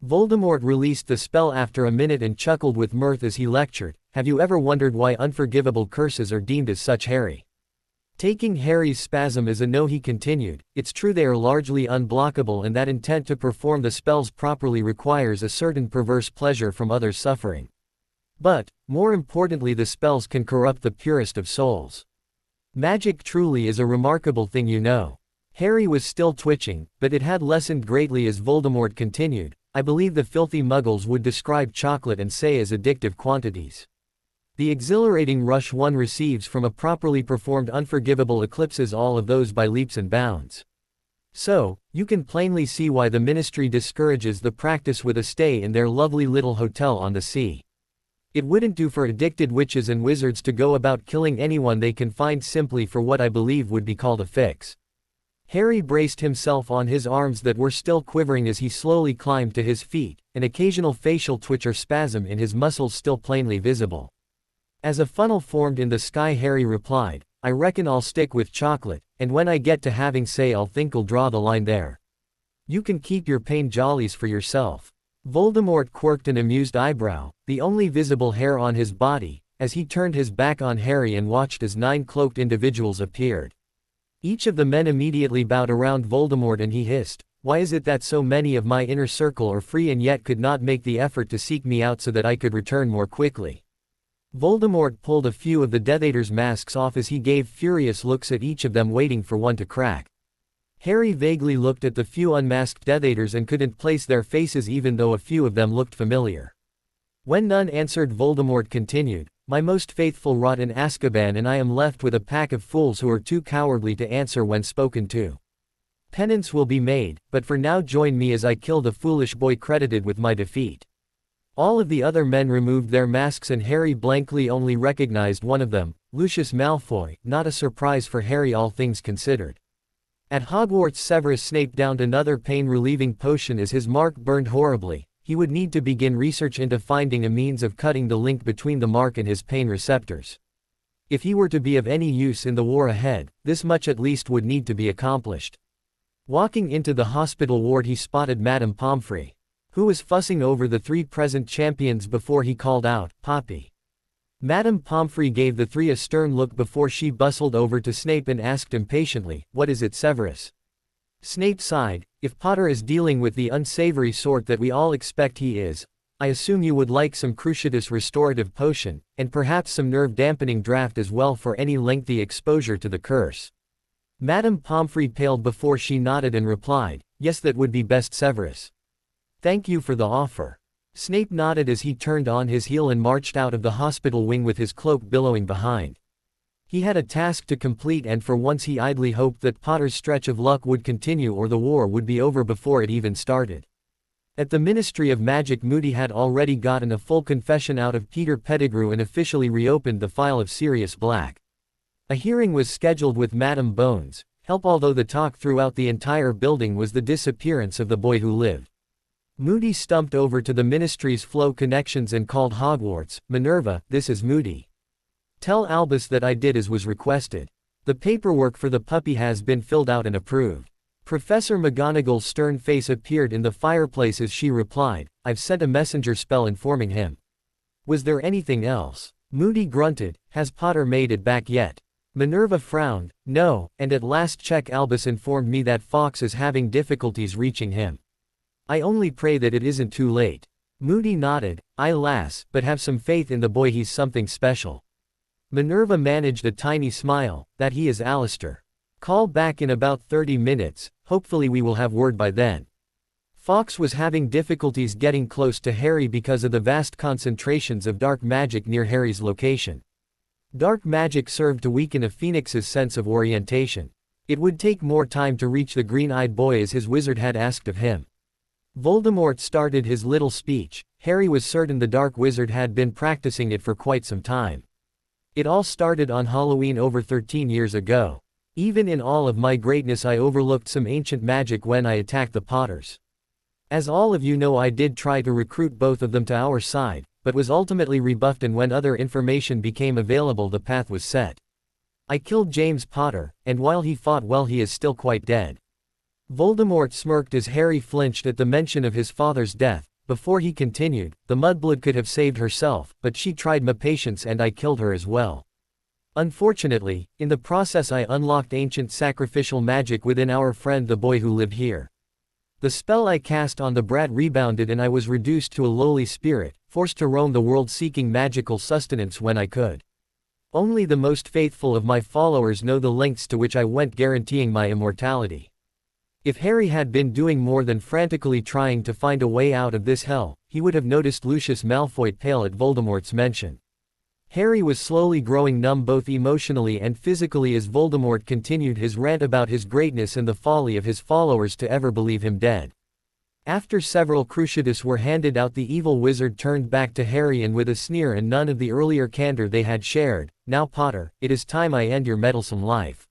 Voldemort released the spell after a minute and chuckled with mirth as he lectured, "Have you ever wondered why unforgivable curses are deemed as such, Harry? Taking Harry's spasm as a no, he continued, "It's true they are largely unblockable and that intent to perform the spells properly requires a certain perverse pleasure from others' suffering. But, more importantly, the spells can corrupt the purest of souls. Magic truly is a remarkable thing, you know." Harry was still twitching, but it had lessened greatly as Voldemort continued, "I believe the filthy muggles would describe chocolate and say as addictive quantities. The exhilarating rush one receives from a properly performed unforgivable eclipses all of those by leaps and bounds. So, you can plainly see why the ministry discourages the practice with a stay in their lovely little hotel on the sea. It wouldn't do for addicted witches and wizards to go about killing anyone they can find simply for what I believe would be called a fix." Harry braced himself on his arms that were still quivering as he slowly climbed to his feet, an occasional facial twitch or spasm in his muscles still plainly visible. As a funnel formed in the sky, Harry replied, "I reckon I'll stick with chocolate, and when I get to having say I'll think I'll draw the line there. You can keep your pain jollies for yourself." Voldemort quirked an amused eyebrow, the only visible hair on his body, as he turned his back on Harry and watched as 9 cloaked individuals appeared. Each of the men immediately bowed around Voldemort and he hissed, "Why is it that so many of my inner circle are free and yet could not make the effort to seek me out so that I could return more quickly?" Voldemort pulled a few of the Death Eaters' masks off as he gave furious looks at each of them, waiting for one to crack. Harry vaguely looked at the few unmasked Death Eaters and couldn't place their faces even though a few of them looked familiar. When none answered, Voldemort continued, "My most faithful rot in Azkaban and I am left with a pack of fools who are too cowardly to answer when spoken to. Penance will be made, but for now join me as I kill the foolish boy credited with my defeat." All of the other men removed their masks and Harry blankly only recognized one of them, Lucius Malfoy, not a surprise for Harry all things considered. At Hogwarts, Severus Snape downed another pain-relieving potion as his mark burned horribly. He would need to begin research into finding a means of cutting the link between the mark and his pain receptors. If he were to be of any use in the war ahead, this much at least would need to be accomplished. Walking into the hospital ward, he spotted Madame Pomfrey, who was fussing over the 3 present champions before he called out, "Poppy." Madame Pomfrey gave the 3 a stern look before she bustled over to Snape and asked impatiently, "What is it, Severus?" Snape sighed, "If Potter is dealing with the unsavory sort that we all expect he is, I assume you would like some Cruciatus restorative potion, and perhaps some nerve-dampening draught as well for any lengthy exposure to the curse." Madame Pomfrey paled before she nodded and replied, "Yes, that would be best, Severus. Thank you for the offer." Snape nodded as he turned on his heel and marched out of the hospital wing with his cloak billowing behind. He had a task to complete, and for once he idly hoped that Potter's stretch of luck would continue or the war would be over before it even started. At the Ministry of Magic, Moody had already gotten a full confession out of Peter Pettigrew and officially reopened the file of Sirius Black. A hearing was scheduled with Madame Bones, help, although the talk throughout the entire building was the disappearance of the boy who lived. Moody stumped over to the Ministry's flow connections and called Hogwarts. "Minerva, this is Moody. Tell Albus that I did as was requested. The paperwork for the puppy has been filled out and approved." Professor McGonagall's stern face appeared in the fireplace as she replied, "I've sent a messenger spell informing him." "Was there anything else?" Moody grunted, "Has Potter made it back yet?" Minerva frowned, "No, and at last check Albus informed me that Fawkes is having difficulties reaching him. I only pray that it isn't too late." Moody nodded, "Aye lass, but have some faith in the boy, he's something special." Minerva managed a tiny smile, "That he is, Alistair. Call back in about 30 minutes, hopefully we will have word by then." Fawkes was having difficulties getting close to Harry because of the vast concentrations of dark magic near Harry's location. Dark magic served to weaken a phoenix's sense of orientation. It would take more time to reach the green-eyed boy as his wizard had asked of him. Voldemort started his little speech. Harry was certain the Dark Wizard had been practicing it for quite some time. "It all started on Halloween over 13 years ago. Even in all of my greatness I overlooked some ancient magic when I attacked the Potters. As all of you know, I did try to recruit both of them to our side, but was ultimately rebuffed, and when other information became available the path was set. I killed James Potter, and while he fought well he is still quite dead." Voldemort smirked as Harry flinched at the mention of his father's death. Before he continued, "The mudblood could have saved herself, but she tried my patience and I killed her as well." Unfortunately, in the process I unlocked ancient sacrificial magic within our friend the boy who lived here. The spell I cast on the brat rebounded and I was reduced to a lowly spirit, forced to roam the world seeking magical sustenance when I could. Only the most faithful of my followers know the lengths to which I went guaranteeing my immortality. If Harry had been doing more than frantically trying to find a way out of this hell, he would have noticed Lucius Malfoy pale at Voldemort's mention. Harry was slowly growing numb both emotionally and physically as Voldemort continued his rant about his greatness and the folly of his followers to ever believe him dead. After several cruciatus were handed out, the evil wizard turned back to Harry and with a sneer and none of the earlier candor they had shared, "Now Potter, it is time I end your meddlesome life."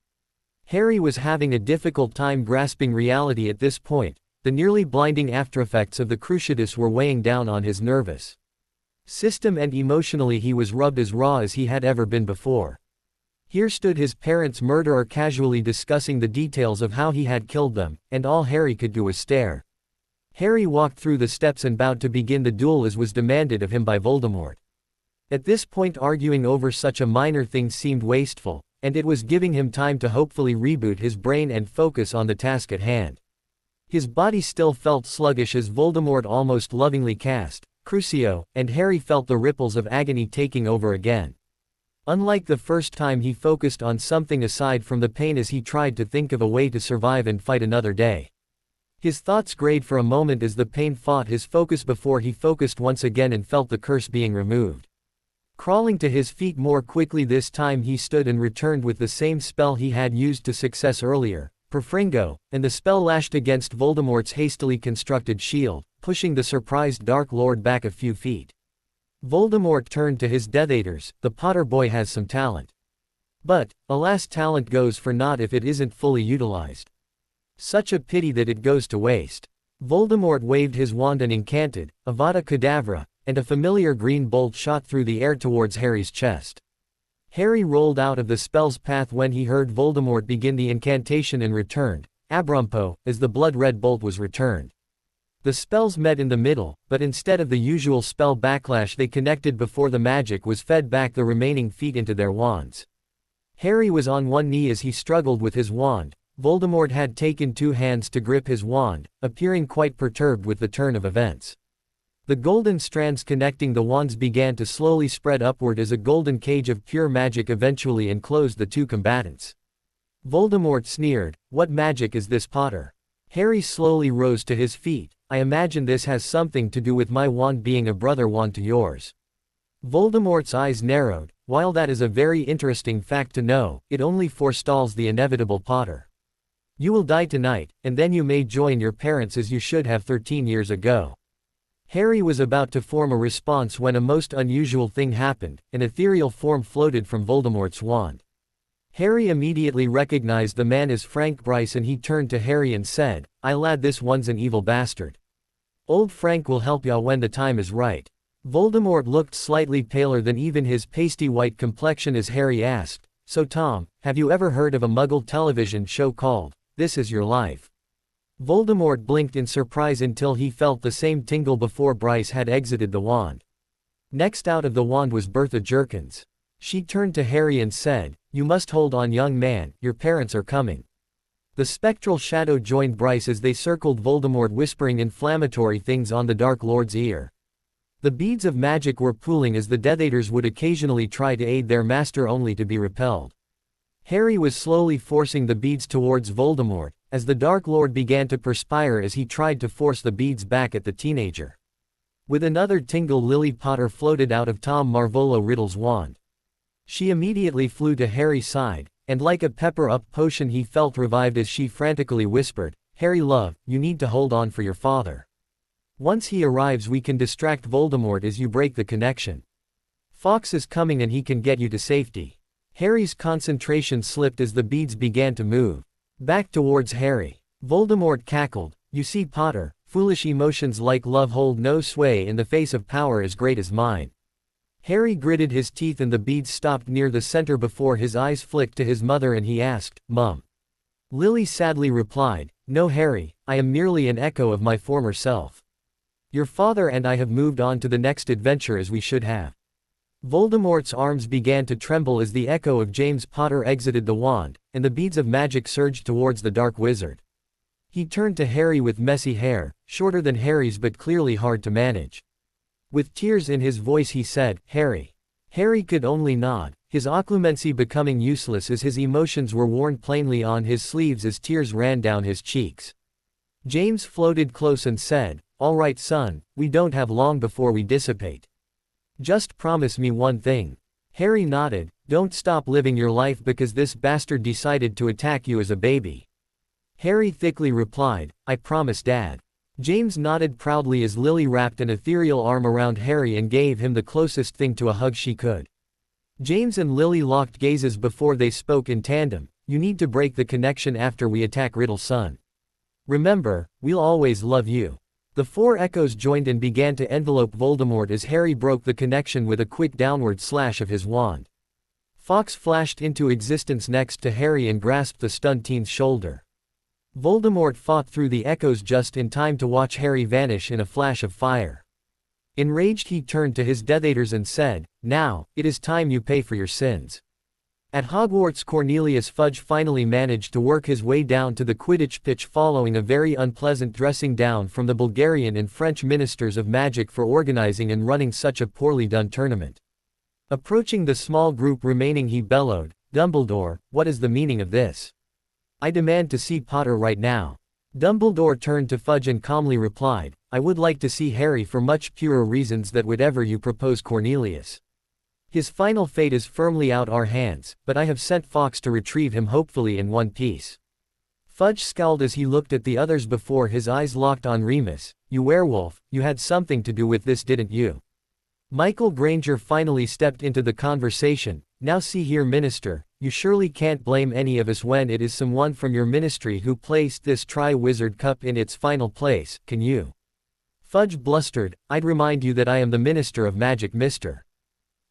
Harry was having a difficult time grasping reality at this point. The nearly blinding aftereffects of the cruciatus were weighing down on his nervous system and emotionally he was rubbed as raw as he had ever been before. Here stood his parents' murderer casually discussing the details of how he had killed them, and all Harry could do was stare. Harry walked through the steps and bowed to begin the duel as was demanded of him by Voldemort. At this point arguing over such a minor thing seemed wasteful, and it was giving him time to hopefully reboot his brain and focus on the task at hand. His body still felt sluggish as Voldemort almost lovingly cast Crucio, and Harry felt the ripples of agony taking over again. Unlike the first time, he focused on something aside from the pain as he tried to think of a way to survive and fight another day. His thoughts grayed for a moment as the pain fought his focus before he focused once again and felt the curse being removed. Crawling to his feet more quickly this time, he stood and returned with the same spell he had used to success earlier, Perfringo, and the spell lashed against Voldemort's hastily constructed shield, pushing the surprised Dark Lord back a few feet. Voldemort turned to his Death Eaters. "The Potter boy has some talent. But, alas, talent goes for naught if it isn't fully utilized. Such a pity that it goes to waste." Voldemort waved his wand and incanted, Avada Kedavra, and a familiar green bolt shot through the air towards Harry's chest. Harry rolled out of the spell's path when he heard Voldemort begin the incantation and returned, Abrumpo, as the blood-red bolt was returned. The spells met in the middle, but instead of the usual spell backlash they connected before the magic was fed back the remaining feet into their wands. Harry was on one knee as he struggled with his wand. Voldemort had taken two hands to grip his wand, appearing quite perturbed with the turn of events. The golden strands connecting the wands began to slowly spread upward as a golden cage of pure magic eventually enclosed the two combatants. Voldemort sneered, "What magic is this, Potter?" Harry slowly rose to his feet. "I imagine this has something to do with my wand being a brother wand to yours." Voldemort's eyes narrowed. "While that is a very interesting fact to know, it only forestalls the inevitable, Potter. You will die tonight, and then you may join your parents as you should have 13 years ago." Harry was about to form a response when a most unusual thing happened. An ethereal form floated from Voldemort's wand. Harry immediately recognized the man as Frank Bryce and he turned to Harry and said, "Aye lad, this one's an evil bastard. Old Frank will help ya when the time is right." Voldemort looked slightly paler than even his pasty white complexion as Harry asked, "So Tom, have you ever heard of a Muggle television show called This Is Your Life?" Voldemort blinked in surprise until he felt the same tingle before Bryce had exited the wand. Next out of the wand was Bertha Jerkins. She turned to Harry and said, "You must hold on, young man, your parents are coming." The spectral shadow joined Bryce as they circled Voldemort, whispering inflammatory things on the Dark Lord's ear. The beads of magic were pooling as the Death Eaters would occasionally try to aid their master only to be repelled. Harry was slowly forcing the beads towards Voldemort, as the Dark Lord began to perspire as he tried to force the beads back at the teenager. With another tingle, Lily Potter floated out of Tom Marvolo Riddle's wand. She immediately flew to Harry's side, and like a pepper-up potion he felt revived as she frantically whispered, "Harry love, you need to hold on for your father. Once he arrives we can distract Voldemort as you break the connection. Fawkes is coming and he can get you to safety." Harry's concentration slipped as the beads began to move back towards Harry. Voldemort cackled, "You see, Potter, foolish emotions like love hold no sway in the face of power as great as mine." Harry gritted his teeth and the beads stopped near the center before his eyes flicked to his mother and he asked, "Mum?" Lily sadly replied, "No Harry, I am merely an echo of my former self. Your father and I have moved on to the next adventure as we should have." Voldemort's arms began to tremble as the echo of James Potter exited the wand, and the beads of magic surged towards the dark wizard. He turned to Harry with messy hair, shorter than Harry's but clearly hard to manage. With tears in his voice he said, "Harry." Harry could only nod, his occlumency becoming useless as his emotions were worn plainly on his sleeves as tears ran down his cheeks. James floated close and said, "All right son, we don't have long before we dissipate. Just promise me one thing." Harry nodded, "Don't stop living your life because this bastard decided to attack you as a baby." Harry thickly replied, "I promise Dad." James nodded proudly as Lily wrapped an ethereal arm around Harry and gave him the closest thing to a hug she could. James and Lily locked gazes before they spoke in tandem. "You need to break the connection after we attack Riddle son. Remember, we'll always love you." The four echoes joined and began to envelope Voldemort as Harry broke the connection with a quick downward slash of his wand. Fawkes flashed into existence next to Harry and grasped the stunned teen's shoulder. Voldemort fought through the echoes just in time to watch Harry vanish in a flash of fire. Enraged he turned to his Death Eaters and said, "Now, it is time you pay for your sins." At Hogwarts, Cornelius Fudge finally managed to work his way down to the Quidditch pitch following a very unpleasant dressing down from the Bulgarian and French ministers of magic for organizing and running such a poorly done tournament. Approaching the small group remaining he bellowed, "Dumbledore, what is the meaning of this? I demand to see Potter right now." Dumbledore turned to Fudge and calmly replied, "I would like to see Harry for much purer reasons than whatever you propose, Cornelius. His final fate is firmly out our hands, but I have sent Fawkes to retrieve him hopefully in one piece." Fudge scowled as he looked at the others before his eyes locked on Remus. "You werewolf, you had something to do with this, didn't you?" Michael Granger finally stepped into the conversation. "Now see here, Minister, you surely can't blame any of us when it is someone from your ministry who placed this Tri-Wizard Cup in its final place, can you?" Fudge blustered, "I'd remind you that I am the Minister of Magic, Mr.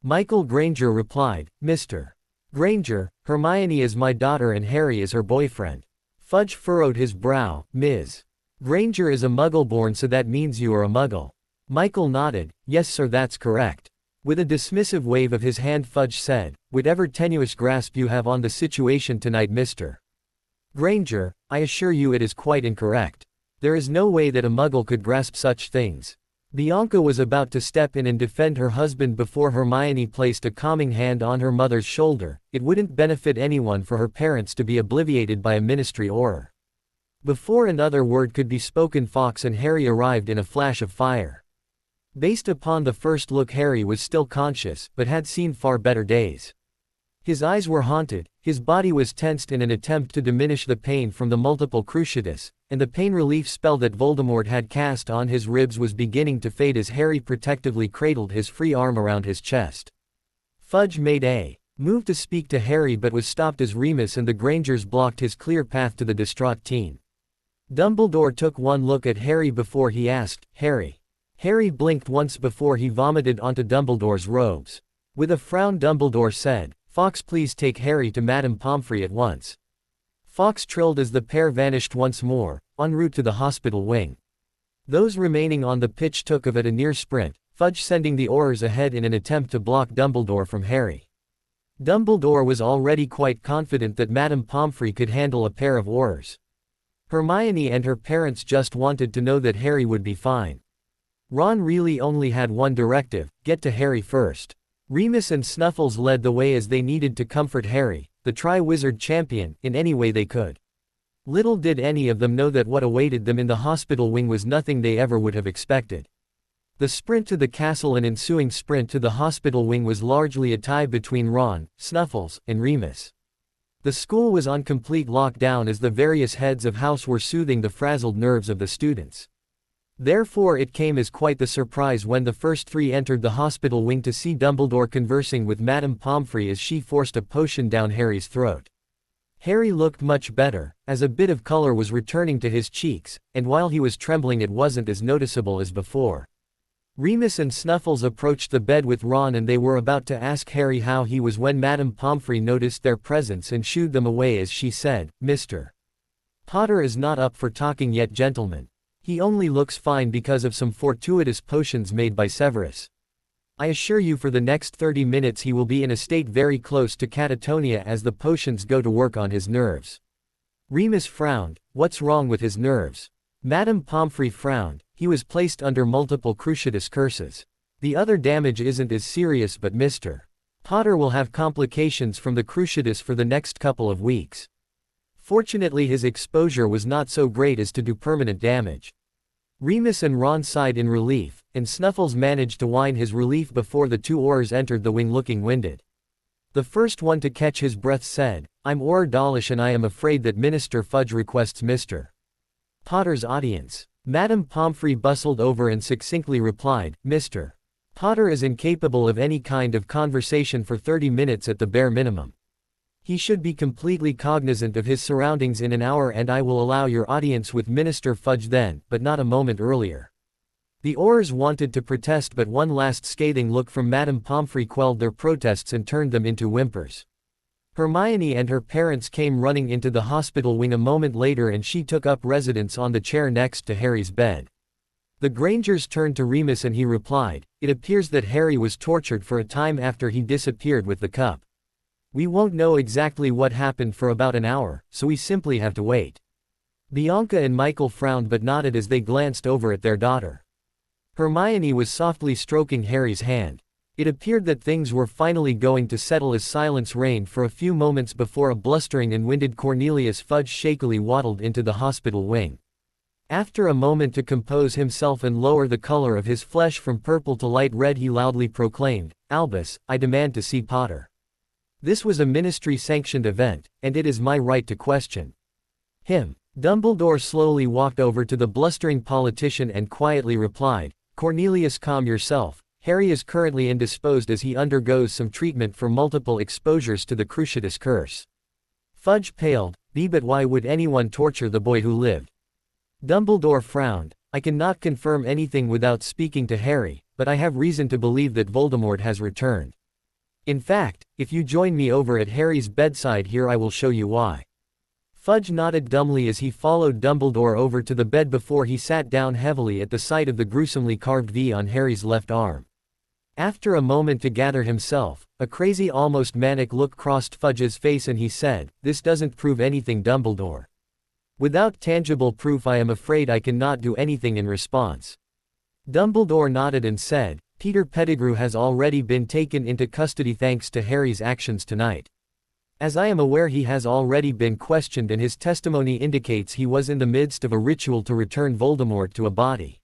Michael Granger replied, "Mr. Granger, Hermione is my daughter and Harry is her boyfriend." Fudge furrowed his brow. "Ms. Granger is a Muggle-born, so that means you are a Muggle." Michael nodded, "Yes sir, that's correct." With a dismissive wave of his hand Fudge said, "Whatever tenuous grasp you have on the situation tonight, Mr. Granger, I assure you it is quite incorrect. There is no way that a Muggle could grasp such things." Bianca was about to step in and defend her husband before Hermione placed a calming hand on her mother's shoulder. It wouldn't benefit anyone for her parents to be obliterated by a ministry auror. Before another word could be spoken, Fawkes and Harry arrived in a flash of fire. Based upon the first look, Harry was still conscious, but had seen far better days. His eyes were haunted, his body was tensed in an attempt to diminish the pain from the multiple cruciatus, and the pain relief spell that Voldemort had cast on his ribs was beginning to fade as Harry protectively cradled his free arm around his chest. Fudge made a move to speak to Harry but was stopped as Remus and the Grangers blocked his clear path to the distraught teen. Dumbledore took one look at Harry before he asked, "Harry?" Harry blinked once before he vomited onto Dumbledore's robes. With a frown Dumbledore said, "Fawkes, please take Harry to Madame Pomfrey at once." Fawkes trilled as the pair vanished once more, en route to the hospital wing. Those remaining on the pitch took of it a near sprint, Fudge sending the aurors ahead in an attempt to block Dumbledore from Harry. Dumbledore was already quite confident that Madame Pomfrey could handle a pair of aurors. Hermione and her parents just wanted to know that Harry would be fine. Ron really only had one directive: get to Harry first. Remus and Snuffles led the way as they needed to comfort Harry, the Tri-Wizard champion, in any way they could. Little did any of them know that what awaited them in the hospital wing was nothing they ever would have expected. The sprint to the castle and ensuing sprint to the hospital wing was largely a tie between Ron, Snuffles, and Remus. The school was on complete lockdown as the various heads of house were soothing the frazzled nerves of the students. Therefore it came as quite the surprise when the first three entered the hospital wing to see Dumbledore conversing with Madame Pomfrey as she forced a potion down Harry's throat. Harry looked much better, as a bit of color was returning to his cheeks, and while he was trembling it wasn't as noticeable as before. Remus and Snuffles approached the bed with Ron and they were about to ask Harry how he was when Madame Pomfrey noticed their presence and shooed them away as she said, "Mr. Potter is not up for talking yet, gentlemen. He only looks fine because of some fortuitous potions made by Severus." I assure you for the next 30 minutes he will be in a state very close to catatonia as the potions go to work on his nerves. Remus frowned. What's wrong with his nerves? Madame Pomfrey frowned. He was placed under multiple cruciatus curses. The other damage isn't as serious, but Mr. Potter will have complications from the cruciatus for the next couple of weeks. Fortunately his exposure was not so great as to do permanent damage. Remus and Ron sighed in relief, and Snuffles managed to whine his relief before the two Aurors entered the wing looking winded. The first one to catch his breath said, "I'm Auror Dawlish and I am afraid that Minister Fudge requests Mr. Potter's audience." Madame Pomfrey bustled over and succinctly replied, "Mr. Potter is incapable of any kind of conversation for 30 minutes at the bare minimum. He should be completely cognizant of his surroundings in an hour, and I will allow your audience with Minister Fudge then, but not a moment earlier." The Aurors wanted to protest, but one last scathing look from Madame Pomfrey quelled their protests and turned them into whimpers. Hermione and her parents came running into the hospital wing a moment later, and she took up residence on the chair next to Harry's bed. The Grangers turned to Remus and he replied, "It appears that Harry was tortured for a time after he disappeared with the cup. We won't know exactly what happened for about an hour, so we simply have to wait." Bianca and Michael frowned but nodded as they glanced over at their daughter. Hermione was softly stroking Harry's hand. It appeared that things were finally going to settle as silence reigned for a few moments before a blustering and winded Cornelius Fudge shakily waddled into the hospital wing. After a moment to compose himself and lower the color of his flesh from purple to light red, he loudly proclaimed, "Albus, I demand to see Potter. This was a ministry-sanctioned event, and it is my right to question him." Dumbledore slowly walked over to the blustering politician and quietly replied, "Cornelius, calm yourself. Harry is currently indisposed as he undergoes some treatment for multiple exposures to the cruciatus curse." Fudge paled. But why would anyone torture the boy who lived?" Dumbledore frowned. "I cannot confirm anything without speaking to Harry, but I have reason to believe that Voldemort has returned. In fact, if you join me over at Harry's bedside here I will show you why." Fudge nodded dumbly as he followed Dumbledore over to the bed before he sat down heavily at the sight of the gruesomely carved V on Harry's left arm. After a moment to gather himself, a crazy, almost manic look crossed Fudge's face and he said, "This doesn't prove anything, Dumbledore. Without tangible proof I am afraid I cannot do anything in response." Dumbledore nodded and said, "Peter Pettigrew has already been taken into custody thanks to Harry's actions tonight. As I am aware he has already been questioned and his testimony indicates he was in the midst of a ritual to return Voldemort to a body.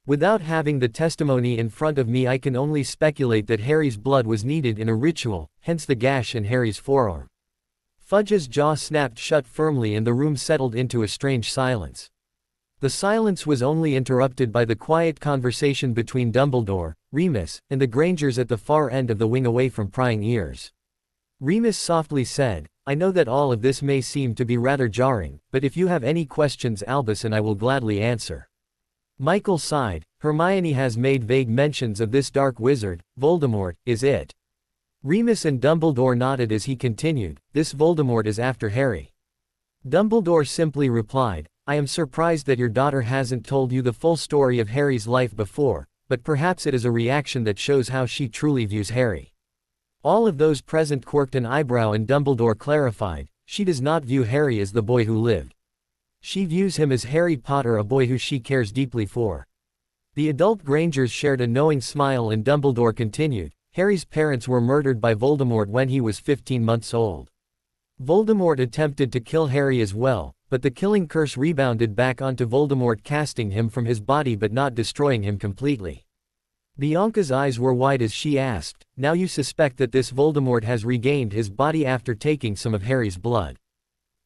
Without having the testimony in front of me I can only speculate that Harry's blood was needed in a ritual, hence the gash in Harry's forearm." Fudge's jaw snapped shut firmly and the room settled into a strange silence. The silence was only interrupted by the quiet conversation between Dumbledore, Remus, and the Grangers at the far end of the wing away from prying ears. Remus softly said, "I know that all of this may seem to be rather jarring, but if you have any questions Albus and I will gladly answer." Michael sighed. "Hermione has made vague mentions of this dark wizard, Voldemort, is it?" Remus and Dumbledore nodded as he continued, "This Voldemort is after Harry." Dumbledore simply replied, "I am surprised that your daughter hasn't told you the full story of Harry's life before, but perhaps it is a reaction that shows how she truly views Harry." All of those present quirked an eyebrow and Dumbledore clarified, "She does not view Harry as the boy who lived. She views him as Harry Potter, a boy who she cares deeply for." The adult Grangers shared a knowing smile and Dumbledore continued, "Harry's parents were murdered by Voldemort when he was 15 months old. Voldemort attempted to kill Harry as well, but the killing curse rebounded back onto Voldemort, casting him from his body but not destroying him completely." Bianca's eyes were wide as she asked, "Now you suspect that this Voldemort has regained his body after taking some of Harry's blood?"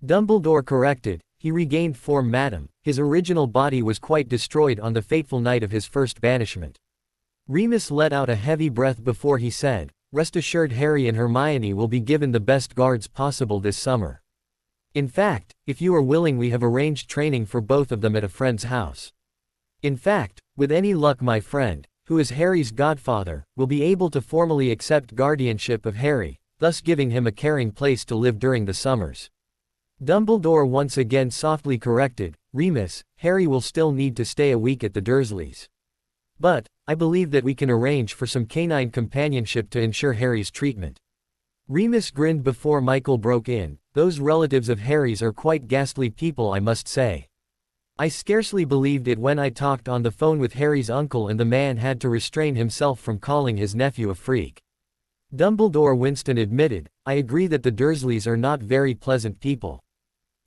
Dumbledore corrected, "He regained form, madam. His original body was quite destroyed on the fateful night of his first banishment." Remus let out a heavy breath before he said, "Rest assured Harry and Hermione will be given the best guards possible this summer. In fact, if you are willing we have arranged training for both of them at a friend's house. In fact, with any luck my friend, who is Harry's godfather, will be able to formally accept guardianship of Harry, thus giving him a caring place to live during the summers." Dumbledore once again softly corrected, "Remus, Harry will still need to stay a week at the Dursleys. But, I believe that we can arrange for some canine companionship to ensure Harry's treatment. Remus grinned before Michael broke in. Those relatives of Harry's are quite ghastly people, I must say. I scarcely believed it when I talked on the phone with Harry's uncle and the man had to restrain himself from calling his nephew a freak. Dumbledore winced and admitted, I agree that the Dursleys are not very pleasant people.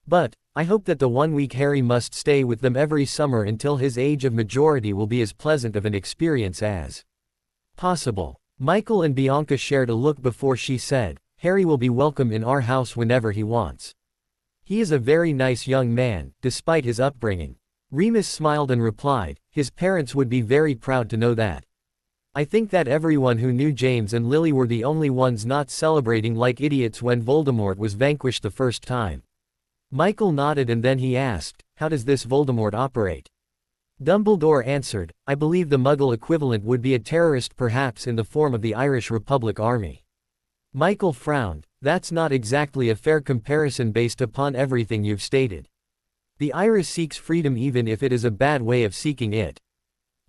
But, I hope that the 1 week Harry must stay with them every summer until his age of majority will be as pleasant of an experience as possible. Michael and Bianca shared a look before she said, Harry will be welcome in our house whenever he wants. He is a very nice young man, despite his upbringing. Remus smiled and replied, his parents would be very proud to know that. I think that everyone who knew James and Lily were the only ones not celebrating like idiots when Voldemort was vanquished the first time. Michael nodded and then he asked, how does this Voldemort operate? Dumbledore answered, I believe the Muggle equivalent would be a terrorist, perhaps in the form of the Irish Republic Army. Michael frowned, that's not exactly a fair comparison based upon everything you've stated. The Irish seeks freedom even if it is a bad way of seeking it.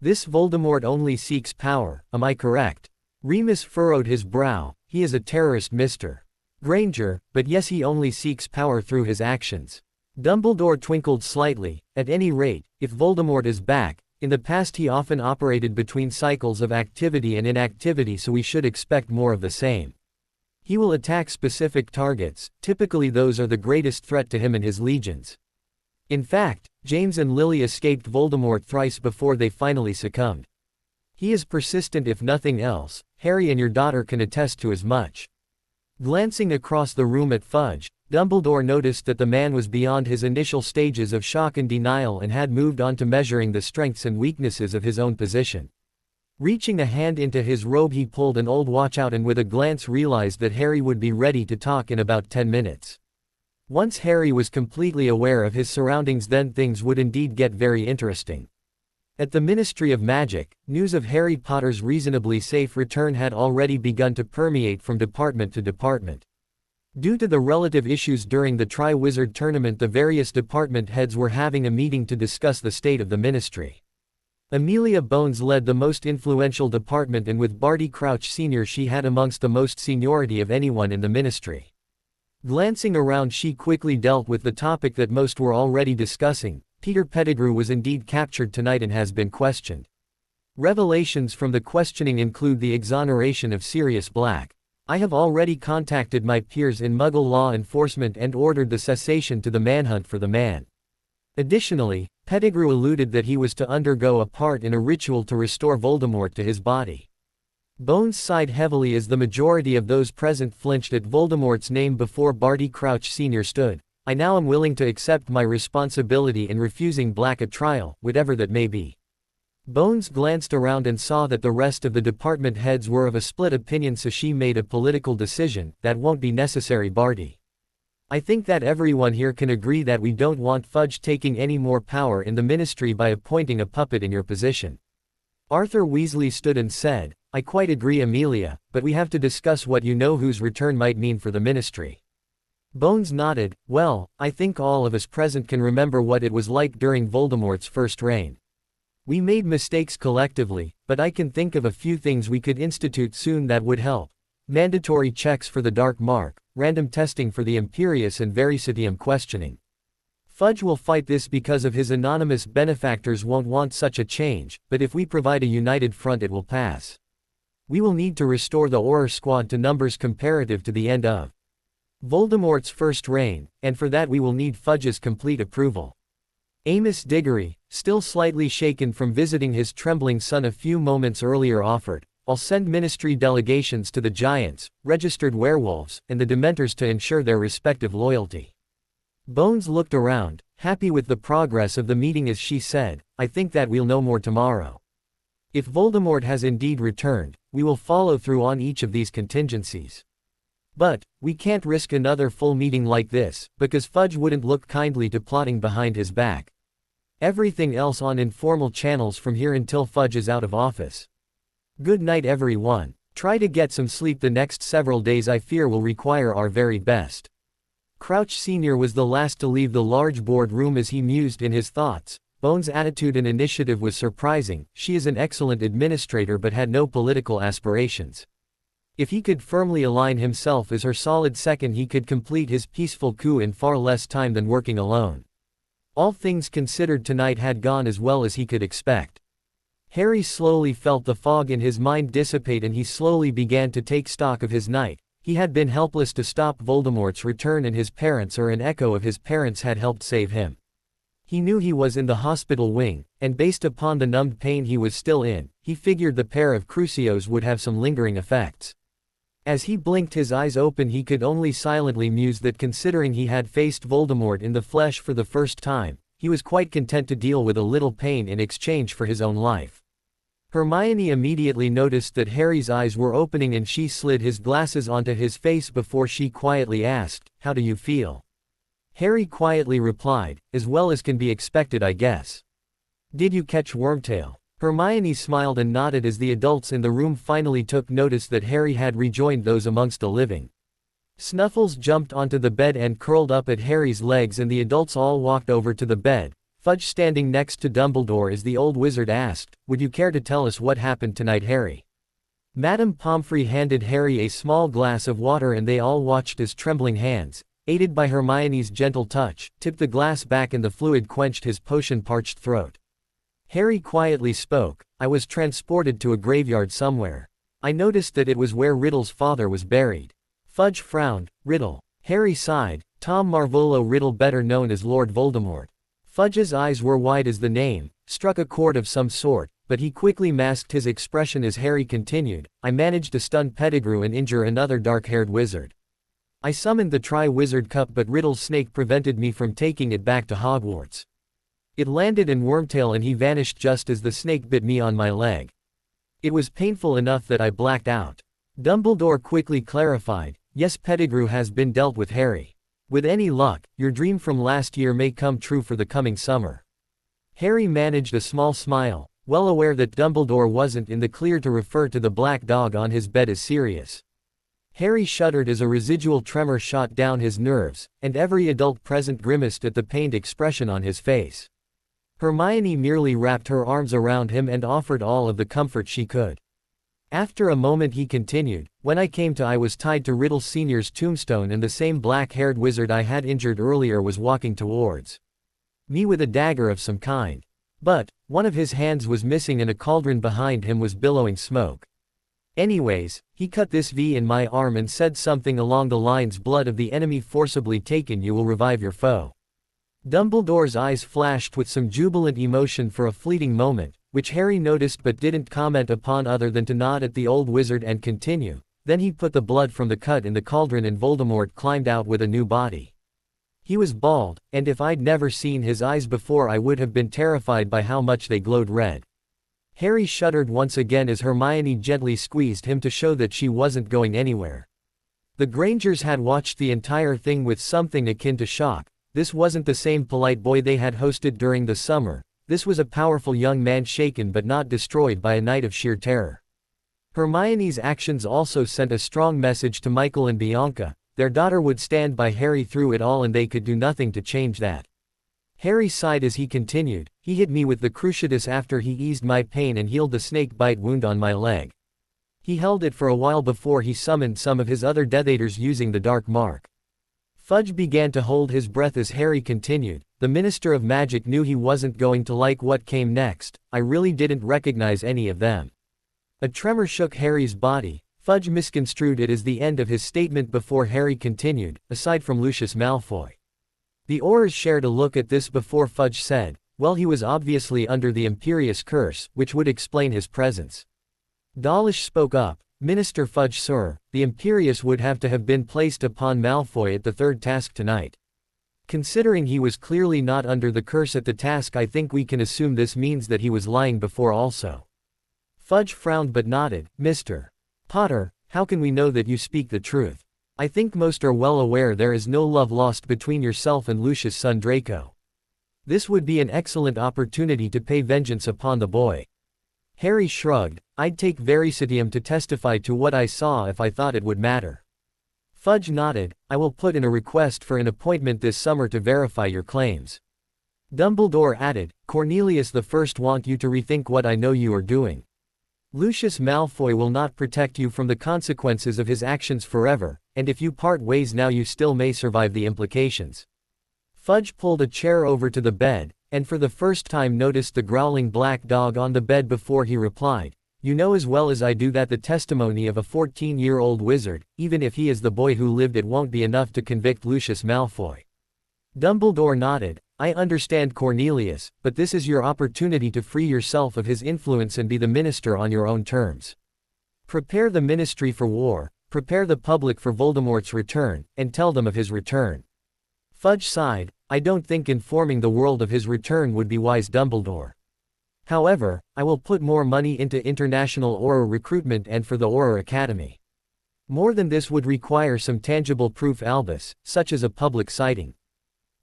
This Voldemort only seeks power, am I correct? Remus furrowed his brow, he is a terrorist, Mr. Granger, but yes, he only seeks power through his actions. Dumbledore twinkled slightly. At any rate, if Voldemort is back, in the past he often operated between cycles of activity and inactivity, so we should expect more of the same. He will attack specific targets, typically those are the greatest threat to him and his legions. In fact, James and Lily escaped Voldemort thrice before they finally succumbed. He is persistent if nothing else, Harry and your daughter can attest to as much. Glancing across the room at Fudge, Dumbledore noticed that the man was beyond his initial stages of shock and denial and had moved on to measuring the strengths and weaknesses of his own position. Reaching a hand into his robe, he pulled an old watch out and with a glance realized that Harry would be ready to talk in about 10 minutes. Once Harry was completely aware of his surroundings, then things would indeed get very interesting. At the Ministry of Magic, news of Harry Potter's reasonably safe return had already begun to permeate from department to department. Due to the relative issues during the Tri-Wizard tournament, the various department heads were having a meeting to discuss the state of the ministry. Amelia Bones led the most influential department, and with Barty Crouch Sr. she had amongst the most seniority of anyone in the ministry. Glancing around, she quickly dealt with the topic that most were already discussing. Peter Pettigrew was indeed captured tonight and has been questioned. Revelations from the questioning include the exoneration of Sirius Black. I have already contacted my peers in Muggle law enforcement and ordered the cessation to the manhunt for the man. Additionally, Pettigrew alluded that he was to undergo a part in a ritual to restore Voldemort to his body. Bones sighed heavily as the majority of those present flinched at Voldemort's name before Barty Crouch Sr. stood. I now am willing to accept my responsibility in refusing Black a trial, whatever that may be. Bones glanced around and saw that the rest of the department heads were of a split opinion, so she made a political decision. That won't be necessary, Barty. I think that everyone here can agree that we don't want Fudge taking any more power in the ministry by appointing a puppet in your position. Arthur Weasley stood and said, I quite agree, Amelia, but we have to discuss what you know whose return might mean for the ministry. Bones nodded. Well, I think all of us present can remember what it was like during Voldemort's first reign. We made mistakes collectively, but I can think of a few things we could institute soon that would help. Mandatory checks for the Dark Mark, random testing for the Imperius, and Vericitium questioning. Fudge will fight this because of his anonymous benefactors won't want such a change, but if we provide a united front it will pass. We will need to restore the Auror Squad to numbers comparative to the end of Voldemort's first reign, and for that we will need Fudge's complete approval. Amos Diggory, still slightly shaken from visiting his trembling son a few moments earlier, offered, I'll send ministry delegations to the Giants, registered werewolves, and the Dementors to ensure their respective loyalty. Bones looked around, happy with the progress of the meeting as she said, I think that we'll know more tomorrow. If Voldemort has indeed returned, we will follow through on each of these contingencies. But, we can't risk another full meeting like this, because Fudge wouldn't look kindly to plotting behind his back. Everything else on informal channels from here until Fudge is out of office. Good night everyone. Try to get some sleep. The next several days I fear will require our very best. Crouch Sr. was the last to leave the large board room as he mused in his thoughts. Bones' attitude and initiative was surprising. She is an excellent administrator but had no political aspirations. If he could firmly align himself as her solid second, he could complete his peaceful coup in far less time than working alone. All things considered, tonight had gone as well as he could expect. Harry slowly felt the fog in his mind dissipate and he slowly began to take stock of his night. He had been helpless to stop Voldemort's return, and his parents, or an echo of his parents, had helped save him. He knew he was in the hospital wing, and based upon the numbed pain he was still in, he figured the pair of crucios would have some lingering effects. As he blinked his eyes open, he could only silently muse that considering he had faced Voldemort in the flesh for the first time, he was quite content to deal with a little pain in exchange for his own life. Hermione immediately noticed that Harry's eyes were opening and she slid his glasses onto his face before she quietly asked, "How do you feel?" Harry quietly replied, "As well as can be expected, I guess." "Did you catch Wormtail?" Hermione smiled and nodded as the adults in the room finally took notice that Harry had rejoined those amongst the living. Snuffles jumped onto the bed and curled up at Harry's legs, and the adults all walked over to the bed, Fudge standing next to Dumbledore as the old wizard asked, "Would you care to tell us what happened tonight, Harry?" Madame Pomfrey handed Harry a small glass of water and they all watched as trembling hands, aided by Hermione's gentle touch, tipped the glass back and the fluid quenched his potion-parched throat. Harry quietly spoke, "I was transported to a graveyard somewhere. I noticed that it was where Riddle's father was buried." Fudge frowned. "Riddle." Harry sighed. "Tom Marvolo Riddle, better known as Lord Voldemort." Fudge's eyes were wide as the name struck a chord of some sort, but he quickly masked his expression as Harry continued, "I managed to stun Pettigrew and injure another dark-haired wizard. I summoned the Tri-Wizard Cup, but Riddle's snake prevented me from taking it back to Hogwarts. It landed in Wormtail and he vanished just as the snake bit me on my leg. It was painful enough that I blacked out." Dumbledore quickly clarified, "Yes, Pettigrew has been dealt with, Harry. With any luck, your dream from last year may come true for the coming summer." Harry managed a small smile, well aware that Dumbledore wasn't in the clear to refer to the black dog on his bed as serious. Harry shuddered as a residual tremor shot down his nerves, and every adult present grimaced at the pained expression on his face. Hermione merely wrapped her arms around him and offered all of the comfort she could. After a moment he continued, "When I came to, I was tied to Riddle Sr.'s tombstone, and the same black-haired wizard I had injured earlier was walking towards me with a dagger of some kind. But one of his hands was missing and a cauldron behind him was billowing smoke. Anyways, he cut this V in my arm and said something along the lines, 'Blood of the enemy forcibly taken, you will revive your foe.'" Dumbledore's eyes flashed with some jubilant emotion for a fleeting moment, which Harry noticed but didn't comment upon other than to nod at the old wizard and continue. "Then he put the blood from the cut in the cauldron and Voldemort climbed out with a new body. He was bald, and if I'd never seen his eyes before I would have been terrified by how much they glowed red." Harry shuddered once again as Hermione gently squeezed him to show that she wasn't going anywhere. The Grangers had watched the entire thing with something akin to shock. This wasn't the same polite boy they had hosted during the summer. This was a powerful young man shaken but not destroyed by a night of sheer terror. Hermione's actions also sent a strong message to Michael and Bianca. Their daughter would stand by Harry through it all and they could do nothing to change that. Harry sighed as he continued, "He hit me with the Cruciatus after he eased my pain and healed the snake bite wound on my leg. He held it for a while before he summoned some of his other Death Eaters using the Dark Mark." Fudge began to hold his breath as Harry continued, "The Minister of Magic knew he wasn't going to like what came next. I really didn't recognize any of them." A tremor shook Harry's body. Fudge misconstrued it as the end of his statement before Harry continued, "Aside from Lucius Malfoy." The Aurors shared a look at this before Fudge said, "Well, he was obviously under the Imperious Curse, which would explain his presence." Dawlish spoke up, "Minister Fudge, sir, the Imperious would have to have been placed upon Malfoy at the third task tonight. Considering he was clearly not under the curse at the task, I think we can assume this means that he was lying before also." Fudge frowned but nodded, "Mr. Potter, how can we know that you speak the truth? I think most are well aware there is no love lost between yourself and Lucius' son Draco. This would be an excellent opportunity to pay vengeance upon the boy." Harry shrugged, "I'd take Vericitium to testify to what I saw if I thought it would matter." Fudge nodded, "I will put in a request for an appointment this summer to verify your claims." Dumbledore added, Cornelius the First want you to rethink what I know you are doing. Lucius Malfoy will not protect you from the consequences of his actions forever, and if you part ways now you still may survive the implications. Fudge pulled a chair over to the bed, and for the first time noticed the growling black dog on the bed before he replied, You know as well as I do that the testimony of a 14-year-old wizard, even if he is the boy who lived it, won't be enough to convict Lucius Malfoy. Dumbledore nodded. I understand, Cornelius, but this is your opportunity to free yourself of his influence and be the minister on your own terms. Prepare the ministry for war, prepare the public for Voldemort's return, and tell them of his return. Fudge sighed. I don't think informing the world of his return would be wise, Dumbledore. However, I will put more money into international Auror recruitment and for the Auror Academy. More than this would require some tangible proof, Albus, such as a public sighting.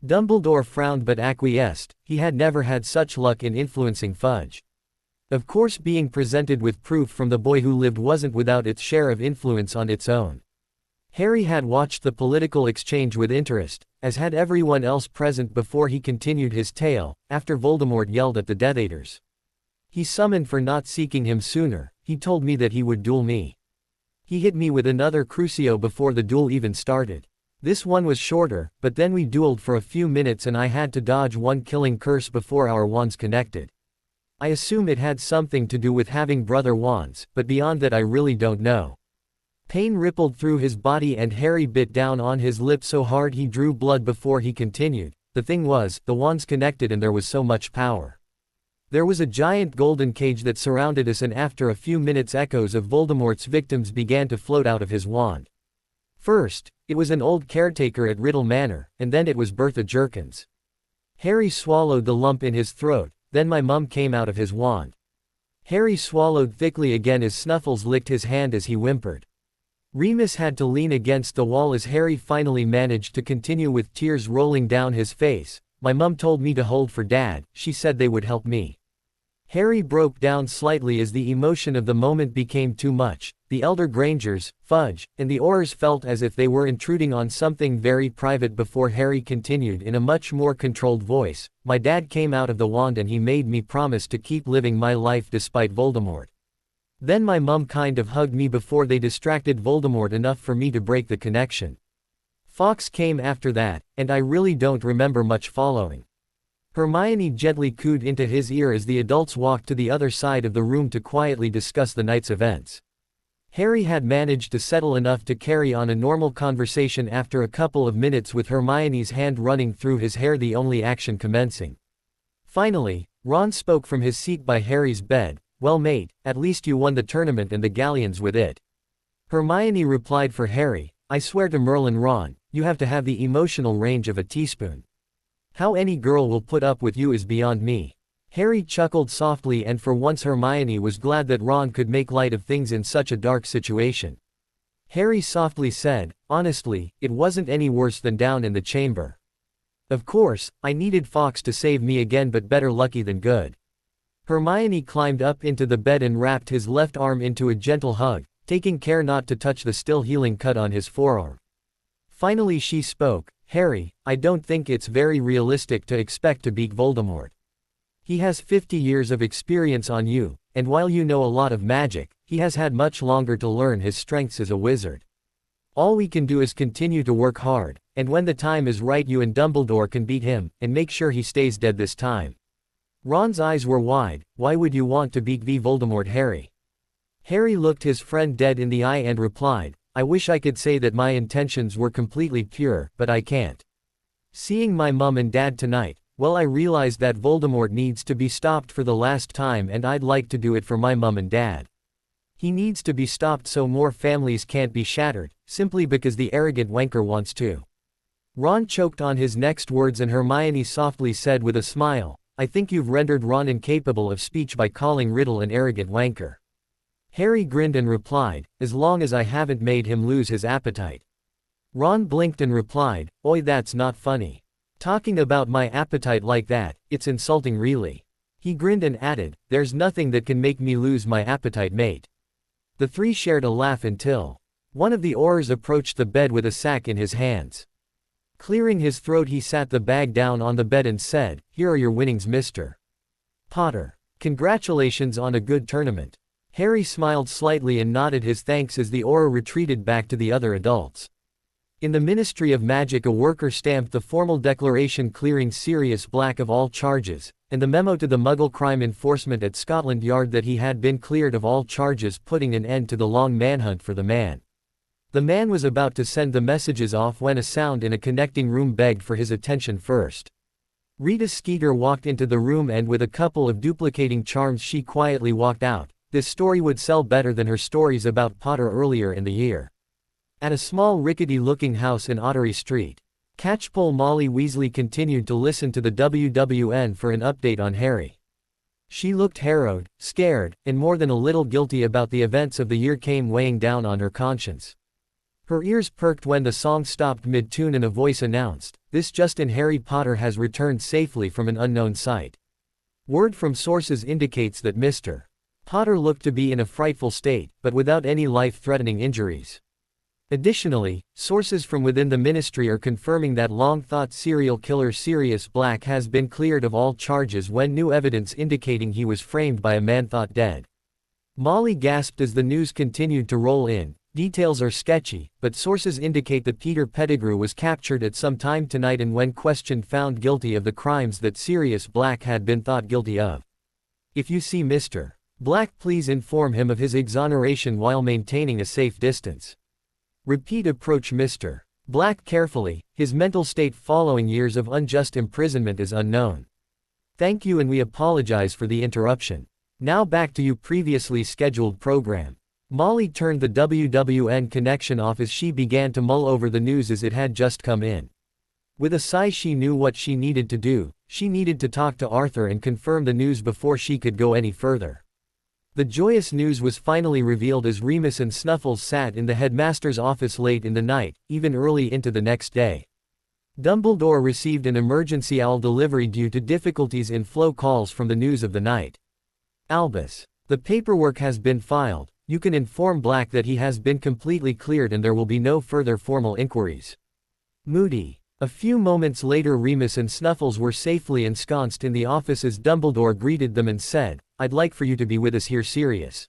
Dumbledore frowned but acquiesced. He had never had such luck in influencing Fudge. Of course, being presented with proof from the boy who lived wasn't without its share of influence on its own. Harry had watched the political exchange with interest, as had everyone else present before he continued his tale, after Voldemort yelled at the Death Eaters. He summoned for not seeking him sooner. He told me that he would duel me. He hit me with another Crucio before the duel even started. This one was shorter, but then we dueled for a few minutes and I had to dodge one killing curse before our wands connected. I assume it had something to do with having brother wands, but beyond that I really don't know. Pain rippled through his body and Harry bit down on his lip so hard he drew blood before he continued. The thing was, the wands connected and there was so much power. There was a giant golden cage that surrounded us, and after a few minutes echoes of Voldemort's victims began to float out of his wand. First, it was an old caretaker at Riddle Manor, and then it was Bertha Jerkins. Harry swallowed the lump in his throat, then my mum came out of his wand. Harry swallowed thickly again as Snuffles licked his hand as he whimpered. Remus had to lean against the wall as Harry finally managed to continue with tears rolling down his face. My mum told me to hold for Dad, she said they would help me. Harry broke down slightly as the emotion of the moment became too much. The elder Grangers, Fudge, and the Aurors felt as if they were intruding on something very private before Harry continued in a much more controlled voice. My dad came out of the wand and he made me promise to keep living my life despite Voldemort. Then my mum kind of hugged me before they distracted Voldemort enough for me to break the connection. Fawkes came after that, and I really don't remember much following. Hermione gently cooed into his ear as the adults walked to the other side of the room to quietly discuss the night's events. Harry had managed to settle enough to carry on a normal conversation after a couple of minutes with Hermione's hand running through his hair, the only action commencing. Finally, Ron spoke from his seat by Harry's bed. Well mate, at least you won the tournament and the galleons with it. Hermione replied for Harry, I swear to Merlin, Ron, you have to have the emotional range of a teaspoon. How any girl will put up with you is beyond me. Harry chuckled softly, and for once Hermione was glad that Ron could make light of things in such a dark situation. Harry softly said, honestly, it wasn't any worse than down in the chamber. Of course, I needed Fawkes to save me again, but better lucky than good. Hermione climbed up into the bed and wrapped his left arm into a gentle hug, taking care not to touch the still healing cut on his forearm. Finally she spoke, Harry, I don't think it's very realistic to expect to beat Voldemort. He has 50 years of experience on you, and while you know a lot of magic, he has had much longer to learn his strengths as a wizard. All we can do is continue to work hard, and when the time is right you and Dumbledore can beat him, and make sure he stays dead this time. Ron's eyes were wide. Why would you want to beat Voldemort, Harry? Harry looked his friend dead in the eye and replied, I wish I could say that my intentions were completely pure, but I can't. Seeing my mum and dad tonight, well, I realized that Voldemort needs to be stopped for the last time, and I'd like to do it for my mum and dad. He needs to be stopped so more families can't be shattered, simply because the arrogant wanker wants to. Ron choked on his next words and Hermione softly said with a smile, I think you've rendered Ron incapable of speech by calling Riddle an arrogant wanker. Harry grinned and replied, as long as I haven't made him lose his appetite. Ron blinked and replied, oi, that's not funny. Talking about my appetite like that, it's insulting really. He grinned and added, there's nothing that can make me lose my appetite, mate. The three shared a laugh until one of the Aurors approached the bed with a sack in his hands. Clearing his throat, he sat the bag down on the bed and said, "Here are your winnings, Mr. Potter. Congratulations on a good tournament." Harry smiled slightly and nodded his thanks as the aura retreated back to the other adults. In the Ministry of Magic, a worker stamped the formal declaration clearing Sirius Black of all charges, and the memo to the Muggle crime enforcement at Scotland Yard that he had been cleared of all charges, putting an end to the long manhunt for the man. The man was about to send the messages off when a sound in a connecting room begged for his attention first. Rita Skeeter walked into the room and with a couple of duplicating charms she quietly walked out. This story would sell better than her stories about Potter earlier in the year. At a small rickety-looking house in Ottery Street, Catchpole Molly Weasley continued to listen to the WWN for an update on Harry. She looked harrowed, scared, and more than a little guilty about the events of the year came weighing down on her conscience. Her ears perked when the song stopped mid-tune and a voice announced, "This just in, Harry Potter has returned safely from an unknown site." Word from sources indicates that Mr. Potter looked to be in a frightful state, but without any life-threatening injuries. Additionally, sources from within the ministry are confirming that long-thought serial killer Sirius Black has been cleared of all charges when new evidence indicating he was framed by a man thought dead. Molly gasped as the news continued to roll in. Details are sketchy, but sources indicate that Peter Pettigrew was captured at some time tonight and when questioned found guilty of the crimes that Sirius Black had been thought guilty of. If you see Mr. Black, please inform him of his exoneration while maintaining a safe distance. Repeat, approach Mr. Black carefully, his mental state following years of unjust imprisonment is unknown. Thank you and we apologize for the interruption. Now back to your previously scheduled program. Molly turned the WWN connection off as she began to mull over the news as it had just come in. With a sigh, she knew what she needed to do. She needed to talk to Arthur and confirm the news before she could go any further. The joyous news was finally revealed as Remus and Snuffles sat in the headmaster's office late in the night, even early into the next day. Dumbledore received an emergency owl delivery due to difficulties in flow calls from the news of the night. Albus. The paperwork has been filed. You can inform Black that he has been completely cleared and there will be no further formal inquiries. Moody. A few moments later, Remus and Snuffles were safely ensconced in the office as Dumbledore greeted them and said, "I'd like for you to be with us here, Sirius."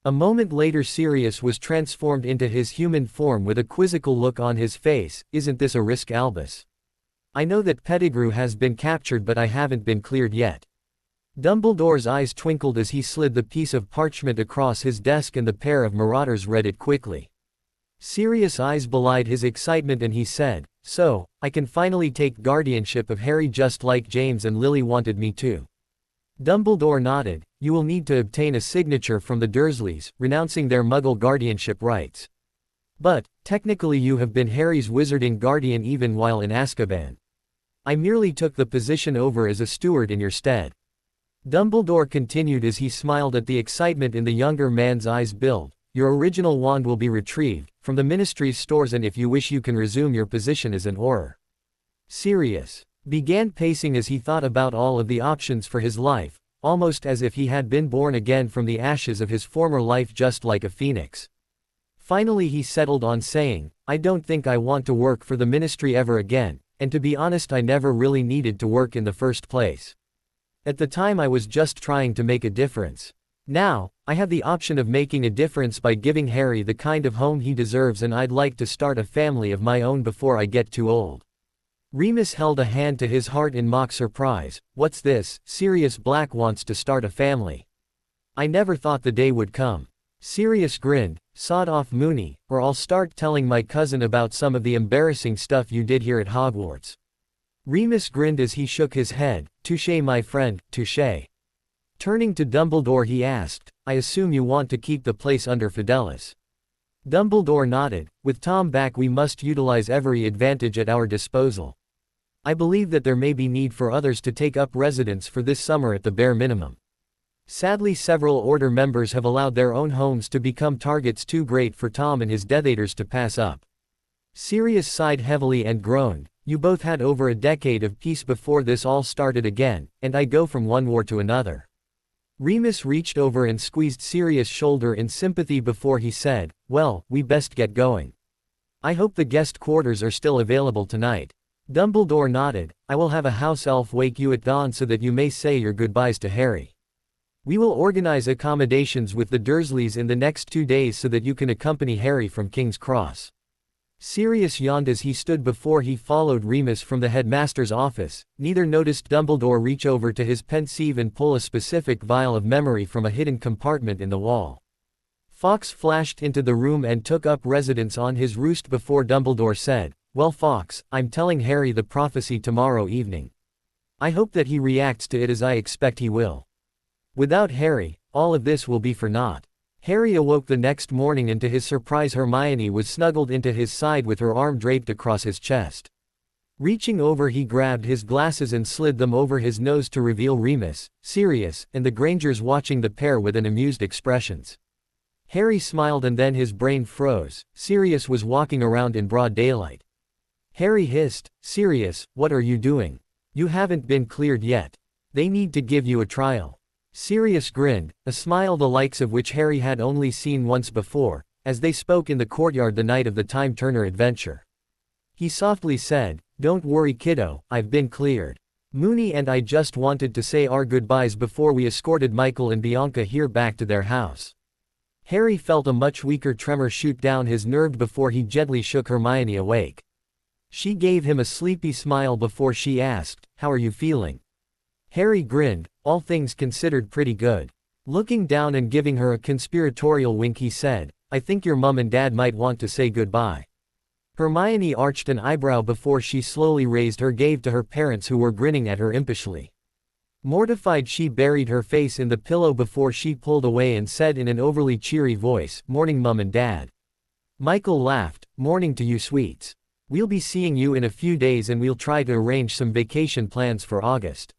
A moment later, Sirius was transformed into his human form with a quizzical look on his face. "Isn't this a risk, Albus? I know that Pettigrew has been captured, but I haven't been cleared yet." Dumbledore's eyes twinkled as he slid the piece of parchment across his desk and the pair of marauders read it quickly. Sirius' eyes belied his excitement and he said, "So, I can finally take guardianship of Harry just like James and Lily wanted me to." Dumbledore nodded. "You will need to obtain a signature from the Dursleys, renouncing their Muggle guardianship rights. But, technically you have been Harry's wizarding guardian even while in Azkaban. I merely took the position over as a steward in your stead." Dumbledore continued as he smiled at the excitement in the younger man's eyes. "Build. Your original wand will be retrieved from the ministry's stores and if you wish you can resume your position as an Auror." Sirius began pacing as he thought about all of the options for his life, almost as if he had been born again from the ashes of his former life just like a phoenix. Finally he settled on saying, "I don't think I want to work for the ministry ever again, and to be honest I never really needed to work in the first place. At the time I was just trying to make a difference. Now, I have the option of making a difference by giving Harry the kind of home he deserves and I'd like to start a family of my own before I get too old." Remus held a hand to his heart in mock surprise. "What's this? Sirius Black wants to start a family? I never thought the day would come." Sirius grinned. "Sod off, Moony, or I'll start telling my cousin about some of the embarrassing stuff you did here at Hogwarts." Remus grinned as he shook his head. "Touché, my friend, touché." Turning to Dumbledore he asked, "I assume you want to keep the place under Fidelis?" Dumbledore nodded. "With Tom back we must utilize every advantage at our disposal. I believe that there may be need for others to take up residence for this summer at the bare minimum. Sadly several Order members have allowed their own homes to become targets too great for Tom and his Death Eaters to pass up." Sirius sighed heavily and groaned. "You both had over a decade of peace before this all started again, and I go from one war to another." Remus reached over and squeezed Sirius' shoulder in sympathy before he said, "Well, we best get going." I hope the guest quarters are still available tonight. Dumbledore nodded. I will have a house elf wake you at dawn so that you may say your goodbyes to Harry. We will organize accommodations with the Dursleys in the next 2 days so that you can accompany Harry from King's Cross. Sirius yawned as he stood before he followed Remus from the headmaster's office. Neither noticed Dumbledore reach over to his pensieve and pull a specific vial of memory from a hidden compartment in the wall. Fawkes flashed into the room and took up residence on his roost before Dumbledore said, "Well, Fawkes, I'm telling Harry the prophecy tomorrow evening. I hope that he reacts to it as I expect he will. Without Harry, all of this will be for naught." Harry awoke the next morning and to his surprise Hermione was snuggled into his side with her arm draped across his chest. Reaching over he grabbed his glasses and slid them over his nose to reveal Remus, Sirius, and the Grangers watching the pair with an amused expressions. Harry smiled and then his brain froze. Sirius was walking around in broad daylight. Harry hissed, "Sirius, what are you doing? You haven't been cleared yet. They need to give you a trial." Sirius grinned, a smile the likes of which Harry had only seen once before, as they spoke in the courtyard the night of the Time Turner adventure. He softly said, "Don't worry kiddo, I've been cleared. Moony and I just wanted to say our goodbyes before we escorted Michael and Bianca here back to their house." Harry felt a much weaker tremor shoot down his nerve before he gently shook Hermione awake. She gave him a sleepy smile before she asked, "How are you feeling?" Harry grinned, all things considered pretty good. Looking down and giving her a conspiratorial wink he said, "I think your mum and dad might want to say goodbye." Hermione arched an eyebrow before she slowly raised her gaze to her parents who were grinning at her impishly. Mortified she buried her face in the pillow before she pulled away and said in an overly cheery voice, "Morning mum and dad." Michael laughed, "Morning to you sweets. We'll be seeing you in a few days and we'll try to arrange some vacation plans for August."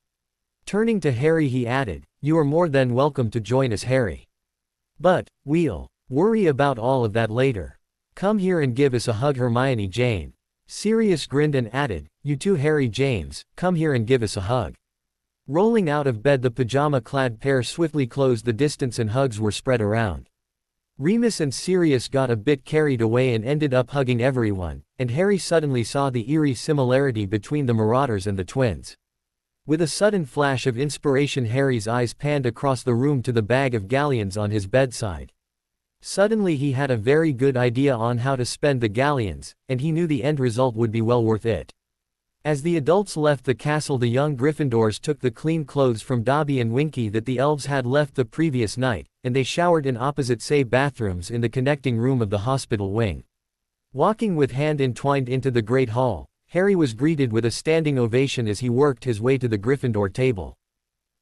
Turning to Harry he added, "You are more than welcome to join us Harry. But, we'll worry about all of that later. Come here and give us a hug Hermione Jane." Sirius grinned and added, "You too Harry James, come here and give us a hug." Rolling out of bed the pajama-clad pair swiftly closed the distance and hugs were spread around. Remus and Sirius got a bit carried away and ended up hugging everyone, and Harry suddenly saw the eerie similarity between the Marauders and the twins. With a sudden flash of inspiration Harry's eyes panned across the room to the bag of galleons on his bedside. Suddenly he had a very good idea on how to spend the galleons, and he knew the end result would be well worth it. As the adults left the castle the young Gryffindors took the clean clothes from Dobby and Winky that the elves had left the previous night, and they showered in opposite bathrooms in the connecting room of the hospital wing. Walking with hand entwined into the Great Hall, Harry was greeted with a standing ovation as he worked his way to the Gryffindor table.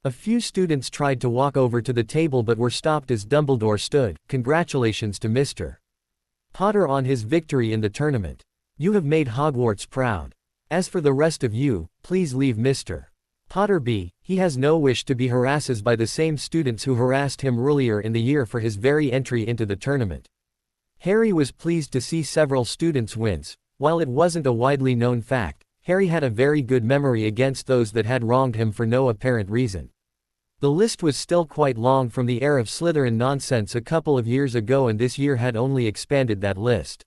A few students tried to walk over to the table but were stopped as Dumbledore stood. "Congratulations to Mr. Potter on his victory in the tournament. You have made Hogwarts proud. As for the rest of you, please leave Mr. Potter be. He has no wish to be harassed by the same students who harassed him earlier in the year for his very entry into the tournament." Harry was pleased to see several students wince. While it wasn't a widely known fact, Harry had a very good memory against those that had wronged him for no apparent reason. The list was still quite long from the era of Slytherin nonsense a couple of years ago, and this year had only expanded that list.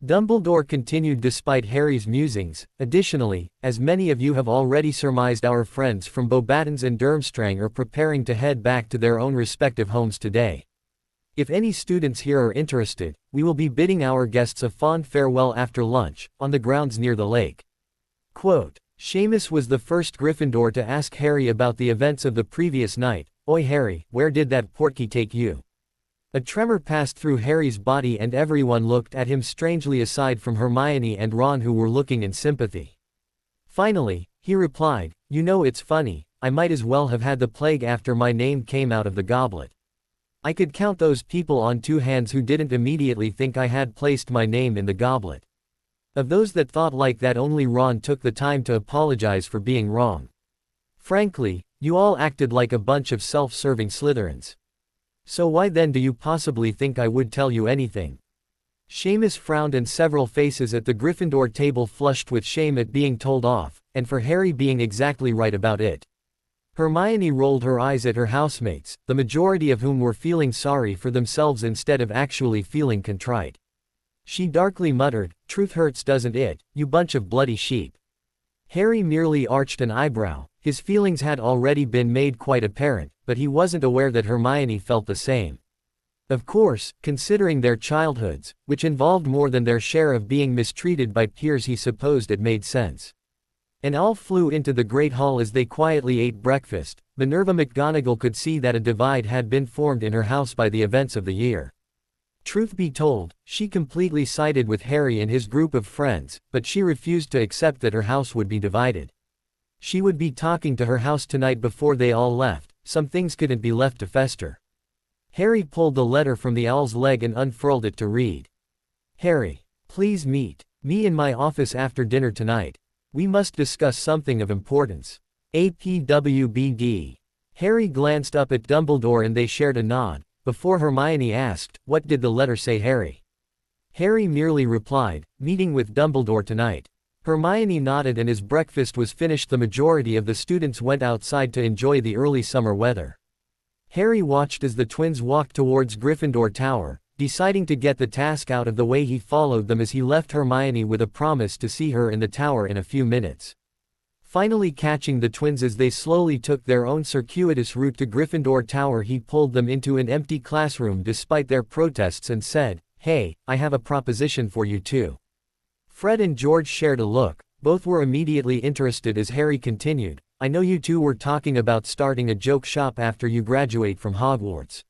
Dumbledore continued despite Harry's musings. "Additionally, as many of you have already surmised, our friends from Beauxbatons and Durmstrang are preparing to head back to their own respective homes today. If any students here are interested, we will be bidding our guests a fond farewell after lunch, on the grounds near the lake." Quote, Seamus was the first Gryffindor to ask Harry about the events of the previous night. "Oi Harry, where did that portkey take you?" A tremor passed through Harry's body and everyone looked at him strangely aside from Hermione and Ron who were looking in sympathy. Finally, he replied, "You know it's funny, I might as well have had the plague after my name came out of the goblet. I could count those people on two hands who didn't immediately think I had placed my name in the goblet. Of those that thought like that only Ron took the time to apologize for being wrong. Frankly, you all acted like a bunch of self-serving Slytherins. So why then do you possibly think I would tell you anything?" Seamus frowned and several faces at the Gryffindor table flushed with shame at being told off, and for Harry being exactly right about it. Hermione rolled her eyes at her housemates, the majority of whom were feeling sorry for themselves instead of actually feeling contrite. She darkly muttered, "Truth hurts, doesn't it, you bunch of bloody sheep?" Harry merely arched an eyebrow. His feelings had already been made quite apparent, but he wasn't aware that Hermione felt the same. Of course, considering their childhoods, which involved more than their share of being mistreated by peers, he supposed it made sense. And all flew into the Great Hall as they quietly ate breakfast. Minerva McGonagall could see that a divide had been formed in her house by the events of the year. Truth be told, she completely sided with Harry and his group of friends, but she refused to accept that her house would be divided. She would be talking to her house tonight before they all left. Some things couldn't be left to fester. Harry pulled the letter from the owl's leg and unfurled it to read. "Harry, please meet me in my office after dinner tonight. We must discuss something of importance. APWBD." Harry glanced up at Dumbledore and they shared a nod, before Hermione asked, "What did the letter say, Harry?" Harry merely replied, "Meeting with Dumbledore tonight." Hermione nodded, and as breakfast was finished the majority of the students went outside to enjoy the early summer weather. Harry watched as the twins walked towards Gryffindor Tower. Deciding to get the task out of the way, he followed them as he left Hermione with a promise to see her in the tower in a few minutes. Finally catching the twins as they slowly took their own circuitous route to Gryffindor Tower, he pulled them into an empty classroom despite their protests and said, "Hey, I have a proposition for you too." Fred and George shared a look. Both were immediately interested as Harry continued, "I know you two were talking about starting a joke shop after you graduate from Hogwarts.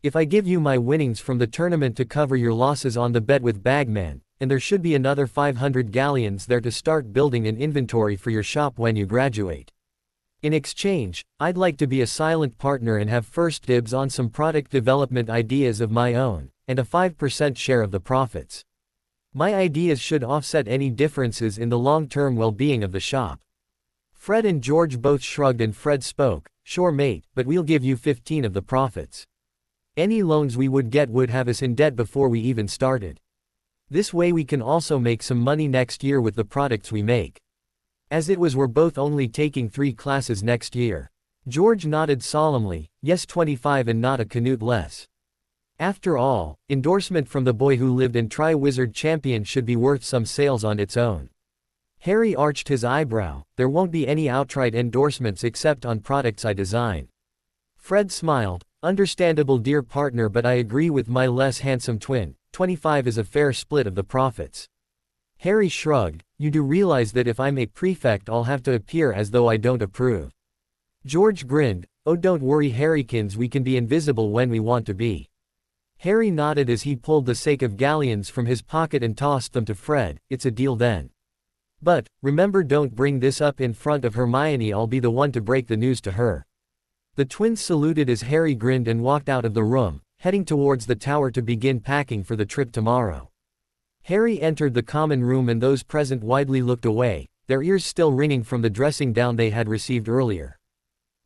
If I give you my winnings from the tournament to cover your losses on the bet with Bagman, and there should be another 500 galleons there to start building an inventory for your shop when you graduate. In exchange, I'd like to be a silent partner and have first dibs on some product development ideas of my own, and a 5% share of the profits. My ideas should offset any differences in the long-term well-being of the shop." Fred and George both shrugged and Fred spoke, "Sure mate, but we'll give you 15 of the profits. Any loans we would get would have us in debt before we even started. This way we can also make some money next year with the products we make." As it was, we're both only taking 3 classes next year. George nodded solemnly, "Yes, 25 and not a canute less." After all, endorsement from the boy who lived in Triwizard Champion should be worth some sales on its own. Harry arched his eyebrow, "There won't be any outright endorsements except on products I design." Fred smiled, "Understandable dear partner, but I agree with my less handsome twin, 25 is a fair split of the profits." Harry shrugged, "You do realize that if I'm a prefect I'll have to appear as though I don't approve." George grinned, "Oh don't worry Harrykins, we can be invisible when we want to be." Harry nodded as he pulled the sake of galleons from his pocket and tossed them to Fred. "It's a deal then. But, remember, don't bring this up in front of Hermione, I'll be the one to break the news to her." The twins saluted as Harry grinned and walked out of the room, heading towards the tower to begin packing for the trip tomorrow. Harry entered the common room and those present widely looked away, their ears still ringing from the dressing down they had received earlier.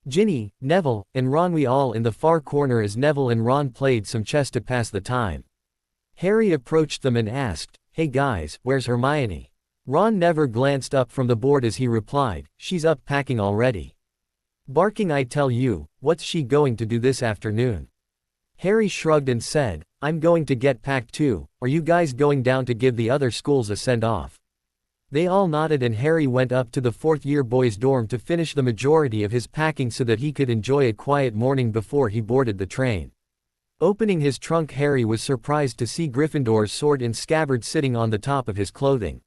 Ginny, Neville, and Ron were all in the far corner as Neville and Ron played some chess to pass the time. Harry approached them and asked, "Hey guys, where's Hermione?" Ron never glanced up from the board as he replied, "She's up packing already. Barking I tell you, what's she going to do this afternoon?" Harry shrugged and said, "I'm going to get packed too. Are you guys going down to give the other schools a send-off?" They all nodded and Harry went up to the 4th-year boys' dorm to finish the majority of his packing so that he could enjoy a quiet morning before he boarded the train. Opening his trunk, Harry was surprised to see Gryffindor's sword in scabbard sitting on the top of his clothing.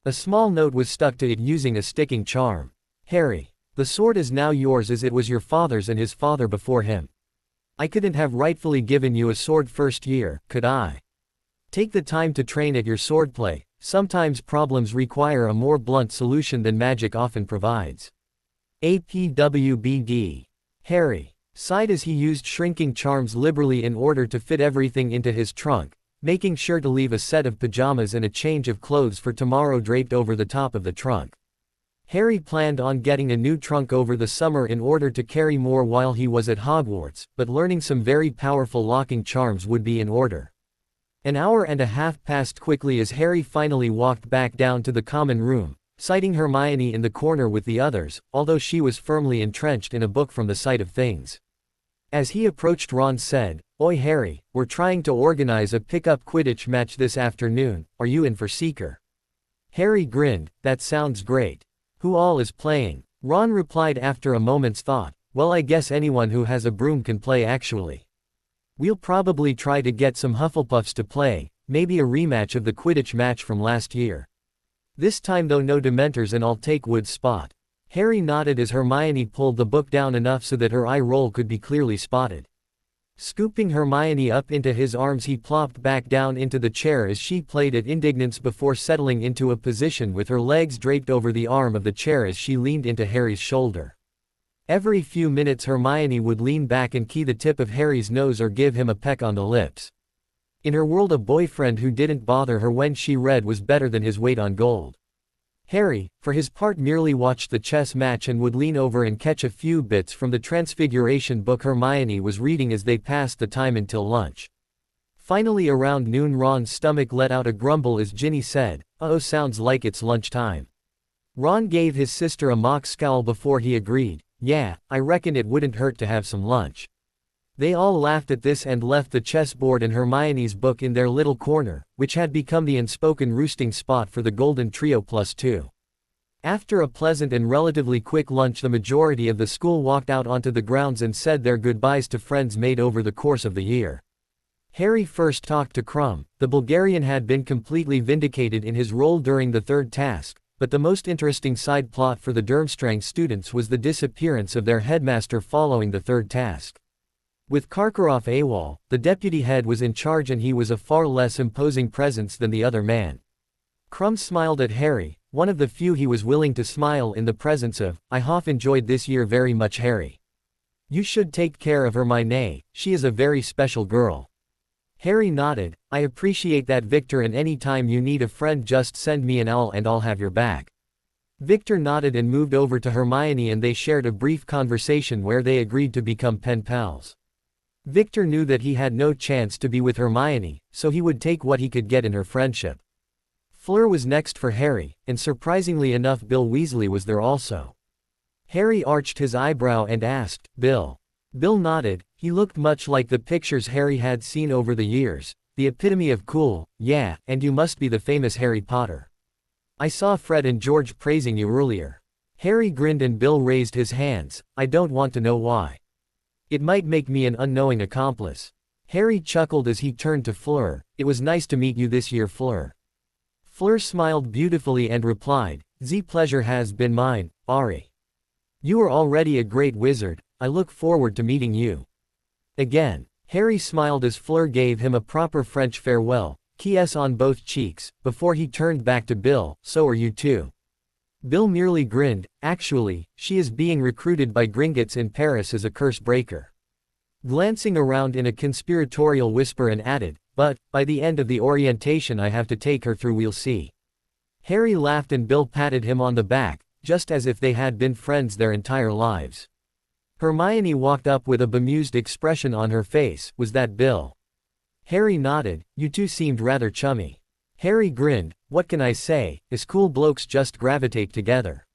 A small note was stuck to it using a sticking charm. "Harry, the sword is now yours as it was your father's and his father before him. I couldn't have rightfully given you a sword first year, could I? Take the time to train at your swordplay. Sometimes problems require a more blunt solution than magic often provides." APWBD. Harry sighed as he used shrinking charms liberally in order to fit everything into his trunk, making sure to leave a set of pajamas and a change of clothes for tomorrow draped over the top of the trunk. Harry planned on getting a new trunk over the summer in order to carry more while he was at Hogwarts, but learning some very powerful locking charms would be in order. An hour and a half passed quickly as Harry finally walked back down to the common room, sighting Hermione in the corner with the others, although she was firmly entrenched in a book from the sight of things. As he approached, Ron said, "Oi Harry, we're trying to organize a pick-up Quidditch match this afternoon, are you in for Seeker?" Harry grinned, "That sounds great. Who all is playing?" Ron replied after a moment's thought, "Well, I guess anyone who has a broom can play actually. We'll probably try to get some Hufflepuffs to play, maybe a rematch of the Quidditch match from last year. This time though no Dementors and I'll take Wood's spot." Harry nodded as Hermione pulled the book down enough so that her eye roll could be clearly spotted. Scooping Hermione up into his arms, he plopped back down into the chair as she played at Indignance before settling into a position with her legs draped over the arm of the chair as she leaned into Harry's shoulder. Every few minutes Hermione would lean back and key the tip of Harry's nose or give him a peck on the lips. In her world, a boyfriend who didn't bother her when she read was better than his weight on gold. Harry, for his part, merely watched the chess match and would lean over and catch a few bits from the Transfiguration book Hermione was reading as they passed the time until lunch. Finally around noon, Ron's stomach let out a grumble as Ginny said, "Uh-oh, sounds like it's lunchtime." Ron gave his sister a mock scowl before he agreed, "Yeah, I reckon it wouldn't hurt to have some lunch." They all laughed at this and left the chessboard and Hermione's book in their little corner, which had become the unspoken roosting spot for the Golden Trio +2. After a pleasant and relatively quick lunch, the majority of the school walked out onto the grounds and said their goodbyes to friends made over the course of the year. Harry first talked to Krum. The Bulgarian had been completely vindicated in his role during the third task, but the most interesting side plot for the Durmstrang students was the disappearance of their headmaster following the third task. With Karkaroff AWOL, the deputy head was in charge and he was a far less imposing presence than the other man. Krum smiled at Harry, one of the few he was willing to smile in the presence of. "I have enjoyed this year very much, Harry. You should take care of Hermione, she is a very special girl." Harry nodded, "I appreciate that, Victor, and any time you need a friend just send me an owl and I'll have your back." Victor nodded and moved over to Hermione and they shared a brief conversation where they agreed to become pen pals. Victor knew that he had no chance to be with Hermione, so he would take what he could get in her friendship. Fleur was next for Harry, and surprisingly enough Bill Weasley was there also. Harry arched his eyebrow and asked, "Bill?" Bill nodded. He looked much like the pictures Harry had seen over the years, the epitome of cool. "Yeah, and you must be the famous Harry Potter. I saw Fred and George praising you earlier." Harry grinned and Bill raised his hands. "I don't want to know why. It might make me an unknowing accomplice." Harry chuckled as he turned to Fleur. "It was nice to meet you this year, Fleur." Fleur smiled beautifully and replied, "The pleasure has been mine, Ari. You are already a great wizard, I look forward to meeting you again." Harry smiled as Fleur gave him a proper French farewell, kiss on both cheeks, before he turned back to Bill, "So are you too." Bill merely grinned. "Actually, she is being recruited by Gringotts in Paris as a curse breaker." Glancing around in a conspiratorial whisper and added, "But, by the end of the orientation I have to take her through, we'll see." Harry laughed and Bill patted him on the back, just as if they had been friends their entire lives. Hermione walked up with a bemused expression on her face. "Was that Bill?" Harry nodded. "You two seemed rather chummy." Harry grinned. "What can I say, us cool blokes just gravitate together."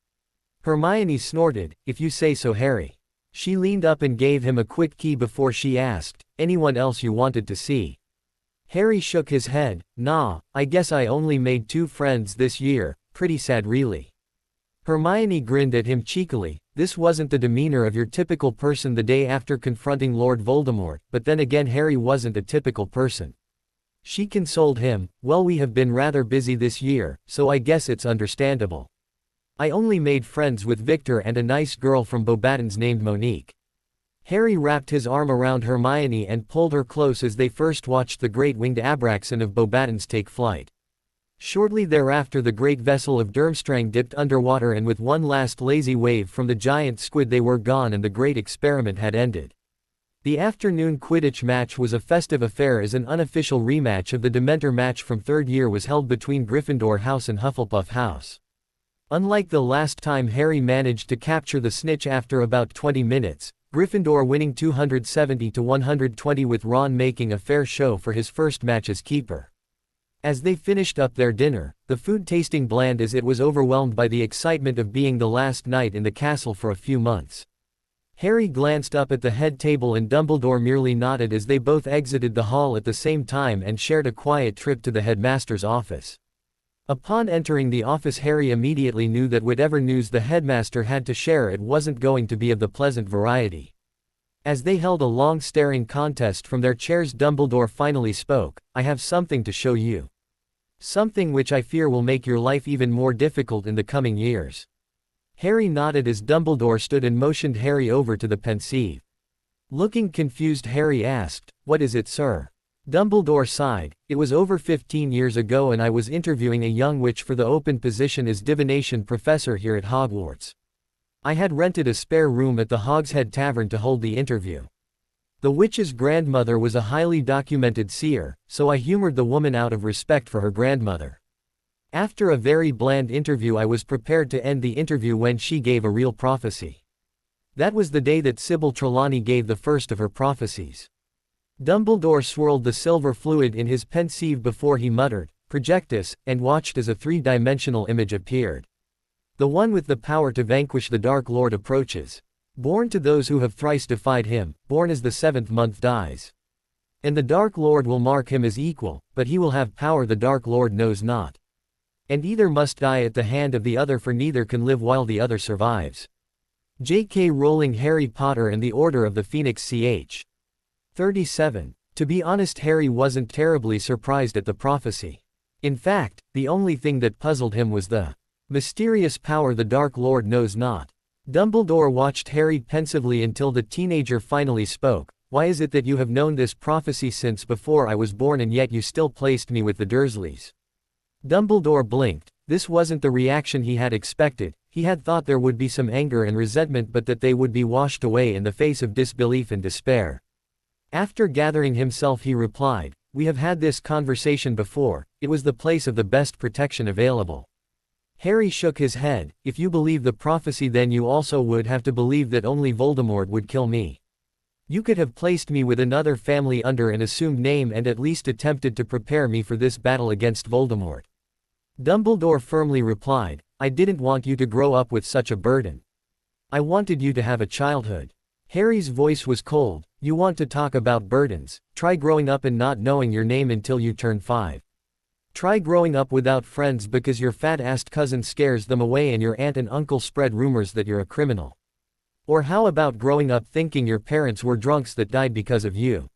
Hermione snorted. "If you say so, Harry." She leaned up and gave him a quick key before she asked, "Anyone else you wanted to see?" Harry shook his head. "Nah, I guess I only made 2 friends this year, pretty sad really." Hermione grinned at him cheekily. This wasn't the demeanor of your typical person the day after confronting Lord Voldemort, but then again Harry wasn't a typical person. She consoled him, "Well, we have been rather busy this year, so I guess it's understandable. I only made friends with Victor and a nice girl from Beauxbatons named Monique." Harry wrapped his arm around Hermione and pulled her close as they first watched the great winged Abraxan of Beauxbatons take flight. Shortly thereafter the great vessel of Durmstrang dipped underwater and with one last lazy wave from the giant squid they were gone and the great experiment had ended. The afternoon Quidditch match was a festive affair as an unofficial rematch of the Dementor match from third year was held between Gryffindor House and Hufflepuff House. Unlike the last time Harry managed to capture the snitch after about 20 minutes, Gryffindor winning 270 to 120 with Ron making a fair show for his first match as keeper. As they finished up their dinner, the food tasting bland as it was overwhelmed by the excitement of being the last night in the castle for a few months. Harry glanced up at the head table and Dumbledore merely nodded as they both exited the hall at the same time and shared a quiet trip to the headmaster's office. Upon entering the office, Harry immediately knew that whatever news the headmaster had to share, it wasn't going to be of the pleasant variety. As they held a long staring contest from their chairs, Dumbledore finally spoke. "I have something to show you. Something which I fear will make your life even more difficult in the coming years." Harry nodded as Dumbledore stood and motioned Harry over to the pensieve. Looking confused, Harry asked, "What is it, sir?" Dumbledore sighed. "It was over 15 years ago and I was interviewing a young witch for the open position as divination professor here at Hogwarts. I had rented a spare room at the Hogshead Tavern to hold the interview. The witch's grandmother was a highly documented seer, so I humored the woman out of respect for her grandmother. After a very bland interview, I was prepared to end the interview when she gave a real prophecy. That was the day that Sybil Trelawney gave the first of her prophecies." Dumbledore swirled the silver fluid in his pensieve before he muttered, "Projectus," and watched as a three-dimensional image appeared. "The one with the power to vanquish the Dark Lord approaches. Born to those who have thrice defied him, born as the seventh month dies. And the Dark Lord will mark him as equal, but he will have power the Dark Lord knows not. And either must die at the hand of the other, for neither can live while the other survives." J.K. Rowling, Harry Potter and the Order of the Phoenix, ch. 37. To be honest, Harry wasn't terribly surprised at the prophecy. In fact, the only thing that puzzled him was the mysterious power the Dark Lord knows not. Dumbledore watched Harry pensively until the teenager finally spoke. "Why is it that you have known this prophecy since before I was born, and yet you still placed me with the Dursleys?" Dumbledore blinked. This wasn't the reaction he had expected. He had thought there would be some anger and resentment, but that they would be washed away in the face of disbelief and despair. After gathering himself, he replied, "We have had this conversation before. It was the place of the best protection available." Harry shook his head. "If you believe the prophecy, then you also would have to believe that only Voldemort would kill me. You could have placed me with another family under an assumed name and at least attempted to prepare me for this battle against Voldemort." Dumbledore firmly replied, "I didn't want you to grow up with such a burden. I wanted you to have a childhood." Harry's voice was cold. "You want to talk about burdens? Try growing up and not knowing your name until you turn 5. Try growing up without friends because your fat-assed cousin scares them away and your aunt and uncle spread rumors that you're a criminal. Or how about growing up thinking your parents were drunks that died because of you?"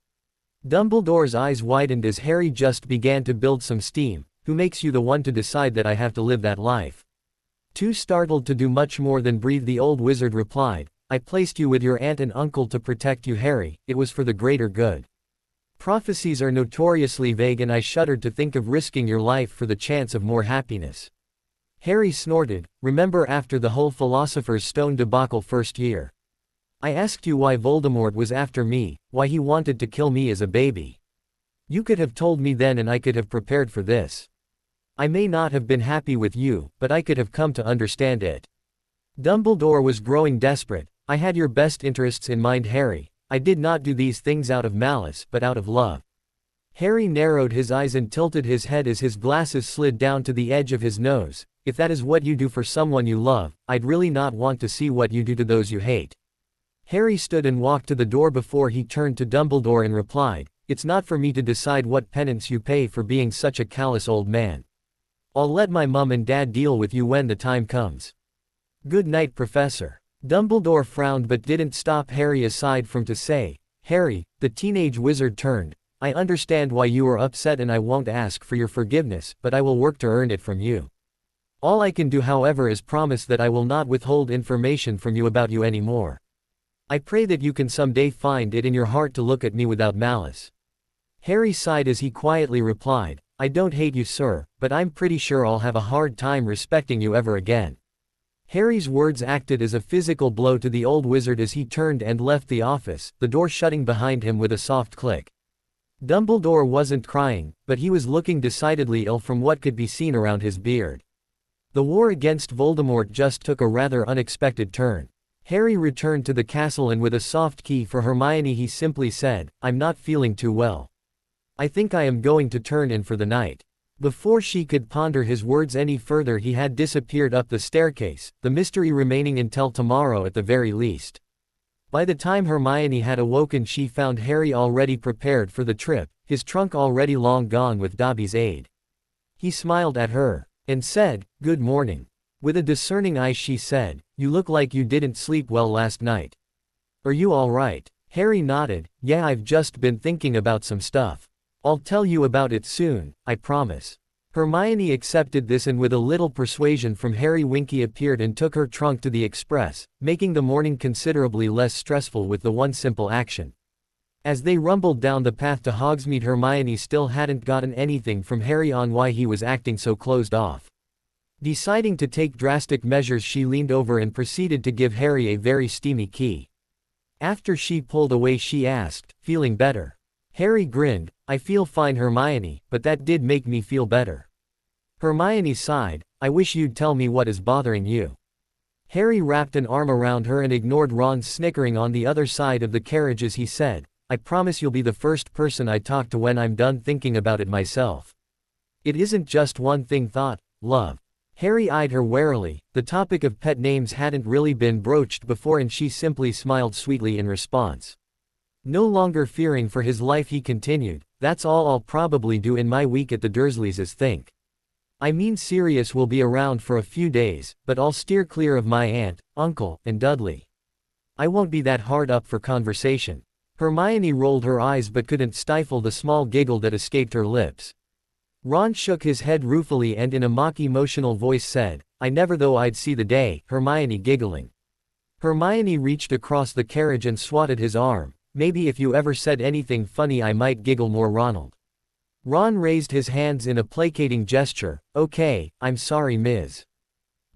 Dumbledore's eyes widened as Harry just began to build some steam. "Who makes you the one to decide that I have to live that life?" Too startled to do much more than breathe, the old wizard replied, "I placed you with your aunt and uncle to protect you, Harry. It was for the greater good. Prophecies are notoriously vague, and I shuddered to think of risking your life for the chance of more happiness." Harry snorted. "Remember after the whole Philosopher's Stone debacle first year? I asked you why Voldemort was after me, why he wanted to kill me as a baby. You could have told me then and I could have prepared for this. I may not have been happy with you, but I could have come to understand it." Dumbledore was growing desperate. "I had your best interests in mind, Harry. I did not do these things out of malice, but out of love." Harry narrowed his eyes and tilted his head as his glasses slid down to the edge of his nose. "If that is what you do for someone you love, I'd really not want to see what you do to those you hate." Harry stood and walked to the door before he turned to Dumbledore and replied, "It's not for me to decide what penance you pay for being such a callous old man. I'll let my mum and dad deal with you when the time comes. Good night, Professor." Dumbledore frowned but didn't stop Harry aside from to say, "Harry," the teenage wizard turned, "I understand why you are upset and I won't ask for your forgiveness, but I will work to earn it from you. All I can do, however, is promise that I will not withhold information from you about you anymore. I pray that you can someday find it in your heart to look at me without malice." Harry sighed as he quietly replied, "I don't hate you, sir, but I'm pretty sure I'll have a hard time respecting you ever again." Harry's words acted as a physical blow to the old wizard as he turned and left the office, the door shutting behind him with a soft click. Dumbledore wasn't crying, but he was looking decidedly ill from what could be seen around his beard. The war against Voldemort just took a rather unexpected turn. Harry returned to the castle and with a soft key for Hermione he simply said, "I'm not feeling too well. I think I am going to turn in for the night." Before she could ponder his words any further, he had disappeared up the staircase, the mystery remaining until tomorrow at the very least. By the time Hermione had awoken, she found Harry already prepared for the trip, his trunk already long gone with Dobby's aid. He smiled at her and said, "Good morning." With a discerning eye she said, "You look like you didn't sleep well last night. Are you all right?" Harry nodded, "Yeah, I've just been thinking about some stuff. I'll tell you about it soon, I promise." Hermione accepted this, and with a little persuasion from Harry, Winky appeared and took her trunk to the express, making the morning considerably less stressful with the one simple action. As they rumbled down the path to Hogsmeade, Hermione still hadn't gotten anything from Harry on why he was acting so closed off. Deciding to take drastic measures, she leaned over and proceeded to give Harry a very steamy key. After she pulled away, she asked, "Feeling better?" Harry grinned. "I feel fine, Hermione, but that did make me feel better." Hermione sighed, "I wish you'd tell me what is bothering you." Harry wrapped an arm around her and ignored Ron's snickering on the other side of the carriage as he said, "I promise you'll be the first person I talk to when I'm done thinking about it myself. It isn't just one thing, thought, love." Harry eyed her warily. The topic of pet names hadn't really been broached before, and she simply smiled sweetly in response. No longer fearing for his life, he continued, "That's all I'll probably do in my week at the Dursleys' think. I mean, Sirius will be around for a few days, but I'll steer clear of my aunt, uncle, and Dudley. I won't be that hard up for conversation." Hermione rolled her eyes but couldn't stifle the small giggle that escaped her lips. Ron shook his head ruefully and in a mock-emotional voice said, "I never thought I'd see the day," Hermione giggling. Hermione reached across the carriage and swatted his arm. "Maybe if you ever said anything funny I might giggle more, Ronald." Ron raised his hands in a placating gesture. "Okay, I'm sorry, Ms.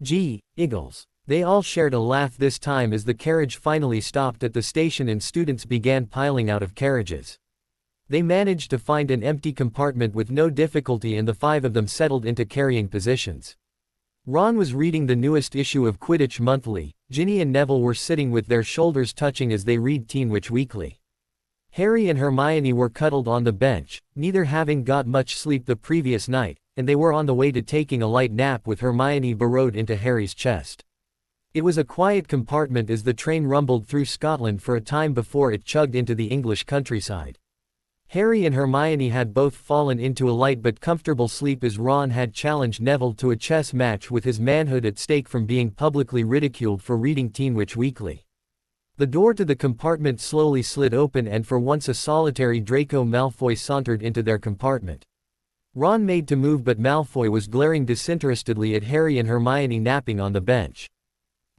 G. Eagles." They all shared a laugh this time as the carriage finally stopped at the station and students began piling out of carriages. They managed to find an empty compartment with no difficulty, and the five of them settled into carrying positions. Ron was reading the newest issue of Quidditch Monthly. Ginny and Neville were sitting with their shoulders touching as they read Teenwich Weekly. Harry and Hermione were cuddled on the bench, neither having got much sleep the previous night, and they were on the way to taking a light nap with Hermione burrowed into Harry's chest. It was a quiet compartment as the train rumbled through Scotland for a time before it chugged into the English countryside. Harry and Hermione had both fallen into a light but comfortable sleep as Ron had challenged Neville to a chess match, with his manhood at stake from being publicly ridiculed for reading Teenwich Weekly. The door to the compartment slowly slid open, and for once a solitary Draco Malfoy sauntered into their compartment. Ron made to move, but Malfoy was glaring disinterestedly at Harry and Hermione napping on the bench.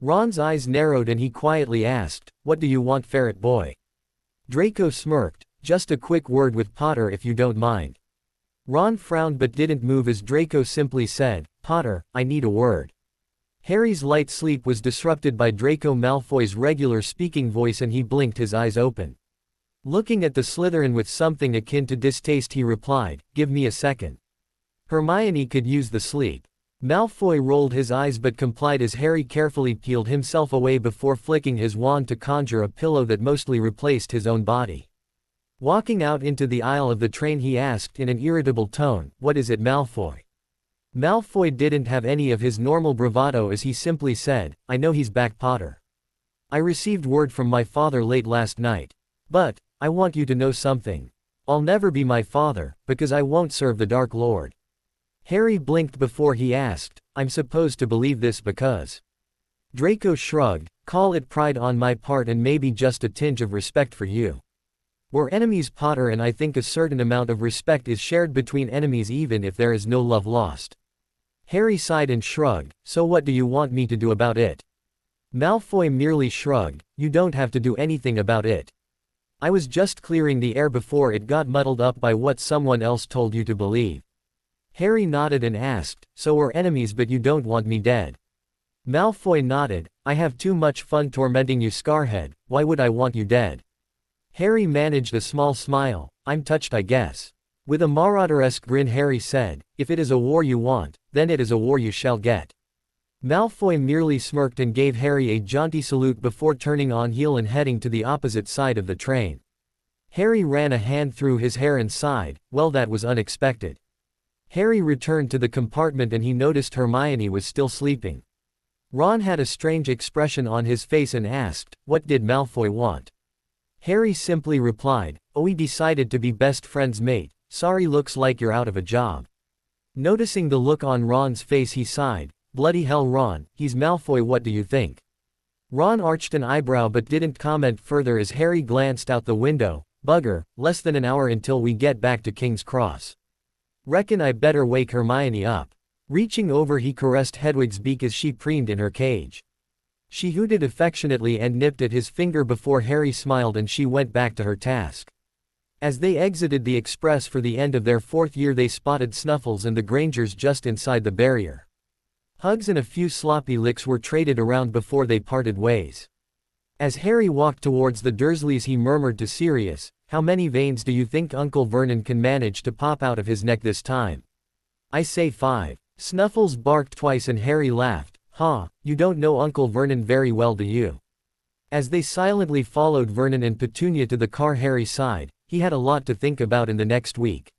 Ron's eyes narrowed and he quietly asked, "What do you want, ferret boy?" Draco smirked, "Just a quick word with Potter if you don't mind." Ron frowned but didn't move as Draco simply said, "Potter, I need a word." Harry's light sleep was disrupted by Draco Malfoy's regular speaking voice and he blinked his eyes open. Looking at the Slytherin with something akin to distaste, he replied, "Give me a second." Hermione could use the sleep. Malfoy rolled his eyes but complied as Harry carefully peeled himself away before flicking his wand to conjure a pillow that mostly replaced his own body. Walking out into the aisle of the train, he asked in an irritable tone, "What is it, Malfoy?" Malfoy didn't have any of his normal bravado as he simply said, "I know he's back, Potter. I received word from my father late last night. But, I want you to know something. I'll never be my father, because I won't serve the Dark Lord." Harry blinked before he asked, "I'm supposed to believe this because?" Draco shrugged, "Call it pride on my part and maybe just a tinge of respect for you. We're enemies, Potter, and I think a certain amount of respect is shared between enemies even if there is no love lost." Harry sighed and shrugged, "So what do you want me to do about it?" Malfoy merely shrugged, "You don't have to do anything about it. I was just clearing the air before it got muddled up by what someone else told you to believe." Harry nodded and asked, "So we're enemies but you don't want me dead?" Malfoy nodded, "I have too much fun tormenting you, Scarhead, why would I want you dead?" Harry managed a small smile, "I'm touched, I guess." With a marauder-esque grin, Harry said, "If it is a war you want, then it is a war you shall get." Malfoy merely smirked and gave Harry a jaunty salute before turning on heel and heading to the opposite side of the train. Harry ran a hand through his hair and sighed, "Well, that was unexpected." Harry returned to the compartment and he noticed Hermione was still sleeping. Ron had a strange expression on his face and asked, "What did Malfoy want?" Harry simply replied, "Oh, we decided to be best friends, mate. Sorry, looks like you're out of a job." Noticing the look on Ron's face, he sighed, "Bloody hell, Ron, he's Malfoy, what do you think?" Ron arched an eyebrow but didn't comment further as Harry glanced out the window. "Bugger, less than an hour until we get back to King's Cross. Reckon I better wake Hermione up." Reaching over, he caressed Hedwig's beak as she preened in her cage. She hooted affectionately and nipped at his finger before Harry smiled and she went back to her task. As they exited the express for the end of their 4th year, they spotted Snuffles and the Grangers just inside the barrier. Hugs and a few sloppy licks were traded around before they parted ways. As Harry walked towards the Dursleys, he murmured to Sirius, "How many veins do you think Uncle Vernon can manage to pop out of his neck this time?" "I say 5. Snuffles barked twice and Harry laughed. "Huh, you don't know Uncle Vernon very well, do you?" As they silently followed Vernon and Petunia to the car, Harry sighed. He had a lot to think about in the next week.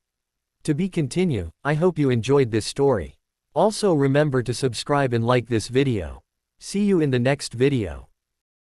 To be continued. I hope you enjoyed this story. Also remember to subscribe and like this video. See you in the next video.